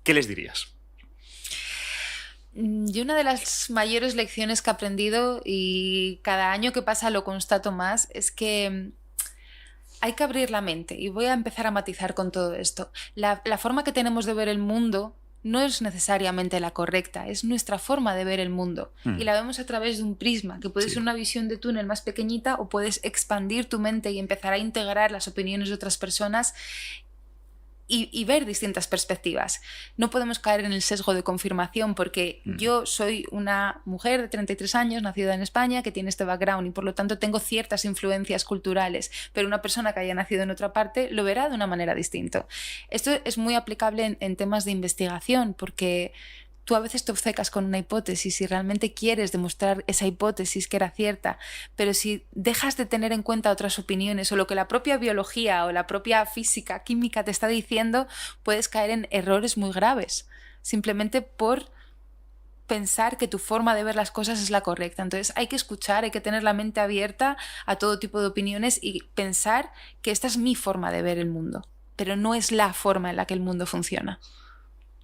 ¿Qué les dirías? Yo una de las mayores lecciones que he aprendido, y cada año que pasa lo constato más, es que hay que abrir la mente. Y voy a empezar a matizar con todo esto. La forma que tenemos de ver el mundo no es necesariamente la correcta, es nuestra forma de ver el mundo. Y la vemos a través de un prisma, que puede ser una visión de túnel más pequeñita o puedes expandir tu mente y empezar a integrar las opiniones de otras personas y ver distintas perspectivas. No podemos caer en el sesgo de confirmación porque yo soy una mujer de 33 años, nacida en España, que tiene este background y por lo tanto tengo ciertas influencias culturales, pero una persona que haya nacido en otra parte lo verá de una manera distinta. Esto es muy aplicable en temas de investigación porque tú a veces te obcecas con una hipótesis y realmente quieres demostrar esa hipótesis que era cierta, pero si dejas de tener en cuenta otras opiniones o lo que la propia biología o la propia física, química te está diciendo, puedes caer en errores muy graves, simplemente por pensar que tu forma de ver las cosas es la correcta. Entonces hay que escuchar, hay que tener la mente abierta a todo tipo de opiniones y pensar que esta es mi forma de ver el mundo, pero no es la forma en la que el mundo funciona.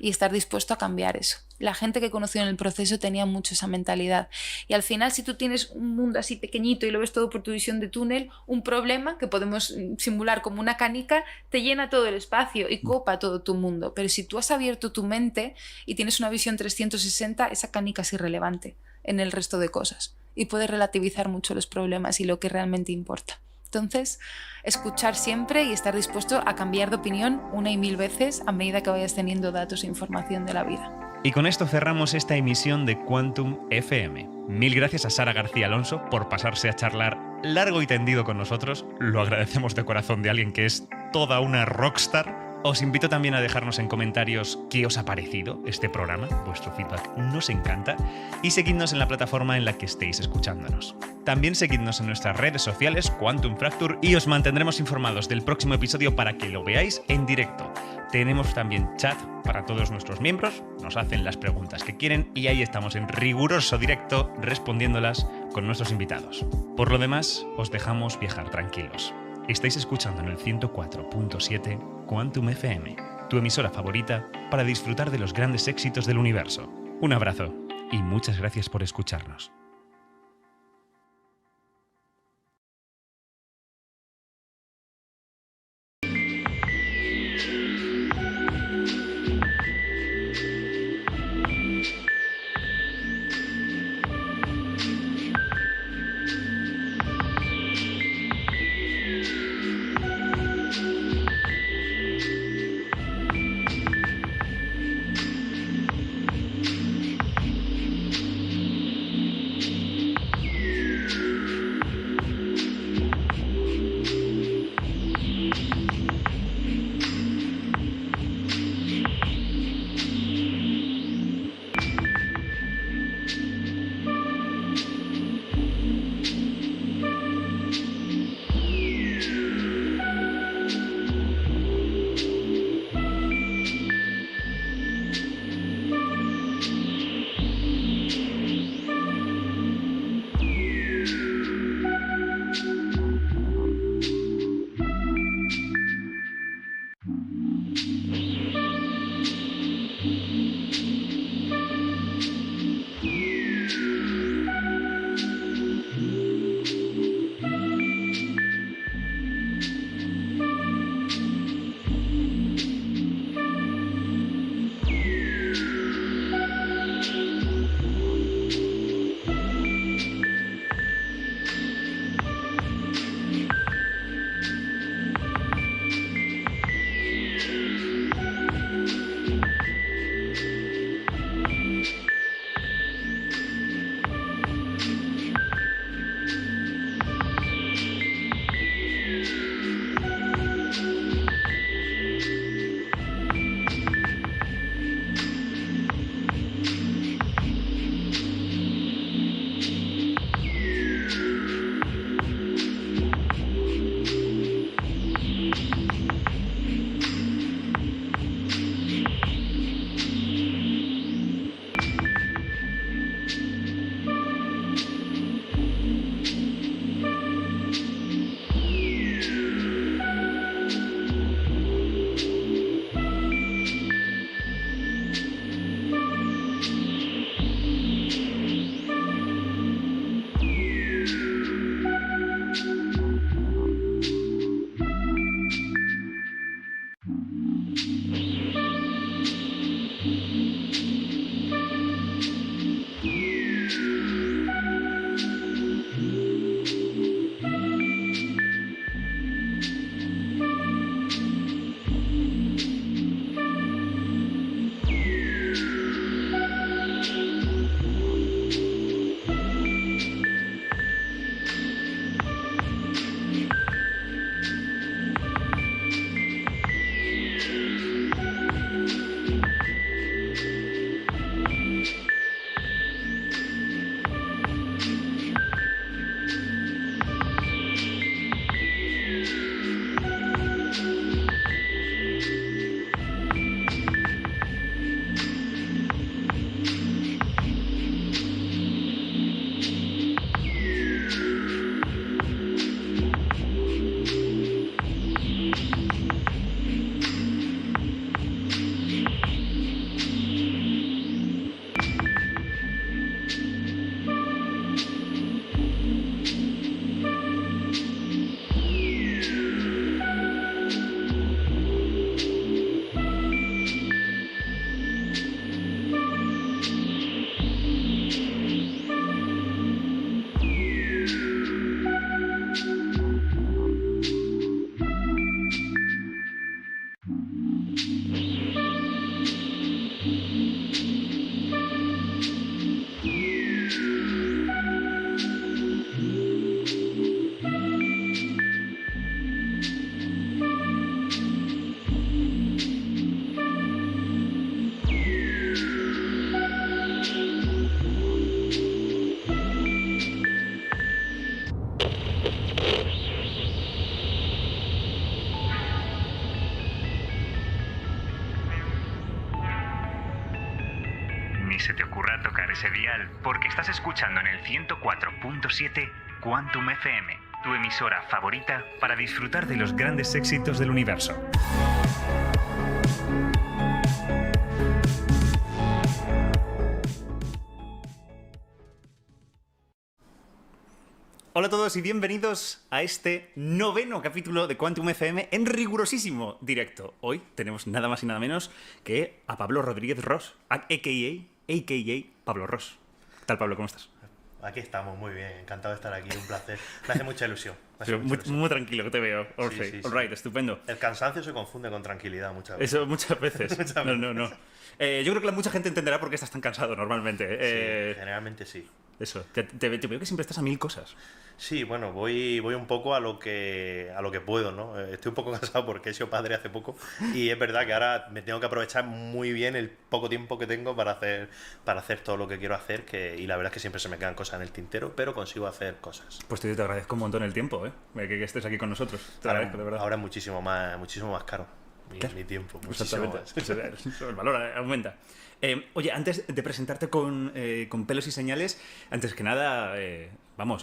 Y estar dispuesto a cambiar eso. La gente que he conocido en el proceso tenía mucho esa mentalidad. Y al final, si tú tienes un mundo así pequeñito y lo ves todo por tu visión de túnel, un problema que podemos simular como una canica te llena todo el espacio y copa todo tu mundo. Pero si tú has abierto tu mente y tienes una visión 360, esa canica es irrelevante en el resto de cosas. Y puedes relativizar mucho los problemas y lo que realmente importa. Entonces, escuchar siempre y estar dispuesto a cambiar de opinión 1 y 1000 veces a medida que vayas teniendo datos e información de la vida. Y con esto cerramos esta emisión de Quantum FM. Mil gracias a Sara García Alonso por pasarse a charlar largo y tendido con nosotros. Lo agradecemos de corazón de alguien que es toda una rockstar. Os invito también a dejarnos en comentarios qué os ha parecido este programa. Vuestro feedback nos encanta. Y seguidnos en la plataforma en la que estéis escuchándonos. También seguidnos en nuestras redes sociales, Quantum Fracture, y os mantendremos informados del próximo episodio para que lo veáis en directo. Tenemos también chat para todos nuestros miembros, nos hacen las preguntas que quieren y ahí estamos en riguroso directo respondiéndolas con nuestros invitados. Por lo demás, os dejamos viajar tranquilos. Estáis escuchando en el 104.7 Quantum FM, tu emisora favorita para disfrutar de los grandes éxitos del universo. Un abrazo y muchas gracias por escucharnos. ocurra tocar ese dial, porque estás escuchando en el 104.7 Quantum FM, tu emisora favorita para disfrutar de los grandes éxitos del universo. Hola a todos y bienvenidos a este 9º capítulo de Quantum FM en rigurosísimo directo. Hoy tenemos nada más y nada menos que a Pablo Rodríguez Ros, a.k.a. Pablo Ros. ¿Qué tal, Pablo? ¿Cómo estás? Aquí estamos, muy bien. Encantado de estar aquí, un placer. Me hace mucha ilusión. Muy tranquilo, que te veo. Sí. All right, estupendo. El cansancio se confunde con tranquilidad muchas veces. Eso, muchas veces. No. Yo creo que mucha gente entenderá por qué estás tan cansado normalmente. Sí, generalmente sí. Eso, te veo que siempre estás a 1000 cosas. Sí, bueno, voy un poco a lo que puedo, ¿no? Estoy un poco cansado porque he sido padre hace poco y es verdad que ahora me tengo que aprovechar muy bien el poco tiempo que tengo para hacer todo lo que quiero hacer, y la verdad es que siempre se me quedan cosas en el tintero, pero consigo hacer cosas. Pues te agradezco un montón el tiempo, que estés aquí con nosotros. Te agradezco, de verdad. Ahora es muchísimo más caro mi tiempo, muchísimo más. El valor aumenta. Oye, antes de presentarte con pelos y señales, antes que nada,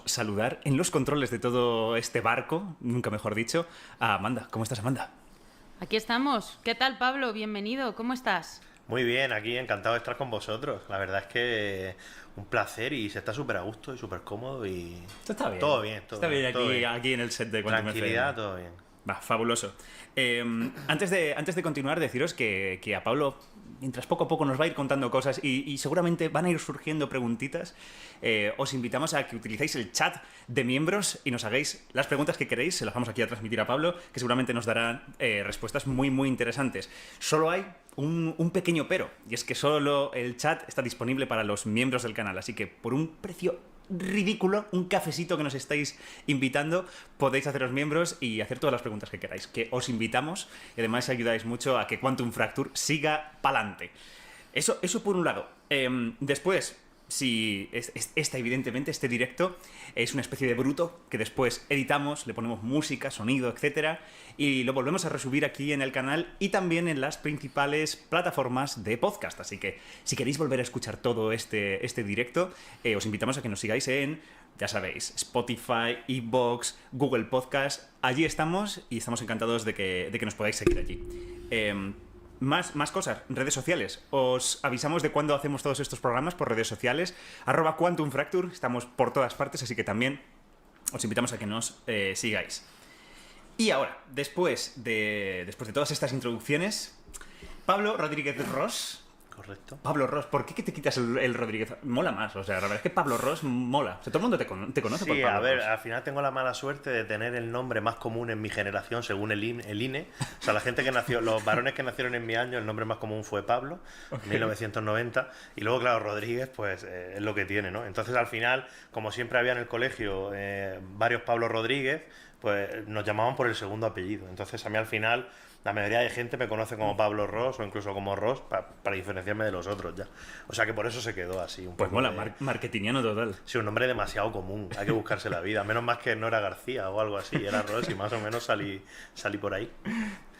saludar en los controles de todo este barco, nunca mejor dicho, a Amanda. ¿Cómo estás, Amanda? Aquí estamos. ¿Qué tal, Pablo? Bienvenido. ¿Cómo estás? Muy bien, aquí encantado de estar con vosotros. La verdad es que un placer y se está súper a gusto y súper cómodo y... Esto está bien. Todo bien. Aquí en el set de Quantum Tranquilidad, FM. todo bien. Va, fabuloso. Antes de continuar, deciros que a Pablo, mientras poco a poco nos va a ir contando cosas y seguramente van a ir surgiendo preguntitas, os invitamos a que utilicéis el chat de miembros y nos hagáis las preguntas que queréis. Se las vamos aquí a transmitir a Pablo, que seguramente nos dará respuestas muy, muy interesantes. Solo hay un pequeño pero, y es que solo el chat está disponible para los miembros del canal, así que por un precio ridículo, un cafecito que nos estáis invitando, podéis haceros miembros y hacer todas las preguntas que queráis, que os invitamos, y además ayudáis mucho a que Quantum Fracture siga pa'lante. Eso por un lado. Después, si evidentemente este directo es una especie de bruto que después editamos, le ponemos música, sonido, etcétera, y lo volvemos a resubir aquí en el canal y también en las principales plataformas de podcast. Así que si queréis volver a escuchar todo este directo, os invitamos a que nos sigáis en, ya sabéis, Spotify, iVoox, Google Podcast. Allí estamos y estamos encantados de que nos podáis seguir allí. Más cosas, redes sociales. Os avisamos de cuándo hacemos todos estos programas por redes sociales. @Quantum Fracture, estamos por todas partes, así que también os invitamos a que nos sigáis. Y ahora, después de todas estas introducciones, Pablo Rodríguez Ros. Correcto. Pablo Ros, ¿por qué te quitas el Rodríguez? Mola más, o sea, la verdad es que Pablo Ros mola. O sea, todo el mundo te conoce por Pablo Ros. Al final tengo la mala suerte de tener el nombre más común en mi generación, según el INE. O sea, la gente que nació, los varones que nacieron en mi año, el nombre más común fue Pablo, en 1990. Y luego, claro, Rodríguez, pues es lo que tiene, ¿no? Entonces, al final, como siempre había en el colegio varios Pablo Rodríguez, pues nos llamaban por el segundo apellido. Entonces, a mí al final... La mayoría de gente me conoce como Pablo Ros o incluso como Ros para diferenciarme de los otros ya. O sea que por eso se quedó así. Pues mola, marketingiano total. Sí, un nombre demasiado común. Hay que buscarse la vida. Menos más que no era García o algo así. Era Ros y más o menos salí por ahí.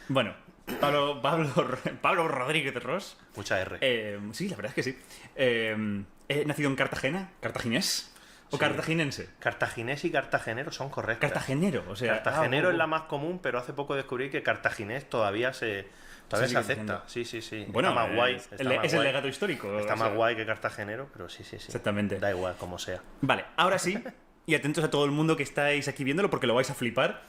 Bueno, Pablo Rodríguez Ros. Mucha R. Sí, la verdad es que sí. He nacido en Cartagena, cartaginés. ¿O sí, cartaginense? Cartaginés y cartagenero son correctos. Cartagenero, o sea... Cartagenero es la más común, pero hace poco descubrí que cartaginés todavía se acepta. Sí. Bueno, está más guay. Es el legado histórico. Está más guay que cartagenero, pero sí. Exactamente. Da igual, como sea. Vale, ahora sí, y atentos a todo el mundo que estáis aquí viéndolo porque lo vais a flipar.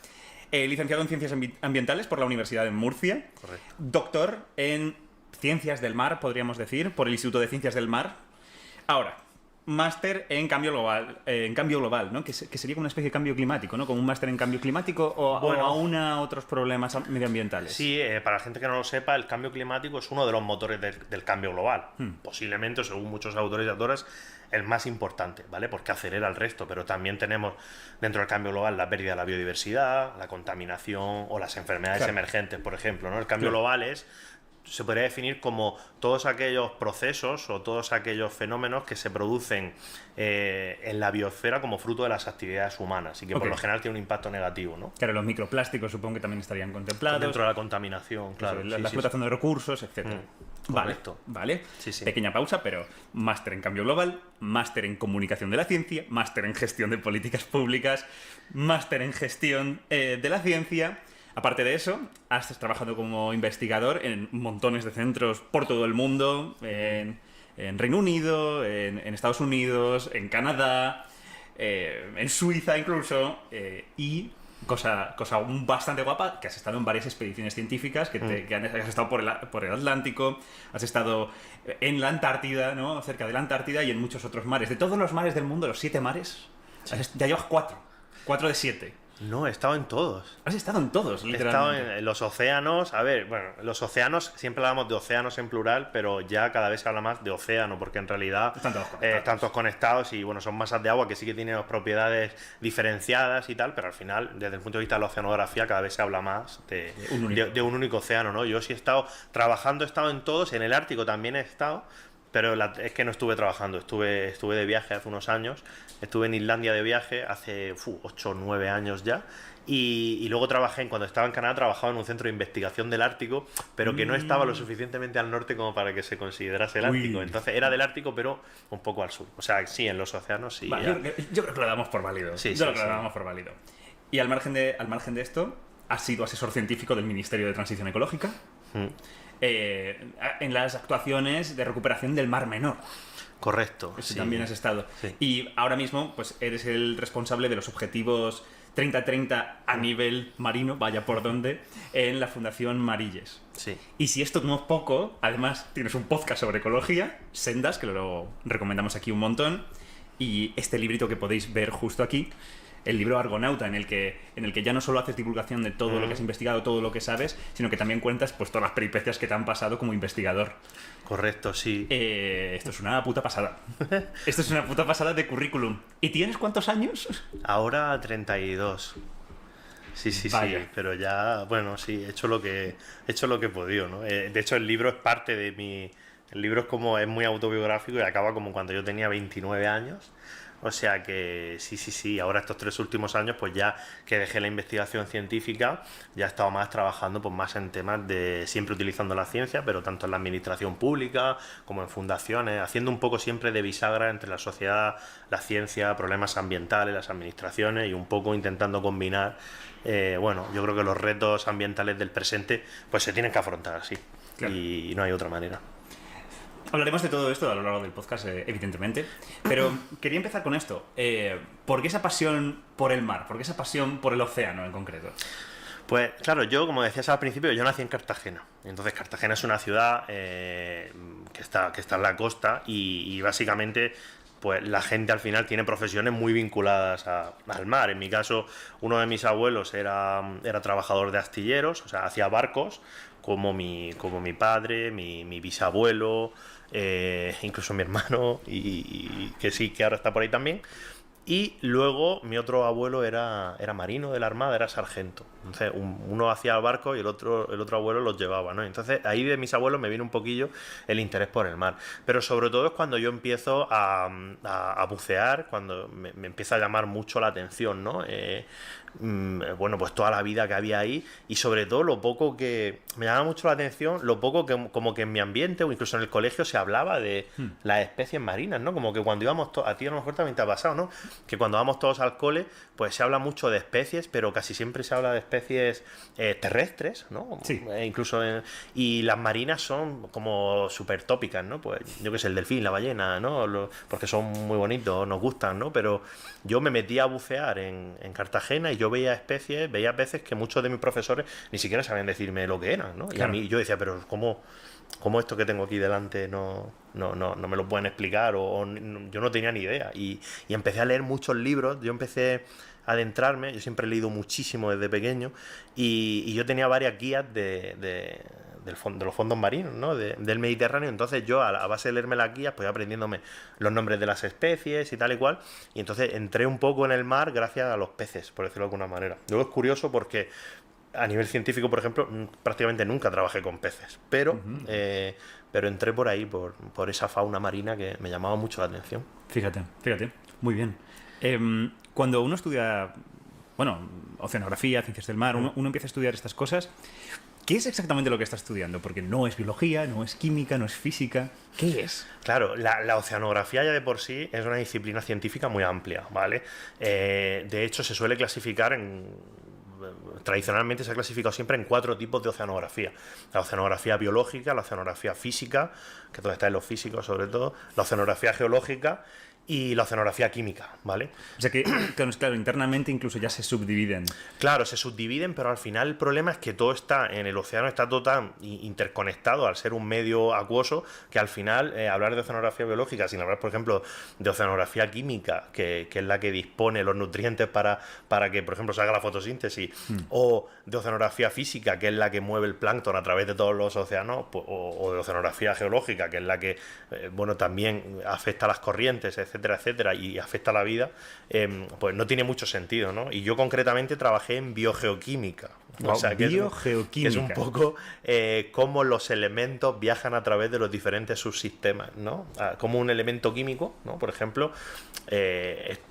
Licenciado en Ciencias Ambientales por la Universidad de Murcia. Correcto. Doctor en Ciencias del Mar, podríamos decir, por el Instituto de Ciencias del Mar. Ahora... Máster en cambio global, ¿no? Que sería una especie de cambio climático, ¿no? Como un máster en cambio climático o aún a otros problemas medioambientales. Sí, para la gente que no lo sepa, el cambio climático es uno de los motores del cambio global. Posiblemente, según muchos autores y autoras, el más importante, ¿vale? Porque acelera el resto, pero también tenemos dentro del cambio global la pérdida de la biodiversidad, la contaminación o las enfermedades emergentes, por ejemplo, ¿no? El cambio global se podría definir como todos aquellos procesos o todos aquellos fenómenos que se producen en la biosfera como fruto de las actividades humanas y que por lo general tiene un impacto negativo, ¿no? Claro, los microplásticos supongo que también estarían contemplados. Dentro de la contaminación, claro. La explotación de recursos, etc. Correcto. Vale. Sí, sí. Pequeña pausa, pero máster en cambio global, máster en comunicación de la ciencia, máster en gestión de políticas públicas, máster en gestión de la ciencia. Aparte de eso, has trabajado como investigador en montones de centros por todo el mundo, en Reino Unido, en Estados Unidos, en Canadá, en Suiza incluso, y cosa bastante guapa, que has estado en varias expediciones científicas, que has estado por el Atlántico, has estado en la Antártida, ¿no? Cerca de la Antártida y en muchos otros mares. De todos los mares del mundo, los 7 mares, ya llevas 4 de 7. No, he estado en todos. Has estado en todos, literalmente. He estado en los océanos. A ver, bueno, los océanos, siempre hablamos de océanos en plural, pero ya cada vez se habla más de océano, porque en realidad están todos conectados y, bueno, son masas de agua que sí que tienen propiedades diferenciadas y tal, pero al final, desde el punto de vista de la oceanografía, cada vez se habla más de un único océano, ¿no? Yo sí he estado trabajando, he estado en todos, en el Ártico también he estado, pero es que no estuve trabajando, estuve de viaje hace unos años, estuve en Islandia de viaje hace 8 o 9 años ya, y luego cuando estaba en Canadá trabajaba en un centro de investigación del Ártico, pero que no estaba lo suficientemente al norte como para que se considerase el Ártico. Entonces era del Ártico, pero un poco al sur. O sea, sí, en los océanos sí. Vale, yo creo que lo damos por válido. Lo damos por válido. Y al margen de esto, has sido asesor científico del Ministerio de Transición Ecológica. En las actuaciones de recuperación del Mar Menor. Correcto. Eso también has estado. Sí. Y ahora mismo pues eres el responsable de los objetivos 30-30 a nivel marino, vaya por dónde, en la Fundación Marilles. Sí. Y si esto no es poco, además tienes un podcast sobre ecología, Sendas, que lo recomendamos aquí un montón, y este librito que podéis ver justo aquí, el libro Argonauta, en el que ya no solo haces divulgación de todo lo que has investigado, todo lo que sabes, sino que también cuentas pues todas las peripecias que te han pasado como investigador. Correcto, sí. Esto es una puta pasada. Esto es una puta pasada de currículum. ¿Y tienes cuántos años? Ahora 32. Sí, Vaya. Sí, pero ya, bueno, sí, he hecho lo que he podido, ¿no? De hecho, el libro es parte de mi... El libro es muy autobiográfico y acaba como cuando yo tenía 29 años. O sea que sí, ahora estos 3 últimos años, pues ya que dejé la investigación científica, ya he estado más trabajando pues más en temas de siempre utilizando la ciencia, pero tanto en la administración pública como en fundaciones, haciendo un poco siempre de bisagra entre la sociedad, la ciencia, problemas ambientales, las administraciones y un poco intentando combinar, yo creo que los retos ambientales del presente pues se tienen que afrontar así, claro. Y no hay otra manera. Hablaremos de todo esto a lo largo del podcast, evidentemente, pero quería empezar con esto. ¿Por qué esa pasión por el mar? ¿Por qué esa pasión por el océano en concreto? Pues claro, yo, como decías al principio, yo nací en Cartagena. Entonces Cartagena es una ciudad que está en la costa y básicamente pues la gente al final tiene profesiones muy vinculadas al mar. En mi caso, uno de mis abuelos era trabajador de astilleros, o sea, hacía barcos, como mi padre, mi bisabuelo, incluso mi hermano, y que sí, que ahora está por ahí también. Y luego mi otro abuelo era marino de la Armada, era sargento. Entonces uno hacía el barco y el otro abuelo los llevaba, ¿no? Entonces ahí de mis abuelos me viene un poquillo el interés por el mar. Pero sobre todo es cuando yo empiezo a bucear, cuando me empieza a llamar mucho la atención, ¿no? Pues toda la vida que había ahí y sobre todo lo poco que me llama mucho la atención, lo poco que como que en mi ambiente o incluso en el colegio se hablaba de las especies marinas, ¿no? Como que cuando íbamos a ti a lo mejor también te ha pasado, ¿no? Que cuando vamos todos al cole pues se habla mucho de especies, pero casi siempre se habla de especies terrestres, ¿no? Sí. Y las marinas son como súper tópicas, ¿no? Pues yo qué sé, el delfín, la ballena, ¿no? Porque son muy bonitos, nos gustan, ¿no? Pero yo me metí a bucear en Cartagena y yo veía peces que muchos de mis profesores ni siquiera sabían decirme lo que eran, ¿no? Y claro. A mí yo decía, pero ¿cómo esto que tengo aquí delante no me lo pueden explicar? Yo no tenía ni idea. Y empecé a leer muchos libros, yo empecé a adentrarme, yo siempre he leído muchísimo desde pequeño, y yo tenía varias guías de los fondos marinos, ¿no? Del Mediterráneo. Entonces yo a base de leerme las guías pues aprendiéndome los nombres de las especies y tal y cual, y entonces entré un poco en el mar gracias a los peces, por decirlo de alguna manera. Luego es curioso porque a nivel científico, por ejemplo, prácticamente nunca trabajé con peces, pero entré por ahí, por esa fauna marina que me llamaba mucho la atención. Fíjate, muy bien. Cuando uno estudia, oceanografía, ciencias del mar, uno empieza a estudiar estas cosas. ¿Qué es exactamente lo que está estudiando? Porque no es biología, no es química, no es física. ¿Qué es? Claro, la oceanografía ya de por sí es una disciplina científica muy amplia, ¿vale? De hecho, se suele clasificar tradicionalmente se ha clasificado siempre en 4 tipos de oceanografía. La oceanografía biológica, la oceanografía física, que todo está en los físicos sobre todo, la oceanografía geológica y la oceanografía química, ¿vale? O sea que, claro, internamente incluso ya se subdividen. Claro, se subdividen, pero al final el problema es que todo está en el océano, está todo tan interconectado al ser un medio acuoso que al final hablar de oceanografía biológica sin hablar, por ejemplo, de oceanografía química, que es la que dispone los nutrientes para que, por ejemplo, se haga la fotosíntesis, o de oceanografía física, que es la que mueve el plancton a través de todos los océanos, pues, o de oceanografía geológica, que es la que, también afecta a las corrientes, etcétera, y afecta a la vida, pues no tiene mucho sentido, ¿no? Y yo concretamente trabajé en biogeoquímica. Wow, o sea, biogeoquímica. Que es un poco cómo los elementos viajan a través de los diferentes subsistemas, ¿no? Como un elemento químico, ¿no? Por ejemplo,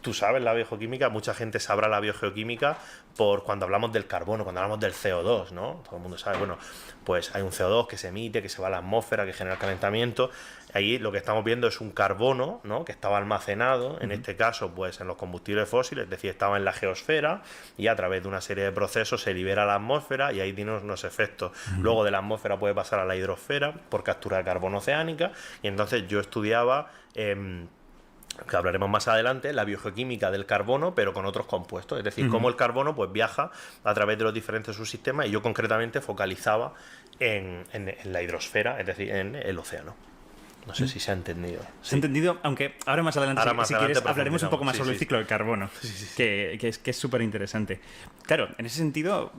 tú sabes la biogeoquímica, mucha gente sabrá la biogeoquímica por cuando hablamos del carbono, cuando hablamos del CO2, ¿no? Todo el mundo sabe, bueno, pues hay un CO2 que se emite, que se va a la atmósfera, que genera calentamiento. Ahí lo que estamos viendo es un carbono, ¿no? Que estaba almacenado, en este caso, pues en los combustibles fósiles, es decir, estaba en la geosfera y a través de una serie de procesos se libera a la atmósfera y ahí tiene unos efectos. Luego de la atmósfera puede pasar a la hidrosfera por captura de carbono oceánica y entonces yo estudiaba, que hablaremos más adelante, la biogeoquímica del carbono, pero con otros compuestos, es decir, cómo el carbono pues viaja a través de los diferentes subsistemas y yo concretamente focalizaba en la hidrosfera, es decir, en el océano. No sé si se ha entendido. Se ha entendido, aunque ahora más adelante, si quieres, hablaremos un poco más sobre el ciclo del carbono, que es súper interesante. Claro, en ese sentido,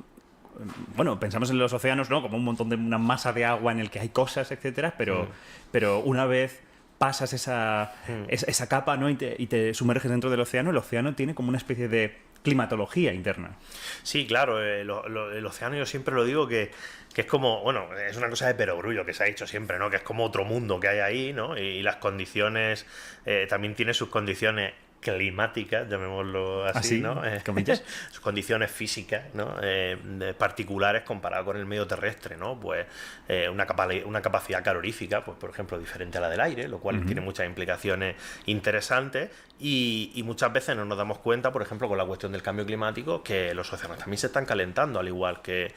bueno, pensamos en los océanos, ¿no? Como un montón de una masa de agua en el que hay cosas, etcétera, pero una vez pasas esa capa, ¿no? y te sumerges dentro del océano, el océano tiene como una especie de climatología interna. Sí, claro, el océano yo siempre lo digo que es como, bueno, es una cosa de perogrullo que se ha dicho siempre, ¿no? Que es como otro mundo que hay ahí, ¿no? Y las condiciones, también tiene sus condiciones climáticas, llamémoslo así, ¿no? Sus condiciones físicas, ¿no? Particulares comparado con el medio terrestre, ¿no? Pues una capacidad calorífica, pues por ejemplo, diferente a la del aire, lo cual tiene muchas implicaciones interesantes y muchas veces no nos damos cuenta, por ejemplo, con la cuestión del cambio climático, que los océanos también se están calentando, al igual que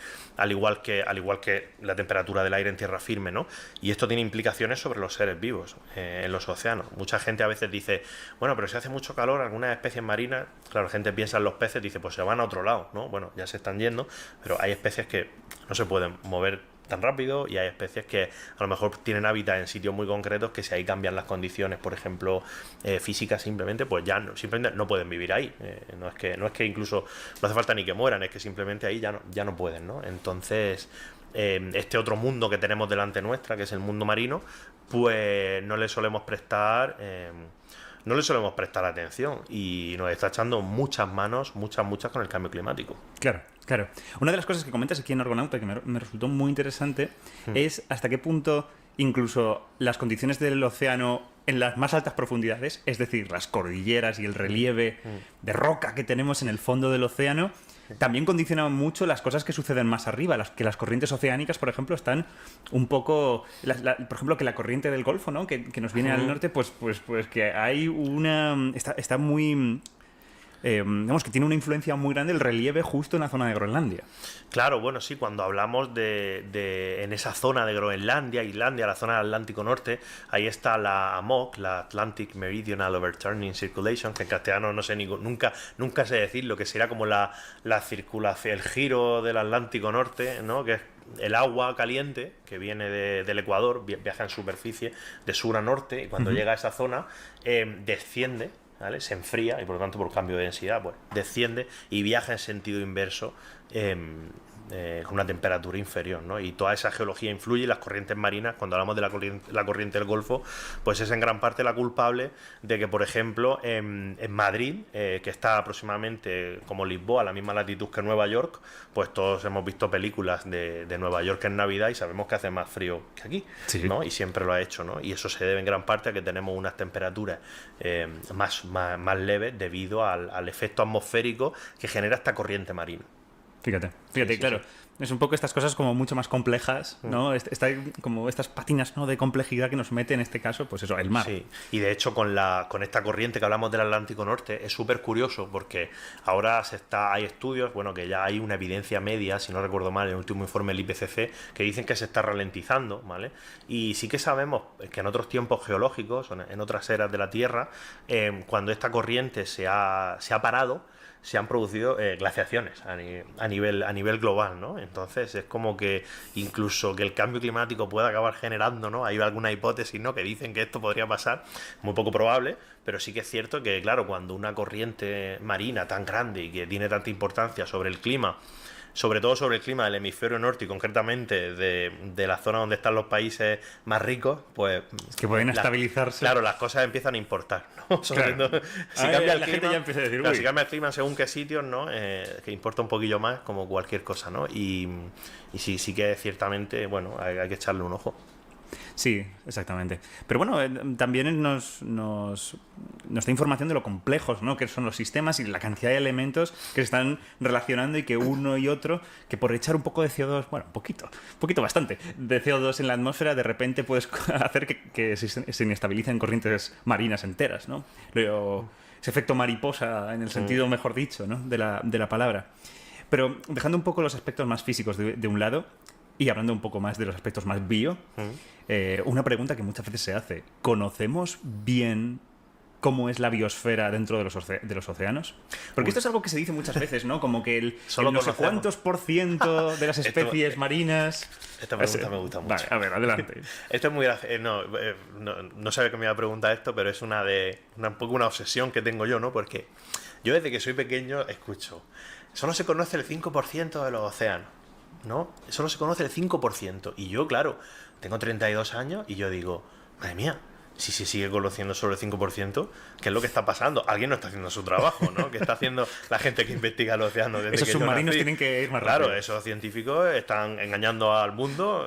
la temperatura del aire en tierra firme, ¿no? Y esto tiene implicaciones sobre los seres vivos en los océanos. Mucha gente a veces dice, bueno, pero si hace mucho calor, algunas especies marinas, claro, la gente piensa en los peces, dice, pues se van a otro lado, ¿no? Bueno, ya se están yendo, pero hay especies que no se pueden mover tan rápido y hay especies que a lo mejor tienen hábitat en sitios muy concretos que si ahí cambian las condiciones, por ejemplo, físicas simplemente, pues ya simplemente no pueden vivir ahí. No es que incluso no hace falta ni que mueran, es que simplemente ahí ya no pueden, ¿no? Entonces, este otro mundo que tenemos delante nuestra, que es el mundo marino, pues no le solemos prestar atención y nos está echando muchas manos, muchas con el cambio climático. Claro. Una de las cosas que comentas aquí en Argonauta que me resultó muy interesante es hasta qué punto incluso las condiciones del océano en las más altas profundidades, es decir, las cordilleras y el relieve de roca que tenemos en el fondo del océano, también condicionan mucho las cosas que suceden más arriba, que las corrientes oceánicas, por ejemplo, están un poco... por ejemplo, que la corriente del Golfo, ¿no? que nos viene al norte, pues que hay una... Está muy... digamos que tiene una influencia muy grande el relieve justo en la zona de Groenlandia. Claro, bueno, sí, cuando hablamos en esa zona de Groenlandia, Islandia, la zona del Atlántico Norte, ahí está la AMOC, la Atlantic Meridional Overturning Circulation, que en castellano no sé nunca sé decir lo que será como la circulación, el giro del Atlántico Norte, ¿no? Que es el agua caliente que viene del Ecuador, viaja en superficie de sur a norte y cuando llega a esa zona desciende, ¿vale? Se enfría y por lo tanto por cambio de densidad pues desciende y viaja en sentido inverso con una temperatura inferior, ¿no? Y toda esa geología influye y las corrientes marinas, cuando hablamos de la corriente del Golfo, pues es en gran parte la culpable de que, por ejemplo, en Madrid, que está aproximadamente como Lisboa, a la misma latitud que Nueva York, pues todos hemos visto películas de Nueva York en Navidad y sabemos que hace más frío que aquí, ¿no? Y siempre lo ha hecho, ¿no? Y eso se debe en gran parte a que tenemos unas temperaturas más leves debido al efecto atmosférico que genera esta corriente marina. Fíjate, claro. Es un poco estas cosas como mucho más complejas, ¿no? Está como estas patinas, ¿no?, de complejidad que nos mete en este caso, pues eso, el mar. Sí, y de hecho con esta corriente que hablamos del Atlántico Norte es súper curioso porque ahora hay estudios, bueno, que ya hay una evidencia media, si no recuerdo mal, en el último informe del IPCC, que dicen que se está ralentizando, ¿vale? Y sí que sabemos que en otros tiempos geológicos, en otras eras de la Tierra, cuando esta corriente se ha parado, se han producido glaciaciones a nivel global, ¿no? Entonces es como que incluso que el cambio climático pueda acabar generando, ¿no? Hay alguna hipótesis, ¿no?, que dicen que esto podría pasar, muy poco probable, pero sí que es cierto que, claro, cuando una corriente marina tan grande y que tiene tanta importancia sobre el clima, sobre todo sobre el clima del hemisferio norte y concretamente de la zona donde están los países más ricos, pues... que pueden estabilizarse. Claro, las cosas empiezan a importar, ¿no? Sobre todo, si cambia el clima, ya empieza a decir, claro, si cambia el clima según qué sitios, ¿no? Que importa un poquillo más, como cualquier cosa, ¿no? Y sí que ciertamente, bueno, hay que echarle un ojo. Sí, exactamente. Pero bueno, también nos da información de lo complejos, ¿no?, que son los sistemas y la cantidad de elementos que se están relacionando y que uno y otro, que por echar un poco de CO2, bueno, poquito bastante, de CO2 en la atmósfera, de repente puedes hacer que se inestabilicen corrientes marinas enteras, ¿no? Ese efecto mariposa, en el sentido, mejor dicho, ¿no?, de la palabra. Pero dejando un poco los aspectos más físicos de un lado y hablando un poco más de los aspectos más bio, una pregunta que muchas veces se hace: ¿conocemos bien cómo es la biosfera dentro de los océanos? Porque esto es algo que se dice muchas veces, ¿no? Como que el no sé cuántos % de las especies marinas... Esta pregunta me gusta mucho. Vale, a ver, adelante. Esto es muy gracioso. No sabía que me iba a preguntar esto, pero es un poco una obsesión que tengo yo, ¿no? Porque yo desde que soy pequeño escucho: solo se conoce el 5% de los océanos, ¿no? Solo se conoce el 5%. Y yo, claro, tengo 32 años y yo digo, madre mía, si se sigue conociendo solo el 5%, ¿qué es lo que está pasando? Alguien no está haciendo su trabajo, ¿no? ¿Qué está haciendo la gente que investiga el océano desde esos que submarinos tienen que ir más rápido. Claro, esos científicos están engañando al mundo,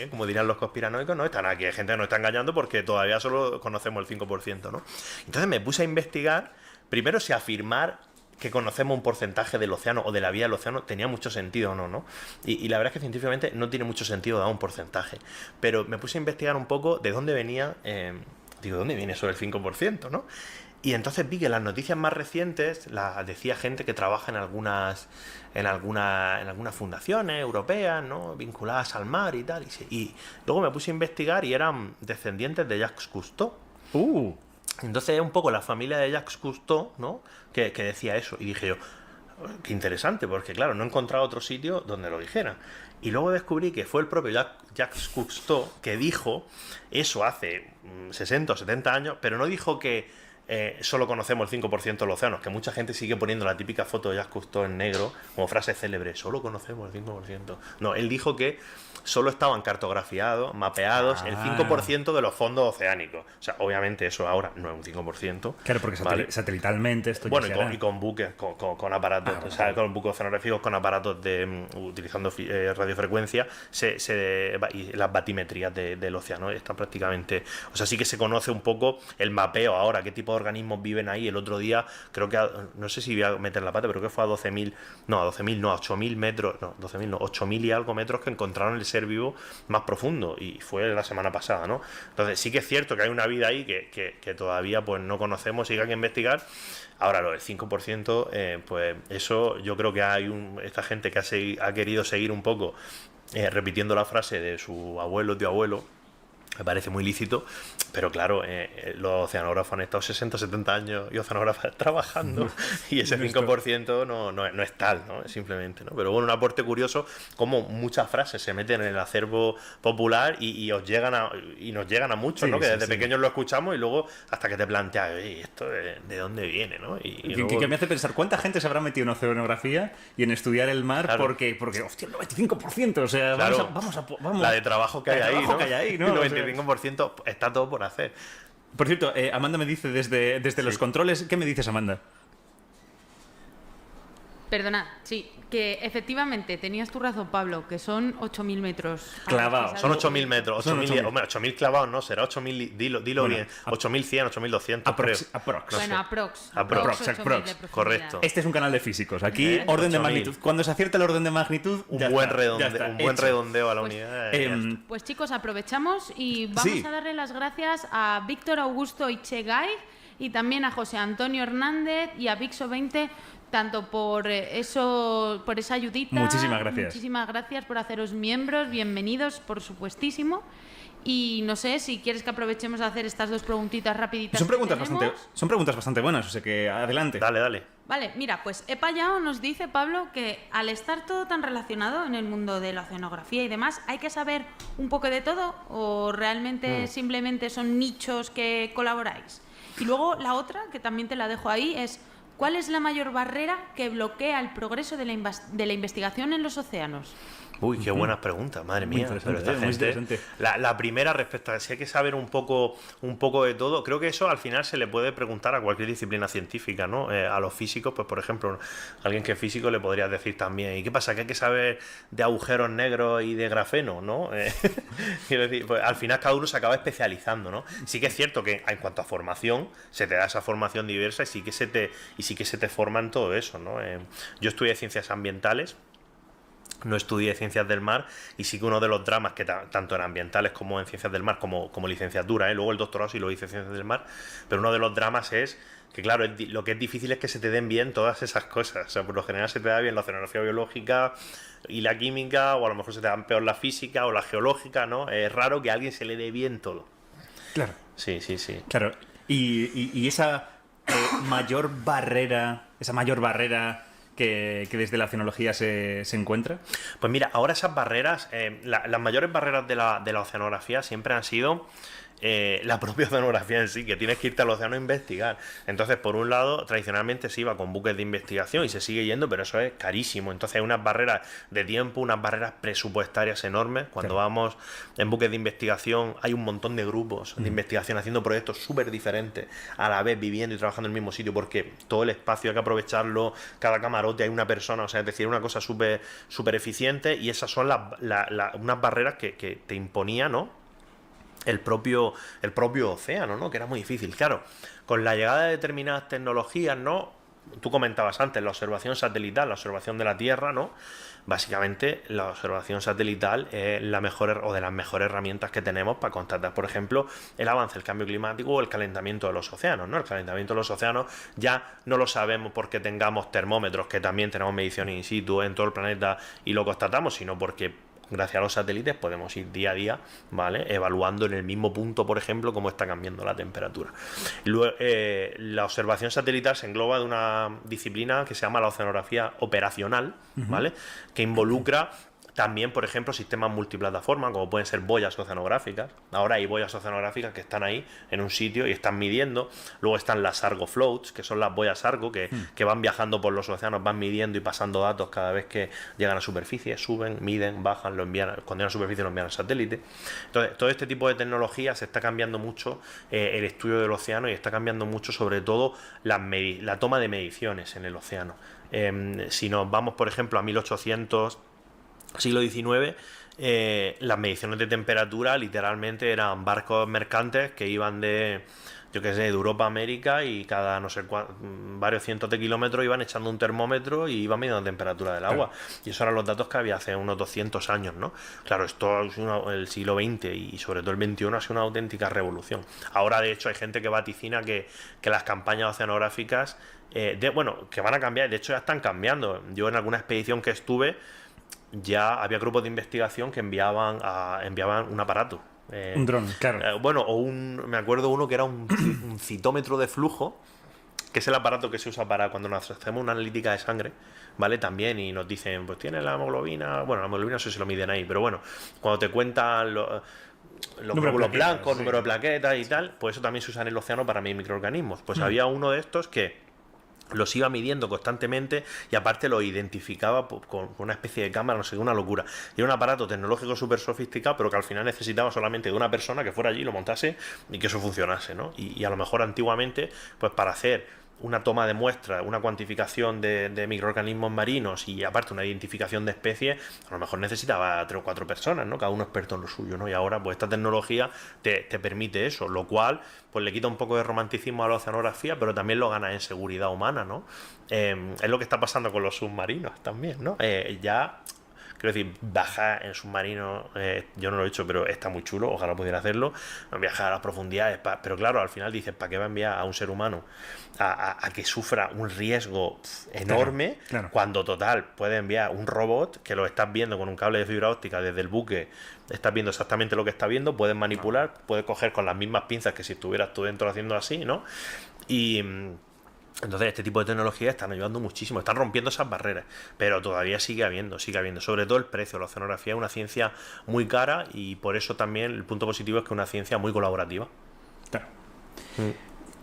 como dirían los conspiranoicos, ¿no? Están aquí, hay gente que nos está engañando porque todavía solo conocemos el 5%, ¿no? Entonces me puse a investigar, primero si afirmar que conocemos un porcentaje del océano o de la vida del océano tenía mucho sentido o no, ¿no? Y la verdad es que científicamente no tiene mucho sentido dar un porcentaje. Pero me puse a investigar un poco de dónde venía, ¿dónde viene eso del 5%, no? Y entonces vi que las noticias más recientes las decía gente que trabaja en algunas fundaciones europeas, ¿no?, vinculadas al mar y tal. Y luego me puse a investigar y eran descendientes de Jacques Cousteau. Entonces es un poco la familia de Jacques Cousteau, ¿no?, que decía eso. Y dije yo, qué interesante, porque claro, no he encontrado otro sitio donde lo dijera. Y luego descubrí que fue el propio Jacques Cousteau que dijo eso hace 60 o 70 años, pero no dijo que solo conocemos el 5% de los océanos, que mucha gente sigue poniendo la típica foto de Jacques Cousteau en negro como frase célebre: solo conocemos el 5%. No, él dijo que solo estaban cartografiados, mapeados el 5% de los fondos oceánicos. O sea, obviamente eso ahora no es un 5%. Claro, porque satelitalmente esto bueno, ya y con buques, con aparatos, o sea, con buques oceanográficos, con aparatos utilizando radiofrecuencia, y las batimetrías del océano están prácticamente... O sea, sí que se conoce un poco el mapeo ahora, qué tipo de organismos viven ahí. El otro día, creo que, no sé si voy a meter la pata, pero creo que fue a 8.000 metros, no, 12.000 no, 8.000 y algo metros que encontraron el ser vivo más profundo, y fue la semana pasada, ¿no? Entonces sí que es cierto que hay una vida ahí que todavía pues no conocemos y que hay que investigar. Ahora lo del 5%, pues eso yo creo que hay esta gente que ha querido seguir un poco repitiendo la frase de su abuelo, tío abuelo. Me parece muy lícito, pero claro, los oceanógrafos han estado 60 o 70 años y oceanógrafos trabajando, y ese 5% no es tal, ¿no? Simplemente, ¿no? Pero bueno, un aporte curioso, como muchas frases se meten en el acervo popular y nos llegan a muchos, ¿no? Que desde pequeños lo escuchamos y luego hasta que te planteas, ¿esto de dónde viene, ¿no? Y luego... que me hace pensar cuánta gente se habrá metido en oceanografía y en estudiar el mar, claro, porque hostia, el 95%, o sea, claro, vamos. La de trabajo que hay ahí, ¿no? El 95% está todo por hacer. Por cierto, Amanda me dice desde los controles, ¿qué me dices, Amanda? Perdona, sí, que efectivamente tenías tu razón, Pablo, que son 8.000 metros. Clavados. Son 8.000 metros. 8.000 clavados no, será 8.000, dilo bueno, bien, 8.100, 8.200, creo. Aprox. Bueno, aprox. Correcto. Este es un canal de físicos. Aquí, orden de magnitud. Cuando se acierta el orden de magnitud, un buen redondeo a la unidad. Pues chicos, aprovechamos y vamos a darle las gracias a Víctor Augusto Ichegay y también a José Antonio Hernández y a Vixo20, tanto por esa ayudita. Muchísimas gracias. Muchísimas gracias por haceros miembros. Bienvenidos, por supuestísimo. Y no sé si quieres que aprovechemos a hacer estas 2 preguntitas rapiditas. Son preguntas bastante buenas, o sea que adelante. Dale. Vale, mira, pues Epayao nos dice, Pablo, que al estar todo tan relacionado en el mundo de la oceanografía y demás, ¿hay que saber un poco de todo o realmente simplemente son nichos que colaboráis? Y luego la otra, que también te la dejo ahí, es ¿cuál es la mayor barrera que bloquea el progreso de la investigación en los océanos? Uy, qué buenas preguntas, madre mía. Pero esta gente, la primera, respecto a si hay que saber un poco de todo, creo que eso al final se le puede preguntar a cualquier disciplina científica, ¿no? A los físicos, pues por ejemplo, alguien que es físico le podría decir también, ¿y qué pasa? ¿Que hay que saber de agujeros negros y de grafeno, ¿no? Quiero decir, pues al final cada uno se acaba especializando, ¿no? Sí que es cierto que en cuanto a formación, se te da esa formación diversa y sí que se te forma en todo eso, ¿no? Yo estudié ciencias ambientales. No estudié ciencias del mar y sí que uno de los dramas que tanto en ambientales como en ciencias del mar como licenciatura, luego el doctorado sí lo hice en ciencias del mar, pero uno de los dramas es que claro, lo que es difícil es que se te den bien todas esas cosas. O sea, por lo general se te da bien la oceanografía biológica y la química, o a lo mejor se te dan peor la física o la geológica, ¿no? Es raro que a alguien se le dé bien todo. Claro. Sí. Claro. Y esa mayor barrera que desde la oceanología se encuentra? Pues mira, ahora esas barreras, las mayores barreras de la oceanografía siempre han sido la propia oceanografía en sí, que tienes que irte al océano a investigar. Entonces, por un lado, tradicionalmente se iba con buques de investigación y se sigue yendo, pero eso es carísimo. Entonces hay unas barreras de tiempo, unas barreras presupuestarias enormes. Cuando vamos en buques de investigación hay un montón de grupos de investigación haciendo proyectos súper diferentes, a la vez viviendo y trabajando en el mismo sitio, porque todo el espacio hay que aprovecharlo, cada camarote hay una persona, o sea, es decir, una cosa súper eficiente, y esas son unas barreras que te imponía, ¿no? El propio océano, ¿no? Que era muy difícil. Claro, con la llegada de determinadas tecnologías, ¿no? Tú comentabas antes la observación satelital, la observación de la Tierra, ¿no? Básicamente la observación satelital es la mejor o de las mejores herramientas que tenemos para constatar, por ejemplo, el avance del cambio climático o el calentamiento de los océanos, ¿no? El calentamiento de los océanos ya no lo sabemos porque tengamos termómetros, que también tenemos mediciones in situ en todo el planeta y lo constatamos, sino porque gracias a los satélites podemos ir día a día, ¿vale? Evaluando en el mismo punto, por ejemplo, cómo está cambiando la temperatura. Luego, la observación satelital se engloba de una disciplina que se llama la oceanografía operacional, ¿vale? Que involucra también, por ejemplo, sistemas multiplataforma, como pueden ser boyas oceanográficas. Ahora hay boyas oceanográficas que están ahí en un sitio y están midiendo. Luego están las Argo Floats, que son las boyas Argo, que van viajando por los océanos, van midiendo y pasando datos cada vez que llegan a superficie, suben, miden, bajan, lo envían, cuando llegan a superficie lo envían al satélite. Entonces, todo este tipo de tecnología se está cambiando mucho el estudio del océano, y está cambiando mucho sobre todo la toma de mediciones en el océano. Si nos vamos, por ejemplo, a 1800... siglo XIX, las mediciones de temperatura literalmente eran barcos mercantes que iban de Europa a América, y cada varios cientos de kilómetros iban echando un termómetro y iban midiendo la temperatura del agua. Y esos eran los datos que había hace unos 200 años, ¿no? Claro, esto es el siglo XX y sobre todo el XXI ha sido una auténtica revolución. Ahora, de hecho, hay gente que vaticina que las campañas oceanográficas que van a cambiar, de hecho ya están cambiando. Yo en alguna expedición que estuve ya había grupos de investigación que enviaban un aparato. Un dron, claro. Me acuerdo uno que era un citómetro de flujo, que es el aparato que se usa para cuando nos hacemos una analítica de sangre, ¿vale? También, y nos dicen, pues tiene la hemoglobina, la hemoglobina no sé si lo miden ahí, pero bueno, cuando te cuentan los glóbulos blancos, número de plaquetas y tal, pues eso también se usa en el océano para medir microorganismos. Pues había uno de estos que los iba midiendo constantemente y aparte lo identificaba con una especie de cámara, no sé, una locura. Y era un aparato tecnológico súper sofisticado, pero que al final necesitaba solamente de una persona que fuera allí, lo montase y que eso funcionase, ¿no? Y a lo mejor antiguamente, pues para hacer una toma de muestras, una cuantificación de microorganismos marinos y aparte una identificación de especies, a lo mejor necesitaba 3 o 4 personas, ¿no? Cada uno experto en lo suyo, ¿no? Y ahora pues esta tecnología te permite eso, lo cual pues le quita un poco de romanticismo a la oceanografía, pero también lo gana en seguridad humana, ¿no? Es lo que está pasando con los submarinos también, ¿no? Ya... Quiero decir, bajar en submarino, yo no lo he hecho, pero está muy chulo, ojalá pudiera hacerlo, viajar a las profundidades, pero claro, al final dices, ¿para qué va a enviar a un ser humano a que sufra un riesgo enorme? Claro. Cuando total puede enviar un robot que lo estás viendo con un cable de fibra óptica desde el buque, estás viendo exactamente lo que está viendo, puedes manipular, puedes coger con las mismas pinzas que si estuvieras tú dentro haciendo así, ¿no? Y... entonces este tipo de tecnologías están ayudando muchísimo, están rompiendo esas barreras, pero todavía sigue habiendo, sobre todo el precio. La oceanografía es una ciencia muy cara y por eso también el punto positivo es que es una ciencia muy colaborativa. Claro.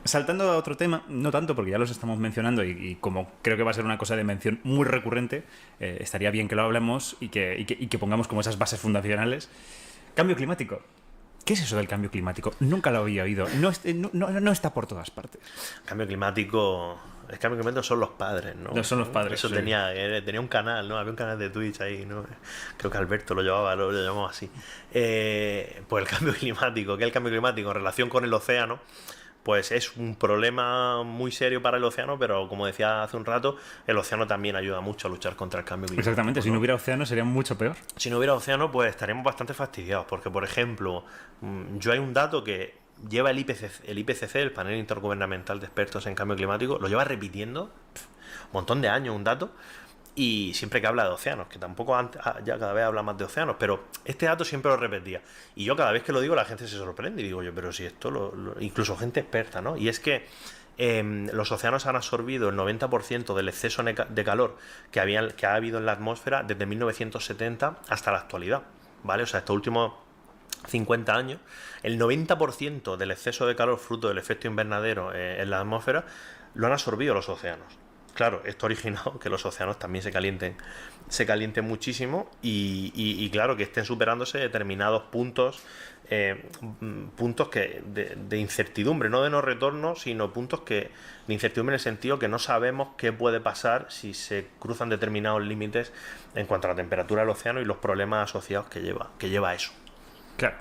Saltando a otro tema, no tanto porque ya los estamos mencionando y como creo que va a ser una cosa de mención muy recurrente, estaría bien que lo hablemos y que pongamos como esas bases fundacionales. Cambio climático. ¿Qué es eso del cambio climático? Nunca lo había oído. No está por todas partes. El cambio climático son los padres, ¿no? No son los padres. Eso sí. tenía un canal, ¿no? Había un canal de Twitch ahí, ¿no? Creo que Alberto lo llamamos así. Pues el cambio climático. ¿Qué es el cambio climático? En relación con el océano, pues es un problema muy serio para el océano, pero como decía hace un rato, el océano también ayuda mucho a luchar contra el cambio climático. Exactamente, si no hubiera océano sería mucho peor. Si no hubiera océano, pues estaríamos bastante fastidiados, porque por ejemplo, yo hay un dato que lleva el IPCC, el panel intergubernamental de expertos en cambio climático, lo lleva repitiendo un montón de años, un dato, y siempre que habla de océanos, que tampoco ya cada vez habla más de océanos, pero este dato siempre lo repetía. Y yo cada vez que lo digo la gente se sorprende y digo yo, pero si esto, incluso gente experta, ¿no? Y es que los océanos han absorbido el 90% del exceso de calor que ha habido en la atmósfera desde 1970 hasta la actualidad, ¿vale? O sea, estos últimos 50 años, el 90% del exceso de calor fruto del efecto invernadero en la atmósfera lo han absorbido los océanos. Claro, esto ha originado que los océanos también se calienten muchísimo y claro, que estén superándose determinados puntos que de incertidumbre, no de no retorno, sino puntos de incertidumbre en el sentido que no sabemos qué puede pasar si se cruzan determinados límites en cuanto a la temperatura del océano y los problemas asociados que lleva eso. Claro.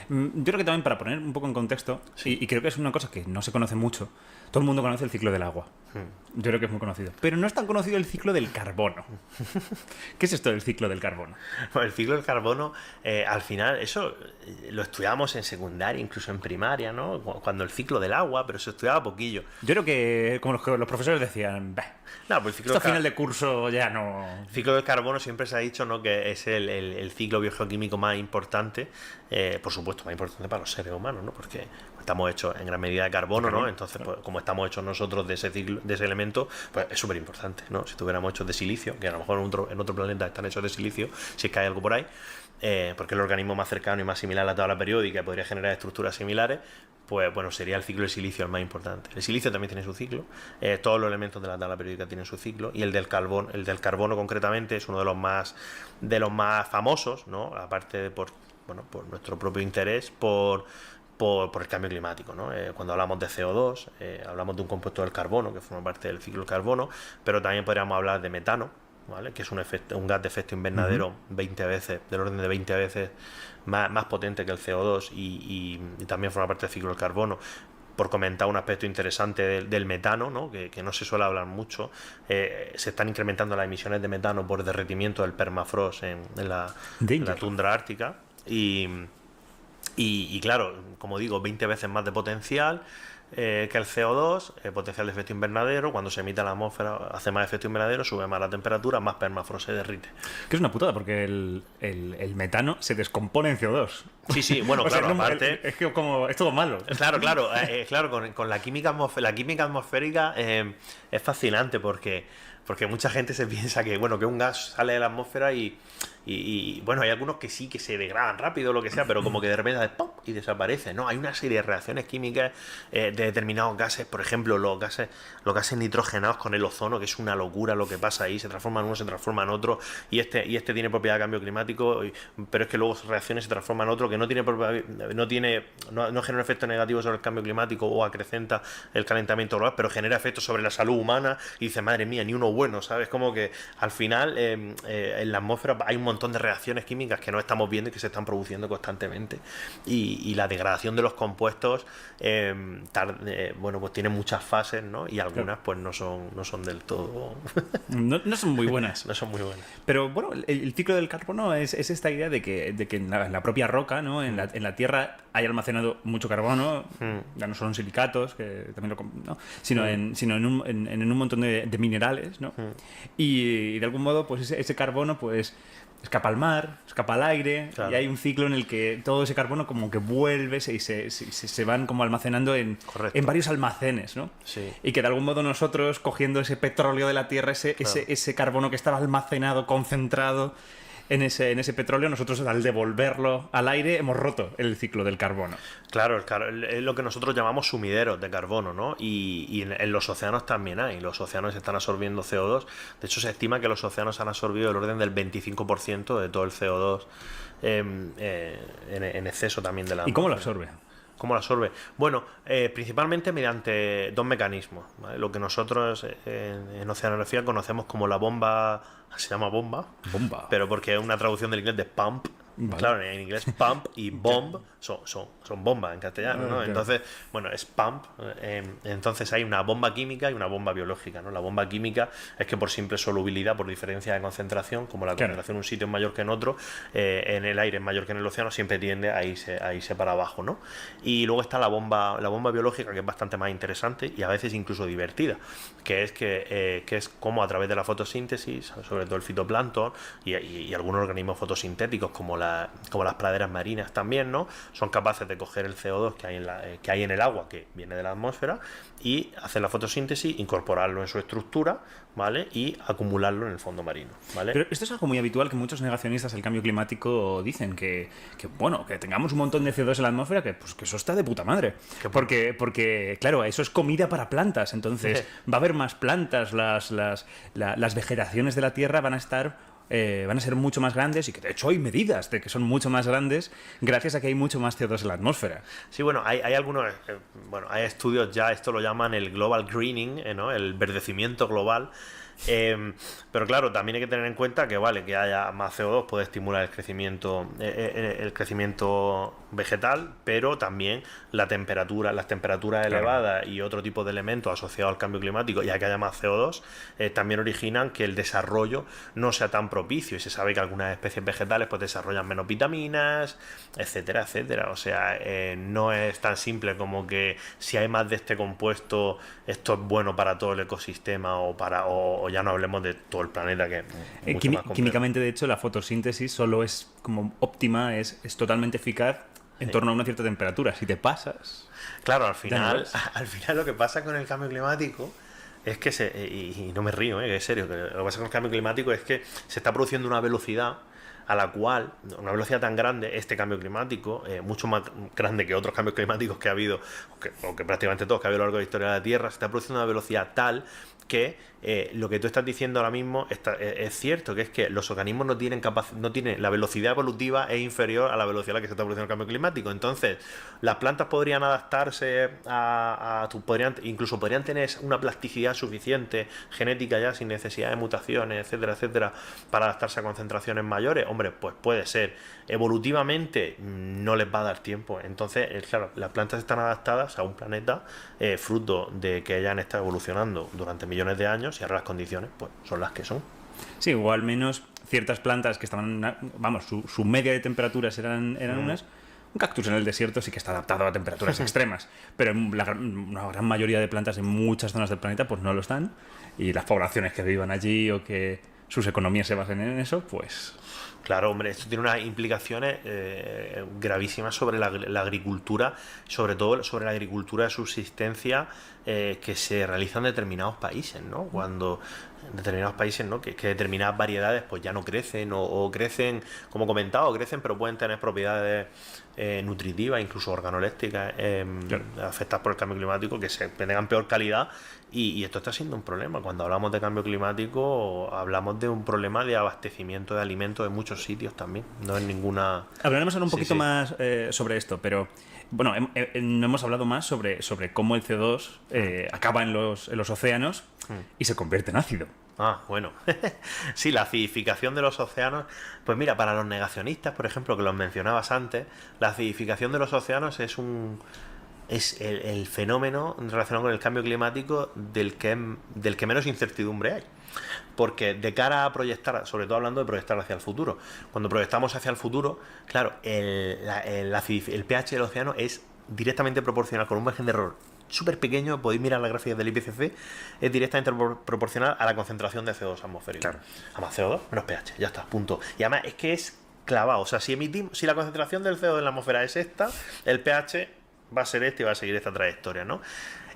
Yo creo que también para poner un poco en contexto, sí. y creo que es una cosa que no se conoce mucho, todo el mundo conoce el ciclo del agua. Yo creo que es muy conocido. Pero no es tan conocido el ciclo del carbono. ¿Qué es esto del ciclo del carbono? Bueno, el ciclo del carbono, al final, eso lo estudiamos en secundaria, incluso en primaria, ¿no? Cuando el ciclo del agua, pero se estudiaba poquillo. Yo creo que, como los profesores decían, no, pues esto a final de curso ya no... El ciclo del carbono siempre se ha dicho, ¿no?, que es el ciclo biogeoquímico más importante, por supuesto, más importante para los seres humanos, ¿no? Porque estamos hechos en gran medida de carbono, ¿no? Entonces, pues, como estamos hechos nosotros de ese ciclo, de ese elemento, pues es súper importante, ¿no? Si estuviéramos hechos de silicio, que a lo mejor en otro planeta están hechos de silicio, si es que hay algo por ahí, porque el organismo más cercano y más similar a la tabla periódica podría generar estructuras similares, pues bueno, sería el ciclo del silicio el más importante. El silicio también tiene su ciclo, todos los elementos de la tabla periódica tienen su ciclo, y el del carbono concretamente es uno de los más famosos, ¿no? Aparte por nuestro propio interés por el cambio climático, ¿no? Cuando hablamos de CO2, hablamos de un compuesto del carbono que forma parte del ciclo del carbono, pero también podríamos hablar de metano, ¿vale? Que es un gas de efecto invernadero 20 veces, del orden de 20 veces más potente que el CO2 y también forma parte del ciclo del carbono. Por comentar un aspecto interesante del metano, ¿no? Que no se suele hablar mucho, se están incrementando las emisiones de metano por derretimiento del permafrost en la tundra ártica y claro, como digo, 20 veces más de potencial que el CO2, potencial de efecto invernadero. Cuando se emite a la atmósfera hace más efecto invernadero, sube más la temperatura, más permafrost se derrite. Que es una putada, porque el metano se descompone en CO2. Sí, bueno, claro, aparte... Es que como es todo malo. Claro, con la química atmosférica es fascinante porque Porque mucha gente se piensa que, bueno, que un gas sale de la atmósfera y bueno, hay algunos que sí que se degradan rápido o lo que sea, pero como que de repente ¡pum! Y desaparece. No, hay una serie de reacciones químicas de determinados gases, por ejemplo, los gases nitrogenados con el ozono, que es una locura lo que pasa ahí, se transforma en uno, se transforma en otro, y este tiene propiedad de cambio climático, pero es que luego reacciones se transforma en otro que no genera un efecto negativo sobre el cambio climático o acrecenta el calentamiento global, pero genera efectos sobre la salud humana, y dice, madre mía, ni uno bueno, ¿sabes? Como que al final en la atmósfera hay un montón de reacciones químicas que no estamos viendo y que se están produciendo constantemente, y la degradación de los compuestos bueno, pues tiene muchas fases, ¿no? Y algunas pues no son del todo no son muy buenas. No son muy buenas. Pero bueno, el ciclo del carbono es esta idea de que en la propia roca, ¿no? En la Tierra hay almacenado mucho carbono, ya no solo en silicatos, que también ¿no? sino en un montón de minerales, ¿no? Y de algún modo pues ese carbono pues escapa al mar, escapa al aire, claro. Y hay un ciclo en el que todo ese carbono como que vuelve y se van como almacenando en varios almacenes, ¿no? Sí. Y que de algún modo nosotros, cogiendo ese petróleo de la Tierra, ese carbono que estaba almacenado, concentrado en ese petróleo, nosotros al devolverlo al aire hemos roto el ciclo del carbono. Claro, es lo que nosotros llamamos sumideros de carbono, ¿no? Y en los océanos también hay. Los océanos están absorbiendo CO2. De hecho, se estima que los océanos han absorbido el orden del 25% de todo el CO2 en exceso también de la atmósfera. ¿Y cómo lo absorbe? ¿Cómo lo absorbe? Bueno, principalmente mediante dos mecanismos, ¿vale? Lo que nosotros en oceanografía conocemos como la bomba, se llama bomba, pero porque es una traducción del inglés de pump. Vale. Claro, en inglés pump y bomb son bombas en castellano, ¿no? Entonces, bueno, es pump. Entonces hay una bomba química y una bomba biológica, ¿no? La bomba química es que por simple solubilidad, por diferencia de concentración, como la concentración en un sitio es mayor que en otro, en el aire es mayor que en el océano, siempre tiende a irse para abajo, ¿no? Y luego está la bomba biológica, que es bastante más interesante y a veces incluso divertida, que es como a través de la fotosíntesis, sobre todo el fitoplancton y algunos organismos fotosintéticos como las praderas marinas también, ¿no? Son capaces de coger el CO2 que hay en el agua, que viene de la atmósfera, y hacer la fotosíntesis, incorporarlo en su estructura, ¿vale? Y acumularlo en el fondo marino, ¿vale? Pero esto es algo muy habitual que muchos negacionistas del cambio climático dicen, que tengamos un montón de CO2 en la atmósfera, que eso está de puta madre. Porque, claro, eso es comida para plantas, entonces va a haber más plantas, las vegetaciones de la Tierra van a ser mucho más grandes, y que de hecho hay medidas de que son mucho más grandes gracias a que hay mucho más CO2 en la atmósfera. Sí, bueno, hay algunos, hay estudios ya, esto lo llaman el global greening, ¿no? El verdecimiento global. Pero claro, también hay que tener en cuenta que que haya más CO2 puede estimular el crecimiento vegetal, pero también las temperaturas elevadas y otro tipo de elementos asociados al cambio climático, y a que haya más CO2, también originan que el desarrollo no sea tan propicio, y se sabe que algunas especies vegetales pues desarrollan menos vitaminas, etcétera, etcétera. O sea, no es tan simple como que si hay más de este compuesto esto es bueno para todo el ecosistema o ya no hablemos de todo el planeta, que es mucho más complejo. Químicamente, de hecho, la fotosíntesis solo es como óptima, es totalmente eficaz en torno a una cierta temperatura. Si te pasas... Claro, al final lo que pasa con el cambio climático es que y no me río, es serio, que lo que pasa con el cambio climático es que se está produciendo una velocidad a la cual, una velocidad tan grande, este cambio climático, mucho más grande que otros cambios climáticos que ha habido, o que prácticamente todos que ha habido a lo largo de la historia de la Tierra, se está produciendo una velocidad tal que lo que tú estás diciendo ahora mismo es cierto, que es que los organismos no tienen la velocidad evolutiva es inferior a la velocidad a la que se está produciendo el cambio climático. Entonces, las plantas podrían adaptarse incluso podrían tener una plasticidad suficiente genética ya sin necesidad de mutaciones, etcétera, etcétera, para adaptarse a concentraciones mayores. Hombre, pues puede ser. Evolutivamente no les va a dar tiempo. Entonces, claro, las plantas están adaptadas a un planeta fruto de que hayan estado evolucionando durante millones de años, y ahora las condiciones pues son las que son. Sí, o al menos ciertas plantas que estaban, su media de temperaturas eran unas. Un cactus en el desierto sí que está adaptado a temperaturas extremas, pero una gran mayoría de plantas en muchas zonas del planeta pues no lo están, y las poblaciones que vivan allí o que sus economías se basen en eso, pues Claro, hombre, esto tiene unas implicaciones gravísimas sobre la agricultura, sobre todo sobre la agricultura de subsistencia que se realiza en determinados países, ¿no? Cuando en determinados países, ¿no? que determinadas variedades pues ya no crecen o crecen, como comentado, crecen, pero pueden tener propiedades nutritivas, incluso organolépticas, afectadas por el cambio climático, que tengan peor calidad. Y esto está siendo un problema. Cuando hablamos de cambio climático, hablamos de un problema de abastecimiento de alimentos en muchos sitios también. No es ninguna... Hablaremos ahora un poquito más sobre esto, pero bueno, no hemos hablado más sobre cómo el CO2 acaba en los océanos y se convierte en ácido. Ah, bueno. Sí, la acidificación de los océanos. Pues mira, para los negacionistas, por ejemplo, que los mencionabas antes, la acidificación de los océanos es el fenómeno relacionado con el cambio climático del que menos incertidumbre hay. Porque de cara a proyectar, sobre todo hablando de proyectar hacia el futuro, cuando proyectamos hacia el futuro, claro, el pH del océano es directamente proporcional, con un margen de error súper pequeño, podéis mirar las gráficas del IPCC, es directamente proporcional a la concentración de CO2 atmosférico. Claro. Además CO2 menos pH, ya está, punto. Y además es que es clavado, o sea, si la concentración del CO2 en la atmósfera es esta, el pH va a ser este y va a seguir esta trayectoria, ¿no?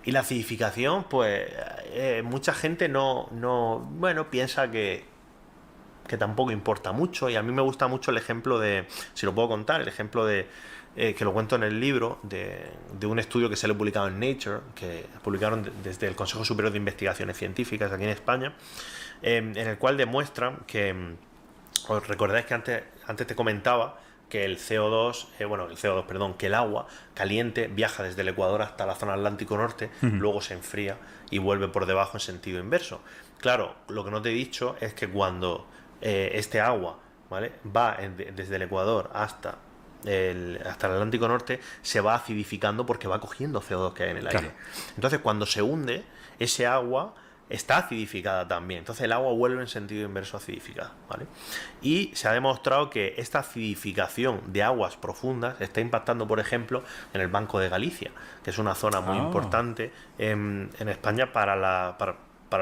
Y la acidificación, pues mucha gente no piensa que tampoco importa mucho, y a mí me gusta mucho el ejemplo de, si lo puedo contar, el ejemplo de que lo cuento en el libro, de un estudio que se le ha publicado en Nature, que publicaron desde el Consejo Superior de Investigaciones Científicas aquí en España, en el cual demuestran que, os recordáis que antes te comentaba que el que el agua caliente viaja desde el Ecuador hasta la zona Atlántico Norte, luego se enfría y vuelve por debajo en sentido inverso. Claro, lo que no te he dicho es que cuando este agua, ¿vale?, va desde el Ecuador hasta el Atlántico Norte, se va acidificando porque va cogiendo CO2 que hay en el aire. Entonces, cuando se hunde, ese agua está acidificada también. Entonces el agua vuelve en sentido inverso acidificada, ¿vale? Y se ha demostrado que esta acidificación de aguas profundas está impactando, por ejemplo, en el Banco de Galicia, que es una zona muy importante en España para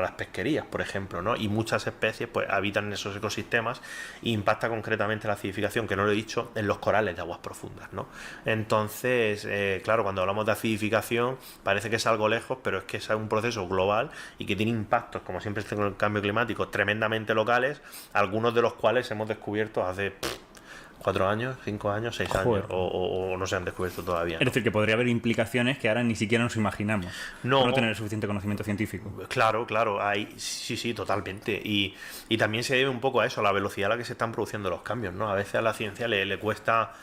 las pesquerías, por ejemplo, ¿no? Y muchas especies pues habitan en esos ecosistemas e impacta concretamente la acidificación, que no lo he dicho, en los corales de aguas profundas, ¿no? Entonces, claro, cuando hablamos de acidificación parece que es algo lejos, pero es que es un proceso global y que tiene impactos, como siempre con el cambio climático, tremendamente locales, algunos de los cuales hemos descubierto hace 4 años, 5 años, 6 años, o no se han descubierto todavía, ¿no? Es decir, que podría haber implicaciones que ahora ni siquiera nos imaginamos, por no tener el suficiente conocimiento científico. Claro, sí, totalmente. Y también se debe un poco a eso, a la velocidad a la que se están produciendo los cambios, ¿no? A veces a la ciencia le cuesta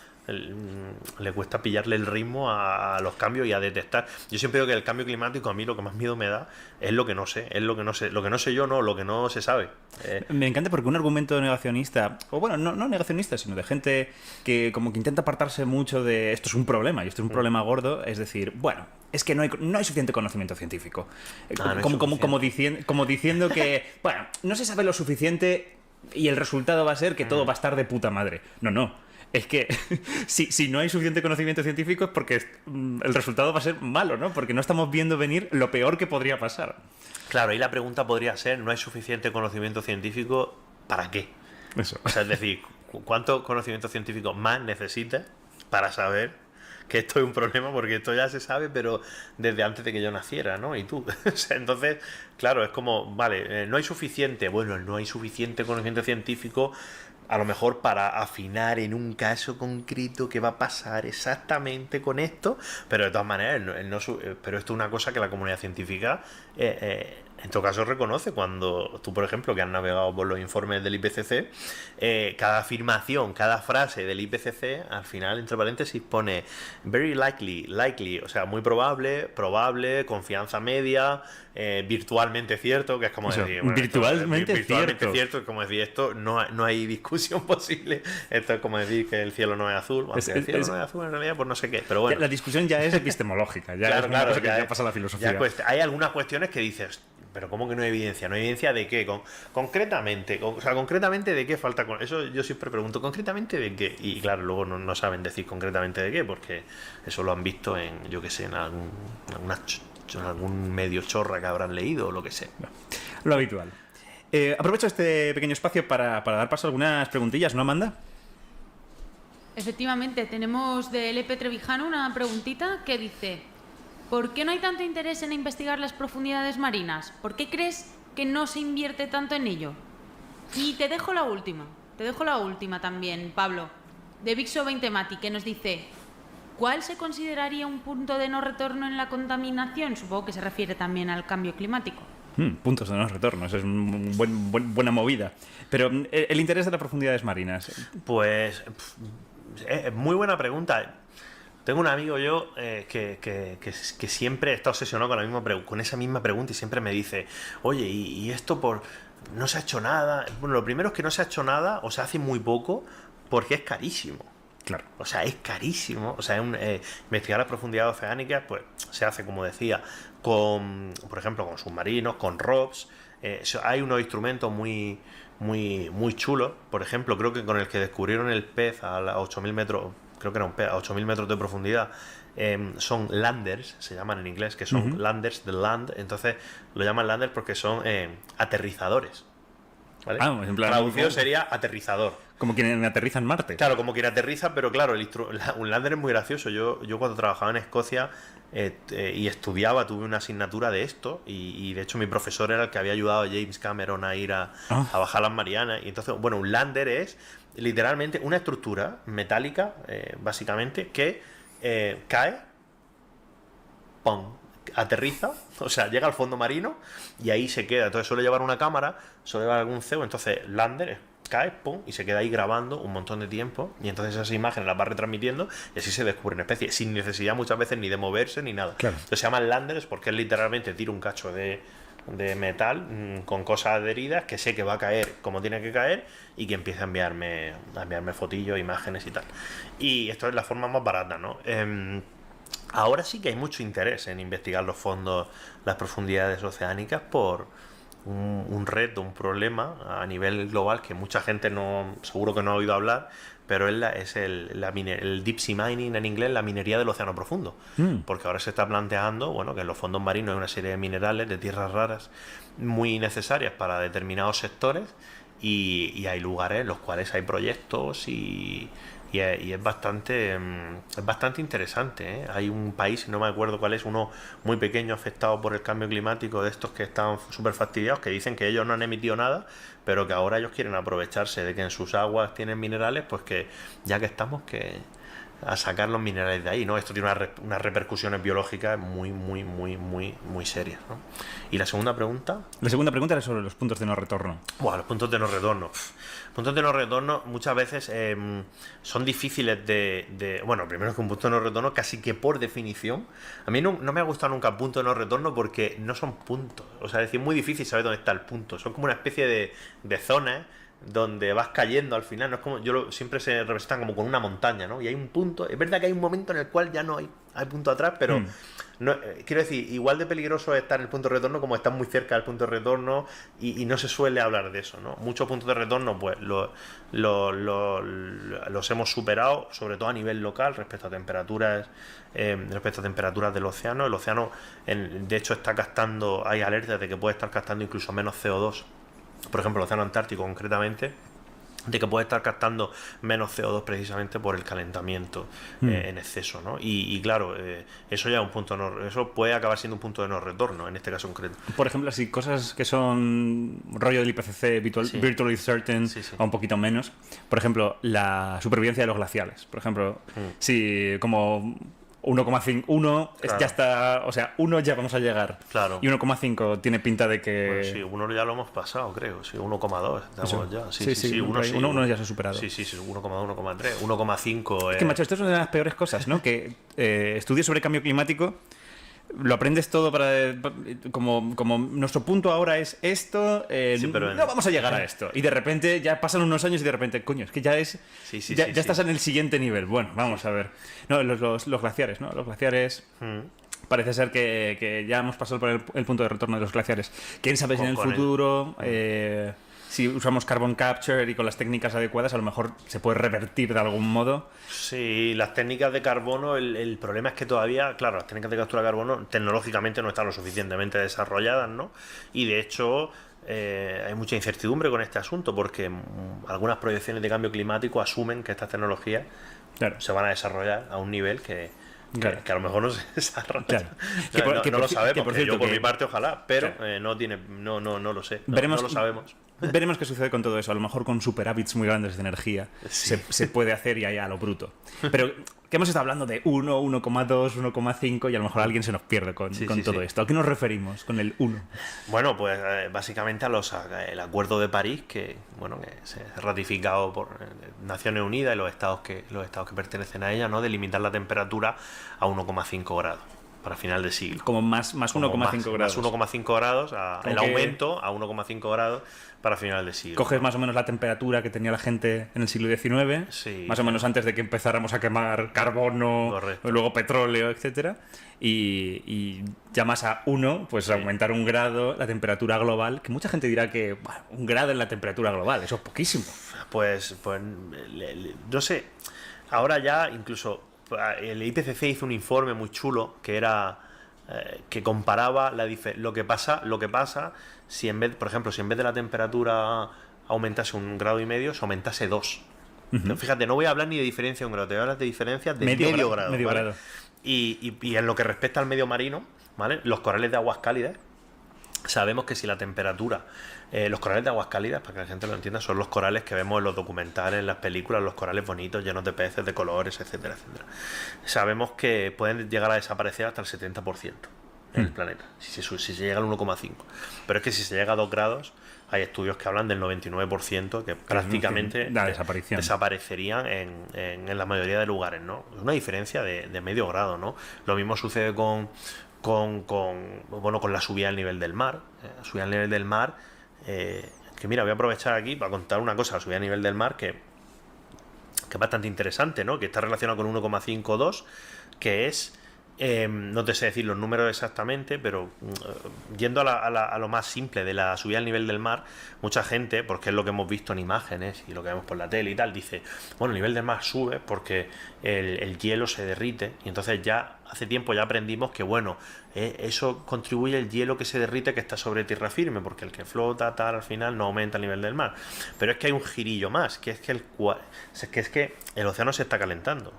pillarle el ritmo a los cambios y a detectar. Yo siempre digo que el cambio climático, a mí lo que más miedo me da es lo que no sé, lo que no sé yo, lo que no se sabe. Me encanta porque un argumento negacionista, o bueno, no negacionista, sino de gente que como que intenta apartarse mucho de esto es un problema y esto es un problema gordo, es decir, bueno, es que no hay suficiente conocimiento científico. Como diciendo que, bueno, no se sabe lo suficiente y el resultado va a ser que todo va a estar de puta madre. No. Es que si no hay suficiente conocimiento científico es porque el resultado va a ser malo, ¿no? Porque no estamos viendo venir lo peor que podría pasar. Claro, y la pregunta podría ser, ¿no hay suficiente conocimiento científico para qué? Eso. O sea, es decir, ¿cuánto conocimiento científico más necesitas para saber que esto es un problema? Porque esto ya se sabe, pero desde antes de que yo naciera, ¿no? Y tú. O sea, entonces, claro, es como, vale, no hay suficiente conocimiento científico a lo mejor para afinar en un caso concreto qué va a pasar exactamente con esto, pero de todas maneras, pero esto es una cosa que la comunidad científica en todo caso reconoce. Cuando tú, por ejemplo, que has navegado por los informes del IPCC, cada afirmación, cada frase del IPCC, al final, entre paréntesis, pone very likely, o sea, muy probable, confianza media, virtualmente cierto, que es como decir, bueno, virtualmente cierto, es como decir, esto no hay discusión posible, esto es como decir que el cielo no es azul, aunque el cielo no es azul en realidad, pues no sé qué, pero bueno. La discusión ya es epistemológica, ya pasa a la filosofía. Hay algunas cuestiones que dices, pero ¿cómo que no hay evidencia? ¿No hay evidencia de qué? Concretamente de qué falta. Eso yo siempre pregunto, ¿concretamente de qué? Y claro, luego no saben decir concretamente de qué, porque eso lo han visto en, yo qué sé, en algún medio chorra que habrán leído o lo que sea. Lo habitual. Aprovecho este pequeño espacio para dar paso a algunas preguntillas, ¿no, Amanda? Efectivamente, tenemos de LP Trevijano una preguntita que dice: ¿por qué no hay tanto interés en investigar las profundidades marinas? ¿Por qué crees que no se invierte tanto en ello? Y te dejo la última también, Pablo, de Vixo20 Mati, que nos dice: ¿cuál se consideraría un punto de no retorno en la contaminación? Supongo que se refiere también al cambio climático. Puntos de no retorno, eso es buena movida. Pero el interés de las profundidades marinas. Pues muy buena pregunta. Tengo un amigo yo que siempre está obsesionado con esa misma pregunta y siempre me dice: oye, ¿y esto no se ha hecho nada? Bueno, lo primero es que no se ha hecho nada, o se hace muy poco, porque es carísimo. Claro. O sea, es carísimo. O sea, investigar las profundidades oceánicas, pues se hace, como decía, por ejemplo, con submarinos, con ROVs. Hay unos instrumentos muy chulos. Por ejemplo, creo que con el que descubrieron el pez a 8.000 metros, creo que era un pez a 8.000 metros de profundidad, son landers, se llaman en inglés, que son landers de land. Entonces lo llaman landers porque son aterrizadores. ¿Vale? En plan, traducido sería aterrizador. Como quien aterriza en Marte. Claro, como quien aterriza, pero claro, un lander es muy gracioso. Yo cuando trabajaba en Escocia y estudiaba, tuve una asignatura de esto, y de hecho mi profesor era el que había ayudado a James Cameron a ir a bajar las Marianas. Y entonces, bueno, un lander es literalmente una estructura metálica, básicamente, que cae, ¡pum!, aterriza, o sea, llega al fondo marino y ahí se queda. Entonces suele llevar una cámara, suele llevar algún cebo, entonces lander cae, pum, y se queda ahí grabando un montón de tiempo, y entonces esas imágenes las va retransmitiendo y así se descubren especies, sin necesidad muchas veces ni de moverse ni nada. Claro. Entonces se llaman landers porque es literalmente tiro un cacho de metal con cosas adheridas que sé que va a caer como tiene que caer y que empieza a enviarme fotillos, imágenes y tal. Y esto es la forma más barata, ¿no? Ahora sí que hay mucho interés en investigar los fondos, las profundidades oceánicas, por un reto, un problema a nivel global que mucha gente seguro que no ha oído hablar, pero es el deep sea mining en inglés, la minería del océano profundo. Porque ahora se está planteando, bueno, que en los fondos marinos hay una serie de minerales, de tierras raras, muy necesarias para determinados sectores, y hay lugares en los cuales hay proyectos y es bastante interesante, ¿eh? Hay un país, no me acuerdo cuál es, uno muy pequeño afectado por el cambio climático, de estos que están súper fastidiados, que dicen que ellos no han emitido nada, pero que ahora ellos quieren aprovecharse de que en sus aguas tienen minerales, pues que ya que estamos, que a sacar los minerales de ahí, ¿no? Esto tiene unas repercusiones biológicas muy serias, ¿no? ¿Y la segunda pregunta? La segunda pregunta era sobre los puntos de no retorno. Bueno, los puntos de no retorno. Puntos de no retorno muchas veces son difíciles bueno, primero que un punto de no retorno, casi que por definición, a mí no me ha gustado nunca el punto de no retorno porque no son puntos. O sea, es decir, muy difícil saber dónde está el punto. Son como una especie de zonas donde vas cayendo al final. No es como, siempre se representan como con una montaña, ¿no? Y hay un punto, es verdad que hay un momento en el cual ya no hay punto atrás, pero no, quiero decir, igual de peligroso es estar en el punto de retorno como estar muy cerca del punto de retorno, y no se suele hablar de eso, ¿no? Muchos puntos de retorno pues los hemos superado, sobre todo a nivel local, respecto a temperaturas del océano. El océano, de hecho, está captando, hay alertas de que puede estar captando incluso menos CO2. Por ejemplo, el océano Antártico concretamente, de que puede estar captando menos CO2 precisamente por el calentamiento en exceso, ¿no? Y claro, eso ya es un punto eso puede acabar siendo un punto de no retorno en este caso concreto. Por ejemplo, así cosas que son rollo del IPCC, virtually certain, o un poquito menos. Por ejemplo, la supervivencia de los glaciales. Por ejemplo, si como 1,5 claro, ya está, o sea, 1 ya vamos a llegar. Claro. Y 1,5 tiene pinta de que... Bueno, sí, 1 ya lo hemos pasado, creo. Sí, 1,2 estamos ya. Sí, 1 ya se ha superado. Sí, 1,2, 1,3, 1,5. Es que, macho, esto es una de las peores cosas, ¿no? Que estudios sobre cambio climático, lo aprendes todo como nuestro punto ahora es esto, no vamos a llegar a esto, y de repente ya pasan unos años y de repente, coño, es que ya es ya estás en el siguiente nivel. Bueno, vamos a ver. No, los glaciares, ¿no? Los glaciares parece ser que ya hemos pasado por el punto de retorno de los glaciares. ¿Quién sabe si en el futuro si usamos carbon capture y con las técnicas adecuadas, a lo mejor se puede revertir de algún modo. Sí, las técnicas de carbono, el problema es que todavía, claro, las técnicas de captura de carbono tecnológicamente no están lo suficientemente desarrolladas, ¿no? Y de hecho hay mucha incertidumbre con este asunto porque algunas proyecciones de cambio climático asumen que estas tecnologías se van a desarrollar a un nivel que a lo mejor no se desarrolla. Claro. No lo sabemos, por cierto, yo por mi parte ojalá, pero no lo sé, no lo sabemos. Veremos qué sucede con todo eso. A lo mejor con superávits muy grandes de energía se puede hacer y allá a lo bruto. Pero que hemos estado hablando de 1, 1,2, 1,5 y a lo mejor alguien se nos pierde con todo esto. ¿A qué nos referimos con el 1? Bueno, pues básicamente el Acuerdo de París que se ha ratificado por Naciones Unidas y los estados que pertenecen a ella, ¿no? De limitar la temperatura a 1,5 grados para final de siglo. Como más 1,5 grados. Más 1,5 grados, el aumento a 1,5 grados para final de siglo. Coges más o menos la temperatura que tenía la gente en el siglo XIX, más o menos antes de que empezáramos a quemar carbono, luego petróleo, etcétera, y llamas a 1, pues aumentar 1 grado la temperatura global, que mucha gente dirá que 1 grado en la temperatura global, eso es poquísimo. Pues no sé, ahora ya incluso el IPCC hizo un informe muy chulo que era que comparaba lo que pasa si en vez, por ejemplo, si en vez de la temperatura aumentase 1,5 grados, se aumentase 2. No, fíjate, no voy a hablar ni de diferencia de 1 grado, te voy a hablar de diferencia de medio grado. Medio ¿vale? grado. Y en lo que respecta al medio marino, ¿vale? Los corales de aguas cálidas, sabemos que si la temperatura... los corales de aguas cálidas, para que la gente lo entienda, son los corales que vemos en los documentales, en las películas, los corales bonitos, llenos de peces, de colores, etcétera, etcétera. Sabemos que pueden llegar a desaparecer hasta el 70% en el planeta, si se llega al 1,5. Pero es que si se llega a 2 grados, hay estudios que hablan del 99% que prácticamente desaparecerían en la mayoría de lugares, ¿no? Es una diferencia de medio grado, ¿no? Lo mismo sucede con la subida del nivel del mar. Subida del nivel del mar, que mira, voy a aprovechar aquí para contar una cosa, la subida del nivel del mar que es bastante interesante, ¿no? Que está relacionado con 1,52, que es... no te sé decir los números exactamente, pero yendo a lo más simple de la subida al nivel del mar, mucha gente, porque es lo que hemos visto en imágenes y lo que vemos por la tele y tal, dice, bueno, el nivel del mar sube porque el hielo se derrite, y entonces ya hace tiempo ya aprendimos que eso contribuye el hielo que se derrite, que está sobre tierra firme, porque el que flota tal al final no aumenta el nivel del mar. Pero es que hay un girillo más, que es que el océano se está calentando.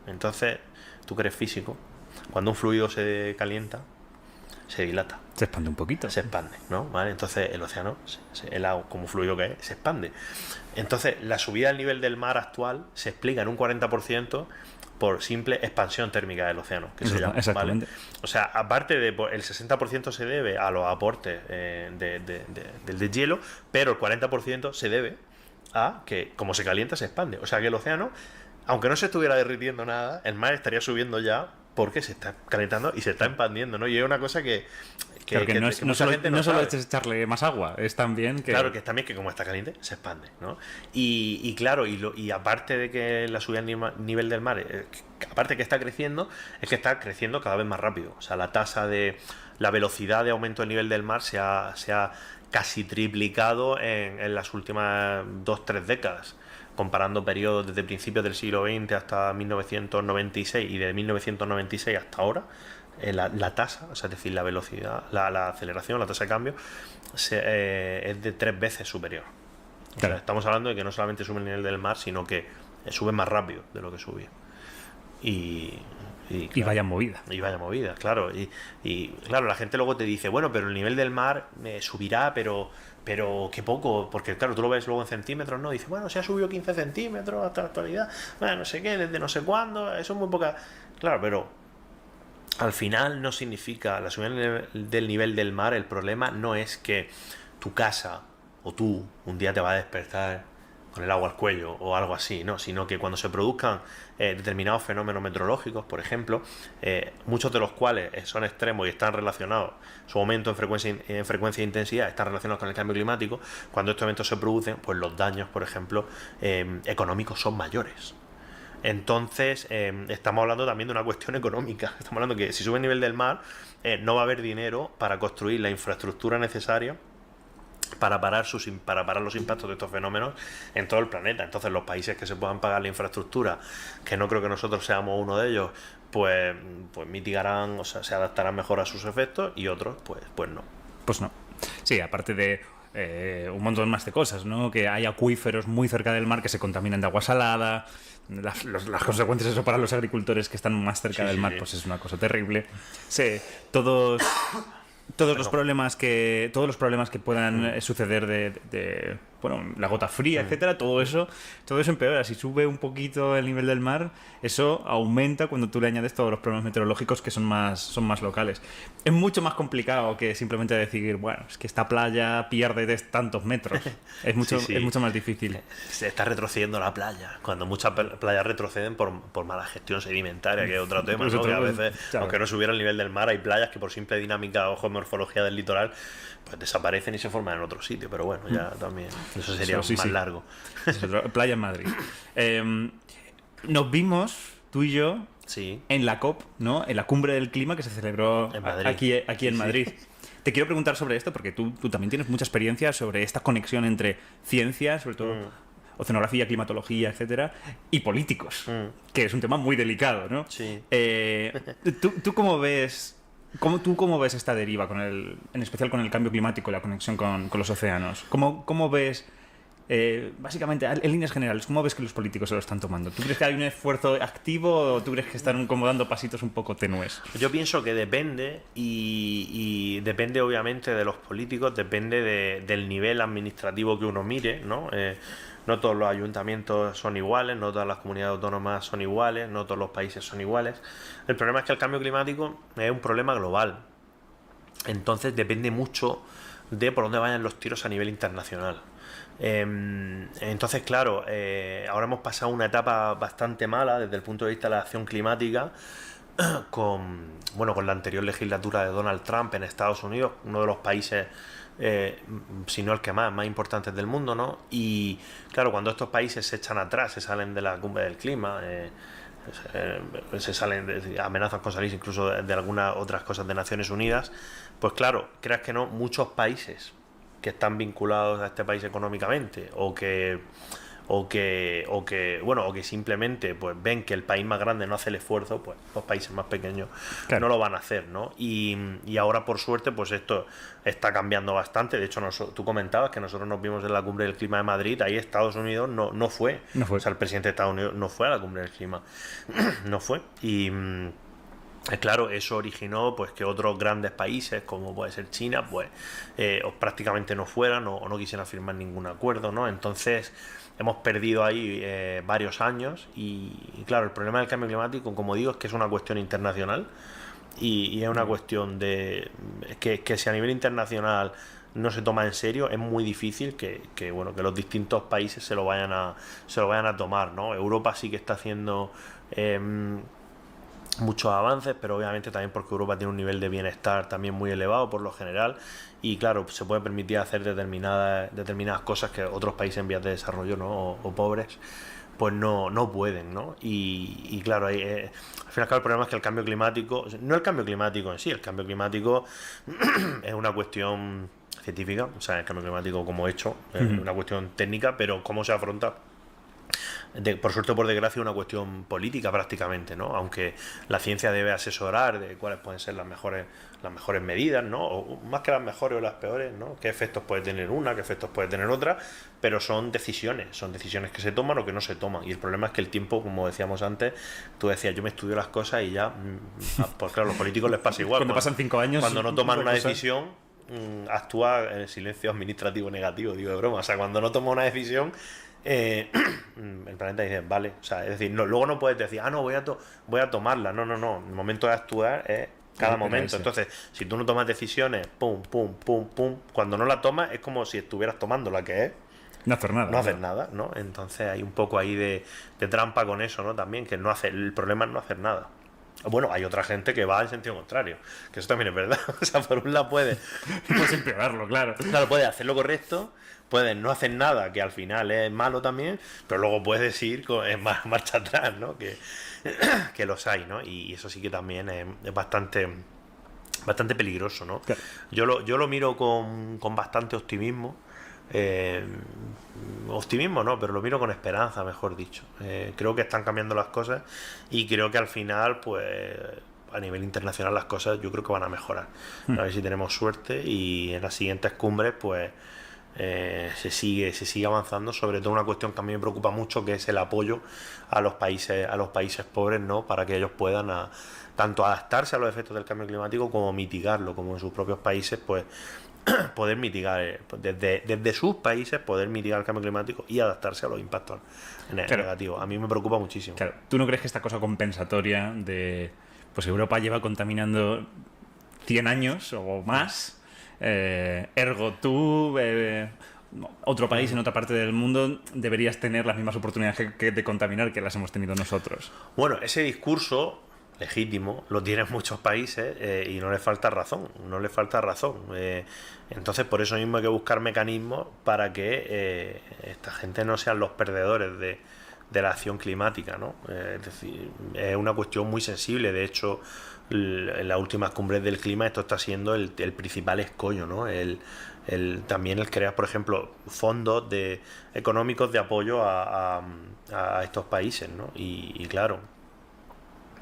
Entonces, tú que eres físico, cuando un fluido se calienta, se dilata. Se expande un poquito. Se expande, ¿no? ¿Vale? Entonces el océano, el agua como fluido que es, se expande. Entonces la subida del nivel del mar actual se explica en un 40% por simple expansión térmica del océano, que se llama, exactamente. ¿vale? O sea, aparte de el 60% se debe a los aportes del hielo, pero el 40% se debe a que como se calienta se expande. O sea que el océano, aunque no se estuviera derritiendo nada, el mar estaría subiendo ya porque se está calentando y se está expandiendo, ¿no? Y es una cosa que no solo es echarle más agua, es también que... Claro, que es también que como está caliente, se expande, ¿no? Y claro, y aparte de que la subida al nivel del mar, aparte que está creciendo, es que está creciendo cada vez más rápido. O sea, la velocidad de aumento del nivel del mar se ha casi triplicado en las últimas 2-3 décadas. Comparando periodos desde principios del siglo XX hasta 1996 y de 1996 hasta ahora, la tasa, o sea, es decir, la velocidad, la aceleración, la tasa de cambio, es de 3 veces superior. O sea, estamos hablando de que no solamente sube el nivel del mar, sino que sube más rápido de lo que subía. Y vaya movida. Y vaya movida, claro. Y claro, la gente luego te dice, bueno, pero el nivel del mar subirá, pero qué poco, porque claro, tú lo ves luego en centímetros, ¿no? Dice, bueno, se ha subido 15 centímetros hasta la actualidad, bueno, no sé qué, desde no sé cuándo, eso es muy poca. Claro, pero al final no significa la subida del nivel del mar. El problema no es que tu casa o tú un día te vas a despertar con el agua al cuello o algo así, ¿no? Sino que cuando se produzcan determinados fenómenos meteorológicos, por ejemplo, muchos de los cuales son extremos y están relacionados, su aumento en frecuencia e intensidad están relacionados con el cambio climático. Cuando estos eventos se producen, pues los daños, por ejemplo, económicos son mayores. Entonces, estamos hablando también de una cuestión económica. Estamos hablando que si sube el nivel del mar, no va a haber dinero para construir la infraestructura necesaria para parar los impactos de estos fenómenos en todo el planeta. Entonces los países que se puedan pagar la infraestructura, que no creo que nosotros seamos uno de ellos, pues mitigarán, o sea, se adaptarán mejor a sus efectos, y otros pues no. Pues no. Sí, aparte de un montón más de cosas, ¿no? Que hay acuíferos muy cerca del mar que se contaminan de agua salada. Las consecuencias de eso para los agricultores que están más cerca del mar, pues es una cosa terrible. Sí, todos los problemas que puedan suceder de la gota fría, etcétera, todo eso empeora. Si sube un poquito el nivel del mar, eso aumenta cuando tú le añades todos los problemas meteorológicos que son más locales. Es mucho más complicado que simplemente decir, bueno, es que esta playa pierde de tantos metros. Es mucho más difícil. Se está retrocediendo la playa, cuando muchas playas retroceden por mala gestión sedimentaria, que es otro tema, ¿no? Que a veces, aunque no subiera el nivel del mar, hay playas que por simple dinámica o geomorfología del litoral pues desaparecen y se forman en otro sitio, pero bueno, ya también eso sería más largo. Playa en Madrid. Nos vimos, tú y yo, en la COP, ¿no? En la cumbre del clima que se celebró aquí en Madrid. Te quiero preguntar sobre esto porque tú también tienes mucha experiencia sobre esta conexión entre ciencia, sobre todo oceanografía, climatología, etcétera, y políticos, que es un tema muy delicado, ¿no? Sí. ¿Tú cómo ves esta deriva, en especial con el cambio climático y la conexión con los océanos? ¿Cómo ves, básicamente, en líneas generales, cómo ves que los políticos se lo están tomando? ¿Tú crees que hay un esfuerzo activo o tú crees que están como dando pasitos un poco tenues? Yo pienso que depende, y depende obviamente de los políticos, depende del nivel administrativo que uno mire, ¿no? No todos los ayuntamientos son iguales, no todas las comunidades autónomas son iguales, no todos los países son iguales. El problema es que el cambio climático es un problema global. Entonces depende mucho de por dónde vayan los tiros a nivel internacional. Entonces, claro, ahora hemos pasado una etapa bastante mala desde el punto de vista de la acción climática con la anterior legislatura de Donald Trump en Estados Unidos, uno de los países, si no el que más importantes del mundo, ¿no? Y claro, cuando estos países se echan atrás, se salen de la cumbre del clima, se amenazan con salirse incluso de algunas otras cosas de Naciones Unidas, pues claro, creas que no, muchos países que están vinculados a este país económicamente o que simplemente pues ven que el país más grande no hace el esfuerzo, pues los países más pequeños no lo van a hacer, ¿no? Y ahora, por suerte, pues esto está cambiando bastante. De hecho, tú comentabas que nosotros nos vimos en la cumbre del clima de Madrid. Ahí Estados Unidos no fue. O sea, el presidente de Estados Unidos no fue a la cumbre del clima. No fue. Y claro, eso originó pues que otros grandes países, como puede ser China, pues prácticamente no fueran o no quisieran firmar ningún acuerdo, ¿no? Entonces hemos perdido ahí varios años y claro, el problema del cambio climático, como digo, es que es una cuestión internacional y es una cuestión de que si a nivel internacional no se toma en serio, es muy difícil que los distintos países se lo vayan a tomar, ¿no? Europa sí que está haciendo muchos avances, pero obviamente también porque Europa tiene un nivel de bienestar también muy elevado por lo general y claro, se puede permitir hacer determinadas cosas que otros países en vías de desarrollo, ¿no? o pobres pues no pueden, ¿no? Y claro, al final el problema es que el cambio climático, no el cambio climático en sí, el cambio climático es una cuestión científica, o sea, el cambio climático como hecho es una cuestión técnica, pero cómo se afronta, por suerte o por desgracia, una cuestión política prácticamente, ¿no? Aunque la ciencia debe asesorar de cuáles pueden ser las mejores medidas, ¿no? O más que las mejores o las peores, ¿no? Qué efectos puede tener una, qué efectos puede tener otra, pero son decisiones que se toman o que no se toman. Y el problema es que el tiempo, como decíamos antes, tú decías, yo me estudio las cosas y ya, pues claro, a los políticos les pasa igual. Cuando pasan 5 años, cuando no toman una decisión, actúa en el silencio administrativo negativo, digo de broma. O sea, cuando no toma una decisión, el planeta dice, vale, o sea, es decir, luego no puedes decir, no, voy a tomarla, no, el momento de actuar es cada momento. Entonces, si tú no tomas decisiones, pum, cuando no la tomas es como si estuvieras tomando la que es no hacer nada, ¿no? Entonces hay un poco ahí de trampa con eso, ¿no? También, que el problema es no hacer nada. Bueno, hay otra gente que va en sentido contrario, que eso también es verdad. O sea, por un lado puedes empeorarlo, claro, puedes hacer lo correcto, puedes no hacer nada, que al final es malo también, pero luego puedes ir en marcha atrás, ¿no? Que los hay, ¿no? Y eso sí que también es bastante bastante peligroso, ¿no? Claro. Yo lo miro con bastante optimismo. Optimismo no, pero lo miro con esperanza, mejor dicho. Creo que están cambiando las cosas y creo que al final, pues a nivel internacional las cosas yo creo que van a mejorar. A ver si tenemos suerte y en las siguientes cumbres, pues se sigue avanzando, sobre todo una cuestión que a mí me preocupa mucho, que es el apoyo a los países pobres, ¿no? Para que ellos puedan tanto adaptarse a los efectos del cambio climático como mitigarlo, como en sus propios países, pues poder mitigar, desde sus países poder mitigar el cambio climático y adaptarse a los impactos negativos. A mí me preocupa muchísimo. Claro, ¿tú no crees que esta cosa compensatoria de pues Europa lleva contaminando 100 años o más, ergo tú, otro país en otra parte del mundo, deberías tener las mismas oportunidades de contaminar que las hemos tenido nosotros? Bueno, ese discurso legítimo lo tienen muchos países y no les falta razón, entonces por eso mismo hay que buscar mecanismos para que esta gente no sean los perdedores de la acción climática, ¿no? Es decir, es una cuestión muy sensible. De hecho, en las últimas cumbres del clima esto está siendo el principal escollo, ¿no? También el crear, por ejemplo, fondos económicos de apoyo a estos países, ¿no? Y claro,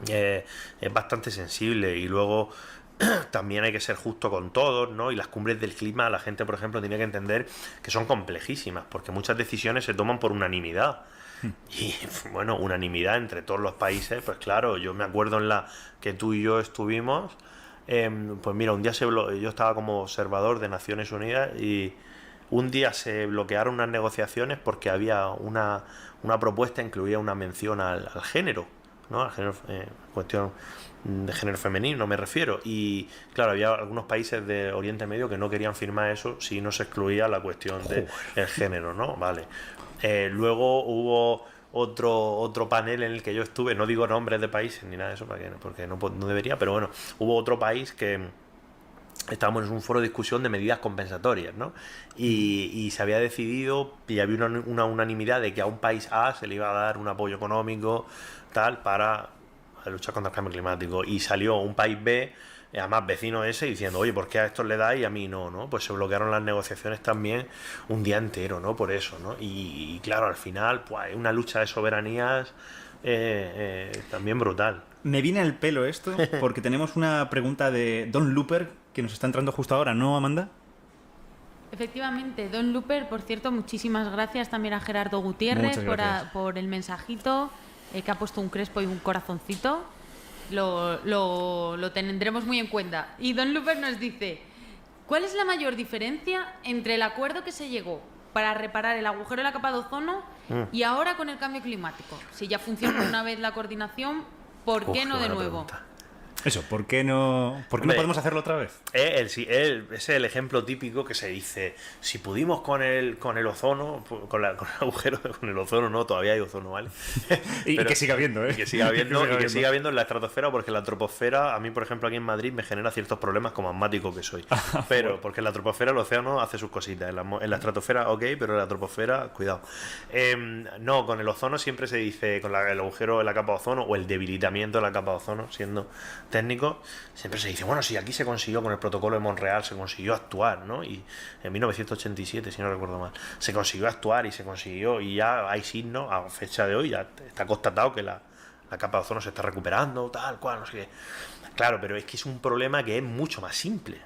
es bastante sensible. Y luego también hay que ser justo con todos, ¿no? Y las cumbres del clima, la gente, por ejemplo, tiene que entender que son complejísimas, porque muchas decisiones se toman por unanimidad. Y bueno, unanimidad entre todos los países, pues claro, yo me acuerdo en la que tú y yo estuvimos, pues mira, un día yo estaba como observador de Naciones Unidas y un día se bloquearon unas negociaciones porque había una propuesta que incluía una mención al género, ¿no? Al género, cuestión de género femenino me refiero, y claro, había algunos países de Oriente Medio que no querían firmar eso si no se excluía la cuestión del género, ¿no? Vale. Luego hubo otro panel en el que yo estuve, no digo nombres de países ni nada de eso porque no debería, pero bueno, hubo otro país que estábamos en un foro de discusión de medidas compensatorias, ¿no? Y se había decidido y había una unanimidad de que a un país A se le iba a dar un apoyo económico tal para luchar contra el cambio climático, y salió un país B, además vecino ese, diciendo, oye, ¿por qué a estos le da y a mí no? ¿No? Pues se bloquearon las negociaciones también un día entero, ¿no? Por eso, ¿no? Y claro, al final, pues es una lucha de soberanías también brutal. Me viene al pelo esto porque tenemos una pregunta de Don Looper que nos está entrando justo ahora, ¿no, Amanda? Efectivamente, Don Looper, por cierto, muchísimas gracias también a Gerardo Gutiérrez por el mensajito, que ha puesto un crespo y un corazoncito. Lo tendremos muy en cuenta. Y Don Looper nos dice, ¿cuál es la mayor diferencia entre el acuerdo que se llegó para reparar el agujero de la capa de ozono y ahora con el cambio climático? Si ya funciona una vez la coordinación, ¿por qué no de nuevo? Pregunta. Eso, ¿por qué no podemos hacerlo otra vez? Ese es el ejemplo típico que se dice, si pudimos con el ozono, con el agujero, con el ozono no, todavía hay ozono, ¿vale? Y que siga habiendo, ¿eh? Y que siga habiendo en la estratosfera, porque la troposfera, a mí, por ejemplo, aquí en Madrid me genera ciertos problemas como asmático que soy. Pero, porque en la troposfera el océano hace sus cositas, en la estratosfera, ok, pero en la troposfera, cuidado. No, con el ozono siempre se dice, con el agujero de la capa de ozono, o el debilitamiento de la capa de ozono, siendo técnico, siempre se dice, bueno, si aquí se consiguió con el protocolo de Montreal, se consiguió actuar, ¿no? Y en 1987, si no recuerdo mal, se consiguió actuar y se consiguió, y ya hay signos, a fecha de hoy, ya está constatado que la capa de ozono se está recuperando, tal cual, no sé qué. Claro, pero es que es un problema que es mucho más simple,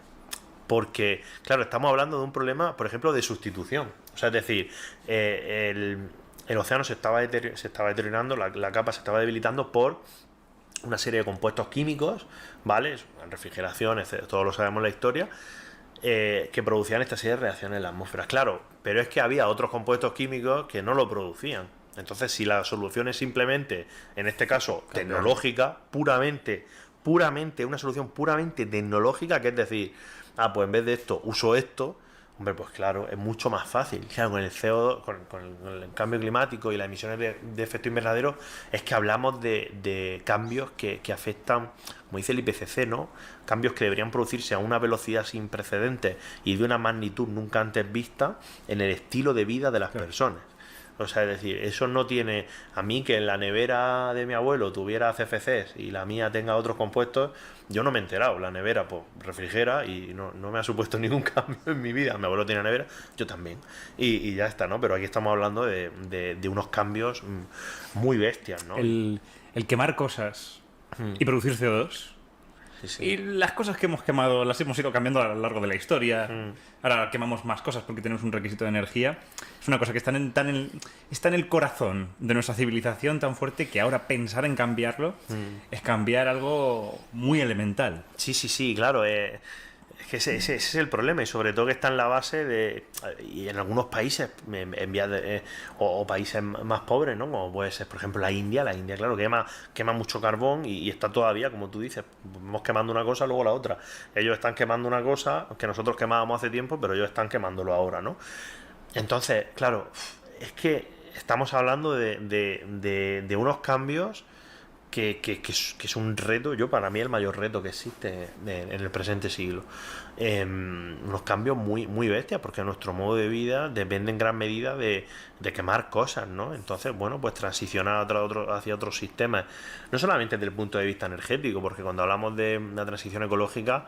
porque, claro, estamos hablando de un problema, por ejemplo, de sustitución. O sea, es decir, el océano se estaba deteriorando, la capa se estaba debilitando por una serie de compuestos químicos, ¿vale? Refrigeración, etc., todos lo sabemos en la historia, que producían esta serie de reacciones en la atmósfera. Claro, pero es que había otros compuestos químicos que no lo producían. Entonces, si la solución es simplemente, en este caso, tecnológica, puramente, una solución puramente tecnológica, que es decir, pues en vez de esto, uso esto, hombre, pues claro, es mucho más fácil. Claro, con el CO2, con el cambio climático y las emisiones de efecto invernadero, es que hablamos de cambios que afectan, como dice el IPCC, ¿no? Cambios que deberían producirse a una velocidad sin precedentes y de una magnitud nunca antes vista en el estilo de vida de las personas. O sea, es decir, eso no tiene... A mí que en la nevera de mi abuelo tuviera CFCs y la mía tenga otros compuestos, yo no me he enterado. La nevera pues refrigera y no me ha supuesto ningún cambio en mi vida. Mi abuelo tiene nevera, yo también. Y ya está, ¿no? Pero aquí estamos hablando de unos cambios muy bestias, ¿no? El quemar cosas y producir CO2. Sí. Y las cosas que hemos quemado las hemos ido cambiando a lo largo de la historia. Ahora quemamos más cosas porque tenemos un requisito de energía. Es una cosa que está en el corazón de nuestra civilización tan fuerte que ahora pensar en cambiarlo es cambiar algo muy elemental. Sí, claro. Es que ese es el problema, y sobre todo que está en la base de... Y en algunos países o países más pobres, ¿no? Como puede ser, por ejemplo, la India, claro, quema mucho carbón y está todavía, como tú dices, vamos quemando una cosa, luego la otra. Ellos están quemando una cosa que nosotros quemábamos hace tiempo, pero ellos están quemándolo ahora, ¿no? Entonces, claro, es que estamos hablando de unos cambios que es un reto, para mí el mayor reto que existe en el presente siglo. Unos cambios muy, muy bestias, porque nuestro modo de vida depende en gran medida de quemar cosas, ¿no? Entonces, bueno, pues transicionar hacia otros sistemas, no solamente desde el punto de vista energético, porque cuando hablamos de la transición ecológica,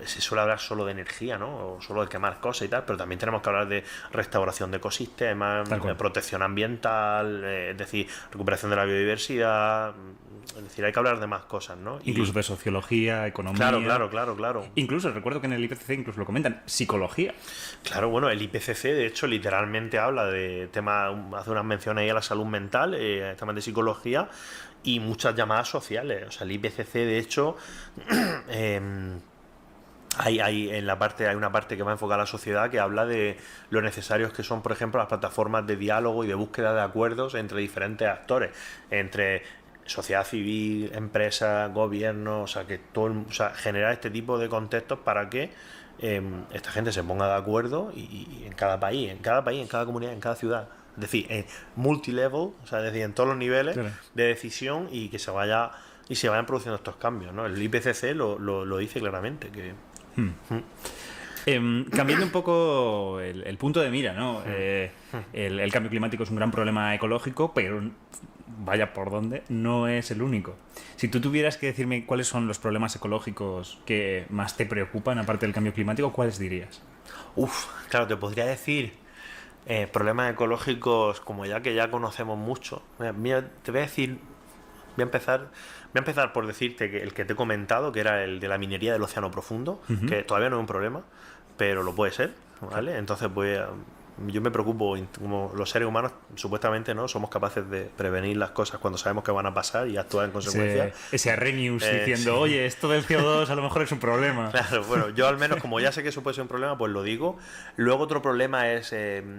se suele hablar solo de energía, ¿no? O solo de quemar cosas y tal, pero también tenemos que hablar de restauración de ecosistemas, protección ambiental, es decir, recuperación de la biodiversidad. Es decir, hay que hablar de más cosas, ¿no? Incluso de sociología, economía. Claro. Incluso, recuerdo que en el IPCC incluso lo comentan, psicología. Claro, bueno, el IPCC de hecho literalmente habla de temas, hace unas menciones ahí a la salud mental, temas de psicología y muchas llamadas sociales. O sea, el IPCC de hecho... Hay una parte que va enfocada a la sociedad, que habla de lo necesarios que son, por ejemplo, las plataformas de diálogo y de búsqueda de acuerdos entre diferentes actores, entre sociedad civil, empresas, gobierno, o sea, generar este tipo de contextos para que esta gente se ponga de acuerdo y en cada país, en cada comunidad, en cada ciudad. Es decir, multilevel, o sea, es decir, en todos los niveles de decisión, y que se vayan produciendo estos cambios, ¿no? El IPCC lo dice claramente, que... Cambiando un poco el punto de mira, ¿no? El cambio climático es un gran problema ecológico, pero vaya por dónde, no es el único. Si tú tuvieras que decirme cuáles son los problemas ecológicos que más te preocupan, aparte del cambio climático, ¿cuáles dirías? Claro, te podría decir problemas ecológicos como ya conocemos mucho. Mira, te voy a decir, voy a empezar por decirte que el que te he comentado, que era el de la minería del océano profundo, que todavía no es un problema, pero lo puede ser, ¿vale? Entonces, yo me preocupo, como los seres humanos supuestamente no somos capaces de prevenir las cosas cuando sabemos que van a pasar y actuar en consecuencia. Ese Arrhenius diciendo, oye, esto del CO2 a lo mejor es un problema. Claro, bueno, yo al menos, como ya sé que eso puede ser un problema, pues lo digo. Luego otro problema es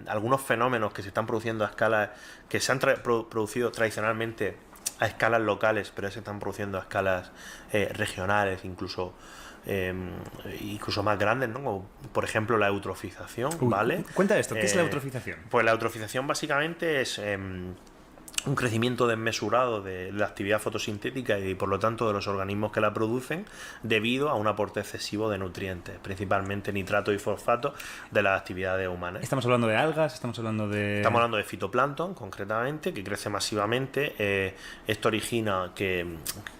algunos fenómenos que se están produciendo a escalas, que se han producido tradicionalmente a escalas locales, pero se están produciendo a escalas regionales, incluso más grandes, ¿no? Como, por ejemplo, la eutrofización, ¿vale? Cuenta esto, ¿qué es la eutrofización? Pues la eutrofización básicamente es un crecimiento desmesurado de la actividad fotosintética y por lo tanto de los organismos que la producen, debido a un aporte excesivo de nutrientes, principalmente nitrato y fosfato, de las actividades humanas. ¿Estamos hablando de algas? Estamos hablando de fitoplancton, concretamente, que crece masivamente. Esto origina que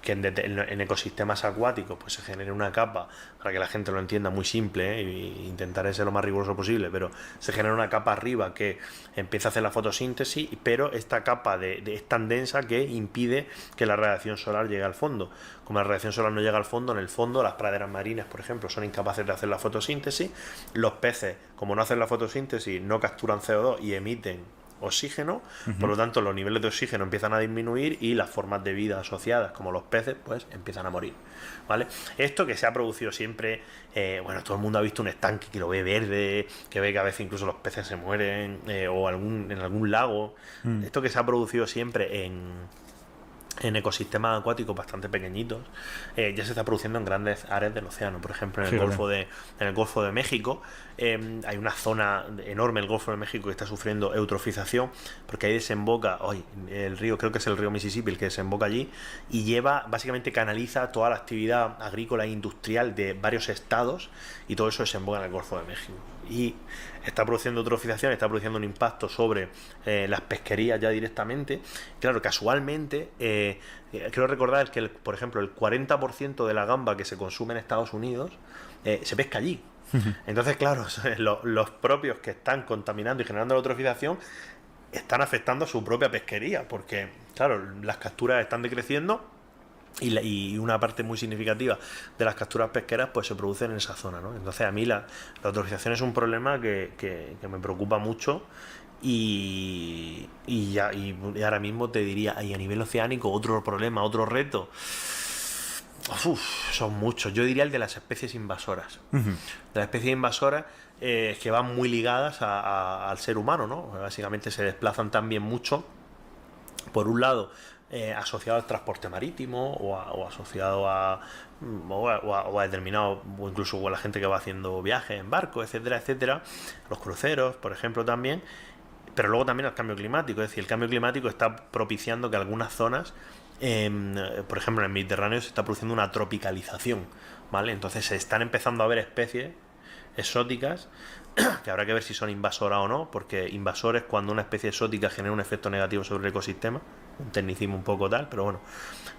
en ecosistemas acuáticos pues se genere una capa, para que la gente lo entienda muy simple, e intentaré ser lo más riguroso posible, pero se genera una capa arriba que empieza a hacer la fotosíntesis, pero esta capa es tan densa que impide que la radiación solar llegue al fondo. Como la radiación solar no llega al fondo, en el fondo las praderas marinas, por ejemplo, son incapaces de hacer la fotosíntesis. Los peces, como no hacen la fotosíntesis, no capturan CO2 y emiten oxígeno, por lo tanto los niveles de oxígeno empiezan a disminuir y las formas de vida asociadas, como los peces, pues empiezan a morir, ¿vale? Esto que se ha producido siempre, todo el mundo ha visto un estanque que lo ve verde, que ve que a veces incluso los peces se mueren, o en algún lago. Esto que se ha producido siempre en ecosistemas acuáticos bastante pequeñitos, ya se está produciendo en grandes áreas del océano. Por ejemplo, en el Golfo de México hay una zona enorme, el Golfo de México, que está sufriendo eutrofización, porque ahí desemboca el río, creo que es el río Mississippi el que desemboca allí, y básicamente canaliza toda la actividad agrícola e industrial de varios estados, y todo eso desemboca en el Golfo de México. Y está produciendo eutrofización, está produciendo un impacto sobre las pesquerías ya directamente. Claro, casualmente, quiero recordar que, por ejemplo, el 40% de la gamba que se consume en Estados Unidos se pesca allí. Entonces, claro, los propios que están contaminando y generando la eutrofización están afectando a su propia pesquería, porque, claro, las capturas están decreciendo y una parte muy significativa de las capturas pesqueras pues se producen en esa zona, ¿no? Entonces, a mí la eutrofización es un problema que me preocupa mucho. Y ahora mismo te diría, y a nivel oceánico, otro problema, otro reto. Son muchos. Yo diría el de las especies invasoras. De las especies invasoras que van muy ligadas al ser humano, ¿no? Básicamente se desplazan también mucho, por un lado, asociado al transporte marítimo o asociado a determinado, o incluso a la gente que va haciendo viajes en barco, etcétera, etcétera, los cruceros, por ejemplo, también. Pero luego también el cambio climático, es decir, el cambio climático está propiciando que algunas zonas, por ejemplo en el Mediterráneo, se está produciendo una tropicalización, ¿vale? Entonces se están empezando a ver especies exóticas que habrá que ver si son invasoras o no, porque invasor es cuando una especie exótica genera un efecto negativo sobre el ecosistema, un tecnicismo un poco tal, pero bueno,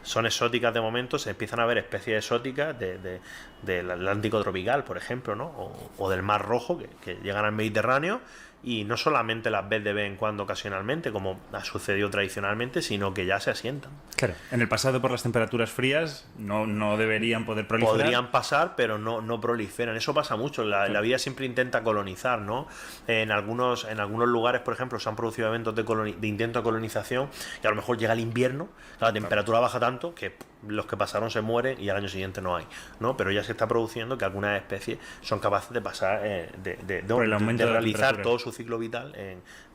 son exóticas de momento. Se empiezan a ver especies exóticas del Atlántico tropical, por ejemplo, ¿no? O del Mar Rojo, que llegan al Mediterráneo, y no solamente las ves de vez en cuando, ocasionalmente, como ha sucedido tradicionalmente, sino que ya se asientan. Claro, en el pasado, por las temperaturas frías, no deberían poder proliferar. Podrían pasar, pero no proliferan. Eso pasa mucho. La vida siempre intenta colonizar, ¿no? En algunos lugares, por ejemplo, se han producido eventos de intento de colonización, y a lo mejor llega el invierno, la temperatura baja tanto que los que pasaron se mueren y al año siguiente no hay, ¿no? Pero ya se está produciendo que algunas especies son capaces de pasar, de realizar todo su ciclo vital,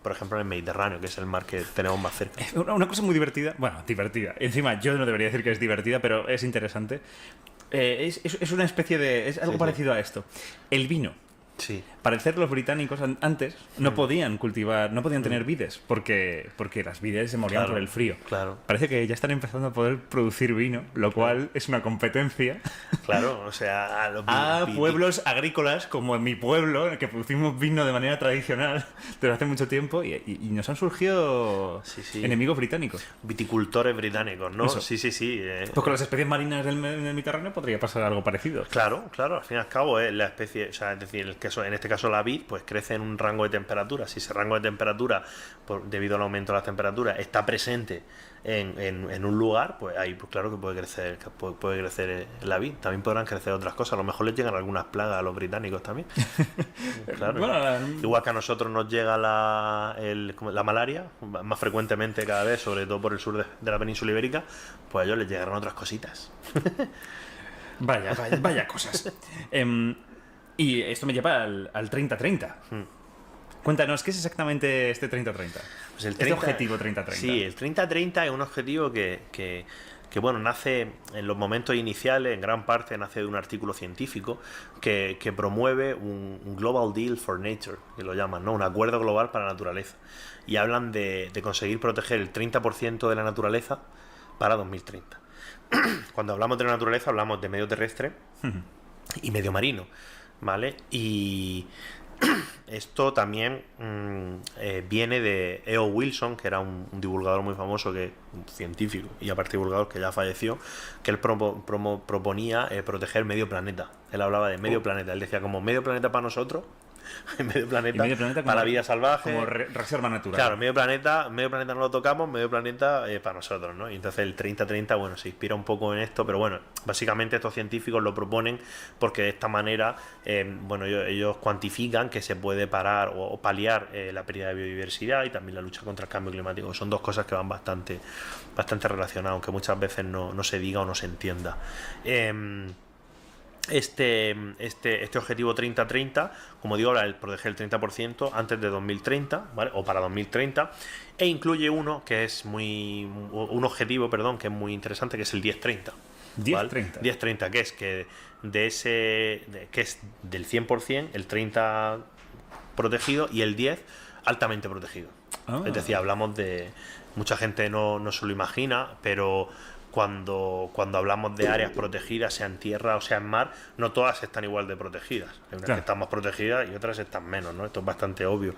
por ejemplo, en el Mediterráneo, que es el mar que tenemos más cerca. Una cosa muy divertida, encima yo no debería decir que es divertida, pero es interesante. Es una especie de... es algo parecido a esto. El vino. Sí. Parecer los británicos antes no podían cultivar, no podían tener vides porque las vides se morían por el frío. Claro. Parece que ya están empezando a poder producir vino, lo cual es una competencia. Claro, o sea, a pueblos agrícolas como en mi pueblo, en el que producimos vino de manera tradicional desde hace mucho tiempo, y nos han surgido enemigos británicos. Viticultores británicos, ¿no? Eso. Sí. Pues con las especies marinas del Mediterráneo podría pasar algo parecido. Claro, al fin y al cabo la especie, o sea, es decir, en este caso la vid, pues crece en un rango de temperatura. Si ese rango de temperatura, debido al aumento de las temperaturas, está presente en un lugar, pues ahí pues claro que puede crecer la vid. También podrán crecer otras cosas. A lo mejor les llegan algunas plagas a los británicos también. Claro. Igual que a nosotros nos llega la malaria más frecuentemente cada vez, sobre todo por el sur de la península ibérica, pues a ellos les llegarán otras cositas. Vaya cosas. Y esto me lleva al 30-30. Cuéntanos, ¿qué es exactamente este 30-30? Pues este objetivo 30-30. Sí, el 30-30 es un objetivo que bueno, nace en los momentos iniciales, en gran parte nace de un artículo científico que promueve un Global Deal for Nature, que lo llaman, ¿no? Un acuerdo global para la naturaleza. Y hablan de conseguir proteger el 30% de la naturaleza para 2030. Cuando hablamos de la naturaleza hablamos de medio terrestre y medio marino, ¿vale? Y esto también viene de E.O. Wilson, que era un divulgador muy famoso, un científico y aparte divulgador que ya falleció, que él proponía proteger medio planeta. Él hablaba de medio planeta. Él decía como medio planeta para nosotros, medio planeta para la vida salvaje, como reserva natural. Claro, medio planeta no lo tocamos, medio planeta para nosotros, ¿no? Y entonces el 30-30, bueno, se inspira un poco en esto, pero bueno, básicamente estos científicos lo proponen porque de esta manera, bueno, ellos cuantifican que se puede parar o paliar la pérdida de biodiversidad y también la lucha contra el cambio climático. Son dos cosas que van bastante relacionadas, aunque muchas veces no se diga o no se entienda. este objetivo 30-30, como digo, el proteger el 30% antes de 2030, ¿vale? O para 2030, e incluye un objetivo, perdón, que es muy interesante, que es el 10-30. 10-30. 10-30, que es que que es del 100%, el 30 protegido y el 10 altamente protegido. Es decir, hablamos de... Mucha gente no se lo imagina, pero cuando hablamos de áreas protegidas, sea en tierra o sea en mar, no todas están igual de protegidas. Hay unas que están más protegidas y otras están menos, ¿no? Esto es bastante obvio.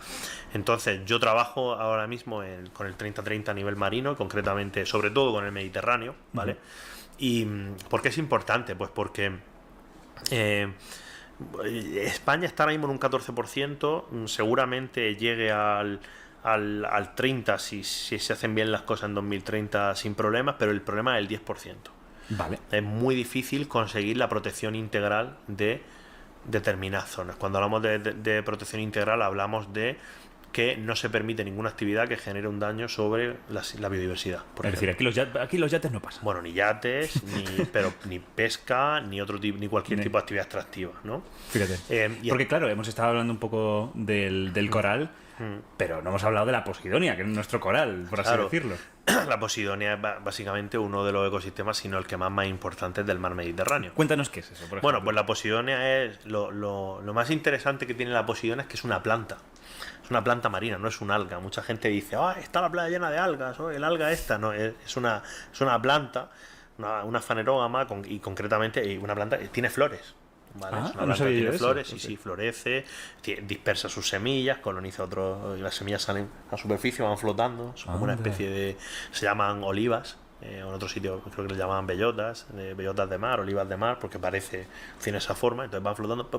Entonces, yo trabajo ahora mismo con el 30-30 a nivel marino, concretamente, sobre todo con el Mediterráneo, ¿vale? ¿Y por qué es importante? Pues porque España está ahora mismo en un 14%, seguramente llegue al 30% si se hacen bien las cosas en 2030 sin problemas, pero el problema es el 10%. Vale. Es muy difícil conseguir la protección integral de determinadas zonas. Cuando hablamos de protección integral hablamos de que no se permite ninguna actividad que genere un daño sobre la biodiversidad. Es decir, aquí los yates no pasan. Bueno, ni yates, ni pesca, ni cualquier tipo de actividad extractiva, ¿no? Fíjate. Porque claro, hemos estado hablando un poco del coral, pero no hemos hablado de la Posidonia, que es nuestro coral, por así decirlo. La Posidonia es básicamente uno de los ecosistemas, sino el que más importante es del mar Mediterráneo. Cuéntanos qué es eso, por ejemplo. Bueno, pues la Posidonia es... Lo más interesante que tiene la Posidonia es que es una planta. Es una planta marina, no es un alga. Mucha gente dice, está la playa llena de algas, el alga esta. No, es una planta, una fanerógama, y concretamente una planta que tiene flores. ¿Vale? Es una planta que tiene flores, sí, florece, dispersa sus semillas, coloniza otros, y las semillas salen a la superficie, van flotando, son como una especie de... Se llaman olivas. En otro sitio creo que le llamaban bellotas de mar, olivas de mar, porque tiene esa forma, entonces van flotando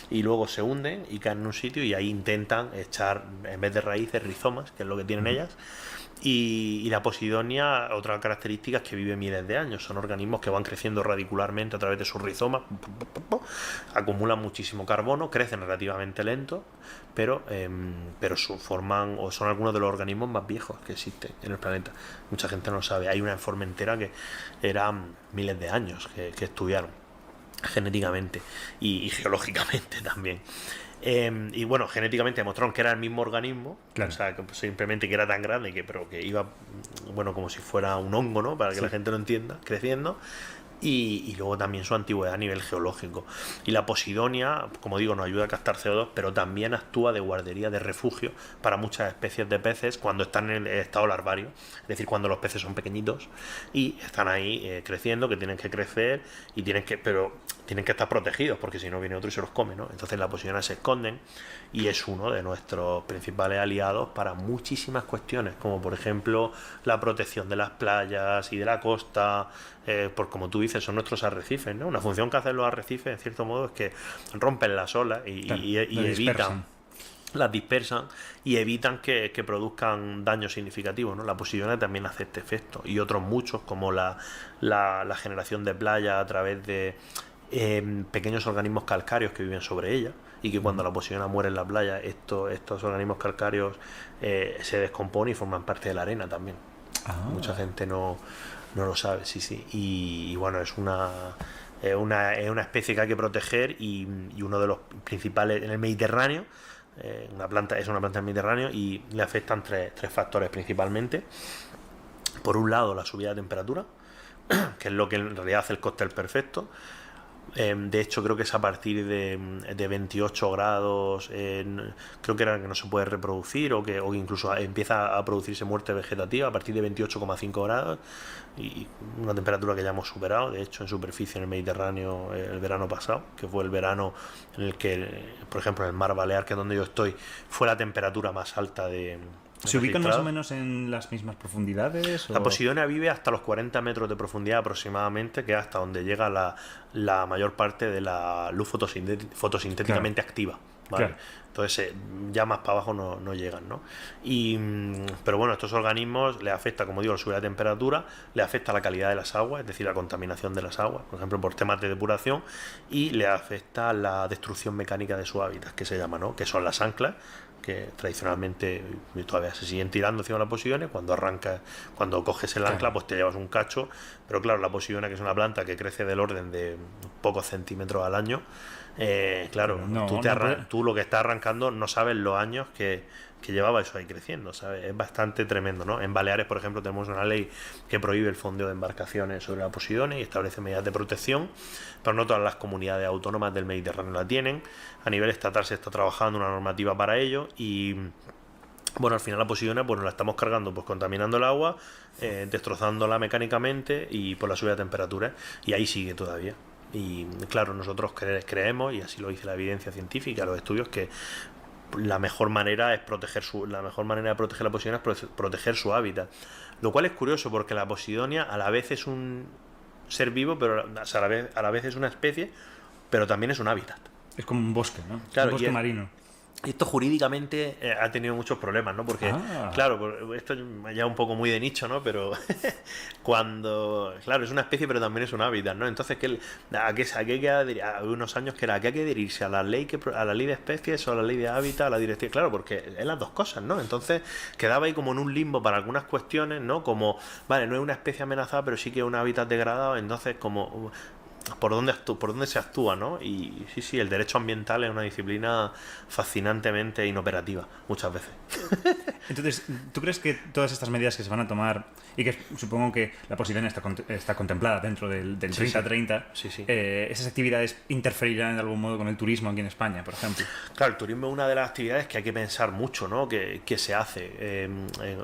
y luego se hunden y caen en un sitio y ahí intentan echar, en vez de raíces, rizomas, que es lo que tienen ellas. Y la Posidonia, otra característica es que vive miles de años. Son organismos que van creciendo radicularmente a través de sus rizomas, acumulan muchísimo carbono, crecen relativamente lento, pero son algunos de los organismos más viejos que existen en el planeta. Mucha gente no lo sabe. Hay una Formentera que eran miles de años que estudiaron genéticamente y geológicamente también. Y bueno, genéticamente demostraron que era el mismo organismo, o sea, que simplemente que era tan grande pero que iba, bueno, como si fuera un hongo, ¿no? Para que la gente lo entienda, creciendo. Y luego también su antigüedad a nivel geológico. Y la Posidonia, como digo, nos ayuda a captar CO2, pero también actúa de guardería, de refugio para muchas especies de peces cuando están en el estado larvario, es decir, cuando los peces son pequeñitos y están ahí creciendo, que tienen que crecer pero tienen que estar protegidos, porque si no viene otro y se los come, ¿no? Entonces la Posidonia se esconden y es uno de nuestros principales aliados para muchísimas cuestiones, como por ejemplo la protección de las playas y de la costa. Por como tú dices, son nuestros arrecifes, ¿no? Una función que hacen los arrecifes, en cierto modo, es que rompen las olas y evitan, las dispersan y evitan que produzcan daños significativos, ¿no? La Posidonia también hace este efecto y otros muchos, como la generación de playa a través de pequeños organismos calcáreos que viven sobre ella, y que cuando la Posidonia muere en la playa, estos organismos calcáreos se descomponen y forman parte de la arena también. Mucha gente no lo sabe, sí. Y bueno, es una especie que hay que proteger y uno de los principales en el Mediterráneo. Es una planta del Mediterráneo y le afectan tres factores principalmente. Por un lado, la subida de temperatura, que es lo que en realidad hace el cóctel perfecto. De hecho, creo que es a partir de 28 grados, creo que era que no se puede reproducir o que incluso empieza a producirse muerte vegetativa a partir de 28,5 grados, y una temperatura que ya hemos superado, de hecho, en superficie en el Mediterráneo el verano pasado, que fue el verano en el que, por ejemplo, en el mar Balear, que es donde yo estoy, fue la temperatura más alta de... ¿Se ubican más o menos en las mismas profundidades? La Posidonia vive hasta los 40 metros de profundidad aproximadamente, que es hasta donde llega la mayor parte de la luz fotosintéticamente activa ¿vale? Claro. Entonces ya más para abajo no llegan, ¿no? Pero bueno, estos organismos les afecta, como digo, la subida de temperatura, les afecta la calidad de las aguas, es decir, la contaminación de las aguas, por ejemplo, por temas de depuración, y les afecta la destrucción mecánica de su hábitat, que se llama, ¿no? Que son las anclas, que tradicionalmente todavía se siguen tirando encima de las posiciones. Cuando coges el ancla, pues te llevas un cacho, pero claro, la posiciona, que es una planta que crece del orden de pocos centímetros al año, claro, tú lo que estás arrancando no sabes los años que llevaba eso ahí creciendo, ¿sabes? Es bastante tremendo, ¿no? En Baleares, por ejemplo, tenemos una ley que prohíbe el fondeo de embarcaciones sobre las posiciones y establece medidas de protección, pero no todas las comunidades autónomas del Mediterráneo la tienen. A nivel estatal se está trabajando una normativa para ello y bueno, al final la posición pues nos la estamos cargando, pues contaminando el agua, destrozándola mecánicamente y por la subida de temperaturas, y ahí sigue todavía. Y claro, nosotros creemos, y así lo dice la evidencia científica, los estudios, que la mejor manera de proteger la posidonia es proteger su hábitat, lo cual es curioso porque la posidonia a la vez es un ser vivo, pero a la vez es una especie, pero también es un hábitat. Es como un bosque, ¿no? Claro, un bosque marino. Esto jurídicamente ha tenido muchos problemas, ¿no? Porque, claro, esto ya un poco muy de nicho, ¿no? Pero claro, es una especie, pero también es un hábitat, ¿no? Entonces, ¿a qué hay que adherir? Hace unos años que ¿a qué hay que adherirse? ¿A la ley de especies o a la ley de hábitat, a la directiva? Claro, porque es las dos cosas, ¿no? Entonces, quedaba ahí como en un limbo para algunas cuestiones, ¿no? Como, vale, no es una especie amenazada, pero sí que es un hábitat degradado, entonces, como por dónde se actúa, ¿no? Y sí, el derecho ambiental es una disciplina fascinantemente inoperativa, muchas veces. Entonces, ¿tú crees que todas estas medidas que se van a tomar, y que supongo que la posidonia está contemplada dentro del 30-30, esas actividades interferirán de algún modo con el turismo aquí en España, por ejemplo? Claro, el turismo es una de las actividades que hay que pensar mucho, ¿no? Que se hace,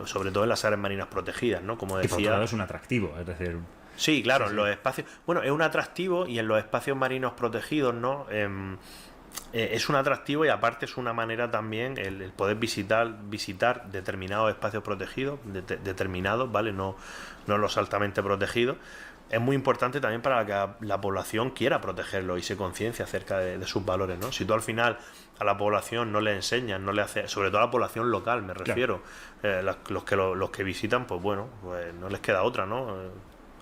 sobre todo en las áreas marinas protegidas, ¿no? Como decía. Y por otro lado es un atractivo, es decir. Sí, claro, en los espacios. Bueno, es un atractivo, y en los espacios marinos protegidos, ¿no? Es un atractivo, y aparte es una manera también el poder visitar determinados espacios protegidos, determinados, ¿vale? No los altamente protegidos. Es muy importante también para que la población quiera protegerlo y se conciencie acerca de sus valores, ¿no? Si tú al final a la población no le enseñas, no le haces, sobre todo a la población local, me refiero, los que visitan, pues bueno, pues no les queda otra, ¿no?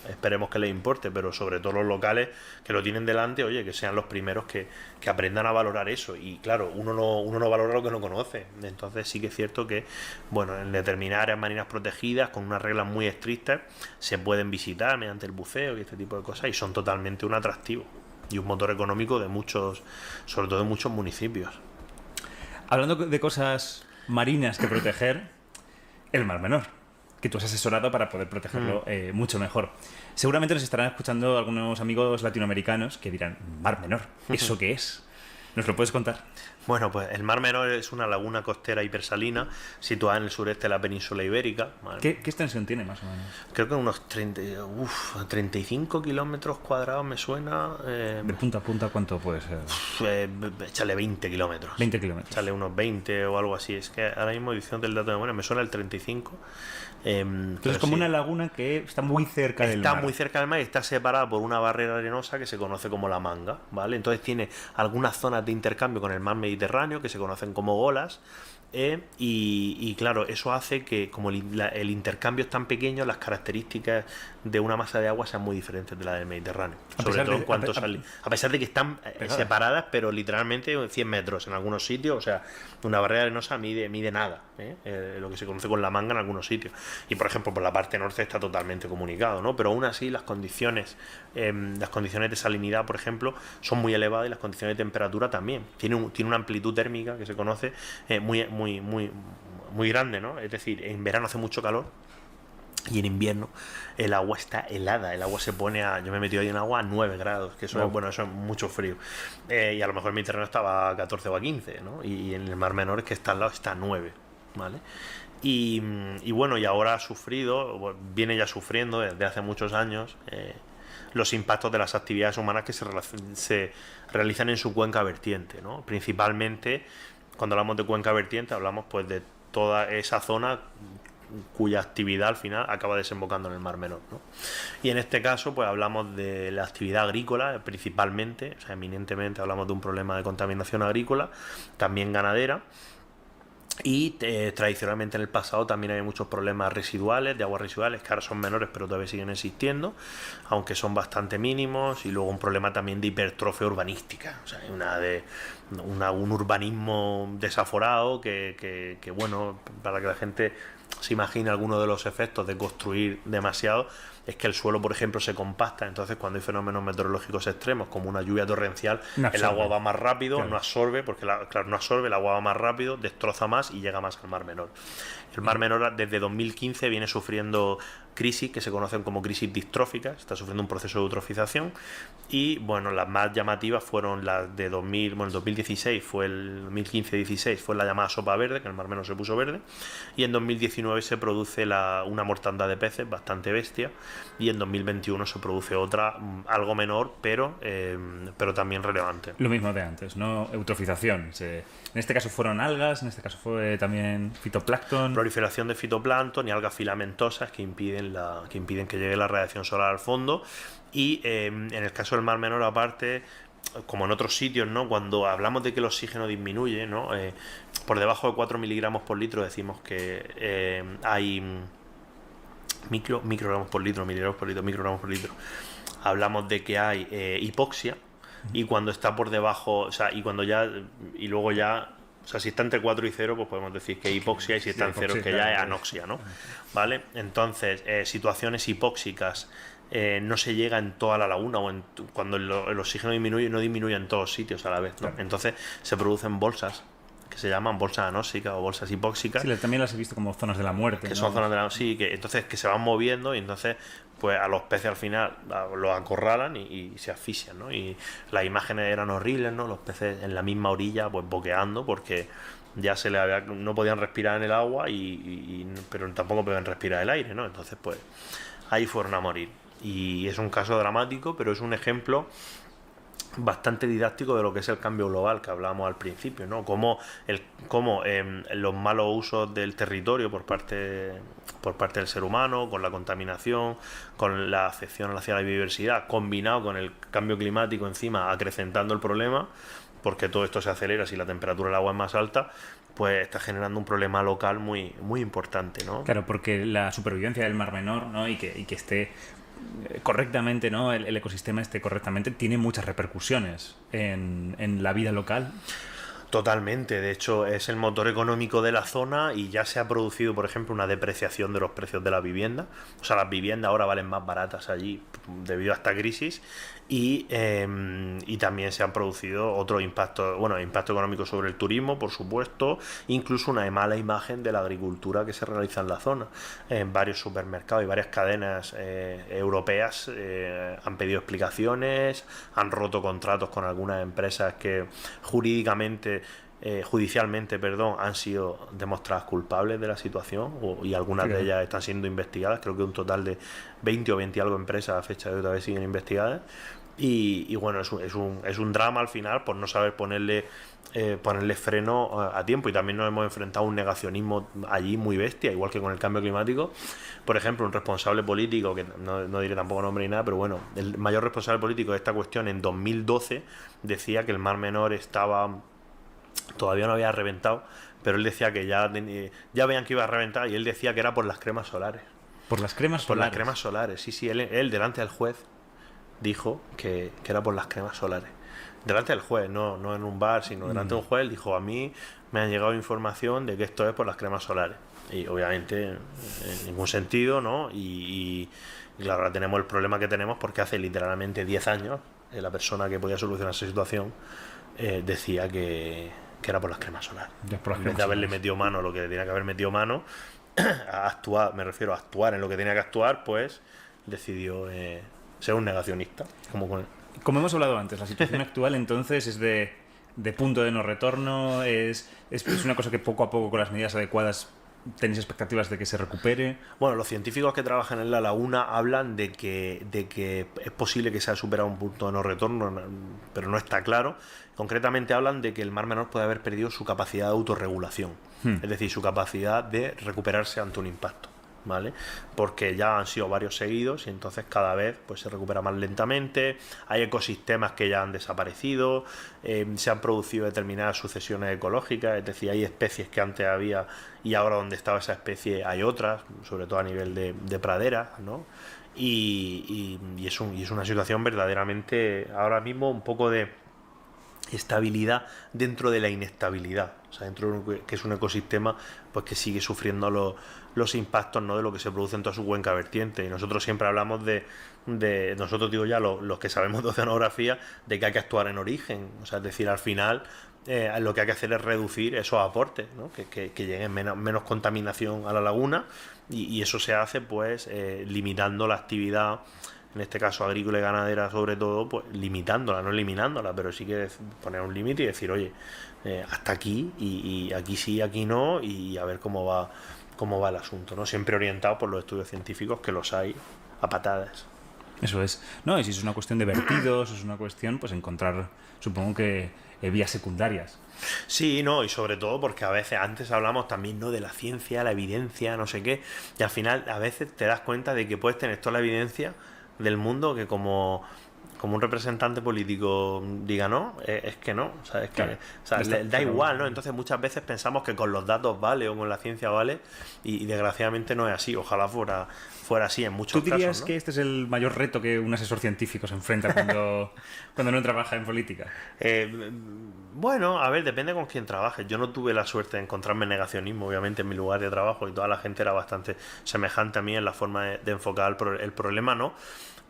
Esperemos que les importe, pero sobre todo los locales que lo tienen delante, oye, que sean los primeros que aprendan a valorar eso. Y claro, uno no valora lo que no conoce. Entonces sí que es cierto que, bueno, en determinadas áreas marinas protegidas, con unas reglas muy estrictas, se pueden visitar mediante el buceo y este tipo de cosas, y son totalmente un atractivo y un motor económico de muchos, sobre todo de muchos municipios. Hablando de cosas marinas que proteger, el Mar Menor, que tú has asesorado para poder protegerlo mucho mejor. Seguramente nos estarán escuchando algunos amigos latinoamericanos que dirán, Mar Menor, ¿eso qué es? ¿Nos lo puedes contar? Bueno, pues el Mar Menor es una laguna costera hipersalina situada en el sureste de la península ibérica. ¿Vale? ¿Qué extensión tiene más o menos? Creo que unos 35 kilómetros cuadrados me suena. ¿De punta a punta cuánto puede ser? Échale 20 kilómetros. 20 kilómetros. Échale unos 20 o algo así. Es que ahora mismo, edición del dato de memoria, me suena el 35. Entonces es como una laguna que está muy cerca del mar. Está muy cerca del mar y está separada por una barrera arenosa que se conoce como la Manga, ¿vale? Entonces tiene algunas zonas de intercambio con el mar Mediterráneo que se conocen como golas, y claro, eso hace que como el intercambio es tan pequeño, las características de una masa de agua sean muy diferentes de la del Mediterráneo, sobre todo en cuanto a pesar de que están separadas, pero literalmente 100 metros en algunos sitios. O sea, una barrera arenosa mide nada, lo que se conoce con la Manga en algunos sitios, y por ejemplo por la parte norte está totalmente comunicado, ¿no? Pero aún así las condiciones de salinidad, por ejemplo, son muy elevadas, y las condiciones de temperatura también. Tiene una amplitud térmica que se conoce muy grande, ¿no? Es decir, en verano hace mucho calor y en invierno el agua está helada. El agua se pone yo me he metido ahí en agua a 9 grados, que eso es mucho frío, y a lo mejor el Mediterráneo estaba a 14 o a 15, ¿no? Y en el Mar Menor, que está al lado, está a 9, ¿vale? Y bueno, y ahora ha sufrido, viene ya sufriendo desde hace muchos años, los impactos de las actividades humanas que se realizan en su cuenca vertiente, ¿no? Principalmente, cuando hablamos de cuenca vertiente, hablamos pues de toda esa zona cuya actividad al final acaba desembocando en el Mar Menor, ¿no? Y en este caso pues hablamos de la actividad agrícola principalmente, o sea, eminentemente hablamos de un problema de contaminación agrícola, también ganadera. Y tradicionalmente en el pasado también hay muchos problemas residuales, de aguas residuales, que ahora son menores pero todavía siguen existiendo, aunque son bastante mínimos. Y luego un problema también de hipertrofia urbanística, o sea, un urbanismo desaforado que bueno, para que la gente se imagine alguno de los efectos de construir demasiado, es que el suelo, por ejemplo, se compacta. Entonces, cuando hay fenómenos meteorológicos extremos, como una lluvia torrencial, el agua va más rápido, claro. No absorbe, porque no absorbe, el agua va más rápido, destroza más y llega más al Mar Menor. El Mar Menor desde 2015 viene sufriendo crisis que se conocen como crisis distróficas, está sufriendo un proceso de eutrofización. Y bueno, las más llamativas fueron las de 2016, fue el 2015-16 fue la llamada sopa verde, que el Mar Menor se puso verde, y en 2019 se produce una mortandad de peces bastante bestia, y en 2021 se produce otra algo menor, pero también relevante. Lo mismo de antes, ¿no? Eutrofización. En este caso fueron algas, en este caso fue también fitoplancton. Proliferación de fitoplancton y algas filamentosas que impiden que llegue la radiación solar al fondo. Y en el caso del Mar Menor, aparte, como en otros sitios, ¿no? Cuando hablamos de que el oxígeno disminuye, ¿no? Por debajo de 4 miligramos por litro decimos que hay microgramos por litro, miligramos por litro, microgramos por litro. Hablamos de que hay hipoxia, y cuando está por debajo, o sea, y luego ya, o sea, si está entre 4 y 0, pues podemos decir que hay hipoxia, y si está en 0 es que ya es anoxia, ¿no? ¿Vale? Entonces, situaciones hipóxicas no se llega en toda la laguna, o cuando el oxígeno disminuye, no disminuye en todos sitios a la vez, ¿no? Claro. Entonces se producen bolsas que se llaman bolsas anóxicas o bolsas hipóxicas. Sí, también las he visto como zonas de la muerte, que ¿no? son zonas de la muerte, sí, que se van moviendo, y entonces pues a los peces al final los acorralan y se asfixian, ¿no? Y las imágenes eran horribles, ¿no? Los peces en la misma orilla pues boqueando, porque ya no podían respirar en el agua, pero tampoco podían respirar el aire, ¿no? Entonces pues ahí fueron a morir. Y es un caso dramático, pero es un ejemplo bastante didáctico de lo que es el cambio global que hablábamos al principio, ¿no? Cómo los malos usos del territorio por parte del ser humano, con la contaminación, con la afección hacia la biodiversidad, combinado con el cambio climático encima acrecentando el problema, porque todo esto se acelera si la temperatura del agua es más alta, pues está generando un problema local muy, muy importante, ¿no? Claro, porque la supervivencia del Mar Menor, ¿no? y que esté correctamente, ¿no? El ecosistema esté correctamente, tiene muchas repercusiones en la vida local. Totalmente, de hecho es el motor económico de la zona, y ya se ha producido, por ejemplo, una depreciación de los precios de la vivienda. O sea, las viviendas ahora valen más baratas allí debido a esta crisis, y también se han producido otros impactos, impacto económico sobre el turismo, por supuesto, incluso una mala imagen de la agricultura que se realiza en la zona. En varios supermercados y varias cadenas europeas han pedido explicaciones, han roto contratos con algunas empresas que judicialmente han sido demostradas culpables de la situación, y algunas de ellas están siendo investigadas. Creo que un total de 20 o 20 y algo empresas a fecha de hoy todavía siguen investigadas. Y bueno, es un drama al final por no saber ponerle freno a tiempo. Y también nos hemos enfrentado a un negacionismo allí muy bestia, igual que con el cambio climático. Por ejemplo, un responsable político, que no diré tampoco nombre ni nada, pero bueno, el mayor responsable político de esta cuestión en 2012 decía que el Mar Menor todavía no había reventado, pero él decía que ya veían que iba a reventar, y él decía que era por las cremas solares. ¿Por las cremas solares? Por las cremas solares, sí, él delante del juez dijo que era por las cremas solares. Delante del juez, no en un bar, sino delante de un juez. Él dijo: a mí me han llegado información de que esto es por las cremas solares. Y obviamente en ningún sentido, ¿no? Y claro, ahora tenemos el problema que tenemos, porque hace literalmente 10 años la persona que podía solucionar esa situación decía que era por las cremas solares. En vez de haberle metido mano lo que le tenía que haber metido mano, a actuar en lo que tenía que actuar, pues decidió ser un negacionista. Como hemos hablado antes, la situación actual entonces es de punto de no retorno, es una cosa que poco a poco, con las medidas adecuadas, ¿Tenéis expectativas de que se recupere? Bueno, los científicos que trabajan en la laguna hablan de que es posible que se haya superado un punto de no retorno, pero no está claro. Concretamente hablan de que el Mar Menor puede haber perdido su capacidad de autorregulación, es decir, su capacidad de recuperarse ante un impacto, ¿vale? Porque ya han sido varios seguidos y entonces cada vez pues se recupera más lentamente. Hay ecosistemas que ya han desaparecido, se han producido determinadas sucesiones ecológicas, es decir, hay especies que antes había y ahora donde estaba esa especie hay otras, sobre todo a nivel de praderas, ¿no? Y es una situación verdaderamente ahora mismo un poco de estabilidad dentro de la inestabilidad, o sea, dentro de que es un ecosistema pues que sigue sufriendo los impactos, ¿no?, de lo que se produce en toda su cuenca vertiente. Y nosotros siempre hablamos de nosotros, digo ya, los que sabemos de oceanografía, de que hay que actuar en origen, o sea, es decir, al final lo que hay que hacer es reducir esos aportes, ¿no?, que lleguen menos contaminación a la laguna, y eso se hace pues limitando la actividad, en este caso agrícola y ganadera sobre todo, pues limitándola, no eliminándola, pero sí que poner un límite y decir, oye, hasta aquí, y aquí sí, aquí no, y a ver cómo va el asunto, ¿no? Siempre orientado por los estudios científicos, que los hay a patadas. Eso es. No, y si es una cuestión de vertidos, es una cuestión, pues encontrar, supongo que vías secundarias. Sí, no, y sobre todo porque a veces antes hablamos también, ¿no?, de la ciencia, la evidencia, no sé qué, y al final a veces te das cuenta de que puedes tener toda la evidencia del mundo, que como un representante político diga no, es que no, o sea, es que claro, o sea, le da igual, ¿no? Entonces muchas veces pensamos que con los datos vale o con la ciencia vale, y desgraciadamente no es así. Ojalá fuera así en muchos casos. ¿Tú dirías, ¿no?, que este es el mayor reto que un asesor científico se enfrenta cuando no trabaja en política? Bueno, a ver, depende con quién trabajes. Yo no tuve la suerte de encontrarme negacionismo, obviamente, en mi lugar de trabajo, y toda la gente era bastante semejante a mí en la forma de enfocar el problema, ¿no?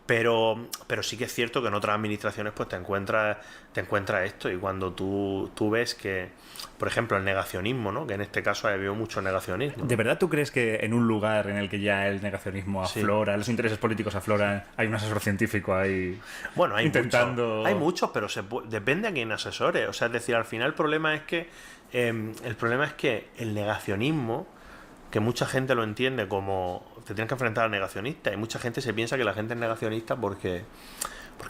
Pero sí que es cierto que en otras administraciones pues te encuentras esto, y cuando tú ves que, por ejemplo, el negacionismo, ¿no?, que en este caso ha habido mucho negacionismo, ¿no? ¿De verdad tú crees que en un lugar en el que ya el negacionismo aflora, los intereses políticos afloran, hay un asesor científico ahí intentando...? Hay muchos, pero depende a quién asesore. O sea, es decir, al final el problema es que el negacionismo, que mucha gente lo entiende como te tienes que enfrentar al negacionista, y mucha gente se piensa que la gente es negacionista porque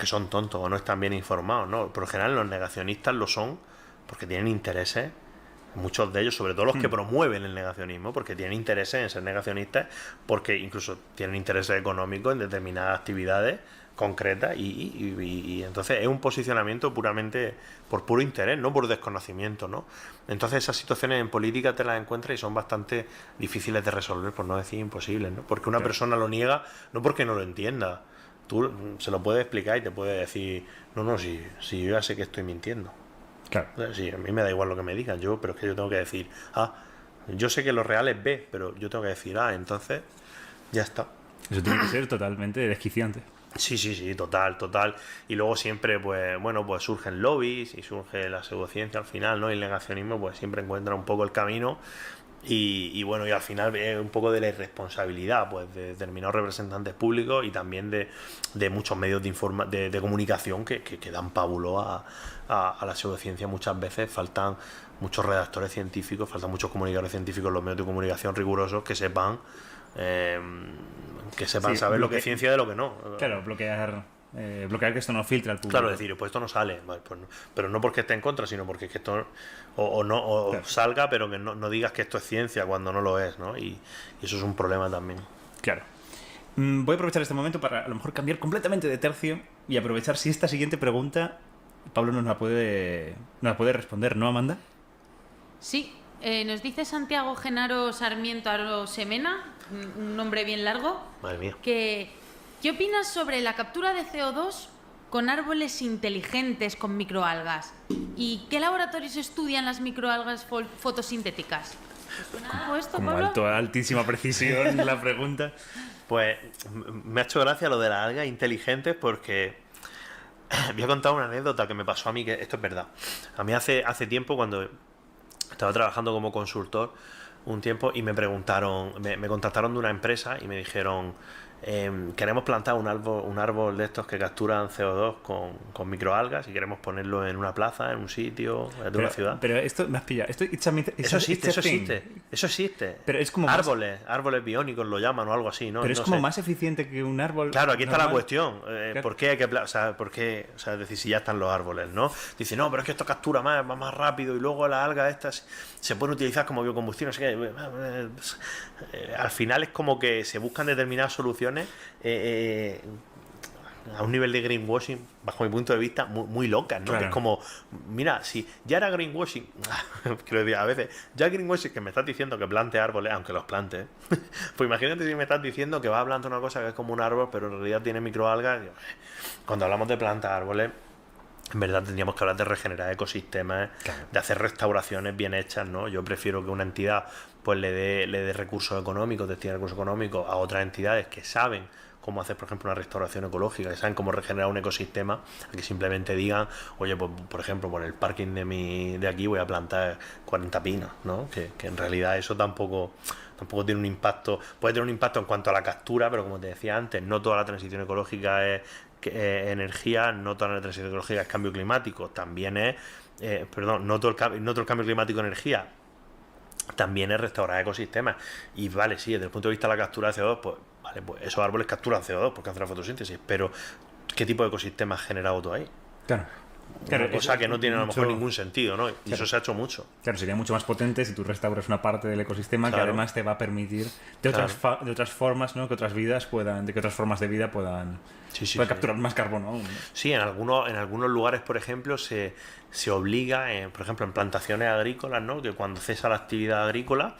son tontos o no están bien informados, ¿no? Por lo general los negacionistas lo son porque tienen intereses, muchos de ellos, sobre todo los que promueven el negacionismo, porque tienen intereses en ser negacionistas, porque incluso tienen intereses económicos en determinadas actividades concretas, y entonces es un posicionamiento puramente por puro interés, no por desconocimiento, ¿no? Entonces esas situaciones en política te las encuentras y son bastante difíciles de resolver, por no decir imposibles, ¿no? Porque una persona lo niega no porque no lo entienda. Tú se lo puedes explicar y te puede decir, no, si yo ya sé que estoy mintiendo. Claro. Sí, a mí me da igual lo que me digan, pero es que yo tengo que decir, yo sé que lo real es B, pero yo tengo que decir entonces ya está. Eso tiene que ser totalmente desquiciante. Sí, total. Y luego siempre, pues surgen lobbies y surge la pseudociencia al final, ¿no? Y el negacionismo, pues siempre encuentra un poco el camino. Y al final es un poco de la irresponsabilidad, pues, de determinados representantes públicos, y también de muchos medios de comunicación que dan pábulo a la pseudociencia. Muchas veces faltan muchos redactores científicos, faltan muchos comunicadores científicos en los medios de comunicación rigurosos que sepan saber lo que es ciencia de lo que no. Claro, bloquear que esto no filtre al público. Claro, decir, pues esto no sale, vale, pues no, pero no porque esté en contra, sino porque es que esto claro, salga, pero que no digas que esto es ciencia cuando no lo es, ¿no? Y eso es un problema también. Claro. Voy a aprovechar este momento para a lo mejor cambiar completamente de tercio y aprovechar si esta siguiente pregunta Pablo nos la puede responder, ¿no, Amanda? Sí. Nos dice Santiago Genaro Sarmiento Arosemena, un nombre bien largo. Madre mía. ¿Qué opinas sobre la captura de CO2 con árboles inteligentes con microalgas? ¿Y qué laboratorios estudian las microalgas fotosintéticas? ¿Suena algo esto, Pablo? Como altísima precisión la pregunta. Pues me ha hecho gracia lo de las algas inteligentes, porque voy a contar una anécdota que me pasó a mí, que esto es verdad. A mí hace tiempo, cuando estaba trabajando como consultor un tiempo, y me preguntaron, me contactaron de una empresa y me dijeron, queremos plantar un árbol de estos que capturan CO2 con microalgas y queremos ponerlo en una plaza, en un sitio de una ciudad. Pero esto me has pillado. Eso existe. Pero es como árboles biónicos lo llaman o algo así, ¿no? Pero es no como sé. más eficiente que un árbol. Claro, aquí está normal. la cuestión. ¿Por qué hay que es decir, si ya están los árboles, ¿no? Dice, no, pero es que esto captura más rápido y luego las algas estas se pueden utilizar como biocombustible. No sé qué. Al final es como que se buscan determinadas soluciones a un nivel de greenwashing, bajo mi punto de vista, muy locas, ¿no? Claro. Que es como, mira, si ya era greenwashing, quiero decir, a veces, ya greenwashing que me estás diciendo que plante árboles, aunque los plante, pues imagínate si me estás diciendo que vas a plantar una cosa que es como un árbol, pero en realidad tiene microalgas. Cuando hablamos de plantar árboles, en verdad tendríamos que hablar de regenerar ecosistemas, claro, de hacer restauraciones bien hechas, ¿no? Yo prefiero que una entidad pues le dé recursos económicos, destine recursos económicos a otras entidades que saben cómo hacer, por ejemplo, una restauración ecológica, que saben cómo regenerar un ecosistema, a que simplemente digan, oye, pues por ejemplo, por el parking de aquí voy a plantar 40 pinos, ¿no? Que en realidad eso tampoco tiene un impacto, puede tener un impacto en cuanto a la captura, pero como te decía antes, no toda la transición ecológica es energía, no toda la transición ecológica es cambio climático, también es, no todo el cambio climático es energía, también es restaurar ecosistemas. Y vale, sí, desde el punto de vista de la captura de CO2, pues vale, pues esos árboles capturan CO2 porque hacen la fotosíntesis, pero ¿qué tipo de ecosistema has generado tú ahí? Claro. Una cosa que no tiene a lo mejor mucho ningún sentido, ¿no? Y claro, eso se ha hecho mucho. Claro, sería mucho más potente si tú restauras una parte del ecosistema, claro, que además te va a permitir de otras formas, ¿no? Que otras formas de vida puedan capturar más carbono aún, ¿no? Sí, en algunos lugares, por ejemplo, se obliga, por ejemplo, en plantaciones agrícolas, ¿no? Que cuando cesa la actividad agrícola,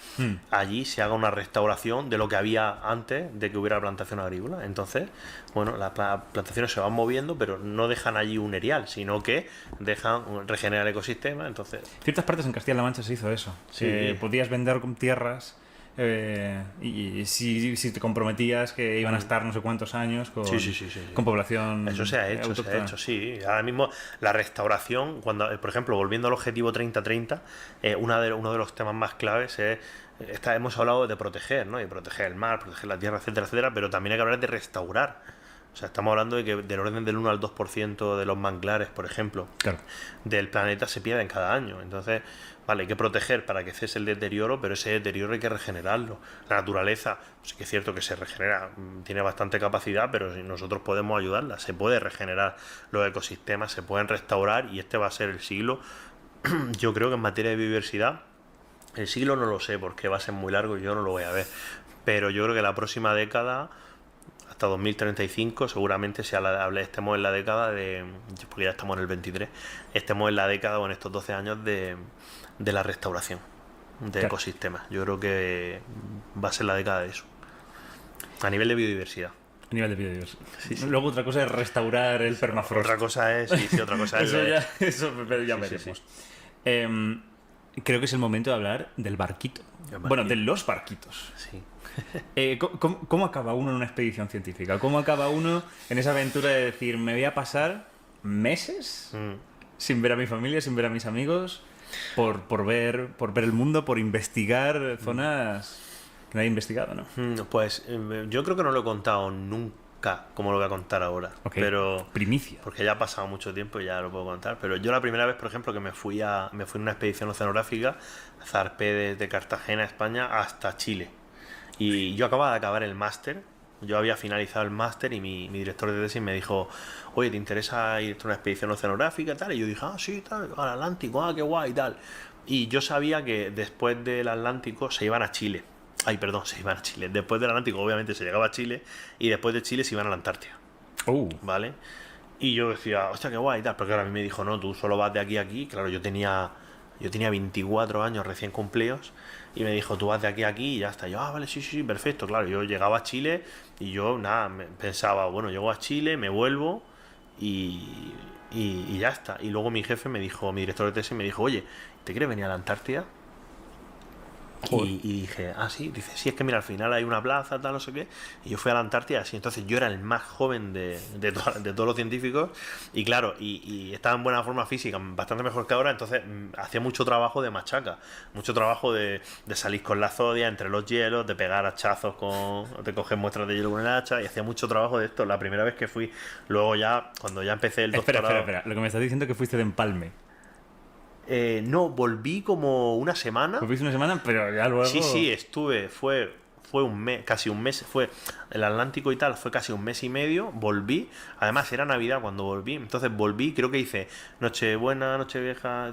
allí se haga una restauración de lo que había antes de que hubiera plantación agrícola. Entonces, bueno, las plantaciones se van moviendo, pero no dejan allí un erial, sino que dejan regenerar el ecosistema. Entonces, ciertas partes en Castilla-La Mancha se hizo eso. Sí. Podías vender con tierras y si te comprometías que iban a estar no sé cuántos años con población. Eso se ha hecho, sí. Ahora mismo la restauración, cuando, por ejemplo, volviendo al objetivo 30-30, uno de los temas más claves es, hemos hablado de proteger, ¿no? De proteger el mar, proteger la tierra, etcétera, etcétera, pero también hay que hablar de restaurar. O sea, estamos hablando de que del orden del 1 al 2% de los manglares, por ejemplo, claro, del planeta se pierden cada año. Entonces, vale, hay que proteger para que cese el deterioro, pero ese deterioro hay que regenerarlo. La naturaleza, sí que es cierto que se regenera, tiene bastante capacidad, pero si nosotros podemos ayudarla, se puede regenerar los ecosistemas, se pueden restaurar, y este va a ser el siglo, yo creo que en materia de biodiversidad, el siglo no lo sé porque va a ser muy largo y yo no lo voy a ver, pero yo creo que la próxima década, hasta 2035, seguramente estemos en la década de, porque ya estamos en el 23, estemos en la década o en estos 12 años de la restauración de ecosistemas. Yo creo que va a ser la década de eso, a nivel de biodiversidad. A nivel de biodiversidad. Sí. Luego otra cosa es restaurar el permafrost. Otra cosa es, otra cosa es eso ya veremos. Creo que es el momento de hablar del barquito. Bueno, de los barquitos. Sí. ¿Cómo acaba uno en una expedición científica? ¿Cómo acaba uno en esa aventura de decir, me voy a pasar meses sin ver a mi familia, sin ver a mis amigos, por ver el mundo, por investigar zonas que nadie ha investigado, ¿no? Pues yo creo que no lo he contado nunca como lo voy a contar ahora. Okay. Pero primicia. Porque ya ha pasado mucho tiempo y ya lo puedo contar. Pero yo la primera vez, por ejemplo, que me fui en una expedición oceanográfica, zarpé desde Cartagena, España, hasta Chile. Y yo acababa de acabar el máster, yo había finalizado el máster y mi director de tesis me dijo, oye, ¿te interesa ir a una expedición oceanográfica y tal? Y yo dije, sí, tal, al Atlántico, qué guay y tal. Y yo sabía que después del Atlántico se iban a Chile. Se iban a Chile. Después del Atlántico obviamente se llegaba a Chile y después de Chile se iban a la Antártida. ¿Vale? Y yo decía, hostia, qué guay y tal. Pero claro, a mí me dijo, no, tú solo vas de aquí a aquí. Claro, yo tenía 24 años recién cumplidos. Y me dijo, tú vas de aquí a aquí y ya está. Yo, vale, sí, perfecto. Claro, yo llegaba a Chile y yo, pensaba, bueno, llego a Chile, me vuelvo y ya está. Y luego mi jefe me dijo, mi director de tesis me dijo, oye, ¿te quieres venir a la Antártida? Y dije, sí, dice, sí, es que mira, al final hay una plaza, tal, no sé qué. Y yo fui a la Antártida así, entonces yo era el más joven de todos los científicos. Y claro, y estaba en buena forma física, bastante mejor que ahora. Entonces hacía mucho trabajo de machaca, mucho trabajo de salir con la zodia entre los hielos, de pegar hachazos de coger muestras de hielo con el hacha. Y hacía mucho trabajo de esto. La primera vez que fui, luego ya, cuando ya empecé el doctorado. Espera, lo que me estás diciendo es que fuiste de empalme. No, volví como una semana. Volviste una semana, pero ya luego... Sí, estuve, fue un mes, casi un mes, fue el Atlántico y tal, fue casi un mes y medio, volví, además era Navidad cuando volví, entonces volví, creo que hice Nochebuena, Nochevieja,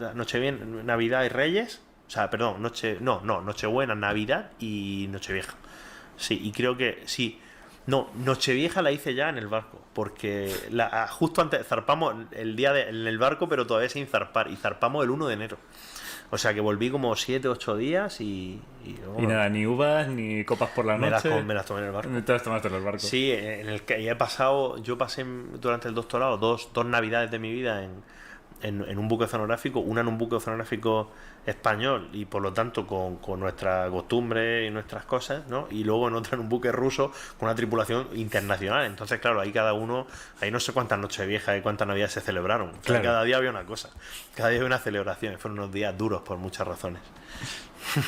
Navidad y Reyes, o sea, perdón, Nochebuena, Navidad y Nochevieja, sí, y creo que sí. No, Nochevieja la hice ya en el barco, porque justo antes zarpamos en el barco, pero todavía sin zarpar, y zarpamos el 1 de enero. O sea que volví como 7, 8 días y nada, ni uvas, ni copas por la noche. Me las tomé en el barco. Te las tomaste en el barco. Sí, en el que yo pasé durante el doctorado dos navidades de mi vida en un buque oceanográfico, una en un buque oceanográfico español y por lo tanto con nuestra costumbre y nuestras cosas, ¿no? Y luego en otra en un buque ruso con una tripulación internacional. Entonces, claro, ahí ahí no sé cuántas Nocheviejas y cuántas Navidades se celebraron. Claro. Cada día había una cosa, cada día había una celebración. Fueron unos días duros por muchas razones.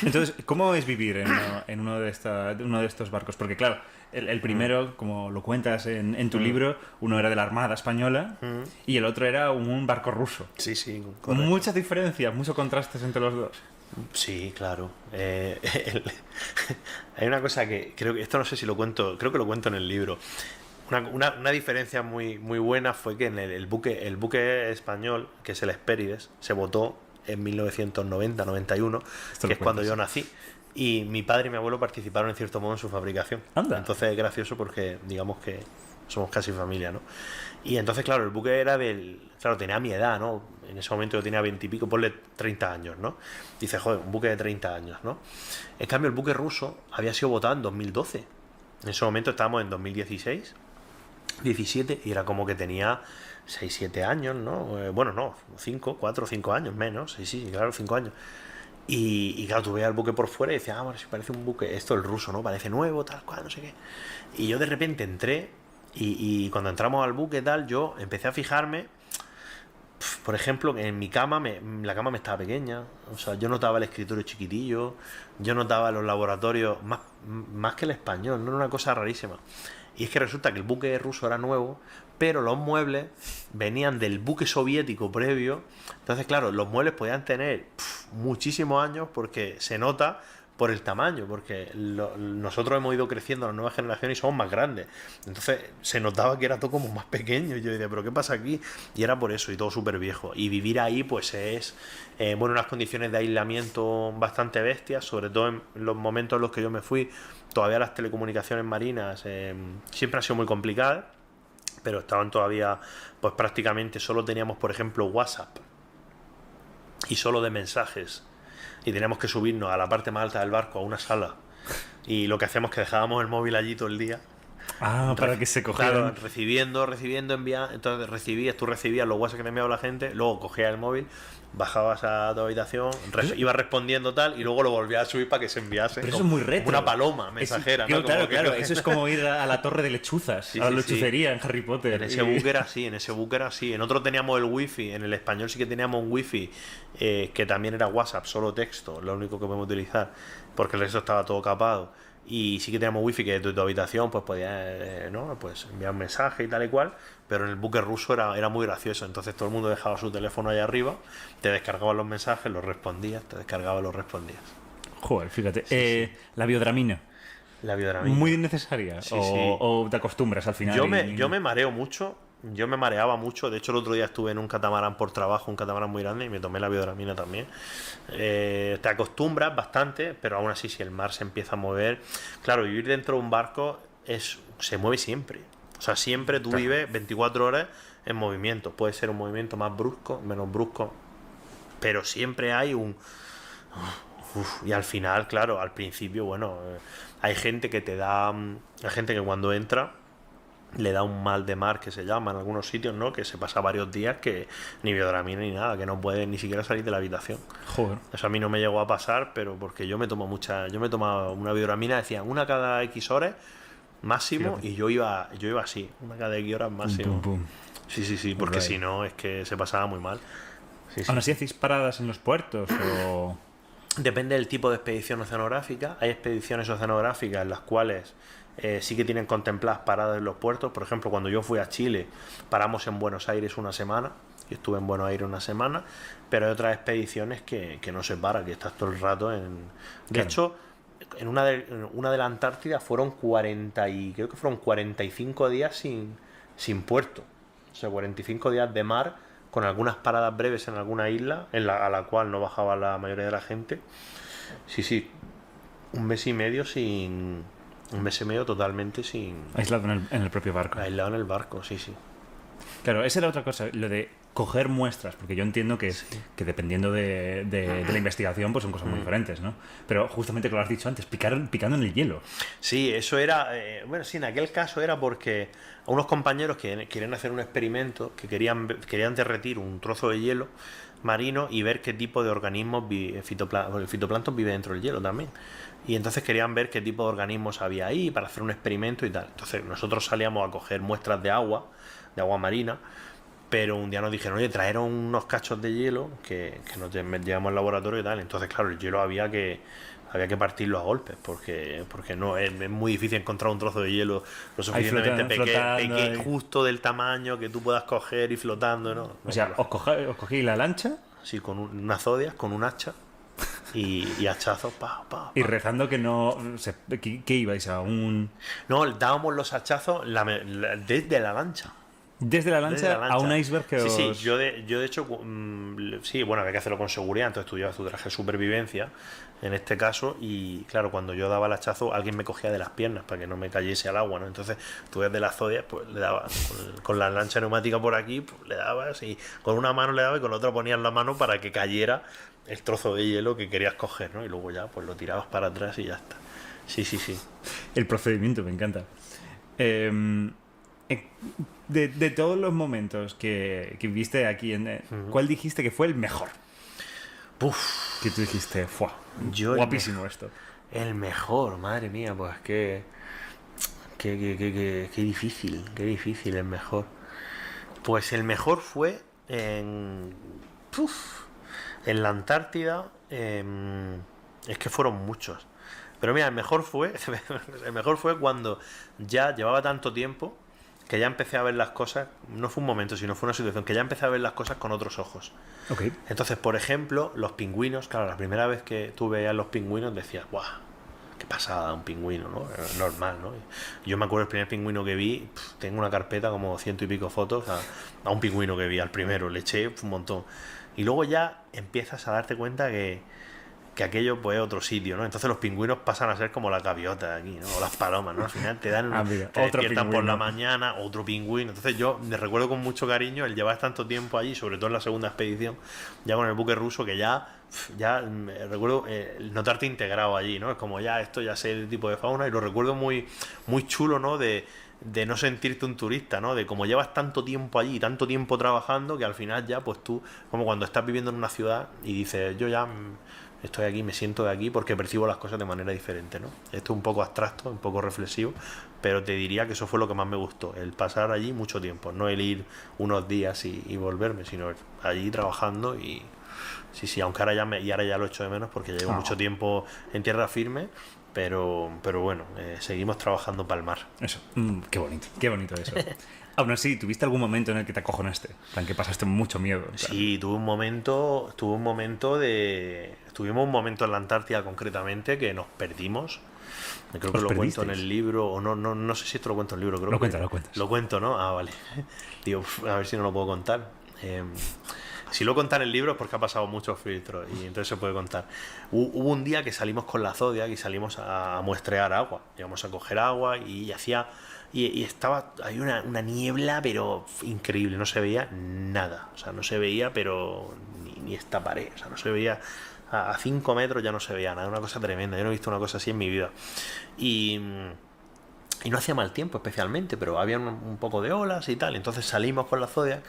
Entonces, ¿cómo es vivir en uno de estos barcos? Porque claro, el primero, como lo cuentas en tu libro, uno era de la Armada Española y el otro era un barco ruso. Sí, correcto. Muchas diferencias, muchos contrastes entre los dos. Sí, claro. Hay una cosa que creo que esto no sé si lo cuento, creo que lo cuento en el libro. Una diferencia muy, muy buena fue que en el buque español, que es el Hespérides, se votó en 1990-91, que es cuando yo nací. Y mi padre y mi abuelo participaron en cierto modo en su fabricación. Anda. Entonces es gracioso porque digamos que somos casi familia, ¿no? Y entonces, claro, el buque era claro, tenía mi edad, ¿no? En ese momento yo tenía 20 y pico, ponle 30 años, ¿no? Dice, joder, un buque de 30 años, ¿no? En cambio, el buque ruso había sido votado en 2012. En ese momento estábamos en 2016, 17, y era como que tenía 6, 7 años, ¿no? Bueno, no, 4 o 5 años menos. Sí, claro, 5 años. Y claro, tú veías el buque por fuera y decías, bueno, si parece un buque, esto el ruso, ¿no? Parece nuevo, tal cual, no sé qué. Y yo de repente entré y cuando entramos al buque, tal, yo empecé a fijarme, por ejemplo, en mi cama, la cama me estaba pequeña, o sea, yo notaba el escritorio chiquitillo, yo notaba los laboratorios, más que el español, no era una cosa rarísima. Y es que resulta que el buque ruso era nuevo, pero los muebles venían del buque soviético previo. Entonces, claro, los muebles podían tener muchísimos años porque se nota por el tamaño, porque nosotros hemos ido creciendo, las nuevas generaciones, y somos más grandes. Entonces se notaba que era todo como más pequeño. Y yo decía, ¿pero qué pasa aquí? Y era por eso, y todo súper viejo. Y vivir ahí, pues es, unas condiciones de aislamiento bastante bestias, sobre todo en los momentos en los que yo me fui. Todavía las telecomunicaciones marinas siempre han sido muy complicadas, pero estaban todavía, pues prácticamente solo teníamos, por ejemplo, WhatsApp, y solo de mensajes. Y teníamos que subirnos a la parte más alta del barco, a una sala. Y lo que hacíamos es que dejábamos el móvil allí todo el día. Para que se cogieran. Claro, recibiendo, enviando. Entonces tú recibías los WhatsApp que te enviaba la gente, luego cogías el móvil, bajabas a tu habitación, ibas respondiendo tal, y luego lo volvías a subir para que se enviase. Pero eso es muy retro. Una paloma mensajera, ¿no? Claro, eso es como ir a la torre de lechuzas, a la lechucería en Harry Potter. En ese buque era así, En otro teníamos el wifi, en el español sí que teníamos un wifi que también era WhatsApp, solo texto, lo único que podemos utilizar, porque el resto estaba todo capado. Y sí que teníamos wifi que desde tu habitación pues podías pues enviar un mensaje y tal y cual, pero en el buque ruso era muy gracioso. Entonces todo el mundo dejaba su teléfono ahí arriba, te descargaban los mensajes, los respondías, Joder, fíjate. La biodramina. Muy necesaria. Sí, o te acostumbras al final. Yo me mareo mucho. Yo me mareaba mucho. De hecho, el otro día estuve en un catamarán por trabajo, un catamarán muy grande, y me tomé la biodramina también. Te acostumbras bastante, pero aún así, si el mar se empieza a mover, claro, vivir dentro de un barco se mueve siempre. O sea, siempre tú vives 24 horas en movimiento. Puede ser un movimiento más brusco, menos brusco, pero siempre hay y al final, claro, al principio, hay gente que cuando entra le da un mal de mar que se llama en algunos sitios, ¿no? Que se pasa varios días que ni biodramina ni nada, que no puede ni siquiera salir de la habitación. Joder. Eso a mí no me llegó a pasar, pero porque yo me tomaba una biodramina, decían una cada X horas máximo, y yo iba así, una cada X horas máximo. Pum, pum. Sí, porque si no es que se pasaba muy mal. ¿Aún así hacéis paradas en los puertos o...? Depende del tipo de expedición oceanográfica. Hay expediciones oceanográficas en las cuales sí que tienen contempladas paradas en los puertos. Por ejemplo, cuando yo fui a Chile, paramos en Buenos Aires una semana. Yo estuve en Buenos Aires una semana, pero hay otras expediciones que no se para, que estás todo el rato en... De hecho, en una de la Antártida fueron 45 días sin puerto. O sea, 45 días de mar, con algunas paradas breves en alguna isla, a la cual no bajaba la mayoría de la gente. Sí, un mes y medio totalmente sin... Aislado en el propio barco. Aislado en el barco, sí. Claro, esa era otra cosa, lo de coger muestras, porque yo entiendo que dependiendo de la investigación, pues son cosas muy diferentes, ¿no? Pero justamente, como lo has dicho antes, picando en el hielo. Sí, eso era... bueno, sí, en aquel caso era porque a unos compañeros que querían hacer un experimento, que querían derretir un trozo de hielo marino y ver qué tipo de organismos, el fitoplancton vive dentro del hielo también. Y entonces querían ver qué tipo de organismos había ahí para hacer un experimento y tal. Entonces nosotros salíamos a coger muestras de agua marina, pero un día nos dijeron, oye, trajeron unos cachos de hielo que nos llevamos al laboratorio y tal. Entonces, claro, el hielo había que partirlo a golpes, porque no es muy difícil encontrar un trozo de hielo lo suficientemente pequeño, justo del tamaño que tú puedas coger y flotando, ¿no? O sea, ¿os cogí la lancha? Sí, con una Zodiac, con un hacha y hachazos, Y rezando que no... ¿Qué ibais a un...? No, dábamos los hachazos desde la lancha. Desde la lancha a un iceberg que os... Sí, yo de hecho, sí, bueno, había que hacerlo con seguridad, entonces tú llevas tu traje de supervivencia, en este caso, y claro, cuando yo daba el hachazo, alguien me cogía de las piernas para que no me cayese al agua, ¿no? Entonces tú desde la Zodiac, pues le dabas, con la lancha neumática por aquí, pues, le dabas, y con una mano le dabas y con la otra ponías la mano para que cayera el trozo de hielo que querías coger, ¿no? Y luego ya, pues lo tirabas para atrás y ya está. Sí. El procedimiento, me encanta. De todos los momentos que viste aquí, ¿cuál dijiste que fue el mejor? Que tú dijiste, ¡fua! Guapísimo esto. El mejor, madre mía, pues qué difícil el mejor. Pues el mejor fue en la Antártida. Es que fueron muchos. Pero mira, el mejor fue cuando ya llevaba tanto tiempo que ya empecé a ver las cosas, no fue un momento, sino fue una situación, que ya empecé a ver las cosas con otros ojos. Okay. Entonces, por ejemplo, los pingüinos, claro, la primera vez que tú veías los pingüinos decías, ¡guau! ¡Qué pasada un pingüino!, ¿no? Normal, ¿no? Yo me acuerdo el primer pingüino que vi, tengo una carpeta como 100 y pico fotos a un pingüino que vi, al primero, le eché un montón. Y luego ya empiezas a darte cuenta que aquello pues es otro sitio, ¿no? Entonces los pingüinos pasan a ser como las gaviotas aquí, ¿no? O las palomas, ¿no? Al final te dan te despiertan por la mañana, otro pingüino. Entonces yo me recuerdo con mucho cariño el llevar tanto tiempo allí, sobre todo en la segunda expedición, ya con el buque ruso, que ya recuerdo el notarte integrado allí, ¿no? Es como esto ya sé el tipo de fauna, y lo recuerdo muy, muy chulo, ¿no? De no sentirte un turista, ¿no? De como llevas tanto tiempo allí, tanto tiempo trabajando, que al final ya pues tú, como cuando estás viviendo en una ciudad y dices, yo ya estoy aquí, me siento de aquí porque percibo las cosas de manera diferente, ¿no? Esto es un poco abstracto, un poco reflexivo, pero te diría que eso fue lo que más me gustó, el pasar allí mucho tiempo, no el ir unos días y volverme, sino allí trabajando. Y sí, aunque ahora ya lo echo de menos porque llevo mucho tiempo en tierra firme, pero bueno, seguimos trabajando para el mar. Eso, qué bonito eso. Aún así, ¿tuviste algún momento en el que te acojonaste? En que pasaste mucho miedo. Sí, tuve un momento Tuvimos un momento en la Antártida concretamente que nos perdimos. Creo que lo cuento en el libro, o no sé si esto lo cuento en el libro. Creo lo cuentas. Lo cuento, ¿no? Ah, vale. Digo, a ver si no lo puedo contar. Si lo cuento en el libro es porque ha pasado muchos filtros y entonces se puede contar. Hubo un día que salimos con la Zodiac y salimos a muestrear agua. Íbamos a coger agua y hay una niebla, pero increíble, no se veía nada. O sea, no se veía, pero ni esta pared. O sea, no se veía. A 5 metros ya no se veía nada, una cosa tremenda. Yo no he visto una cosa así en mi vida. Y y no hacía mal tiempo especialmente, pero había un poco de olas y tal. Entonces salimos con la Zodiac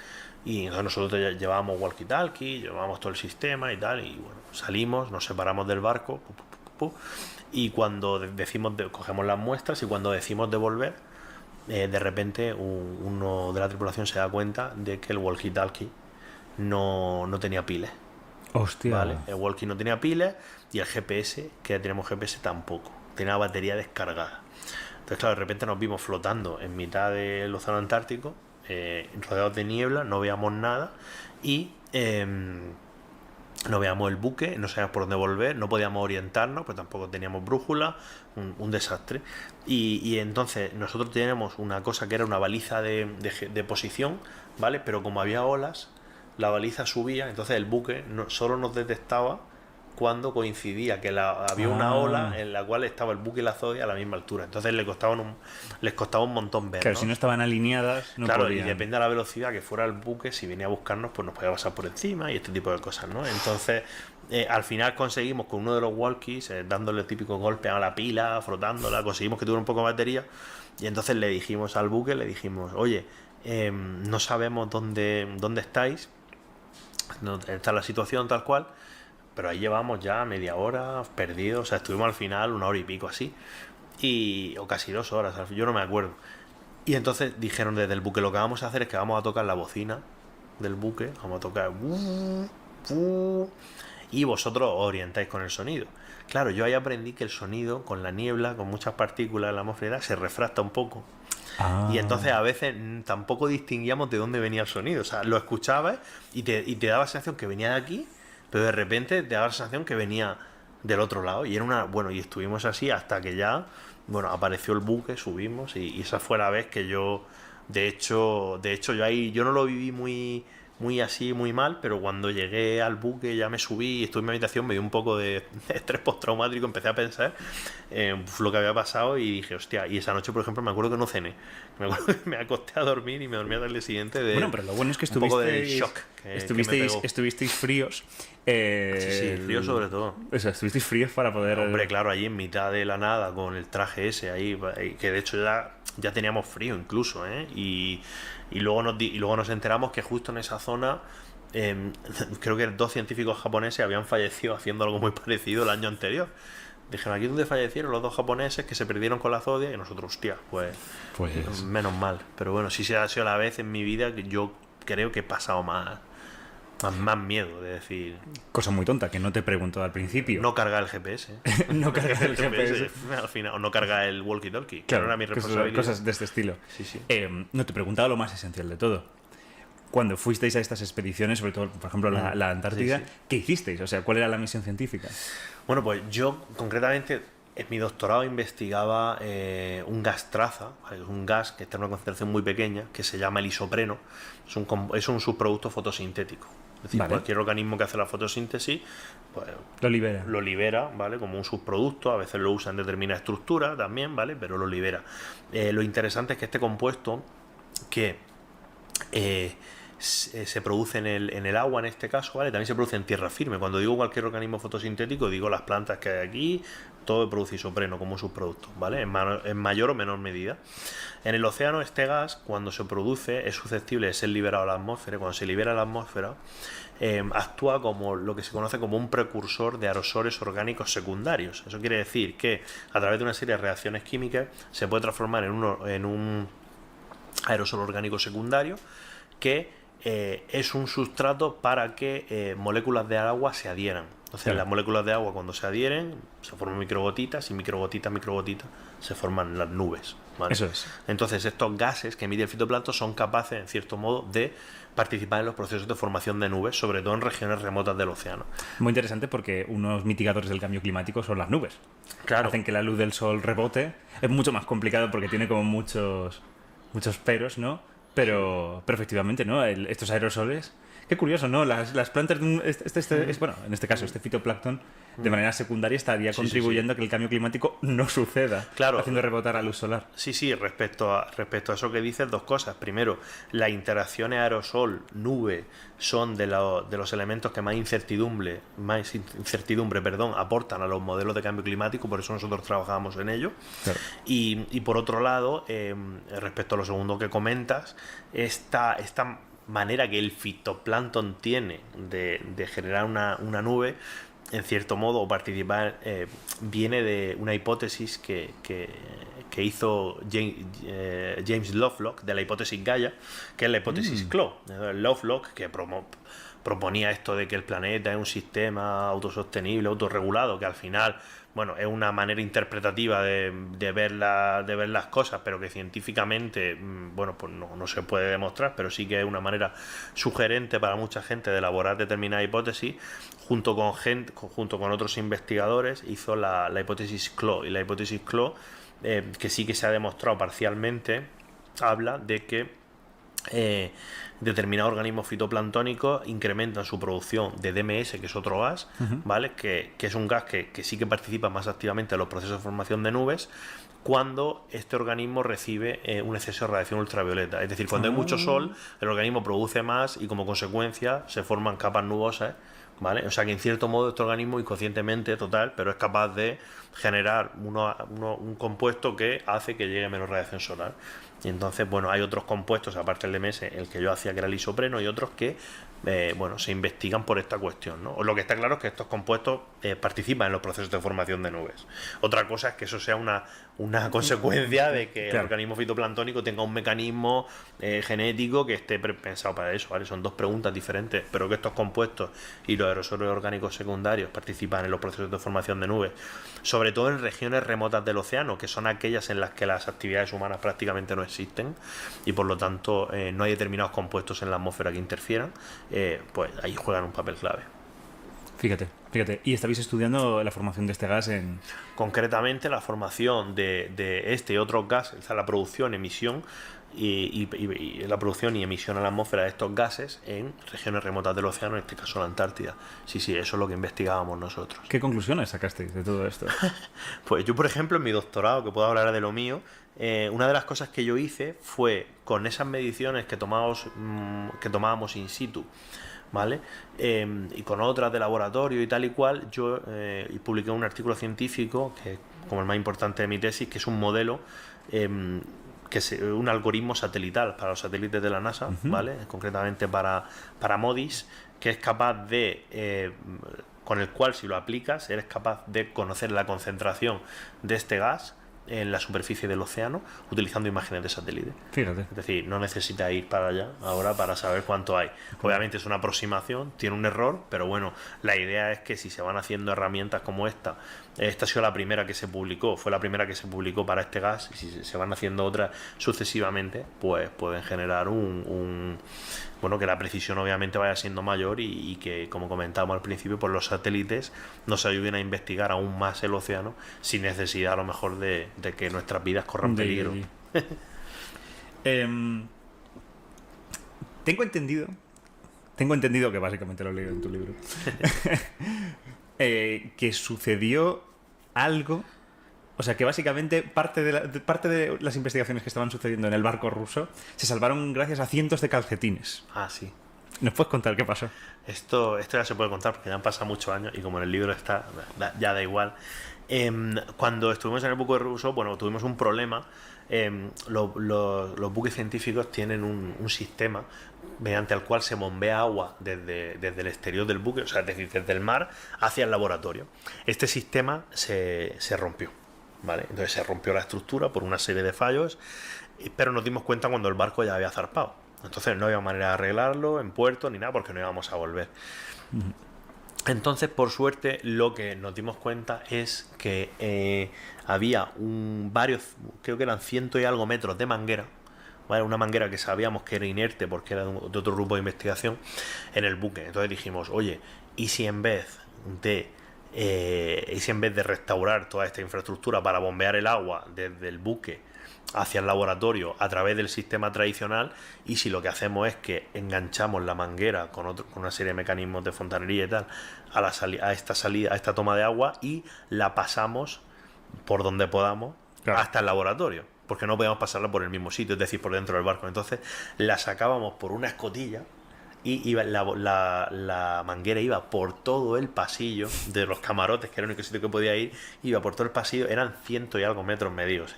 y nosotros llevábamos walkie-talkie, llevábamos todo el sistema y tal. Y bueno, salimos, nos separamos del barco y cuando cogemos las muestras y cuando decimos devolver, de repente uno de la tripulación se da cuenta de que el walkie-talkie no tenía piles. Hostia. ¿Vale? El walkie no tenía piles y el GPS, que tenemos GPS, tampoco. Tenía la batería descargada. Entonces, claro, de repente nos vimos flotando en mitad del océano Antártico, rodeados de niebla, no veíamos nada y no veíamos el buque, no sabíamos por dónde volver, no podíamos orientarnos, pero tampoco teníamos brújula, un desastre. Y entonces nosotros teníamos una cosa que era una baliza de posición, ¿vale? Pero como había olas, la baliza subía, entonces el buque solo nos detectaba cuando coincidía que había una ola en la cual estaba el buque y la Zodiac a la misma altura. Entonces les costaba un montón ver. Claro, ¿no? si no estaban alineadas, no claro, podían. Y depende de la velocidad que fuera el buque, si venía a buscarnos, pues nos podía pasar por encima y este tipo de cosas, ¿no? Entonces, al final conseguimos con uno de los walkies, dándole el típico golpe a la pila, frotándola, conseguimos que tuviera un poco de batería. Y entonces le dijimos al buque, oye, no sabemos dónde estáis, no está la situación tal cual, pero ahí llevamos ya media hora perdidos, o sea, estuvimos al final 1 hora y pico así, o casi 2 horas, yo no me acuerdo. Y entonces dijeron desde el buque, lo que vamos a hacer es que vamos a tocar la bocina del buque, vamos a tocar y vosotros os orientáis con el sonido. Claro, yo ahí aprendí que el sonido con la niebla, con muchas partículas en la atmósfera, se refracta un poco. Y entonces a veces tampoco distinguíamos de dónde venía el sonido. O sea, lo escuchabas y te daba la sensación que venía de aquí, pero de repente te daba la sensación que venía del otro lado. Y era y estuvimos así hasta que ya, apareció el buque, subimos y esa fue la vez que yo, de hecho yo no lo viví muy así, muy mal, pero cuando llegué al buque ya me subí y estuve en mi habitación, me dio un poco de estrés postraumático, empecé a pensar lo que había pasado y dije, hostia, y esa noche, por ejemplo, me acuerdo que no cené, me acuerdo que me acosté a dormir y me dormí hasta el día siguiente pero lo bueno es que un poco de shock estuvisteis fríos. Sí, fríos sobre todo. O sea, estuvisteis fríos para poder... Hombre, claro, allí en mitad de la nada, con el traje ese ahí, que de hecho ya teníamos frío incluso, y luego nos enteramos que justo en esa zona creo que 2 científicos japoneses habían fallecido haciendo algo muy parecido el año anterior. Dijeron, aquí donde fallecieron los 2 japoneses que se perdieron con la Zodiac, y nosotros, hostia, pues menos mal. Pero bueno, sí se ha sido la vez en mi vida que yo creo que he pasado más miedo, de decir... Cosa muy tonta, que no te preguntó al principio. No cargar el GPS. No cargar el GPS. Al final, o no cargar el walkie-talkie. Claro, no era mi responsabilidad. Cosas de este estilo. Sí. No te preguntaba lo más esencial de todo. Cuando fuisteis a estas expediciones, sobre todo, por ejemplo, la Antártida, ¿qué hicisteis? O sea, ¿cuál era la misión científica? Bueno, pues yo, concretamente, en mi doctorado investigaba un gas traza, ¿vale? Un gas que está en una concentración muy pequeña, que se llama el isopreno. Es un subproducto fotosintético. Es decir, cualquier organismo que hace la fotosíntesis, pues lo libera, ¿vale? Como un subproducto, a veces lo usa en determinada estructura también, ¿vale? Pero lo libera. Lo interesante es que este compuesto, que se produce en el agua en este caso, ¿vale? También se produce en tierra firme. Cuando digo cualquier organismo fotosintético, digo las plantas que hay aquí, todo produce isopreno como un subproducto, ¿vale? En mayor o menor medida. En el océano, este gas, cuando se produce, es susceptible de ser liberado a la atmósfera. Cuando se libera a la atmósfera, actúa como lo que se conoce como un precursor de aerosoles orgánicos secundarios. Eso quiere decir que a través de una serie de reacciones químicas se puede transformar en un aerosol orgánico secundario que es un sustrato para que moléculas de agua se adhieran. Entonces, las moléculas de agua, cuando se adhieren, se forman microgotitas, y microgotitas se forman las nubes, ¿vale? Eso es. Entonces, estos gases que emite el fitoplancton son capaces, en cierto modo, de participar en los procesos de formación de nubes, sobre todo en regiones remotas del océano. Muy interesante, porque unos mitigadores del cambio climático son las nubes. Claro. Hacen que la luz del sol rebote. Es mucho más complicado porque tiene como muchos peros, ¿no? Pero efectivamente, ¿no? Estos aerosoles Qué curioso, ¿no? Las plantas de bueno, en este caso, este fitoplancton, de manera secundaria estaría contribuyendo a que el cambio climático no suceda, haciendo rebotar la luz solar. Sí, respecto a eso que dices, dos cosas. Primero, las interacciones aerosol-nube son de los elementos que más incertidumbre, aportan a los modelos de cambio climático, por eso nosotros trabajamos en ello. Claro. Y por otro lado, respecto a lo segundo que comentas, esta manera que el fitoplancton tiene de generar una nube, en cierto modo, o participar, viene de una hipótesis que hizo James Lovelock, de la hipótesis Gaia, que es la hipótesis CLO. Lovelock, que proponía esto de que el planeta es un sistema autosostenible, autorregulado, que al final, bueno, es una manera interpretativa de ver las cosas, pero que científicamente, bueno, pues no se puede demostrar, pero sí que es una manera sugerente para mucha gente de elaborar determinada hipótesis. Junto con otros investigadores hizo la hipótesis CLO, y la hipótesis CLO, que sí que se ha demostrado parcialmente, habla de que determinados organismos fitoplanctónicos incrementan su producción de DMS, que es otro gas, ¿vale? Que es un gas que sí que participa más activamente en los procesos de formación de nubes, cuando este organismo recibe un exceso de radiación ultravioleta. Es decir, cuando hay mucho sol, el organismo produce más y como consecuencia se forman capas nubosas, ¿vale? O sea que en cierto modo este organismo inconscientemente total, pero es capaz de generar un compuesto que hace que llegue menos radiación solar. Y entonces, bueno, hay otros compuestos, aparte del DMS, el que yo hacía que era el isopreno, y otros que, se investigan por esta cuestión, ¿no? Lo que está claro es que estos compuestos participan en los procesos de formación de nubes. Otra cosa es que eso sea una consecuencia de que el organismo fitoplanctónico tenga un mecanismo genético que esté pensado para eso, ¿vale? Son dos preguntas diferentes, pero que estos compuestos y los aerosoles orgánicos secundarios participan en los procesos de formación de nubes, sobre todo en regiones remotas del océano, que son aquellas en las que las actividades humanas prácticamente no existen, y por lo tanto no hay determinados compuestos en la atmósfera que interfieran, pues ahí juegan un papel clave. Fíjate. ¿Y estabais estudiando la formación de este gas en...? Concretamente la formación de este y otros gases, o sea, la producción, emisión y la producción y emisión a la atmósfera de estos gases en regiones remotas del océano, en este caso la Antártida. Sí, eso es lo que investigábamos nosotros. ¿Qué conclusiones sacasteis de todo esto? Pues yo, por ejemplo, en mi doctorado, que puedo hablar de lo mío, una de las cosas que yo hice fue, con esas mediciones que tomábamos in situ, ¿vale? Y con otras de laboratorio y tal y cual, yo publiqué un artículo científico, que como el más importante de mi tesis, que es un modelo, que es un algoritmo satelital para los satélites de la NASA, ¿vale? Concretamente para MODIS, que es capaz de, con el cual, si lo aplicas, eres capaz de conocer la concentración de este gas en la superficie del océano utilizando imágenes de satélite. Fíjate. Es decir, no necesitas ir para allá ahora para saber cuánto hay. Obviamente es una aproximación, tiene un error, pero bueno, la idea es que si se van haciendo herramientas como esta ha sido la primera que se publicó, fue la primera que se publicó para este gas, y si se van haciendo otras sucesivamente, pues pueden generar bueno, que la precisión obviamente vaya siendo mayor y que, como comentábamos al principio, pues los satélites nos ayuden a investigar aún más el océano sin necesidad a lo mejor de que nuestras vidas corran peligro. Tengo entendido que básicamente lo he leído en tu libro, que sucedió algo. O sea, que básicamente parte de las investigaciones que estaban sucediendo en el barco ruso se salvaron gracias a cientos de calcetines. Ah, sí. ¿Nos puedes contar qué pasó? Esto ya se puede contar porque ya han pasado muchos años y como en el libro está, ya da igual. Cuando estuvimos en el buque ruso, bueno, tuvimos un problema. Los buques científicos tienen un sistema mediante el cual se bombea agua desde el exterior del buque, o sea, es decir, desde el mar hacia el laboratorio. Este sistema se rompió, ¿vale? Entonces se rompió la estructura por una serie de fallos, pero nos dimos cuenta cuando el barco ya había zarpado. Entonces no había manera de arreglarlo en puerto ni nada porque no íbamos a volver. Entonces, por suerte, lo que nos dimos cuenta es que había varios, creo que eran 100 y algo metros de manguera, ¿vale? Una manguera que sabíamos que era inerte porque era de otro grupo de investigación en el buque. Entonces dijimos, oye, ¿y si en vez de restaurar toda esta infraestructura para bombear el agua desde el buque hacia el laboratorio a través del sistema tradicional, y si lo que hacemos es que enganchamos la manguera con una serie de mecanismos de fontanería y tal a esta toma de agua y la pasamos por donde podamos hasta el laboratorio, porque no podíamos pasarla por el mismo sitio, es decir, por dentro del barco. Entonces la sacábamos por una escotilla y la manguera iba por todo el pasillo de los camarotes, que era el único sitio que podía ir, iba por todo el pasillo, eran 100 y algo metros medios,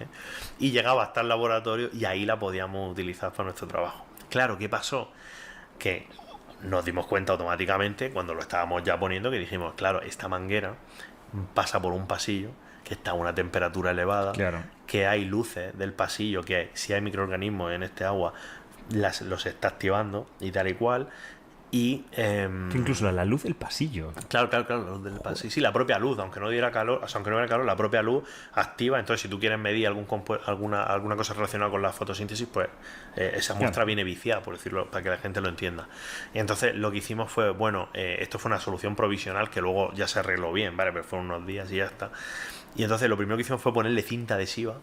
y llegaba hasta el laboratorio y ahí la podíamos utilizar para nuestro trabajo. Claro, ¿qué pasó? Que nos dimos cuenta automáticamente cuando lo estábamos ya poniendo, que dijimos, claro, esta manguera pasa por un pasillo que está a una temperatura elevada, que hay luces del pasillo, que si hay microorganismos en este agua los está activando y tal y cual, y incluso la luz del pasillo. Claro, la luz del pasillo. Sí, la propia luz, aunque no diera calor, o sea, aunque no diera calor, la propia luz activa. Entonces, si tú quieres medir alguna cosa relacionada con la fotosíntesis, pues esa muestra viene viciada, por decirlo, para que la gente lo entienda. Y entonces lo que hicimos fue, bueno, esto fue una solución provisional que luego ya se arregló bien, ¿vale? Pero fueron unos días y ya está. Y entonces lo primero que hicimos fue ponerle cinta adhesiva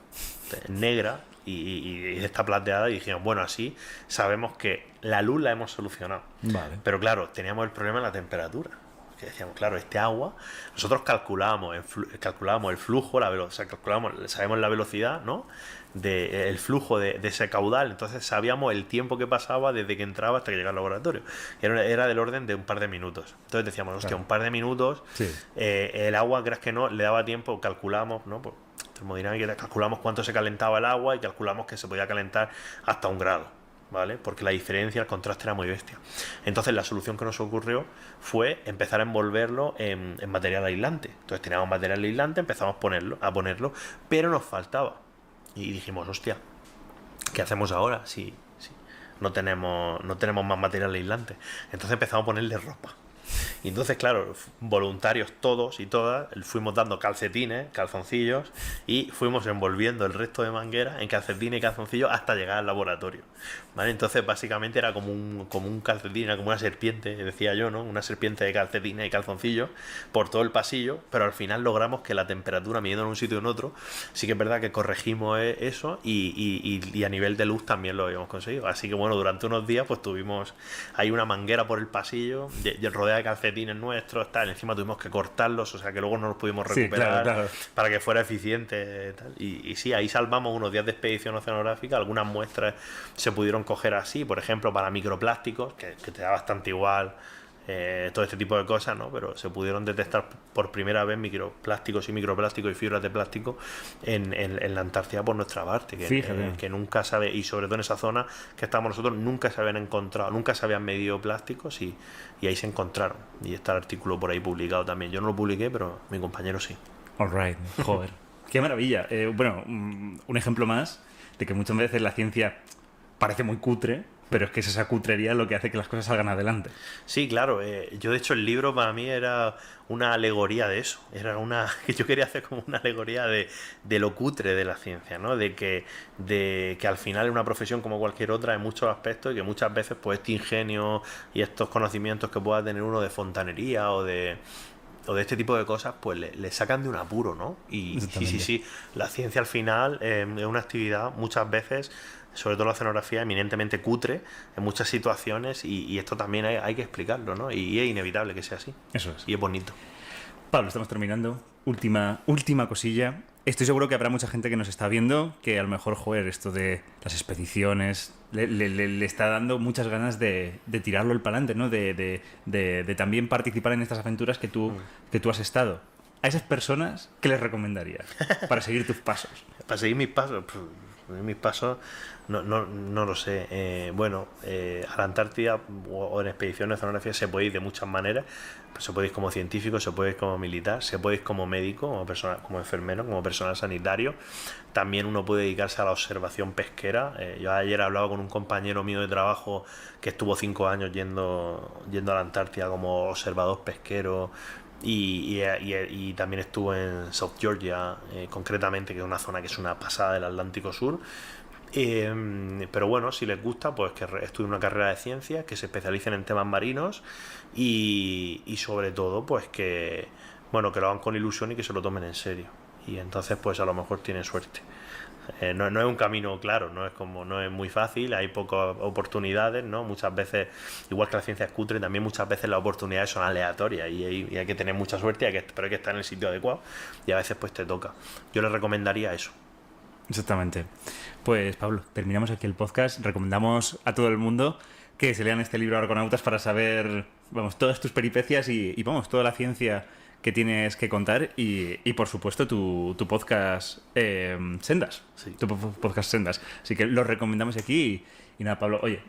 negra y esta plateada, y dijimos, bueno, así sabemos que la luz la hemos solucionado. Vale. Pero claro, teníamos el problema de la temperatura. Que decíamos, claro, este agua, nosotros calculábamos el flujo, o sea, sabemos la velocidad, ¿no? El flujo de ese caudal. Entonces sabíamos el tiempo que pasaba desde que entraba hasta que llegaba al laboratorio. Era del orden de un par de minutos. Entonces decíamos, hostia, un par de minutos, el agua, creas que no, le daba tiempo, calculamos, ¿no? Pues, termodinámica, calculamos cuánto se calentaba el agua y calculamos que se podía calentar hasta 1 grado. ¿Vale? Porque la diferencia, el contraste era muy bestia. Entonces la solución que nos ocurrió fue empezar a envolverlo en material aislante. Entonces teníamos material aislante, empezamos a ponerlo, pero nos faltaba. Y dijimos, hostia, ¿qué hacemos ahora si no tenemos más material aislante? Entonces empezamos a ponerle ropa. Y entonces, claro, voluntarios todos y todas, fuimos dando calcetines, calzoncillos, y fuimos envolviendo el resto de mangueras en calcetines y calzoncillos hasta llegar al laboratorio, ¿vale? Entonces, básicamente era como un calcetín, era como una serpiente, decía yo, ¿no? Una serpiente de calcetines y calzoncillos por todo el pasillo, pero al final logramos que la temperatura, midiendo en un sitio y en otro, sí que es verdad que corregimos eso, y a nivel de luz también lo habíamos conseguido. Así que, bueno, durante unos días pues tuvimos ahí una manguera por el pasillo, rodeada de calcetines nuestros, tal. Encima tuvimos que cortarlos, o sea que luego no los pudimos recuperar, para que fuera eficiente, tal. Y sí, ahí salvamos unos días de expedición oceanográfica. Algunas muestras se pudieron coger así, por ejemplo, para microplásticos, que te da bastante igual todo este tipo de cosas, ¿no? Pero se pudieron detectar por primera vez microplásticos y fibras de plástico en la Antártida por nuestra parte, que nunca sabe, y sobre todo en esa zona que estamos nosotros, nunca se habían encontrado, nunca se habían medido plásticos, y ahí se encontraron. Y está el artículo por ahí publicado también. Yo no lo publiqué, pero mi compañero sí. All right, joder. Qué maravilla. Bueno, un ejemplo más de que muchas veces la ciencia parece muy cutre, pero es que es esa cutrería lo que hace que las cosas salgan adelante. Sí, claro. Yo, de hecho, el libro para mí era una alegoría de eso. Yo quería hacer como una alegoría de lo cutre de la ciencia, ¿no? De que al final es una profesión como cualquier otra en muchos aspectos, y que muchas veces pues este ingenio y estos conocimientos que pueda tener uno de fontanería o de este tipo de cosas, pues le sacan de un apuro, ¿no? Y sí. La ciencia al final es una actividad muchas veces, sobre todo la oceanografía, eminentemente cutre en muchas situaciones, y esto también hay que explicarlo, ¿no? Y es inevitable que sea así. Eso es. Y es bonito. Pablo, estamos terminando. Última cosilla. Estoy seguro que habrá mucha gente que nos está viendo que a lo mejor, joder, esto de las expediciones le está dando muchas ganas de tirarlo el pa'lante, ¿no? De también participar en estas aventuras que tú has estado. A esas personas, ¿qué les recomendarías para seguir tus pasos? Para seguir mis pasos, no lo sé. Bueno, a la Antártida o en expediciones de oceanografía se puede ir de muchas maneras. Se puede ir como científico, se puede ir como militar, se puede ir como médico, como enfermero, como personal sanitario. También uno puede dedicarse a la observación pesquera. Yo ayer hablaba con un compañero mío de trabajo que estuvo 5 años yendo a la Antártida como observador pesquero. Y también estuvo en South Georgia, concretamente, que es una zona que es una pasada del Atlántico Sur. Pero bueno, si les gusta, pues que estudien una carrera de ciencias, que se especialicen en temas marinos, y sobre todo, pues que lo hagan con ilusión y que se lo tomen en serio. y entonces pues a lo mejor tienen suerte. No es un camino claro, no es muy fácil, hay pocas oportunidades, ¿no? Muchas veces, igual que la ciencia es cutre, también muchas veces las oportunidades son aleatorias y hay que tener mucha suerte, pero hay que estar en el sitio adecuado y a veces pues te toca. Yo les recomendaría eso. Exactamente. Pues Pablo, terminamos aquí el podcast. Recomendamos a todo el mundo que se lean este libro Argonautas para saber, vamos, todas tus peripecias y vamos, toda la ciencia que tienes que contar y por supuesto tu podcast Sendas. Sí. Tu podcast Sendas. Así que lo recomendamos aquí y nada, Pablo, oye,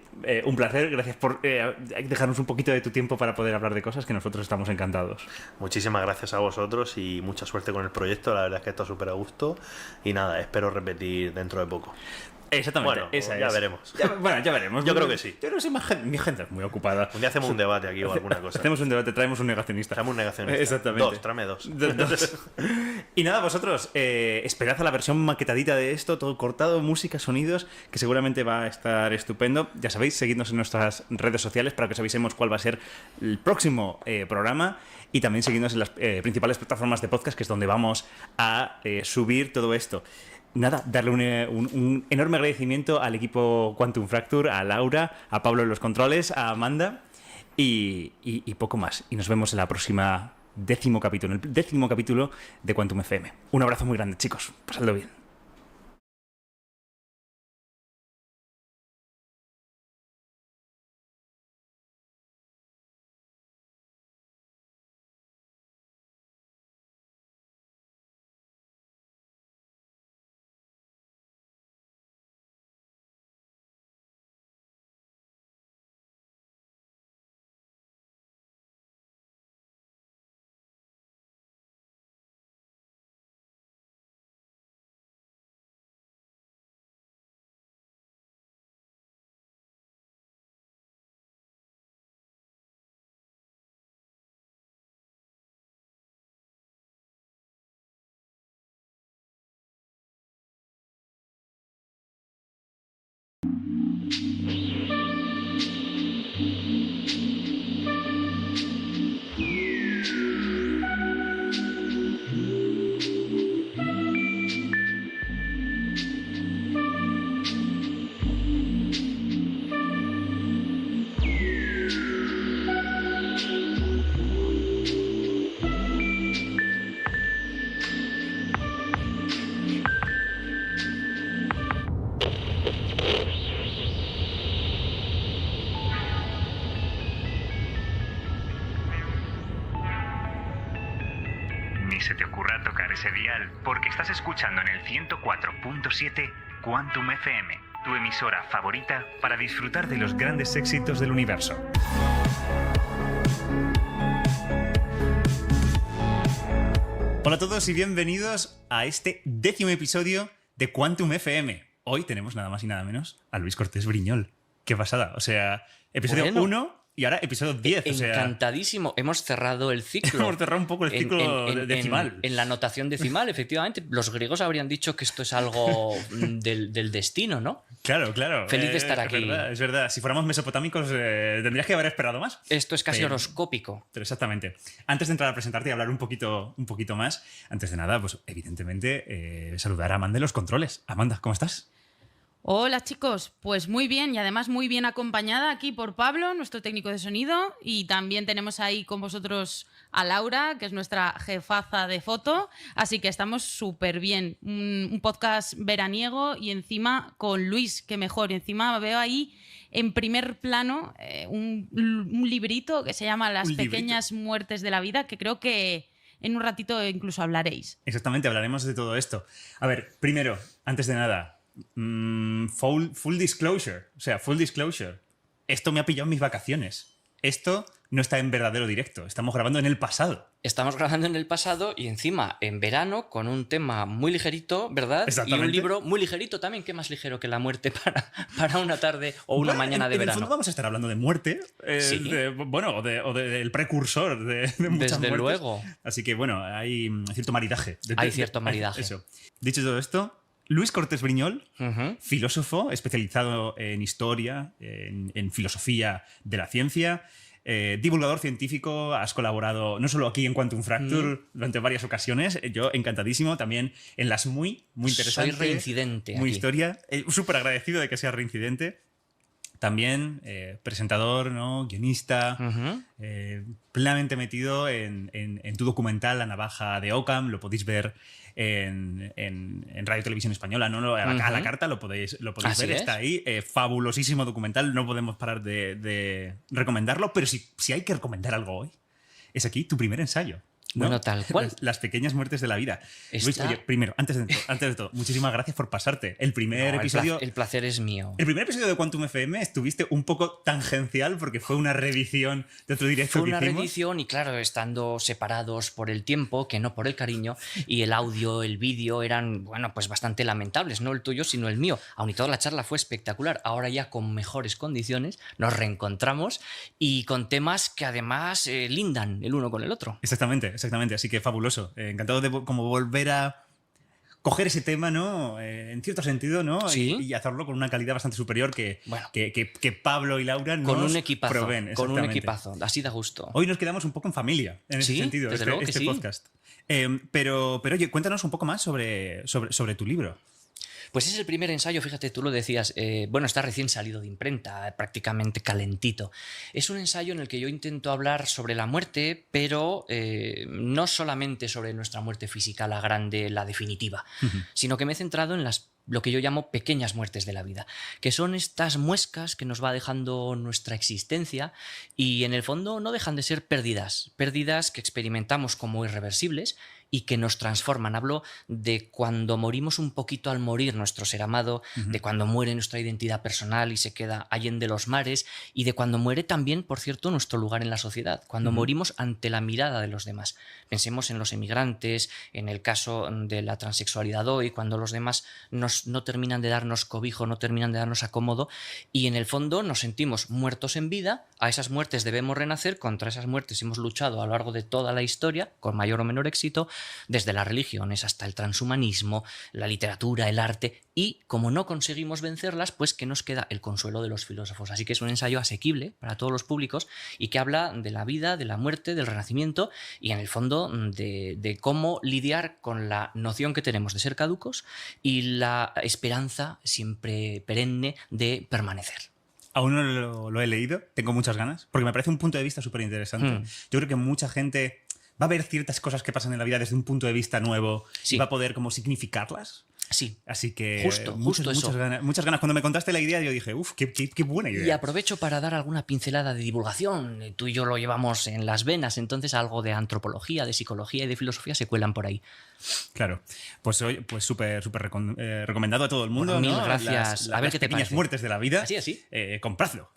un placer, gracias por dejarnos un poquito de tu tiempo para poder hablar de cosas que nosotros estamos encantados. Muchísimas gracias a vosotros y mucha suerte con el proyecto, la verdad es que está súper a gusto y nada, espero repetir dentro de poco. Exactamente, bueno, esa ya es. veremos. Ya veremos. Yo creo que sí. Yo creo que sí, mi gente es muy ocupada. Un día hacemos un debate aquí o alguna cosa. Hacemos un debate, traemos un negacionista. Exactamente. Tráeme dos. Y nada, vosotros, esperad a la versión maquetadita de esto, todo cortado, música, sonidos, que seguramente va a estar estupendo. Ya sabéis, seguidnos en nuestras redes sociales para que os avisemos cuál va a ser el próximo programa. Y también seguidnos en las principales plataformas de podcast, que es donde vamos a subir todo esto. Nada, darle un enorme agradecimiento al equipo Quantum Fracture, a Laura, a Pablo en los controles, a Amanda y poco más. Y nos vemos en la próxima en el 10º capítulo de Quantum FM. Un abrazo muy grande, chicos. Pasadlo bien. Se te ocurra tocar ese dial, porque estás escuchando en el 104.7 Quantum FM, tu emisora favorita para disfrutar de los grandes éxitos del universo. Hola a todos y bienvenidos a este 10º episodio de Quantum FM. Hoy tenemos nada más y nada menos a Luis Cortés Briñol. ¡Qué pasada! O sea, episodio 1... Y ahora episodio 10, o sea... Encantadísimo. Hemos cerrado el ciclo. Hemos cerrado un poco el ciclo decimal. En la notación decimal, efectivamente. Los griegos habrían dicho que esto es algo del destino, ¿no? Claro, claro. Feliz de estar aquí. Es verdad. Si fuéramos mesopotámicos, tendrías que haber esperado más. Esto es casi horoscópico. Pero exactamente. Antes de entrar a presentarte y hablar un poquito más, antes de nada, pues evidentemente saludar a Amanda de los controles. Amanda, ¿cómo estás? Hola chicos, pues muy bien y además muy bien acompañada aquí por Pablo, nuestro técnico de sonido, y también tenemos ahí con vosotros a Laura, que es nuestra jefaza de foto, así que estamos súper bien. Un podcast veraniego y encima con Luis, que mejor, y encima veo ahí en primer plano un librito que se llama Las pequeñas muertes de la vida, que creo que en un ratito incluso hablaréis. Exactamente, hablaremos de todo esto. A ver, primero, antes de nada... full disclosure. O sea, full disclosure. Esto me ha pillado en mis vacaciones. Esto no está en verdadero directo. Estamos grabando en el pasado. Estamos grabando en el pasado y encima en verano con un tema muy ligerito, ¿verdad? Y un libro muy ligerito también. ¿Qué más ligero que la muerte para una tarde o una mañana de verano? En el fondo vamos a estar hablando de muerte. Sí. O del precursor de muchas Desde muertes. Luego. Así que bueno, hay cierto maridaje. Hay cierto maridaje. Eso. Dicho todo esto... Luis Cortés Briñol, filósofo especializado en historia, en filosofía de la ciencia, divulgador científico, has colaborado no solo aquí en Quantum Fracture durante varias ocasiones, yo encantadísimo, también en las muy interesantes. Soy reincidente muy aquí. Historia, súper agradecido de que sea reincidente. También presentador, ¿no? Guionista, plenamente metido en tu documental La navaja de Occam, lo podéis ver en Radio Televisión Española, ¿no? A la carta lo podéis ver, está ahí. Fabulosísimo documental, no podemos parar de recomendarlo, pero si hay que recomendar algo hoy, es aquí tu primer ensayo. ¿no? Bueno, tal cual. Las pequeñas muertes de la vida. Luis, oye, primero, antes de todo, muchísimas gracias por pasarte. El primer episodio... El placer es mío. El primer episodio de Quantum FM estuviste un poco tangencial porque fue una reedición de otro directo Fue que una hicimos. reedición y claro, estando separados por el tiempo, que no por el cariño, y el audio, el vídeo eran, bueno, pues bastante lamentables, no el tuyo, sino el mío. Aun y todo la charla fue espectacular. Ahora ya con mejores condiciones nos reencontramos y con temas que además lindan el uno con el otro. Exactamente. Así que fabuloso. Encantado de como volver a coger ese tema, ¿no? En cierto sentido, ¿no? ¿Sí? Y hacerlo con una calidad bastante superior que Pablo y Laura nos con un equipazo, proveen. con un equipazo, así da gusto. Hoy nos quedamos un poco en familia en ese sentido, desde luego que sí. Podcast. Pero oye, cuéntanos un poco más sobre tu libro. Pues es el primer ensayo, fíjate, tú lo decías, bueno, está recién salido de imprenta, prácticamente calentito. Es un ensayo en el que yo intento hablar sobre la muerte, pero no solamente sobre nuestra muerte física, la grande, la definitiva, sino que me he centrado en lo que yo llamo pequeñas muertes de la vida, que son estas muescas que nos va dejando nuestra existencia y en el fondo no dejan de ser pérdidas que experimentamos como irreversibles y que nos transforman. Hablo de cuando morimos un poquito al morir nuestro ser amado, de cuando muere nuestra identidad personal y se queda allende los mares, y de cuando muere también, por cierto, nuestro lugar en la sociedad, cuando morimos ante la mirada de los demás. Pensemos en los emigrantes, en el caso de la transexualidad hoy, cuando los demás no terminan de darnos cobijo, no terminan de darnos acomodo, y en el fondo nos sentimos muertos en vida. A esas muertes debemos renacer, contra esas muertes hemos luchado a lo largo de toda la historia, con mayor o menor éxito, desde las religiones hasta el transhumanismo, la literatura, el arte, y como no conseguimos vencerlas, pues que nos queda el consuelo de los filósofos. Así que es un ensayo asequible para todos los públicos y que habla de la vida, de la muerte, del renacimiento y en el fondo de cómo lidiar con la noción que tenemos de ser caducos y la esperanza siempre perenne de permanecer. Aún no lo he leído, tengo muchas ganas, porque me parece un punto de vista súper interesante. Yo creo que mucha gente va a ver ciertas cosas que pasan en la vida desde un punto de vista nuevo y va a poder como significarlas. Sí. Así que justo muchas ganas. Cuando me contaste la idea, yo dije, uff, qué buena idea. Y aprovecho para dar alguna pincelada de divulgación. Tú y yo lo llevamos en las venas, entonces algo de antropología, de psicología y de filosofía se cuelan por ahí. Claro. Pues súper recomendado a todo el mundo. Bueno, ¿no? Mil gracias. A ver qué te pequeñas parece. muertes de la vida. Así. Compradlo.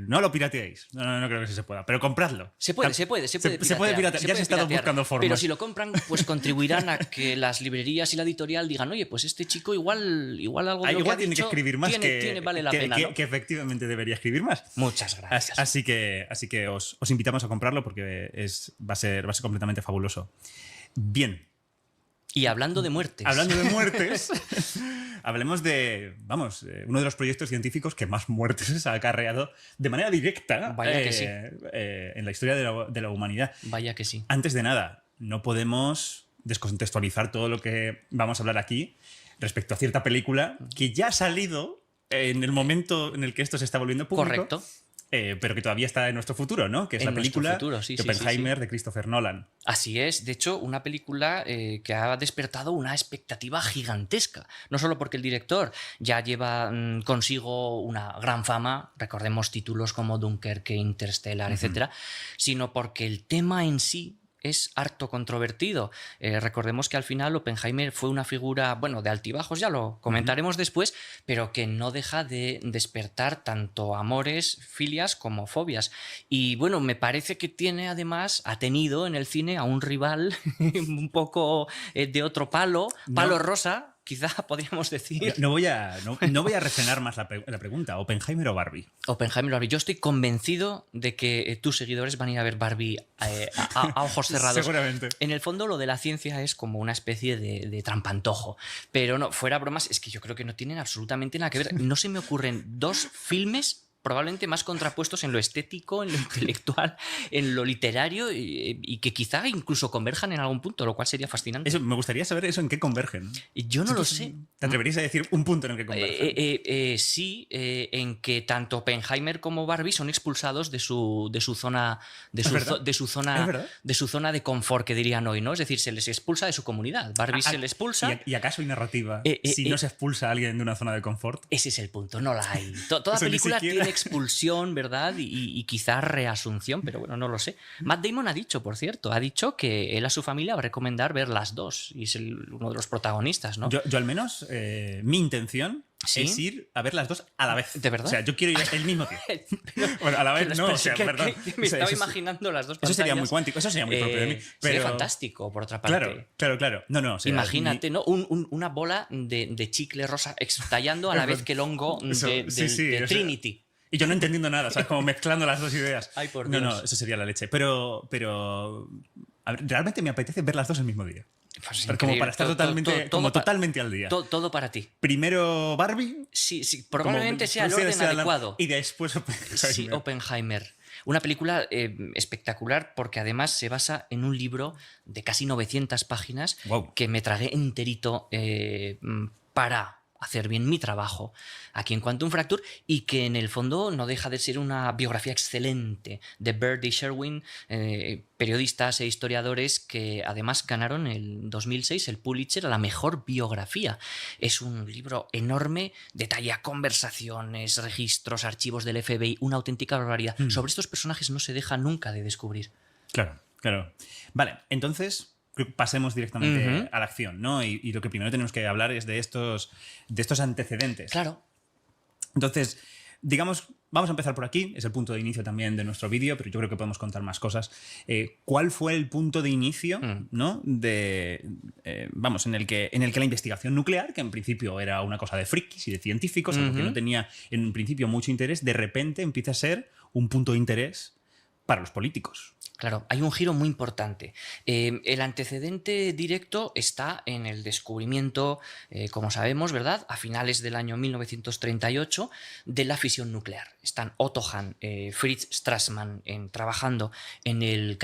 No lo pirateéis. No creo que se pueda. Pero compradlo. Se puede piratear. Ya se ha estado buscando formas. Pero si lo compran, pues contribuirán a que las librerías y la editorial digan, oye, pues este chico igual algo de lo que ha tiene dicho, que escribir más vale la pena, ¿no? que efectivamente debería escribir más. Muchas gracias. Así que os invitamos a comprarlo porque va a ser completamente fabuloso. Bien. Y hablando de muertes. Hablemos de, uno de los proyectos científicos que más muertes ha acarreado de manera directa en la historia de la humanidad. Vaya que sí. Antes de nada, no podemos descontextualizar todo lo que vamos a hablar aquí respecto a cierta película que ya ha salido en el momento en el que esto se está volviendo público. Correcto. Pero que todavía está en nuestro futuro, ¿no? Que es la película de Oppenheimer de Christopher Nolan. Así es. De hecho, una película que ha despertado una expectativa gigantesca. No solo porque el director ya lleva consigo una gran fama, recordemos títulos como Dunkerque, Interstellar, etcétera, sino porque el tema en sí es harto controvertido. Recordemos que al final Oppenheimer fue una figura, de altibajos, ya lo comentaremos después, pero que no deja de despertar tanto amores, filias como fobias. Y me parece que ha tenido en el cine a un rival un poco de otro palo rosa, quizá podríamos decir. No voy a refrenar más la pregunta. ¿Oppenheimer o Barbie? Oppenheimer o Barbie. Yo estoy convencido de que tus seguidores van a ir a ver Barbie a ojos cerrados. Seguramente. En el fondo, lo de la ciencia es como una especie de trampantojo. Pero no, fuera bromas, es que yo creo que no tienen absolutamente nada que ver. No se me ocurren dos filmes probablemente más contrapuestos en lo estético, en lo intelectual, en lo literario y que quizá incluso converjan en algún punto, lo cual sería fascinante. Eso, me gustaría saber eso en qué convergen. Yo no lo sé. ¿Te atreverías a decir un punto en el que convergen? Sí, en que tanto Oppenheimer como Barbie son expulsados de su zona de confort, que dirían hoy, ¿no? Es decir, se les expulsa de su comunidad. Barbie se les expulsa. ¿Y acaso hay narrativa si no se expulsa a alguien de una zona de confort? Ese es el punto, no la hay. Toda película tiene expulsión, ¿verdad? Y quizás reasunción, pero bueno, no lo sé. Matt Damon ha dicho, por cierto, que él a su familia va a recomendar ver las dos, y es uno de los protagonistas, ¿no? Yo al menos, mi intención es ir a ver las dos a la vez. ¿De verdad? O sea, yo quiero ir el mismo día. Bueno, a la vez no, o sea, perdón. Me estaba imaginando las dos pantallas. Eso sería muy cuántico, eso sería muy propio de mí. Pero... Sería fantástico, por otra parte. Claro. No, o sea, imagínate, ¿no? Una bola de chicle rosa estallando a la vez que el hongo de Trinity. Y yo no entendiendo nada, ¿sabes? Como mezclando las dos ideas. Ay, por Dios. No, eso sería la leche. Pero a ver, realmente me apetece ver las dos el mismo día. Pues como para estar totalmente al día. Todo para ti. Primero Barbie. Sí, probablemente sea el orden adecuado. Y después Oppenheimer. Sí, Oppenheimer. Una película espectacular porque además se basa en un libro de casi 900 páginas que me tragué enterito para hacer bien mi trabajo aquí en Quantum Fracture, y que en el fondo no deja de ser una biografía excelente de Bird y Sherwin, periodistas e historiadores que además ganaron en 2006 el Pulitzer a la mejor biografía. Es un libro enorme, detalla conversaciones, registros, archivos del FBI, una auténtica barbaridad. Sobre estos personajes no se deja nunca de descubrir. Claro. Vale, entonces pasemos directamente a la acción, ¿no? Y lo que primero tenemos que hablar es de estos antecedentes. Claro. Entonces, digamos, vamos a empezar por aquí, es el punto de inicio también de nuestro vídeo, pero yo creo que podemos contar más cosas. ¿Cuál fue el punto de inicio, ¿no? En el que la investigación nuclear, que en principio era una cosa de frikis y de científicos, algo que no tenía en principio mucho interés, de repente empieza a ser un punto de interés para los políticos? Claro, hay un giro muy importante. El antecedente directo está en el descubrimiento, como sabemos, ¿verdad?, a finales del año 1938, de la fisión nuclear. Están Otto Hahn, Fritz Strassmann trabajando en el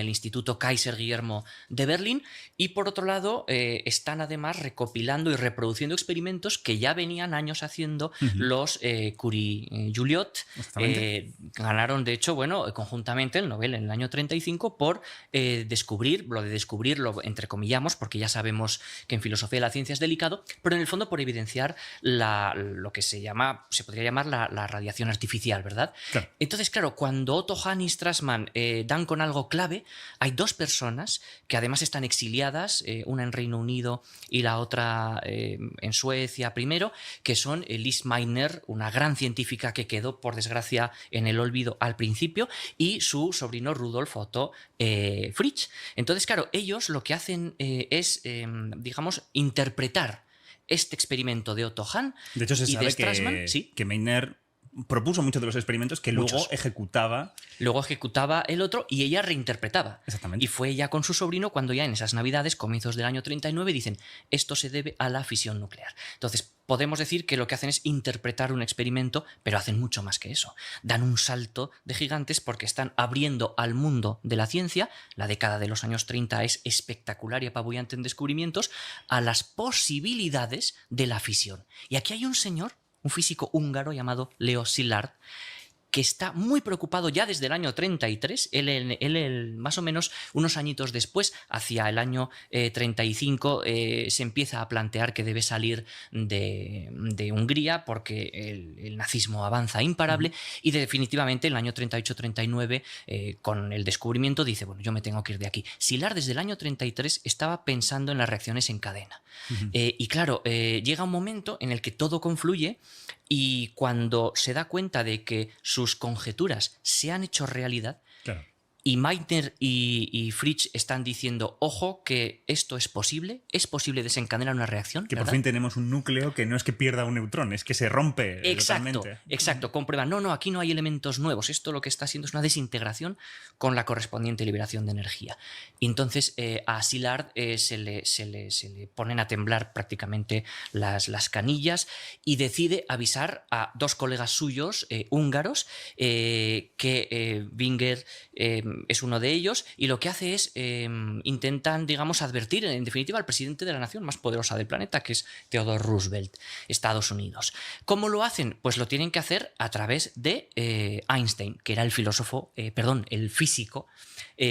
Instituto Kaiser Guillermo de Berlín, y por otro lado están además recopilando y reproduciendo experimentos que ya venían años haciendo los Curie-Juliot. Ganaron, de hecho, conjuntamente el Nobel en el año 35 por descubrirlo, entrecomillamos, porque ya sabemos que en filosofía de la ciencia es delicado, pero en el fondo por evidenciar lo que se podría llamar la radiación artificial, ¿verdad? Claro. Entonces, claro, cuando Otto Hahn y Strassmann dan con algo clave, hay dos personas que además están exiliadas, una en Reino Unido y la otra en Suecia primero, que son Lise Meitner, una gran científica que quedó, por desgracia, en el olvido al principio, y su sobrino Rudolf Otto Fritsch. Entonces, claro, ellos lo que hacen es, interpretar este experimento de Otto Hahn. De hecho, se y sabe de Strassmann, que Meitner propuso muchos de los experimentos que luego ejecutaba. Luego ejecutaba el otro y ella reinterpretaba. Exactamente. Y fue ella con su sobrino cuando ya en esas navidades, comienzos del año 39, dicen, esto se debe a la fisión nuclear. Entonces, podemos decir que lo que hacen es interpretar un experimento, pero hacen mucho más que eso. Dan un salto de gigantes porque están abriendo al mundo de la ciencia, la década de los años 30 es espectacular y apabullante en descubrimientos, a las posibilidades de la fisión. Y aquí hay un señor, un físico húngaro llamado Leo Szilard, que está muy preocupado ya desde el año 33, él más o menos unos añitos después, hacia el año 35, se empieza a plantear que debe salir de Hungría porque el nazismo avanza imparable, y definitivamente en el año 38-39, con el descubrimiento, dice, bueno, yo me tengo que ir de aquí. Szilard desde el año 33 estaba pensando en las reacciones en cadena. Y claro, llega un momento en el que todo confluye, y cuando se da cuenta de que sus conjeturas se han hecho realidad, claro, Y Meitner y Fritsch están diciendo, ojo, que esto es posible desencadenar una reacción. Que ¿verdad? por fin tenemos un núcleo que no es que pierda un neutrón, es que se rompe totalmente. Exacto, comprueban, no, aquí no hay elementos nuevos, esto lo que está haciendo es una desintegración con la correspondiente liberación de energía. Y entonces a Szilard se le ponen a temblar prácticamente las canillas y decide avisar a dos colegas suyos húngaros, que Winger es uno de ellos, y lo que hace es intentan, digamos, advertir en definitiva al presidente de la nación más poderosa del planeta, que es Theodore Roosevelt, Estados Unidos. ¿Cómo lo hacen? Pues lo tienen que hacer a través de Einstein, que era el físico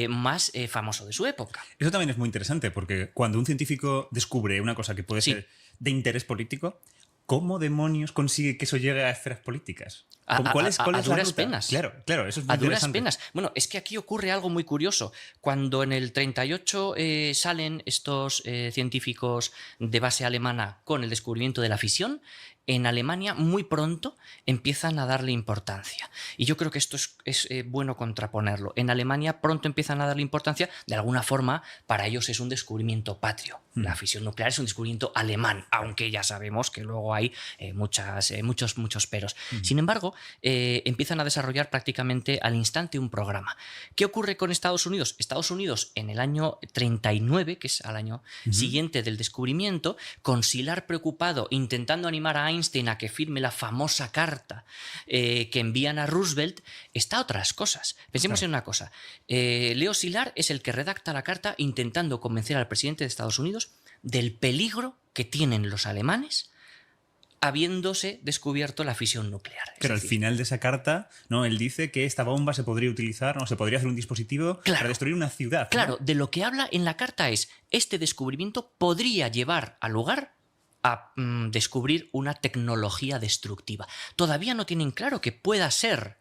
más famoso de su época. Eso también es muy interesante, porque cuando un científico descubre una cosa que puede ser de interés político, ¿cómo demonios consigue que eso llegue a esferas políticas? ¿Cuál es a la duras ruta? penas. Claro, eso es muy a duras interesante. penas. Bueno, es que aquí ocurre algo muy curioso. Cuando en el 38 salen estos científicos de base alemana con el descubrimiento de la fisión, en Alemania muy pronto empiezan a darle importancia. Y yo creo que esto es bueno contraponerlo. En Alemania pronto empiezan a darle importancia, de alguna forma, para ellos es un descubrimiento patrio. La fisión nuclear es un descubrimiento alemán, aunque ya sabemos que luego hay muchos peros. Sin embargo, empiezan a desarrollar prácticamente al instante un programa. ¿Qué ocurre con Estados Unidos? Estados Unidos en el año 39, que es al año siguiente del descubrimiento, con Szilard preocupado, intentando animar a Einstein a que firme la famosa carta que envían a Roosevelt, está a otras cosas. Pensemos en una cosa. Leo Szilard es el que redacta la carta intentando convencer al presidente de Estados Unidos del peligro que tienen los alemanes habiéndose descubierto la fisión nuclear. Pero al final de esa carta, ¿no? Él dice que esta bomba se podría utilizar, ¿no? Se podría hacer un dispositivo para destruir una ciudad, ¿no? Claro, de lo que habla en la carta es, este descubrimiento podría llevar al lugar a descubrir una tecnología destructiva. Todavía no tienen claro que pueda ser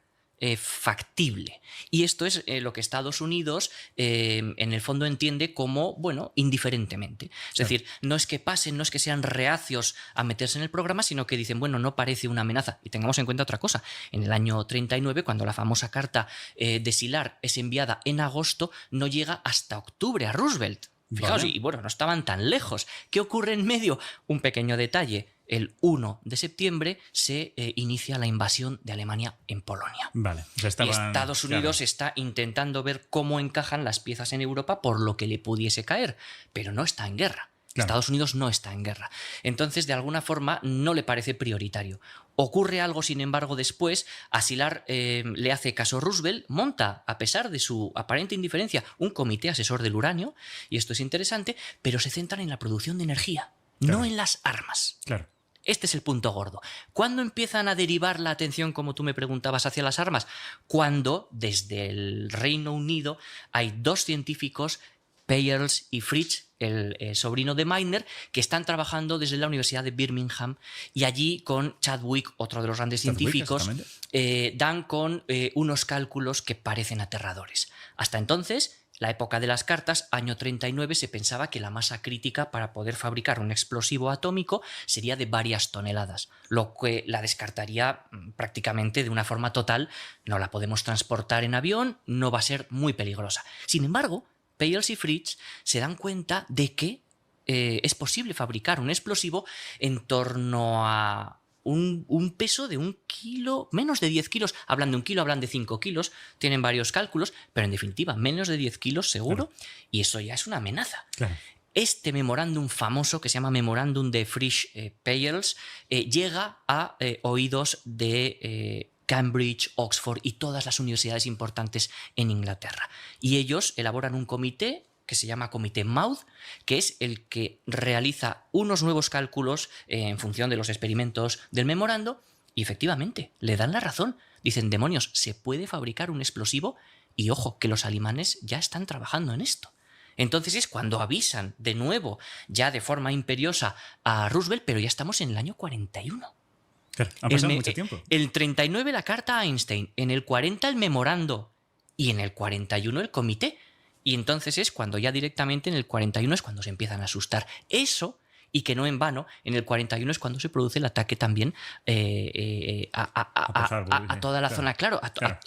factible. Y esto es lo que Estados Unidos en el fondo entiende como, bueno, indiferentemente. Es decir, no es que pasen, no es que sean reacios a meterse en el programa, sino que dicen, bueno, no parece una amenaza. Y tengamos en cuenta otra cosa. En el año 39, cuando la famosa carta de Szilard es enviada en agosto, no llega hasta octubre a Roosevelt. Fijaos, y bueno, no estaban tan lejos. ¿Qué ocurre en medio? Un pequeño detalle. El 1 de septiembre se inicia la invasión de Alemania en Polonia. Vale. O sea, y Estados Unidos está intentando ver cómo encajan las piezas en Europa por lo que le pudiese caer, pero no está en guerra. Estados Unidos no está en guerra. Entonces, de alguna forma, no le parece prioritario. Ocurre algo, sin embargo, después. A Szilard le hace caso Roosevelt, monta, a pesar de su aparente indiferencia, un comité asesor del uranio, y esto es interesante, pero se centran en la producción de energía, no en las armas. Claro. Este es el punto gordo. ¿Cuándo empiezan a derivar la atención, como tú me preguntabas, hacia las armas? Cuando, desde el Reino Unido, hay dos científicos, Peierls y Fritsch, el sobrino de Meitner, que están trabajando desde la Universidad de Birmingham, y allí con Chadwick, otro de los grandes científicos, dan con unos cálculos que parecen aterradores. Hasta entonces, la época de las cartas, año 39, se pensaba que la masa crítica para poder fabricar un explosivo atómico sería de varias toneladas, lo que la descartaría prácticamente de una forma total. No la podemos transportar en avión, no va a ser muy peligrosa. Sin embargo, Peierls y Fritsch se dan cuenta de que es posible fabricar un explosivo en torno a un peso de 1 kilo, menos de 10 kilos. Hablan de 1 kilo, hablan de 5 kilos, tienen varios cálculos, pero en definitiva, menos de 10 kilos seguro, y eso ya es una amenaza. Claro. Este memorándum famoso, que se llama Memorándum de Fritsch-Peierls, llega a oídos de Cambridge, Oxford y todas las universidades importantes en Inglaterra. Y ellos elaboran un comité que se llama Comité Maude, que es el que realiza unos nuevos cálculos en función de los experimentos del memorando, y efectivamente le dan la razón. Dicen, demonios, se puede fabricar un explosivo, y ojo, que los alemanes ya están trabajando en esto. Entonces es cuando avisan de nuevo, ya de forma imperiosa, a Roosevelt, pero ya estamos en el año 41. Claro, ha pasado mucho tiempo. El 39 la carta a Einstein, en el 40 el memorando, y en el 41 el comité. Y entonces es cuando ya directamente en el 41 es cuando se empiezan a asustar. Eso y que no en vano, en el 41 es cuando se produce el ataque también a toda la zona,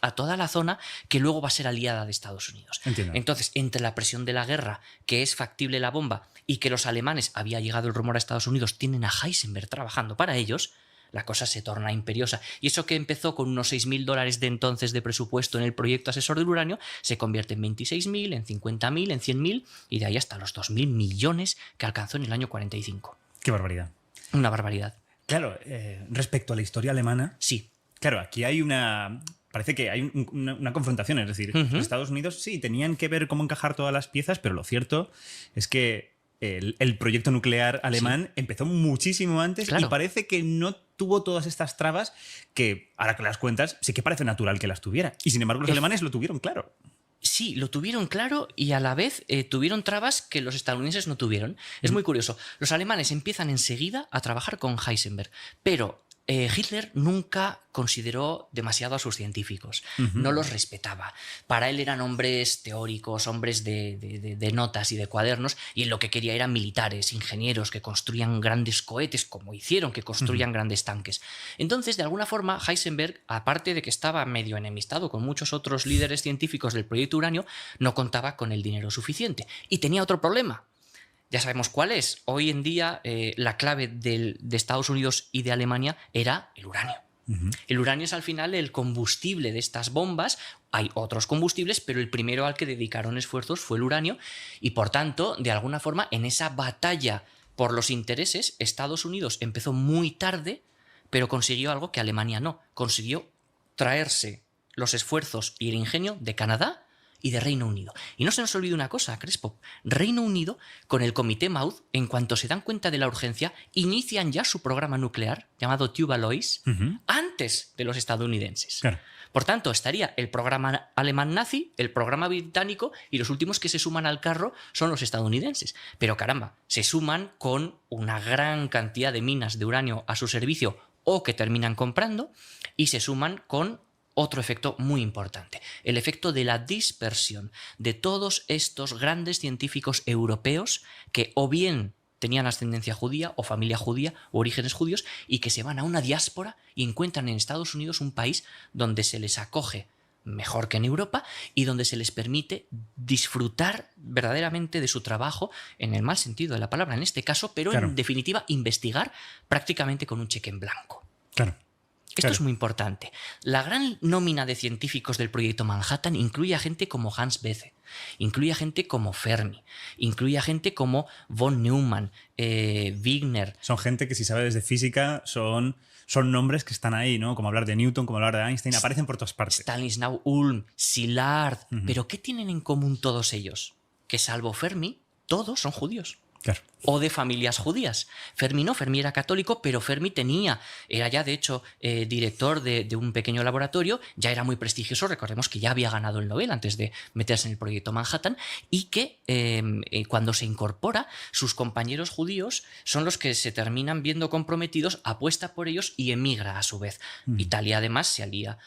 a toda la zona que luego va a ser aliada de Estados Unidos. Entiendo. Entonces, entre la presión de la guerra, que es factible la bomba, y que los alemanes, había llegado el rumor a Estados Unidos, tienen a Heisenberg trabajando para ellos, la cosa se torna imperiosa. Y eso que empezó con unos $6.000 de entonces de presupuesto en el proyecto asesor del uranio, se convierte en 26.000, en 50.000, en 100.000 y de ahí hasta los 2.000 millones que alcanzó en el año 45. Qué barbaridad. Una barbaridad. Claro, respecto a la historia alemana... Sí. Claro, aquí hay parece que hay una confrontación, es decir, los Estados Unidos sí tenían que ver cómo encajar todas las piezas, pero lo cierto es que el proyecto nuclear alemán empezó muchísimo antes y parece que no tuvo todas estas trabas que, ahora que las cuentas, sí que parece natural que las tuviera. Y sin embargo los alemanes lo tuvieron claro. Sí, lo tuvieron claro y a la vez tuvieron trabas que los estadounidenses no tuvieron. Es muy curioso. Los alemanes empiezan enseguida a trabajar con Heisenberg, pero Hitler nunca consideró demasiado a sus científicos, no los respetaba. Para él eran hombres teóricos, hombres de notas y de cuadernos, y él lo que quería eran militares, ingenieros que construían grandes cohetes, como hicieron que construían grandes tanques. Entonces, de alguna forma, Heisenberg, aparte de que estaba medio enemistado con muchos otros líderes científicos del proyecto uranio, no contaba con el dinero suficiente. Y tenía otro problema. Ya sabemos cuál es. Hoy en día la clave de Estados Unidos y de Alemania era el uranio. El uranio es al final el combustible de estas bombas. Hay otros combustibles, pero el primero al que dedicaron esfuerzos fue el uranio y por tanto, de alguna forma, en esa batalla por los intereses, Estados Unidos empezó muy tarde, pero consiguió algo que Alemania no. Consiguió traerse los esfuerzos y el ingenio de Canadá y de Reino Unido. Y no se nos olvide una cosa, Crespo. Reino Unido, con el Comité Maude, en cuanto se dan cuenta de la urgencia, inician ya su programa nuclear, llamado Tuvaluis, antes de los estadounidenses. Claro. Por tanto, estaría el programa alemán nazi, el programa británico, y los últimos que se suman al carro son los estadounidenses. Pero caramba, se suman con una gran cantidad de minas de uranio a su servicio o que terminan comprando, y se suman con otro efecto muy importante, el efecto de la dispersión de todos estos grandes científicos europeos que o bien tenían ascendencia judía o familia judía o orígenes judíos y que se van a una diáspora y encuentran en Estados Unidos un país donde se les acoge mejor que en Europa y donde se les permite disfrutar verdaderamente de su trabajo en el mal sentido de la palabra en este caso, pero en definitiva investigar prácticamente con un cheque en blanco. Claro. Esto es muy importante. La gran nómina de científicos del proyecto Manhattan incluye a gente como Hans Bethe, incluye a gente como Fermi, incluye a gente como von Neumann, Wigner. Son gente que si sabe desde física son nombres que están ahí, ¿no? Como hablar de Newton, como hablar de Einstein, aparecen por todas partes. Stanislaw Ulm, Szilard. ¿Pero qué tienen en común todos ellos? Que salvo Fermi, todos son judíos. Claro. O de familias judías. Fermi no, Fermi era católico, pero Fermi era ya de hecho director de un pequeño laboratorio, ya era muy prestigioso, recordemos que ya había ganado el Nobel antes de meterse en el proyecto Manhattan, y que cuando se incorpora, sus compañeros judíos son los que se terminan viendo comprometidos, apuesta por ellos y emigra a su vez. Italia además se alía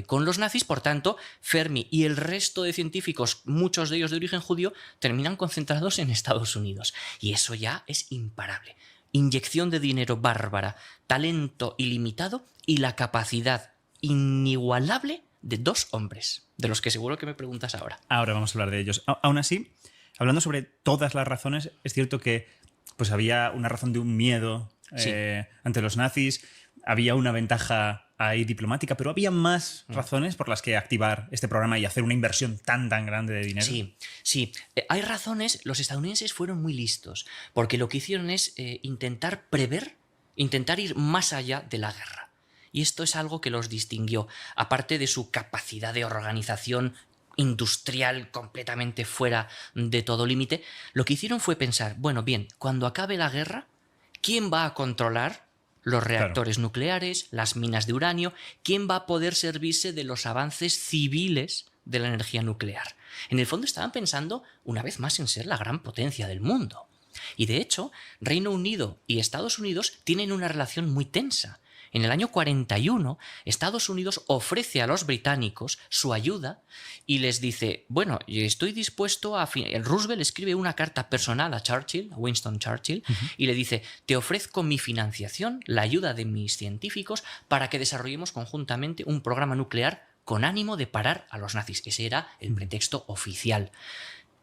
con los nazis, por tanto, Fermi y el resto de científicos, muchos de ellos de origen judío, terminan concentrados en Estados Unidos. Y eso ya es imparable. Inyección de dinero bárbara, talento ilimitado y la capacidad inigualable de dos hombres, de los que seguro que me preguntas ahora. Ahora vamos a hablar de ellos. Aún así, hablando sobre todas las razones, es cierto que pues había una razón de un miedo ante los nazis, había una ventaja ahí diplomática, pero había más razones por las que activar este programa y hacer una inversión tan grande de dinero. Sí. Hay razones. Los estadounidenses fueron muy listos, porque lo que hicieron es intentar prever, intentar ir más allá de la guerra. Y esto es algo que los distinguió, aparte de su capacidad de organización industrial completamente fuera de todo límite. Lo que hicieron fue pensar, bueno, bien, cuando acabe la guerra, ¿quién va a controlar los reactores nucleares, las minas de uranio? ¿Quién va a poder servirse de los avances civiles de la energía nuclear? En el fondo estaban pensando una vez más en ser la gran potencia del mundo. Y de hecho, Reino Unido y Estados Unidos tienen una relación muy tensa. En el año 41, Estados Unidos ofrece a los británicos su ayuda y les dice, bueno, estoy dispuesto a... Roosevelt escribe una carta personal a Churchill, a Winston Churchill, y le dice, te ofrezco mi financiación, la ayuda de mis científicos, para que desarrollemos conjuntamente un programa nuclear con ánimo de parar a los nazis. Ese era el pretexto oficial.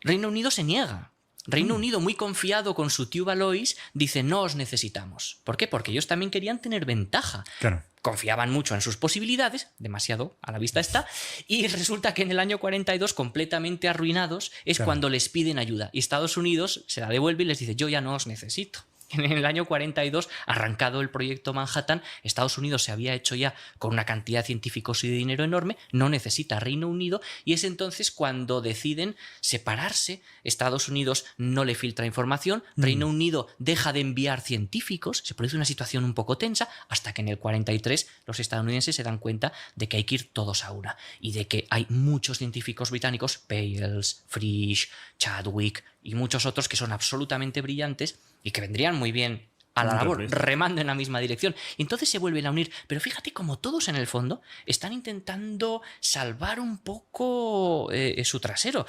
Reino Unido se niega. Reino Unido, muy confiado con su tío Valois, dice, no os necesitamos. ¿Por qué? Porque ellos también querían tener ventaja. Claro. Confiaban mucho en sus posibilidades, demasiado a la vista está, y resulta que en el año 42, completamente arruinados, es cuando les piden ayuda. Y Estados Unidos se la devuelve y les dice, yo ya no os necesito. En el año 42, arrancado el proyecto Manhattan, Estados Unidos se había hecho ya con una cantidad de científicos y de dinero enorme, no necesita Reino Unido, y es entonces cuando deciden separarse. Estados Unidos no le filtra información, Reino Unido deja de enviar científicos, se produce una situación un poco tensa, hasta que en el 43 los estadounidenses se dan cuenta de que hay que ir todos a una, y de que hay muchos científicos británicos, Pales, Frisch, Chadwick y muchos otros que son absolutamente brillantes y que vendrían muy bien a la labor, remando en la misma dirección. Y entonces se vuelven a unir. Pero fíjate como todos en el fondo están intentando salvar un poco su trasero.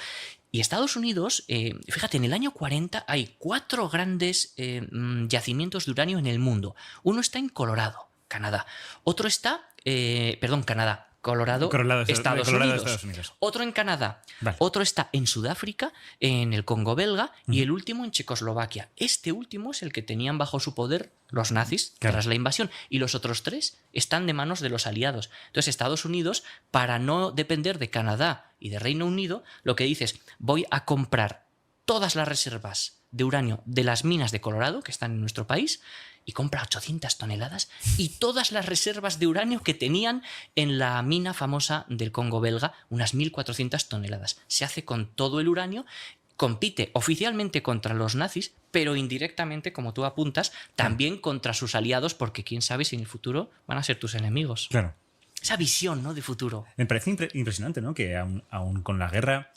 Y Estados Unidos, fíjate, en el año 40 hay 4 grandes yacimientos de uranio en el mundo. Uno está en Colorado, Canadá. Otro está, Canadá. Colorado, Estados Unidos. Otro en Canadá. Vale. Otro está en Sudáfrica, en el Congo belga, y el último en Checoslovaquia. Este último es el que tenían bajo su poder los nazis tras la invasión, y los otros 3 están de manos de los aliados. Entonces Estados Unidos, para no depender de Canadá y de Reino Unido, lo que dice es, voy a comprar todas las reservas de uranio de las minas de Colorado, que están en nuestro país, y compra 800 toneladas y todas las reservas de uranio que tenían en la mina famosa del Congo belga, unas 1.400 toneladas. Se hace con todo el uranio, compite oficialmente contra los nazis, pero indirectamente, como tú apuntas, también contra sus aliados, porque quién sabe si en el futuro van a ser tus enemigos. Claro. Esa visión, ¿no?, de futuro. Me parece impresionante, ¿no?, que aún con la guerra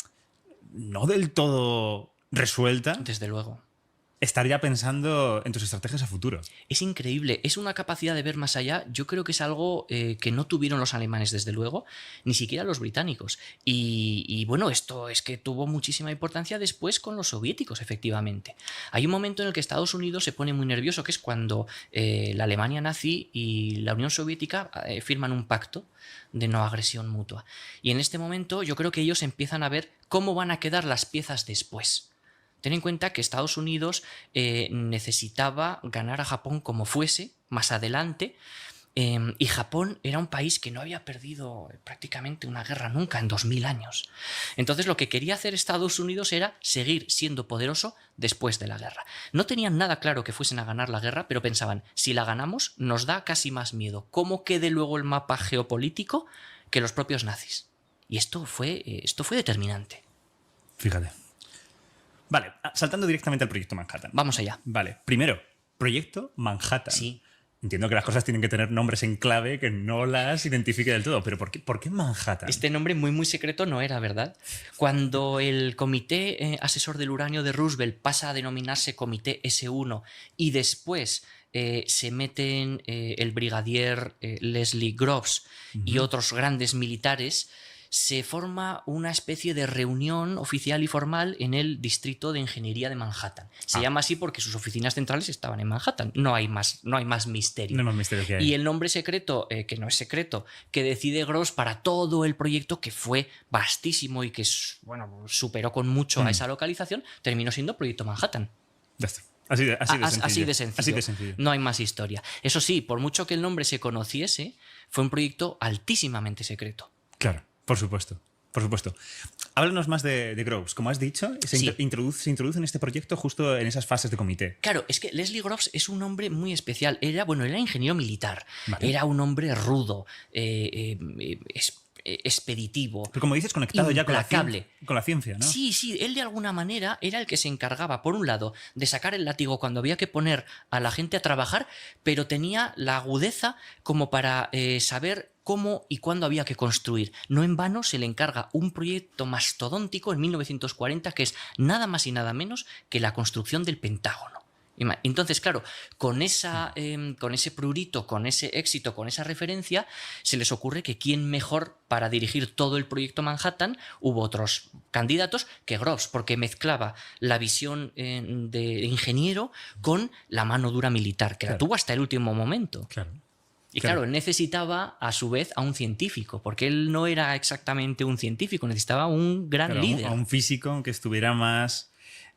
no del todo resuelta... Desde luego. Estar ya pensando en tus estrategias a futuro. Es increíble, es una capacidad de ver más allá. Yo creo que es algo que no tuvieron los alemanes, desde luego, ni siquiera los británicos. Y bueno, esto es que tuvo muchísima importancia después con los soviéticos, efectivamente. Hay un momento en el que Estados Unidos se pone muy nervioso, que es cuando la Alemania nazi y la Unión Soviética firman un pacto de no agresión mutua. Y en este momento yo creo que ellos empiezan a ver cómo van a quedar las piezas después. Ten en cuenta que Estados Unidos necesitaba ganar a Japón como fuese, más adelante, y Japón era un país que no había perdido prácticamente una guerra nunca en 2000 años. Entonces lo que quería hacer Estados Unidos era seguir siendo poderoso después de la guerra. No tenían nada claro que fuesen a ganar la guerra, pero pensaban, si la ganamos nos da casi más miedo cómo quede luego el mapa geopolítico que los propios nazis. Y esto fue determinante. Fíjate. Vale, saltando directamente al proyecto Manhattan. Vamos allá. Vale, primero, proyecto Manhattan. Sí. Entiendo que las cosas tienen que tener nombres en clave que no las identifique del todo, pero ¿por qué Manhattan? Este nombre muy secreto no era, ¿verdad? Cuando el Comité Asesor del Uranio de Roosevelt pasa a denominarse Comité S1 y después se meten el brigadier Leslie Groves y otros grandes militares, se forma una especie de reunión oficial y formal en el Distrito de Ingeniería de Manhattan. Se llama así porque sus oficinas centrales estaban en Manhattan. No hay más misterio. No hay más misterio que hay. Y el nombre secreto, que no es secreto, que decide Groves para todo el proyecto, que fue vastísimo y que superó con mucho a esa localización, terminó siendo Proyecto Manhattan. Ya está. Así de sencillo. No hay más historia. Eso sí, por mucho que el nombre se conociese, fue un proyecto altísimamente secreto. Claro. Por supuesto. Háblanos más de Groves. Como has dicho, se introduce en este proyecto justo en esas fases de comité. Claro, es que Leslie Groves es un hombre muy especial. Era ingeniero militar. Vale. Era un hombre rudo, expeditivo. Pero como dices, conectado implacable. Ya con la ciencia, ¿no? Sí, él de alguna manera era el que se encargaba, por un lado, de sacar el látigo cuando había que poner a la gente a trabajar, pero tenía la agudeza como para saber cómo y cuándo había que construir. No en vano se le encarga un proyecto mastodóntico en 1940 que es nada más y nada menos que la construcción del Pentágono. Entonces, claro, con ese prurito, con ese éxito, con esa referencia, se les ocurre que quién mejor para dirigir todo el proyecto Manhattan. Hubo otros candidatos que Groves, porque mezclaba la visión de ingeniero con la mano dura militar, que la tuvo hasta el último momento. Y claro, él necesitaba a su vez a un científico, porque él no era exactamente un científico, necesitaba un gran líder. A un físico que estuviera más...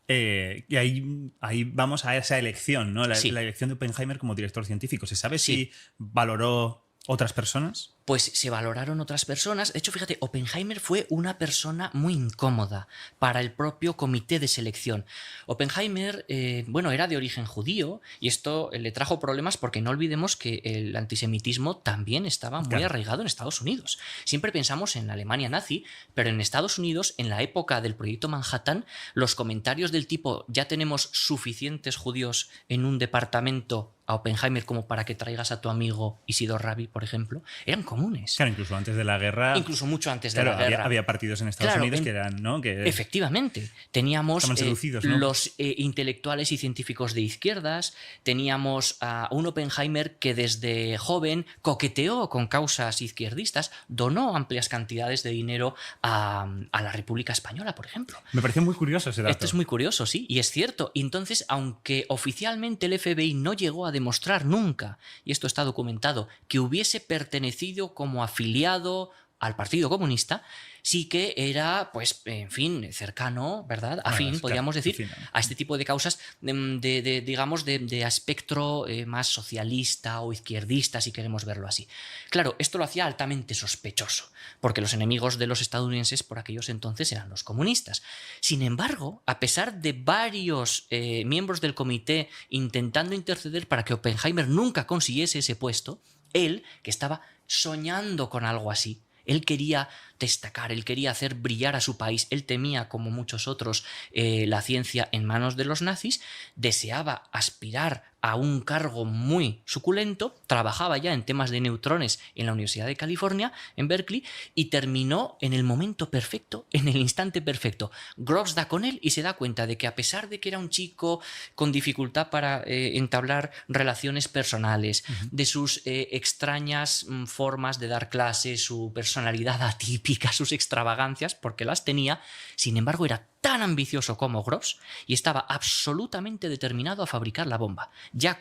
y ahí vamos a esa elección, ¿no? La elección de Oppenheimer como director científico. ¿Se sabe si valoró otras personas? Pues se valoraron otras personas. De hecho, fíjate, Oppenheimer fue una persona muy incómoda para el propio comité de selección. Oppenheimer, era de origen judío y esto le trajo problemas porque no olvidemos que el antisemitismo también estaba muy arraigado en Estados Unidos. Siempre pensamos en la Alemania nazi, pero en Estados Unidos, en la época del proyecto Manhattan, los comentarios del tipo «ya tenemos suficientes judíos en un departamento a Oppenheimer como para que traigas a tu amigo Isidor Rabi, por ejemplo», eran comunes. Claro, incluso antes de la guerra... Incluso mucho antes de la guerra. Había partidos en Estados Unidos que eran, ¿no? Efectivamente. Teníamos seducidos, ¿no? los intelectuales y científicos de izquierdas, teníamos a un Oppenheimer que desde joven coqueteó con causas izquierdistas, donó amplias cantidades de dinero a la República Española, por ejemplo. Me pareció muy curioso ese dato. Esto es muy curioso, sí, y es cierto. Entonces, aunque oficialmente el FBI no llegó a demostrar nunca, y esto está documentado, que hubiese pertenecido como afiliado al Partido Comunista, sí que era, pues, en fin, cercano, ¿verdad? Afín, podríamos decir, a este tipo de causas de espectro más socialista o izquierdista, si queremos verlo así. Claro, esto lo hacía altamente sospechoso, porque los enemigos de los estadounidenses por aquellos entonces eran los comunistas. Sin embargo, a pesar de varios miembros del comité intentando interceder para que Oppenheimer nunca consiguiese ese puesto, él, que estaba soñando con algo así, él quería destacar, él quería hacer brillar a su país, él temía, como muchos otros, la ciencia en manos de los nazis, deseaba aspirar a un cargo muy suculento, trabajaba ya en temas de neutrones en la Universidad de California, en Berkeley, y terminó en el momento perfecto, en el instante perfecto. Groves da con él y se da cuenta de que a pesar de que era un chico con dificultad para entablar relaciones personales, de sus extrañas formas de dar clases, su personalidad atípica, sus extravagancias, porque las tenía, sin embargo era tan ambicioso como Groves y estaba absolutamente determinado a fabricar la bomba. Ya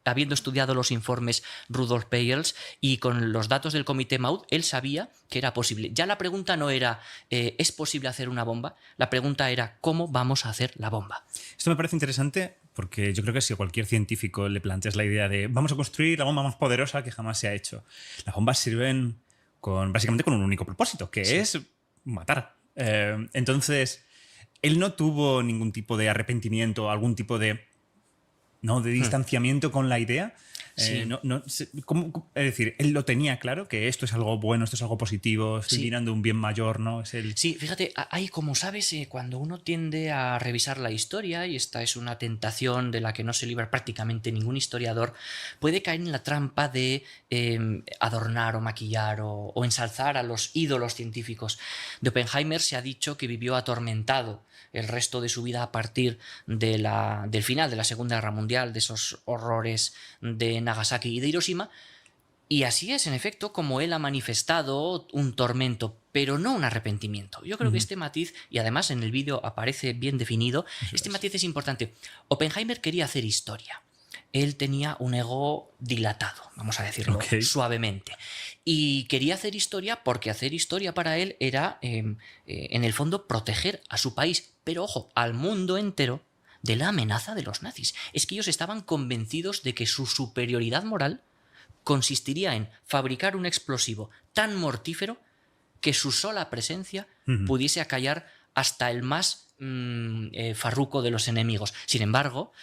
habiendo estudiado los informes Rudolf Peierls y con los datos del comité Maud, él sabía que era posible. Ya la pregunta no era ¿es posible hacer una bomba? La pregunta era ¿cómo vamos a hacer la bomba? Esto me parece interesante porque yo creo que si a cualquier científico le planteas la idea de vamos a construir la bomba más poderosa que jamás se ha hecho, las bombas sirven básicamente con un único propósito, que es matar. Entonces, él no tuvo ningún tipo de arrepentimiento, algún tipo de distanciamiento con la idea. Es decir, él lo tenía claro, que esto es algo bueno, esto es algo positivo, estoy mirando un bien mayor, ¿no? Sí, fíjate, hay, como sabes, cuando uno tiende a revisar la historia, y esta es una tentación de la que no se libra prácticamente ningún historiador, puede caer en la trampa de adornar o maquillar o ensalzar a los ídolos científicos. De Oppenheimer se ha dicho que vivió atormentado el resto de su vida a partir del final de la Segunda Guerra Mundial, de esos horrores de Nagasaki y de Hiroshima, y así es, en efecto, como él ha manifestado un tormento, pero no un arrepentimiento. Yo creo que este matiz, y además en el vídeo aparece bien definido, matiz es importante. Oppenheimer quería hacer historia. Él tenía un ego dilatado, vamos a decirlo suavemente. Y quería hacer historia porque hacer historia para él era, en el fondo, proteger a su país, pero ojo, al mundo entero, de la amenaza de los nazis. Es que ellos estaban convencidos de que su superioridad moral consistiría en fabricar un explosivo tan mortífero que su sola presencia pudiese acallar hasta el más farruco de los enemigos. Sin embargo,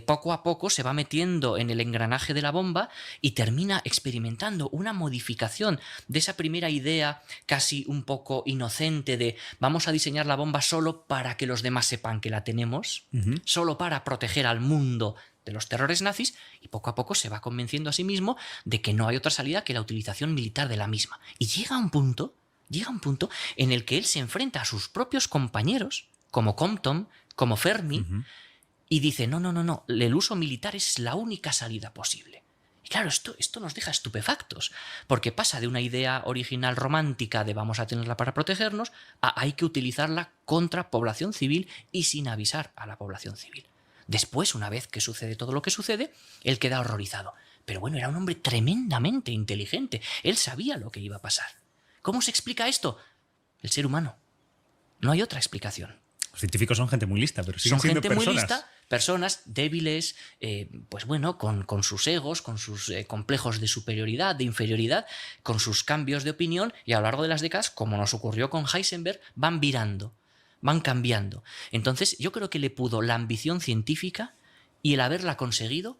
poco a poco se va metiendo en el engranaje de la bomba y termina experimentando una modificación de esa primera idea casi un poco inocente de vamos a diseñar la bomba solo para que los demás sepan que la tenemos, solo para proteger al mundo de los terrores nazis, y poco a poco se va convenciendo a sí mismo de que no hay otra salida que la utilización militar de la misma. Y llega un punto en el que él se enfrenta a sus propios compañeros, como Compton, como Fermi, y dice, no, el uso militar es la única salida posible. Y claro, esto nos deja estupefactos, porque pasa de una idea original romántica de vamos a tenerla para protegernos a hay que utilizarla contra población civil y sin avisar a la población civil. Después, una vez que sucede todo lo que sucede, él queda horrorizado. Pero bueno, era un hombre tremendamente inteligente. Él sabía lo que iba a pasar. ¿Cómo se explica esto? El ser humano. No hay otra explicación. Los científicos son gente muy lista, pero siguen siendo personas. Son gente muy lista, personas débiles, pues bueno, con sus egos, con sus complejos de superioridad, de inferioridad, con sus cambios de opinión, y a lo largo de las décadas, como nos ocurrió con Heisenberg, van virando, van cambiando. Entonces, yo creo que le pudo la ambición científica y el haberla conseguido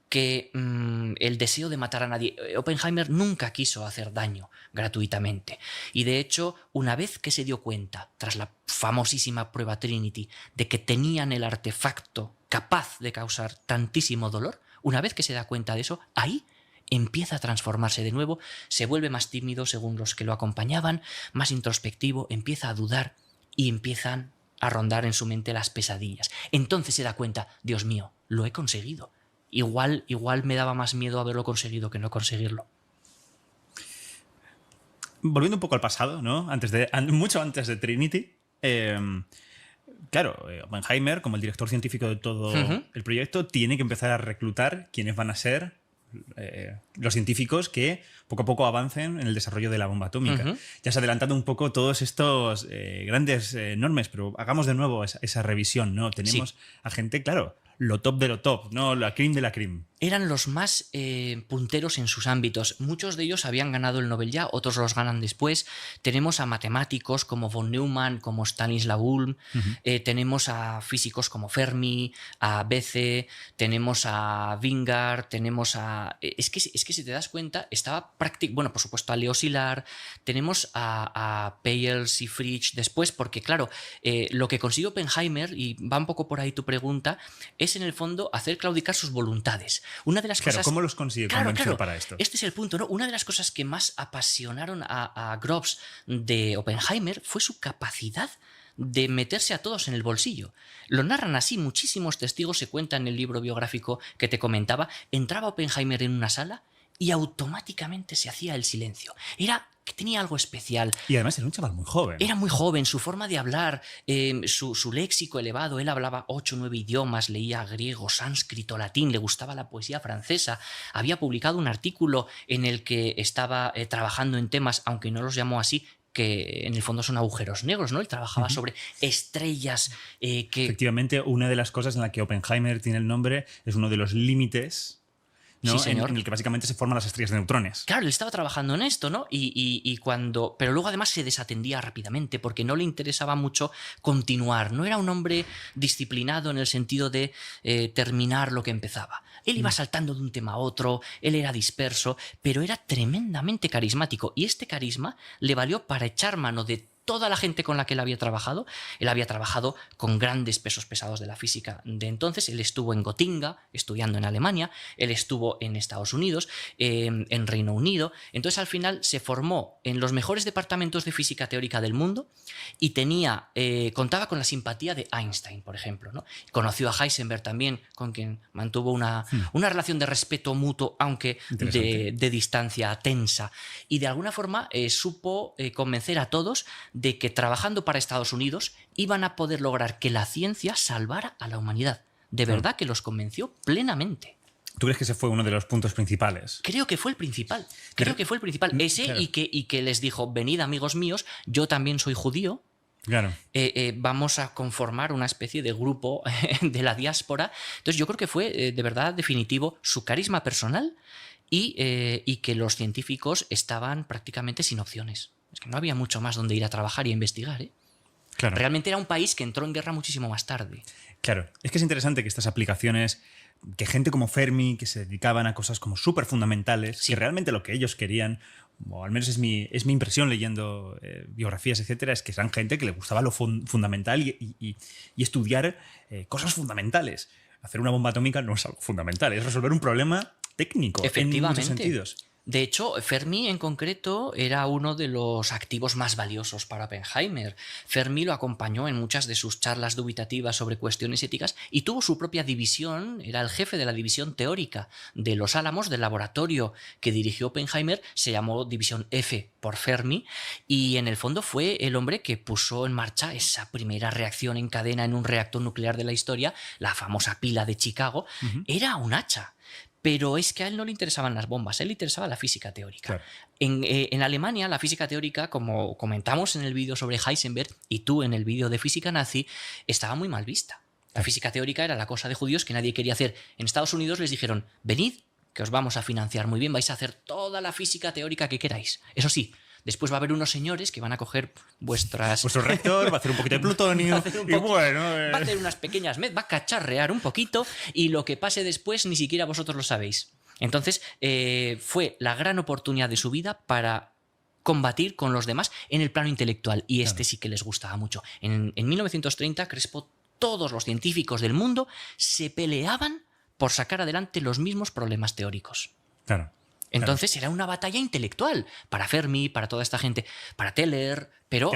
que el deseo de matar a nadie. Oppenheimer nunca quiso hacer daño gratuitamente. Y de hecho, una vez que se dio cuenta, tras la famosísima prueba Trinity, de que tenían el artefacto capaz de causar tantísimo dolor, una vez que se da cuenta de eso, ahí empieza a transformarse de nuevo, se vuelve más tímido según los que lo acompañaban, más introspectivo, empieza a dudar y empiezan a rondar en su mente las pesadillas. Entonces se da cuenta, Dios mío, lo he conseguido. Igual me daba más miedo haberlo conseguido que no conseguirlo. Volviendo un poco al pasado, ¿no? Mucho antes de Trinity, claro, Oppenheimer, como el director científico de todo el proyecto, tiene que empezar a reclutar quiénes van a ser los científicos que poco a poco avancen en el desarrollo de la bomba atómica. Ya se ha adelantado un poco todos estos grandes normas, pero hagamos de nuevo esa revisión, ¿no? Tenemos a gente, claro, lo top de lo top, ¿no? La cream de la cream. Eran los más punteros en sus ámbitos. Muchos de ellos habían ganado el Nobel ya, otros los ganan después. Tenemos a matemáticos como von Neumann, como Stanislaw Ulm, tenemos a físicos como Fermi, a Bethe, tenemos a Wingard, tenemos a... Es que si te das cuenta, estaba prácticamente... Bueno, por supuesto a Leo Szilard, tenemos a Peierls y Fritsch después, porque claro, lo que consiguió Oppenheimer, y va un poco por ahí tu pregunta, es en el fondo hacer claudicar sus voluntades. Una de las cosas... ¿Cómo los consigue convencer para esto? Este es el punto, ¿no? Una de las cosas que más apasionaron a Groves de Oppenheimer fue su capacidad de meterse a todos en el bolsillo. Lo narran así, muchísimos testigos, se cuenta en el libro biográfico que te comentaba. Entraba Oppenheimer en una sala y automáticamente se hacía el silencio. Era que tenía algo especial. Y además era un chaval muy joven. Era muy joven, su forma de hablar, su léxico elevado. Él hablaba 8 o 9 idiomas, leía griego, sánscrito, latín, le gustaba la poesía francesa. Había publicado un artículo en el que estaba trabajando en temas, aunque no los llamó así, que en el fondo son agujeros negros, ¿no? Él trabajaba sobre estrellas que... Efectivamente, una de las cosas en la que Oppenheimer tiene el nombre es uno de los límites, ¿no? Sí, señor. En el que básicamente se forman las estrellas de neutrones. Claro, él estaba trabajando en esto, ¿no? Pero luego además se desatendía rápidamente porque no le interesaba mucho continuar. No era un hombre disciplinado en el sentido de terminar lo que empezaba. Él iba saltando de un tema a otro, él era disperso, pero era tremendamente carismático. Y este carisma le valió para echar mano de toda la gente con la que él había trabajado. Él había trabajado con grandes pesos pesados de la física de entonces. Él estuvo en Gotinga, estudiando en Alemania. Él estuvo en Estados Unidos, en Reino Unido. Entonces, al final, se formó en los mejores departamentos de física teórica del mundo y contaba con la simpatía de Einstein, por ejemplo, ¿no? Conoció a Heisenberg también, con quien mantuvo una relación de respeto mutuo, aunque de distancia tensa. Y de alguna forma supo convencer a todos de que trabajando para Estados Unidos iban a poder lograr que la ciencia salvara a la humanidad. De verdad que los convenció plenamente. ¿Tú crees que ese fue uno de los puntos principales? Creo que fue el principal. Ese claro. y que les dijo, venid amigos míos, yo también soy judío. Claro. Vamos a conformar una especie de grupo de la diáspora. Entonces yo creo que fue de verdad definitivo su carisma personal y que los científicos estaban prácticamente sin opciones. Es que no había mucho más donde ir a trabajar y a investigar, ¿eh? Claro. Realmente era un país que entró en guerra muchísimo más tarde. Claro, es que es interesante que estas aplicaciones, que gente como Fermi, que se dedicaban a cosas como súper fundamentales, que realmente lo que ellos querían, o al menos es mi impresión leyendo biografías, etcétera, es que eran gente que le gustaba lo fundamental y estudiar cosas fundamentales. Hacer una bomba atómica no es algo fundamental, es resolver un problema técnico en muchos sentidos. De hecho, Fermi en concreto era uno de los activos más valiosos para Oppenheimer. Fermi lo acompañó en muchas de sus charlas dubitativas sobre cuestiones éticas y tuvo su propia división, era el jefe de la división teórica de Los Álamos, del laboratorio que dirigió Oppenheimer, se llamó División F por Fermi, y en el fondo fue el hombre que puso en marcha esa primera reacción en cadena en un reactor nuclear de la historia, la famosa pila de Chicago. Era un hacha. Pero es que a él no le interesaban las bombas, a él le interesaba la física teórica. Claro. En Alemania, la física teórica, como comentamos en el vídeo sobre Heisenberg y tú en el vídeo de física nazi, estaba muy mal vista. La física teórica era la cosa de judíos que nadie quería hacer. En Estados Unidos les dijeron, venid, que os vamos a financiar muy bien, vais a hacer toda la física teórica que queráis. Eso sí, después va a haber unos señores que van a coger vuestro reactor, va a hacer un poquito de plutonio va a hacer unas pequeñas va a cacharrear un poquito y lo que pase después ni siquiera vosotros lo sabéis. Entonces fue la gran oportunidad de su vida para combatir con los demás en el plano intelectual y sí que les gustaba mucho. En 1930 Crespo, todos los científicos del mundo se peleaban por sacar adelante los mismos problemas teóricos. Claro. Entonces era una batalla intelectual para Fermi, para toda esta gente, para Teller, pero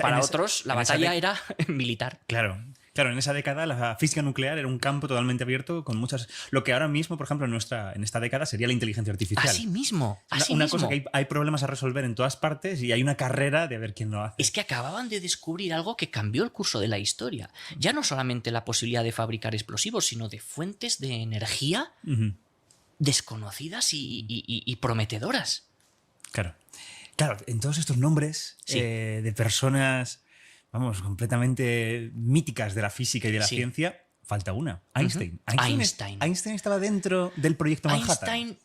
para otros la batalla era militar. Claro, en esa década la física nuclear era un campo totalmente abierto con muchas... Lo que ahora mismo, por ejemplo, en esta década sería la inteligencia artificial. Así mismo. Una cosa que hay problemas a resolver en todas partes y hay una carrera de ver quién lo hace. Es que acababan de descubrir algo que cambió el curso de la historia. Ya no solamente la posibilidad de fabricar explosivos, sino de fuentes de energía desconocidas y prometedoras. Claro, en todos estos nombres de personas, vamos, completamente míticas de la física y de la ciencia, falta una, Einstein. Einstein estaba dentro del proyecto Manhattan.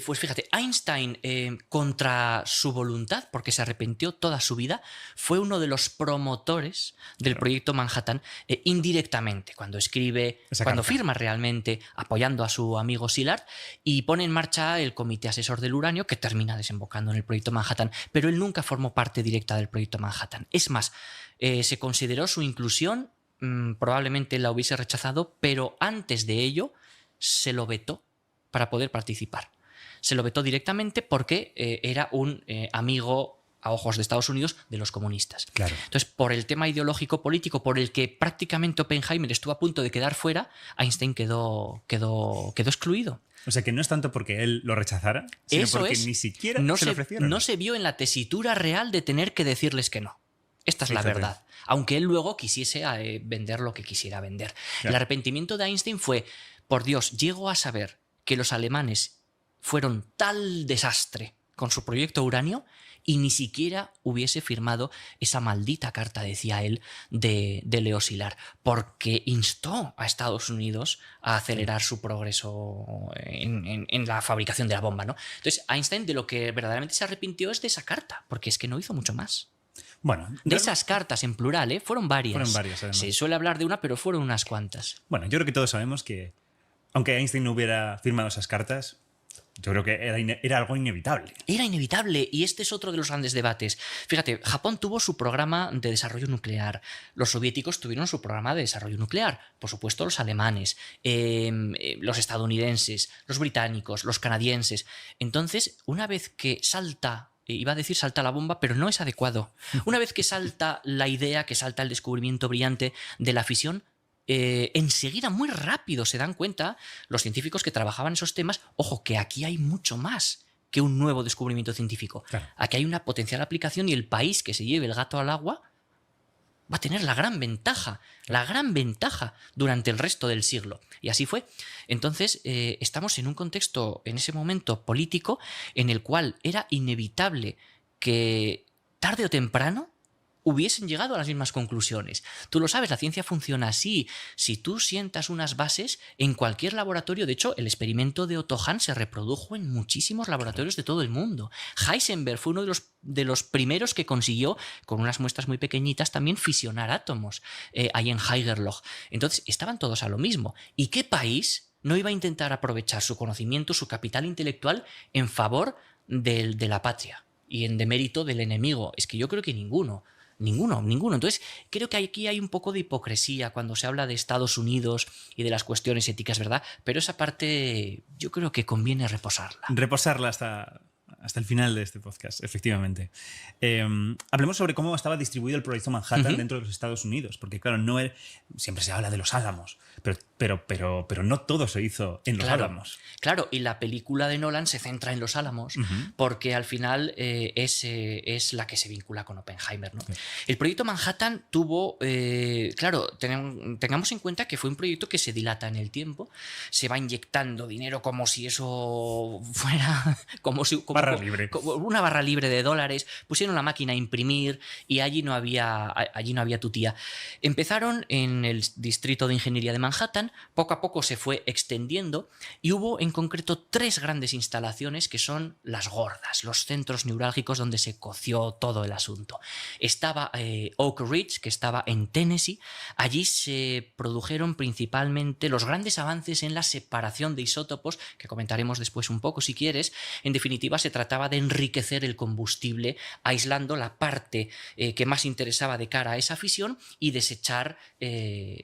Pues fíjate, Einstein, contra su voluntad, porque se arrepintió toda su vida, fue uno de los promotores del proyecto Manhattan indirectamente, cuando escribe, cuando firma realmente, apoyando a su amigo Szilard, y pone en marcha el comité asesor del uranio, que termina desembocando en el proyecto Manhattan, pero él nunca formó parte directa del proyecto Manhattan. Es más, se consideró su inclusión, probablemente la hubiese rechazado, pero antes de ello se lo vetó para poder participar. Se lo vetó directamente porque era un amigo a ojos de Estados Unidos de los comunistas. Claro. Entonces, por el tema ideológico político por el que prácticamente Oppenheimer estuvo a punto de quedar fuera, Einstein quedó excluido. O sea que no es tanto porque él lo rechazara, sino porque ni siquiera se lo ofrecieron. No se vio en la tesitura real de tener que decirles que no. Esta es la verdad. Aunque él luego quisiese vender lo que quisiera vender. Claro. El arrepentimiento de Einstein fue, por Dios, llego a saber que los alemanes fueron tal desastre con su proyecto uranio y ni siquiera hubiese firmado esa maldita carta, decía él, de Leo Szilard, porque instó a Estados Unidos a acelerar su progreso en la fabricación de la bomba, ¿no? Entonces, Einstein de lo que verdaderamente se arrepintió es de esa carta, porque es que no hizo mucho más. Bueno, de esas cartas en plural, fueron varias. Fueron varias, además. Se suele hablar de una, pero fueron unas cuantas. Bueno, yo creo que todos sabemos que, aunque Einstein no hubiera firmado esas cartas, yo creo que era algo inevitable. Era inevitable, y este es otro de los grandes debates. Fíjate, Japón tuvo su programa de desarrollo nuclear, los soviéticos tuvieron su programa de desarrollo nuclear, por supuesto los alemanes, los estadounidenses, los británicos, los canadienses. Entonces, una vez que salta la bomba, pero no es adecuado. Una vez que salta la idea, que salta el descubrimiento brillante de la fisión, enseguida, muy rápido, se dan cuenta los científicos que trabajaban esos temas, ojo, que aquí hay mucho más que un nuevo descubrimiento científico. Claro. Aquí hay una potencial aplicación y el país que se lleve el gato al agua va a tener la gran ventaja durante el resto del siglo. Y así fue. Entonces, estamos en un contexto, en ese momento político, en el cual era inevitable que tarde o temprano hubiesen llegado a las mismas conclusiones. Tú lo sabes, la ciencia funciona así. Si tú sientas unas bases en cualquier laboratorio, de hecho, el experimento de Otto Hahn se reprodujo en muchísimos laboratorios de todo el mundo. Heisenberg fue uno de los primeros que consiguió, con unas muestras muy pequeñitas, también fisionar átomos ahí en Haigerloch. Entonces, estaban todos a lo mismo. ¿Y qué país no iba a intentar aprovechar su conocimiento, su capital intelectual en favor de la patria y en demérito del enemigo? Es que yo creo que ninguno. Entonces, creo que aquí hay un poco de hipocresía cuando se habla de Estados Unidos y de las cuestiones éticas, ¿verdad? Pero esa parte yo creo que conviene reposarla. Reposarla hasta hasta el final de este podcast, efectivamente. Hablemos sobre cómo estaba distribuido el proyecto Manhattan dentro de los Estados Unidos, porque claro, siempre se habla de los Álamos, pero no todo se hizo en los Álamos. Claro, y la película de Nolan se centra en los Álamos porque al final es la que se vincula con Oppenheimer, ¿no? El proyecto Manhattan tuvo, tengamos en cuenta que fue un proyecto que se dilata en el tiempo, se va inyectando dinero como si eso fuera como una barra libre de dólares, pusieron la máquina a imprimir y allí no había tutía. Empezaron en el distrito de ingeniería de Manhattan, poco a poco se fue extendiendo y hubo en concreto 3 grandes instalaciones que son las gordas, los centros neurálgicos donde se coció todo el asunto. Estaba Oak Ridge, que estaba en Tennessee. Allí se produjeron principalmente los grandes avances en la separación de isótopos, que comentaremos después un poco si quieres. En definitiva, se trataba de enriquecer el combustible aislando la parte que más interesaba de cara a esa fisión y desechar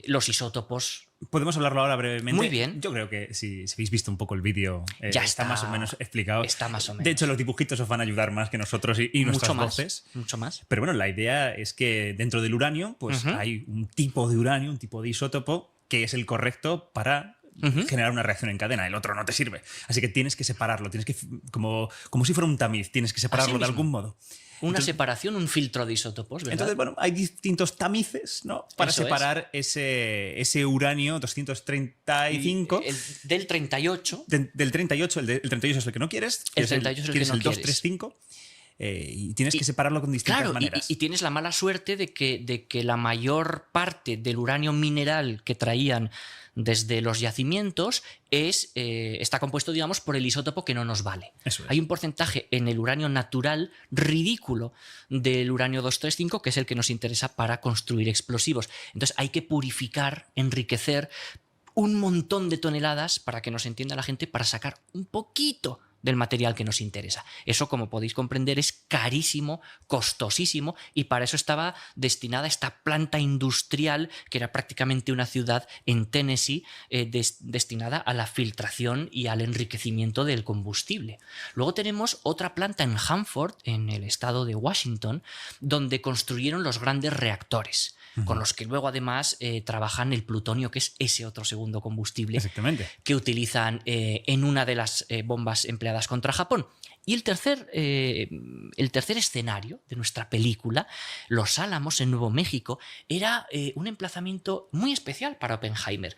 los isótopos. Podemos hablarlo ahora brevemente. Muy bien. Yo creo que si habéis visto un poco el vídeo, ya está más o menos explicado. Está más o menos. De hecho, los dibujitos os van a ayudar más que nosotros y nuestras voces. Mucho más. Pero bueno, la idea es que dentro del uranio pues hay un tipo de uranio, un tipo de isótopo que es el correcto para generar una reacción en cadena. El otro no te sirve. Así que tienes que separarlo. Tienes que, como si fuera un tamiz, tienes que separarlo de algún modo. Una separación, un filtro de isótopos, ¿verdad? Entonces, bueno, hay distintos tamices, ¿no? Para separar ese uranio 235. Del 38. Del 38, el 38 es el que no quieres. El 38 es el que no quieres. 235. Y tienes que separarlo con distintas maneras. Y tienes la mala suerte de que la mayor parte del uranio mineral que traían desde los yacimientos está compuesto, digamos, por el isótopo que no nos vale. Eso es. Hay un porcentaje en el uranio natural ridículo del uranio 235, que es el que nos interesa para construir explosivos. Entonces hay que purificar, enriquecer un montón de toneladas, para que nos entienda la gente, para sacar un poquito del material que nos interesa. Eso, como podéis comprender, es carísimo, costosísimo, y para eso estaba destinada esta planta industrial, que era prácticamente una ciudad en Tennessee, destinada a la filtración y al enriquecimiento del combustible. Luego tenemos otra planta en Hanford, en el estado de Washington, donde construyeron los grandes reactores, con los que luego además trabajan el plutonio, que es ese otro segundo combustible que utilizan en una de las bombas empleadas contra Japón. Y el tercer escenario de nuestra película, Los Álamos en Nuevo México, era un emplazamiento muy especial para Oppenheimer.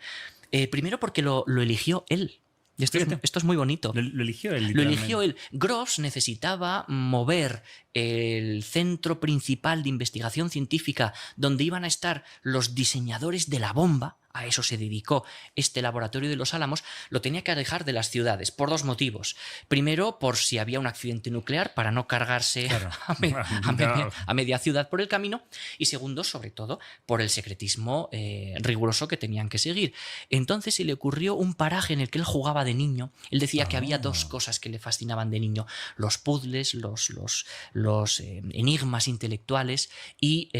Primero porque lo eligió él. Esto es muy bonito. Lo eligió él. Lo eligió él. Gross necesitaba mover el centro principal de investigación científica donde iban a estar los diseñadores de la bomba. A eso se dedicó este laboratorio de Los Álamos. Lo tenía que alejar de las ciudades por 2 motivos. Primero, por si había un accidente nuclear, para no cargarse a media ciudad por el camino. Y segundo, sobre todo, por el secretismo riguroso que tenían que seguir. Entonces se le ocurrió un paraje en el que él jugaba de niño. Él decía que había 2 cosas que le fascinaban de niño: los puzzles, los enigmas intelectuales y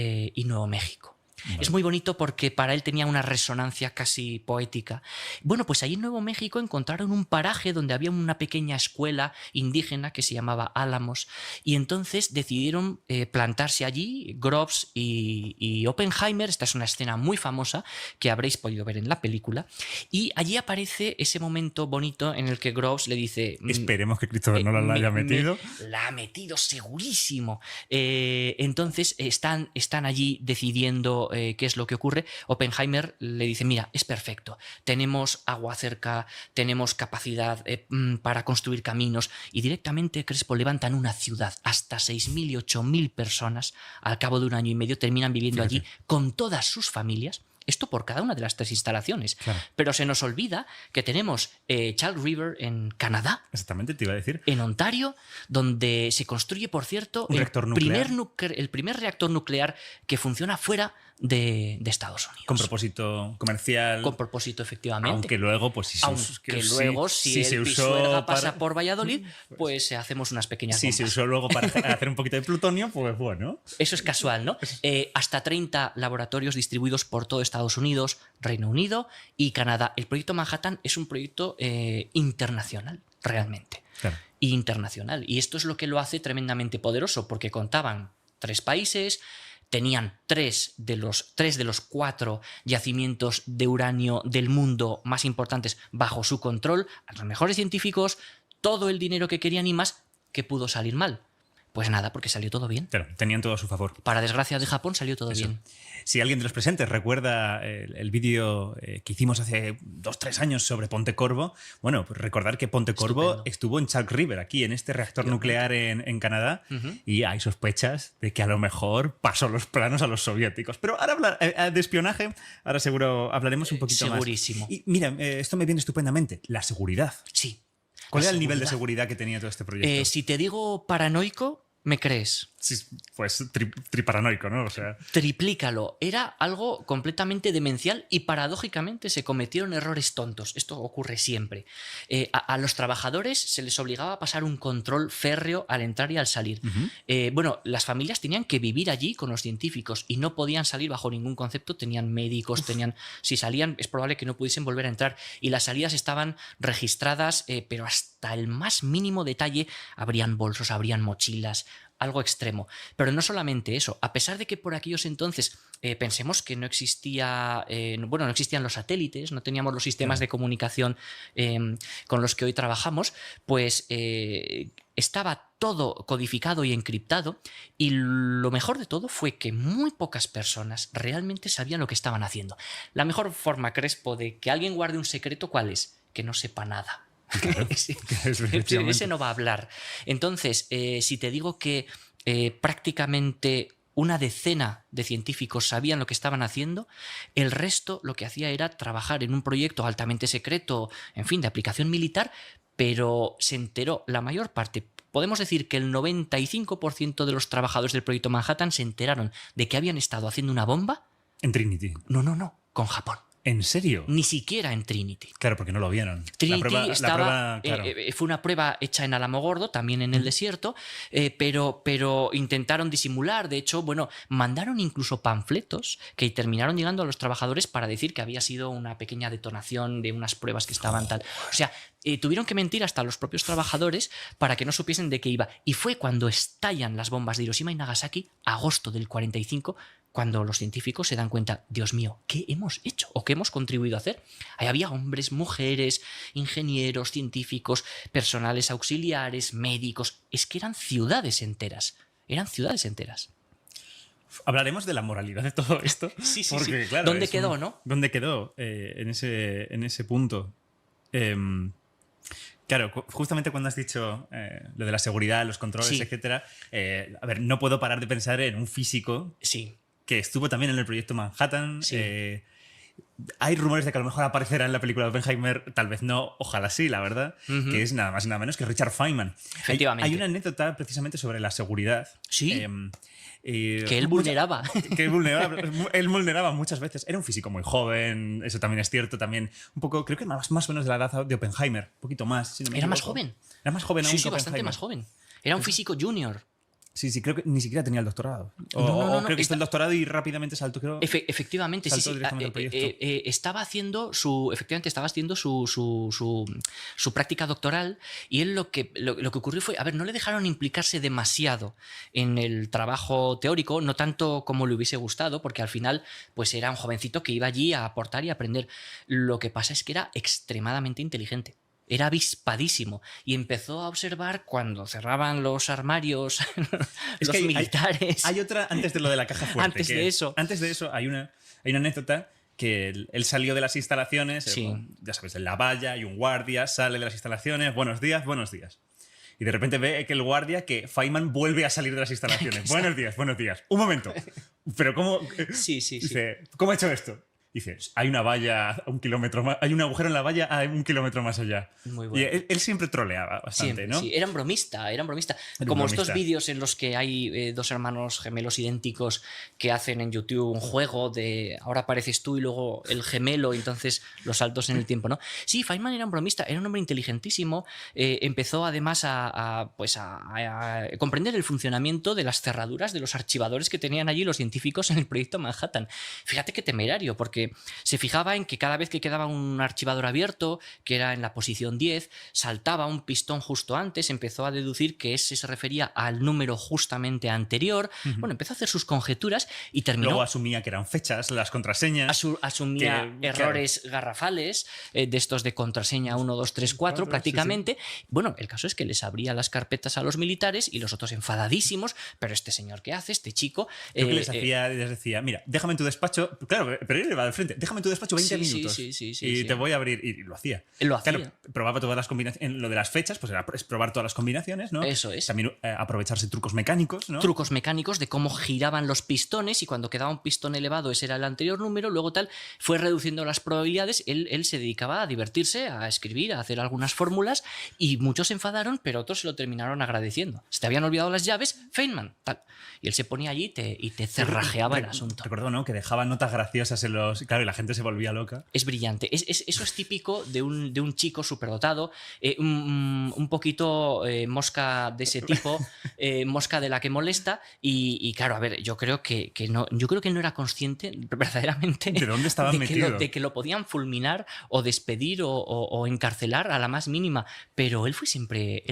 Nuevo México. Vale. Es muy bonito porque para él tenía una resonancia casi poética. Bueno, pues ahí en Nuevo México encontraron un paraje donde había una pequeña escuela indígena que se llamaba Álamos, y entonces decidieron plantarse allí Groves y Oppenheimer. Esta es una escena muy famosa que habréis podido ver en la película, y allí aparece ese momento bonito en el que Groves le dice: esperemos que Christopher Nolan la haya metido. La ha metido segurísimo. Entonces están allí decidiendo qué es lo que ocurre. Oppenheimer le dice: mira, es perfecto, tenemos agua cerca, tenemos capacidad para construir caminos, y directamente, Crespo, levantan una ciudad. Hasta 6.000 y 8.000 personas al cabo de 1 año y medio terminan viviendo allí con todas sus familias. Esto por cada una de las 3 instalaciones. Claro. Pero se nos olvida que tenemos Charles River en Canadá. Exactamente, te iba a decir. En Ontario, donde se construye, por cierto, el primer reactor nuclear que funciona fuera de Estados Unidos. Con propósito comercial. Con propósito, efectivamente. Aunque luego, pues si el Pisuerga pasa por Valladolid, pues hacemos unas pequeñas bombas. Si se usó luego para hacer un poquito de plutonio, pues bueno. Eso es casual, ¿no? Hasta 30 laboratorios distribuidos por todo Estados Unidos, Reino Unido y Canadá. El proyecto Manhattan es un proyecto internacional. realmente. Claro. Y internacional. Y esto es lo que lo hace tremendamente poderoso, porque contaban 3 países, tenían 3 de los 4 yacimientos de uranio del mundo más importantes bajo su control, a los mejores científicos, todo el dinero que querían y más. ¿Qué pudo salir mal? Pues nada, porque salió todo bien. Claro, tenían todo a su favor. Para desgracia de Japón salió todo bien. Si alguien de los presentes recuerda el vídeo que hicimos hace 2-3 años sobre Pontecorvo, bueno, pues recordar que Pontecorvo estuvo en Chalk River, aquí en este reactor nuclear en Canadá, y hay sospechas de que a lo mejor pasó los planos a los soviéticos. Pero ahora de espionaje, ahora seguro hablaremos un poquito Segurísimo. más. Y mira, esto me viene estupendamente, la seguridad. Sí. ¿Cuál era el nivel de seguridad que tenía todo este proyecto? Si te digo paranoico, ¿me crees? Sí, pues triparanoico, ¿no? O sea... Triplícalo. Era algo completamente demencial y paradójicamente se cometieron errores tontos. Esto ocurre siempre. A los trabajadores se les obligaba a pasar un control férreo al entrar y al salir. Bueno, las familias tenían que vivir allí con los científicos y no podían salir bajo ningún concepto. Tenían médicos, si salían es probable que no pudiesen volver a entrar. Y las salidas estaban registradas, pero hasta el más mínimo detalle. Habrían bolsos, habrían mochilas, algo extremo. Pero no solamente eso, a pesar de que por aquellos entonces pensemos que no existían los satélites, no teníamos los sistemas de comunicación con los que hoy trabajamos, pues estaba todo codificado y encriptado, y lo mejor de todo fue que muy pocas personas realmente sabían lo que estaban haciendo. La mejor forma, Crespo, de que alguien guarde un secreto, ¿cuál es? Que no sepa nada. Claro, ese no va a hablar. Entonces, si te digo que prácticamente una decena de científicos sabían lo que estaban haciendo, el resto lo que hacía era trabajar en un proyecto altamente secreto, en fin, de aplicación militar, pero se enteró la mayor parte. Podemos decir que el 95% de los trabajadores del proyecto Manhattan se enteraron de que habían estado haciendo una bomba. En Trinity. No, con Japón. ¿En serio? Ni siquiera en Trinity. Claro, porque no lo vieron. Trinity claro. Fue una prueba hecha en Alamogordo, también en el desierto, pero intentaron disimular. De hecho, bueno, mandaron incluso panfletos que terminaron llegando a los trabajadores para decir que había sido una pequeña detonación de unas pruebas que estaban tal. O sea, tuvieron que mentir hasta los propios trabajadores para que no supiesen de qué iba. Y fue cuando estallan las bombas de Hiroshima y Nagasaki, agosto del 45, cuando los científicos se dan cuenta, Dios mío, ¿qué hemos hecho o qué hemos contribuido a hacer? Ahí había hombres, mujeres, ingenieros, científicos, personales auxiliares, médicos. Es que eran ciudades enteras. Hablaremos de la moralidad de todo esto. Sí. Porque, claro, ¿Dónde quedó, no? ¿Dónde quedó en ese punto? Claro, justamente cuando has dicho lo de la seguridad, los controles, etcétera, a ver, no puedo parar de pensar en un físico que estuvo también en el proyecto Manhattan. Hay rumores de que a lo mejor aparecerá en la película de Oppenheimer, tal vez no, ojalá sí, la verdad, que es nada más y nada menos que Richard Feynman. Efectivamente. Hay una anécdota precisamente sobre la seguridad. Sí. Que él vulneraba. Él vulneraba muchas veces. Era un físico muy joven, eso también es cierto. También un poco, creo que más o menos de la edad de Oppenheimer, un poquito más. Si no me Era más equivoco. joven. Era más joven aún que Sí, bastante Oppenheimer. más joven. Era un físico junior. Sí, creo que ni siquiera tenía el doctorado. No, creo que hizo el doctorado y rápidamente saltó, creo. Efectivamente, saltó directamente al proyecto. Estaba haciendo su práctica doctoral, y él lo que ocurrió fue, no le dejaron implicarse demasiado en el trabajo teórico, no tanto como le hubiese gustado, porque al final pues era un jovencito que iba allí a aportar y a aprender. Lo que pasa es que era extremadamente inteligente. Era avispadísimo y empezó a observar cuando cerraban los armarios los militares. Hay otra antes de lo de la caja fuerte. Antes de eso hay una anécdota que él salió de las instalaciones, ya sabes, en la valla, hay un guardia, sale de las instalaciones, buenos días. Y de repente ve que el guardia, que Feynman vuelve a salir de las instalaciones. buenos días. Un momento. ¿Pero cómo? Dice, ¿cómo ha hecho esto? Dice, hay una valla a 1 kilómetro más, hay un agujero en la valla a 1 kilómetro más allá. Muy bueno. Y él siempre troleaba bastante, ¿no? Sí, era un bromista. Como estos vídeos en los que hay dos hermanos gemelos idénticos que hacen en YouTube un juego de ahora apareces tú y luego el gemelo, y entonces los saltos en el tiempo, ¿no? Sí, Feynman era un bromista, era un hombre inteligentísimo. Empezó además a comprender el funcionamiento de las cerraduras de los archivadores que tenían allí los científicos en el proyecto Manhattan. Fíjate qué temerario, porque porque se fijaba en que cada vez que quedaba un archivador abierto, que era en la posición 10, saltaba un pistón justo antes, empezó a deducir que ese se refería al número justamente anterior. Bueno, empezó a hacer sus conjeturas y terminó... Luego asumía que eran fechas, las contraseñas. Asumía errores garrafales, de estos de contraseña 1, 2, 3, 4, prácticamente. Sí. Bueno, el caso es que les abría las carpetas a los militares y los otros enfadadísimos. Pero este señor, ¿qué hace? Este chico... Creo que les decía, mira, déjame en tu despacho... Claro, pero él iba de frente. Déjame en tu despacho 20 minutos. Y te voy a abrir... Y lo hacía. Claro, probaba todas las combinaciones. En lo de las fechas, pues era probar todas las combinaciones, ¿no? Eso es. También aprovecharse trucos mecánicos, ¿no? Trucos mecánicos de cómo giraban los pistones y cuando quedaba un pistón elevado ese era el anterior número, luego tal, fue reduciendo las probabilidades. Él se dedicaba a divertirse, a escribir, a hacer algunas fórmulas y muchos se enfadaron, pero otros se lo terminaron agradeciendo. Se te habían olvidado las llaves, Feynman, tal. Y él se ponía allí y te cerrajeaba el asunto. Recuerdo, ¿no? Que dejaba notas graciosas en los... Claro, y la gente se volvía loca. Es brillante. Eso es típico de un chico superdotado, un poquito mosca de ese tipo, mosca de la que molesta. Y claro, a ver, yo creo que no era consciente verdaderamente ¿de dónde estaba metido? De que lo podían fulminar o despedir o encarcelar a la más mínima. Pero él fue siempre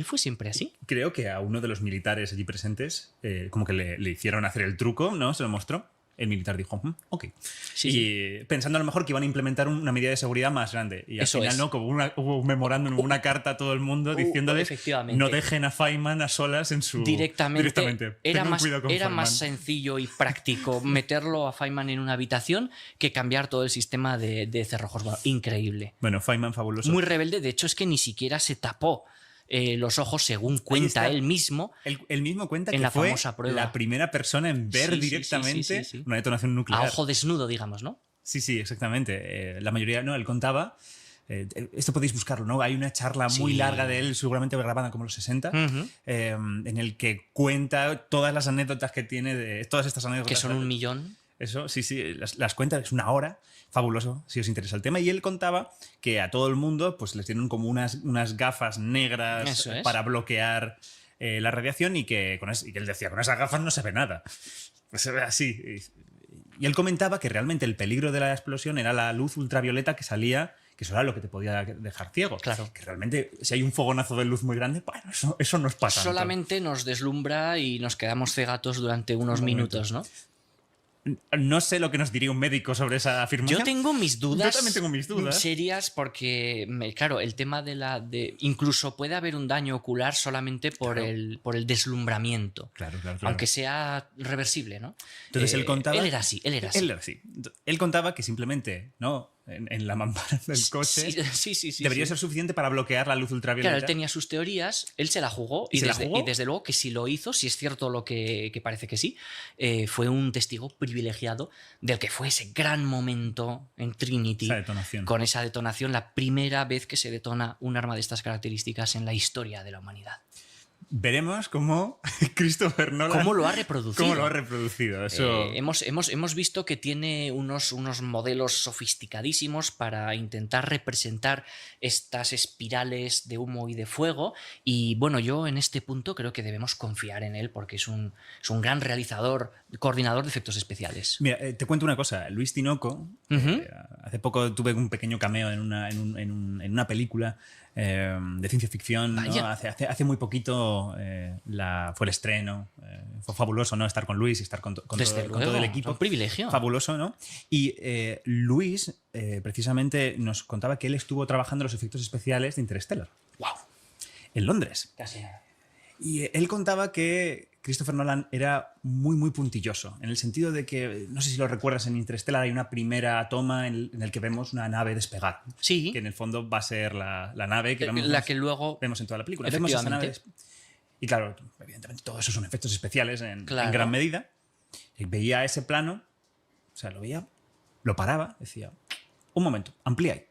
así. Creo que a uno de los militares allí presentes, como que le hicieron hacer el truco, ¿no? Se lo mostró. El militar dijo, ok. Sí. Pensando a lo mejor que iban a implementar una medida de seguridad más grande. Y al final, ¿no? Como hubo un memorándum, una carta a todo el mundo diciéndoles no dejen a Feynman a solas en su... Directamente. Era más sencillo y práctico meterlo a Feynman en una habitación que cambiar todo el sistema de cerrojos. Bueno, increíble. Bueno, Feynman fabuloso. Muy rebelde. De hecho, es que ni siquiera se tapó los ojos, según cuenta él mismo. Él mismo cuenta en que la fue famosa prueba. La primera persona en ver directamente una detonación nuclear. A ojo desnudo, digamos, ¿no? Sí, exactamente. La mayoría, ¿no? Él contaba... esto podéis buscarlo, ¿no? Hay una charla muy larga de él, seguramente grabada como los 60, en el que cuenta todas las anécdotas que tiene, de todas estas anécdotas. Que son 1 millón. Eso, sí, las cuenta, es una hora. Fabuloso, si os interesa el tema. Y él contaba que a todo el mundo pues les dieron como unas gafas negras para bloquear la radiación y que él decía, con esas gafas no se ve nada. Pues se ve así. Y él comentaba que realmente el peligro de la explosión era la luz ultravioleta que salía, que eso era lo que te podía dejar ciego. Claro. Que realmente si hay un fogonazo de luz muy grande, bueno, eso nos pasa. Solamente nos deslumbra y nos quedamos cegatos durante unos minutos, ¿no? No sé lo que nos diría un médico sobre esa afirmación. Yo tengo mis dudas. Yo también tengo mis dudas. Serias porque, claro, el tema incluso puede haber un daño ocular solamente por el deslumbramiento. Claro. Aunque sea reversible, ¿no? Entonces él contaba... Él era así. Él contaba que simplemente, ¿no? En la mampara del coche debería ser suficiente para bloquear la luz ultravioleta. Claro, él tenía sus teorías, él se la jugó y desde luego que si lo hizo, si es cierto lo que parece que sí, fue un testigo privilegiado del que fue ese gran momento en Trinity. Con esa detonación, la primera vez que se detona un arma de estas características en la historia de la humanidad. Veremos cómo Christopher Nolan... ¿Cómo lo ha reproducido? Eso... Hemos visto que tiene unos modelos sofisticadísimos para intentar representar estas espirales de humo y de fuego. Y bueno, yo en este punto creo que debemos confiar en él porque es un gran realizador, coordinador de efectos especiales. Mira, te cuento una cosa. Luis Tinoco, hace poco tuve un pequeño cameo en una película de ciencia ficción, ¿no? Hace muy poquito fue el estreno, fue fabuloso, ¿no? Estar con Luis y estar con todo el equipo. Un privilegio. Fabuloso, ¿no? Y Luis precisamente nos contaba que él estuvo trabajando los efectos especiales de Interstellar. ¡Wow! En Londres. Casi. Y él contaba que Christopher Nolan era muy, muy puntilloso, en el sentido de que, no sé si lo recuerdas, en Interstellar hay una primera toma en el que vemos una nave despegar. Sí. Que en el fondo va a ser la nave que que luego vemos en toda la película. Vemos esa nave y claro, evidentemente todo eso son efectos especiales en gran medida. Y veía ese plano, o sea, lo veía, lo paraba, decía, un momento, amplía ahí.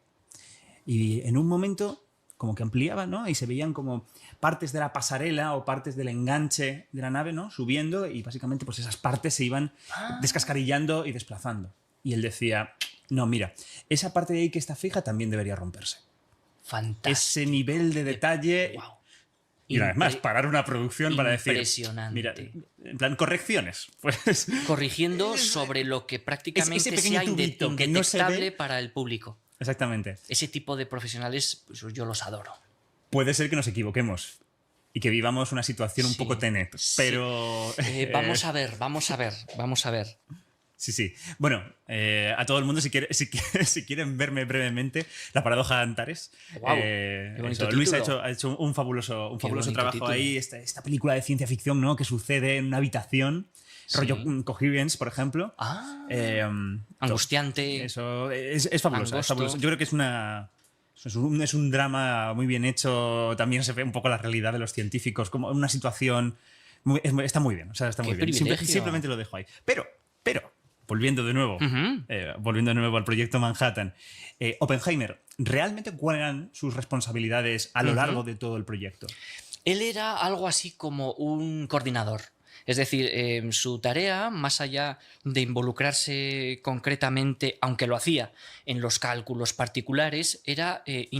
Y en un momento como que ampliaba, ¿no? Y se veían como partes de la pasarela o partes del enganche de la nave, ¿no? Subiendo y básicamente pues esas partes se iban descascarillando y desplazando. Y él decía, no, mira, esa parte de ahí que está fija también debería romperse. Fantástico. Ese nivel de detalle... Wow. Y una vez más, parar una producción para decir... Impresionante. Mira, en plan, correcciones. Pues... Corrigiendo sobre lo que prácticamente ese sea tubito que no se indetectable ve. para el público. Exactamente. Ese tipo de profesionales, pues, yo los adoro. Puede ser que nos equivoquemos y que vivamos una situación un poco Tenet, pero... Vamos a ver. Sí. Bueno, a todo el mundo, si quieren verme brevemente, La paradoja de Antares. Wow, qué bonito Luis título. ha hecho un fabuloso trabajo título. ahí. Esta película de ciencia ficción, ¿no? Que sucede en una habitación, rollo Coherence, por ejemplo. Angustiante. Eso es fabuloso, es fabuloso. Yo creo que es un drama muy bien hecho. También se ve un poco la realidad de los científicos, como una situación... está muy bien, o sea, está muy bien. Simplemente lo dejo ahí. Pero volviendo de nuevo al proyecto Manhattan, Oppenheimer, ¿realmente cuáles eran sus responsabilidades a lo largo de todo el proyecto? Él era algo así como un coordinador. Es decir, su tarea, más allá de involucrarse concretamente, aunque lo hacía en los cálculos particulares, era que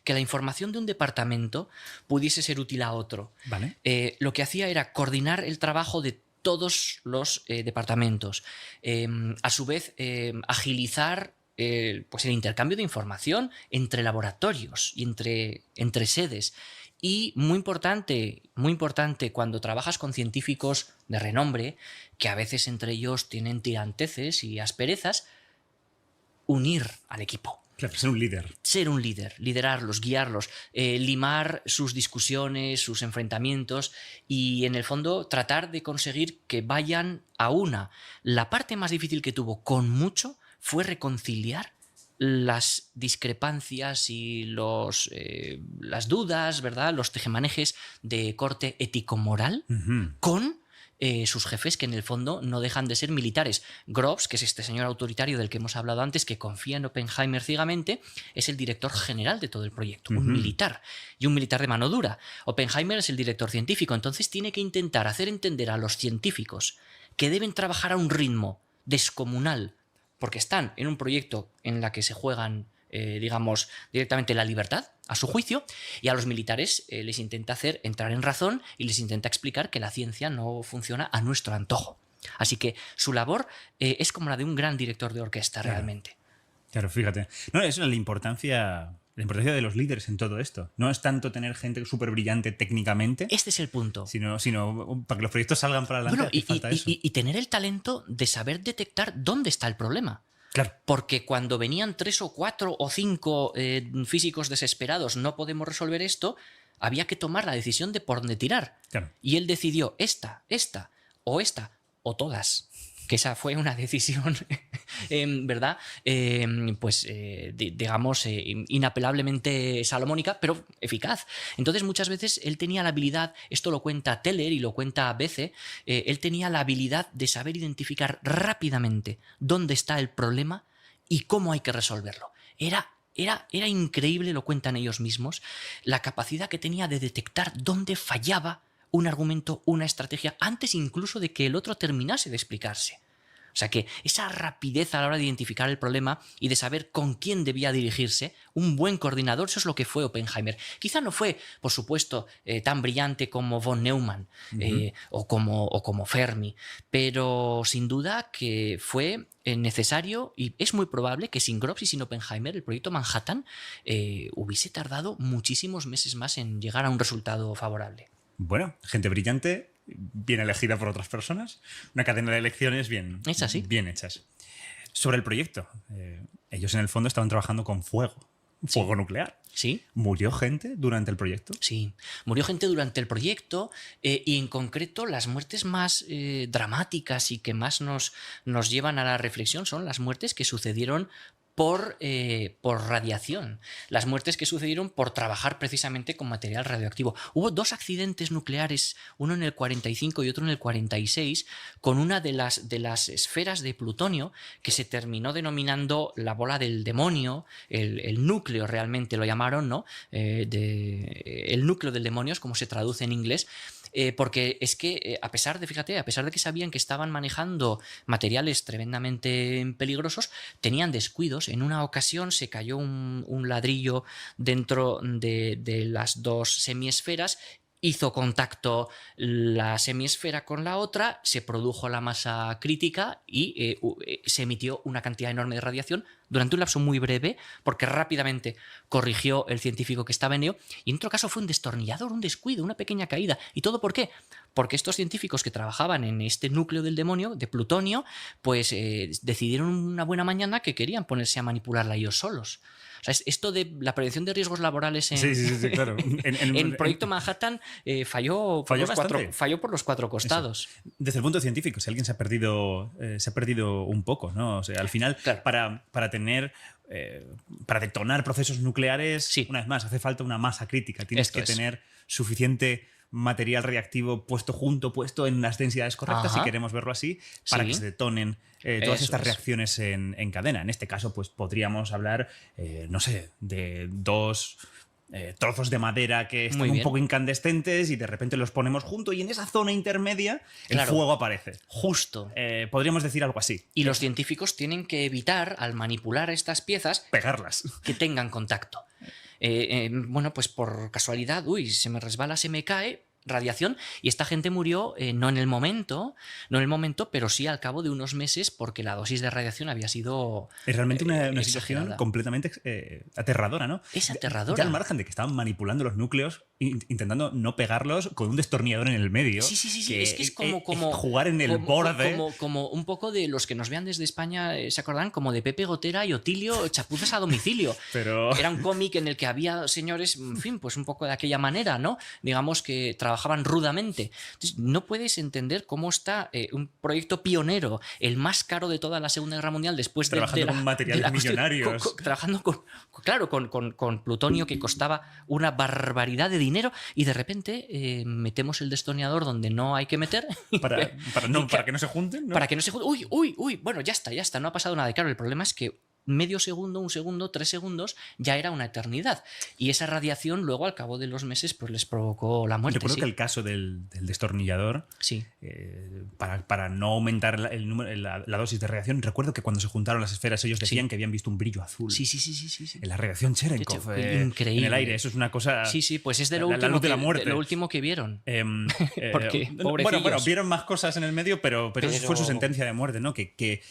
la información de un departamento pudiese ser útil a otro. ¿Vale? Lo que hacía era coordinar el trabajo de todos los departamentos. A su vez, agilizar pues el intercambio de información entre laboratorios y entre sedes. Y muy importante, cuando trabajas con científicos de renombre, que a veces entre ellos tienen tiranteces y asperezas, unir al equipo. Claro, ser un líder. Ser un líder, liderarlos, guiarlos, limar sus discusiones, sus enfrentamientos y, en el fondo, tratar de conseguir que vayan a una. La parte más difícil que tuvo, con mucho, fue reconciliar las discrepancias y las dudas, ¿verdad? Los tejemanejes de corte ético-moral con sus jefes, que en el fondo no dejan de ser militares. Groves, que es este señor autoritario del que hemos hablado antes, que confía en Oppenheimer ciegamente, es el director general de todo el proyecto, un militar, y un militar de mano dura. Oppenheimer es el director científico, entonces tiene que intentar hacer entender a los científicos que deben trabajar a un ritmo descomunal, porque están en un proyecto en la que se juegan, digamos, directamente la libertad, a su juicio, y a los militares les intenta hacer entrar en razón y les intenta explicar que la ciencia no funciona a nuestro antojo. Así que su labor es como la de un gran director de orquesta, realmente. Claro, fíjate. No, es la importancia de los líderes en todo esto. No es tanto tener gente súper brillante técnicamente. Este es el punto. Sino para que los proyectos salgan para adelante. Bueno, falta eso. Y tener el talento de saber detectar dónde está el problema. Claro. Porque cuando venían 3 o 4 o 5 físicos desesperados, no podemos resolver esto, había que tomar la decisión de por dónde tirar. Claro. Y él decidió esta, o todas. Que esa fue una decisión, ¿verdad? Digamos, inapelablemente salomónica, pero eficaz. Entonces, muchas veces él tenía la habilidad, esto lo cuenta Teller y lo cuenta Bece, él tenía la habilidad de saber identificar rápidamente dónde está el problema y cómo hay que resolverlo. Era increíble, lo cuentan ellos mismos, la capacidad que tenía de detectar dónde fallaba un argumento, una estrategia, antes incluso de que el otro terminase de explicarse. O sea que esa rapidez a la hora de identificar el problema y de saber con quién debía dirigirse, un buen coordinador, eso es lo que fue Oppenheimer. Quizá no fue, por supuesto, tan brillante como von Neumann o como Fermi, pero sin duda que fue necesario, y es muy probable que sin Groves y sin Oppenheimer el proyecto Manhattan hubiese tardado muchísimos meses más en llegar a un resultado favorable. Bueno, gente brillante, bien elegida por otras personas, una cadena de elecciones bien hechas. Sobre el proyecto, ellos en el fondo estaban trabajando con fuego nuclear. Sí. ¿Murió gente durante el proyecto? Sí, murió gente durante el proyecto y en concreto las muertes más dramáticas y que más nos llevan a la reflexión son las muertes que sucedieron por radiación, las muertes que sucedieron por trabajar precisamente con material radioactivo. Hubo 2 accidentes nucleares, uno en el 45 y otro en el 46, con una de las esferas de plutonio que se terminó denominando la bola del demonio, el núcleo realmente lo llamaron, ¿no? El núcleo del demonio es como se traduce en inglés. Porque es que a pesar de que sabían que estaban manejando materiales tremendamente peligrosos, tenían descuidos En una ocasión se cayó un ladrillo dentro de las dos semiesferas, hizo contacto la semiesfera con la otra, se produjo la masa crítica y se emitió una cantidad enorme de radiación durante un lapso muy breve, porque rápidamente corrigió el científico que estaba en ello, y en otro caso fue un destornillador, un descuido, una pequeña caída. ¿Y todo por qué? Porque estos científicos que trabajaban en este núcleo del demonio, de plutonio, pues decidieron una buena mañana que querían ponerse a manipularla ellos solos. O sea, esto de la prevención de riesgos laborales en, claro. en Proyecto Manhattan falló por los cuatro costados. Eso. Desde el punto científico, si alguien se ha perdido un poco, ¿no? O sea, al final, claro, para detonar procesos nucleares, una vez más, hace falta una masa crítica. Tienes que tener suficiente material reactivo puesto en las densidades correctas, si queremos verlo así, para que se detonen todas estas reacciones en cadena. En este caso, pues podríamos hablar, no sé, de dos trozos de madera que están un poco incandescentes y de repente los ponemos juntos y en esa zona intermedia el fuego aparece. Justo. Podríamos decir algo así. Y los científicos tienen que evitar, al manipular estas piezas, pegarlas, que tengan contacto. Bueno, pues por casualidad, se me resbala, se me cae, radiación, y esta gente murió no en el momento, pero sí al cabo de unos meses, porque la dosis de radiación había sido es realmente una situación completamente aterradora, ¿no? Es aterradora. Ya al margen de que estaban manipulando los núcleos, intentando no pegarlos con un destornillador en el medio. Sí. Es que es como jugar en el borde. Como un poco de los que nos vean desde España, ¿se acordan? Como de Pepe Gotera y Otilio, chapuzas a domicilio. Pero era un cómic en el que había señores, en fin, pues un poco de aquella manera, ¿no? Digamos que trabajaban rudamente. Entonces, no puedes entender cómo está un proyecto pionero, el más caro de toda la Segunda Guerra Mundial, después trabajando con materiales millonarios. Trabajando con plutonio que costaba una barbaridad de dinero, y de repente metemos el destornillador donde no hay que meter. Para que no se junten, ¿no? Para que no se junten. Uy, bueno, ya está, no ha pasado nada. Y claro, el problema es que medio segundo, un segundo, 3 segundos ya era una eternidad, y esa radiación luego al cabo de los meses pues les provocó la muerte. Recuerdo que el caso del destornillador, para no aumentar la dosis de radiación, recuerdo que cuando se juntaron las esferas ellos decían que habían visto un brillo azul. Sí. En la radiación Cherenkov, increíble. En el aire, eso es una cosa. Sí, pues es de lo último que vieron. Porque, bueno, vieron más cosas en el medio, pero eso fue su sentencia de muerte, ¿no? Que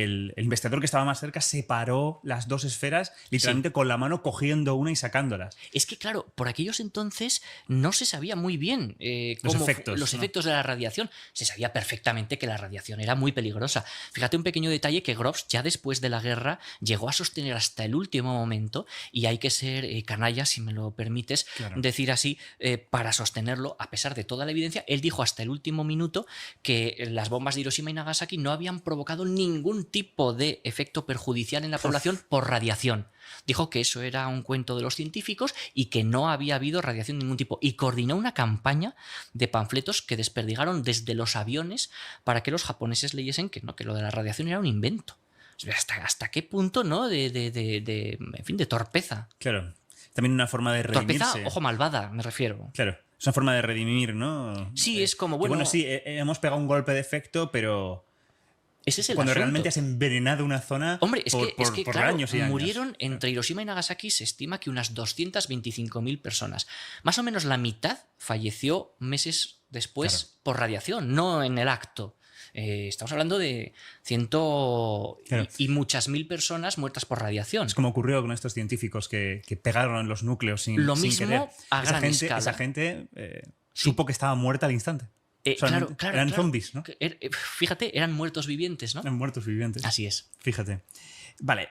el investigador que estaba más cerca separó las dos esferas literalmente con la mano, cogiendo una y sacándolas. Es que claro, por aquellos entonces no se sabía muy bien los efectos de la radiación. Se sabía perfectamente que la radiación era muy peligrosa. Fíjate un pequeño detalle que Groves ya después de la guerra llegó a sostener hasta el último momento, y hay que ser canalla, si me lo permites decir así, para sostenerlo a pesar de toda la evidencia. Él dijo hasta el último minuto que las bombas de Hiroshima y Nagasaki no habían provocado ningún tipo de efecto perjudicial en la población por radiación. Dijo que eso era un cuento de los científicos y que no había habido radiación de ningún tipo, y coordinó una campaña de panfletos que desperdigaron desde los aviones para que los japoneses leyesen que lo de la radiación era un invento. ¿Hasta qué punto, no? En fin, de torpeza. Claro. También una forma de redimirse. Torpeza, ojo, malvada, me refiero. Claro. Es una forma de redimir, ¿no? Sí, es como, bueno... sí, hemos pegado un golpe de efecto, pero... Ese es el cuando asunto. Realmente has envenenado una zona. Hombre, es que por claro, años y años. Murieron entre Hiroshima y Nagasaki, se estima que unas 225.000 personas. Más o menos la mitad falleció meses después por radiación, no en el acto. Estamos hablando de y muchas mil personas muertas por radiación. Es como ocurrió con estos científicos que pegaron los núcleos sin querer. Lo mismo a gran escala. Esa gente supo que estaba muerta al instante. Claro. Eran zombies, ¿no? Fíjate, eran muertos vivientes, ¿no? Eran muertos vivientes. Así es. Fíjate. Vale.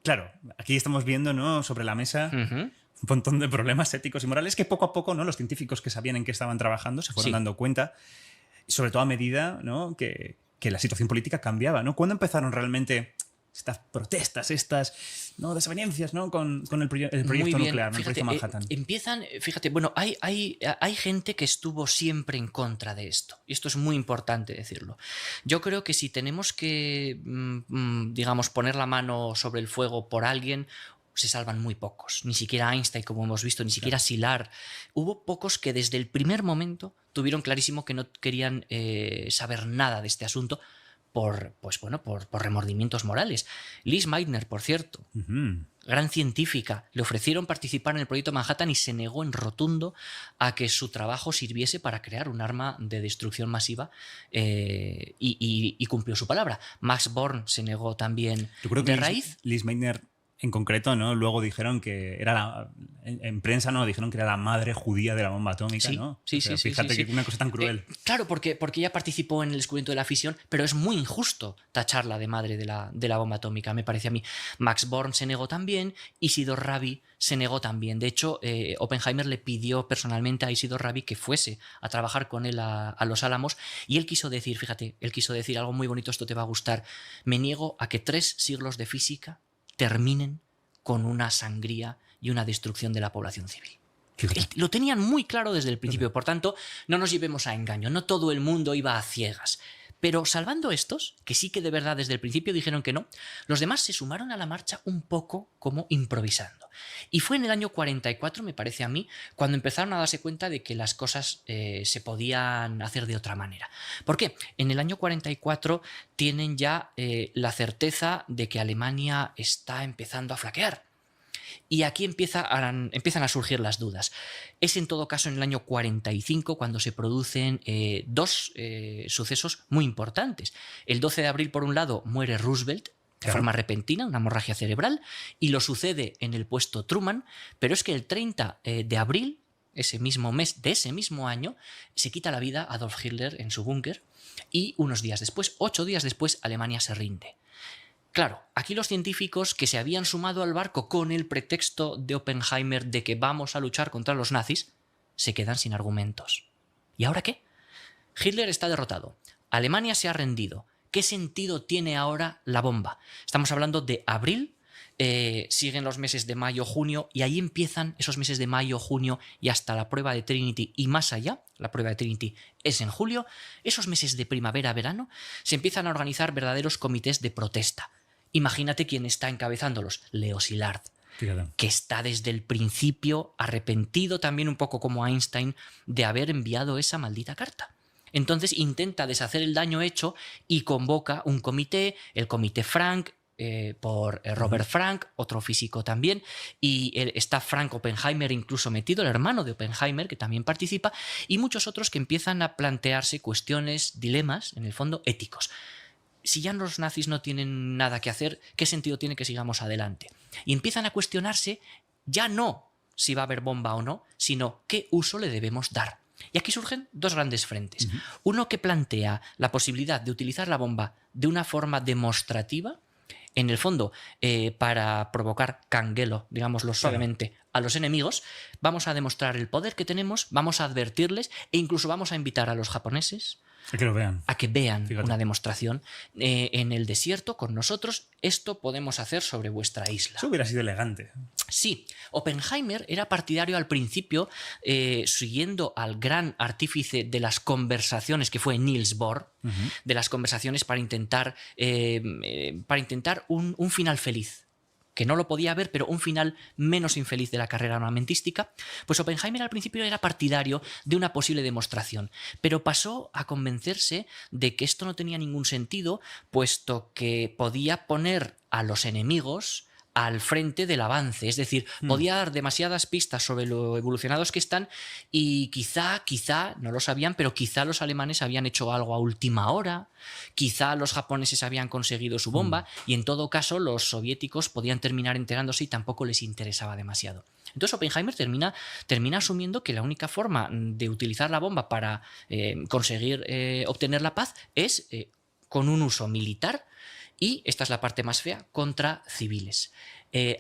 Claro, aquí estamos viendo, ¿no? Sobre la mesa un montón de problemas éticos y morales que poco a poco, ¿no? Los científicos que sabían en qué estaban trabajando se fueron dando cuenta, sobre todo a medida, ¿no? que la situación política cambiaba, ¿no? ¿Cuándo empezaron realmente estas protestas, estas desavenencias, ¿no? con el proyecto nuclear, ¿no? El proyecto Manhattan? Fíjate, bueno, hay gente que estuvo siempre en contra de esto, y esto es muy importante decirlo. Yo creo que si tenemos que, digamos, poner la mano sobre el fuego por alguien, se salvan muy pocos. Ni siquiera Einstein, como hemos visto, ni siquiera Szilard. Hubo pocos que desde el primer momento tuvieron clarísimo que no querían saber nada de este asunto, por remordimientos morales. Liz Meitner, por cierto, gran científica, le ofrecieron participar en el proyecto Manhattan y se negó en rotundo a que su trabajo sirviese para crear un arma de destrucción masiva y cumplió su palabra. Max Born se negó también. Yo creo que de raíz. Liz Meitner en concreto, ¿no? Luego dijeron que era en prensa, ¿no? Dijeron que era la madre judía de la bomba atómica, Sí, ¿no? sí, O sea, sí, fíjate sí, que una cosa tan cruel. Claro, porque ella participó en el descubrimiento de la fisión, pero es muy injusto tacharla de madre de la bomba atómica, me parece a mí. Max Born se negó también, Isidor Rabi se negó también. De hecho, Oppenheimer le pidió personalmente a Isidor Rabi que fuese a trabajar con él a Los Álamos, y él quiso decir, fíjate, algo muy bonito, esto te va a gustar: me niego a que 3 siglos de física terminen con una sangría y una destrucción de la población civil. Lo tenían muy claro desde el principio, por tanto, no nos llevemos a engaño, no todo el mundo iba a ciegas. Pero salvando estos, que sí que de verdad desde el principio dijeron que no, los demás se sumaron a la marcha un poco como improvisando. Y fue en el año 44, me parece a mí, cuando empezaron a darse cuenta de que las cosas se podían hacer de otra manera. ¿Por qué? En el año 44 tienen ya la certeza de que Alemania está empezando a flaquear. Y aquí empiezan a surgir las dudas. Es en todo caso en el año 45 cuando se producen 2 sucesos muy importantes. El 12 de abril, por un lado, muere Roosevelt de forma repentina, una hemorragia cerebral, y lo sucede en el puesto Truman, pero es que el 30 de abril, ese mismo mes de ese mismo año, se quita la vida Adolf Hitler en su búnker, y unos días después, 8 días después, Alemania se rinde. Claro, aquí los científicos que se habían sumado al barco con el pretexto de Oppenheimer de que vamos a luchar contra los nazis, se quedan sin argumentos. ¿Y ahora qué? Hitler está derrotado. Alemania se ha rendido. ¿Qué sentido tiene ahora la bomba? Estamos hablando de abril, siguen los meses de mayo, junio, y ahí empiezan esos meses de mayo, junio y hasta la prueba de Trinity y más allá. La prueba de Trinity es en julio. Esos meses de primavera, verano, se empiezan a organizar verdaderos comités de protesta. Imagínate quién está encabezándolos, Leo Szilard, que está desde el principio arrepentido también un poco como Einstein de haber enviado esa maldita carta. Entonces intenta deshacer el daño hecho y convoca un comité, el comité Frank, por Robert Frank, otro físico también, y está Frank Oppenheimer incluso metido, el hermano de Oppenheimer, que también participa, y muchos otros que empiezan a plantearse cuestiones, dilemas, en el fondo, éticos. Si ya los nazis no tienen nada que hacer, ¿qué sentido tiene que sigamos adelante? Y empiezan a cuestionarse ya no si va a haber bomba o no, sino qué uso le debemos dar. Y aquí surgen 2 grandes frentes. Uno que plantea la posibilidad de utilizar la bomba de una forma demostrativa, en el fondo, para provocar canguelo, digámoslo suavemente, a los enemigos. Vamos a demostrar el poder que tenemos, vamos a advertirles e incluso vamos a invitar a los japoneses a que lo vean. A que vean una demostración en el desierto con nosotros. Esto podemos hacer sobre vuestra isla. Eso hubiera sido elegante. Sí, Oppenheimer era partidario al principio, siguiendo al gran artífice de las conversaciones que fue Niels Bohr, de las conversaciones para intentar un final feliz, que no lo podía haber, pero un final menos infeliz de la carrera armamentística. Pues Oppenheimer al principio era partidario de una posible demostración, pero pasó a convencerse de que esto no tenía ningún sentido, puesto que podía poner a los enemigos al frente del avance, es decir, podía dar demasiadas pistas sobre lo evolucionados que están y quizá, no lo sabían, pero quizá los alemanes habían hecho algo a última hora, quizá los japoneses habían conseguido su bomba y en todo caso los soviéticos podían terminar enterándose y tampoco les interesaba demasiado. Entonces Oppenheimer termina asumiendo que la única forma de utilizar la bomba para conseguir obtener la paz es con un uso militar. Y esta es la parte más fea, contra civiles.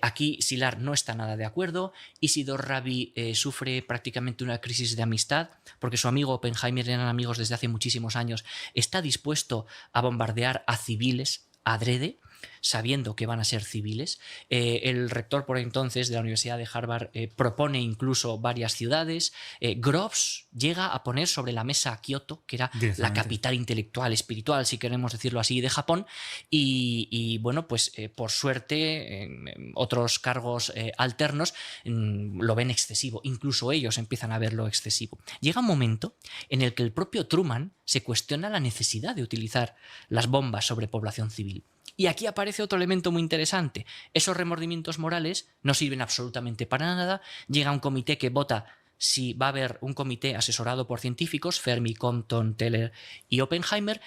Aquí Szilard no está nada de acuerdo. Isidor Rabi sufre prácticamente una crisis de amistad porque su amigo Oppenheimer, eran amigos desde hace muchísimos años, está dispuesto a bombardear a civiles adrede sabiendo que van a ser civiles. El rector por entonces de la Universidad de Harvard propone incluso varias ciudades. Groves llega a poner sobre la mesa Kioto, que era la capital intelectual, espiritual, si queremos decirlo así, de Japón. Y bueno, pues por suerte, otros cargos alternos lo ven excesivo. Incluso ellos empiezan a verlo excesivo. Llega un momento en el que el propio Truman se cuestiona la necesidad de utilizar las bombas sobre población civil. Y aquí aparece otro elemento muy interesante. Esos remordimientos morales no sirven absolutamente para nada. Llega un comité que vota si va a haber un comité asesorado por científicos, Fermi, Compton, Teller y Oppenheimer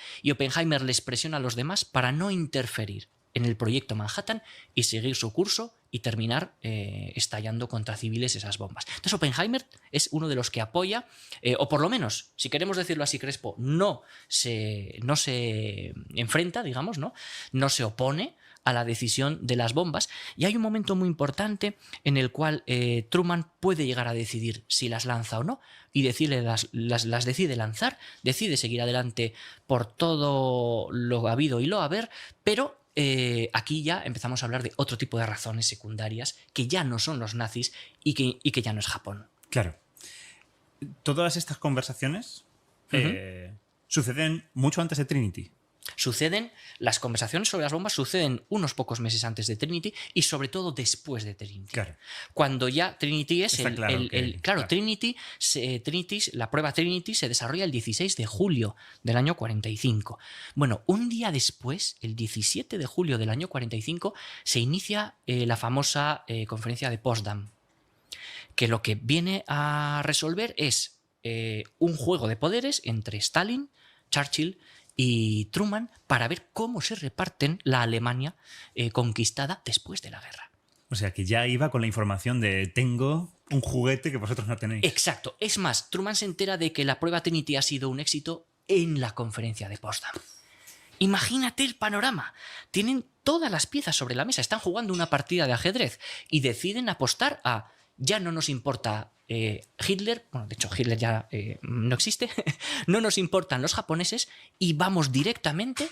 les presiona a los demás para no interferir en el proyecto Manhattan y seguir su curso y terminar estallando contra civiles esas bombas. Entonces Oppenheimer es uno de los que apoya, o por lo menos, si queremos decirlo así, Crespo, no se enfrenta, digamos, no se opone a la decisión de las bombas. Y hay un momento muy importante en el cual Truman puede llegar a decidir si las lanza o no, y las decide lanzar, decide seguir adelante por todo lo habido y lo haber, pero aquí ya empezamos a hablar de otro tipo de razones secundarias que ya no son los nazis y que ya no es Japón. Claro. Todas estas conversaciones suceden mucho antes de Trinity. Las conversaciones sobre las bombas suceden unos pocos meses antes de Trinity y sobre todo después de Trinity. Claro. Cuando ya Trinity es Trinity, la prueba Trinity se desarrolla el 16 de julio del año 45. Bueno, un día después, el 17 de julio del año 45, se inicia la famosa conferencia de Potsdam, que lo que viene a resolver es un juego de poderes entre Stalin, Churchill y Truman para ver cómo se reparten la Alemania conquistada después de la guerra. O sea, que ya iba con la información de tengo un juguete que vosotros no tenéis. Exacto. Es más, Truman se entera de que la prueba Trinity ha sido un éxito en la conferencia de Potsdam. Imagínate el panorama. Tienen todas las piezas sobre la mesa, están jugando una partida de ajedrez y deciden apostar a ya no nos importa Hitler, bueno, de hecho Hitler ya no existe, no nos importan los japoneses y vamos directamente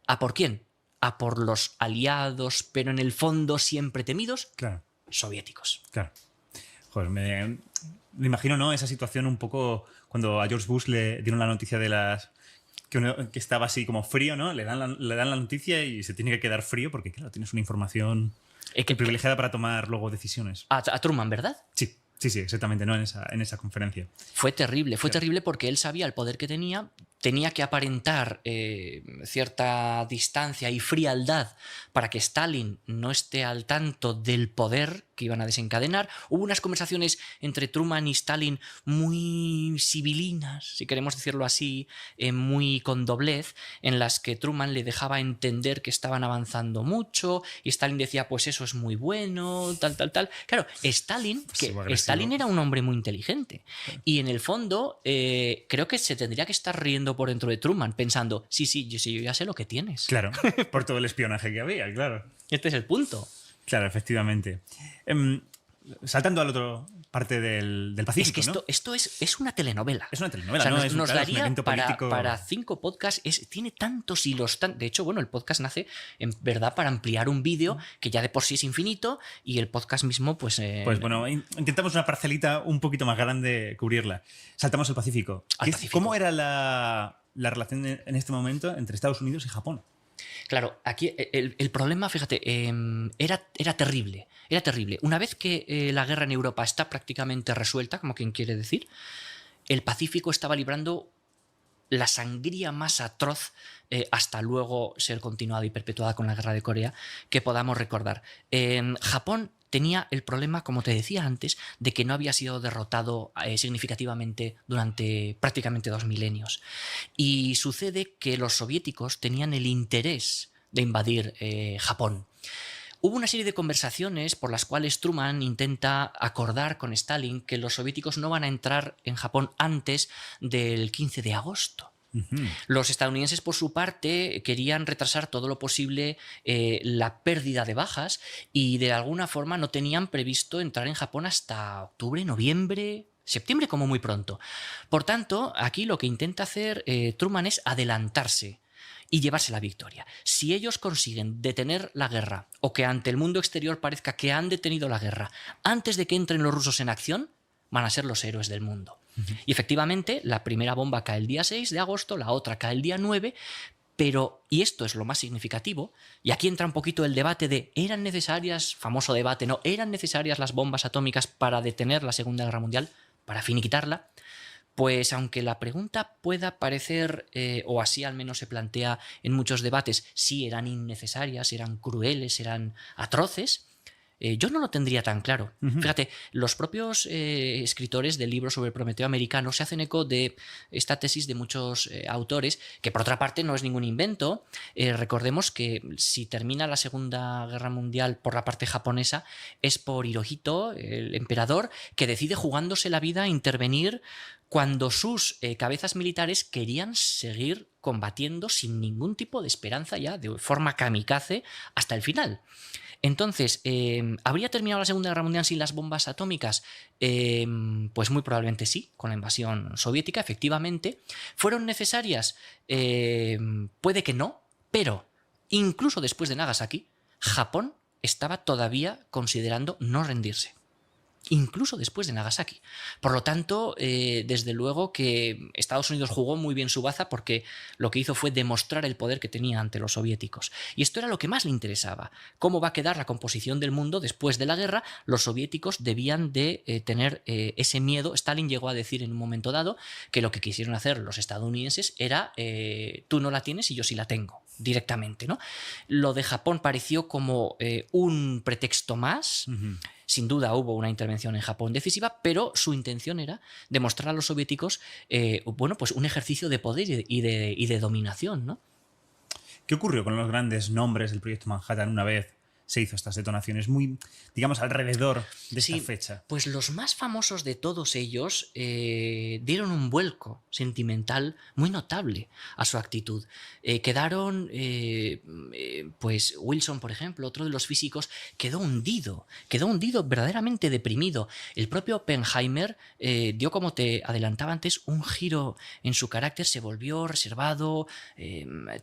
a por quién, a por los aliados, pero en el fondo siempre temidos, soviéticos. Claro. Joder, me imagino, ¿no? Esa situación un poco cuando a George Bush le dieron la noticia de las... que estaba así como frío, ¿no? Le dan la noticia y se tiene que quedar frío porque, claro, tienes una información privilegiada para tomar luego decisiones. A Truman, ¿verdad? Sí. Sí, exactamente, ¿no? En esa conferencia. Fue terrible porque él sabía el poder que tenía que aparentar cierta distancia y frialdad para que Stalin no esté al tanto del poder que iban a desencadenar. Hubo unas conversaciones entre Truman y Stalin muy civilinas, si queremos decirlo así, muy con doblez, en las que Truman le dejaba entender que estaban avanzando mucho y Stalin decía, pues eso es muy bueno, tal. Claro, Stalin era un hombre muy inteligente y en el fondo creo que se tendría que estar riendo por dentro de Truman pensando, sí, yo ya sé lo que tienes. Claro, por todo el espionaje que había, claro. Este es el punto. Claro, efectivamente. Saltando a la otra parte del Pacífico, es que esto es una telenovela. Es una telenovela, o sea, ¿no? Nos daría un evento político... para 5 podcasts, tiene tantos hilos. De hecho, bueno, el podcast nace en verdad para ampliar un vídeo que ya de por sí es infinito y el podcast mismo, pues... Pues bueno, intentamos una parcelita un poquito más grande cubrirla. Saltamos al Pacífico. ¿Cómo era la relación en este momento entre Estados Unidos y Japón? Claro, aquí el problema, fíjate, era terrible. Era terrible. Una vez que la guerra en Europa está prácticamente resuelta, como quien quiere decir, el Pacífico estaba librando la sangría más atroz hasta luego ser continuada y perpetuada con la guerra de Corea que podamos recordar. Japón tenía el problema, como te decía antes, de que no había sido derrotado significativamente durante prácticamente 2 milenios. Y sucede que los soviéticos tenían el interés de invadir Japón. Hubo una serie de conversaciones por las cuales Truman intenta acordar con Stalin que los soviéticos no van a entrar en Japón antes del 15 de agosto. Los estadounidenses, por su parte, querían retrasar todo lo posible la pérdida de bajas y de alguna forma no tenían previsto entrar en Japón hasta octubre, noviembre, septiembre como muy pronto. Por tanto, aquí lo que intenta hacer Truman es adelantarse y llevarse la victoria. Si ellos consiguen detener la guerra o que ante el mundo exterior parezca que han detenido la guerra antes de que entren los rusos en acción, van a ser los héroes del mundo. Y efectivamente, la primera bomba cae el día 6 de agosto, la otra cae el día 9, pero, y esto es lo más significativo, y aquí entra un poquito el debate de ¿eran necesarias, famoso debate, no, eran necesarias las bombas atómicas para detener la Segunda Guerra Mundial, para finiquitarla? Pues aunque la pregunta pueda parecer, o así al menos se plantea en muchos debates, si eran innecesarias, eran crueles, eran atroces, yo no lo tendría tan claro. Fíjate, los propios escritores del libro sobre Prometeo americano se hacen eco de esta tesis de muchos autores, que por otra parte no es ningún invento. Recordemos que si termina la Segunda Guerra Mundial por la parte japonesa, es por Hirohito, el emperador, que decide jugándose la vida a intervenir cuando sus cabezas militares querían seguir combatiendo sin ningún tipo de esperanza ya, de forma kamikaze, hasta el final. Entonces, ¿habría terminado la Segunda Guerra Mundial sin las bombas atómicas? Pues muy probablemente sí, con la invasión soviética, efectivamente. ¿Fueron necesarias? Puede que no, pero incluso después de Nagasaki, Japón estaba todavía considerando no rendirse. Incluso después de Nagasaki. Por lo tanto, desde luego que Estados Unidos jugó muy bien su baza porque lo que hizo fue demostrar el poder que tenía ante los soviéticos. Y esto era lo que más le interesaba. ¿Cómo va a quedar la composición del mundo después de la guerra? Los soviéticos debían de tener ese miedo. Stalin llegó a decir en un momento dado que lo que quisieron hacer los estadounidenses era tú no la tienes y yo sí la tengo, directamente, ¿no? Lo de Japón pareció como un pretexto más. Sin duda hubo una intervención en Japón decisiva, pero su intención era demostrar a los soviéticos bueno, pues un ejercicio de poder y de dominación, ¿no? ¿Qué ocurrió con los grandes nombres del proyecto Manhattan una vez se hizo estas detonaciones muy, digamos, alrededor de esta fecha? Pues los más famosos de todos ellos dieron un vuelco sentimental muy notable a su actitud. Quedaron, pues Wilson, por ejemplo, otro de los físicos, quedó hundido verdaderamente deprimido. El propio Oppenheimer dio, como te adelantaba antes, un giro en su carácter, se volvió reservado,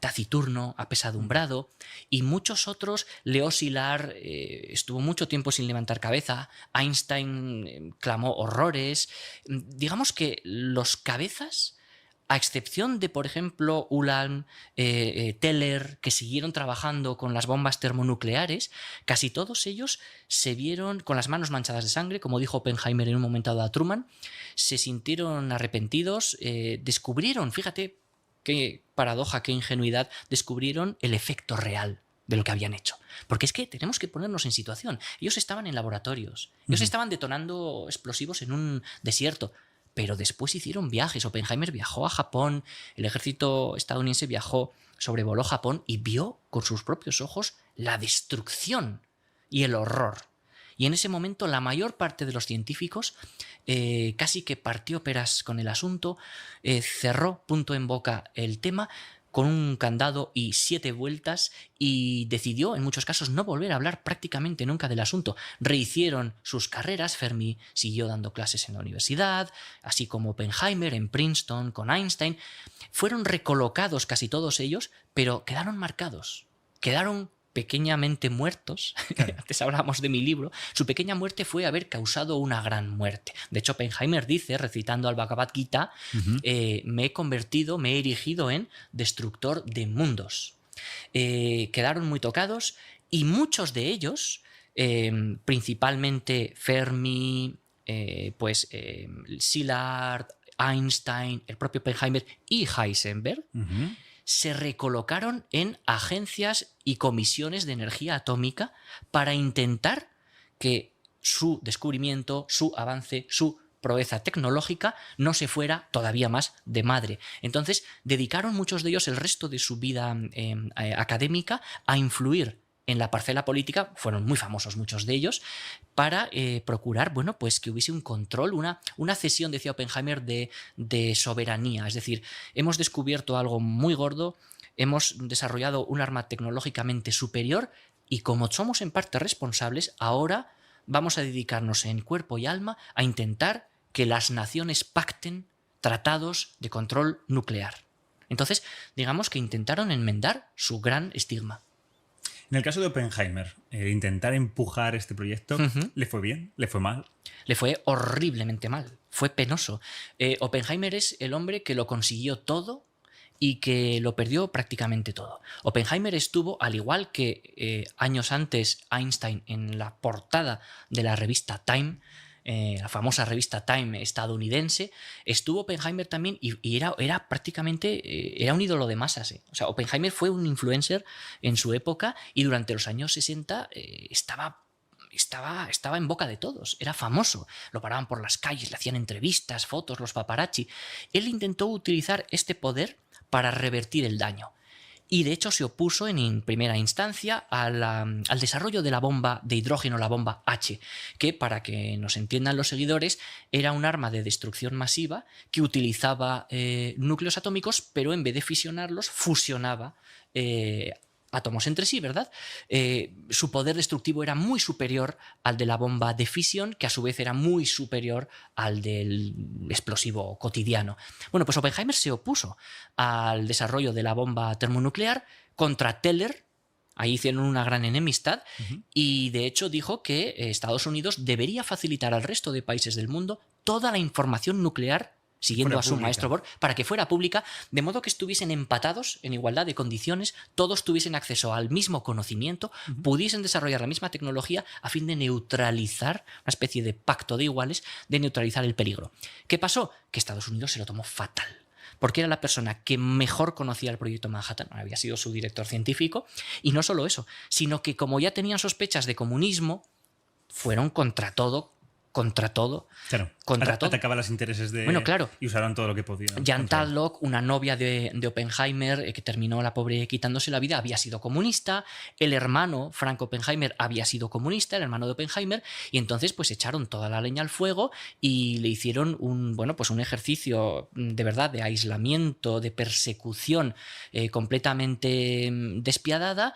taciturno, apesadumbrado, y muchos otros, Leo Szilard, estuvo mucho tiempo sin levantar cabeza. Einstein clamó horrores. Digamos que los cabezas, a excepción de, por ejemplo, Ulam, Teller, que siguieron trabajando con las bombas termonucleares, casi todos ellos se vieron con las manos manchadas de sangre, como dijo Oppenheimer en un momento dado a Truman, se sintieron arrepentidos, descubrieron, fíjate qué paradoja, qué ingenuidad, descubrieron el efecto real de lo que habían hecho. Porque es que tenemos que ponernos en situación. Ellos estaban en laboratorios, ellos estaban detonando explosivos en un desierto, pero después hicieron viajes. Oppenheimer viajó a Japón, el ejército estadounidense sobrevoló Japón y vio con sus propios ojos la destrucción y el horror. Y en ese momento la mayor parte de los científicos casi que partió peras con el asunto, cerró punto en boca el tema, con un candado y 7 vueltas, y decidió en muchos casos no volver a hablar prácticamente nunca del asunto. Rehicieron sus carreras, Fermi siguió dando clases en la universidad, así como Oppenheimer en Princeton con Einstein. Fueron recolocados casi todos ellos, pero quedaron marcados, quedaron pequeñamente muertos. Antes hablábamos de mi libro. Su pequeña muerte fue haber causado una gran muerte. De hecho, Oppenheimer dice, recitando al Bhagavad Gita, me he erigido en destructor de mundos. Quedaron muy tocados y muchos de ellos, principalmente Fermi, Szilard, Einstein, el propio Oppenheimer y Heisenberg, se recolocaron en agencias y comisiones de energía atómica para intentar que su descubrimiento, su avance, su proeza tecnológica no se fuera todavía más de madre. Entonces, dedicaron muchos de ellos el resto de su vida académica a influir en la parcela política, fueron muy famosos muchos de ellos, para procurar, bueno, pues que hubiese un control, una cesión, decía Oppenheimer, de soberanía. Es decir, hemos descubierto algo muy gordo, hemos desarrollado un arma tecnológicamente superior y como somos en parte responsables, ahora vamos a dedicarnos en cuerpo y alma a intentar que las naciones pacten tratados de control nuclear. Entonces, digamos que intentaron enmendar su gran estigma. En el caso de Oppenheimer, intentar empujar este proyecto, ¿le fue bien? ¿Le fue mal? Le fue horriblemente mal, fue penoso. Oppenheimer es el hombre que lo consiguió todo y que lo perdió prácticamente todo. Oppenheimer estuvo, al igual que años antes Einstein, en la portada de la revista Time, la famosa revista Time estadounidense, estuvo Oppenheimer también y era prácticamente era un ídolo de masas. O sea, Oppenheimer fue un influencer en su época y durante los años 60 estaba en boca de todos, era famoso, lo paraban por las calles, le hacían entrevistas, fotos, los paparazzi. Él intentó utilizar este poder para revertir el daño. Y de hecho se opuso en primera instancia al desarrollo de la bomba de hidrógeno, la bomba H, que, para que nos entiendan los seguidores, era un arma de destrucción masiva que utilizaba núcleos atómicos, pero en vez de fisionarlos, fusionaba átomos entre sí, ¿verdad? Su poder destructivo era muy superior al de la bomba de fisión, que a su vez era muy superior al del explosivo cotidiano. Bueno, pues Oppenheimer se opuso al desarrollo de la bomba termonuclear contra Teller. Ahí hicieron una gran enemistad y de hecho dijo que Estados Unidos debería facilitar al resto de países del mundo toda la información nuclear, siguiendo a su maestro Bohr, para que fuera pública, de modo que estuviesen empatados en igualdad de condiciones, todos tuviesen acceso al mismo conocimiento, pudiesen desarrollar la misma tecnología a fin de neutralizar, una especie de pacto de iguales, de neutralizar el peligro. ¿Qué pasó? Que Estados Unidos se lo tomó fatal, porque era la persona que mejor conocía el proyecto Manhattan, había sido su director científico, y no solo eso, sino que como ya tenían sospechas de comunismo, fueron contra todo. Claro, atacaban los intereses de... Bueno, claro. Y usaron todo lo que podían. Jan Tadlock, una novia de Oppenheimer, que terminó la pobre quitándose la vida, había sido comunista. El hermano, Frank Oppenheimer, había sido comunista, el hermano de Oppenheimer, y entonces pues echaron toda la leña al fuego y le hicieron un ejercicio de verdad de aislamiento, de persecución completamente despiadada,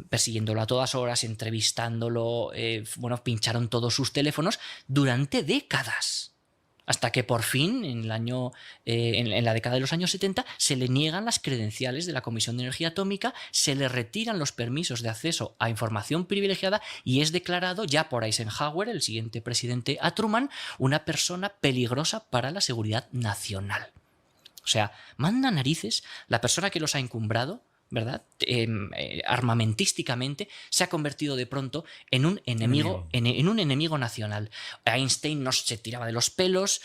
persiguiéndolo a todas horas, entrevistándolo, pincharon todos sus teléfonos durante décadas, hasta que por fin, en la década de los años 70, se le niegan las credenciales de la Comisión de Energía Atómica, se le retiran los permisos de acceso a información privilegiada y es declarado ya por Eisenhower, el siguiente presidente a Truman, una persona peligrosa para la seguridad nacional. O sea, manda narices la persona que los ha encumbrado, ¿verdad? Armamentísticamente se ha convertido de pronto en un enemigo nacional. Einstein no se tiraba de los pelos,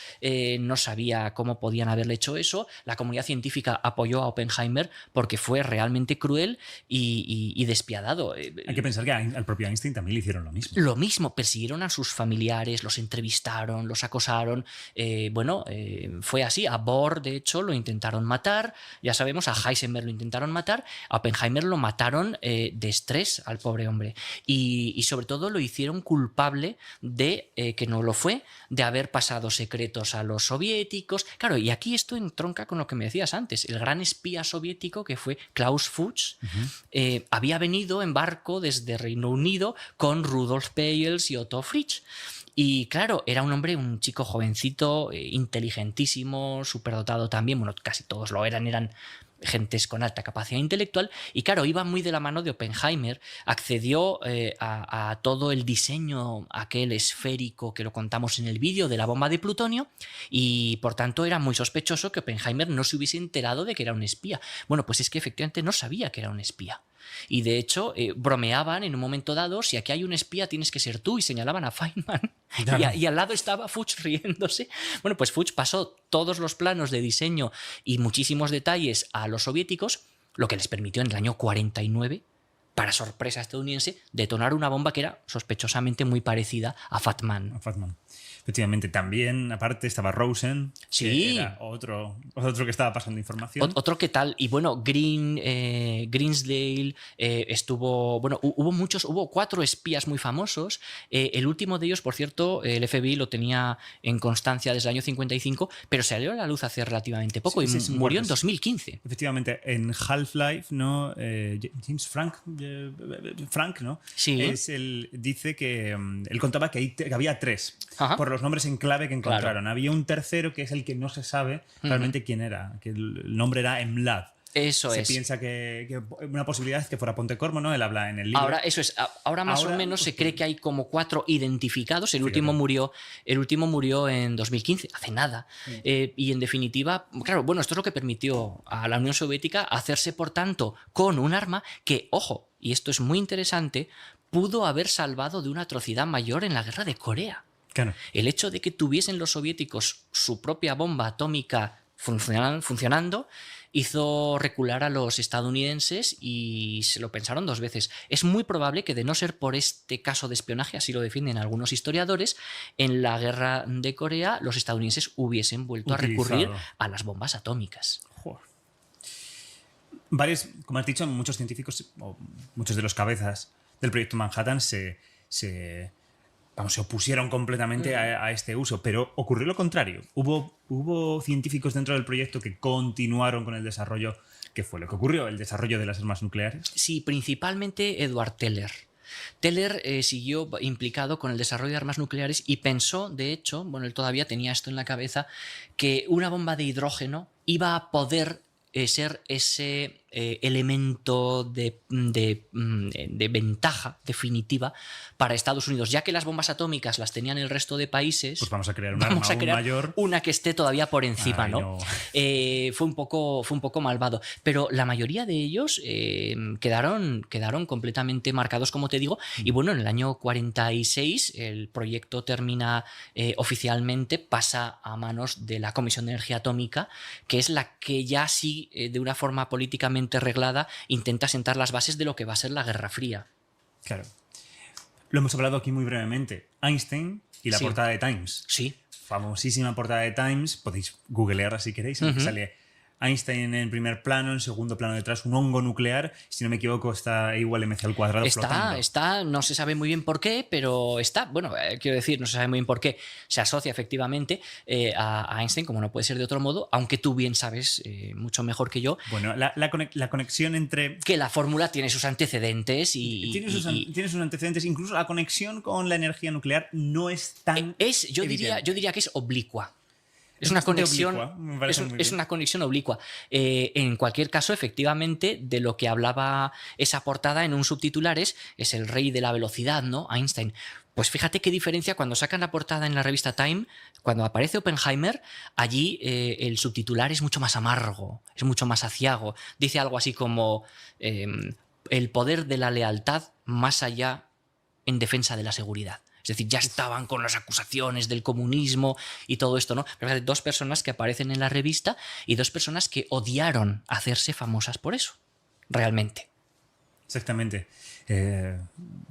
no sabía cómo podían haberle hecho eso. La comunidad científica apoyó a Oppenheimer porque fue realmente cruel y despiadado. Hay que pensar que al propio Einstein también le hicieron lo mismo. Lo mismo, persiguieron a sus familiares, los entrevistaron, los acosaron. Fue así. A Bohr, de hecho, lo intentaron matar. Ya sabemos, a Heisenberg lo intentaron matar. A Oppenheimer lo mataron de estrés al pobre hombre y sobre todo lo hicieron culpable de, que no lo fue, de haber pasado secretos a los soviéticos. Claro, y aquí esto entronca con lo que me decías antes. El gran espía soviético que fue Klaus Fuchs había venido en barco desde Reino Unido con Rudolf Peierls y Otto Fritsch. Y claro, era un chico jovencito, inteligentísimo, superdotado también, bueno, casi todos lo eran gentes con alta capacidad intelectual, y claro, iba muy de la mano de Oppenheimer, accedió a todo el diseño aquel esférico que lo contamos en el vídeo de la bomba de plutonio, y por tanto era muy sospechoso que Oppenheimer no se hubiese enterado de que era un espía. Bueno, pues es que efectivamente no sabía que era un espía. Y de hecho bromeaban en un momento dado: si aquí hay un espía tienes que ser tú, y señalaban a Feynman. Claro. Y al lado estaba Fuchs riéndose. Bueno, pues Fuchs pasó todos los planos de diseño y muchísimos detalles a los soviéticos, lo que les permitió en el año 49, para sorpresa estadounidense, detonar una bomba que era sospechosamente muy parecida a Fat Man. Efectivamente, también, aparte, estaba Rosen, sí, que era otro que estaba pasando información. Otro que tal, y bueno, Greensdale estuvo, bueno, hubo 4 espías muy famosos. El último de ellos, por cierto, el FBI lo tenía en constancia desde el año 55, pero salió a la luz hace relativamente poco y murió en 2015. Efectivamente, en Half-Life, ¿no? James Frank, ¿no? Sí. Dice que él contaba que había 3. por los nombres en clave que encontraron. Había un tercero que es el que no se sabe realmente quién era, que el nombre era Emlad. Eso es. Se piensa que una posibilidad es que fuera Pontecorvo, ¿no? Él habla en el libro. Ahora, eso es. Ahora más o menos se cree que hay como 4 identificados. El último murió en 2015, hace nada. Y en definitiva, claro, bueno, esto es lo que permitió a la Unión Soviética hacerse, por tanto, con un arma que, ojo, y esto es muy interesante, pudo haber salvado de una atrocidad mayor en la guerra de Corea. Claro. El hecho de que tuviesen los soviéticos su propia bomba atómica funcionando hizo recular a los estadounidenses y se lo pensaron 2 veces. Es muy probable que, de no ser por este caso de espionaje, así lo defienden algunos historiadores, en la guerra de Corea los estadounidenses hubiesen vuelto a recurrir a las bombas atómicas. Varios, como has dicho, muchos científicos, o muchos de los cabezas del proyecto Manhattan se opusieron completamente a este uso, pero ocurrió lo contrario. Hubo científicos dentro del proyecto que continuaron con el desarrollo. ¿Qué fue lo que ocurrió? ¿El desarrollo de las armas nucleares? Sí, principalmente Edward Teller. Teller siguió implicado con el desarrollo de armas nucleares y pensó, de hecho, bueno, él todavía tenía esto en la cabeza, que una bomba de hidrógeno iba a poder ser ese elemento de ventaja definitiva para Estados Unidos, ya que las bombas atómicas las tenían el resto de países. Pues vamos a crear una arma aún mayor, una que esté todavía por encima. Ay, no. Fue un poco malvado, pero la mayoría de ellos quedaron completamente marcados, como te digo, y bueno, en el año 46 el proyecto termina oficialmente, pasa a manos de la Comisión de Energía Atómica, que es la que ya sí, de una forma políticamente reglada, intenta sentar las bases de lo que va a ser la Guerra Fría. Claro. Lo hemos hablado aquí muy brevemente. Einstein y la portada de Times. Sí. Famosísima portada de Times. Podéis googlearla si queréis. Sale Einstein en primer plano, en segundo plano detrás un hongo nuclear. Si no me equivoco, está E = mc² flotando. Está, no se sabe muy bien por qué, pero está, bueno, quiero decir, no se sabe muy bien por qué. Se asocia efectivamente a Einstein, como no puede ser de otro modo, aunque tú bien sabes mucho mejor que yo. Bueno, la conexión entre... Que la fórmula tiene sus antecedentes tiene sus antecedentes. Incluso la conexión con la energía nuclear no es tan... Yo diría que es oblicua. Es una conexión oblicua. En cualquier caso, efectivamente, de lo que hablaba esa portada en un subtitular es el rey de la velocidad, ¿no? Einstein. Pues fíjate qué diferencia cuando sacan la portada en la revista Time, cuando aparece Oppenheimer, allí el subtitular es mucho más amargo, es mucho más aciago. Dice algo así como el poder de la lealtad más allá en defensa de la seguridad. Es decir, ya estaban con las acusaciones del comunismo y todo esto, ¿no? Pero hay 2 personas que aparecen en la revista y 2 personas que odiaron hacerse famosas por eso, realmente. Exactamente.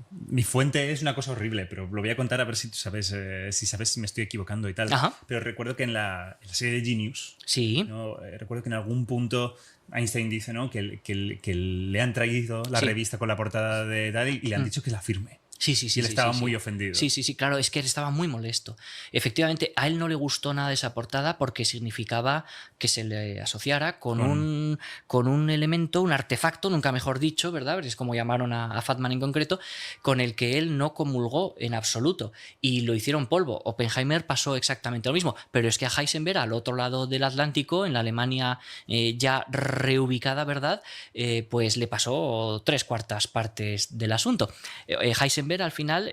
Mi fuente es una cosa horrible, pero lo voy a contar a ver si tú sabes, si me estoy equivocando y tal. Ajá. Pero recuerdo que en la serie de Genius, sí. ¿no? Recuerdo que en algún punto Einstein dice, ¿no?, que le han traído la revista con la portada de Daddy y le han dicho que la firme. Sí. Y él estaba muy ofendido. Sí, claro, es que él estaba muy molesto. Efectivamente, a él no le gustó nada esa portada porque significaba que se le asociara con un elemento, un artefacto, nunca mejor dicho, ¿verdad? Es como llamaron a Fatman en concreto, con el que él no comulgó en absoluto. Y lo hicieron polvo. Oppenheimer pasó exactamente lo mismo. Pero es que a Heisenberg, al otro lado del Atlántico, en la Alemania ya reubicada, ¿verdad? Pues le pasó 3/4 partes del asunto. Heisenberg al final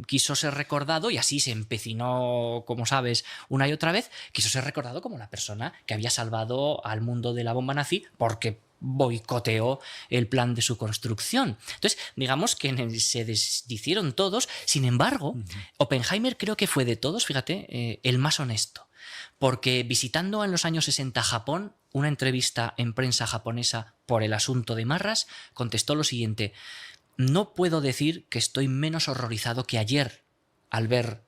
quiso ser recordado, y así se empecinó, como sabes, una y otra vez, quiso ser recordado como la persona que había salvado al mundo de la bomba nazi porque boicoteó el plan de su construcción. Entonces, digamos que se deshicieron todos. Sin embargo, Oppenheimer creo que fue de todos, fíjate, el más honesto. Porque visitando en los años 60 Japón, una entrevista en prensa japonesa por el asunto de Marras, contestó lo siguiente: no puedo decir que estoy menos horrorizado que ayer al ver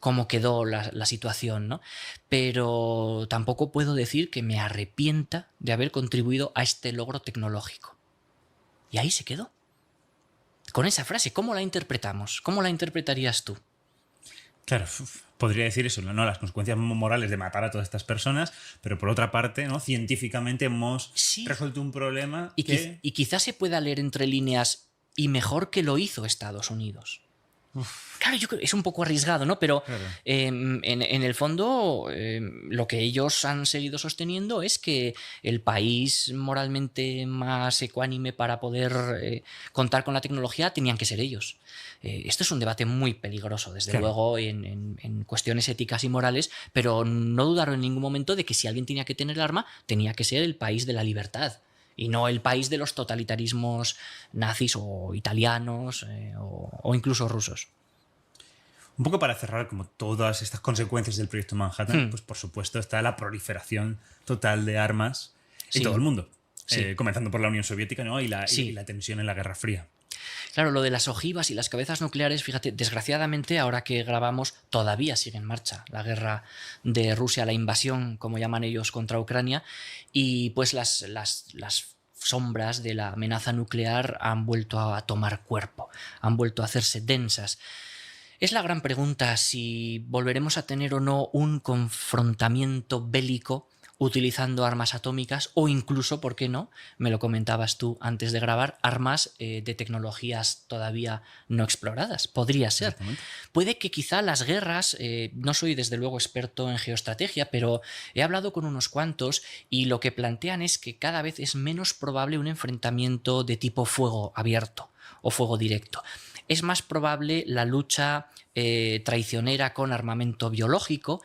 cómo quedó la situación, ¿no? Pero tampoco puedo decir que me arrepienta de haber contribuido a este logro tecnológico. Y ahí se quedó. Con esa frase, ¿cómo la interpretamos? ¿Cómo la interpretarías tú? Claro, podría decir eso, ¿no? Las consecuencias morales de matar a todas estas personas, pero por otra parte, ¿no?, científicamente hemos resuelto un problema y quizás se pueda leer entre líneas, y mejor que lo hizo Estados Unidos. Claro, yo creo que es un poco arriesgado, ¿no? Pero Claro. en el fondo lo que ellos han seguido sosteniendo es que el país moralmente más ecuánime para poder contar con la tecnología tenían que ser ellos. Esto es un debate muy peligroso, desde Claro. luego, en cuestiones éticas y morales, pero no dudaron en ningún momento de que si alguien tenía que tener el arma, tenía que ser el país de la libertad. Y no el país de los totalitarismos nazis o italianos o incluso rusos. Un poco para cerrar, como todas estas consecuencias del proyecto Manhattan, pues por supuesto está la proliferación total de armas en Sí. todo el mundo. Sí. Comenzando por la Unión Soviética, ¿no? y Sí. la tensión en la Guerra Fría. Claro, lo de las ojivas y las cabezas nucleares, fíjate, desgraciadamente ahora que grabamos todavía sigue en marcha la guerra de Rusia, la invasión, como llaman ellos, contra Ucrania, y pues las sombras de la amenaza nuclear han vuelto a tomar cuerpo, han vuelto a hacerse densas. Es la gran pregunta si volveremos a tener o no un confrontamiento bélico utilizando armas atómicas o incluso, ¿por qué no? Me lo comentabas tú antes de grabar, armas de tecnologías todavía no exploradas. Podría ser. Puede que quizá las guerras, no soy desde luego experto en geoestrategia, pero he hablado con unos cuantos y lo que plantean es que cada vez es menos probable un enfrentamiento de tipo fuego abierto o fuego directo. Es más probable la lucha traicionera con armamento biológico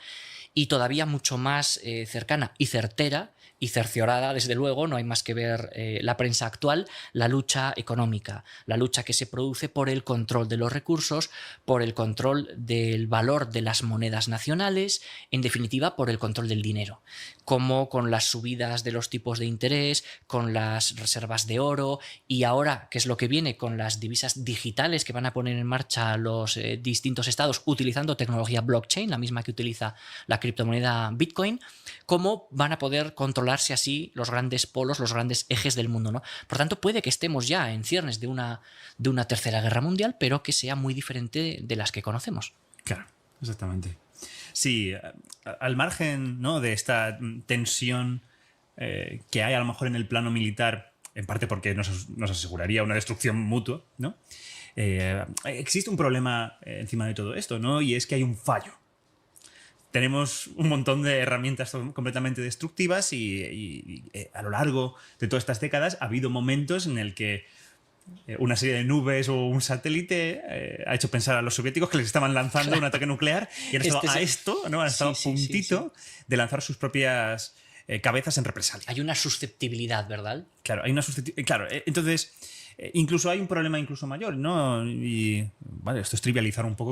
y todavía mucho más cercana y certera y cerciorada, desde luego, no hay más que ver la prensa actual, la lucha económica, la lucha que se produce por el control de los recursos, por el control del valor de las monedas nacionales, en definitiva, por el control del dinero, como con las subidas de los tipos de interés, con las reservas de oro y ahora, ¿qué es lo que viene? Con las divisas digitales que van a poner en marcha los distintos estados utilizando tecnología blockchain, la misma que utiliza la criptomoneda Bitcoin, cómo van a poder controlarse así los grandes polos, los grandes ejes del mundo, ¿no? Por tanto, puede que estemos ya en ciernes de una tercera guerra mundial, pero que sea muy diferente de las que conocemos. Claro, exactamente. Sí, al margen, ¿no?, de esta tensión que hay a lo mejor en el plano militar, en parte porque nos aseguraría una destrucción mutua, ¿no? Existe un problema encima de todo esto, ¿no? Y es que hay un fallo. Tenemos un montón de herramientas completamente destructivas y a lo largo de todas estas décadas ha habido momentos en el que una serie de nubes o un satélite ha hecho pensar a los soviéticos que les estaban lanzando un ataque nuclear y han estado a esto, ¿no? Han estado a puntito de lanzar sus propias cabezas en represalia. Hay una susceptibilidad, ¿verdad? Claro, hay una susceptibilidad. Claro, entonces incluso hay un problema incluso mayor, ¿no? Y vale, esto es trivializar un poco